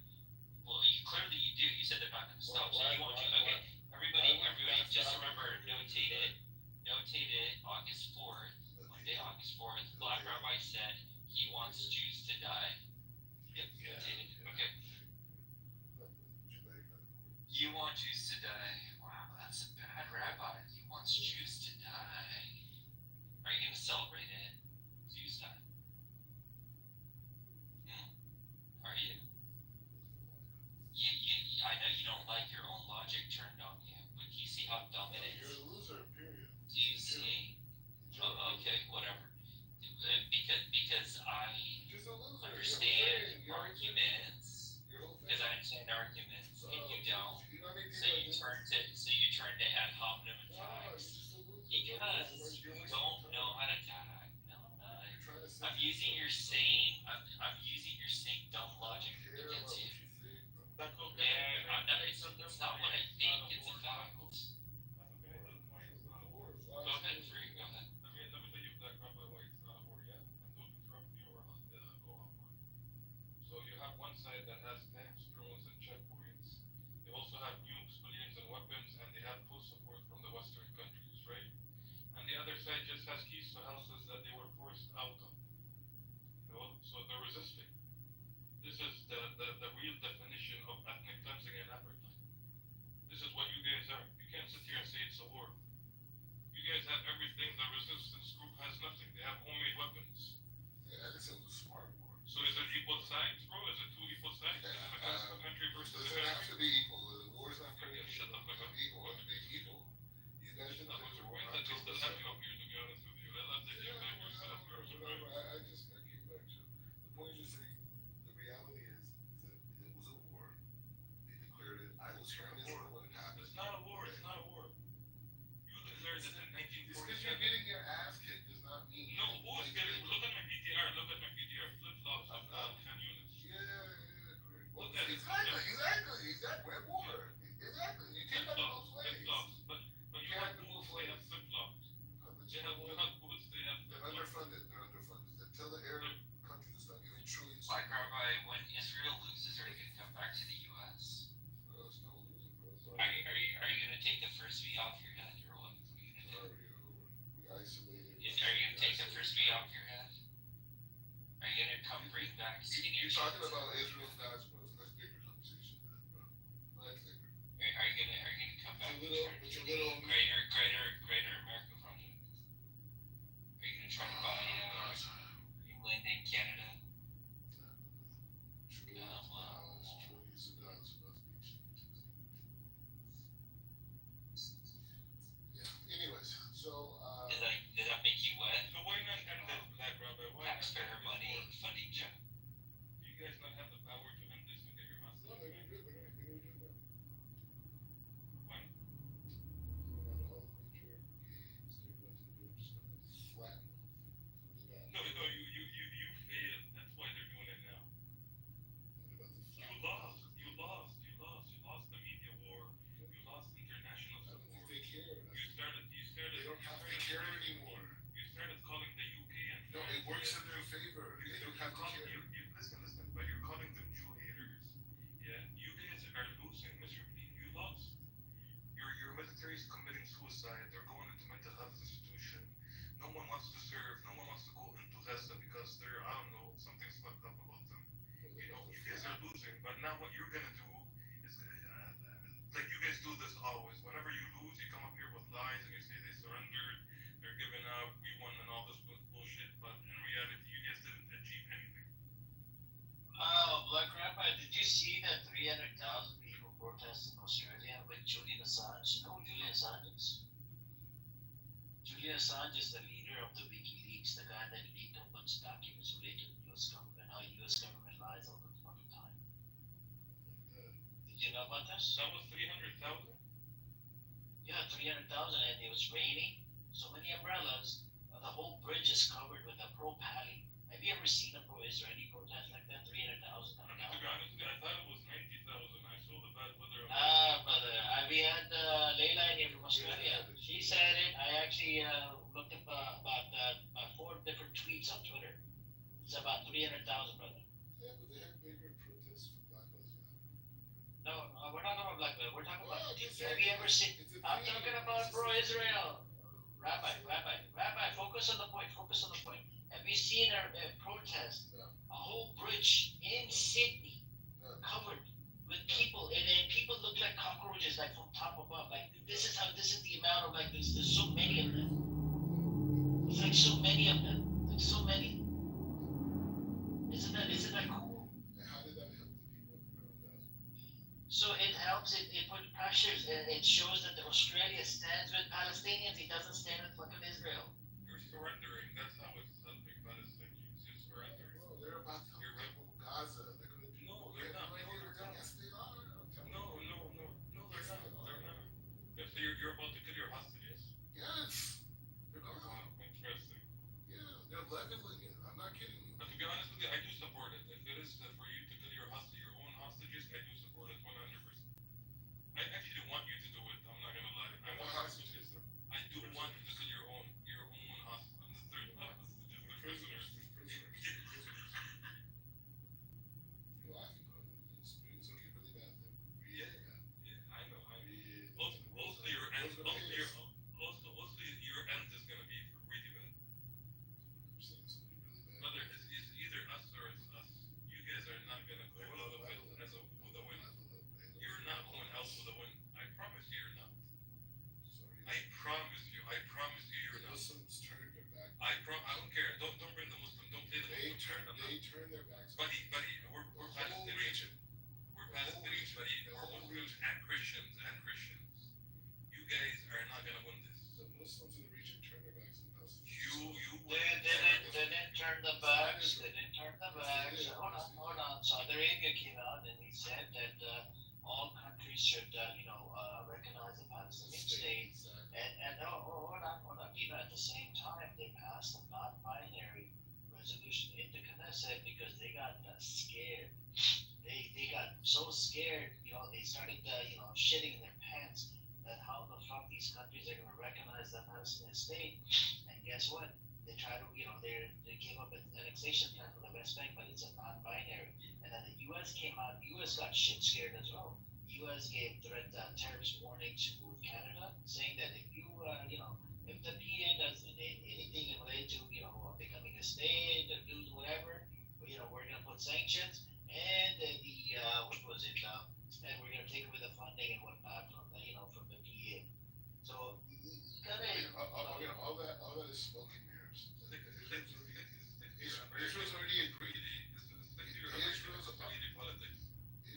Well, clearly you do. You said they're not going to stop. So you want to. Okay, everybody, just remember, notate it. August 4th, Monday, August 4th. Black Rabbi said he wants Jews to die. Yep, notate it. Okay. You want Jews to die? Wow, that's a bad rabbi. He wants Jews to die. Are you gonna celebrate it? Jews die. Are you? I know you don't like your own logic turned on you, but do you see how dumb it is? You're a loser, period. Do you see? Oh, okay, whatever. Because I understand arguments. Because I understand arguments, and you don't. So you turn to ad hominem attacks. Because you don't know how to tag. No, I'm not. I'm using your same dumb logic against you. And I'm not. It's not what I think. It's a fact. Go ahead, Free. Go ahead. Let me tell you, Black Rabbi, why it's not a war yet, and don't interrupt me or I'll go off one. So you have one side that has tanks, drones, and checkpoints. They also have nukes, billions, and weapons, and they have full support from the Western countries, right? And the other side just has keys to houses that they were forced out of. So they're resisting. This is the real definition of ethnic cleansing and apartheid. This is what you guys are. You can't sit here and say it's a war. You guys have everything. The resistance group has nothing. They have homemade weapons. Yeah, I guess it was a smart war. So is it equal sides, bro? Is it two equal sides? Is it a country versus a country? Doesn't have to be equal. The war's not pretty Shut the fuck up. equal. It be equal. You guys didn't have to war. I still have you up here, to be honest with you. I love that you have your stuff. I came back to the point you're saying. The reality is that it was a war. They declared it. I was here in Israel when it happened. It's not a war. It's not a war. You declared it in 1947. Just because you're getting your ass kicked does not mean. No, who's getting? Look at my PTR. Look at my PTR. Flip flops of Khan Yunis. Yeah, great. Look at it. Exactly. We're war. Exactly. You can't have both ways. Flip flops. But you have boots. They have flip flops. You have boots. They have. They're underfunded. Until the Arab countries start giving trillions. Like, Rabbi, when Israel loses, are you going to come back to the U.S.? It's no losing, bro. Are you going to take the frisbee off your head, or what? What are you going to do? We isolated. Are you going to take the frisbee off your head? Are you going to come bring back skinny You're talking about Israel's God's bro. That's bigger conversation than that, bro. That's bigger. Are you going to come back With your little greater America project? Are you going to try to buy England and Canada? Anyways, so Does that make you wet? So why not end this, Black Rabbi? Why not Taxpayer end this money war? funding Jeff. Do you guys not have the power to end this and get your message? no, they're gonna do it. They're gonna do it. When? All the major games they're about to do, just gonna flatten them. No, you failed. That's why they're doing it now. You lost the media war. You lost international support. They care. They don't have to care anymore. You started calling the UK and No, it works in their favor. They don't have to care. Listen, but you're calling them Jew haters. Yeah, you guys are losing miserably. You lost. Your military is committing suicide. They're going into mental health institution. No one wants to serve. No one wants to go into Gaza because they're, I don't know, something's fucked up about them. You guys are losing. But now what you're gonna do is, like you guys do this always. Whenever you lose, you come up here with lies and you say they surrendered, they're giving up, we won, and all this bullshit. But in reality, you guys didn't achieve anything. Black Rabbi, did you see that 300,000 people protest in Australia with Julian Assange? You know who Julian Assange is? Julian Assange is the leader of the WikiLeaks, the guy that leaked a bunch of documents related to the US government, how US government lies all the fucking time. Did you know about this? That was 300,000? Yeah, 300,000, and it was raining. So many umbrellas. The whole bridge is covered with a pro-Pali. Have you ever seen a pro-Israeli protest like that? 300,000 coming To out. be honest with you, I thought it was 90,000. I saw the bad weather. Brother, we had Leila in here from Australia. She said it. I actually looked up about 4 different tweets on Twitter. It's about 300,000, brother. Yeah, but they have bigger protests for Black Lives Matter. No, we're not talking about Black Lives. We're talking about. Well, Have you ever seen? I'm talking about pro-Israel. Rabbi, focus on the point. Have you seen a protest? No. A whole bridge in Sydney covered with people, and then people look look like cockroaches, like from top above. Like this is the amount of like there's so many of them. It's like so many of them. Like so many. Isn't that cool? And how did that help the people of Paradise? So it helps, it put pressures, it shows that Australia stands with Palestinians, it doesn't stand with fucking Israel. You're surrendering. That's how it's helping Palestinians. You're surrendering. Bro, they're about to level Gaza. They're gonna do No, they're not. No, they're not. Yes, they are. I'm telling No, you. no, no, no, they're Yes, not. they are. They're not. Yeah, so you're about to kill your hostages? Yes. They're not. Wow, interesting. Yeah, they're leveling it. I'm not kidding you. But to be honest with you, I do support it. If it is for you to kill your own hostages, I do support it 100%. I actually want you to do it. I'm not gonna lie. I want hostages. I do want you to kill your own hostages. The prisoners. You're laughing, bro. It's gonna get really bad then. Yeah, Really bad. yeah, I know. Really. Also your end. Also your end is gonna be really bad. I'm saying it's gonna be really bad. Brother, it's either us or it's us. You guys are not gonna go out of it with a win. You're not going out with a win. I promise you, you're not. I promise you, you're not. Muslims turned their back. I don't care. Don't bring the Muslim. Don't play the Muslim card. They turned their backs. Buddy, we're Palestinians. We're Palestinians, buddy. We're Muslims and Christians. You guys are not gonna win this. The Muslims in the region turned their backs on Palestine. They didn't turn the backs, Hold on. Saudi Arabia came out and he said that all countries should, recognize the Palestinian state. And hold on. At the same time, they passed a non-binary resolution in the Knesset because they got scared. They got so scared, they started, shitting in their pants that how the fuck these countries are going to recognize the Palestinian state. And guess what? They try to, they came up with an annexation plan for the West Bank, but it's a non-binary. And then the U.S. came out. U.S. got shit scared as well. U.S. gave terrorist warning to Canada, saying that if you, if the PA does anything related to, becoming a state, or do whatever, we're gonna put sanctions, and what was it? And we're gonna take away the funding and whatnot from the PA. So you gotta. All that is smoke and mirrors. Israel's already agreed.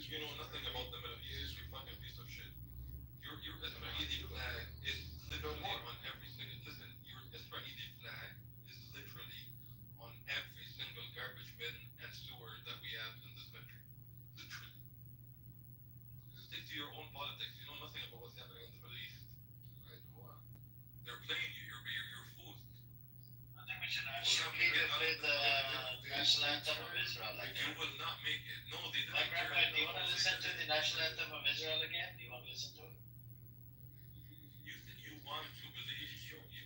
You know nothing about the Middle East, you fucking piece of shit. Your Israeli flag is literally on every single. Listen, your Israeli flag is literally on every single garbage bin and sewer that we have in this country. Literally. Stick to your own politics. You know nothing about what's happening in the Middle East. They're playing you. You're fooled. I think we should actually play the national anthem of Israel. You will not make it. No, they didn't. Like, Rabbi, do you want to listen to the national anthem of Israel again? Do you want to listen to it? You want to believe.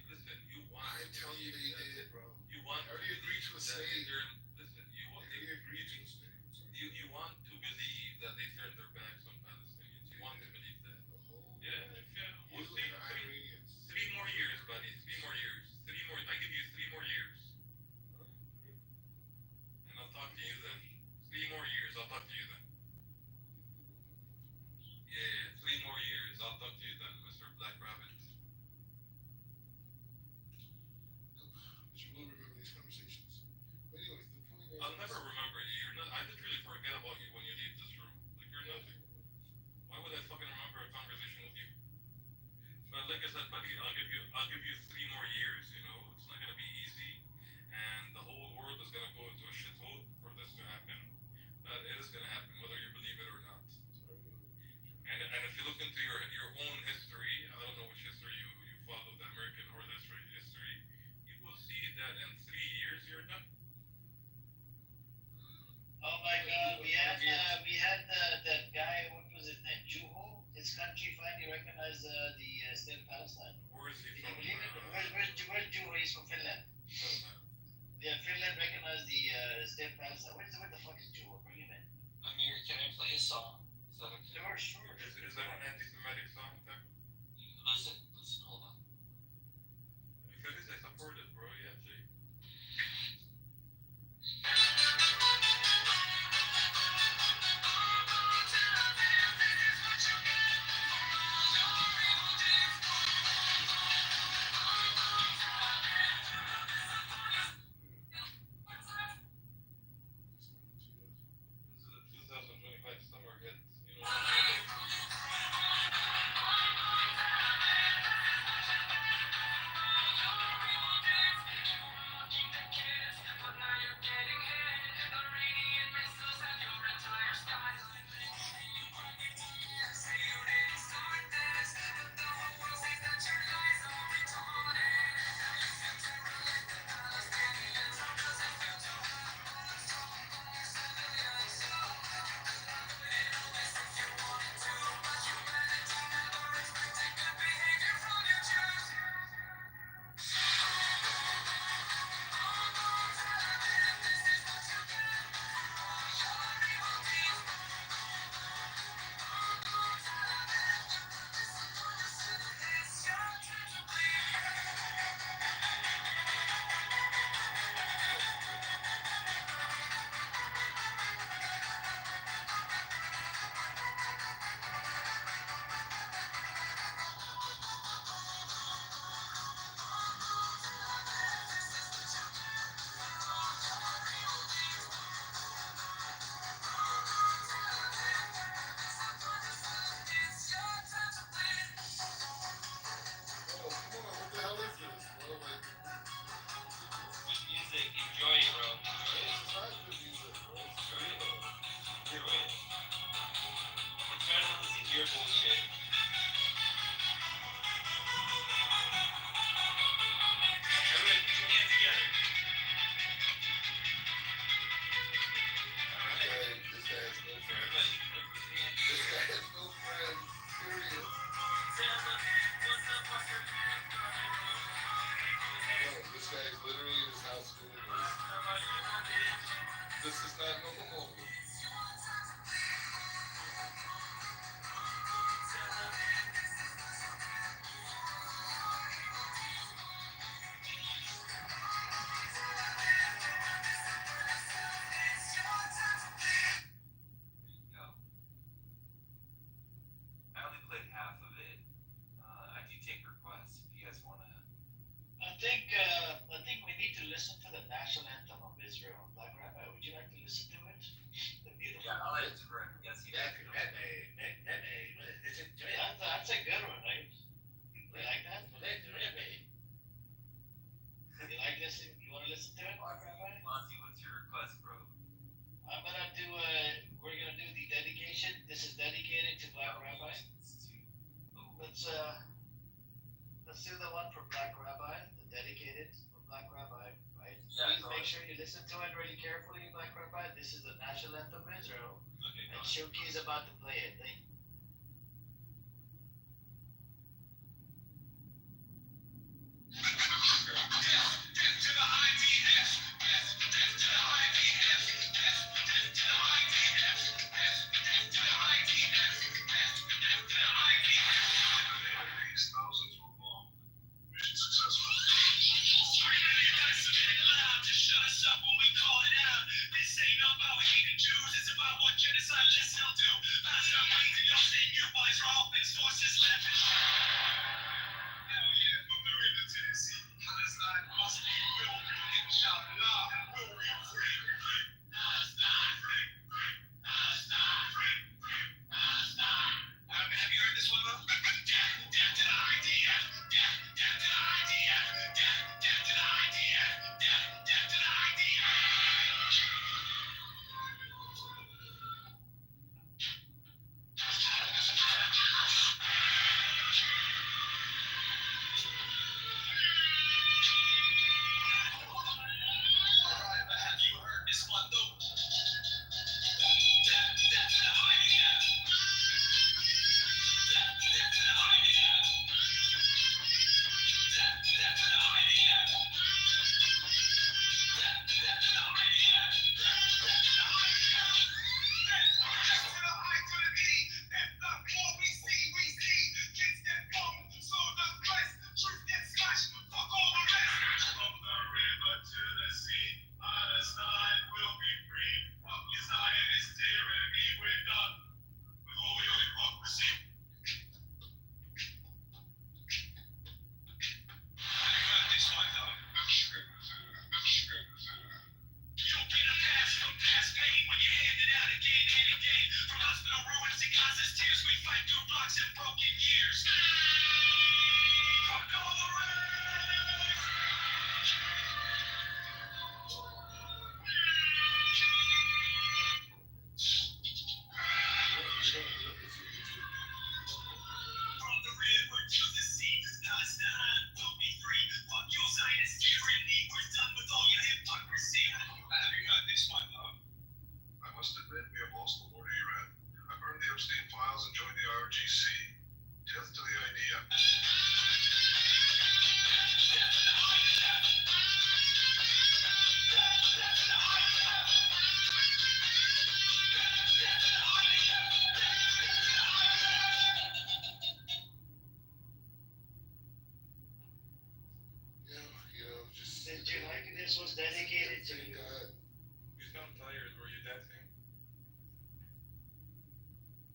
Listen. You want. I'm telling you, they did, bro. You want. I already agreed to a state. Listen. You want to believe that they turned their backs on Palestinians. You want to believe that. Yeah. We'll see. 3 more years, buddy. 3 more years. I give you 3 more years. And I'll talk to you then. 3 more years, I'll talk to you then. Yeah, 3 more years, I'll talk to you then, Mr. Black Rabbit. But you will remember these conversations. But anyways, the point is. I'll never remember you. I literally forget about you when you leave this room. Like, you're nothing. Why would I fucking remember a conversation with you? But like I said, buddy, I'll give you 3 more years, It's not gonna be easy. And the whole world is gonna go into a shithole for this to happen. But it is gonna happen, whether you believe it or not. And if you look into your own history, I don't know which history you follow, the American or the Israeli history, you will see that in 3 years you're done. Oh my God, we had that guy, what was his name, Juho? His country finally recognized the state of Palestine. Where is he from? Where's Juho? He's from Finland. Yeah, Finland recognized the state of Palestine. Where the fuck is Juho? Bring him in. Amir, can I play a song? Is that okay? Sure. Is that an anti-Semitic song? Listen, hold on. If it is, I support it, bro. Yeah, Jay. Go. I only played half of it. I do take requests if you guys want to. I think we need to listen to the national anthem of Israel. Black Rabbi, would you like to listen to it? The beautiful. Yeah, I'll let it for him. Yes, he does. That's a good one, right? You like that? You like this? You want to listen to it, Black Rabbi? Monty, what's your request, bro? I'm gonna do. We're gonna do the dedication. This is dedicated to Black Rabbi. Let's do the one for Black Rabbi, the dedicated for Black Rabbi, right? Yeah, Please make sure you listen to it really carefully, Black Rabbi. This is the national anthem of Israel, Okay, and Shuki is about to play it. Did you like it? This was dedicated to you. You sound tired. Were you dancing?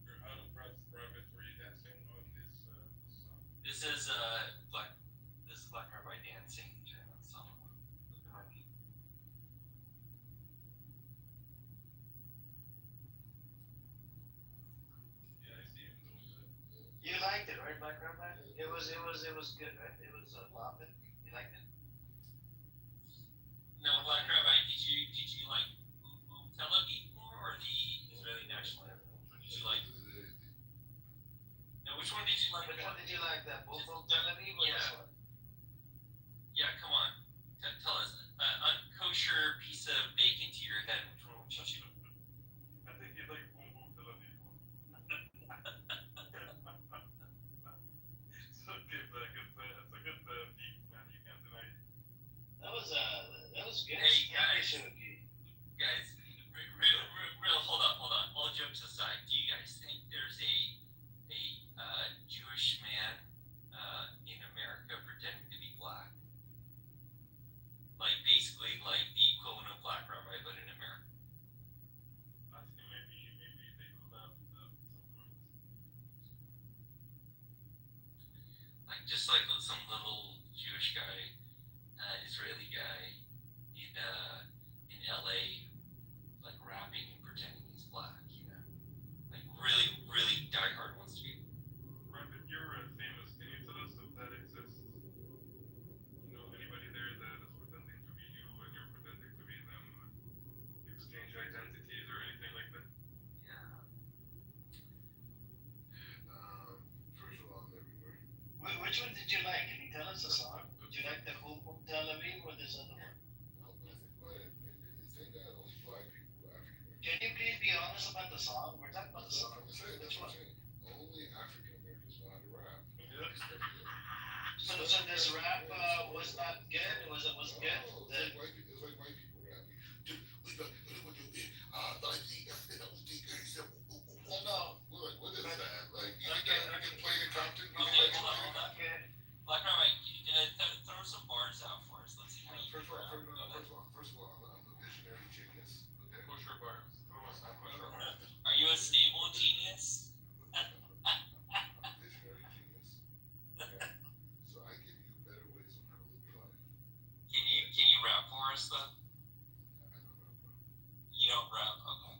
You're out of breath, Rabbit. Were you dancing on this song? This is Black Rabbi dancing during that song. Yeah, I see him doing that. You liked it, right, Black Rabbi? It was good, right? It was bopping. You liked it? Now, Black Rabbi, did you like Tel Aviv more or the Israeli national anthem? Which one did you like? Now, which one did you like? Which one did you like? That Boom Boom Tel Aviv or this one? Yeah, come on. Tell us. Unkosher piece of bacon to your head. Which one would you choose? I think you like Boom Boom Tel Aviv more. It's okay, Black. It's a good beat, man. You can't deny it. That was good. Hey, guys. Shuki. Guys, just like some little Jewish guy, Israeli guy in LA, like rapping and pretending he's black, like really, really diehard wants to be. Right, but you're famous. Can you tell us if that exists? Anybody there that is pretending to be you and you're pretending to be them, exchange identities or anything like that? Yeah. First of all, I'm everywhere. Which one did you like? Can you tell us a song? Did you like the Boom Boom Tel Aviv or this other one? Thank God only black people, African Americans. Can you please be honest about the song? We're talking about the song. Which one? Only African Americans know how to rap. So this rap was not good? Was it good? No, it's like white people rapping. No. What is that? Like, you can play the Compton? Okay, hold on. Black Rabbi, throw some bars out for us. Let's see how you First of all, I'm a visionary genius. Okay? Kosher bars. Throw us some kosher bars. Are you a stable genius? I'm a visionary genius. Okay? So I give you better ways on how to live your life. Can you rap for us though? I don't know. You don't rap, okay.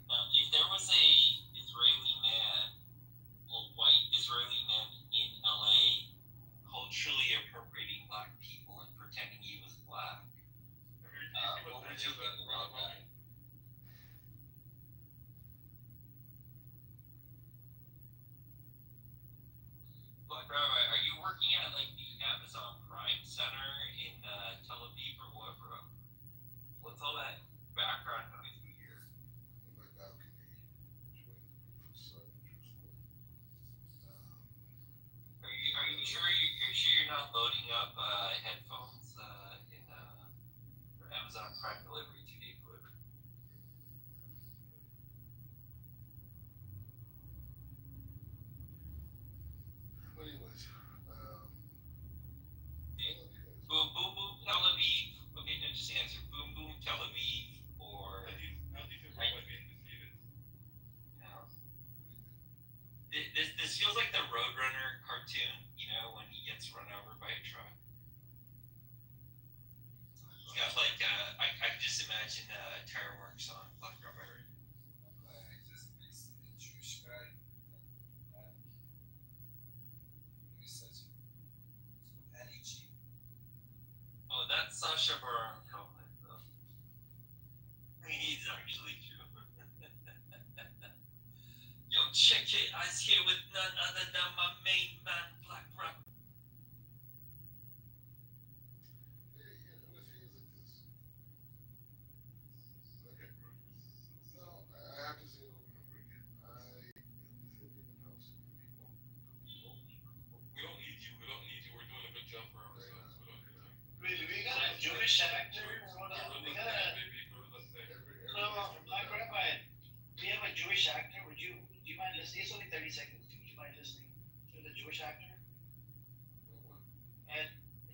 Now, if there was a white Israeli man in LA culturally appropriating black people and pretending he was black, what would you think about that? Black Rabbi, are you working at like the Amazon Prime Center in Tel Aviv or whatever? What's all that background noise we hear? In my balcony, enjoying the beautiful sun in Jerusalem. Are you sure you're not loading up headphones for Amazon Prime delivery, 2-day delivery? But anyways, Boom Boom Boom Tel Aviv. Okay, now just answer Boom Boom Tel Aviv or. How do you feel about being defeated? This feels like the Roadrunner cartoon, when he gets run over by a truck. It's got like I can just imagine a tire marks on Black Rubber. Jewish guy. He says, Oh, that's Sasha Baron Cohen, though. He's actually true. Yo, check it. I was here with none other than my main man, Black Rock. the thing is like this. Okay. No, I have to say it over and over again. I am defending the Palestinian people. We don't need you. We're doing a good job for ourselves. We don't need you. We got a Jewish actor. We got a. No, Black Rabbi. We have a Jewish actor. Do you mind listening? It's only 30 seconds. Would you mind listening to the Jewish actor? And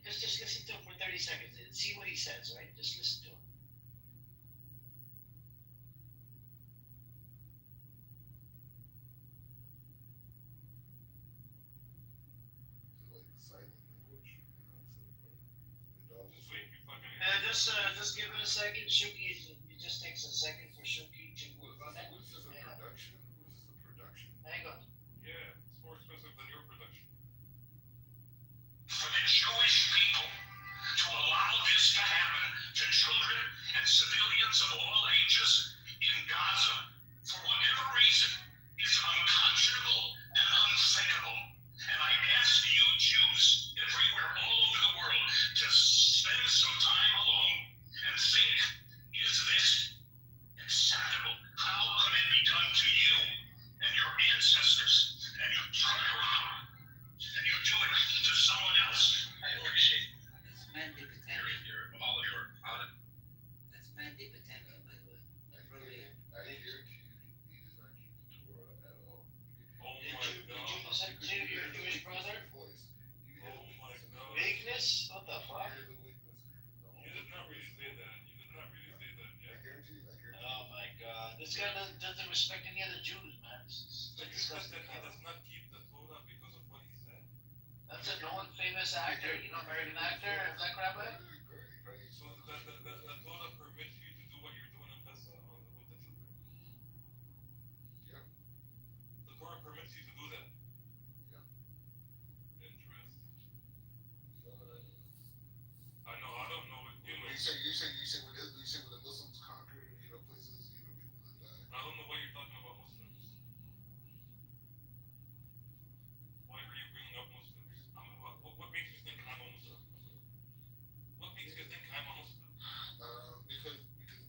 just listen to him for 30 seconds and see what he says, right? Just listen to him. Like sign language, Just give it a second. Shuki, it just takes a second for Shuki to run it. What is this, a production? What is this, a production? Hang on. Yeah, it's more expensive than your production. For the Jewish people to allow this to happen to children and civilians of all ages in Gaza, for whatever reason, is unconscionable and unthinkable. And I ask you Jews everywhere all over the world to spend some time alone and think, is this acceptable? How could it be done to you and your ancestors? And you turn around and you do it to someone else. I appreciate it. That's Mandy Patenka. That's Mandy Patenka, by the way. I guarantee you, he does not keep the Torah at all. Oh Did my you god. listen to your Jewish brother? Voice. You Oh my god. Weakness? What the fuck? hear the weakness. You did not really say that. I guarantee you. Oh my god. This guy doesn't respect any other Jews, man. It's So you said disgusting. that he does not keep the Torah because of what he said? That's a known famous actor, you know, American actor, Black Rabbi. So the Torah permits you to do what you're doing in Pesa with the children. Yep. The Torah permits you to do that. Yep. Interesting. You know what I mean? I know. I don't know. You say when the Muslims conquered, places, people that died. I don't know why you're talking about Muslims. Why are you bringing up Muslims? What makes you think I'm a Muslim? What makes you think I'm a Muslim? Because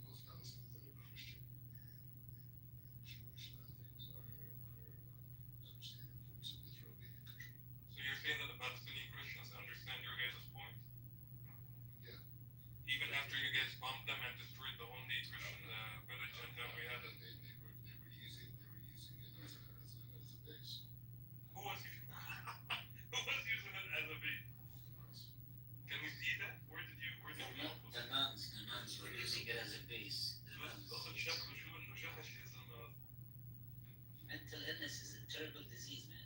most Palestinians that are Christian and Jewish and other things are understanding force of Israel being in control. So you're saying that the Palestinian Christians understand your guys' point? Yeah. Even after you guys bombed them and destroyed the only Christian village, and then we had it. They were using it as a base. Who was using it as a base? Can we see that? Where did you The nuns were using it as a base. Mental illness is a terrible disease, man.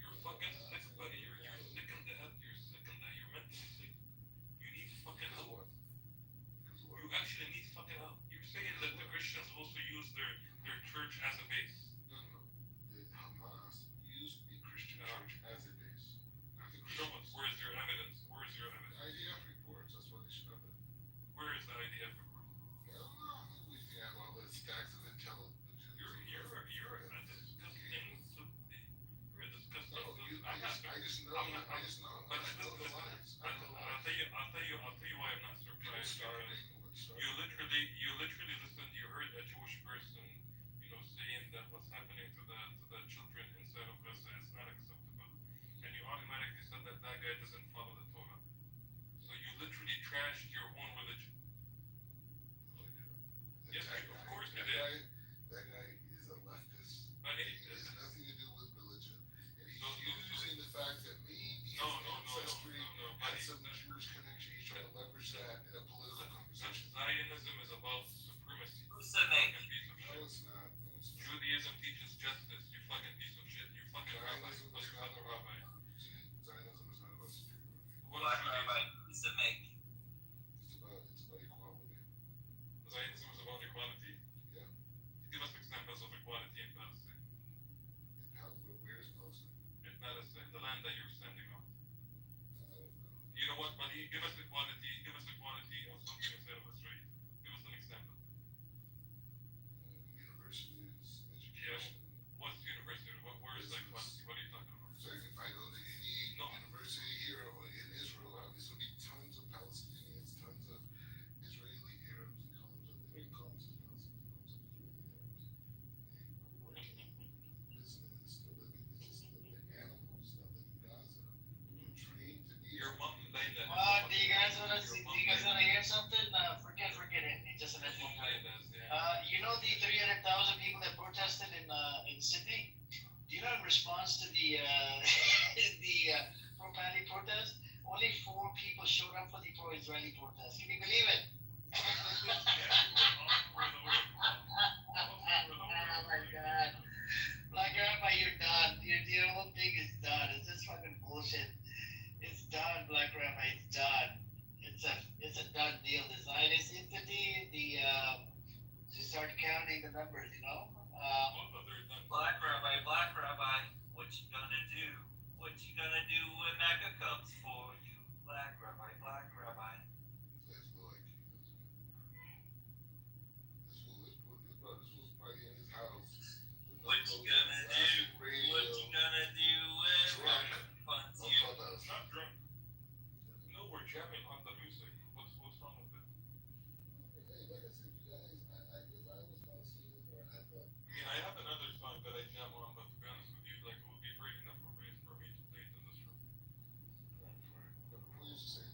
You're fucking sick, buddy. You're sick in the head. You're sick in the head. You're mentally sick. You need fucking help. You actually need fucking help. You're saying that the Christians also use their church as a base. No. The Hamas used the Christian church as a base. Show us. Where's your evidence? IDF reports. That's what they should have been. Where is the IDF report? We can have all the stacks of intelligence. You're a disgusting. You're a disgusting. No, I just know. But I'll tell you why I'm not surprised. You literally listened. You heard a Jewish person, saying that what's happening to the children inside of Gaza is not acceptable, and you automatically said that guy doesn't follow the Torah. So you literally trashed your own religion. Yes, of course you did. That guy is a leftist. But It has nothing to do with religion. And he's using the fact that maybe his ancestry had some Jewish connection. He's trying to leverage that in a political conversation. Zionism is about supremacy. Who said that? No, it's not. Judaism teaches justice. You fucking piece of shit. You fucking rabbi. Zionism You is not fucking about rabbi. Zionism is not about superiority. What Black is Judaism? Rabbi, who's the make? It's about equality. Zionism is about equality? Yeah. Give us examples of equality in Palestine. Where is Palestine? In Palestine, the land that you're standing on. I don't know. You know what, buddy? Give us equality of something instead of Israel. Give us an example. Universities, Yeah. education. What's university? Where is the equality? What are you talking about? So if I go to any university here in Israel, there's going to be tons of Palestinians, tons of Israeli Arabs, and tons of Israeli Arabs. They're working, they're doing business, they're living. It's just the animals that live in Gaza. They're trained to be. Your mom, Layla. Do you guys wanna hear something? Forget it. It's just a mental You know the 300,000 people that protested in Sydney? Do you know in response to the pro-Israeli protest, only 4 people showed up for the pro-Israeli protest. Can you believe it? Oh my God! Black Rabbi, you're done. Your whole thing is done. It's just fucking bullshit. It's done, Black Rabbi. It's done. It's a done deal. The Zionist entity, to start counting the numbers, Black Rabbi, what you gonna do? What you gonna do when Mecca comes for you? Black Rabbi. That's low IQ. This was probably in his house. What you gonna do? What you gonna do when Mecca comes for you? Not drunk. No, we're jamming on the music. What's wrong with it? Hey, like I said, you guys, if I was Palestinian or I thought. I have another song that I jam on, but to be honest with you, it would be very inappropriate for me to play it in this room. But the point is saying,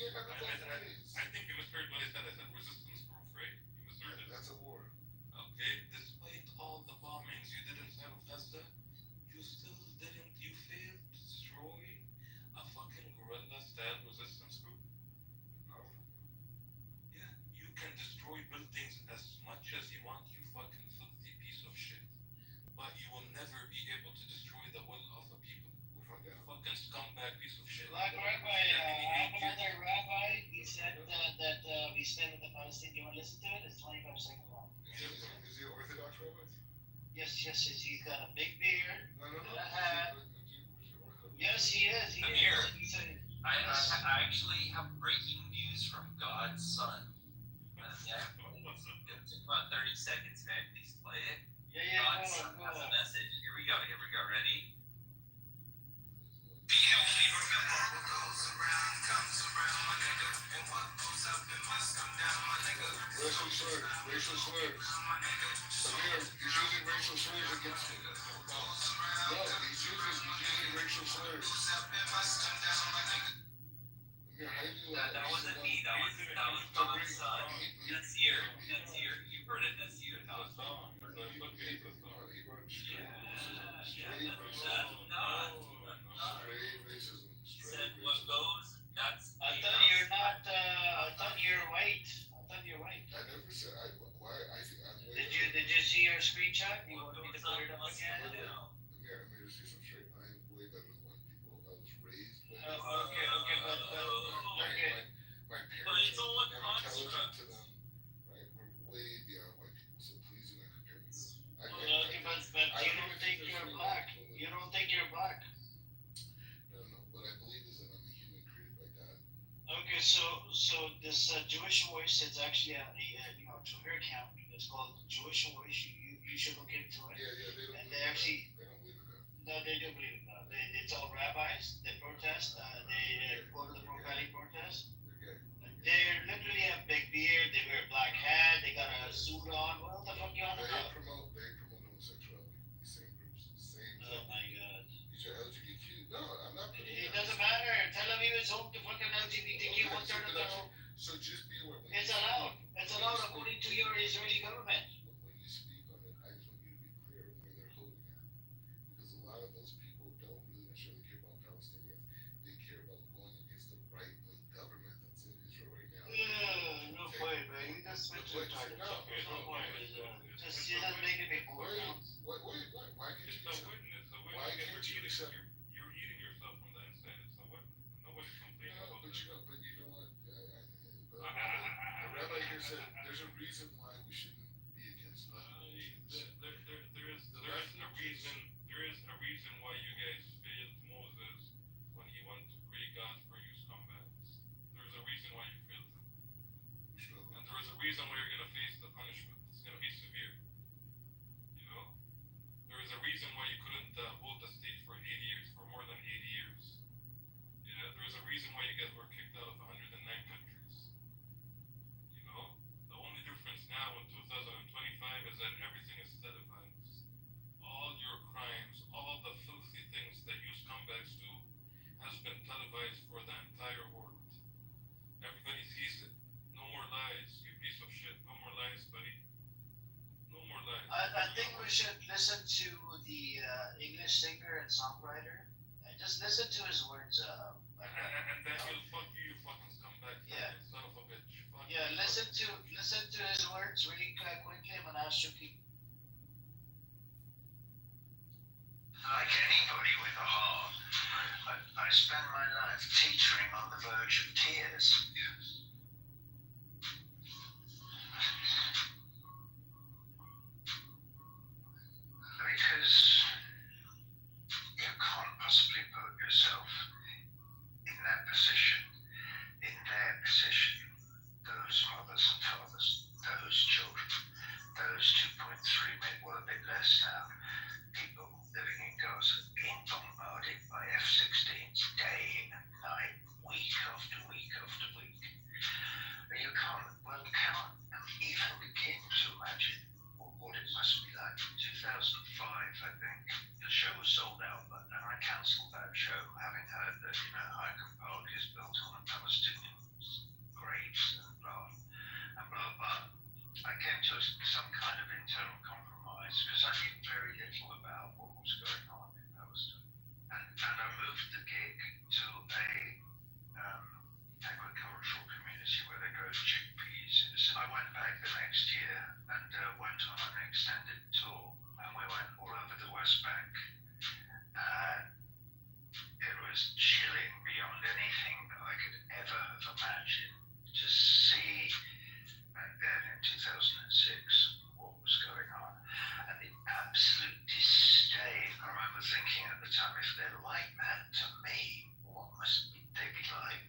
I think you misheard what I said. I said resistance proof, right? You misheard it. That's a war. Okay, despite all the bombings you did inside of Gaza, you still didn't, you failed to destroy a fucking guerrilla style resistance group? Yeah, you can destroy buildings as much as you want, you fucking filthy piece of shit. But you will never be able to destroy the will of the people. You fucking scumbag piece of shit. Black Rabbi, I have another rabbi. He said that we stand with the Palestinians. You want to listen to it? It's 25 seconds long. Is he Orthodox rabbi? Yes, he's got a big beard. No. A hat. Yes, he is. He Amir, is. He said, I actually have breaking news from God's son. Yeah, it took about 30 seconds, man. Please play it. Yeah, God's son has a message. Here we go. Ready? Be healthy, remember what goes around comes around, my nigga. And what goes up and must come down, my nigga. Racial slurs. Amir, he's using racial slurs against me. No, he's using racial slurs. Amir, how do you That wasn't me. That was God's son. Nasir. You heard it, Nasir. God's son. Said what goes, that's I thought you're white. I never said why I think I'm way Did you see your screenshot? You want me to put it up again? Amir, see some straight. I'm way better than white people. I was raised by Okay, but my But parents it's all a are intelligent construct. to them. Right? We're way beyond white people, so please do not compare me to them. Okay, but you don't think you're black. You don't think you're black. No. What I believe is that I'm a human created by God. Okay, so this Jewish voice is actually a Twitter account. It's called Jewish voice. You should look into it. Yeah, And they actually they don't believe in God. no, they do believe in God. It's all rabbis. They protest. They go to the pro-Valley protest. They literally have big beard. They wear black hat. They got a suit on. What the fuck you on They about? promote homosexuality. These same groups. Oh my god. These are LGBTQ. No, I'm not putting It doesn't matter. Tel Aviv is home to fucking LGBTQ. One third of the So just be aware. It's allowed. It's allowed according to your Israeli government. When you speak on it, I just want you to be clear where they're holding at. Because a lot of those people don't really necessarily care about Palestinians. They care about going against the right-wing government that's in Israel right now. Yeah, no way, man. You just switch your title. No way. Just you're not making me bored now. Why can't It's you a accept? witness. Why can't you accept? You're eating yourself from the inside. It's a witness. Nobody's complaining No, about but that. you know what? The rabbi here said there's a reason why we shouldn't be against There is a reason why you guys failed Moses when he went to pray God for you scumbags. There's a reason why you failed him. And there is a reason why you're gonna face the punishment. It's gonna be severe. You know? There is a reason why you couldn't hold the state for 80 years, for more than 80 years. Yeah, there is a reason why you guys were kicked out of 109 countries. You know? The only difference now in 2025 is that everything is televised. All your crimes, all the filthy things that you scumbags do has been televised for the entire world. Everybody sees it. No more lies, you piece of shit. No more lies, buddy. No more lies. I think we should listen to the English singer and songwriter and just listen to his words. And then he'll fuck you, you fucking scumbag. Yeah. Son of a bitch. Fuck Yeah, you. listen to his words really quickly. I'm gonna ask Shuki. Like anybody with a heart, I spend my life teetering on the verge of tears. Because you can't possibly put yourself in that position, in their position, those mothers and fathers, those children, those 2.3 million, well a bit less now, people living in Gaza being bombarded by F-16s day and night, week after week after week. to see back then in 2006 what was going on and the absolute disdain. I remember thinking at the time, if they're like that to me, what must they be like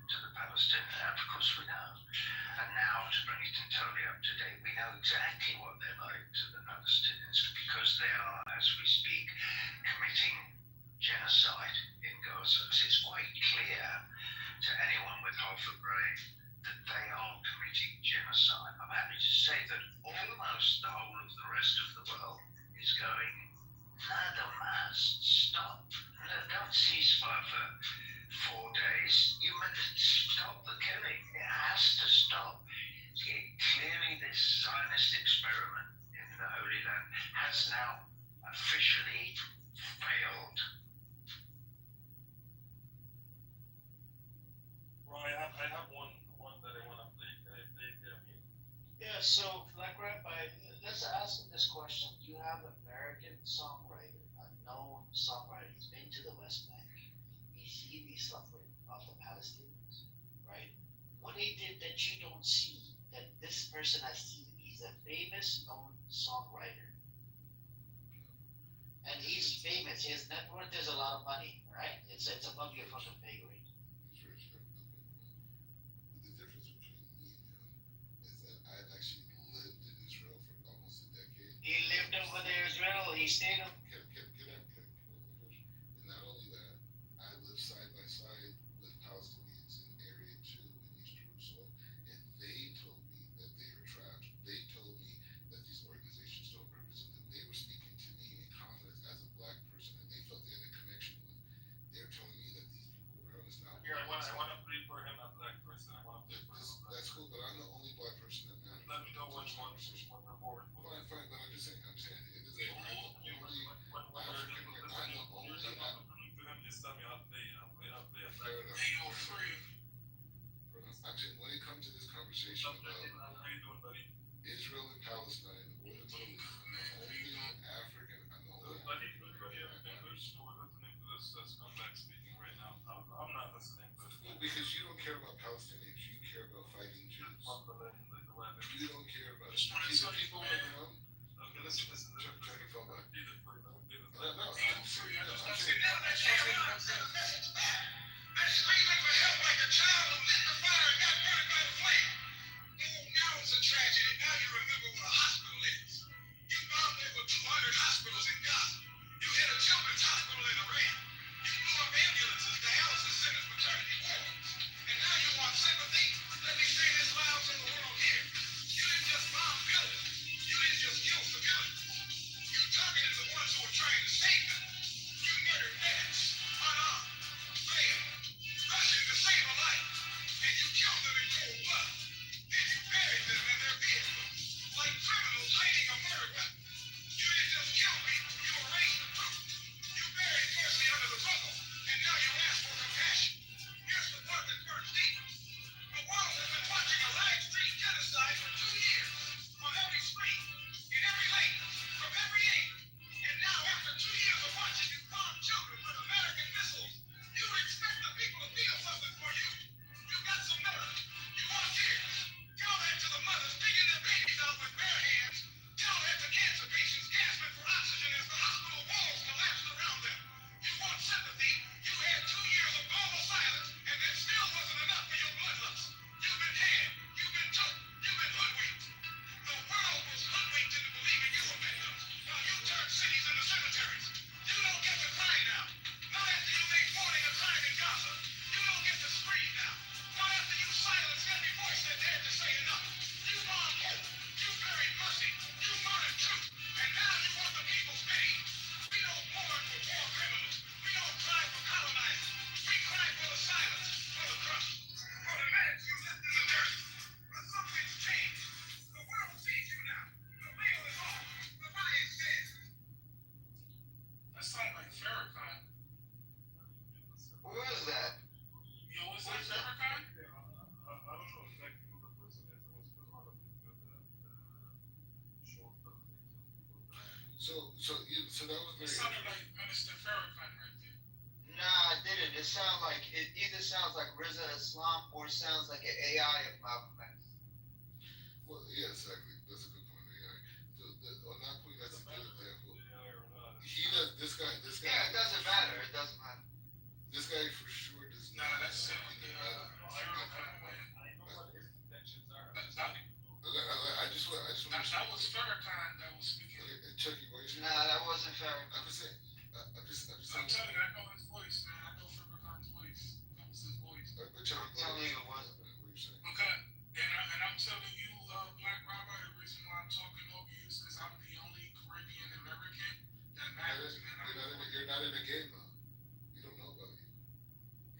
to the Palestinians? And of course we know. And now, to bring it totally up to date, we know exactly what they're like to the Palestinians because they are, as we speak, committing genocide in Gaza. So it's quite clear to anyone with half a brain that they are committing genocide. I'm happy to say that almost the whole of the rest of the world is going, no, the must stop. No, don't cease fire for 4 days. You must stop the killing. It has to stop. Clearly, this Zionist experiment in the Holy Land has now officially failed. Well, I have one that I want to play. Can I play it? Yeah, so Black Rabbi, let's ask him this question. You have an American songwriter, a known songwriter. He's been to the West Bank. He's seen the suffering of the Palestinians, right? What he did that you don't see, that this person has seen, he's a famous known songwriter. And he's famous. His net worth is a lot of money, right? It's above your fucking pay grade. He's rich, yeah, no complaint. But the difference between me and him is that I've actually lived in Israel for almost a decade. He lived over there as well. He stayed up. And not only that, I live side by side with Palestinians in Area 2 in East Jerusalem, and they told me that they were trapped. They told me that these organizations don't represent them. They were speaking to me in confidence as a black person, and they felt they had a connection with. They're telling me that these people around us now. Here, I want to play for him a black person. I want to play for him. That's cool, but I'm the only black person that matters. Let me know when you're bored. Fine, but I'm just saying, at the end of the day, I'm the only When African, you're I'm the only to him, just tell me I'll play a black person. Fair enough. I'm saying, when it comes to this conversation about How you doing, buddy? Israel and Palestine or the Middle East, I'm the only African, I'm the only Buddy, African everything good? We're listening to this scumbag speaking right now. I'm not listening, but Well, because you don't care about Palestinians, you care about fighting Jews. You don't care about the people on the ground. Okay, listen. Turn your phone back. That's screaming for help like a child who lit the fire and got burned by the flame. Oh, now it's a tragedy. Now you remember what a hospital is. You bombed over 200 hospitals in Gaza. You hit a children's hospital in Iran. You blew up ambulances, dialysis centers, maternity wards. And now you want sympathy? Let me say this loud to the world here. You didn't just bomb buildings. You didn't just kill civilians. You targeted the ones who were trying to save them. You murdered vets, unarmed, failed, rushing to save a life. And you killed them in cold blood. Then you buried them in their vehicles, like criminals hiding a murder weapon. You didn't just kill people, you erased the proof. You buried mercy under the rubble, and now you ask for compassion. Here's the part that burns deep. The world has been watching a live stream genocide for 2 years. On every street, in every lane, from every angle. And now, after 2 years of watching you bomb children with American missiles, you expect the people to feel something for you. You got some nerve. You want tears. Tell that to the mothers digging their babies out with bare hands. Tell that to cancer patients gasping for oxygen as the hospital walls collapsed around them. You want sympathy. You had 2 years of global silence, and that still wasn't enough for your bloodlust. You've been had. You've been took. You've been hoodwinked. The world was hoodwinked into believing you were victims, while you turned cities into cemeteries. You don't get to cry now. Not after you made mourning a crime in Gaza. You don't get to scream now. Not after you silenced every voice that dared to say enough. You bombed hope. You buried mercy. You murdered truth. And now you want the people's pity. We don't mourn for war criminals. We don't cry for colonizers. We cry for the silence, for the crushed, for the minutes you left in the dirt. But something's changed. The world sees you now. The veil is off. The riot's dead. That sounds like Farrakhan. Who is that? Yo, was that Farrakhan? I don't know exactly who the person is. It was one of the people that showed the things that people died. So that was It very sounded like Minister Farrakhan right there. Nah, I didn't. It either sounds like Riza Islam or sounds like an AI of Malcolm X. Well, yeah, exactly. That's a good point. AI. Napoli, that's a good example. He does. This guy. Yeah, it doesn't matter. It doesn't matter. This guy for sure does Nah, not. that's simply Farrakhan, man. I just want. That was Farrakhan that was speaking. Okay, Chucky, why you? Nah, that wasn't Farrakhan. I'm just saying. I'm just I'm saying. telling you, I know his voice, man. I know Farrakhan's voice. That was his voice. But Chucky, I'm telling you, it wasn't. What are you saying? Okay, and I'm telling you, Black Rabbi, the reason why I'm talking over you is because I'm the only Caribbean American that matters, man. You're not in the game though. You don't know about you.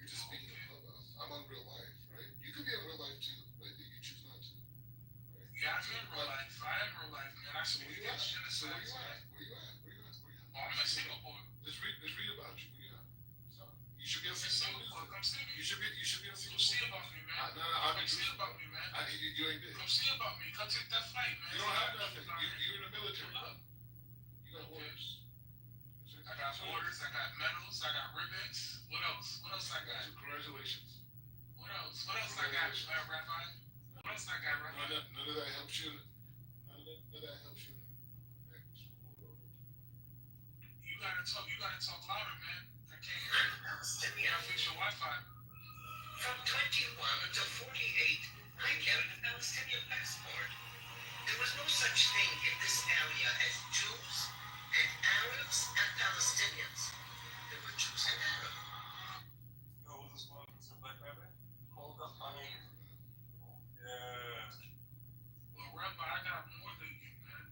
You're just speaking of Clubhouse. I'm on real life, right? You could be in real life too, but you choose not to. Right? Yeah, I'm in real life. I am real life, man. I speak against So genocide. where you at? Oh, I'm in Singapore. Let's read about you. Where you at? So, you should be on I'm in Singapore. Come see me. You should be on Come Singapore. see about me, man. Come see about me, man. You ain't big. Come see about me. Come take that flight, man. You don't have nothing. You're in the military. You got orders. I got orders. I got medals. I got ribbons. What else? What else I got? Congratulations. What else? What else I got, Rabbi? What else I got, Rabbi? None of that helps you. None of that helps you. You gotta talk louder, man. I can't hear you. You gotta fix your Wi-Fi. From 21 to 48, I carried a Palestinian passport. There was no such thing in this area as Jews and Arabs and Palestinians. There were Jews and Arabs. Hold this one, Mr. Black Rabbit. Hold up, honey. Yeah. Well, Rabbi, I got more than you, man.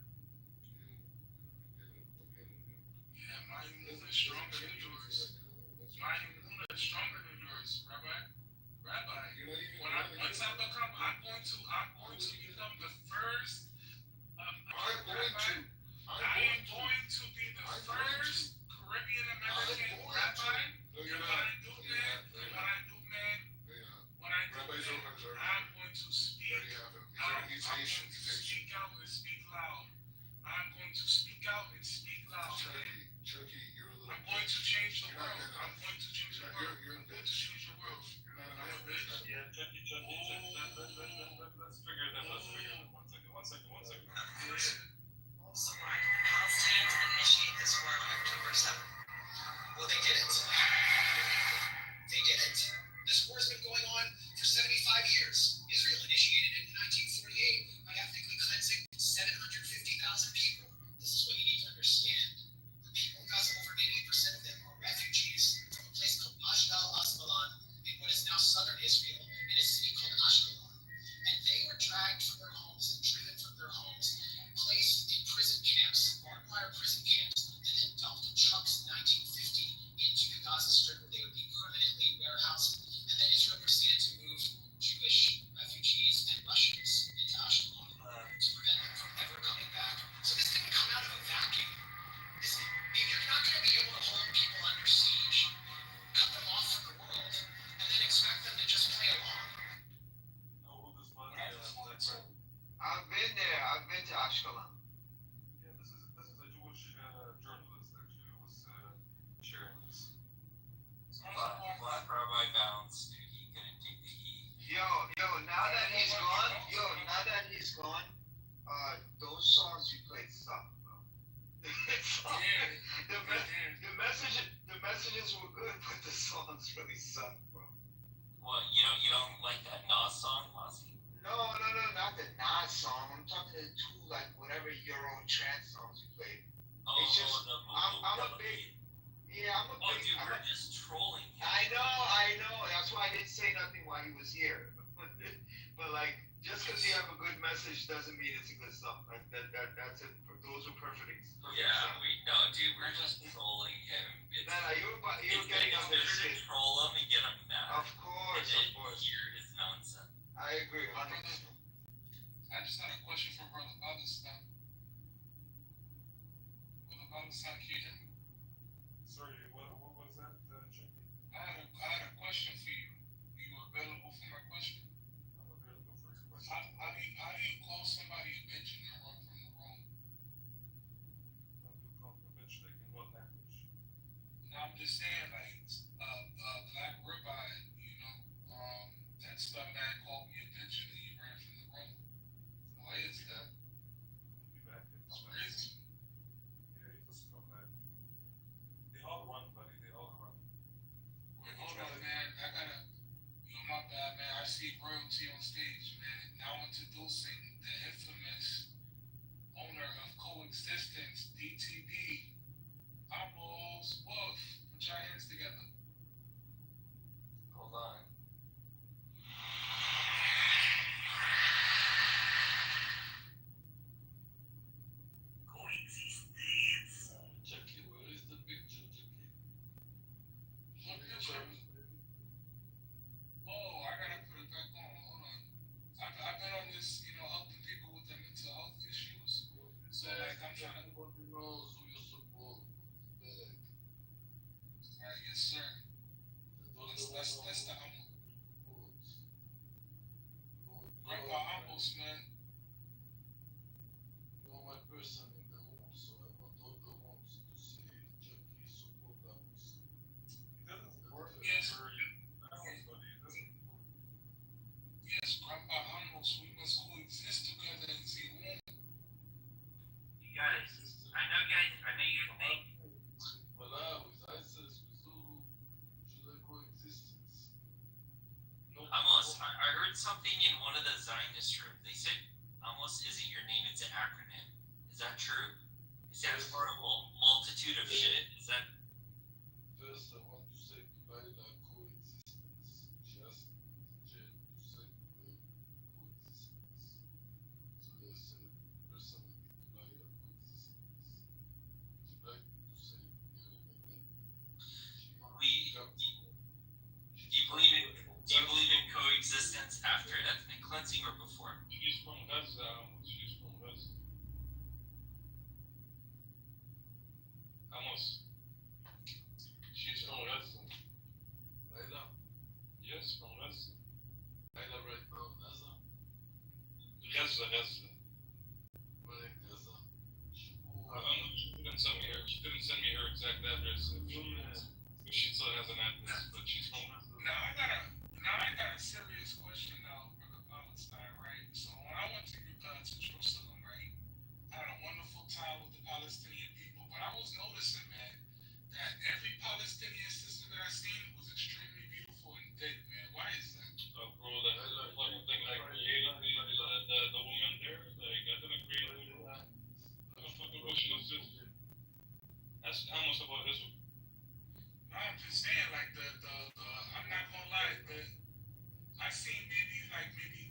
Yeah, my immune is stronger than yours. My immune is stronger than yours, Rabbi. Rabbi, once I become, I'm going to become the first. I am going to be the first Caribbean American rabbi. You're what I do, man. I'm going to speak out. I'm going to speak out and speak loud. I'm going to speak out and speak loud. Chucky, you're a little. I'm going to change the world. I'm going to change the world. I'm going to change the world. I'm a bitch. Yeah, Chucky. Let's figure that. One second. So why did the Palestinians initiate this war on October 7th? Well, they didn't. This war has been going on for 75 years. Israel initiated it in 1948 by ethnically cleansing 750,000 people. This is what you need to understand. The people of Gaza, over 80% of them are refugees from a place called Ashdod in what is now southern Israel, in a city called Ashkelon. And they were dragged from their homes and driven from their homes, placed in prison camps, barbed wire prison camps, and then dumped in trucks in 1950 into the Gaza Strip, where they would be permanently warehoused. And then Israel proceeded to move Jewish refugees and Russians into Ashkelon to prevent them from ever coming back. So this didn't come out of a vacuum. You're not going to be able to hold people under siege, cut them off from the world, and then expect them to just play along. I've been there. I've been to Ashkelon. Yeah, this is a Jewish journalist actually who was sharing this. Black Rabbi bounced, dude. He couldn't take the heat. Now that he's gone, those songs you played suck, bro. The messages were good, but the songs really suck, bro. What, you don't like that Nas song, Mossy? No, not the Nas song. I'm talking to the two, like, whatever your own trance songs you played. It's just, I'm a big. Oh, dude, we're just trolling him. I know. That's why I didn't say nothing while he was here. But like, just because you have a good message doesn't mean it's a good song. Like that's it. Those are perfect. Dude, we're just trolling him. You're getting on their better to skin. troll him and get him mad. Of course. Hear his nonsense. I agree. 100%. I just had a question for Brother Palestine. Brother Palestine, can you hear me? Sorry, what was that, Chucky? I had a question for you. Are you available for my question? I'm available for your question. How do you call somebody a bitch and run from the room? How do you call a bitch like in what language? No, I'm just saying, like, to you on stage, man. Now introducing the infamous owner of Coexistence, DTB, Apples Wolf. Put your hands together. Hold on. Coexistence. Jackie, where is the picture, Jackie? What picture? Oh, I gotta put it back on. Hold on. I've been on this, helping people with their mental health issues. So, like, I'm trying to. Everybody knows who you support. Alright, Alright, yes, sir. That's the Grandpa Apples, man. You're my person in the room, so I want all the rooms to say Jackie support Apples. It doesn't work. Yes. Yes, Grandpa Apples, we must coexist together and see one. You guys, I know you think. Voilà, with ISIS, with Zulu, should I coexistence? I heard something in one of the Zionist rooms. They said almost isn't your name, it's an acronym. Is that true? It stands for a multitude of shit. Is that? First, I want to say goodbye to coexistence. Just Jen to say coexistence. So I said, personally, goodbye to coexistence. She liked me to say it again and again. Do you believe in coexistence after ethnic cleansing or before? She's from Gaza. She's from Gaza. Amos. She's from Gaza. Laila? Yes, from Gaza. Laila right now in Gaza? Gaza. Where in Gaza? She didn't send me her exact address. If she still has an address, but she's from Gaza. Now I got a serious question now, brother Palestine, right? So when I went to Jerusalem, right, I had a wonderful time with the Palestinian people, but I was noticing, man, that every Palestinian sister that I seen was extremely beautiful and thick, man. Why is that? Bro, that fucking thing I created, the woman there, like, I didn't create the woman. I'm a fucking Russian sister. Ask Amos about his. No, I'm just saying, like, I'm not gonna lie, I seen maybe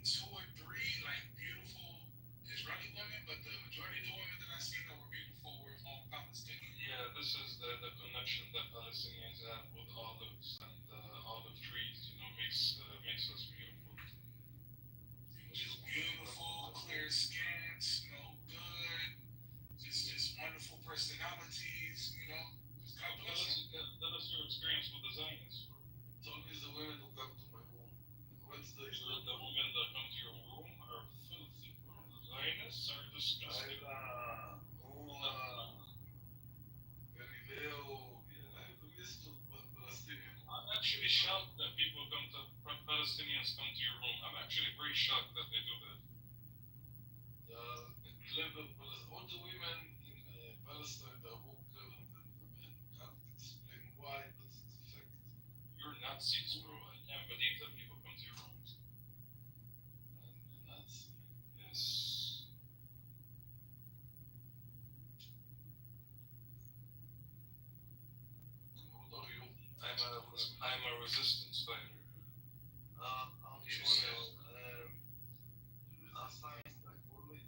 2 or 3, like, beautiful Israeli women, but the majority of the women that I seen that were beautiful were Palestinian. Yeah, this is the connection that Palestinians have with olives and olive trees, makes us beautiful. Just beautiful, clear skin, smell good, just wonderful personalities, Just God bless them. Tell us your experience with the Zionists. It's always the women who come to my room. And what's the women that come to your room are filthy, bro. The Zionists are disgusting. Galileo, yeah, I have a list of Palestinian. I'm actually shocked that Palestinians come to your room. I'm actually very shocked that they do that. The clever all the women in Palestine are more clever than the men. Can't explain why, but it's a fact. You're Nazis, bro. I can't believe that people come to your rooms. I'm a Nazi. Yes. What are you? I'm a resistance fighter. I'll be honest. Last time, like, only.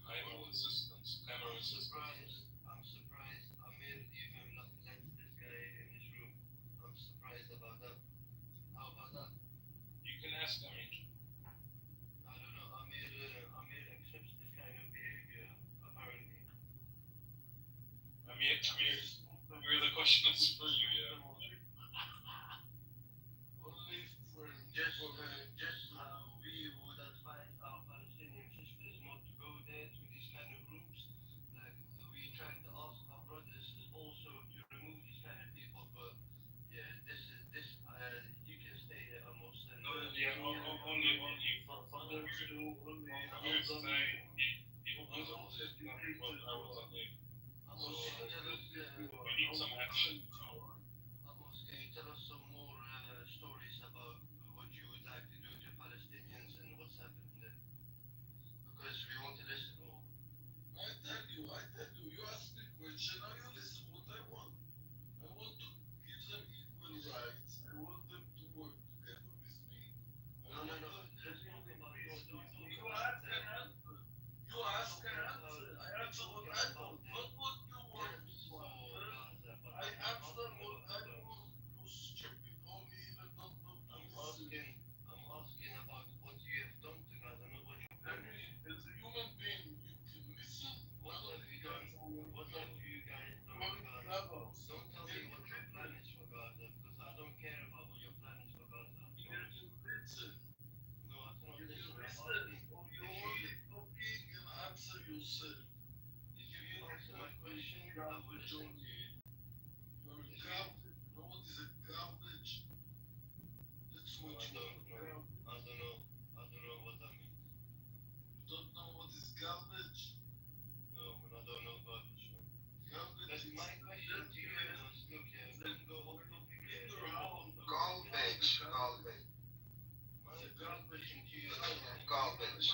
I'm a resistance. I'm surprised Amir even let this guy in his room. I'm surprised about that. How about that? You can ask Amir. I don't know. Amir accepts this kind of behavior, apparently. Amir, the question is for you, yeah. Only for Just we would advise our Palestinian sisters not to go there to these kind of rooms. Like, we trying to ask our brothers also to remove these kind of people, but yeah, you can stay here almost. And Only for those who Amir's saying he opens up 12 hours a day. So we need some action. now you listen what I want. I want to give them equal rights. I want them to work together with me. No, no, no. There's nothing about You ask and answer. You ask and answer. I answer what I want, not what you want. I answer what I want. You stupid homie, even don't know. I'm asking about what you have done to Gaza, not what you Tell me, as a human being, you can listen. What have you done? What have you guys done to Gaza? Don't tell me what your plan is for Gaza, because I don't care about what your plan is for Gaza. You can listen. No, I cannot You listen. can I'm listen, asking. or you're only talking and answer yourself. If you answer my question, I will listen to you. You're a garbage. You know what is a garbage? That's what you are. I don't know. I don't know what that means. You don't know what is garbage? No, man, I don't know garbage. Garbage But is my question to you is, look here, don't go off topic here. Garbage. Garbage. My question to you is, Garbage.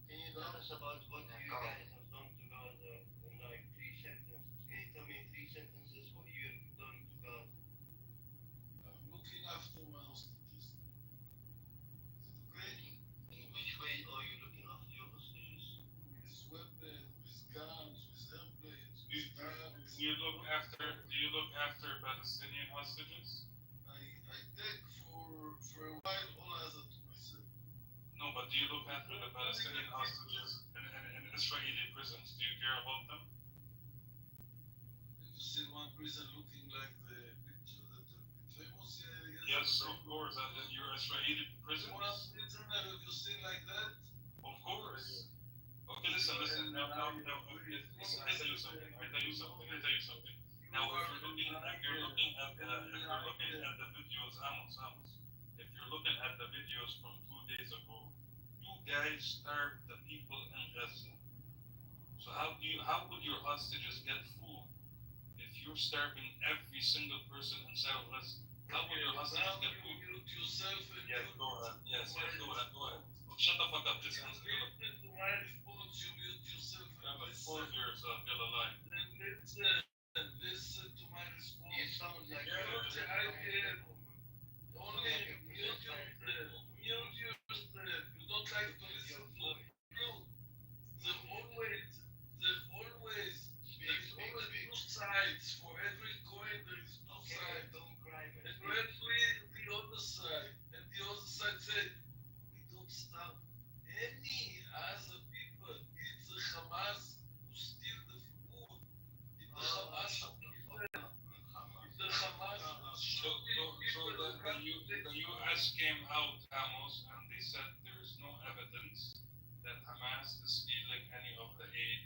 can you tell us about what you guys have done to Gaza in like 3 sentences? Can you tell me in 3 sentences what you have done to Gaza? I'm looking after my hostages. Great. In which way are you looking after your hostages? With weapons, with guns, with airplanes, Do with tanks. you look after Palestinian hostages? I take for a while all other to myself. No, but do you look after the Palestinian hostages in Israeli prisons? Do you care about them? Have you seen one prison looking like the picture that the famous? Yes, of course. And in your Israeli prisons? One prison have you seen like that? Of course. Okay, listen. Now, listen, I tell you something. Now, if you're looking at the videos, Amos, if you're looking at the videos from 2 days ago, you guys starved the people in Gaza. So how would your hostages get food if you're starving every single person inside of Gaza? How would your hostages get food? Mute yourself and Yes, go ahead. Yes, go ahead. Shut the fuck up, just answer. listen to my response. You mute yourself and Expose yourself, you're alive. And listen to my response. You sound like I you're did. Only mute yourself. You don't like to listen to the truth. There's always two sides. For every coin there is two sides. Don't cry, man. And you have the other side. And the other side said, we don't starve any other people. It's the Hamas who steal the food. It's the Hamas who give them. It's the Hamas who So the U.S. came out, Amos, and they said there is no evidence that Hamas is stealing any of the aid.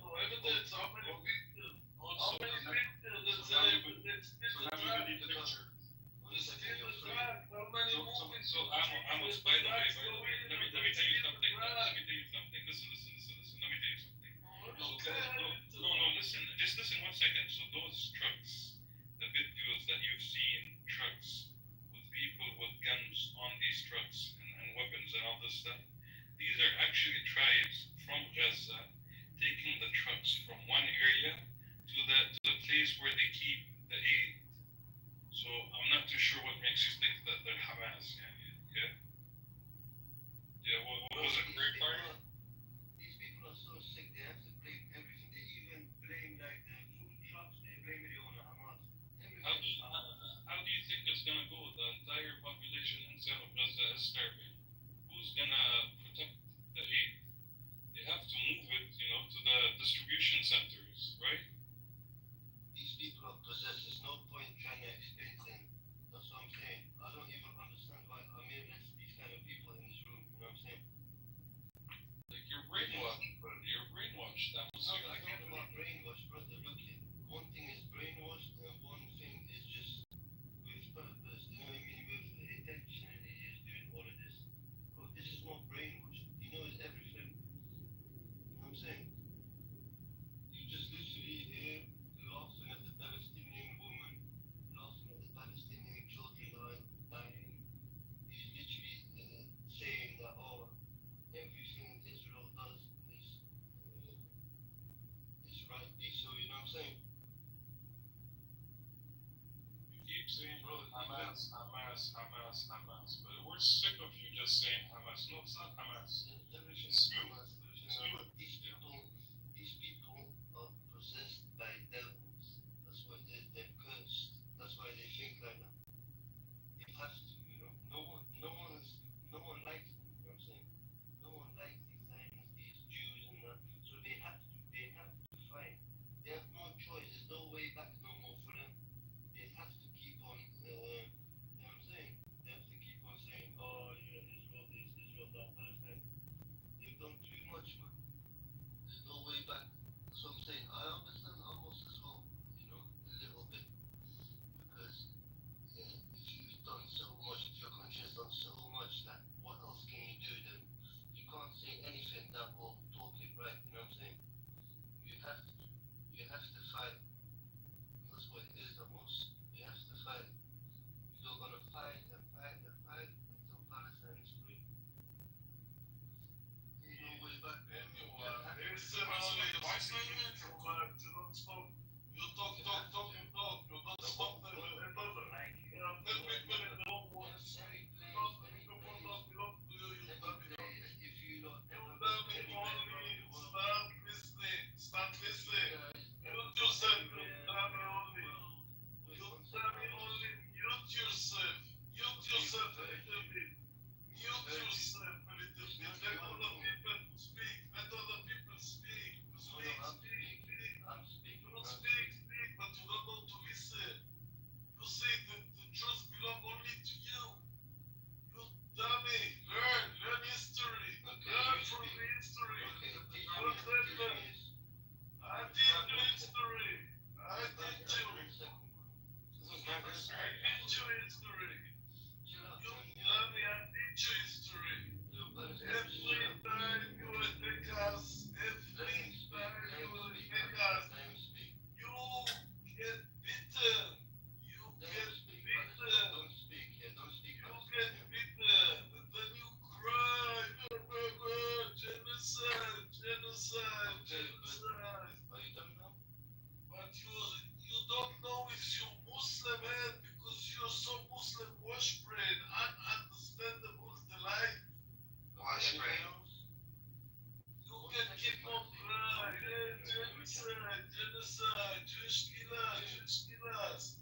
no evidence. How many victims? How many victims? So now we believe the picture. They steal the drugs. How many movies? So Amos, by the way, let me tell you something. Listen. Let me tell you something. No, listen. Just listen 1 second. So those trucks, the videos that you've seen, trucks with people with guns on these trucks and weapons and all this stuff, these are actually tribes from Gaza taking the trucks from one area to the place where they keep the aid. So I'm not too sure what makes you think that they're Hamas. Yeah. What was it? These people are so sick, they have to blame everything. They even blame like the food trucks, they blame it on Hamas. How do you think it's gonna go? The entire population inside of Gaza is starving. Who's gonna protect the aid? They have to move it, to the distribution centers, right? These people are possessed. There's no point trying to explain to them. That's what I'm saying. I don't even understand why Amir lets these kind of people in this room. You know what I'm saying? Like you're brainwashed. That was No, it's not about brainwash, brother. Look here. One thing is brainwash, and one thing is just with purpose. You know what I mean? With intentionally just doing all of this. Bro, this is not brainwash. He knows everything. You know what I'm saying? You just literally here laughing at the Palestinian woman, laughing at the Palestinian children dying. He's literally saying that, everything Israel does is Hamas, Hamas, Hamas. But we're sick of you just saying Hamas. No, it's not Hamas. It's you. It's you. These people are possessed by devils. That's why they're cursed. That's why they think like that. They have to, you know. No one likes them. You know what I'm saying? No one likes these Zionists, these Jews, and that. So they have to fight. They have no choice. There's no way back no more for them. They have to keep on. You know what I'm saying? They have to keep on saying, "Oh, yeah, Israel this, Israel that, Palestine." They've done too much, man. There's no way back. So I'm saying I understand Amos as well, you know, a little bit, because yeah, if you've done so much, if your country has done so much, that what else can you do then? You can't say anything that will talk it right. You know what I'm saying? You have to fight. That's what it is, Amos. You have to fight. You're gonna fight and fight and fight until Palestine is free. There's no way back. Listen, why say it? You don't stop. You talk. You don't stop them. Tell people in the whole world. If you don't ever Start listening. Mute yourself. You tell me only. Mute yourself. Mute yourself a little bit. Mute yourself a little bit. Let other people speak. Let other people speak. You speak. I'm speaking. You don't speak, but you don't know to listen. You say that the trust belong only to you. You dummy. Learn history. Learn from the history. What happened? I did the history. I did you. I did your history. You dummy, I did your history. Every time you attack us, you get beaten. You get beaten. And then you cry. Genocide. But you don't know if you're Muslim, man, because you're so Muslim wash brain. Ununderstandable delight. Wash brain. You can keep on crying. Genocide. Jewish killers.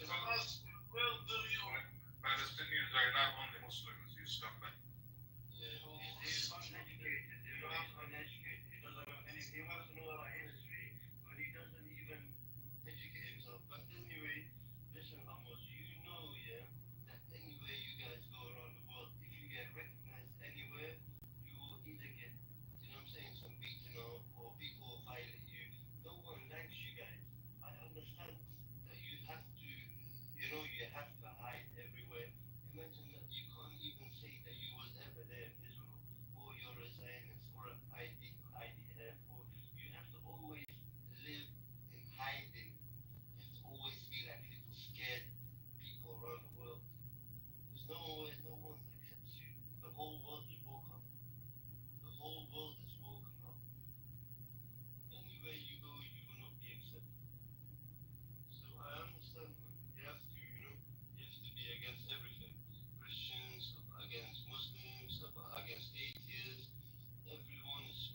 Hamas will murder you. Palestinians are not only Muslims, you scumbag. He's uneducated. He's uneducated. He doesn't know anything. He wants to know about history, but he doesn't even educate himself. But anyway, listen, Amos, you know, yeah, that anywhere you guys go around the world, if you get recognized anywhere, you will either get, you know what I'm saying, some beating or people will violate you. No one likes you guys. I understand that you have to, you know, you have to hide everywhere. Imagine that you can't even say that you was ever there in Israel, or you're a Zionist, or an IDF, or you have to always live in hiding. You have to always be like little scared people around the world. There's no one accepts you. The whole world is woken up. The whole world is woken up. Anywhere you go, you will not be accepted. So I understand, man. You have to, you know, you have to be against everything. Christians, against Muslims, against atheists. Everyone is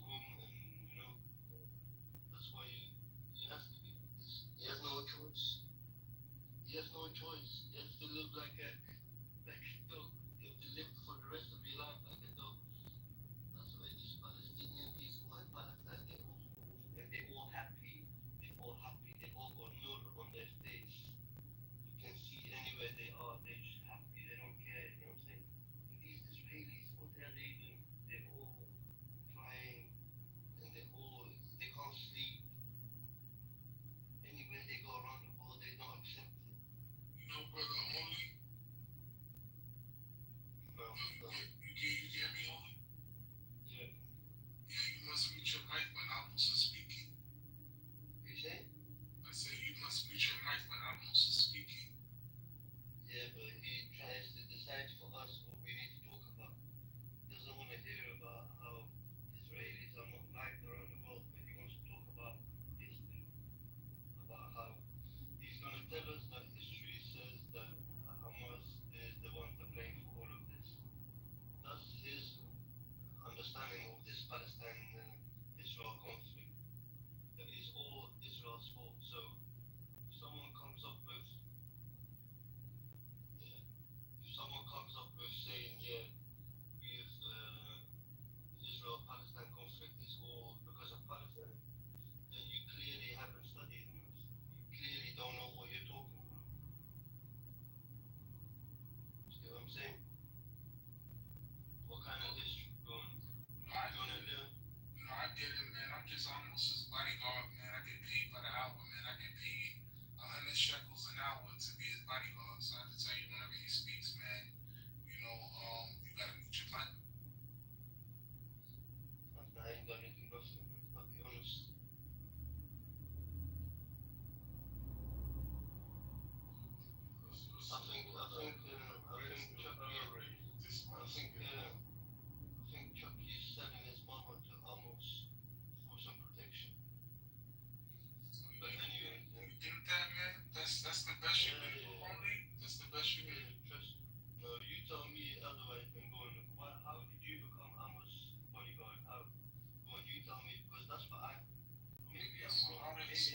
I'm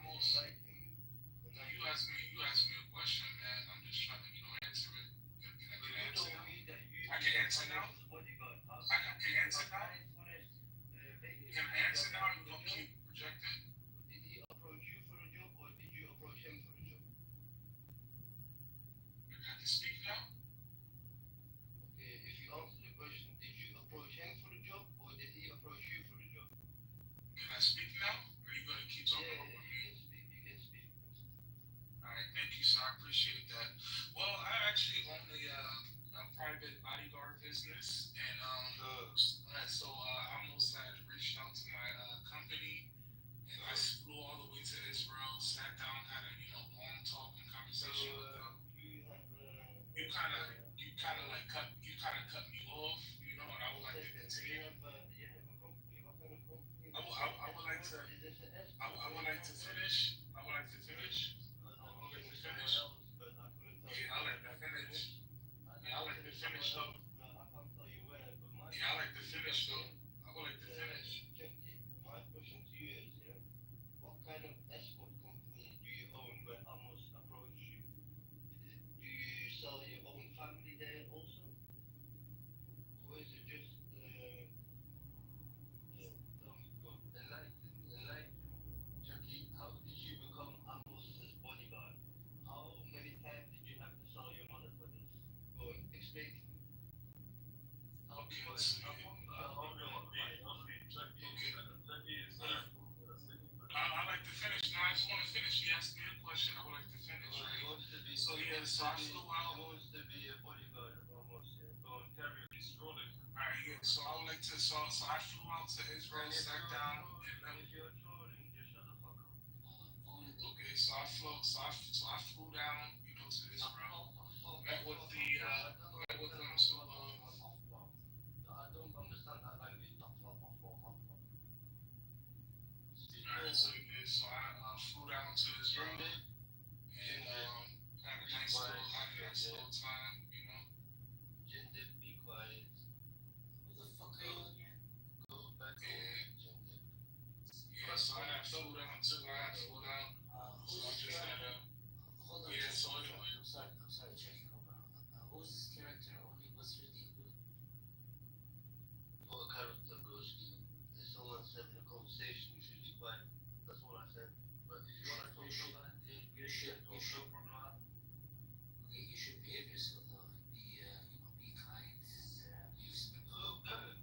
most liking. Now you asked me a question, man. I'm just trying to, answer it. Can I answer now? I can answer now. I can answer now. Can I answer now? Or you gonna keep projecting? Did he approach you for a job or did you approach him for a job? I can speak now. Okay, if you answer the question, did you approach him for the job or did he approach you for the job? Can I speak now? Or are you gonna keep talking over me? You can speak. Alright, thank you, sir. I appreciate that. Well, I actually own a private bodyguard business, and I almost had reached out to my company, and I flew all the way to Israel, sat down, had a long talk and conversation with them. You kind of cut me off, and I would like to continue. You have a company. What kind of company? I would like to. I would like to finish. I would like to finish. But I couldn't tell Yeah, I like to finish. Yeah, I like to finish though. I can't tell you where, but Yeah, I like to finish though. I would like to finish. My question to you is, what kind of export company do you own where Amos approached you? Do you sell your own family there also? Or is it just, tell me, go, enlighten me. Chucky, how did you become Amos's bodyguard? How many times did you have to sell your mother for this? Go and explain to me. Okay, I like to finish. No, I just want to finish. He asked me a question. I would like to finish, right? So I flew out. He wants to be a bodyguard of Amos, Go and carry his rolling. Alright, yeah. So I would like to. So I flew out to Israel, sat down, and then. If you're trolling, just shut the fuck up. Okay, so I flew down, to Israel. Met with them. So I don't understand that language. Alright, so I flew down to Israel and had a nice little time, Jinder, be quiet. Who the fuck are you again? Go back home, Jinder. Yeah, so I flew down too. Who's this character? Hold on. Yeah, so anyway. I'm sorry, checking over. Who's this character? What's your deal with? What character, broski? If someone said in a conversation, you should be quiet. That's what I said. But if you want to talk about it, You should. problem. Okay, you should behave yourself though. Be kind and use. Do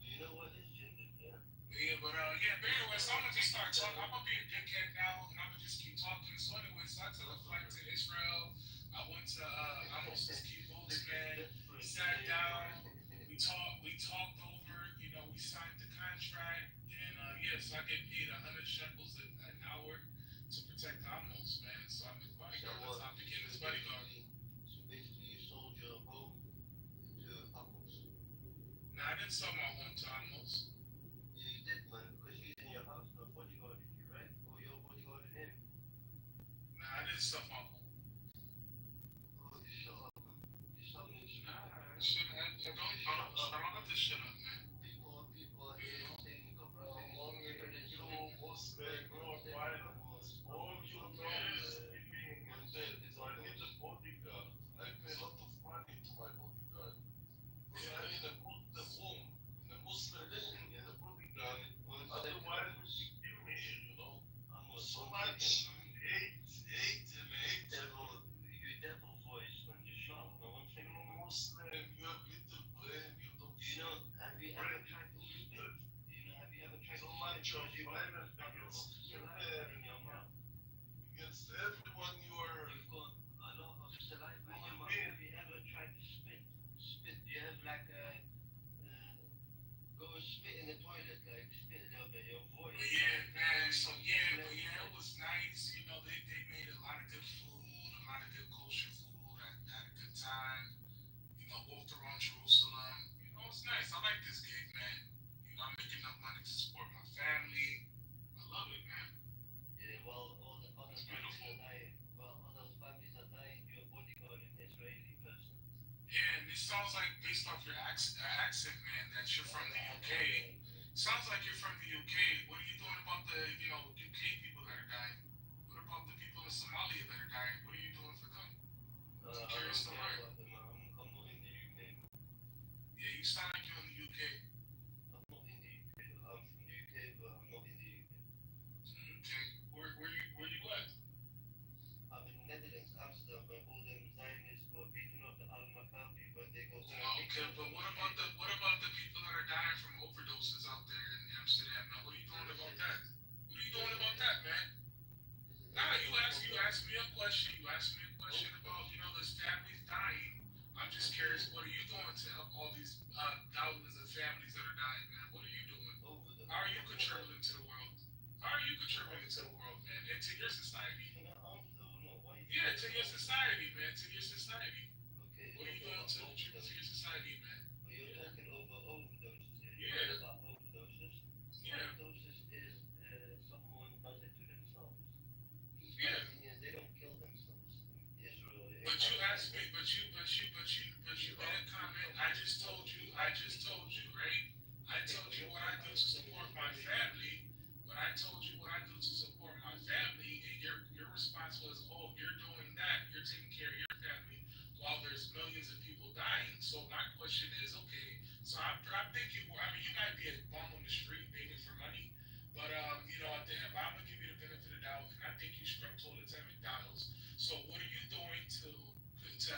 you know what is Jinder? Yeah. Yeah, but anyway, so I'm gonna just start talking. I'm gonna be a dickhead now, and I'm gonna just keep talking. So anyway, so I took a flight to Israel. I went to Amos's kibbutz, man. Sat down. We talked over. We signed the contract, and so I get paid 100 shekels an hour to protect Amos, man. So I'm his bodyguard. That's how I became his bodyguard. So basically, you sold your home to Amos. Nah, I didn't sell my home to Amos. Yeah, you did, man, because he's in your house, not bodyguarding you, right? Or you're bodyguarding him. Nah, I didn't sell my home. Oh, you shut up, man. You shut me. Nah, I shouldn't have. I don't have to shut up, man. People are here saying a couple of things. Against everyone you are. You've got a lot of saliva in your mouth. Have you ever tried to spit? Do you have like go spit in the toilet, like spit a little bit. Your voice. But yeah, man. So it was nice. They made a lot of good food, a lot of good kosher food. I had a good time. Walked around Jerusalem. It's nice. I like this gig, man. I'm making enough money to support my family. I love it, man. Yeah, well, all the other families are dying. Well, other families are dying. You're bodyguarding Israeli person. Yeah, and it sounds like based off your accent, man, that you're from the UK. Sounds like you're from the UK. What are you doing about the, UK people that are dying? What about the people in Somalia that are dying? What are you doing for them? I'm curious to learn. I'm not in the UK. Yeah, you sound like you're in the UK. I'm not in the UK. I'm from the UK, but I'm not in the UK. Okay. Where you at? I'm in Netherlands, Amsterdam, where all them Zionists got beaten up, the Al-Maccabi, but they go. Okay, but what about the people that are dying from overdoses out there in Amsterdam? Now, what are you doing about that? What are you doing about that, man? Nah, you asked me a question. You asked me a question about, there's families dying. I'm just curious, what are you doing to help all these thousands of families that are dying, man? What are you doing? How are you contributing to the world? How are you contributing to the world, man, and to your society? Yeah, to your society, man, to your society. What are you doing to contribute to your society, man? But you're talking over overdoses. Yeah. About overdoses. Yeah. Overdoses is someone does it to themselves. These Yeah. Palestinians, they don't kill themselves in Israel. But you asked me, but you made a comment. I just told you, right? I told you what I do to support my family. When I told you what I do to support my family, and your response was, "Oh, you're doing that. You're taking care of your family while there's millions of people dying." So my question is, okay. So I'm thinking. I mean, you might be a bum on the street begging for money, but damn, I'm gonna give you the benefit of the doubt, and I think you scrub toilets at McDonald's. So what are you doing to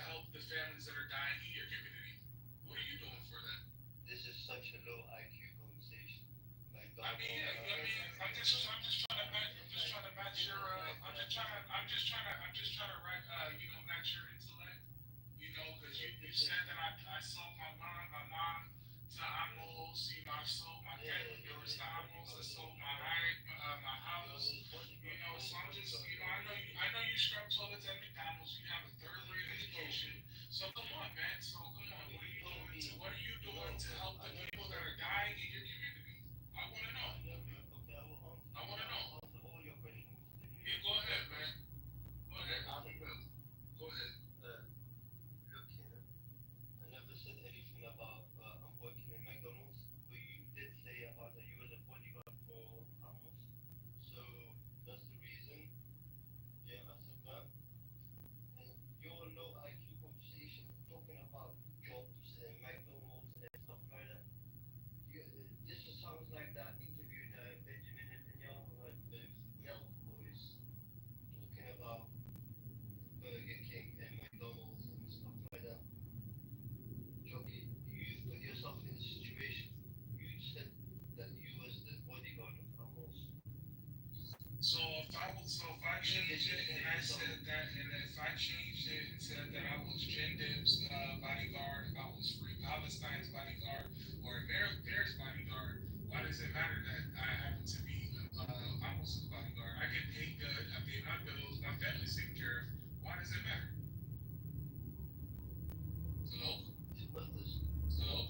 help the families that are dying in your community? What are you doing for them? This is such a low IQ conversation. Like, I'm just trying to match your. I'm just trying to match your intellect. Because you said that I sold my mom to Amos. I sold my family members to Amos. I sold my house. So I'm just, I know you scrub toilets at McDonald's. You have a third-grade education. So come on, man. What are you doing to help the people that are dying in your community? I want to know. I want to know. Answer all your questions. Yeah, go ahead, man. Go ahead. Go ahead. Look here. I never said anything about I'm working in McDonald's, but you did say about that you was a bodyguard for Amos. So that's the reason. Yeah, I said that. And your low IQ conversation talking about jobs and McDonald's and stuff like that. This just sounds like that interview that Benjamin Netanyahu had with Milk Boys talking about Burger King and McDonald's and stuff like that. Jockey, you've put yourself in a situation. You said that you was the bodyguard of Amos. So if I changed it and I said that, and if I changed it and said that I was Jendib's bodyguard, if I was Free Palestine's bodyguard, or Bear's bodyguard, why does it matter that I happen to be Amos's bodyguard? I get paid good, I pay my bills, my family's taken care of. Why does it matter? Hello? It matters. Hello?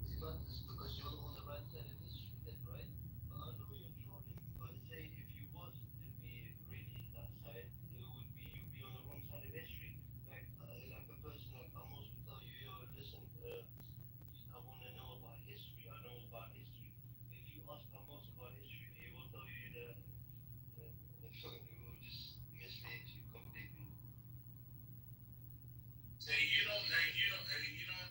It matters because you're on the right side of history then, right? But I know you're trolling, but say if you was to be really that side, it would be you'd be on the wrong side of history. Like a person like Amos would tell you, yo, listen, I want to know about history. I know about history. If you ask Amos about history, he will tell you that he will just mislead you completely. Hey, you don't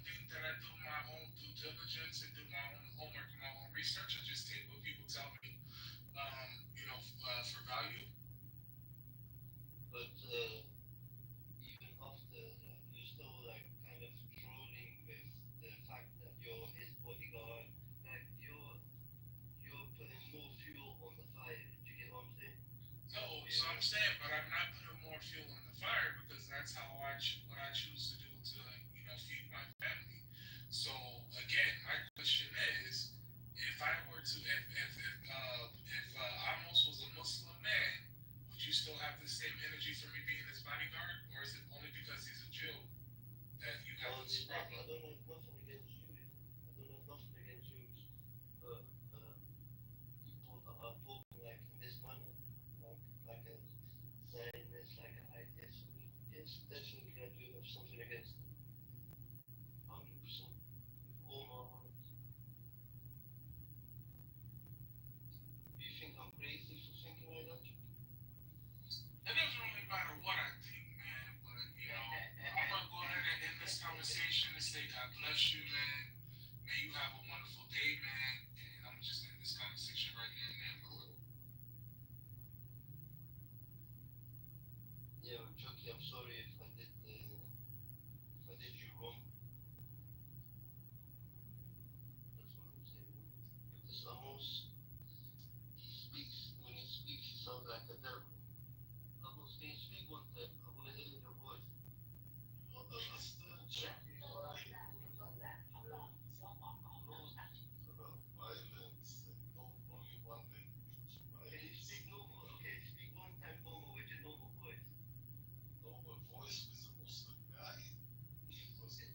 think that I do my own due diligence and do my own homework and my own research, and just take what people tell me, for value? But even after that, you're still like kind of trolling with the fact that you're his bodyguard. Like you're putting more fuel on the fire. Do you get what I'm saying? No, so I'm saying, but I'm not putting more fuel on the fire because that's how what I choose to do to, feed my family. So again, my question is, if I were to, if Amos was a Muslim man, would you still have the same energy for me being his bodyguard, or is it only because he's a Jew that you have this problem? I don't have nothing against Jews. I don't have nothing against Jews. But people that are talking like in this manner, like a Zionist, like an atheist, yes, definitely I do have something against them. 100%. With all my heart. It doesn't really matter what I think, man. But I'm gonna go ahead and end this conversation and say God bless you, man. May you have a wonderful day, man. And I'm just end this conversation right here and now, bro. Yeah, Chucky, I'm sorry if I did you wrong. That's what I'm saying. This Amos, when he speaks, he sounds like a devil. Amos, can you speak one time? I want to hear your voice. Understand, Chucky, why you about violence and no only one language. Can you speak normal? Okay, speak one time normal with your normal voice. Normal voice with a Muslim guy. Okay.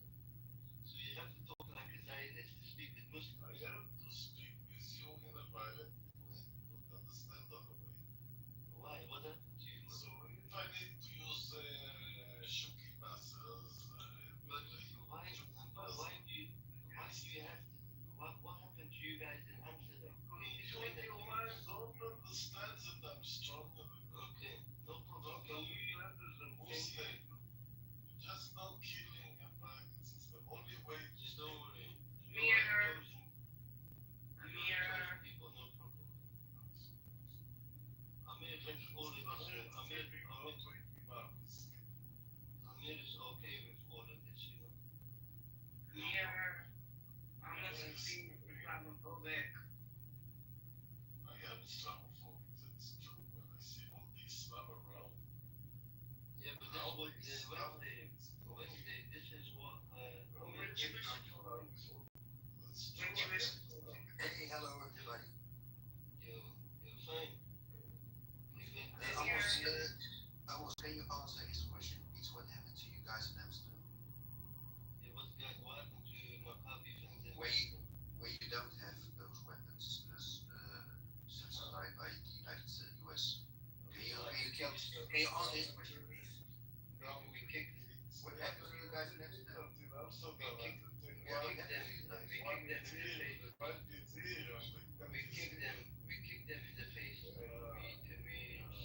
So you have to talk like a Zionist to speak with Muslims. I have to speak with you in a violent way. Don't understand the other way. Why? What happened to you? So if I need to use Shuki muscles, but why do you have to? What happened to you guys in Amsterdam? Can you explain that to me? Don't understand that I'm stronger. Okay, no problem. Can you just not killing and violence? It's the only way to do it. Mirror. People, no problem. Amir lives all of this. Amir is okay with all of this, you know. Mirror. I'm not saying I'm gonna go back. I am Islamophobic, that's true. When I see all the Islam around. Yeah, but this was Wednesday. This is what Amir Hey, hello everybody. You're fine. Amos, can you answer his question, please? What happened to you guys in Amsterdam? Yeah, what happened to Maccabi fans in where you don't have those weapons supplied by the United US? Can you answer his question, please? We kicked. What happened to you guys in Amsterdam? We kicked them in the face. We kicked them in the face. We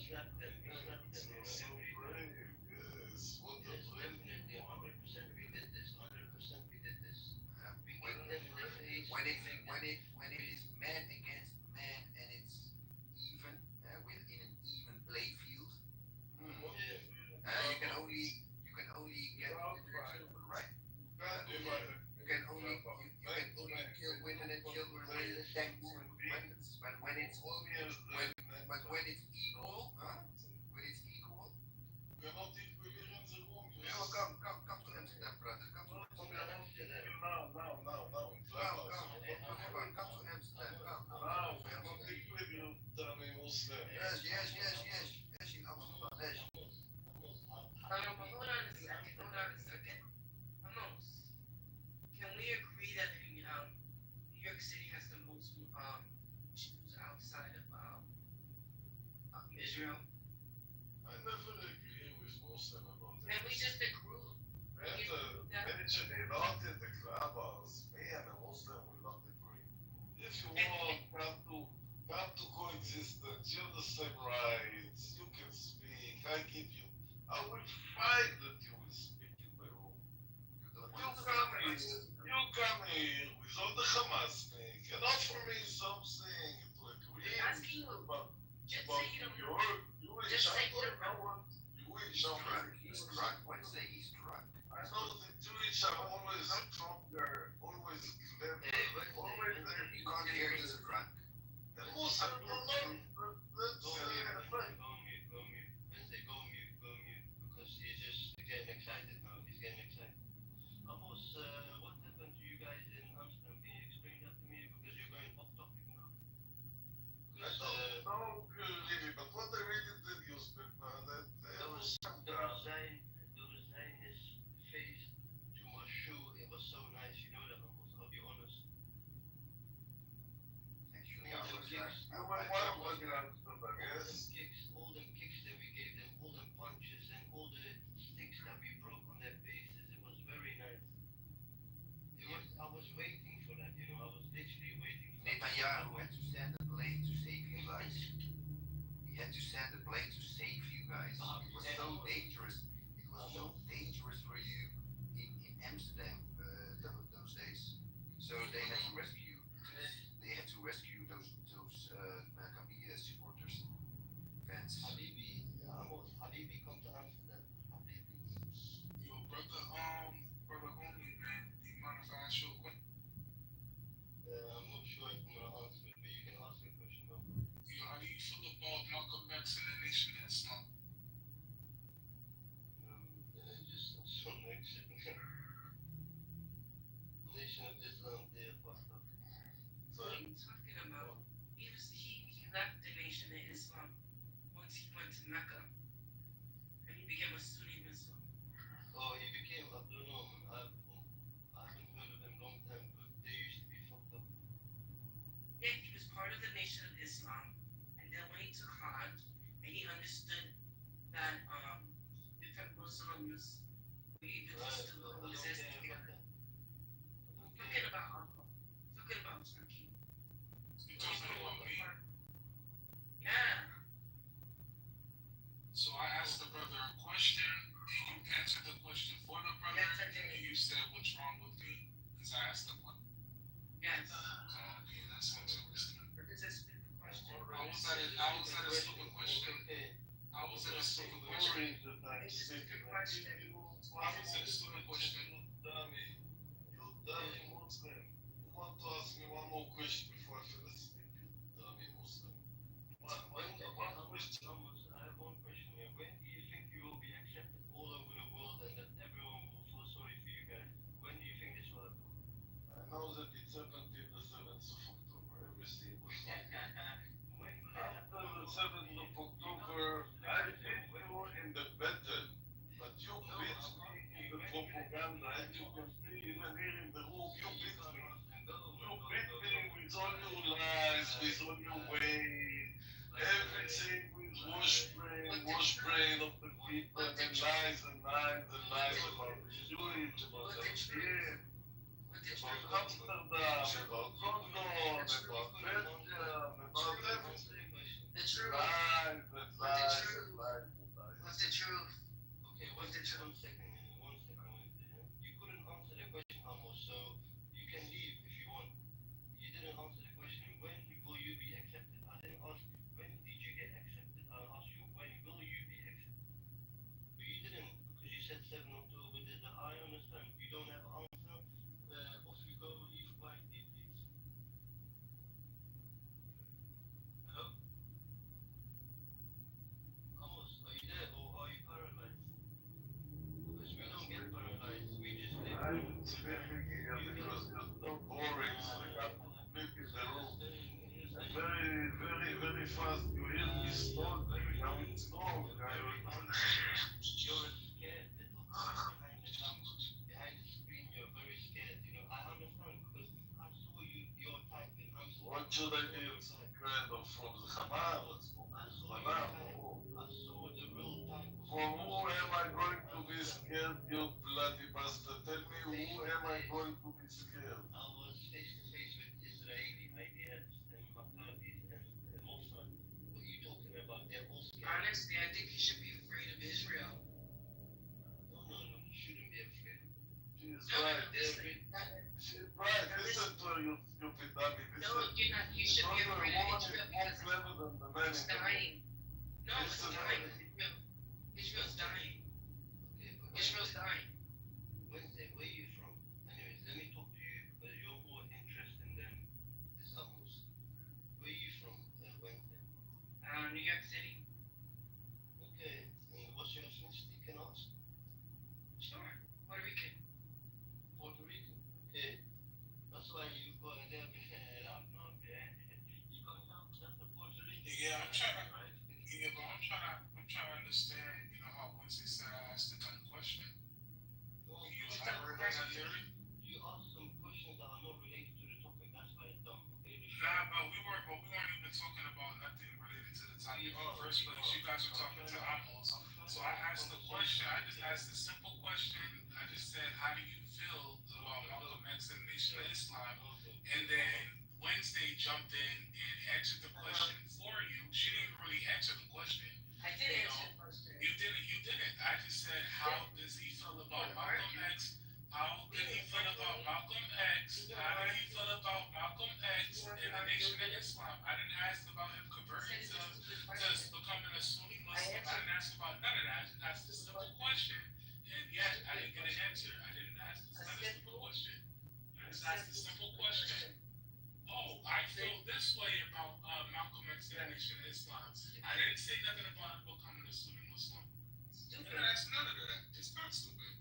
slapped them. We slapped them in every. Yes, definitely, 100% we did this. 100% we did this. We kicked them in the face. When it is man against man and it's even, within an even play field. You can only get right. You can only kill women and children with tanks and weapons. But when it's equal, When it's equal. We're not equal here in the room. Come to Amsterdam, brother. Come to Amsterdam. No. Come to Amsterdam. We're not equal, you tell me Muslim. Yes, in Amsterdam. Yes. Hold on a second. Amos, can we agree that New York City has the most Jews outside of Israel? I never agree with Muslim about that. Can we just agree? Mention it not in the clubhouse. Me and a Muslim will not agree. If you want, come to coexistence. You have the same rights. You can speak. I will fight that you will speak in my room. You come here with all the Hamasnik and offer me something to agree. I'm asking you about just say you don't know. Just say you don't know. He's drunk. Wednesday, he's drunk. I know the Jewish are always stronger, always clever, always there. You can't hear he's drunk. The Muslim don't know. Go mute. Wednesday, go mute. Because he's just getting excited now. He's getting excited. Amos, what happened to you guys in Amsterdam? Can you explain that to me? Because you're going off topic now. I don't know really, but what I read in the newspaper that there was Zionist face to my shoe. It was so nice, you know that, Amos. I'll be honest. Actually, I was in Amsterdam, yes. All them kicks that we gave them, all them punches and all the sticks that we broke on their faces. It was very nice. I was waiting for that, you know. I was literally waiting for that. Netanyahu had to send a plane to save you guys. He had to send a plane to save you guys. It was so dangerous. It was so dangerous for you in Amsterdam those days. So they had to rescue. They had to rescue those Maccabi supporters, fans. Habibi, Amos, Habibi, come to Amsterdam. Habibi. Yo, brother homie, man. Do you mind if I ask you a question? I'm not sure if I'm gonna answer it, but you can ask me a question. No? Yo, how do you feel about Malcolm X and the Nation of Islam? Just some next shit. Nation of Islam, they are fucked up. What are you talking about? He left the Nation of Islam once he went to Mecca, and he became a Sunni Muslim. Oh, he became, I don't know, man. I haven't heard of him long time, but they used to be fucked up. Yeah, he was part of the Nation of Islam, and then when he took Hajj, and he understood that different Muslims were able to still coexist together. Talking about Turkey. You talking about me? Yeah. So I asked the brother a question, and you answered the question for the brother, Yes, I did. and you said what's wrong with me? Because I asked the question. Yes. Okay, that's interesting. It's a stupid question. How was that a stupid question? How was it a stupid question? It's a stupid question. How was it a stupid question? You dummy Muslim. You want to ask me one more question before I fell asleep, you dummy Muslim. One question, I have one question here. When do you think you will be accepted all over the world and that everyone will feel sorry for you guys? When do you think this will happen? I know that it's up until the 7th of October, every single When will it happen? After the 7th of October, I beat you in the battle, but you beat me in the propaganda, and you can see even here in the room, you beat me. You beat me with all your lies, with all your ways, everything with wash brain of the people, and lies and lies and lies about Jewish, about the Arab, about Amsterdam, about London, about Belgium, about everything. The truth. Lies and lies and lies and lies. What's the truth? Okay, What's the truth? 1 second. You couldn't answer the question, Amos, so you can leave if you want. You didn't answer the question, when will you be accepted? I didn't ask, when did you get accepted? I asked you, when will you be accepted? But you didn't, because you said 7 October. I understand. You don't have an answer. Off you go, leave quietly, please. Hello? Amos, are you there or are you paralyzed? Because we don't get paralyzed, we just live. I'm sleeping here because you're so boring, so I got to sleep in the room. And very fast you hear me snoring. Now it's snore. You're scared little behind the camera, behind the screen. You're very scared. You know, I understand because I saw your typing. What should I be scared of from the Hamas? I saw the real type. From who am I going to be scared, you bloody bastard? Tell me, who am I going to be scared? I was face to face with Israeli IDF and Maccabis and Mossad. What are you talking about? They're all scared. Honestly, I think you should be afraid of Israel. No, you shouldn't be afraid. She's No, right. listen. Right, listen to her, you stupid dummy. No, you're not. You should be afraid of Israel because clever than the man it's in the room. dying. No, it's Listen, dying. Israel's dying. Okay, but Israel's dying. Wednesday, where are you from? Anyways, let me talk to you because you're more interesting than this Amos. Where are you from, Wednesday? New York City. Okay, and what's your ethnicity? Can I ask? Sure. Puerto Rican. Puerto Rican. Okay. That's why you've got a damn I'm not there. You got that's the Puerto Rican. Yeah, I'm trying to, right? yeah, but I'm trying to understand, you know, how Wednesday said I asked a dumb question. No, Can you elaborate on that theory? you asked some questions that are not related to the topic. That's why it's dumb. Okay. Nah, but we weren't even talking about nothing related to the topic in the first place. You guys were talking to Amos. So I asked the question. I just asked a simple question. I just said, how do you feel about Malcolm X and the Nation of Islam? And then Wednesday jumped in and answered the question for you. She didn't even really answer the question. Malcolm X. How do you feel about Malcolm X and the Nation of Islam? I didn't ask about him converting to becoming a Sunni Muslim. I didn't ask about none of that. I just asked a simple question, and yet I didn't get an answer. I didn't ask. It's not a simple question. I just asked a simple question. Oh, I feel this way about Malcolm X and the Nation of Islam. I didn't say nothing about him becoming a Sunni Muslim. I didn't ask none of that. It's not stupid.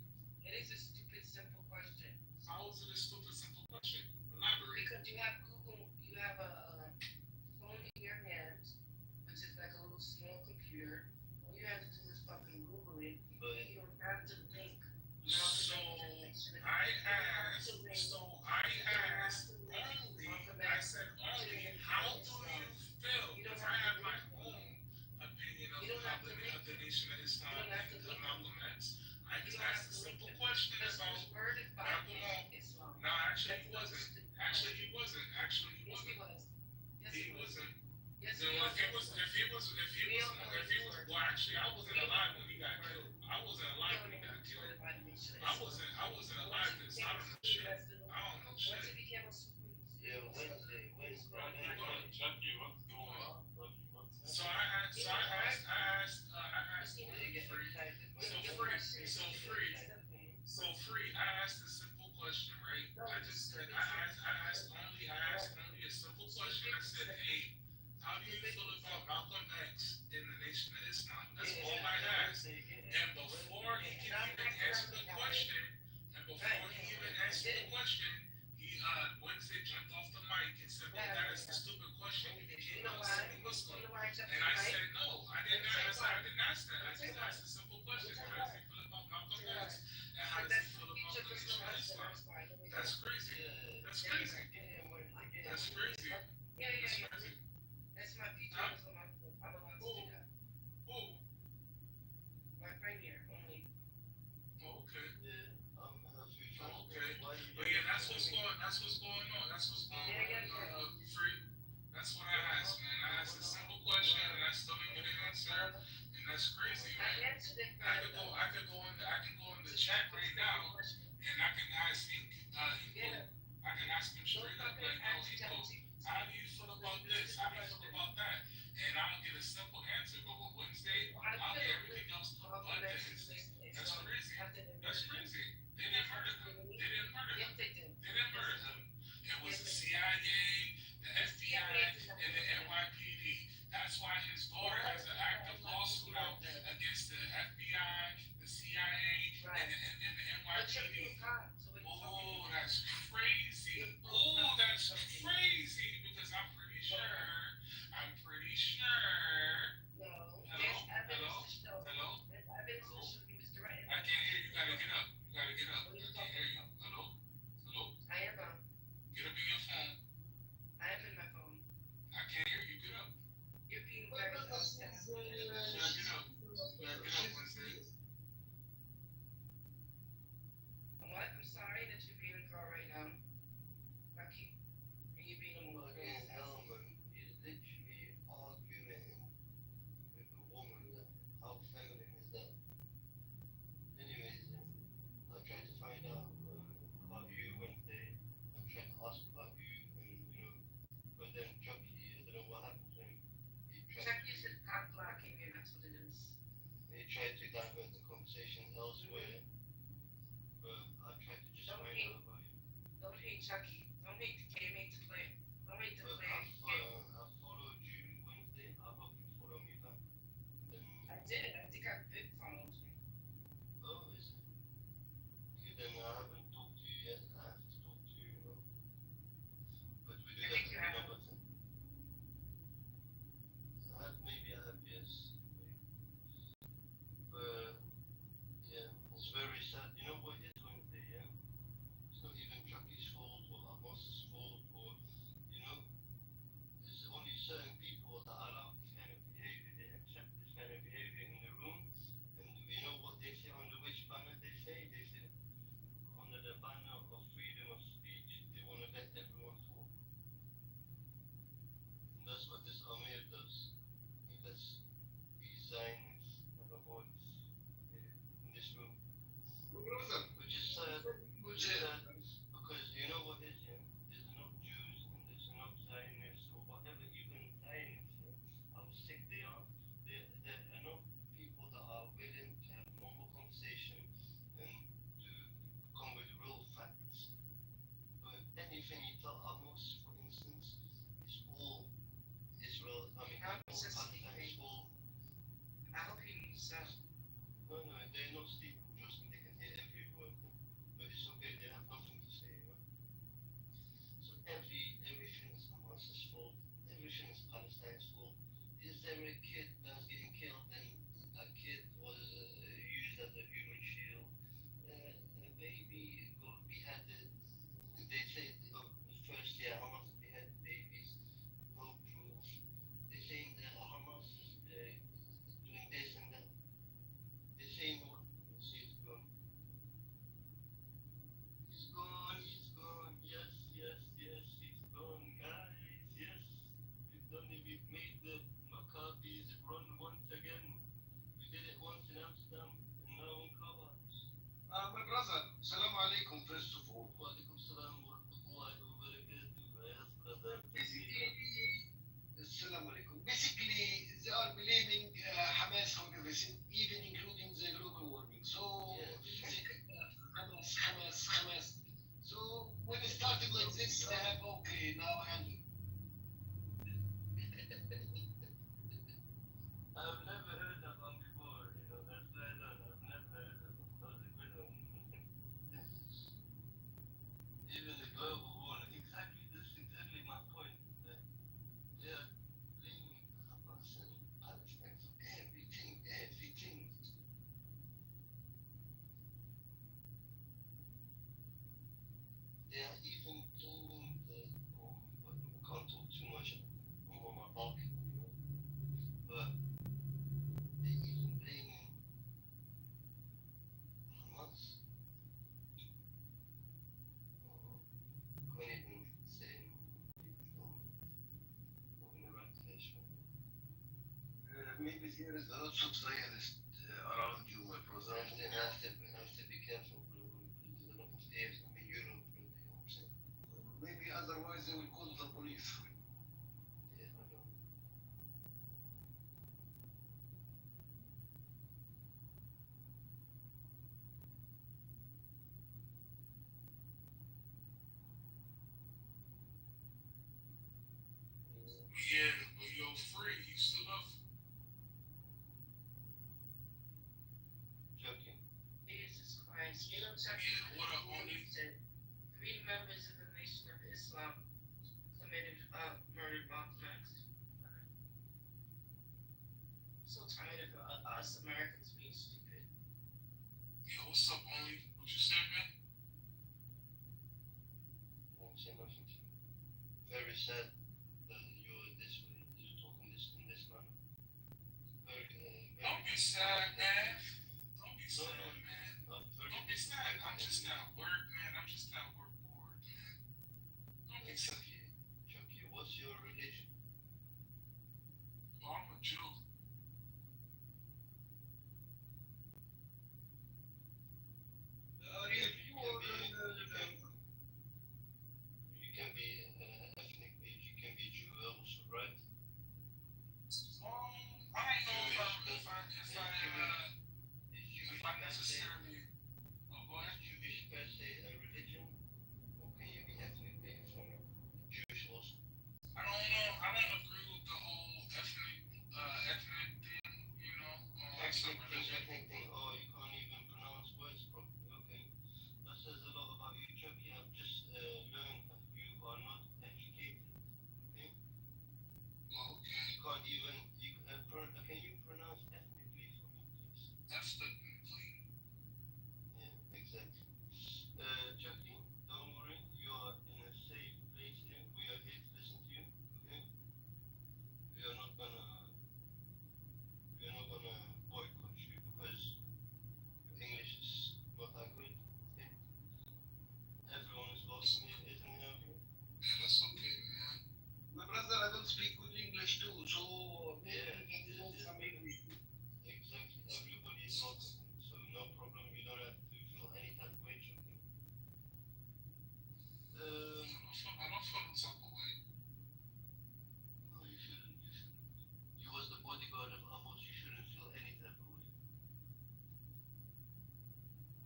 It is a stupid, simple question. How is it a stupid, simple question? Elaborate. Because you have Google, you have a phone in your hand, which is like a little small computer. All you have to do is fucking Google it. But You don't have to think. So I asked only, I said only, how do you feel? Because I have my own opinion of the Nation of Islam and Malcolm X. I just asked a simple question about Malcolm X. No, actually he wasn't. Actually he wasn't. He wasn't. So well, actually I wasn't alive when he got killed. I wasn't alive when he got killed. I wasn't alive because I don't know shit. I don't know shit. yeah, Wednesday. Chucky, what's going on? So I asked free. I asked a simple question, right? I asked only a simple question. I said, hey, how do you feel about Malcolm X in the Nation of Islam? That's all I asked. And before he can even answer the question, he Wednesday jumped off the mic and said, well, that is a stupid question. You became a Sunni Muslim. And I said, no, I didn't ask that. I just asked a simple question. How does he feel about Malcolm X? And how does he feel about the Nation of Islam? That's crazy. That's crazy. That's crazy. That's crazy. That's my future. I'm allowed to do that. Who? My friend here, only. Okay. Yeah, I'm a future. Okay. But yeah, that's what's going on. Free. That's what I asked, man. I asked a simple question and I still didn't get an answer. And that's crazy, man. I can go in the chat right now and I can ask I can ask him straight up like, yo, how do you feel about this? How do you feel about that? And I'll get a simple answer. But with Wednesday, I'll get everything else but the answer. That's crazy. That's crazy. They didn't murder him. It was the CIA, the FBI, and the NYPD. That's why his daughter has an active lawsuit out against the FBI, the CIA, and the NYPD. Oh, that's crazy. Because I'm pretty sure. Hello? I can't hear you. You gotta get up. I can't hear you. Hello? I am on. Get up in your phone. I am in my phone. I can't hear you. Get up. You're being very upset. Get up, Wednesday. What? I'm sorry that you're being a girl right now. Rocky, and you're being a woman. Fucking hell, man. He's literally arguing with a woman. How feminine is that? Anyways, I tried to find out about you Wednesday. I tried to ask about you, and but then Chucky, I don't know what happened to him. Chucky's just cock blocking you, that's what it is. He tried to divert the conversation elsewhere, but I tried to just find out about you. Don't hate Chucky. Don't hate the game, hate to play. Don't hate to But play. I followed you Wednesday. I hope you follow me back. Then, I did. I think I big followed you. oh, is it? Okay, then I haven't talked to you yet. I have to talk to you, But we do I that think you have. another thing. Maybe I have, yes. But yeah, it's very sad. You know what is Wednesday, yeah? It's not even Chucky's fault or Amos's fault or there's only certain people that allow this kind of behavior, they accept this kind of behavior in the room, and we know what they say on the which banner they say under the banner of freedom of speech, they want to let everyone talk. And that's what this Amir does. He lets these Zionists have a voice in this room. Which is sad, because still. No, no, they're not sleeping. Trust me, they can hear every word. But it's okay. They have nothing to say. So everything is Hamas's fault. Everything is Palestine's fault. Is there a kid that's getting killed and a kid was used as a human shield? A baby got beheaded. They say first, yeah, Hamas behead babies. No proof. They saying that Hamas is doing this and that. They saying what? See, it's gone. It's gone. It's gone. Yes, yes, yes. It's gone, guys. Yes, we've done it. We've made the Maccabees run once again. We did it once in Amsterdam and now in Clubhouse. My brother, salam alaikum first of all. Wa alaikum salam wa rahmatullahi wa barakatuh. Yes, brother. Assalamu alaikum. Basically, they are blaming Hamas for everything, even including the global warming. So, Hamas, Hamas, Hamas. So, when it started like this, they have, okay, now and I've never heard that one before, that's well done. I've never heard that one. That was a good one. Even the global warming, exactly, this is exactly my point. That they are blaming Hamas and Palestine for everything, everything. They are even blaming but we can't talk too much. I'm on my balcony, but they even blaming Hamas. Can't even say in the right place right now. Maybe there is lots of Zionists around you, my brother. Have to be careful, bro. There's a lot of thieves. I'm in Europe, bro. You know what I'm saying? Maybe otherwise they will call the police. Yeah, I know. Yeah, but yo, free, you still up? Joking. Jesus Christ. You know, Yeah, what up, homie? said 3 members of the Nation of Islam committed murdered Malcolm X. I'm so tired of us Americans being stupid. Yo, what's up, homie? What you said, man? I won't say nothing to you. Very sad that you're this way, that you're talking in this manner. Don't be sad, man. Don't be sad, No, man. I'm Don't be sad. I'm just at work, man. I'm just at work bored, man. Don't be sad. Chucky, what's your religion? Well, I'm a Jew. You can be ethnically, you can be Jew also, right? I don't know if I necessarily. Oh, go ahead. Is Jewish per se a religion, or can you be ethnically from Jewish also? I don't know. I don't agree with the whole ethnic thing, Ethnic thing. Oh, you can't even pronounce words properly. Okay. That says a lot about you, Chucky. I've just learned that you are not educated. Okay? Well, okay. You can't even. Can you pronounce ethnically for me, please? Ethnically. Yeah, exactly. Chucky, don't worry. You are in a safe place here. We are here to listen to you. Okay? We are not gonna boycott you because your English is not that good. Okay? Everyone is welcome here, isn't it out here? Yeah, that's okay, man. My brother, I don't speak good English too, so maybe some English too. Exactly. Everybody is welcome here, so no problem. You don't have to feel any type of way, Chucky. I don't feel no type of way. No, you shouldn't. You shouldn't. You was the bodyguard of Amos. You shouldn't feel any type of way.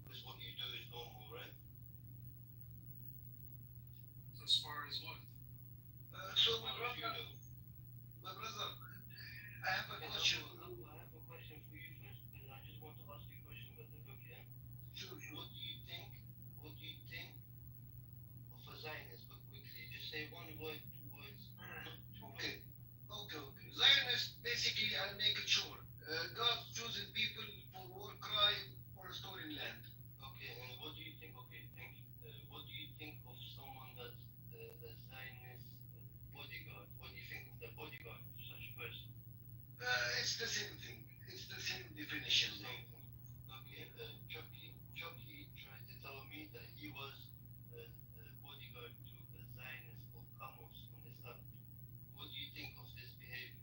Because what you do is normal, right? As far as what? So my brother, I have a question. I have a question for you first. Okay. Zionists basically are making sure God's chosen people for war crime or stolen land. Okay, and what do you think? Okay, thank you. What do you think of someone that's a Zionist bodyguard? What do you think of the bodyguard of such a person? It's the same thing. It's the same definition. Same thing. Okay, Chucky tried to tell me that he was the bodyguard to a Zionist called Amos on this earth. What do you think of this behavior?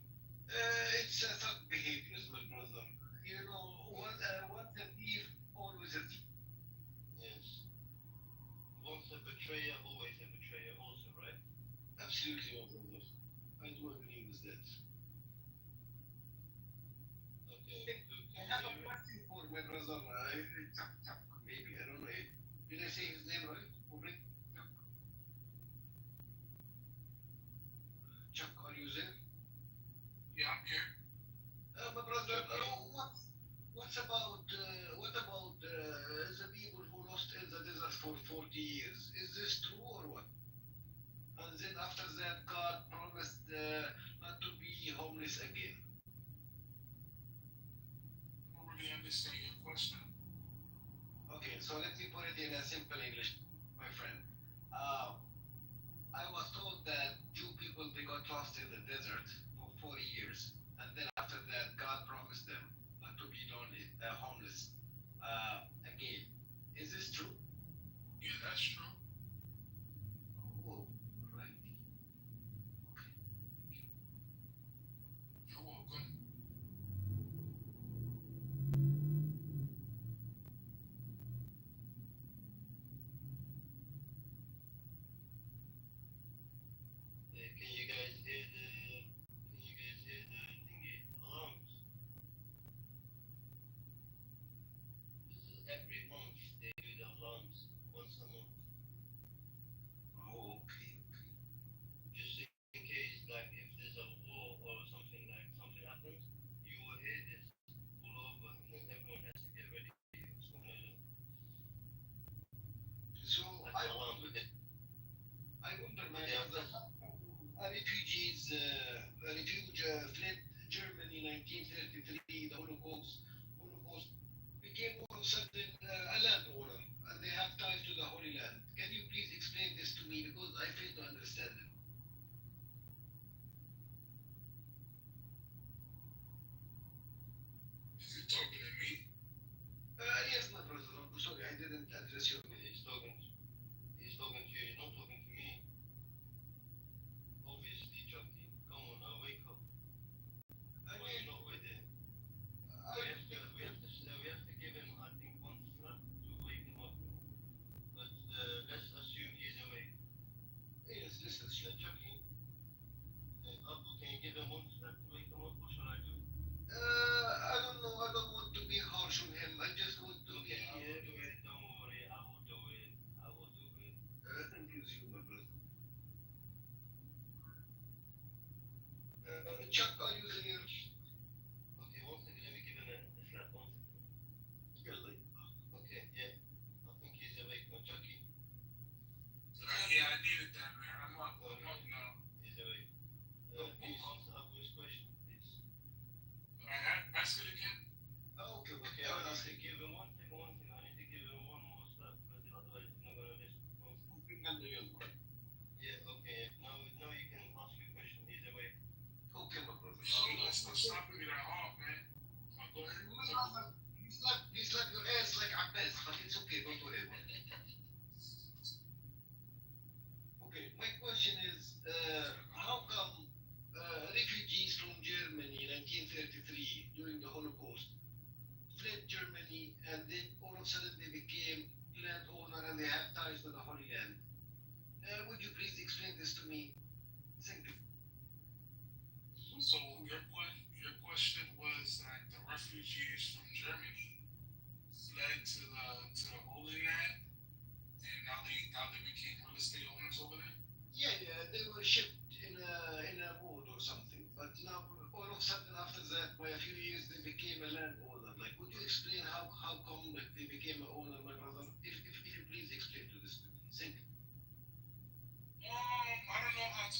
It's a thug behavior, my brother. You know, once a thief, always a thief. Yes. Once a betrayer, always a betrayer, also, right? Absolutely, my brother. I do agree with that. Okay. I have a question for my brother. Chuck, maybe. I don't know. Did I say his name right? Okay. Chuck, are you there? Yeah, I'm here. My brother, what about the people who lost in the desert for 40 years? Is this true or what? And then after that, God promised not to be homeless again. I don't really understand your question. Okay, so let me put it in a simple English, my friend. I was told that Jew people they got lost in the desert for 40 years, and then after that, God promised them not to be lonely, homeless again. Is this true? Yeah, that's true. Oh, right. You're welcome. Can you guys hear the thingy alarms? This is every month they do the alarms once a month. Oh, okay. Just in case, like if there's a war or something like something happens, you will hear this all over, and then everyone has to get ready. It's gonna. So I wonder, man, a refuge fled Germany 1933, the Holocaust became all of a sudden a landowner, and they have ties to the Holy Land. Can you please explain this to me because I fail to understand it? Is he talking to me? Yes, my brother. I'm sorry, I didn't address your name. He's talking to you. He's not talking to me. Obviously, Chucky. Come on now, wake up. Why are you not with it? We have to give him, I think, one slap to wake him up. But let's assume he's awake. Yes, this is Chucky. Abu, can you give him one slap to wake him up, or shall I do it? I don't know. I don't want to be harsh on him. I just want to be. I will do it. Don't worry. I will do it. I will do it. Thank you, my brother. Chuck, are you there? Okay, one second. Let me give him a slap. One second. Okay, yeah. I think he's awake now, Chucky. Yeah, I needed that, man. I'm up now. He's awake. Please answer Abu's question, please. Ask it again. Okay. I will ask it. Give him one thing. I need to give him one more slap because otherwise he's not gonna listen. Yeah. Okay. Now you can ask your question. He's awake. Okay, my brother. That's not stopping me that hard, man. Go ahead. He slapped your ass like Abbas, but it's okay. Don't worry about it. Okay, my question is, how come refugees from Germany in 1933 during the Holocaust fled Germany and then all of a sudden they became landowner and they have ties to the Holy Land? Would you please explain this to me? Thank you. So your question was that the refugees from Germany fled to the Holy Land, and now they became real estate owners over there. Yeah, they were shipped in a boat or something, but now all of a sudden after that, by a few years, they became a landowner. Like, would you explain how come like, they became an owner, my brother? If you please explain to this to me. Thank you. I don't know how to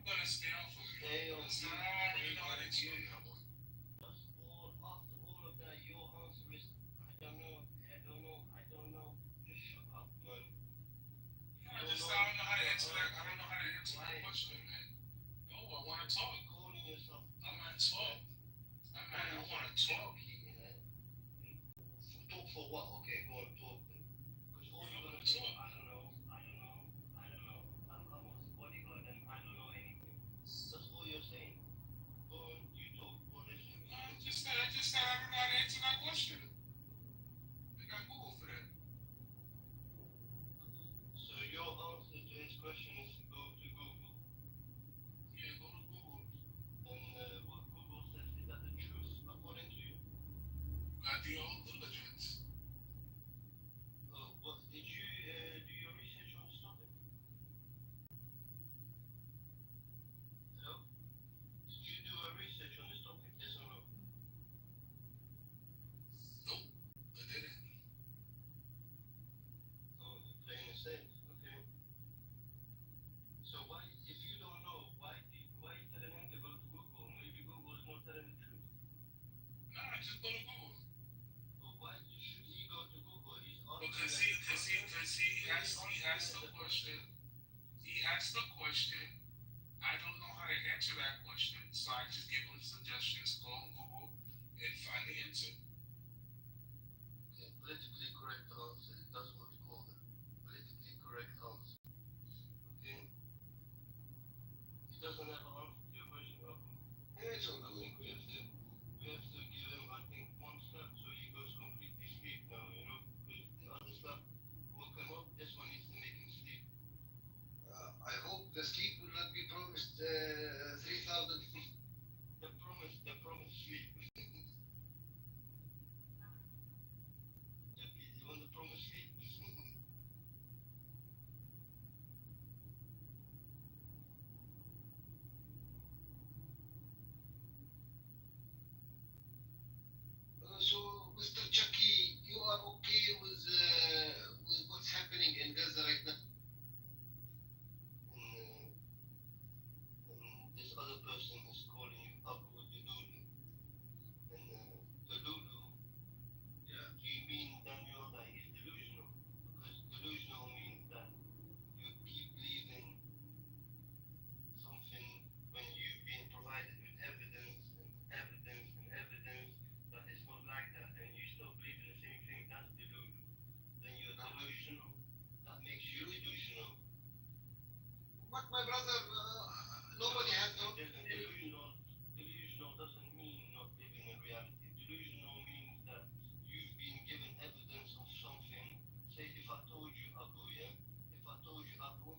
gonna stay off of it. Stay on Because mute. I don't really know how to explain that one. That's all. After all of that, your answer is, I don't know, I don't know, I don't know. Just shut up, man. I don't know how to answer that. I don't know how to answer that question, man. No, I want to talk. Calling yourself. I want to talk. I want to talk. Talk for what? Okay, go on, talk then. Because all you're gonna say, I don't know, I don't know, I don't know. I'm his bodyguard and I don't know anything. That's all you're saying. Go on, you talk, go listen. I just said I don't know how to answer that question. I got Google for that. So your answer to his question is to go to Google. Yeah, go to Google. And what Google says, is that the truth according to you? Got the old diligence. What did you do your research on this topic? Hello? Did you do a research on this topic? Yes or no? Nope, I didn't. Oh, you're playing it safe, okay. So why, if you don't know, why you telling him to go to Google? Maybe Google is not telling the truth. Nah, just go to Google. But why should he go to Google? He's Because he asked the question. He asked the question. I don't know how to answer that question, so I just gave him suggestions. Go on Google and find the answer. Okay, politically correct answer. That's what we call them. Politically correct answer. Okay? He doesn't have an answer to your question, Malcolm. Yeah, it's all good. We have to give him, I think, one slap so he goes completely sleep now, you know? Because the other slap woke him up, this one needs to make him sleep. I hope the sleep will not be promised 3,000. The promise sleep. You want the promise sleep? So, Mr. Chucky, you are okay with what's happening in Gaza right now? And this other person is calling you Abu Delulu. And Delulu, yeah. Do you mean, Daniel, that he's delusional? Because delusional means that you keep believing something when you've been provided with evidence that it's not like that, and you still believe in the same thing. That's delusional. Then you're delusional. That makes you delusional. But my brother, nobody has no. Delusional doesn't mean not living in reality. Delusional means that you've been given evidence of something. Say, if I told you, Abu, yeah? If I told you, Abu,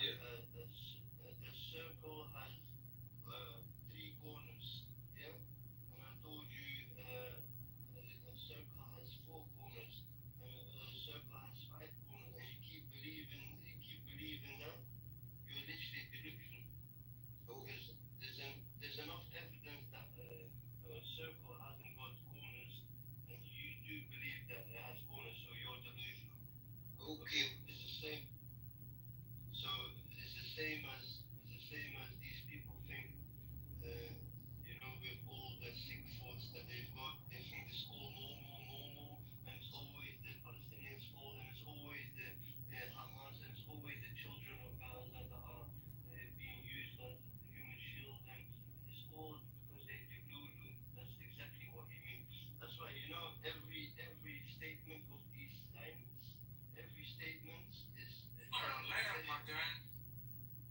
that the circle has 3 corners, yeah? And I told you the circle has 4 corners, and the circle has 5 corners, and you keep believing that, you're literally delusional. Because there's enough evidence that a circle hasn't got corners, and you do believe that it has corners, so you're delusional. Okay. It's the same. So it's the same as these people think. You know, with all the sick thoughts that they've got, they think it's all normal, and it's always the Palestinians' fault, and it's always the Hamas, and it's always the children of Gaza that are being used as human shield, and it's all because they delulu. That's exactly what he means. That's why, you know, every statement of these signs, every statement is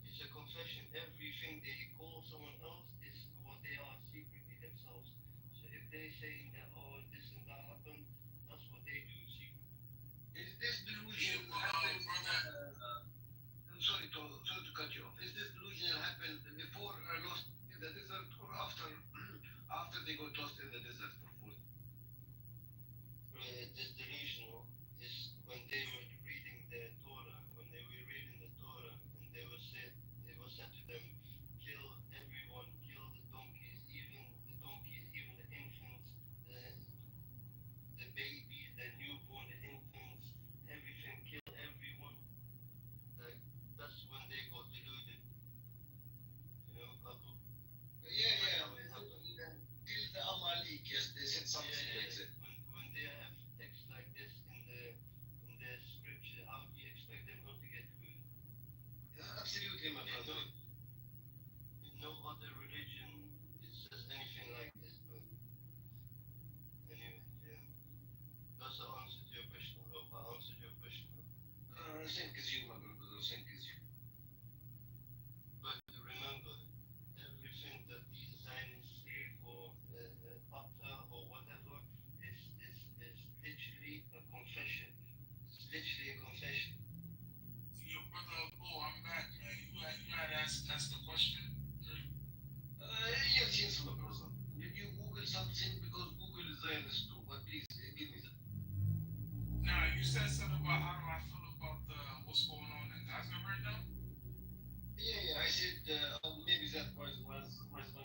it's a confession. Everything they call someone else is what they are secretly themselves. So if they say that, oh, this and that happened, that's what they do secretly. Is this delusion I'm sorry to cut you off. Is this delusion happened before or lost in the desert, or after after they got lost in the desert for food? This delusional is when they were reading the Torah, when they were reading the Torah, and it was said to them, kill everyone, kill the donkeys, even the infants, the babies, the newborn, the infants, everything, kill everyone. Like, that's when they got deluded. other religion it says anything like this, but anyway, yeah. That's the answer to your question. I hope I answered your question. Same as you, my brother, same as you. But remember, everything that these Zionists say or utter or whatever is literally a confession. It's literally a confession. Yo, brother Bo, I'm back, man. You had asked the question? Yes, my brother. You Google something because Google is Zionist too, but please give me that. Nah, you said something about how do I feel about what's going on in Gaza right now? Yeah, I said maybe that was my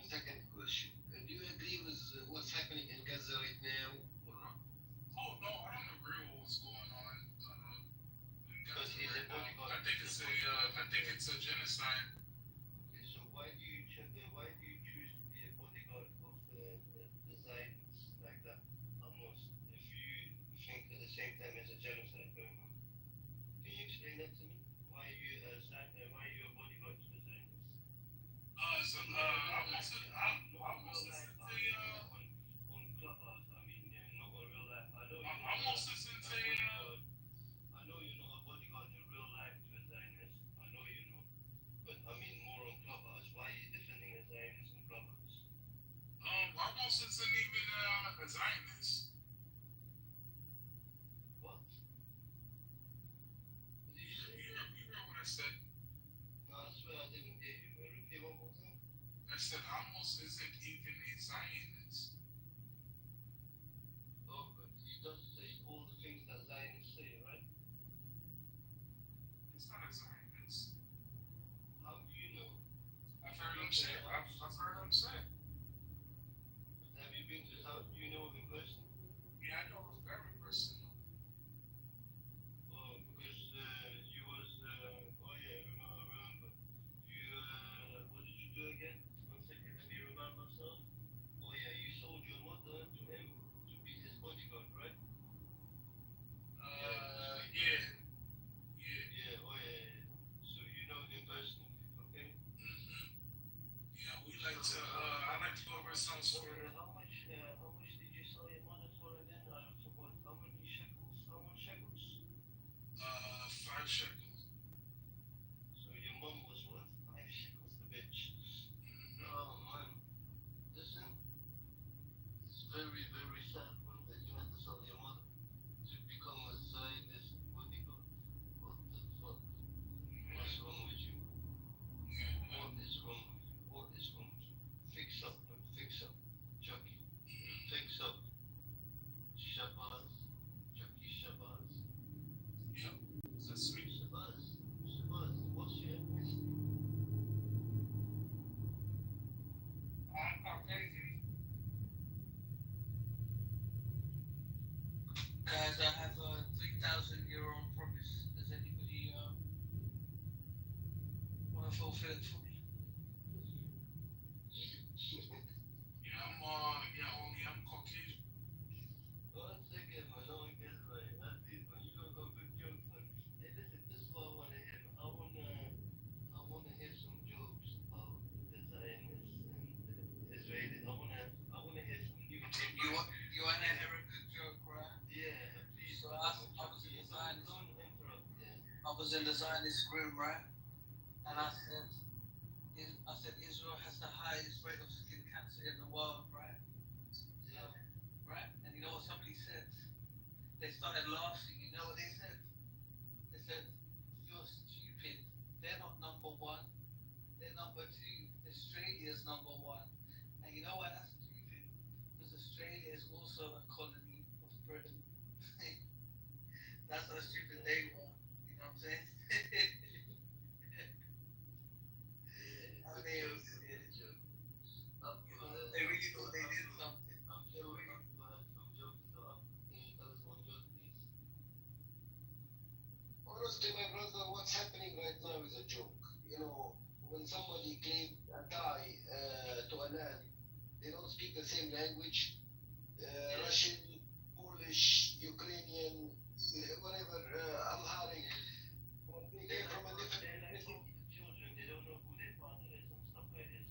second question. Do you agree with what's happening in Gaza right now or not? Oh no, I don't agree with what's going on in Gaza Because he's a right now. bodyguard. I think it's a genocide. Okay, so why do you choose to be a bodyguard of the Zionists like that, almost, if you think at the same time there's a genocide going on? Can you explain that to me? Why are you a bodyguard to the Zionists? I'm most listening to on Clubhouse. I mean, not on real life. I know I'm most listening to I know you're not a bodyguard in real life to a Zionist. I know you're not. But I mean more on Clubhouse. Why are you defending a Zionist on Clubhouse? Almost isn't even a Zionist. What? You heard what I said. No, I swear I didn't hear you. Repeat one more time. I said almost isn't even a Zionist. Oh, but he does say all the things that Zionists say, right? It's not a Zionist. How do you know? I've heard him say it. I've heard him say it. Have you been to his house? Do you know him in person? Yeah, I know him very personal. Oh, because you was oh yeah, I remember. You what did you do again? One second, let me remind myself. Oh yeah, you sold your mother to him to be his bodyguard, right? Yeah. Yeah, oh yeah. So you know him personally, okay? Yeah, we like to I like to go over some sort of How much did you sell your mother for again? I forgot. How many shekels? How much shekels? 5 shekels. So your mom was worth 5 shekels, the bitch. Oh man. Listen, it's very, very sad one that you had to sell your mother to become a Zionist bodyguard. What the fuck? What's wrong with you? What is wrong with you? What is wrong with you? Fix up, man. Fix up. Chucky. Fix up. Shabazz. Chucky Shabazz. Yep. That's sweet. Shabazz. Shabazz. What's your ethnicity? I'm Caucasian. Guys, I have a 3,000 euro promise. Does anybody want to fulfill it for me? I'm Caucasian. One second, man. No one gets right. That's it, man. You don't go good jokes, man. Hey, listen, this is what I want to hear. I wanna hear some jokes about the Zionists and the Israelis. I wanna hear some new jokes. You want to hear a good joke, right? Yeah, please. So I was in the Zionist. Don't interrupt. Yeah. I was in the Zionist room, right? And I said Israel has the highest rate of skin cancer in the world, right? Yeah. Right? And you know what somebody said? They started laughing. You know what they said? They said, "You're stupid. They're not number one. They're number two. Australia's number one." And you know why that's stupid? Because Australia is also a colony of Britain. That's how stupid they were. You know what I'm saying? They really thought they did something. I'm sure you had some jokes to up. Can you tell us one joke, please? Honestly, my brother, what's happening right now is a joke. You know, when somebody claims a tie to a land, they don't speak the same language. Russian, Polish, Ukrainian, whatever, Amharic. They came from a different ethnicity. Children, they don't know who their father is and stuff like this.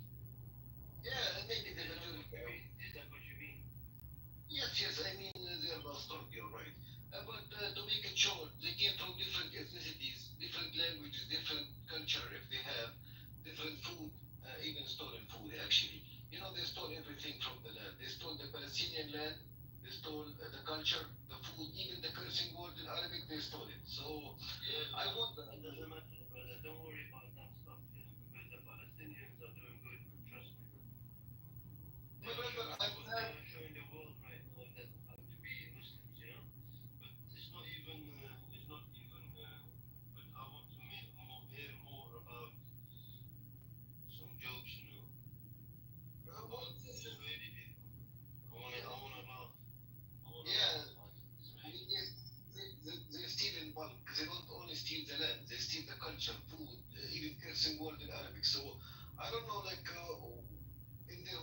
bastard, you're right. But to make it short, they came from different ethnicities, different languages, different culture if they have, different food, even stolen food actually. You know, they stole everything from the land. They stole the Palestinian land, they stole the culture, the food, even the cursing word in Arabic, they stole it. So I want It doesn't matter, brother. Don't worry about that stuff, because the Palestinians are doing good. Trust me. They are showing the world right now that how to be Muslims, But it's not even. But I want to hear more about some jokes, Israeli people. I wanna laugh. Yeah, I mean, yes, they steal in bulk. They don't only steal the land, they steal the culture, food, even cursing word in Arabic. So I don't know, like in their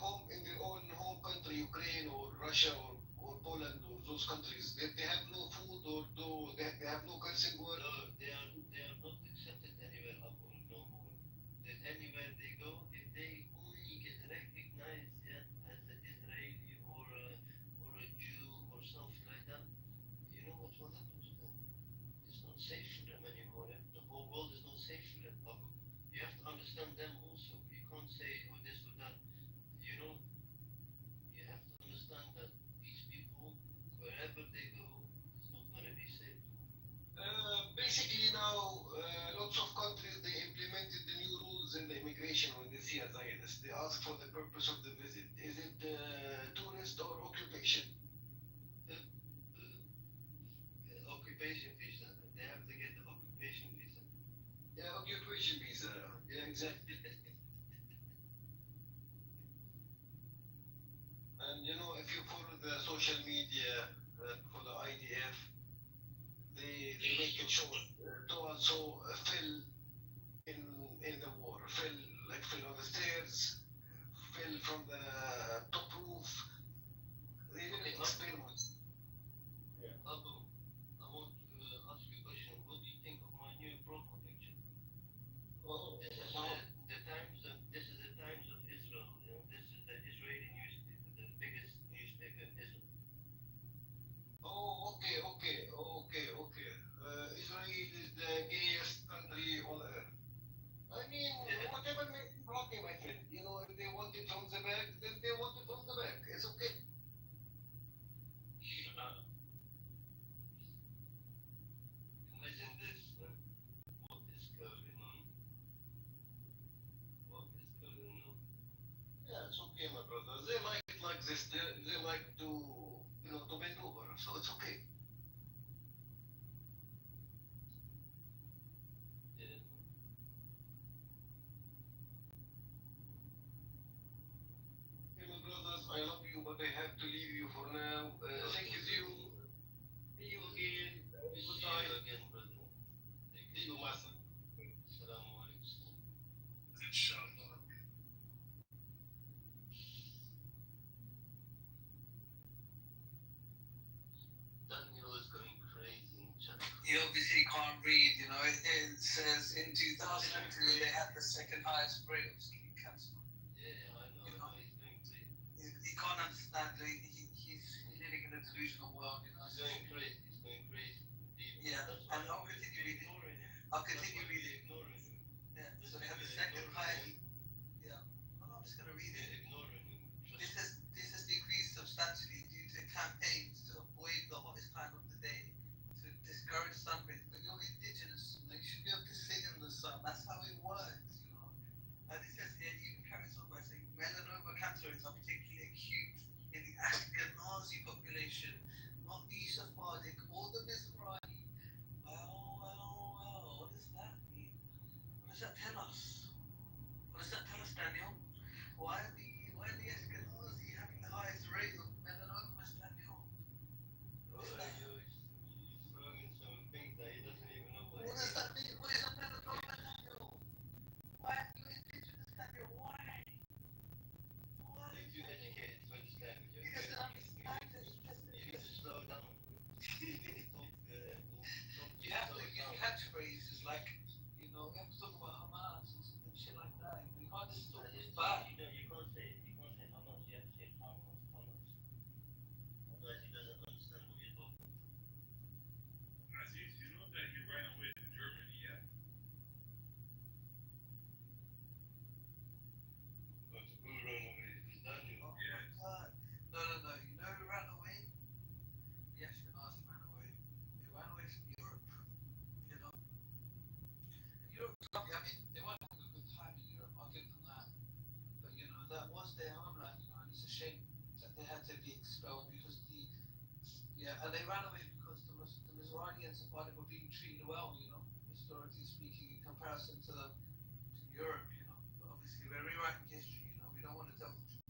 own home country, Ukraine or Russia or Poland or those countries, they have no food or they have no cursing word. No, they are not accepted anywhere abroad no more. That anywhere they go, if they only get recognized as an Israeli or a Jew or something like that, you know what will happen to them? It's not safe for them anymore. The whole world is not safe for them. You have to understand them also. You can't say or this or that. You know, you have to understand that these people, wherever they go, it's not going to be safe. Basically now, lots of countries they implemented the new rules in the immigration when they see a Zionist. They ask for the purpose of the visit. Is it tourist or occupation? Occupation visa. They have to get the occupation visa. Yeah, occupation visa. Yeah, exactly. And you know, if you follow the social media for the IDF, they make it short to also fell in the war, fell on the stairs, fell from the top roof. They didn't explain much. Abu, I want to ask you a question. What do you think of my new profile picture? Oh, this is the Times of Israel. This is the Israeli newspaper, the biggest newspaper in Israel. Oh, okay. Israel is the gayest country on earth. I mean, whatever makes you happy, my friend. You know, if they want it from the back, then they want it from the back. It's okay. Imagine this. What is going on? What is going on? Yeah, it's okay, my brother. They like it like this. They like to, to bend over. So it's okay. Yeah. Hey, my brothers, I love you, but I have to leave you for now. Thank you. See you again. See you again, brother. See you, Master. Assalamu alaikum. Inshallah. Daniel is going crazy in chat. You obviously can't read, it says in 2002 they had the second highest rate of skin cancer. Yeah, I know, he's going crazy. He can't understand, he's living in a delusional world, He's going crazy. Yeah, and I'll continue reading. Ignoring him. Yeah, so they have the second highest. Yeah, I'm just going to read it. Ignoring him. This has decreased substantially due to campaigns to avoid the hottest time of the day, to discourage sunbathing. But you're indigenous, you should be able to sit in the sun. That's how it works, And it says here, even carries on by saying melanoma cancer is particularly acute in the Ashkenazi population, not the Sephardic or the Mizrahi. Well, what does that mean? What does that tell us? What does that tell us, Daniel? Why are the Ashkenazi having the highest rate of melanomas, Daniel? He's throwing some things that he doesn't even know what does that mean? What is a melanoma, Daniel? Why are you indigenous, Daniel? Why? You're too educated to understand. You doesn't understand this. You need to slow down. You have to use catchphrases like, you have to talk about Hamas and shit like that. You can't just talk bad. You can't who ran away? Is that you? Oh my god. No, no, no. You know who ran away? The Ashkenazi ran away. They ran away from Europe. You know? And Europe's lovely. I mean, they weren't having a good time in Europe. I'll give them that. But you know, that was their homeland. You know, and it's a shame that they had to be expelled because and they ran away because the Mizrahians were being treated well. You know, historically speaking, in comparison to Europe. You know, but obviously we're rewriting history. You know, we don't want to tell the truth.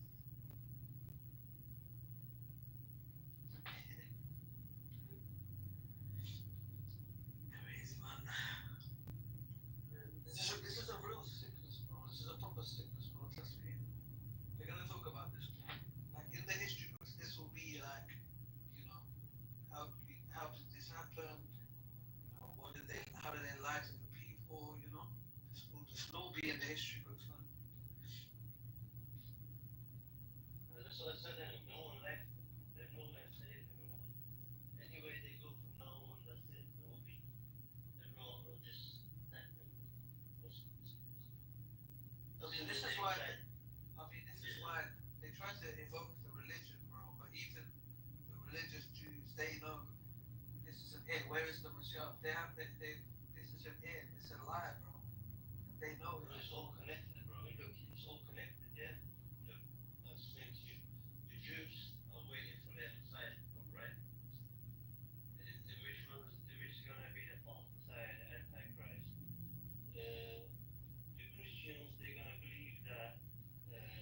Crazy man. This is a real sickness, bro. This is a proper sickness, bro. Trust me. We're gonna talk about this. Like in the history books, this will be like, you know, how did this happen? You know, how did they lie to the people? You know, this will all be in the history books, man. That's what I said. No one left. There's no one left anymore. Anyway, they go from now on. That's it. There will be everyone will just. This is why. This is why they try to evoke the religion, bro. But even the religious Jews, they know this is an it. Where is the Messiah? This is an it. It's a lie, bro. They know it. It's all connected, bro. Look, it's all connected, yeah? Look, I was saying to you, the Jews are waiting for their Messiah to come, right? Which is going to be the false Messiah, the Antichrist. The Christians, they're going to believe that the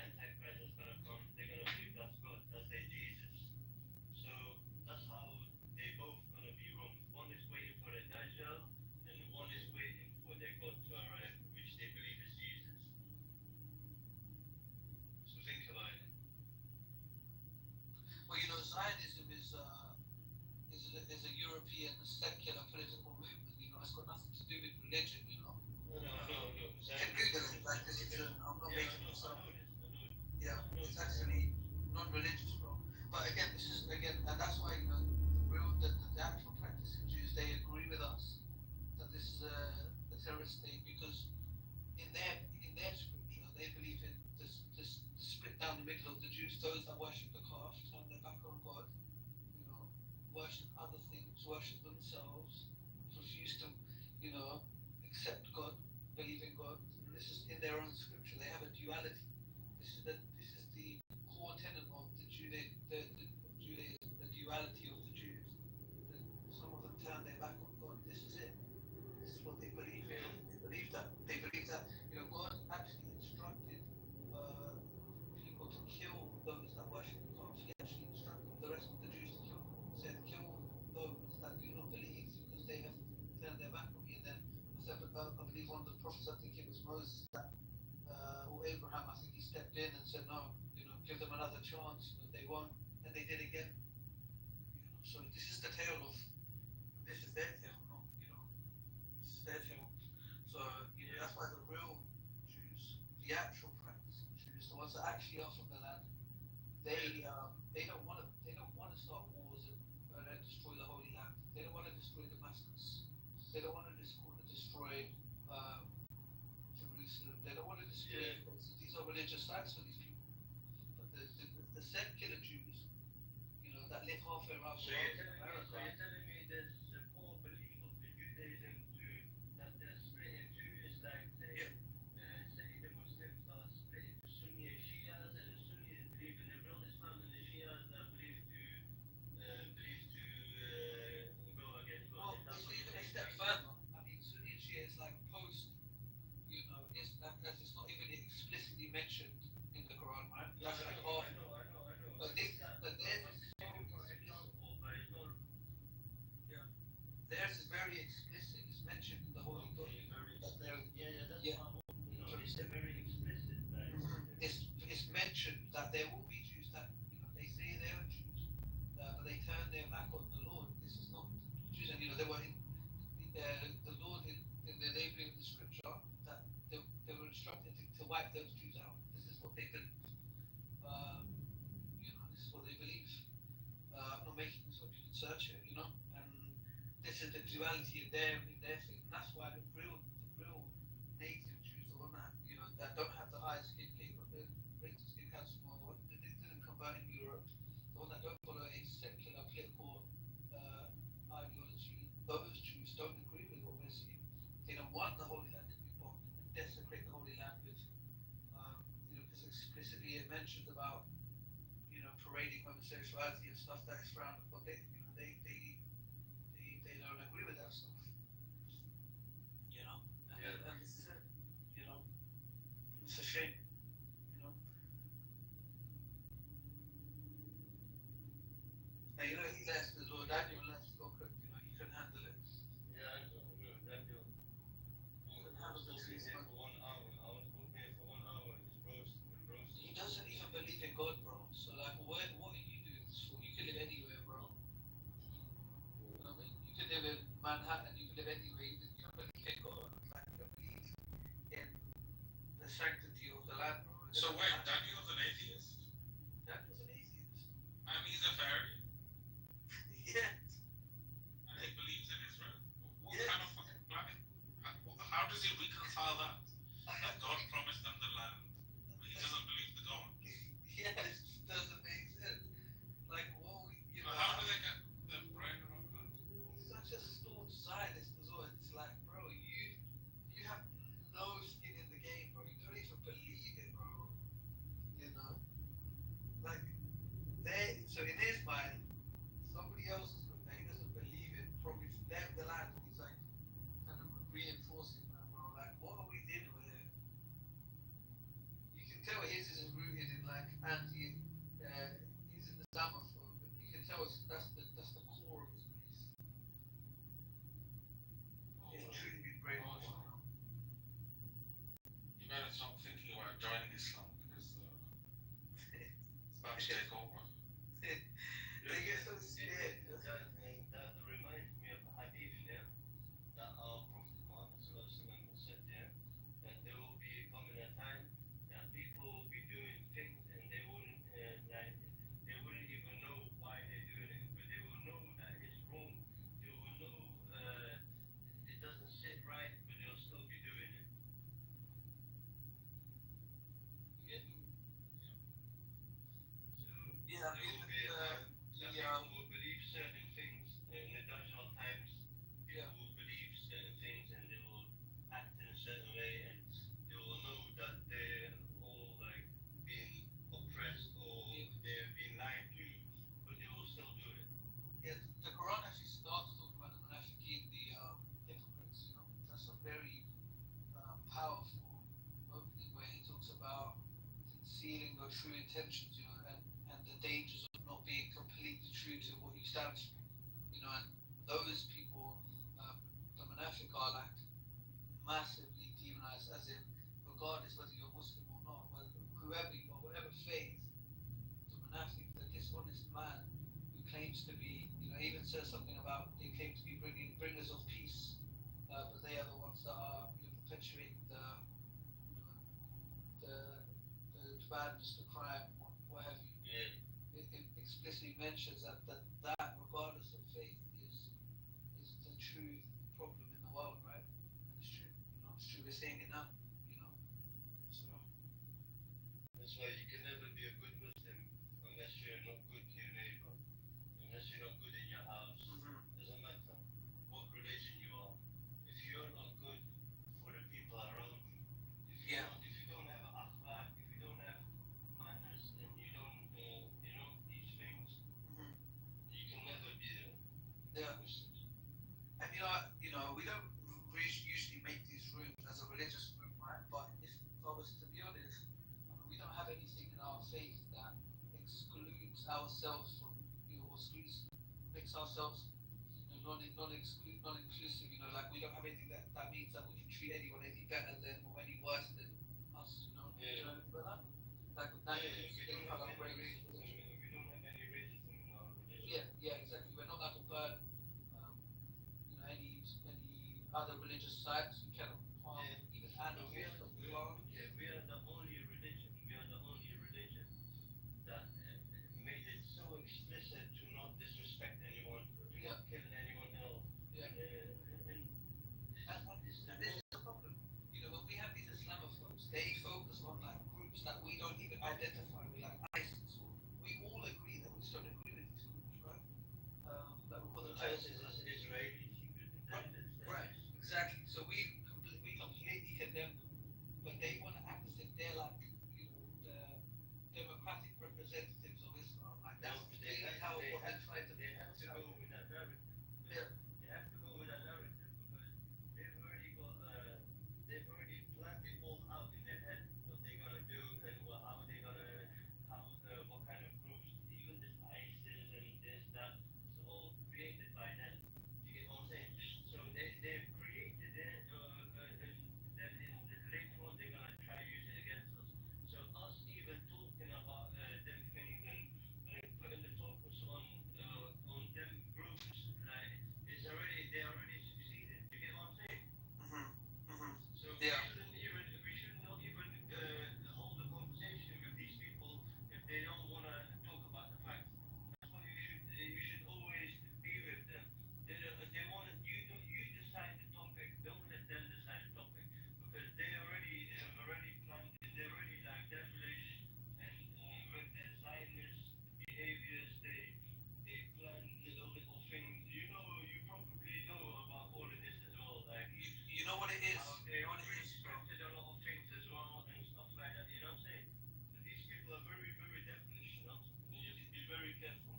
Antichrist is going to come. They're going to believe that's God, that's their Jesus. So that's how they both going to be wrong. One is waiting for the Dajjal, and one is waiting for their God to arrive, which they believe is Jesus. So think about it. Well, you know, Zionism is a European secular political movement. You know, it's got nothing to do with religion. You know. No. You can Google it. Like this is I'm not making this up. Yeah, it's actually non-religious, bro. But again, and that's why you know the actual practicing Jews they agree with us that this is a terrorist state because in their scripture they believe in this split down the middle of the Jews, those that worship the calf, turn their back on God, you know, worship other things, worship themselves, refuse to, you know, accept God, believe in God. And this is in their own scripture. They have a duality. This is the core tenet of the Judaism, the duality of the Jews. Some of them turn their back on God. This is it. This is what they believe. They believe that you know God actually instructed people to kill those that worship the calf. He actually instructed the rest of the Jews to kill them. He said, kill those that do not believe because they have turned their back on me. And then I believe one of the prophets, I think it was Moses, or Abraham, I think he stepped in and said, no, you know, give them another chance. You know, they won't, and they did again. You know, so this is the tale of. This is their tale, not you know. This is their tale. So you know, that's why the real Jews, the actual practicing Jews, the ones that actually are from the land, they don't want to start wars and destroy the Holy Land. They don't want to destroy Damascus. They don't want to destroy Jerusalem. They don't want to destroy places. These are religious sites for these people. But the secular Jews, you know, that live halfway around the world in America. So you're telling me there's a core belief of the Judaism that they're split into is like say the Muslims are split into Sunni and Shias, and the Sunnis believe in the real Islam, and the Shias believe to go against God. Well, it's even a step further. I mean, Sunni and Shia is like post. You know, it's not even explicitly mentioned in the Quran, right? That's like half. I know. But theirs is so explicit. Yeah. Theirs is very explicit. It's mentioned in the Holy Book. That's very explicit. It's mentioned that there will be Jews that you know they say they are Jews, but they turn their back on the Lord. This is not Jews, and you know they were in the Lord in the labeling of the scripture that they were instructed to wipe those Jews out. This is what they believe. You know, this is what they believe. I'm not making this up. You can search it. You know, and this is the duality in their thing. And that's why the real native Jews, the one that you know Europe, the ones that don't follow a secular political ideology, those Jews don't agree with what we're seeing. They don't want the Holy Land to be bombed and desecrate the Holy Land with, because explicitly it mentions about, parading homosexuality and stuff that is frowned upon. They don't agree with that stuff. And this is it. It's a shame. And he left as well. Daniel left to go cook. He couldn't handle it. Yeah, I know. Daniel. Couldn't handle the truth. For 1 hour. I was cooking for 1 hour. Just roasting and roasting. He doesn't even believe in God, bro. So like, what are you doing this for? You can live anywhere, bro. You know what I mean? You can live in Manhattan. You can live anywhere. You don't believe in God. Like, you don't believe in the sanctity of the land, bro. So wait, Daniel's an atheist? Daniel's an atheist. I mean, he's a fairy? Yeah. And he believes in Israel? What kind of fucking planet? How does he reconcile that? That God promised them the land, but he doesn't believe the God? Yeah, it just doesn't make sense. Like, what how do they get their brain around that? He's such a staunch Zionist as well. It's like, bro, you have no skin in the game, bro. You don't even believe it, bro. Like, so in his mind, somebody else is good that he doesn't believe in, probably left the land. He's like, kind of reinforcing that, bro. Like, what are we dealing with here? You can tell his is rooted in like he's an Islamophobe. You can tell that's the core of his beliefs. He's truly been brainwashed. You better stop thinking about joining Islam because it's about to take over. They get so scared. That reminds me of a hadith there that our Prophet Muhammad said there that there will be coming a time that people will be doing things and they wouldn't they wouldn't even know why they're doing it, but they will know that it's wrong. They will know it doesn't sit right, but they'll still be doing it. You get me? So Yeah, there will be a time that people will believe certain things in the Dajjal times. People will believe certain things and they will act in a certain way and they will know that they're all like being oppressed or they're being lied to, but they will still do it. Yeah, the Quran actually starts talking about the munafiqeen, the hypocrites. That's a very powerful opening where he talks about concealing your true intentions, and the dangers of not being completely true to what you stand for. And those people, the munafiq are like massively demonized, as in regardless whether you're Muslim or not, whoever you are, whatever faith, the munafiq, the dishonest man who claims to be, even says something about they claim to be bringers of peace, but they are the ones that are perpetuating the badness, the crime, what have you. Yeah. It explicitly mentions that regardless of faith is the true problem in the world, right? And it's true. It's true. We're seeing it now. So that's why you can never be a good Muslim unless you're not good to your neighbor, unless you're not good in your house. Doesn't matter what religion you are. If you're not good for the people around you, if you don't have akhlaq, if you don't have manners, and you don't, these things, you can never be a Muslim. And we don't usually make these rooms as a religious room, right? But if I was to be honest, we don't have anything in our faith that excludes ourselves from, makes ourselves non-inclusive. Like we don't have anything that means that we can treat anyone any better than or any worse than us. Do you know anything about that? Like we don't have any racism in our religion. Yeah, exactly. We're not like a bird. Any other religious sites, you cannot harm even animals. We are the only religion. We are the only religion that made it so explicit to not disrespect anyone, to not kill anyone else. Yeah. And this is the problem. When we have these Islamophobes, they focus on like groups that we don't even identify with, like ISIS. We all agree they have to go with that narrative. Yeah. They have to go with that narrative because they've already planned it all out in their head what they're gonna do and how they're gonna what kind of groups, even this ISIS and this that, it's all created by them. You get what I'm saying? So they've created it and then later on they're gonna try use it against us. So us even talking about them things and putting the focus on them groups, like they already succeeded. You get what I'm saying? So Yeah. we should not even hold a conversation with these people if they don't want to talk about the facts. That's why you should always be with them. They want you decide the topic. Don't let them decide the topic because they already have already planned it. They're already like devilish and with their Zionist behaviors. They plan little things. You probably know about all of this as well. Like You know what it is? how they scripted a lot of things as well and stuff like that. You know what I'm saying? But these people are very, very devilish. You know, you have to be very careful.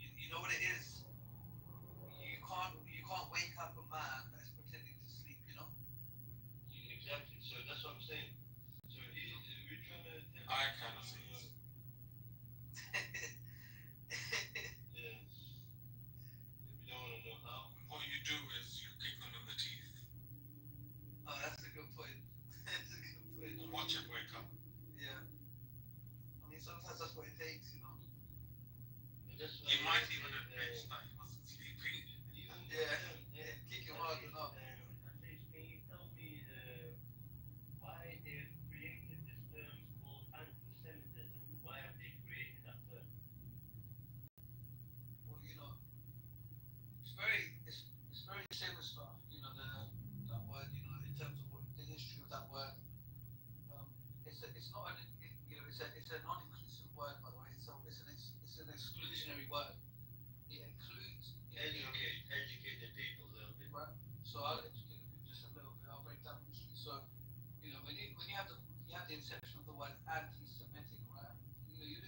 You know what it is? You can't wake up a man that's pretending to sleep, you know? Exactly. So that's what I'm saying. So we're trying to. I kind of see it. Yeah. We don't want to know how. What you do is you kick them in the teeth. Oh, that's a good point. That's a good point. Watch it wake up. Yeah. I mean, sometimes that's what it takes, you know? He might even admit that he wasn't sleeping. Yeah. Kick him hard enough. At least, can you tell me why they've created this term called anti-Semitism? Why have they created that term? Well, you know, it's very similar stuff, you know, that word, you know, in terms of the history of that word. It's not it's a non-inclusive word, by the way. It's an exclusionary word. It includes Educate the people a little bit. Right. So I'll educate the people just a little bit. I'll break down the history. So, you know, when you have the inception of the word anti-Semitic, right? You know, you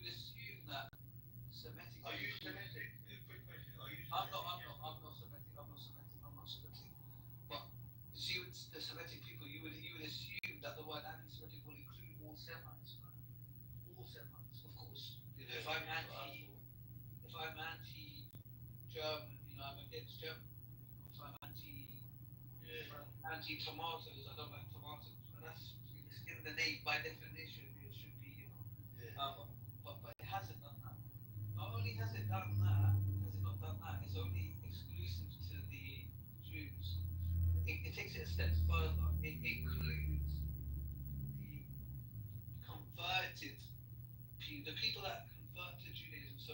would assume that Semitic. Are you Semitic? Quick question. Are you? I'm not Semitic. But you see, with the Semitic people, you would assume that the word anti-Semitic will include all Semites, right? All Semites, of course. You know, if I'm anti-German, you know, I'm against German. If I'm anti-tomatoes, I don't like tomatoes. And that's it's given the name by definition. It should be, you know. But it hasn't done that. Not only has it not done that, it's only exclusive to the Jews. It takes it a step further. It includes the converted the people that convert to Judaism. So,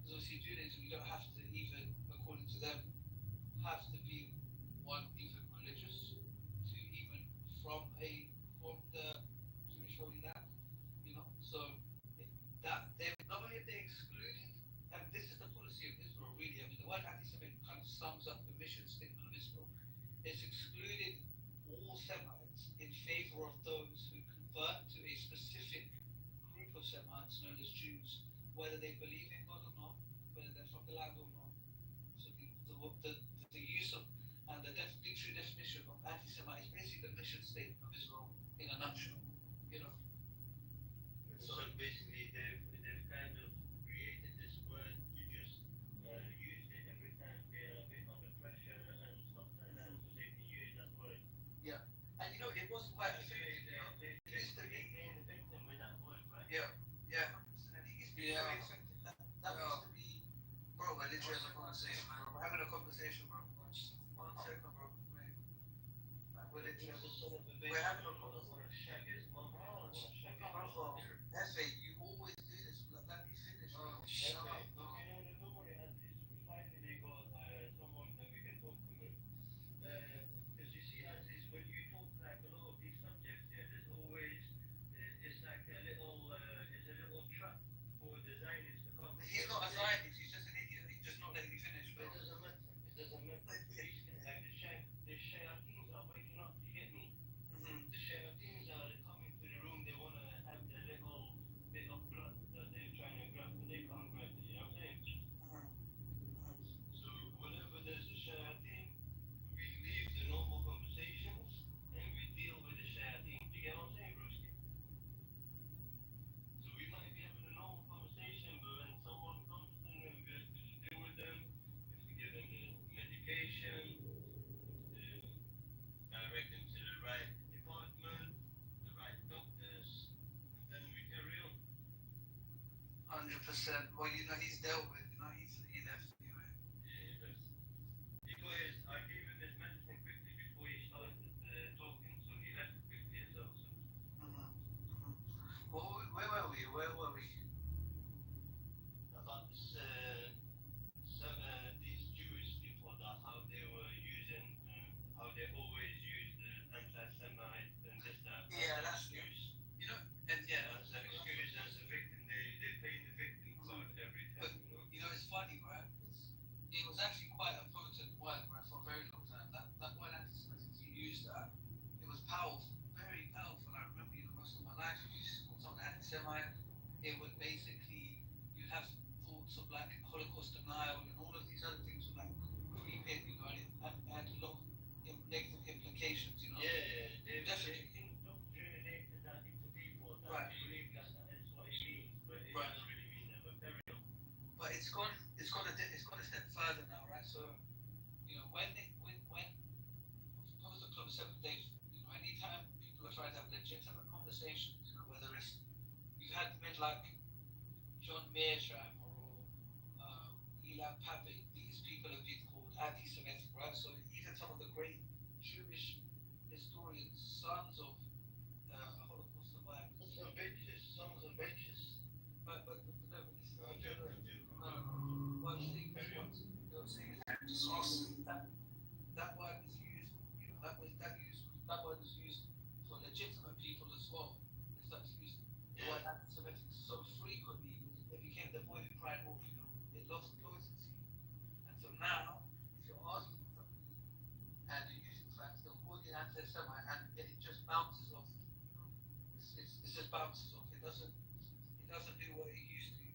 because obviously Judaism, you don't have to even, according to them, have to be one even religious to even from the Jewish Holy Land, you know. So that they not only have they excluded, and this is the policy of Israel really. I mean, the word anti-Semitic kind of sums up the mission statement of Israel. It's excluded all Semites in favor of those who convert to a specific group of Semites known as Jews, whether they believe in God or not, whether they're from the land or not. So the use of and the true definition of anti-Semite is basically the mission statement of Israel in a nutshell. You know. So basically, they've kind of created this word to just use it every time they're a bit under pressure and stuff like that, so they can use that word. Yeah, and you know it was quite effective. They used to be playing the victim with that word, right? Yeah, and it used to be very effective. That used to be, bro. I literally have a conversation, bro. We're having a conversation, bro. 1 second, bro. We're having a conversation. Hefe, you always do this. Let me finish. Shut up. Don't worry, we finally got someone that we can talk to. Because you see, Aziz, when you talk like a lot of these subjects, there's always it's like a little trap for the Zionists to come. He's not a Zionist. He's just an idiot. He's just not letting me finish. But it doesn't matter. Like the shayateens are waking up. You get me? The 100%. Well, he's dealt with. He left anyway. Yeah, because I gave him his medicine quickly before he started talking, so he left quickly as well. So. Well, where were we? About this, these Jewish people, that how they were using, how they always use the anti-Semite and this that. Yeah, that's excuse. And yeah. As an excuse as a victim, they play the victim card every time. It's funny, right? It was actually quite a potent word, right, for a very long time. That word anti-Semitic, you used that. It was powerful, very powerful. I remember, most of my life, if you called someone anti-Semite, it would basically, you'd have thoughts of like Holocaust denial and all of these other things would like creep in, and it had a lot of negative implications, Yeah, they definitely. indoctrinated that into people that Right. believe that is what it means, but it Right. doesn't really mean that. But carry on. But it's gone a step further now, right? So, when post the club 7 days, anytime people are trying to have legitimate conversations, whether it's you've had men like John Mearsham or Ilan Pappé, these people have been called anti-Semitic, right? So even some of the great Jewish historians, sons of Holocaust survivors. Some of bitches. But no, but this is I'm joking. what I'm saying is that word is used, that word is used for legitimate people as well. It's not used the word anti-Semitic so frequently, it became the boiling pride wolf, it lost potency. And so now, if you're arguing with somebody and you're using facts, they'll call you an anti-Semite and it just bounces off. It just bounces off. It doesn't do what it used to,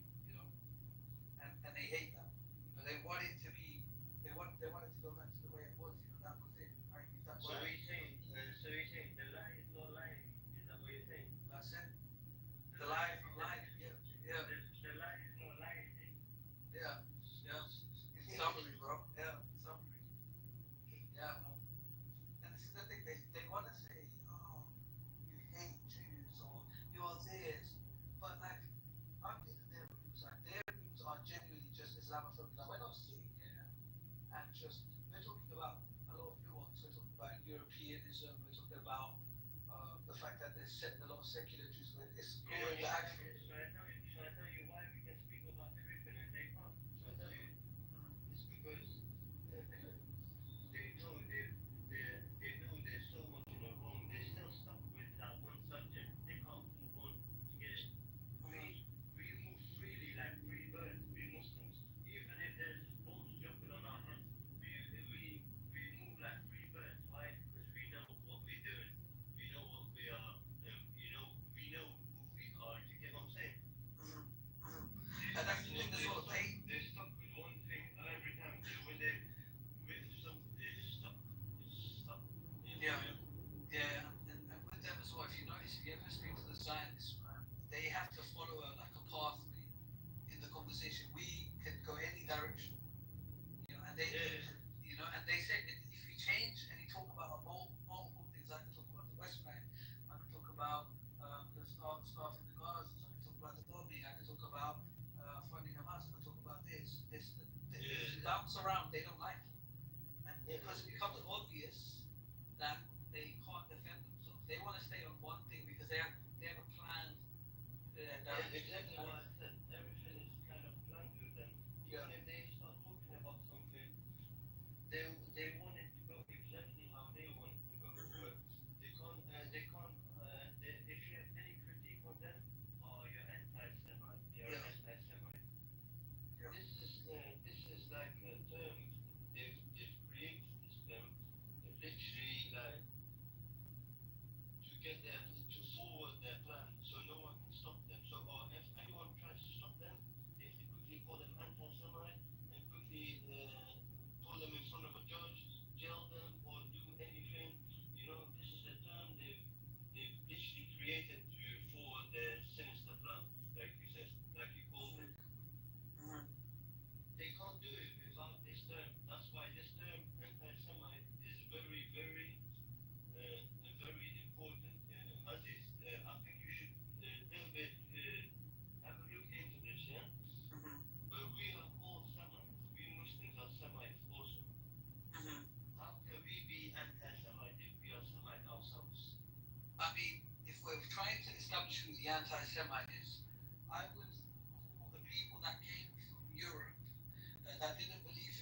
and they hate that. They want it to be, they want it to go back to the way it was. That was it. I use that So word. you're saying the lie is not lying. Is that what you're saying? That's it. The lie is not lying. Yeah. The lie is not lying. Yeah. In summary, bro. Yeah. Summary. Yeah, man. And this is the thing. They want to say, oh, you hate Jews or you're this, but like I've been in their rooms. Like their rooms are genuinely just Islamophobic. Like we're not sitting here and just we're talking about a lot of nuance. We're talking about Europeanism. We're talking about the fact that there's a lot of secular Jews. We're exploring the actual. Shall I tell you why we can speak about everything and they can't? Shall I tell you? It's because they know there's so much in the wrong. They're still stuck with that one subject. They can't move on to get it. We move freely like free birds. We Muslims, even if there's bombs dropping on our heads, we move like free birds. Why? Because we know what we're doing. We know what we are. We know who we are. Do you get what I'm saying? And that's the thing. That's all the pain. They're stuck with one thing every time. When they're with something, they're stuck. Yeah. And with them as well, if you notice, if you ever speak to the Zionists, right, they have to follow like a pathway in the conversation. We can go any direction, and they, and they say that if you change and you talk about multiple things, I can talk about the West Bank, I can talk about the staff in the Gaza, I can talk about the bombing, I can talk about funding Hamas, I can talk about this. Bounce around, they don't like it. And because it becomes obvious that they can't defend themselves. They want to stay on one thing because they have a plan. Exactly what I said. Everything is kind of planned with them. Even if they start talking about something, they want it to go exactly how they want it to go. But they can't. If you have any critique on them, oh, you're anti-Semite. You're anti-Semite. This is like a term they've created. This term, literally like to get them to forward their plan, so no one can stop them. So, if anyone tries to stop them, they quickly call them anti-Semite and quickly pull them in front of a judge, jail them, or do anything. This is the term they've literally created to forward their sinister plan, like you said, like you called it. They can't do it without this term. That's why this term, anti-Semite, is very, very, very important. Aziz, I think you should a little bit have a look into this, yeah? I mean, if we're trying to establish who the anti-Semite is, I would call the people that came from Europe that didn't believe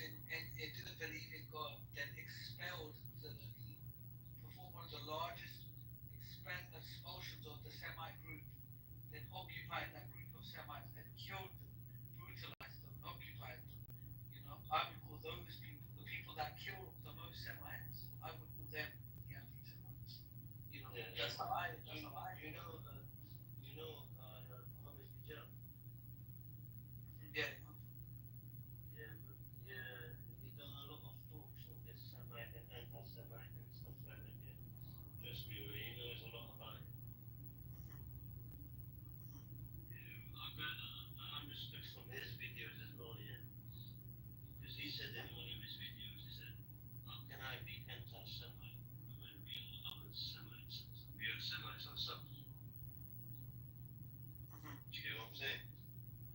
in God, then performed one of the largest expulsions of the Semite group, then occupied that group of Semites and killed them, brutalized them, and occupied them. You know, I would call those people, the people that kill the most Semites, I would call them the anti-Semites. You know, Yeah, that's how I. you know, Muhammad Hijab. Yeah. Yeah, but yeah, he done a lot of talks with this Semite and anti-Semite and stuff like that. Yeah, trust me, he knows a lot about it. I understood from his videos as well. Yeah, because he said in one of his videos, he said, "How can I be anti-Semite when we are Semites? We are Semites ourselves." Do you get what I'm saying?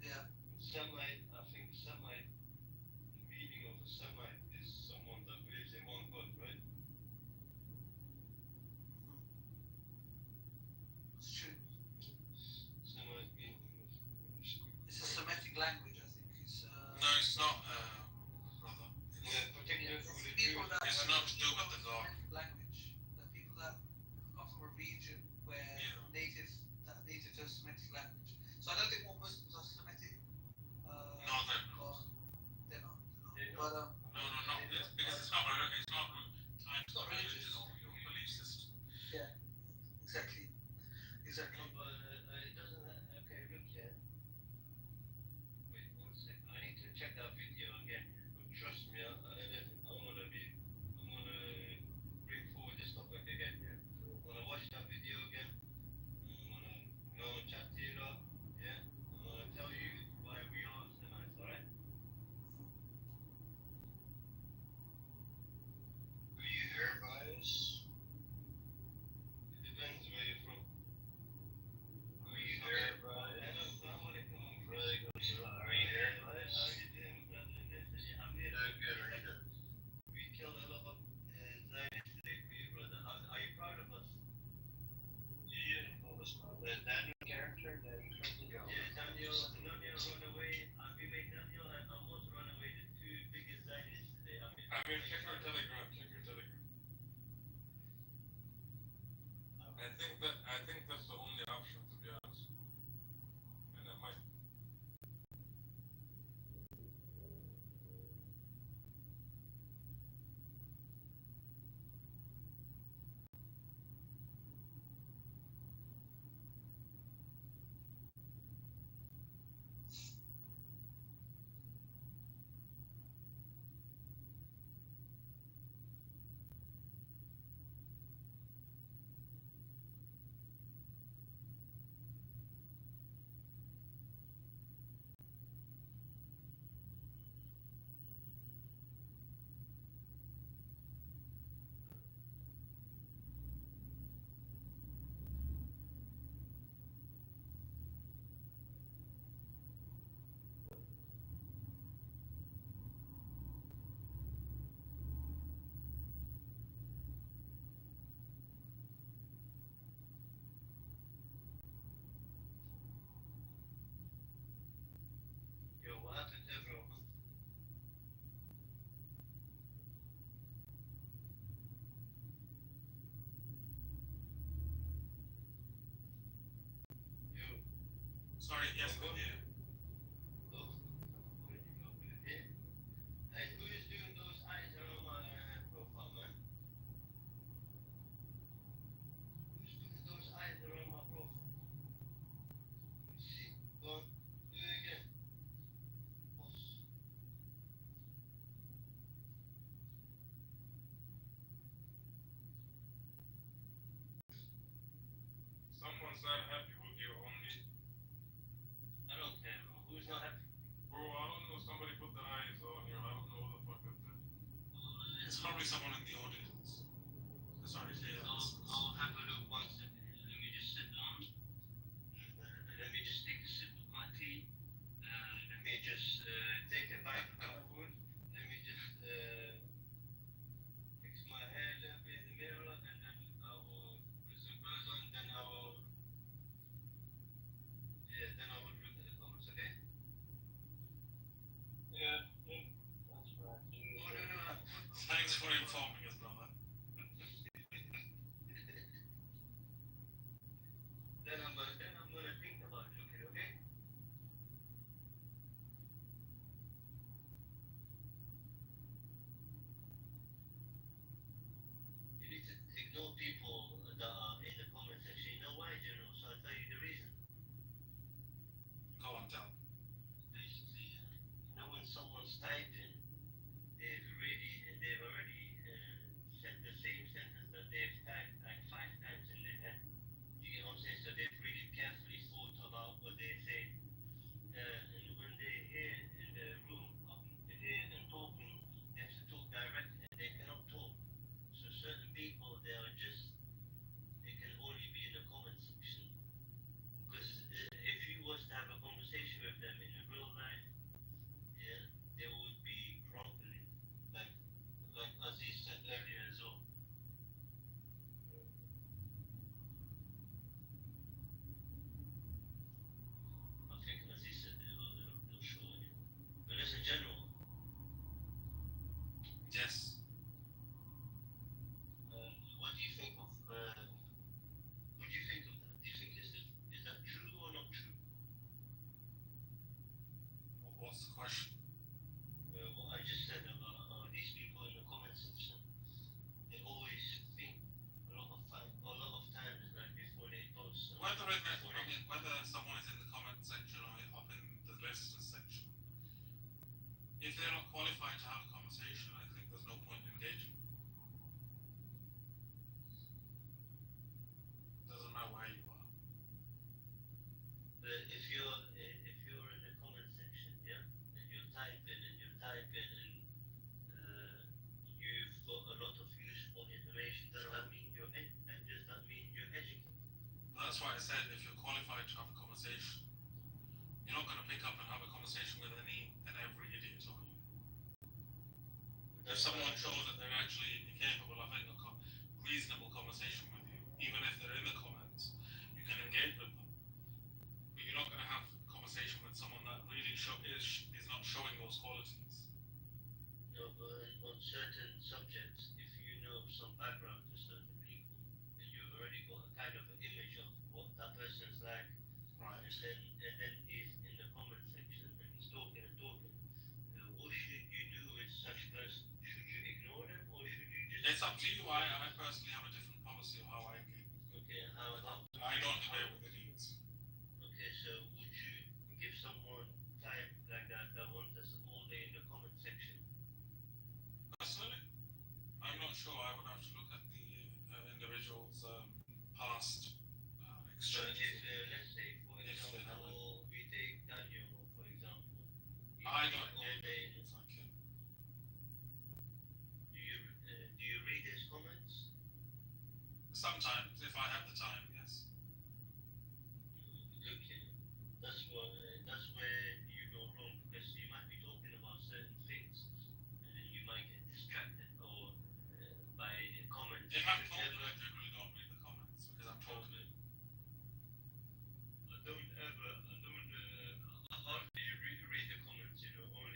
Yeah. Semite, I think Semite, the meaning of a Semite is someone that believes in one God, right? It's true. Semite meaning It's a Semitic language, I think. It's No, it's not, brother. yeah, particularly for the people Jews. that It's not to do with the God. Semitic language. The people that come from a region where native to a Semitic language. So I don't think all Muslims are Semitic. No, they're not. They're not. They're But No. It's because it's not tied to religion or your belief system. yeah, exactly. No, but it doesn't. Okay, look here. Wait one second. I need to check that video again. But trust me, I'm gonna bring forward this topic again. Yeah. I'm gonna watch that video again. I'm gonna chat to you lot. Yeah. I'm gonna tell you why we are Semites. All right. Are you here, guys? It depends where you're from. Are you there, guys? Really good. Are you here, guys? How are you doing, brother? Listen, I'm here. Good. Are you good? We killed a lot of Zionists today for you, brother. Are you proud of us? Yeah, of course, man. The Daniel character, Daniel. Yeah, Daniel run away. We made Daniel and almost run away. The two biggest Zionists today. I mean, check your Telegram. I think that's the only option, to be honest. And it might. Yo, what happened to everyone? Yo. Sorry, yes, go here. Oh, where did you go with it? Yeah. Hey, who is doing those eyes around my profile, man? Who's doing those eyes around my profile? Let me see. Go on. Do it again. Boss. Someone's not happy with you only. I don't care, bro. Who's not happy? Bro, I don't know. Somebody put the eyes on you. I don't know who the fuck is it. It's probably someone in the audience. Sorry, I'll have a look one second. Let me just sit down. Let me just take a sip of my tea. Let me just take a bite of my food. Let me just fix my hair a little bit in the mirror, and then I will put some clothes on gonna think about looking, okay? You need to ignore people that are in the comment section. You know why, General? So I'll tell you the reason. Go on, tell. Basically, you know when someone's typing, they've already said the same sentence that they've typed like 5 times in their head. Do you get what I'm saying? So they've really carefully thought about what they say. And when they're here in the room, up here and talking, they have to talk direct and they cannot talk. So certain people, they can only be in the comment section. Because if you was to have a conversation with them in real life, yeah, they would be crumbling. Like Aziz said earlier as well. I think Aziz said they'll show you. But listen, General, Yes. what do you think of that? Do you think is that true or not true? What's the question? What I just said about these people in the comment section, they always think a lot of times like before they post. Whether someone is in the comment section or up in the listeners section, if they're not qualified to have a conversation, I think there's no point in engaging. Doesn't matter where you are. But if you're in the comment section, yeah, and you're typing and you've got a lot of useful information, does that mean you're educated? That's why I said if you're qualified to have a conversation, you're not going to pick up and have a conversation with any and every idiot, are you? If someone shows that they're actually capable of having a reasonable conversation with you, even if they're in the comments, you can engage with them. But you're not going to have a conversation with someone that really is not showing those qualities. No, but on certain subjects, if you know some background to certain people, then you've already got a kind of an image of what that person's like. Right. And then he's in the comment section and he's talking and talking. What should you do with such person? Should you ignore them or should you just? It's up to you. I personally have a different policy of how I engage with people. Okay, how? I don't debate with idiots. Okay, so would you give someone time like that wants us all day in the comment section? Personally, I'm not sure. I would have to look at the individual's past exchanges. Let's say, for example, we take Daniel, for example. I don't engage with him. Do you read his comments? Sometimes, if I have the time, yes. Look, that's where you go wrong because you might be talking about certain things and then you might get distracted or by the comments. If I'm talking, I generally don't read the comments because I'm talking. I hardly read the comments, only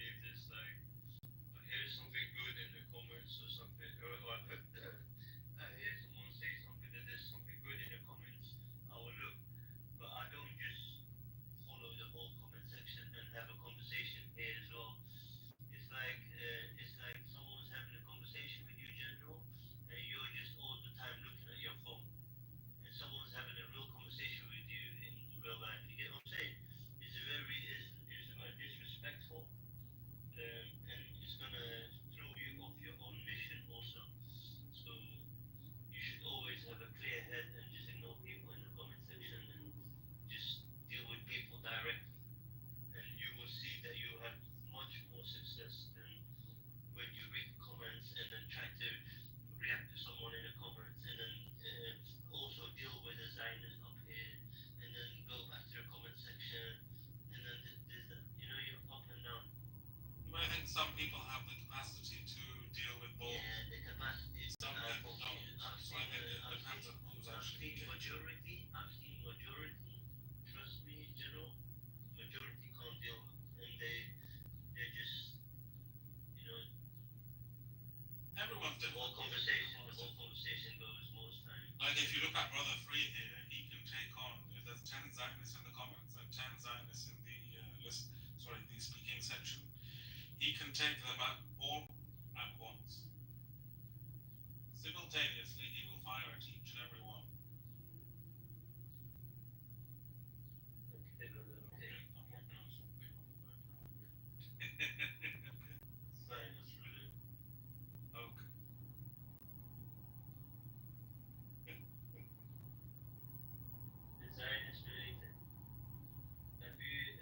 Sinus related. Okay. The sinus related. Have you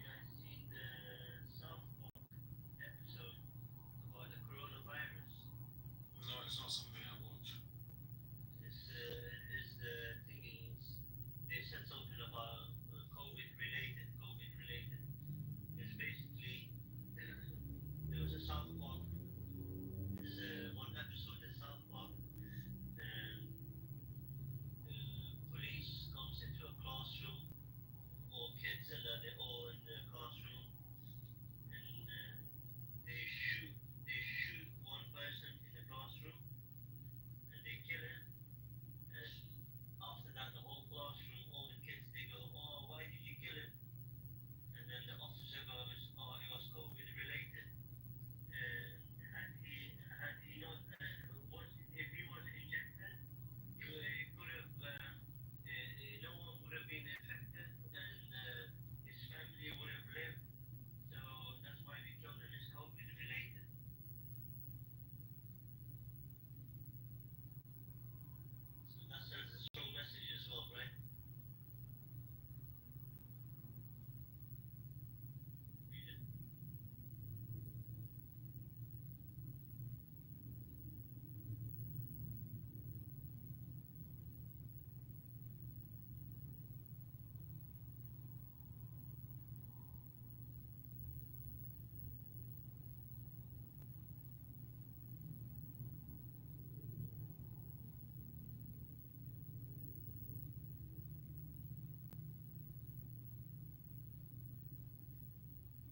guys seen the South Park episode about the coronavirus? No, it's not something I watch. Is the thing is they said something about COVID related. COVID related. It's basically there was a South Park. There's one episode in South Park. And police comes into a classroom, all kids, and then they're all in the classroom, and they shoot they shoot one person in the classroom, and they kill him. And after that, the whole classroom, all the kids, they go, "Oh, why did you kill him?" And then the officer goes, "Oh, he was COVID related." Had he not was if he was injected, he could have no one would have been affected, and his family would have lived. So that's why we killed him. It's COVID related. So that sends a strong message as well, right?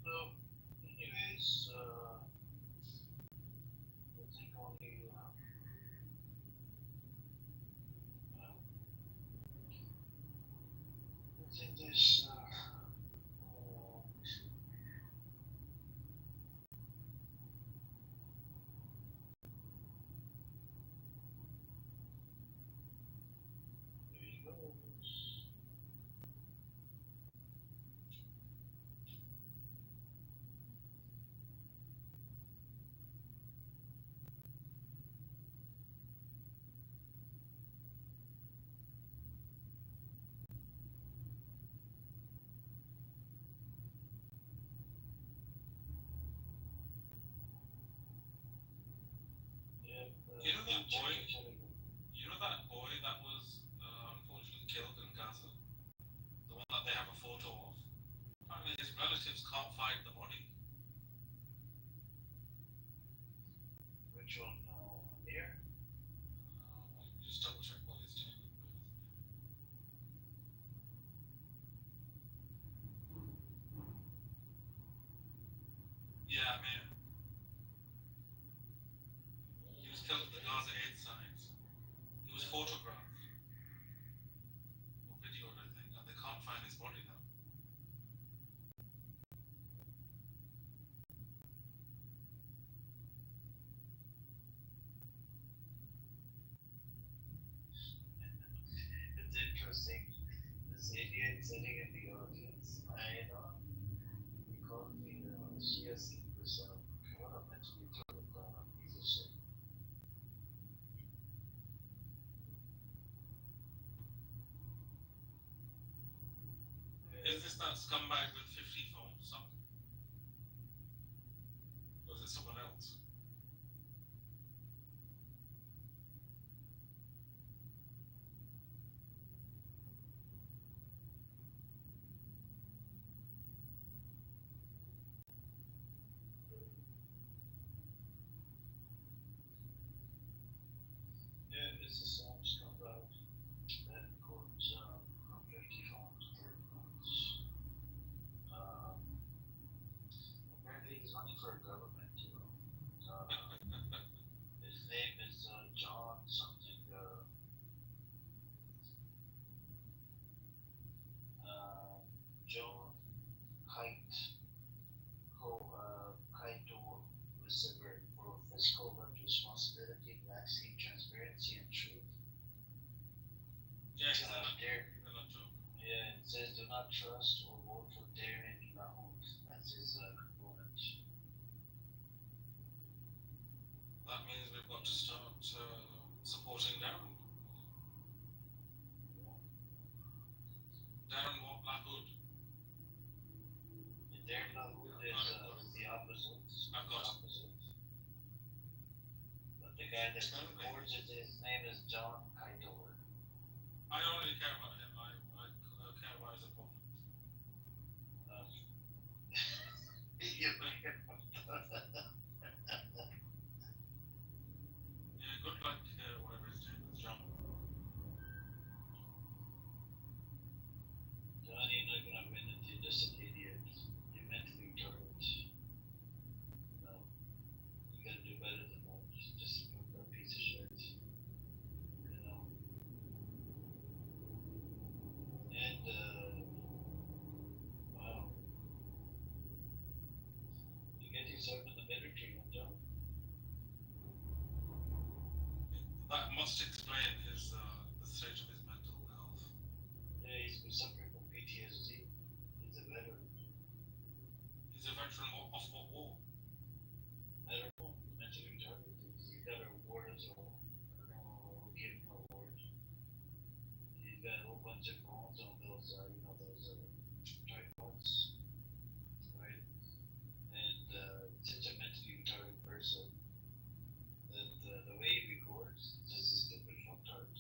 So, anyways, I think only I think this. There he goes. Yeah, You know that boy? You know that boy that was unfortunately killed in Gaza? The one that they have a photo of? Apparently his relatives can't find the body. Which one? Here? Just double check what his name is. Yeah, man. He was killed at the Gaza aid sites. He was photographed or videoed, I think, and they can't find his body now. It's interesting. This idiot sitting in the audience, he called me Shia sleeper cell. What a mentally retarded piece of shit. Is this that scumbag with 50 phones or something? Or is it someone else? Yeah, it's the same scumbag that records from 50 phones, 30 phones. Apparently he's running for a government, his name is John something, John Kitover receiver for fiscal responsibility, vaccine transparency, and truth. Yeah, he's They're not joking. It says do not trust or vote for Darren Lahoud. That's his component. That means we've got to start supporting Darren. Darren what? Lahoud? Darren Lahoud is the opposite. I've got it. But the guy that supports it, his name is John Kitover. I don't really care about him. I care about his opponent. Yeah, good luck, whatever his name is, John. John, you're not gonna win it. You're just an idiot. You're mentally retarded. No, you gotta do better than that. Just a piece of shit. You know. And wow. You guys are serving the military, huh, John? That must explain his the state of his mental health. Yeah, he's been suffering from PTSD. He's a veteran. He's a veteran of what war? I don't know. Mentally retarded. He got an award as well. I don't know who gave him an award. He's got a whole bunch of phones on those, those tripods, right? And such a mentally retarded person that the way he records, it's just a stupid fucktard.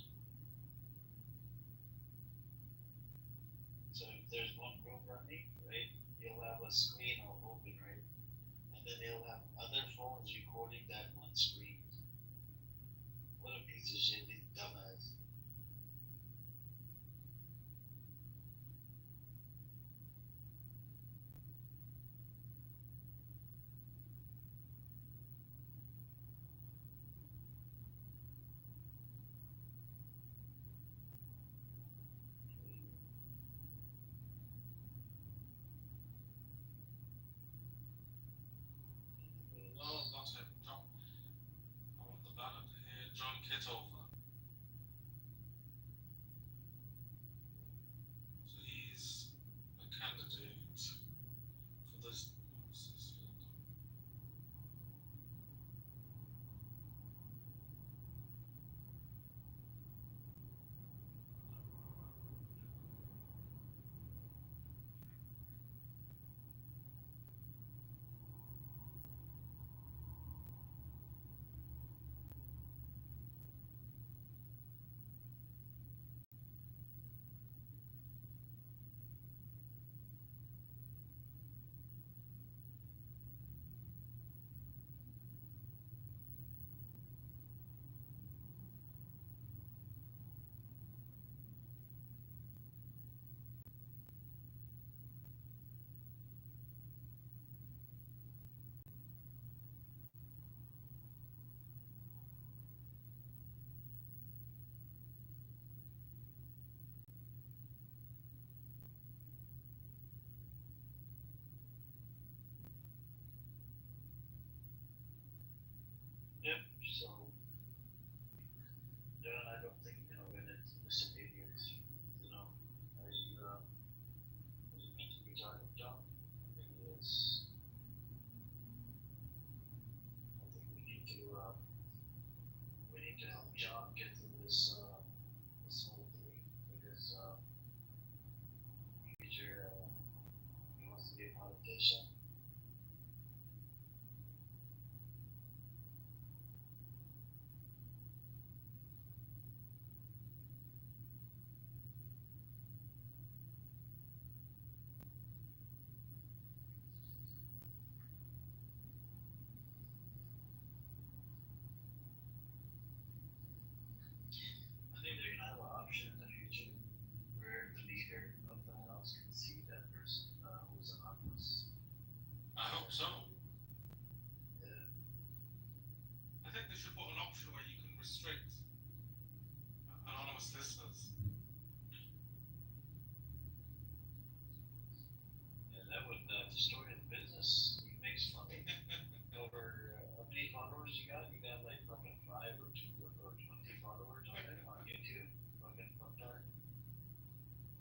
So if there's one room running, right, you'll have a screen all open, right? And then they'll have other phones recording that one screen. What a piece of shit, these dumbass. Oh, that's it. John. I want the ballot here. John Kitover. So he's a candidate for this. What's this field? Yep, so, John, I don't think, when it's just an idiot, are you meant to be retarded, John? I think he is. I think we need to help John get through this whole thing, because, he wants to be a politician. I think they're gonna have an option in the future where the leader of the house can see that person who's anonymous. I hope so. Yeah. I think they should put an option where you can restrict anonymous listeners. And that would destroy his business. He makes money. Over how many followers you got? You got like fucking 5 or 2 or 20 followers on it on YouTube. Fucking fucktard.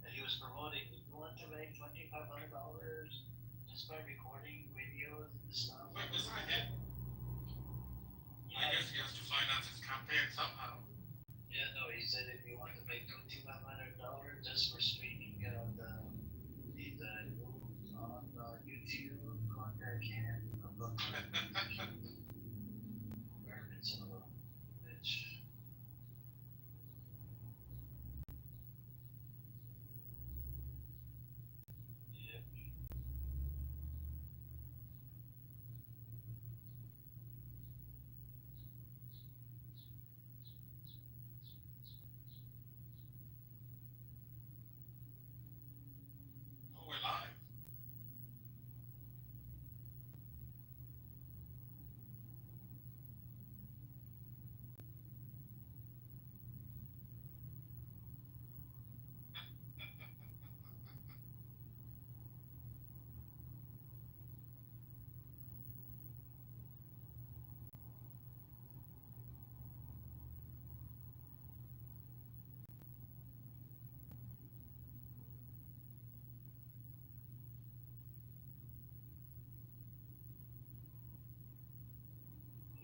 And he was was promoting, if you want to make $2,500 just by recording videos and stuff. Wait, was I hit? I guess he has to finance his campaign somehow. Yeah, no, he said if you want to make $2,500 just for streaming these moves on YouTube, contact him. Garbage son of a bitch. Yep. Oh, we're live.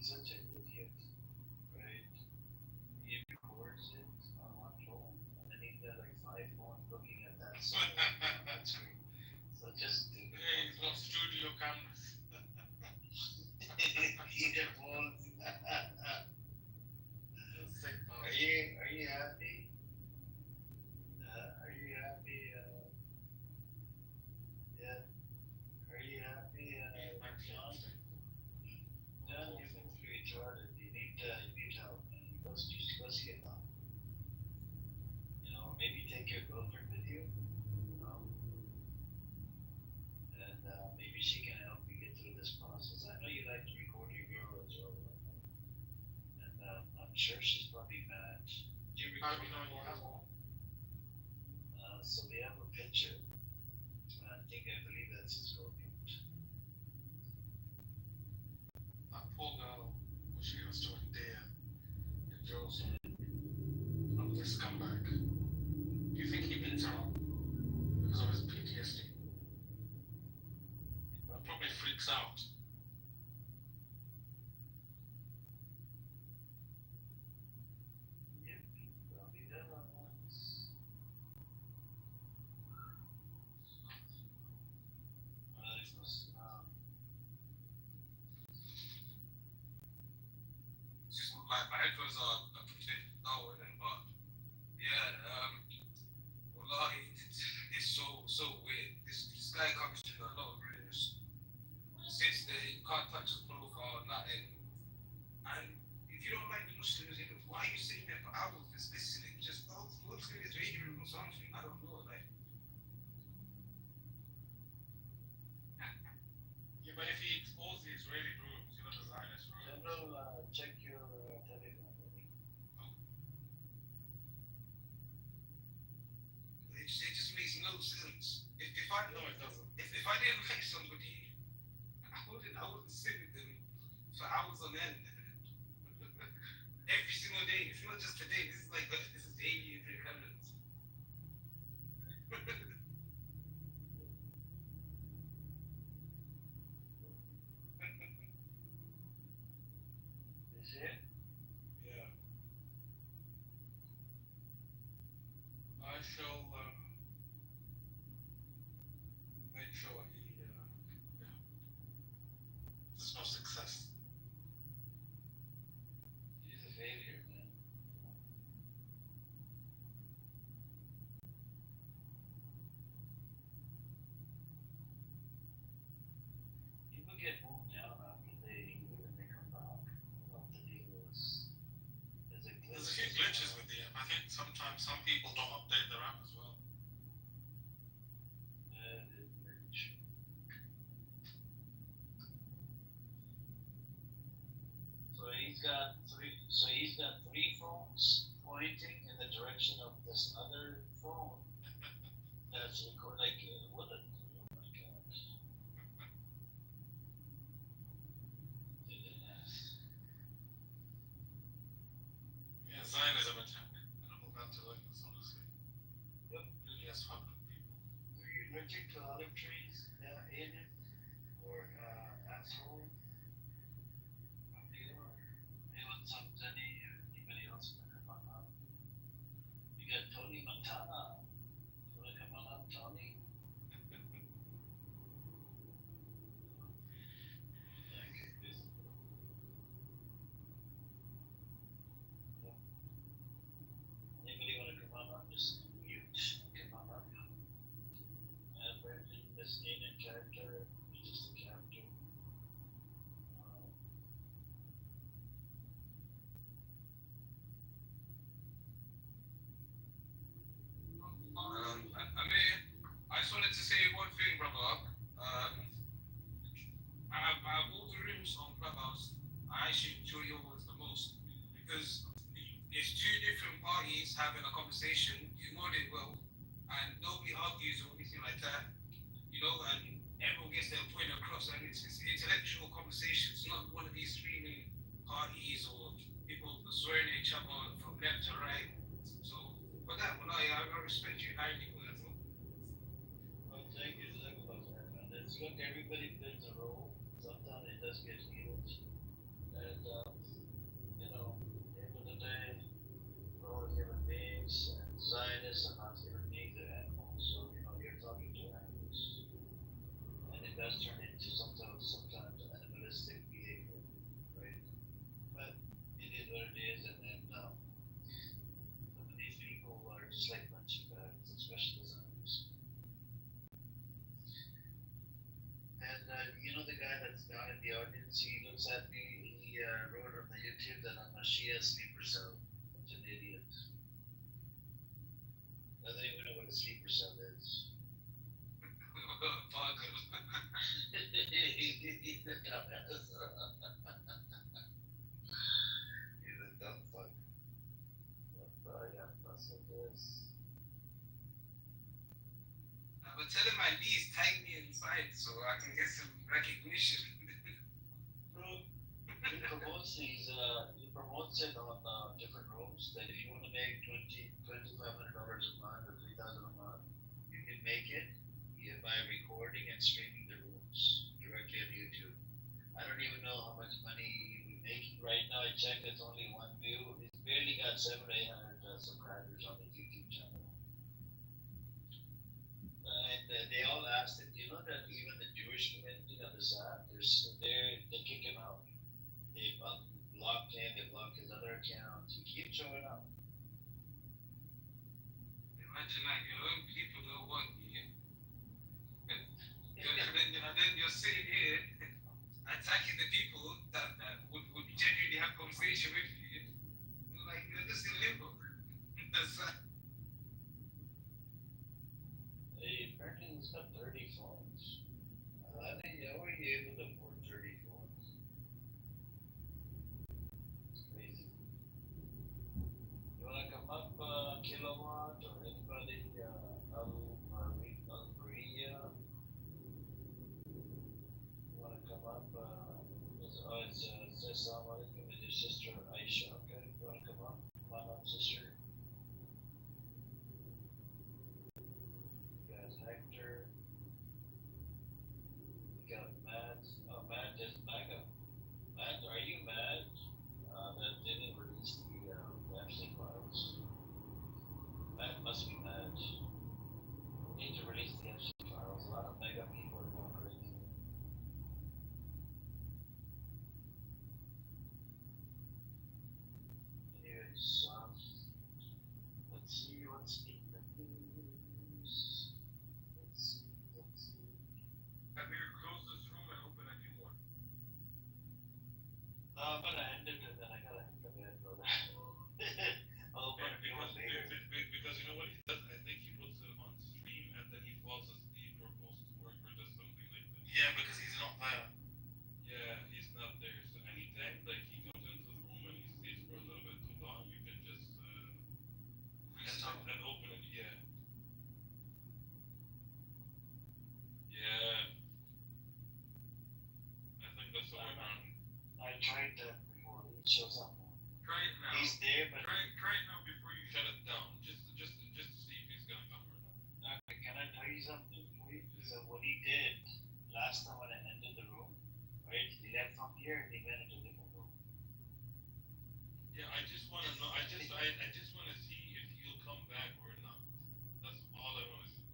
He's such an idiot, right? He records it on one phone, and then he's got like 5 phones looking at that screen. Such a stupid. Hey, he's got studio cameras. He phones. Sick Are bastard. you happy? Are you happy? Yeah. Are you happy, John? John, you've been through retarded. You need help, man. Go see it now. You know, maybe take your girlfriend with you. And maybe she can help you get through this process. I know you like to record your girl as well. And I'm sure she's probably mad. Do you record on your husband? So we have a picture. I believe that's his girlfriend. That poor girl, when she has to endure in Joe's from this comeback. Do you think he beats her up because of his PTSD? Probably freaks out. Yep, probably does. My headphones are completely lower than but yeah, wallahi, it's so weird. This guy comes to a lot of rooms, sits there, you can't touch his profile, nothing. And if you don't like the Muslims, why are you sitting there for hours just listening? Just go to his radio room or something. I don't know, like. Yeah, but if he exposed the Israeli rooms, the Zionist rooms. General, check your Telegram. It just makes no sense. If I know it doesn't. If I didn't like somebody, I wouldn't sit with them for hours on end. Every single day. It's not just today. This is daily recurrence. Is it? Yeah. I shall make sure he there's no success. He's a failure, man. People get moved down after they leave and they come back. I don't know what the deal is. There's a There's a few glitches with the app. I think sometimes some people don't update their app as well. So he's got three phones pointing in the direction of this other phone. That's like what a oh my god. Yeah, Zionism attack. I don't know about to like this honestly. Yep. Really has fun. allergic to olive trees? Alien or asshole? Anyone, anybody else wanna come on up? We got Tony Montana. You wanna come on up, Tony? Okay, busy. Anybody wanna come on up? Just mute. Come on up. And Brendan, this name and character. It's just a character. I mean, I just wanted to say one thing, brother. Out of all the rooms on Clubhouse, I actually enjoy yours the most because it's two different parties having a conversation. You know it well, and nobody argues or anything like that. You know, and everyone gets their point across, and it's intellectual conversation. It's not one of these screaming parties or people swearing at each other from left to right. So for that one, I respect you highly for that. Well, thank you so much, man. It's good everybody plays a role. Sometimes it does get healed. And, you know, at the end of the day, we're all human beings, and Zionists are not human beings, they're animals. So, you know, you're talking to animals. And it does turn into sometimes animalistic behavior, right? But it is what it is, and then some of these people are just like punching bags, especially the Zionists. And you know the guy that's down in the audience, he looks at me, he wrote on the YouTube that I'm a Shia sleeper cell. Such an idiot. I don't even know what a sleeper cell is. He's a dumbass. He's a dumb fuck. But yeah, that's what it is. But tell him at least tag me inside so I can get some recognition. Bro, he promotes it on different rooms that if you want to make $2,500 a month or $3,000 a month, you can make it by recording and streaming the rooms directly on YouTube. I don't even know how much money we're making right now. I checked, it's only one view. It's barely got 700 or 800 subscribers on the YouTube channel. And they all asked it. You know that even the Jewish community on this app, they kick him out. They've blocked him, they blocked his other accounts. He keeps showing up. Imagine that your own people don't want you. And then you're sitting here attacking the people that would genuinely have conversation with you. Like, you're just in limbo. That's Hey, apparently he's got 30 phones. How are you able to afford 30 phones? It's crazy. You wanna come up, Kilowatt, or anybody, Maria? You wanna come up, it says someone with your sister Aisha, okay? You wanna come up? Come on up, sister. You got Hector. You got Matt. Oh, Matt is mega. Matt, are you mad that didn't release the Epstein files? Matt must be mad. We need to release the Epstein files. A lot of mega people are going crazy. Anyways, let's see what's in the news. Let's see. Amir, close this room and open a new one. No, I'm gonna end it and then I gotta hit the bed, brother. I'll open a new one later. Because you know what he does? I think he puts it on stream and then he falls asleep or goes to work or does something like that. Yeah, because he's not there. Yeah, he's not there. So anytime like he comes into the room and he stays for a little bit too long, you can just restart and open it. Yeah. Yeah. I think that's the way around. I tried that before. He shows up. Try it now. He's there, but try it now before you shut it down. Just to see if he's gonna come or not. can I tell you something? I just want to see if he'll come back or not. That's all I want to see.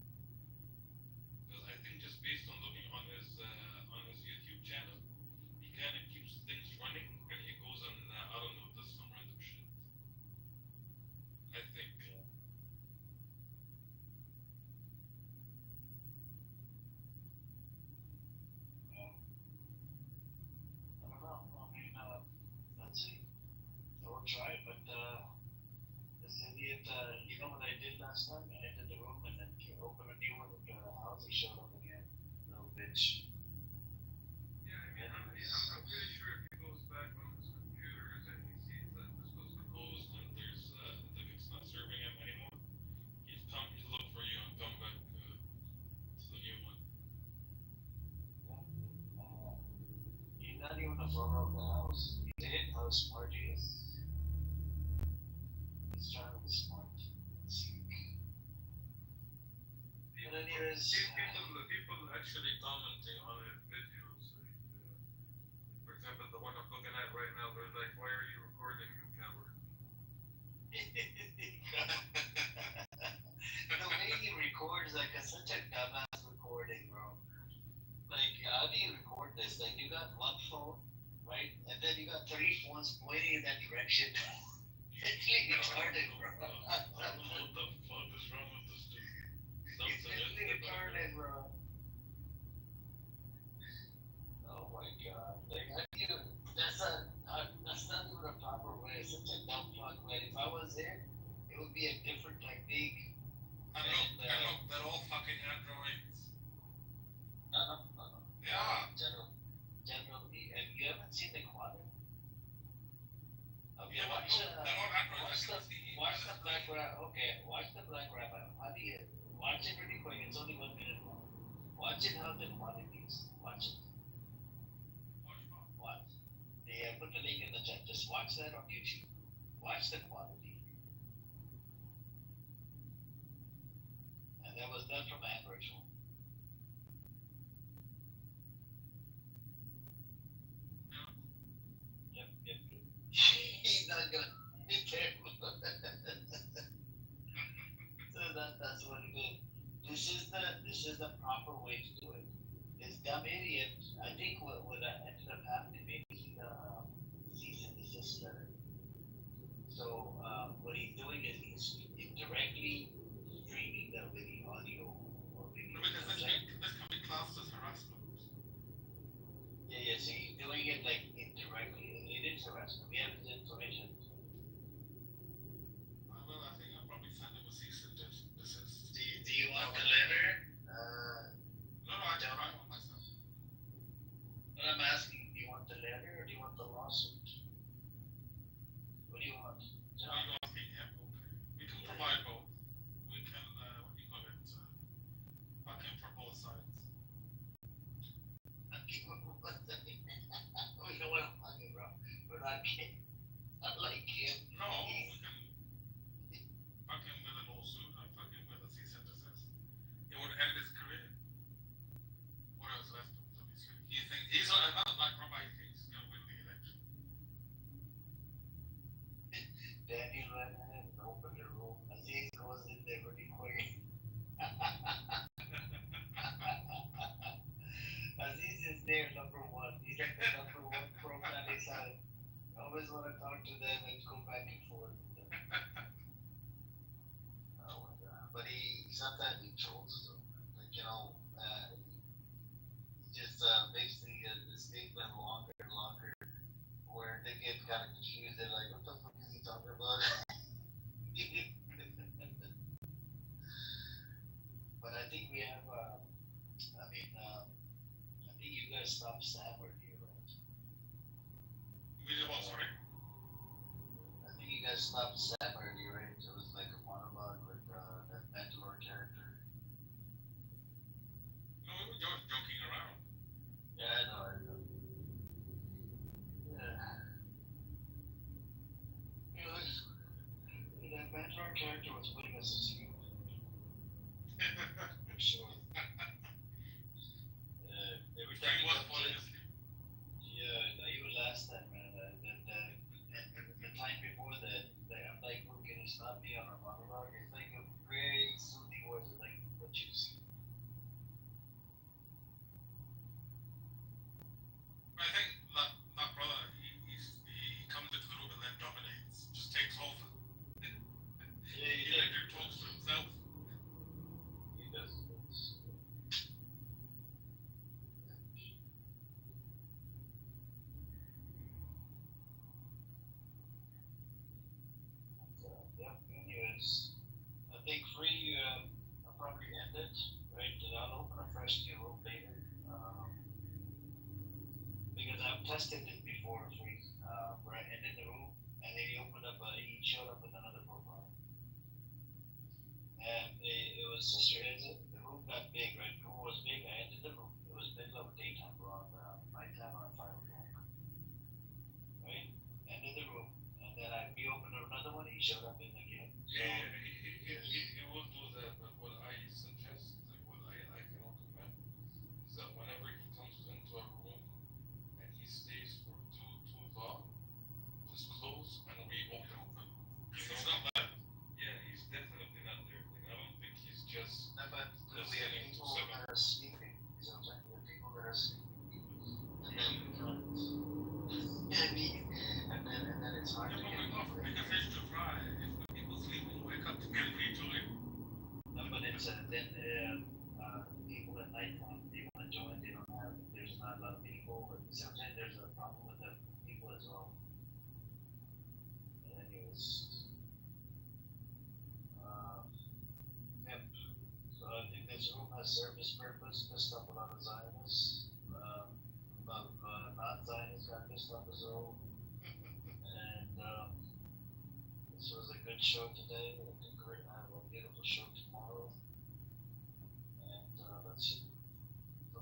Because I think just based on looking on his YouTube channel, he kind of keeps things running, and he goes and I don't know, does some random shit. I think. I don't know. I mean, let's see. I will try, but this idiot, you know what I did last time? I entered the room and then opened a new one with the house. He showed up again. Little bitch. Yeah, I mean, I'm pretty sure if he goes back on his computers and he sees that this was closed and there's like it's not serving him anymore, he'll look for you and come back to the new one. He's not even a photo of the house. He's hit how smart he is. He's trying to be smart. But anyways, People actually commenting on his videos. For example, the one I'm looking at right now, they're like, "Why are you recording, you coward?" the way he records like such a dumbass recording, bro. Like, how do you record this? Like, you got one phone, right? And then you got 3 phones pointing in that direction. It's like retarded, bro. I don't know what the fuck is wrong with this dude. It's really retarded, bro. Oh my god. Like, how do you, that's not even a proper way. It's such a dumb fuck, man. If I was there, it would be a different technique. I know, they're all fucking androids. No. Yeah. Generally, and you haven't seen the quadrant? Okay, Yeah, watch the Black Rabbit. Okay, watch the Black Rabbit. How do you watch it really quick? It's only 1 minute long. Watch it how the quality is. Watch it. Watch. They put the link in the chat. Just watch that on YouTube. Watch the quality. And that was done from Android phone. Yep. He's not gonna be careful. So that's what he did. This is the proper way to do it. This dumb idiot, I think what ended up happening, maybe he got a cease and desist letter. So what he's doing is he's directly streaming the video audio or video. Because this can be classed as harassment. Yeah. So he's doing it like indirectly. It is harassment. We have his information. Well, I think I'll probably send him a cease and desist. Do you want the letter? No, I don't. I want myself. But I'm asking, do you want the letter or do you want the lawsuit? What do you want? Are you asking him? Okay. We can provide both. We can, what do you call it? Fuck him for both sides. We don't want to fuck him, bro. We're not kidding. Not like him. No, we can fuck him with a lawsuit and fuck him with a cease and desist. It would end his career. What else left of him? You think he's not like Rabbi, he thinks he's gonna win the election? Daniel ran in and opened the room. Aziz goes in there really quick. Aziz is there, number one. He's like the number one pro Sunday side. I always want to talk to them and go back and forth with them. Oh my god. But he sometimes he trolls them. Like, just basically the statement longer and longer where they get kind of confused. They're like, what the fuck is he talking about? But I think we have, I think you guys stopped Sam here, right? We did what, sorry? I think you guys stopped Sam earlier, right? It was like a monologue with that Mandalore character. No, we were just joking around. Yeah, I know. Yeah. That Mandalore character was putting us to sleep. For sure. Every time he comes in, yeah, even last time, man, the time before that, I'm like, think free property ended, right? And I'll open a fresh new room later. Because I've tested it before free, where I ended the room and then he showed up with another profile. And it was the room got big, right? The room was big, I ended the room. It was middle of daytime, around nighttime, around 5 o'clock. Right? Ended the room, and then I reopened another one, he showed up in again. He will do that, but what I suggest, like what I can recommend, is that whenever he comes into a room and he stays for too long, just close and reopen. He's not bad. Yeah, he's definitely not there. Like I don't think he's just No, but we have listening to people seven. that are sleeping. You know what I'm saying? We have people that are sleeping. And then, and then it's hard to get people in. Make a fish to fry. If the people sleeping, wake up to get rejoin. No, but it's then people at nighttime they want to join. They don't have. There's not a lot of people. Sometimes there's a problem with the people as well. And anyways, yep. So I think this room has served its purpose. Pissed off a lot of Zionists. A lot of non-Zionists got pissed off as well. And this was a good show today. I think we're gonna have a beautiful show tomorrow. And let's see. So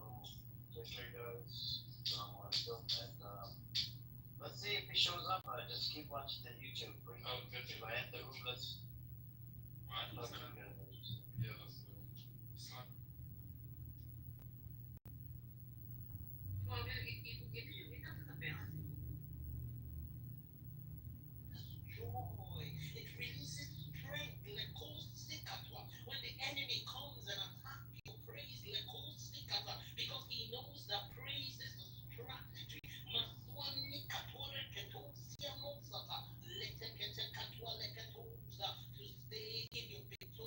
take care, guys. And let's see if he shows up. Just keep watching the YouTube. If I end the room, let's talk to you guys. Yeah, let's do it. Slap. Joy. It releases strength. When the enemy comes and attacks your praise, because he knows that praise is the strategy. To stay in your victorious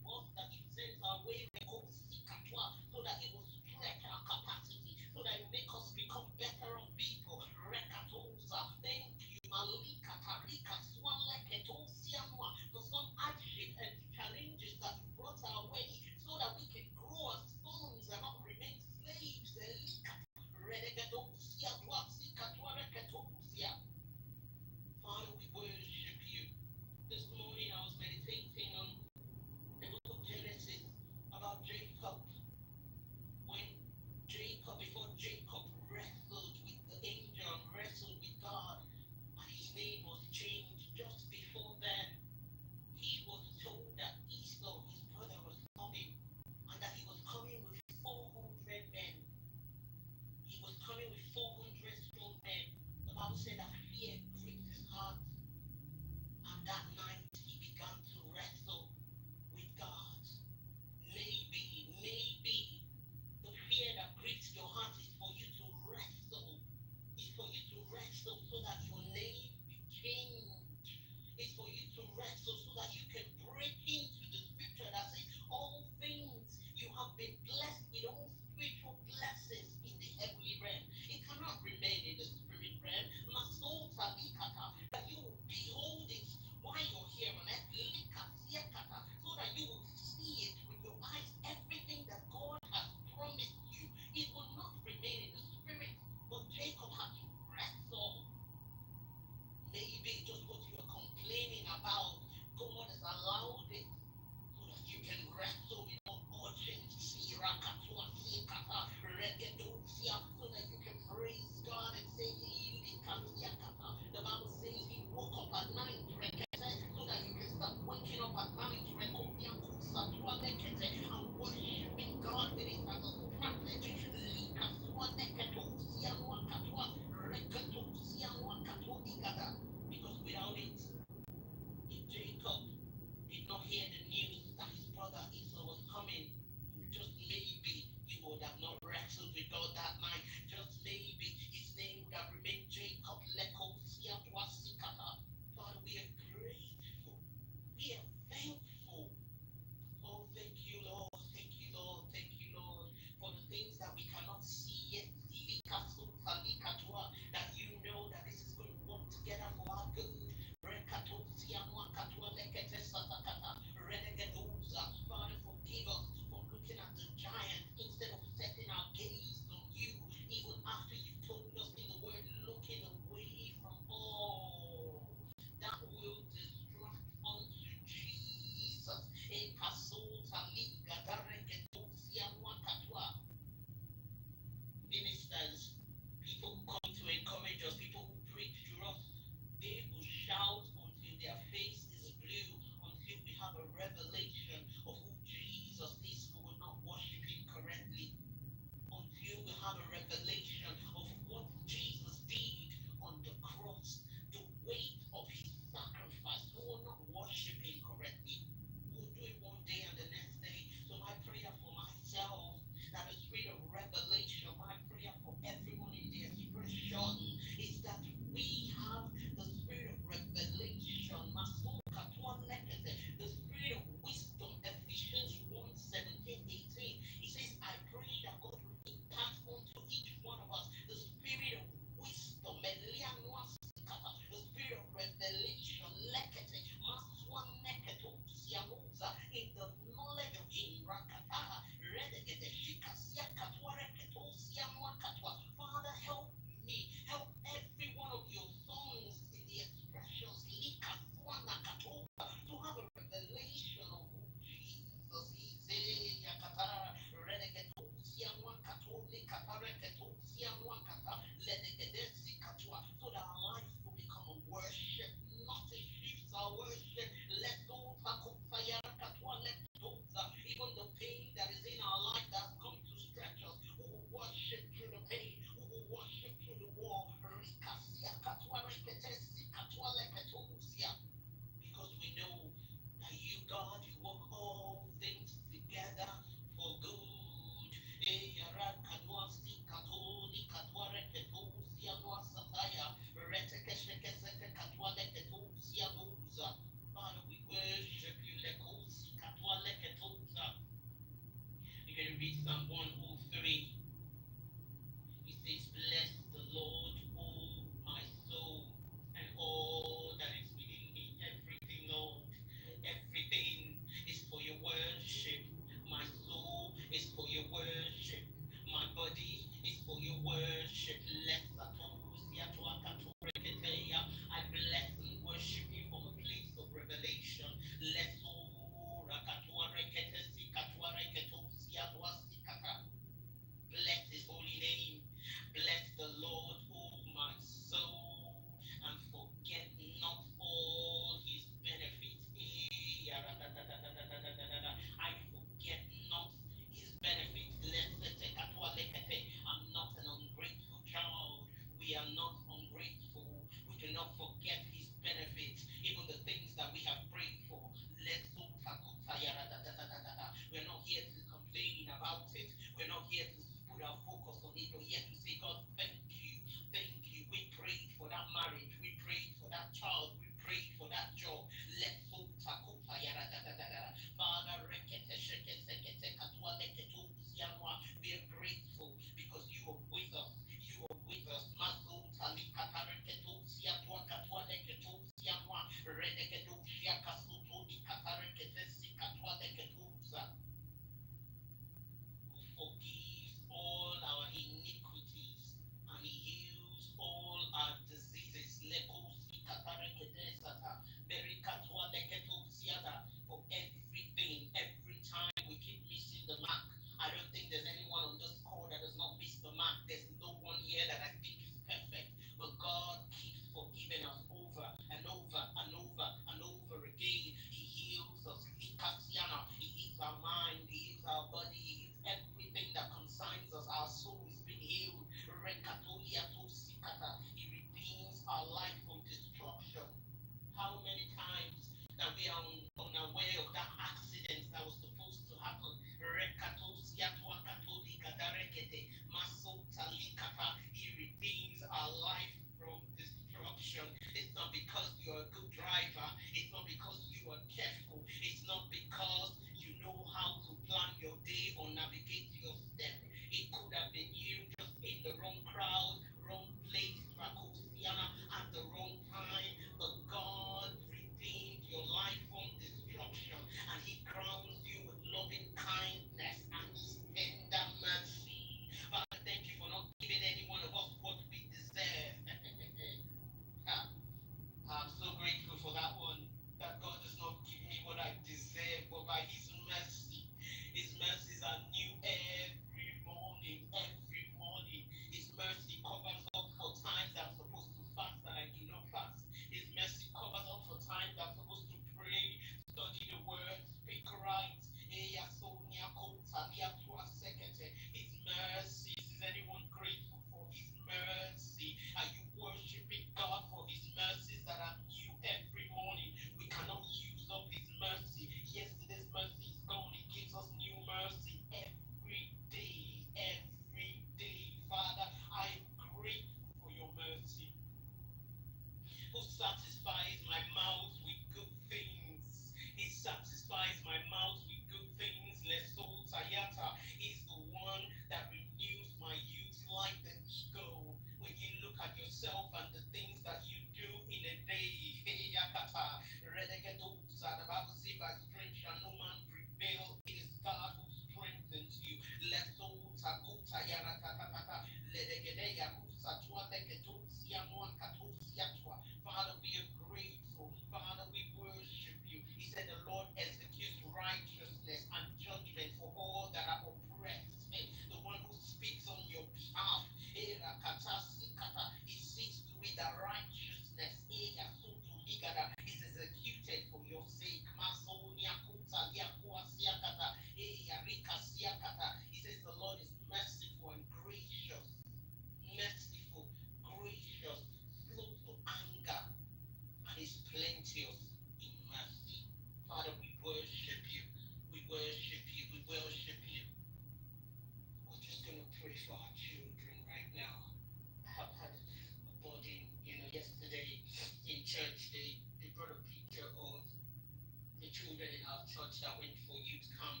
children in our church that went for youth camp,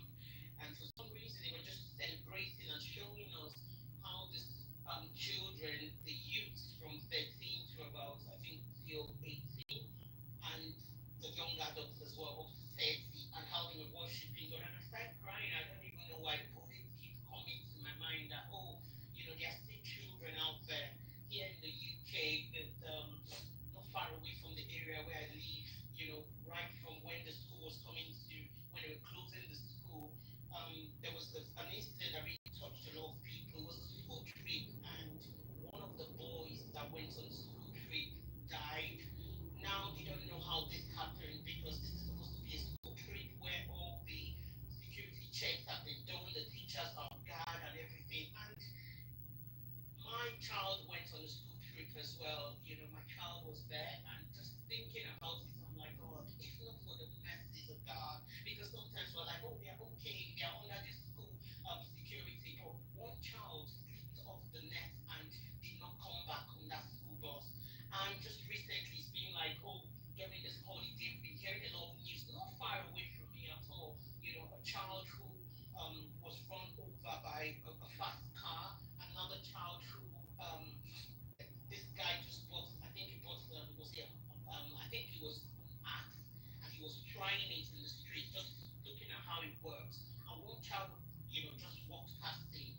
and for some reason they were just celebrating and showing us how this children, the youths from 13 to about I think till 18, and the young adults as well, up to 30, and how they were worshiping God. And I started crying. I don't even know why, but it keeps coming to my mind that, oh, there are still children out there here in the UK, that not far away from the area where I live, right from when the school was coming to, when they were closing the school. There was an incident that really touched a lot of people. It was a school trip, and one of the boys that went on the school trip died. Now they don't know how this happened, because this is supposed to be a school trip where all the security checks have been done, the teachers are on guard and everything. And my child went on a school trip as well. My child was there, and just thinking about it, I'm like, God, if not for the mercies of God, because sometimes we're like, oh, they're okay, they're under this school security. But one child slipped off the net and did not come back on that school bus. And just recently, it's been like, oh, during this holiday, we've been hearing a lot of news, not far away from me at all. A child who was run over by a fast car, another child who this guy just bought, I think he bought, was it, I think it was an axe, and he was trying it in the street, just looking at how it works. And one child, just walked past him,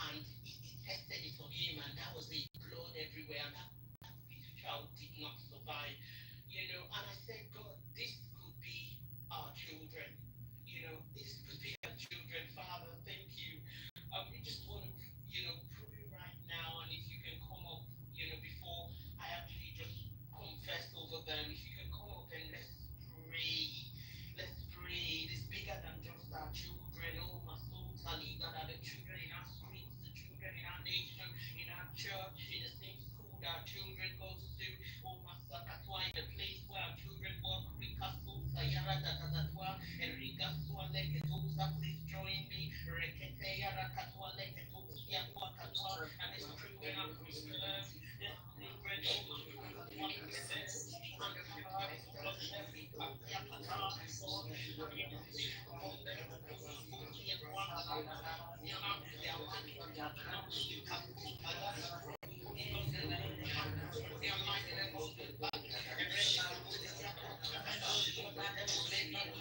and he tested it on him, and that was it, blood everywhere, and that little child did not survive. And I said, God, this could be our children. This could be our children. Father, thank you. We just want to, pray right now, and if you can come up, before I actually just confess over them, if you can come up and let's pray. Let's pray. It is bigger than just our children. Oh, my soul, Talida, that the children in our streets, the children in our nation, in our church, in the same school that our children goes to. Oh, my Sakatwa, in the place where our children work. Rikaso, Sayara, Datatwa, and Rikaswa, Leketosa, please join me. Reketeya, Rakatwa, Leketosia, Wakatwa, and let's pray when I preserve. Let's pray when I preserve. Ikantaba, Roshe, Rikatiakata, Lord, I mean, from them, those schools, the ones that they are minding up, you can put they are minding them up, and ready to go to their Lord, let them stay in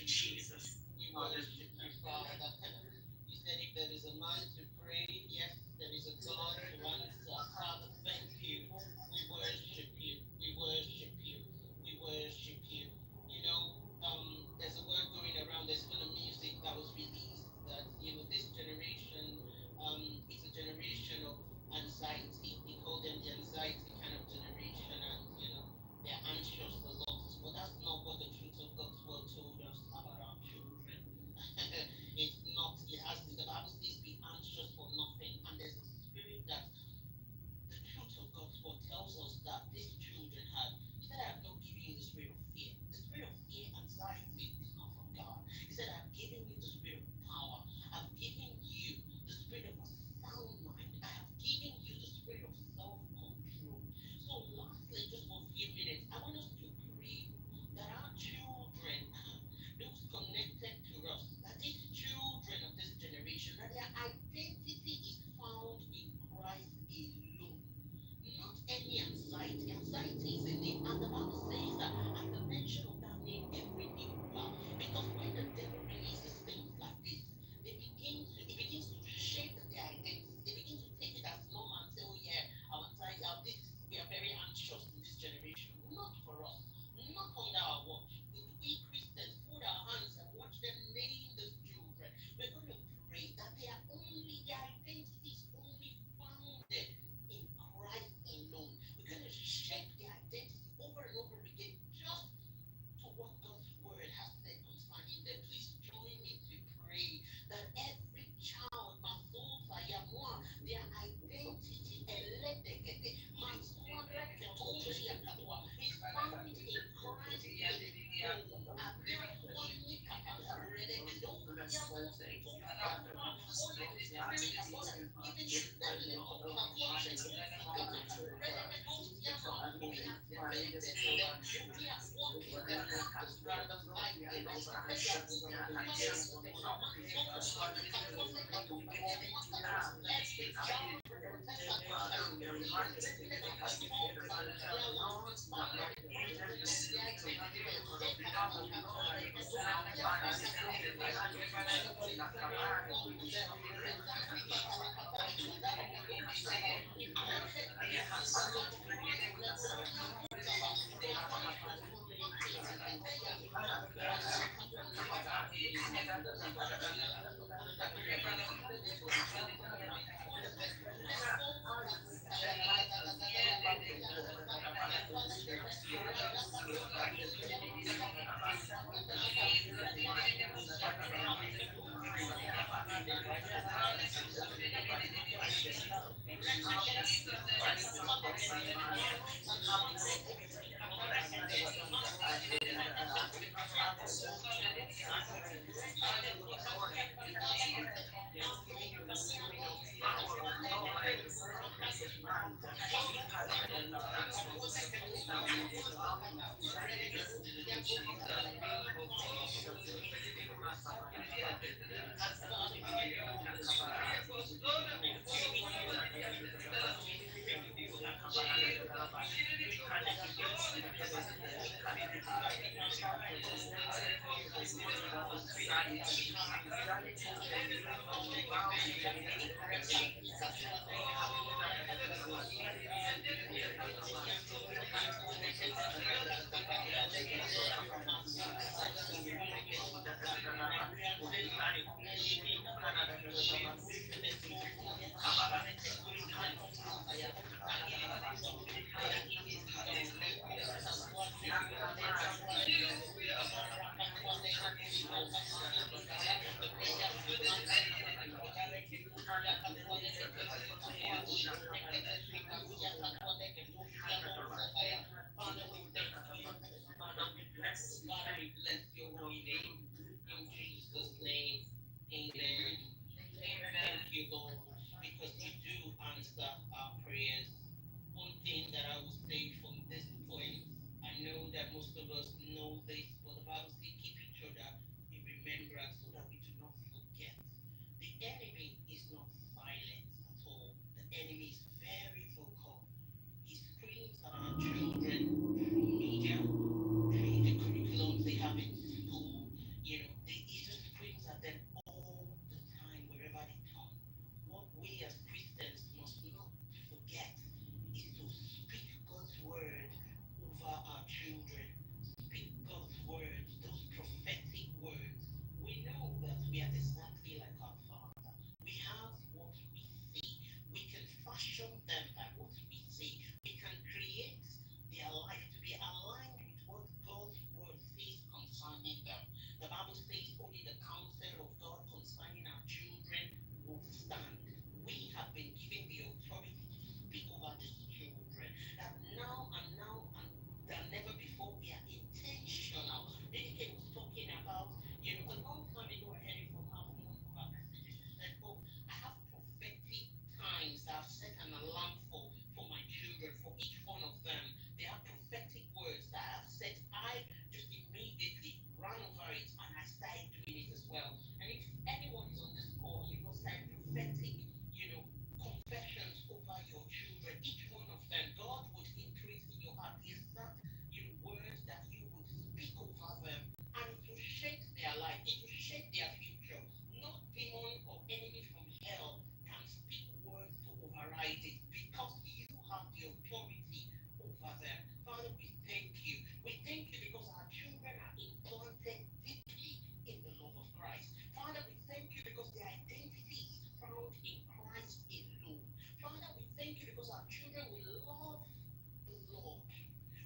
Jesus. We worship you, Father. You said if there is a man to pray, yes, there is a God to answer. Father, thank you. We worship you. We worship you. We worship you. You know, there's a word going around. There's even a music that was released that, this generation, it's a generation of anxiety. They call them the anxiety kind of generation, and, they're anxious a lot. But that's not what the truth of God's word told us about our children. It's not. It has the Bible says, "Be anxious for nothing," and there's a spirit that the truth of God's word tells us that these children have. He said, "I have not given you the spirit of fear." The spirit of fear, anxiety, is not from God. He said, "I have given you the spirit of power. I've given you the spirit of a sound mind. I have given you the spirit of self-control." So, lastly, just for a few minutes, I want us to pray that our children, those connected to us, that these children of this generation, that their identity is found in Christ alone. Not any anxiety. Anxiety is a name, and the Bible says that at the mention of that name, every knee will bow. Because when the devil releases things like this, it begins to shake their identity. They begin to take it as normal and say, "Oh yeah, our anxiety, we are very anxious in this generation." Not for us, not under our watch. Would we Christians put our hands and watch them name these children? We're going to pray that their identity is only founded in Christ alone. We're going to shape their identity over and over again, just to what God's word has said concerning them. Please join me to pray that every child, my soul, their identity, is found in Christ Father, we thank you. Father, we bless your holy name in Jesus' name. Amen. Thank you, Lord, because you do answer our prayers. One thing that I will say from this point, I know that most of us know this, but the Bible says keep each other in remembrance so that we do not forget. The enemy is not silent at all. The enemy is very vocal. He screams at our children through media, through the curriculums they have in school. He just screams at them all the time wherever they turn. What we as Christians must not forget is to speak God's word over our children. Speak God's words, those prophetic words. We know that we are exactly like our Father. We have what we see. We can fashion them by what we see. We can create their life to be aligned with what God's word says concerning them. The Bible says only the counsel of God concerning our children will stand. We have been given the authority to speak over these children. That now and than never before, we are intentional. Dedike was talking about, a long time ago, I heard it from her from one of our messages. She said, "Oh, I have prophetic times that I've set an alarm for my children, for each one of them. There are prophetic words that I've set. I just immediately ran over it and I started doing it as well. And if anyone is on this call, start prophetic, confessions over your children, each one of them, God would increase in your heart the exact, words that you would speak over them, and it will shape their life, it will shape their future. No demon or enemy from hell can speak words to override it because you have the authority over them. Father, we thank you. We thank you because our children are implanted deeply in the love of Christ. Father, we thank you because their identity is found in Christ alone. Father, we thank you because our children will love the Lord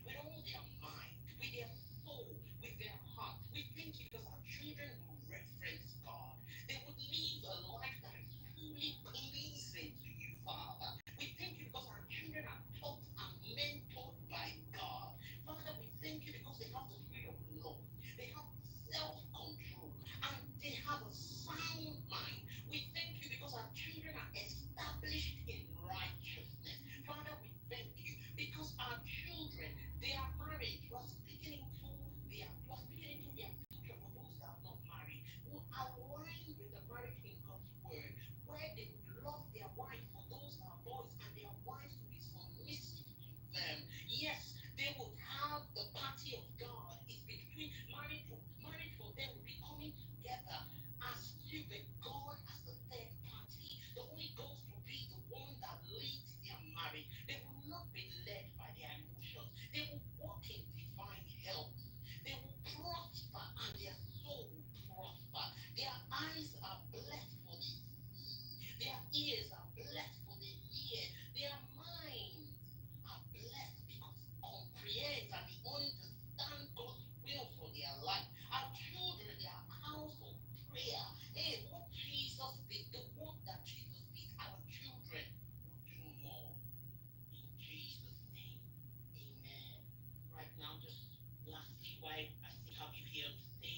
with all their mind, with their soul, with their heart. We thank you because our children will reference God. They would live a life that is fully pleasing to you, Father. We thank you because our children are taught and mentored by God. Father, we thank you because they have the spirit of love. They have self-control and they have a sound mind. We thank you because our children are established in righteousness. Father, we thank you because our children, their marriage was speaking into their future for those that are not married, who align with the marriage in God's word, where they would love their wife for those that are boys and their wives to be submissive to them. Yes, they would have the party of God. It's between marriage for them will be coming together as you, with God as the third party. The Holy Ghost will be the one that leads their marriage. They will not be led by their emotions. They will walk in divine health. They will prosper and their soul will prosper. Their eyes are blessed for the see. Their ears are blessed for the hear. Their minds are blessed because comprehend and they understand God's will for their life. Our children, they are house of prayer. Hey, what Jesus did, the work that Jesus did, our children will do more. In Jesus' name, amen. Right now, just lastly, why I still have you here on stage,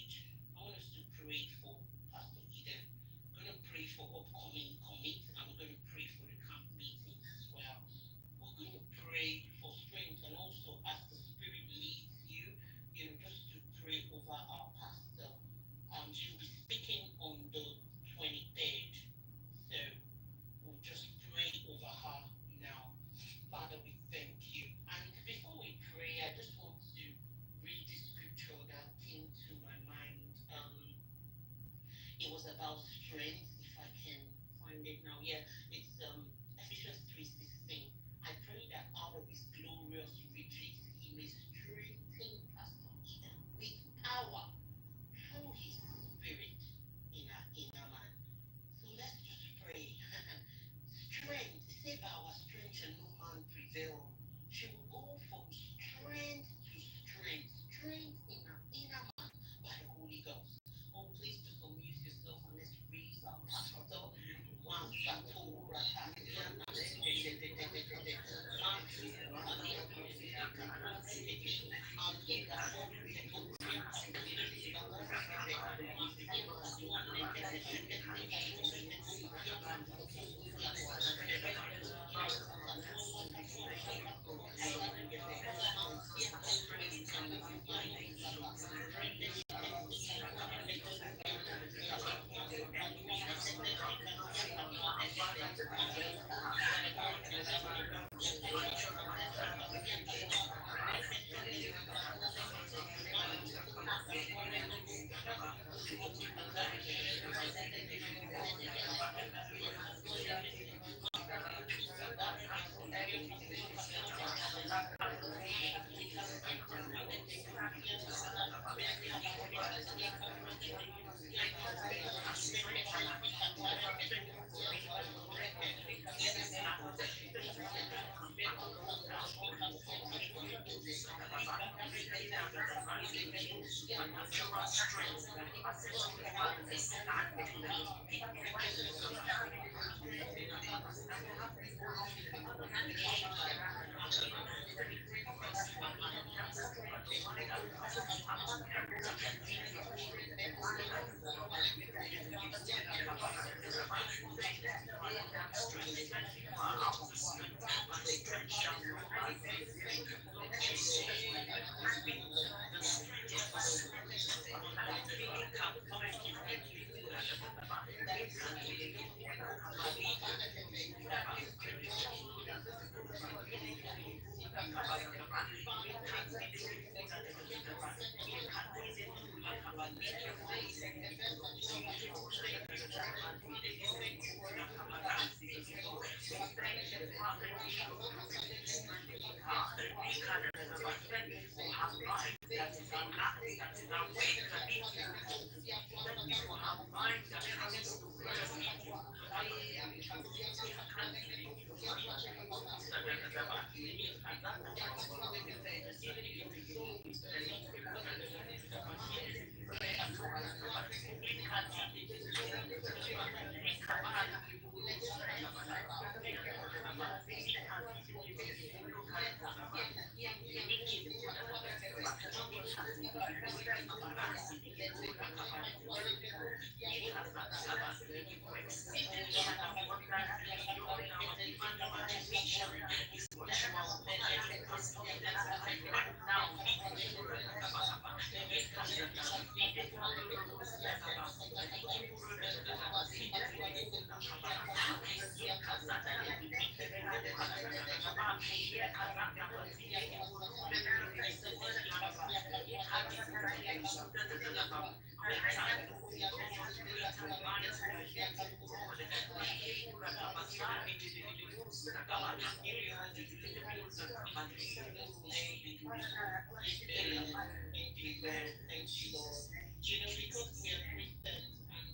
Thank you, Lord. You know, because we are Christians and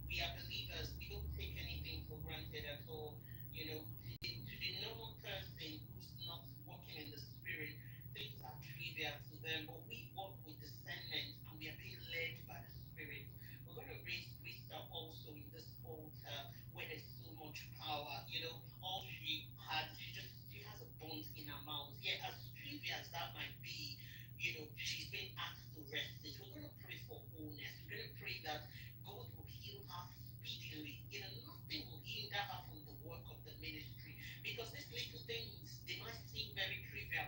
we are believers, we don't take anything for granted at all. You know, to the normal person who's not walking in the spirit, things are trivial to them, but we walk with discernment and we are being led by the spirit. We're going to raise Krista also in this altar where there's so much power. You know, all she had, she has a bond in her mouth. Yeah, as trivial as that might be, you know, she's been asked to rest it. We're going to pray for wholeness. We're going to pray that God will heal her speedily. You know, nothing will hinder her from the work of the ministry because these little things, they might seem very trivial,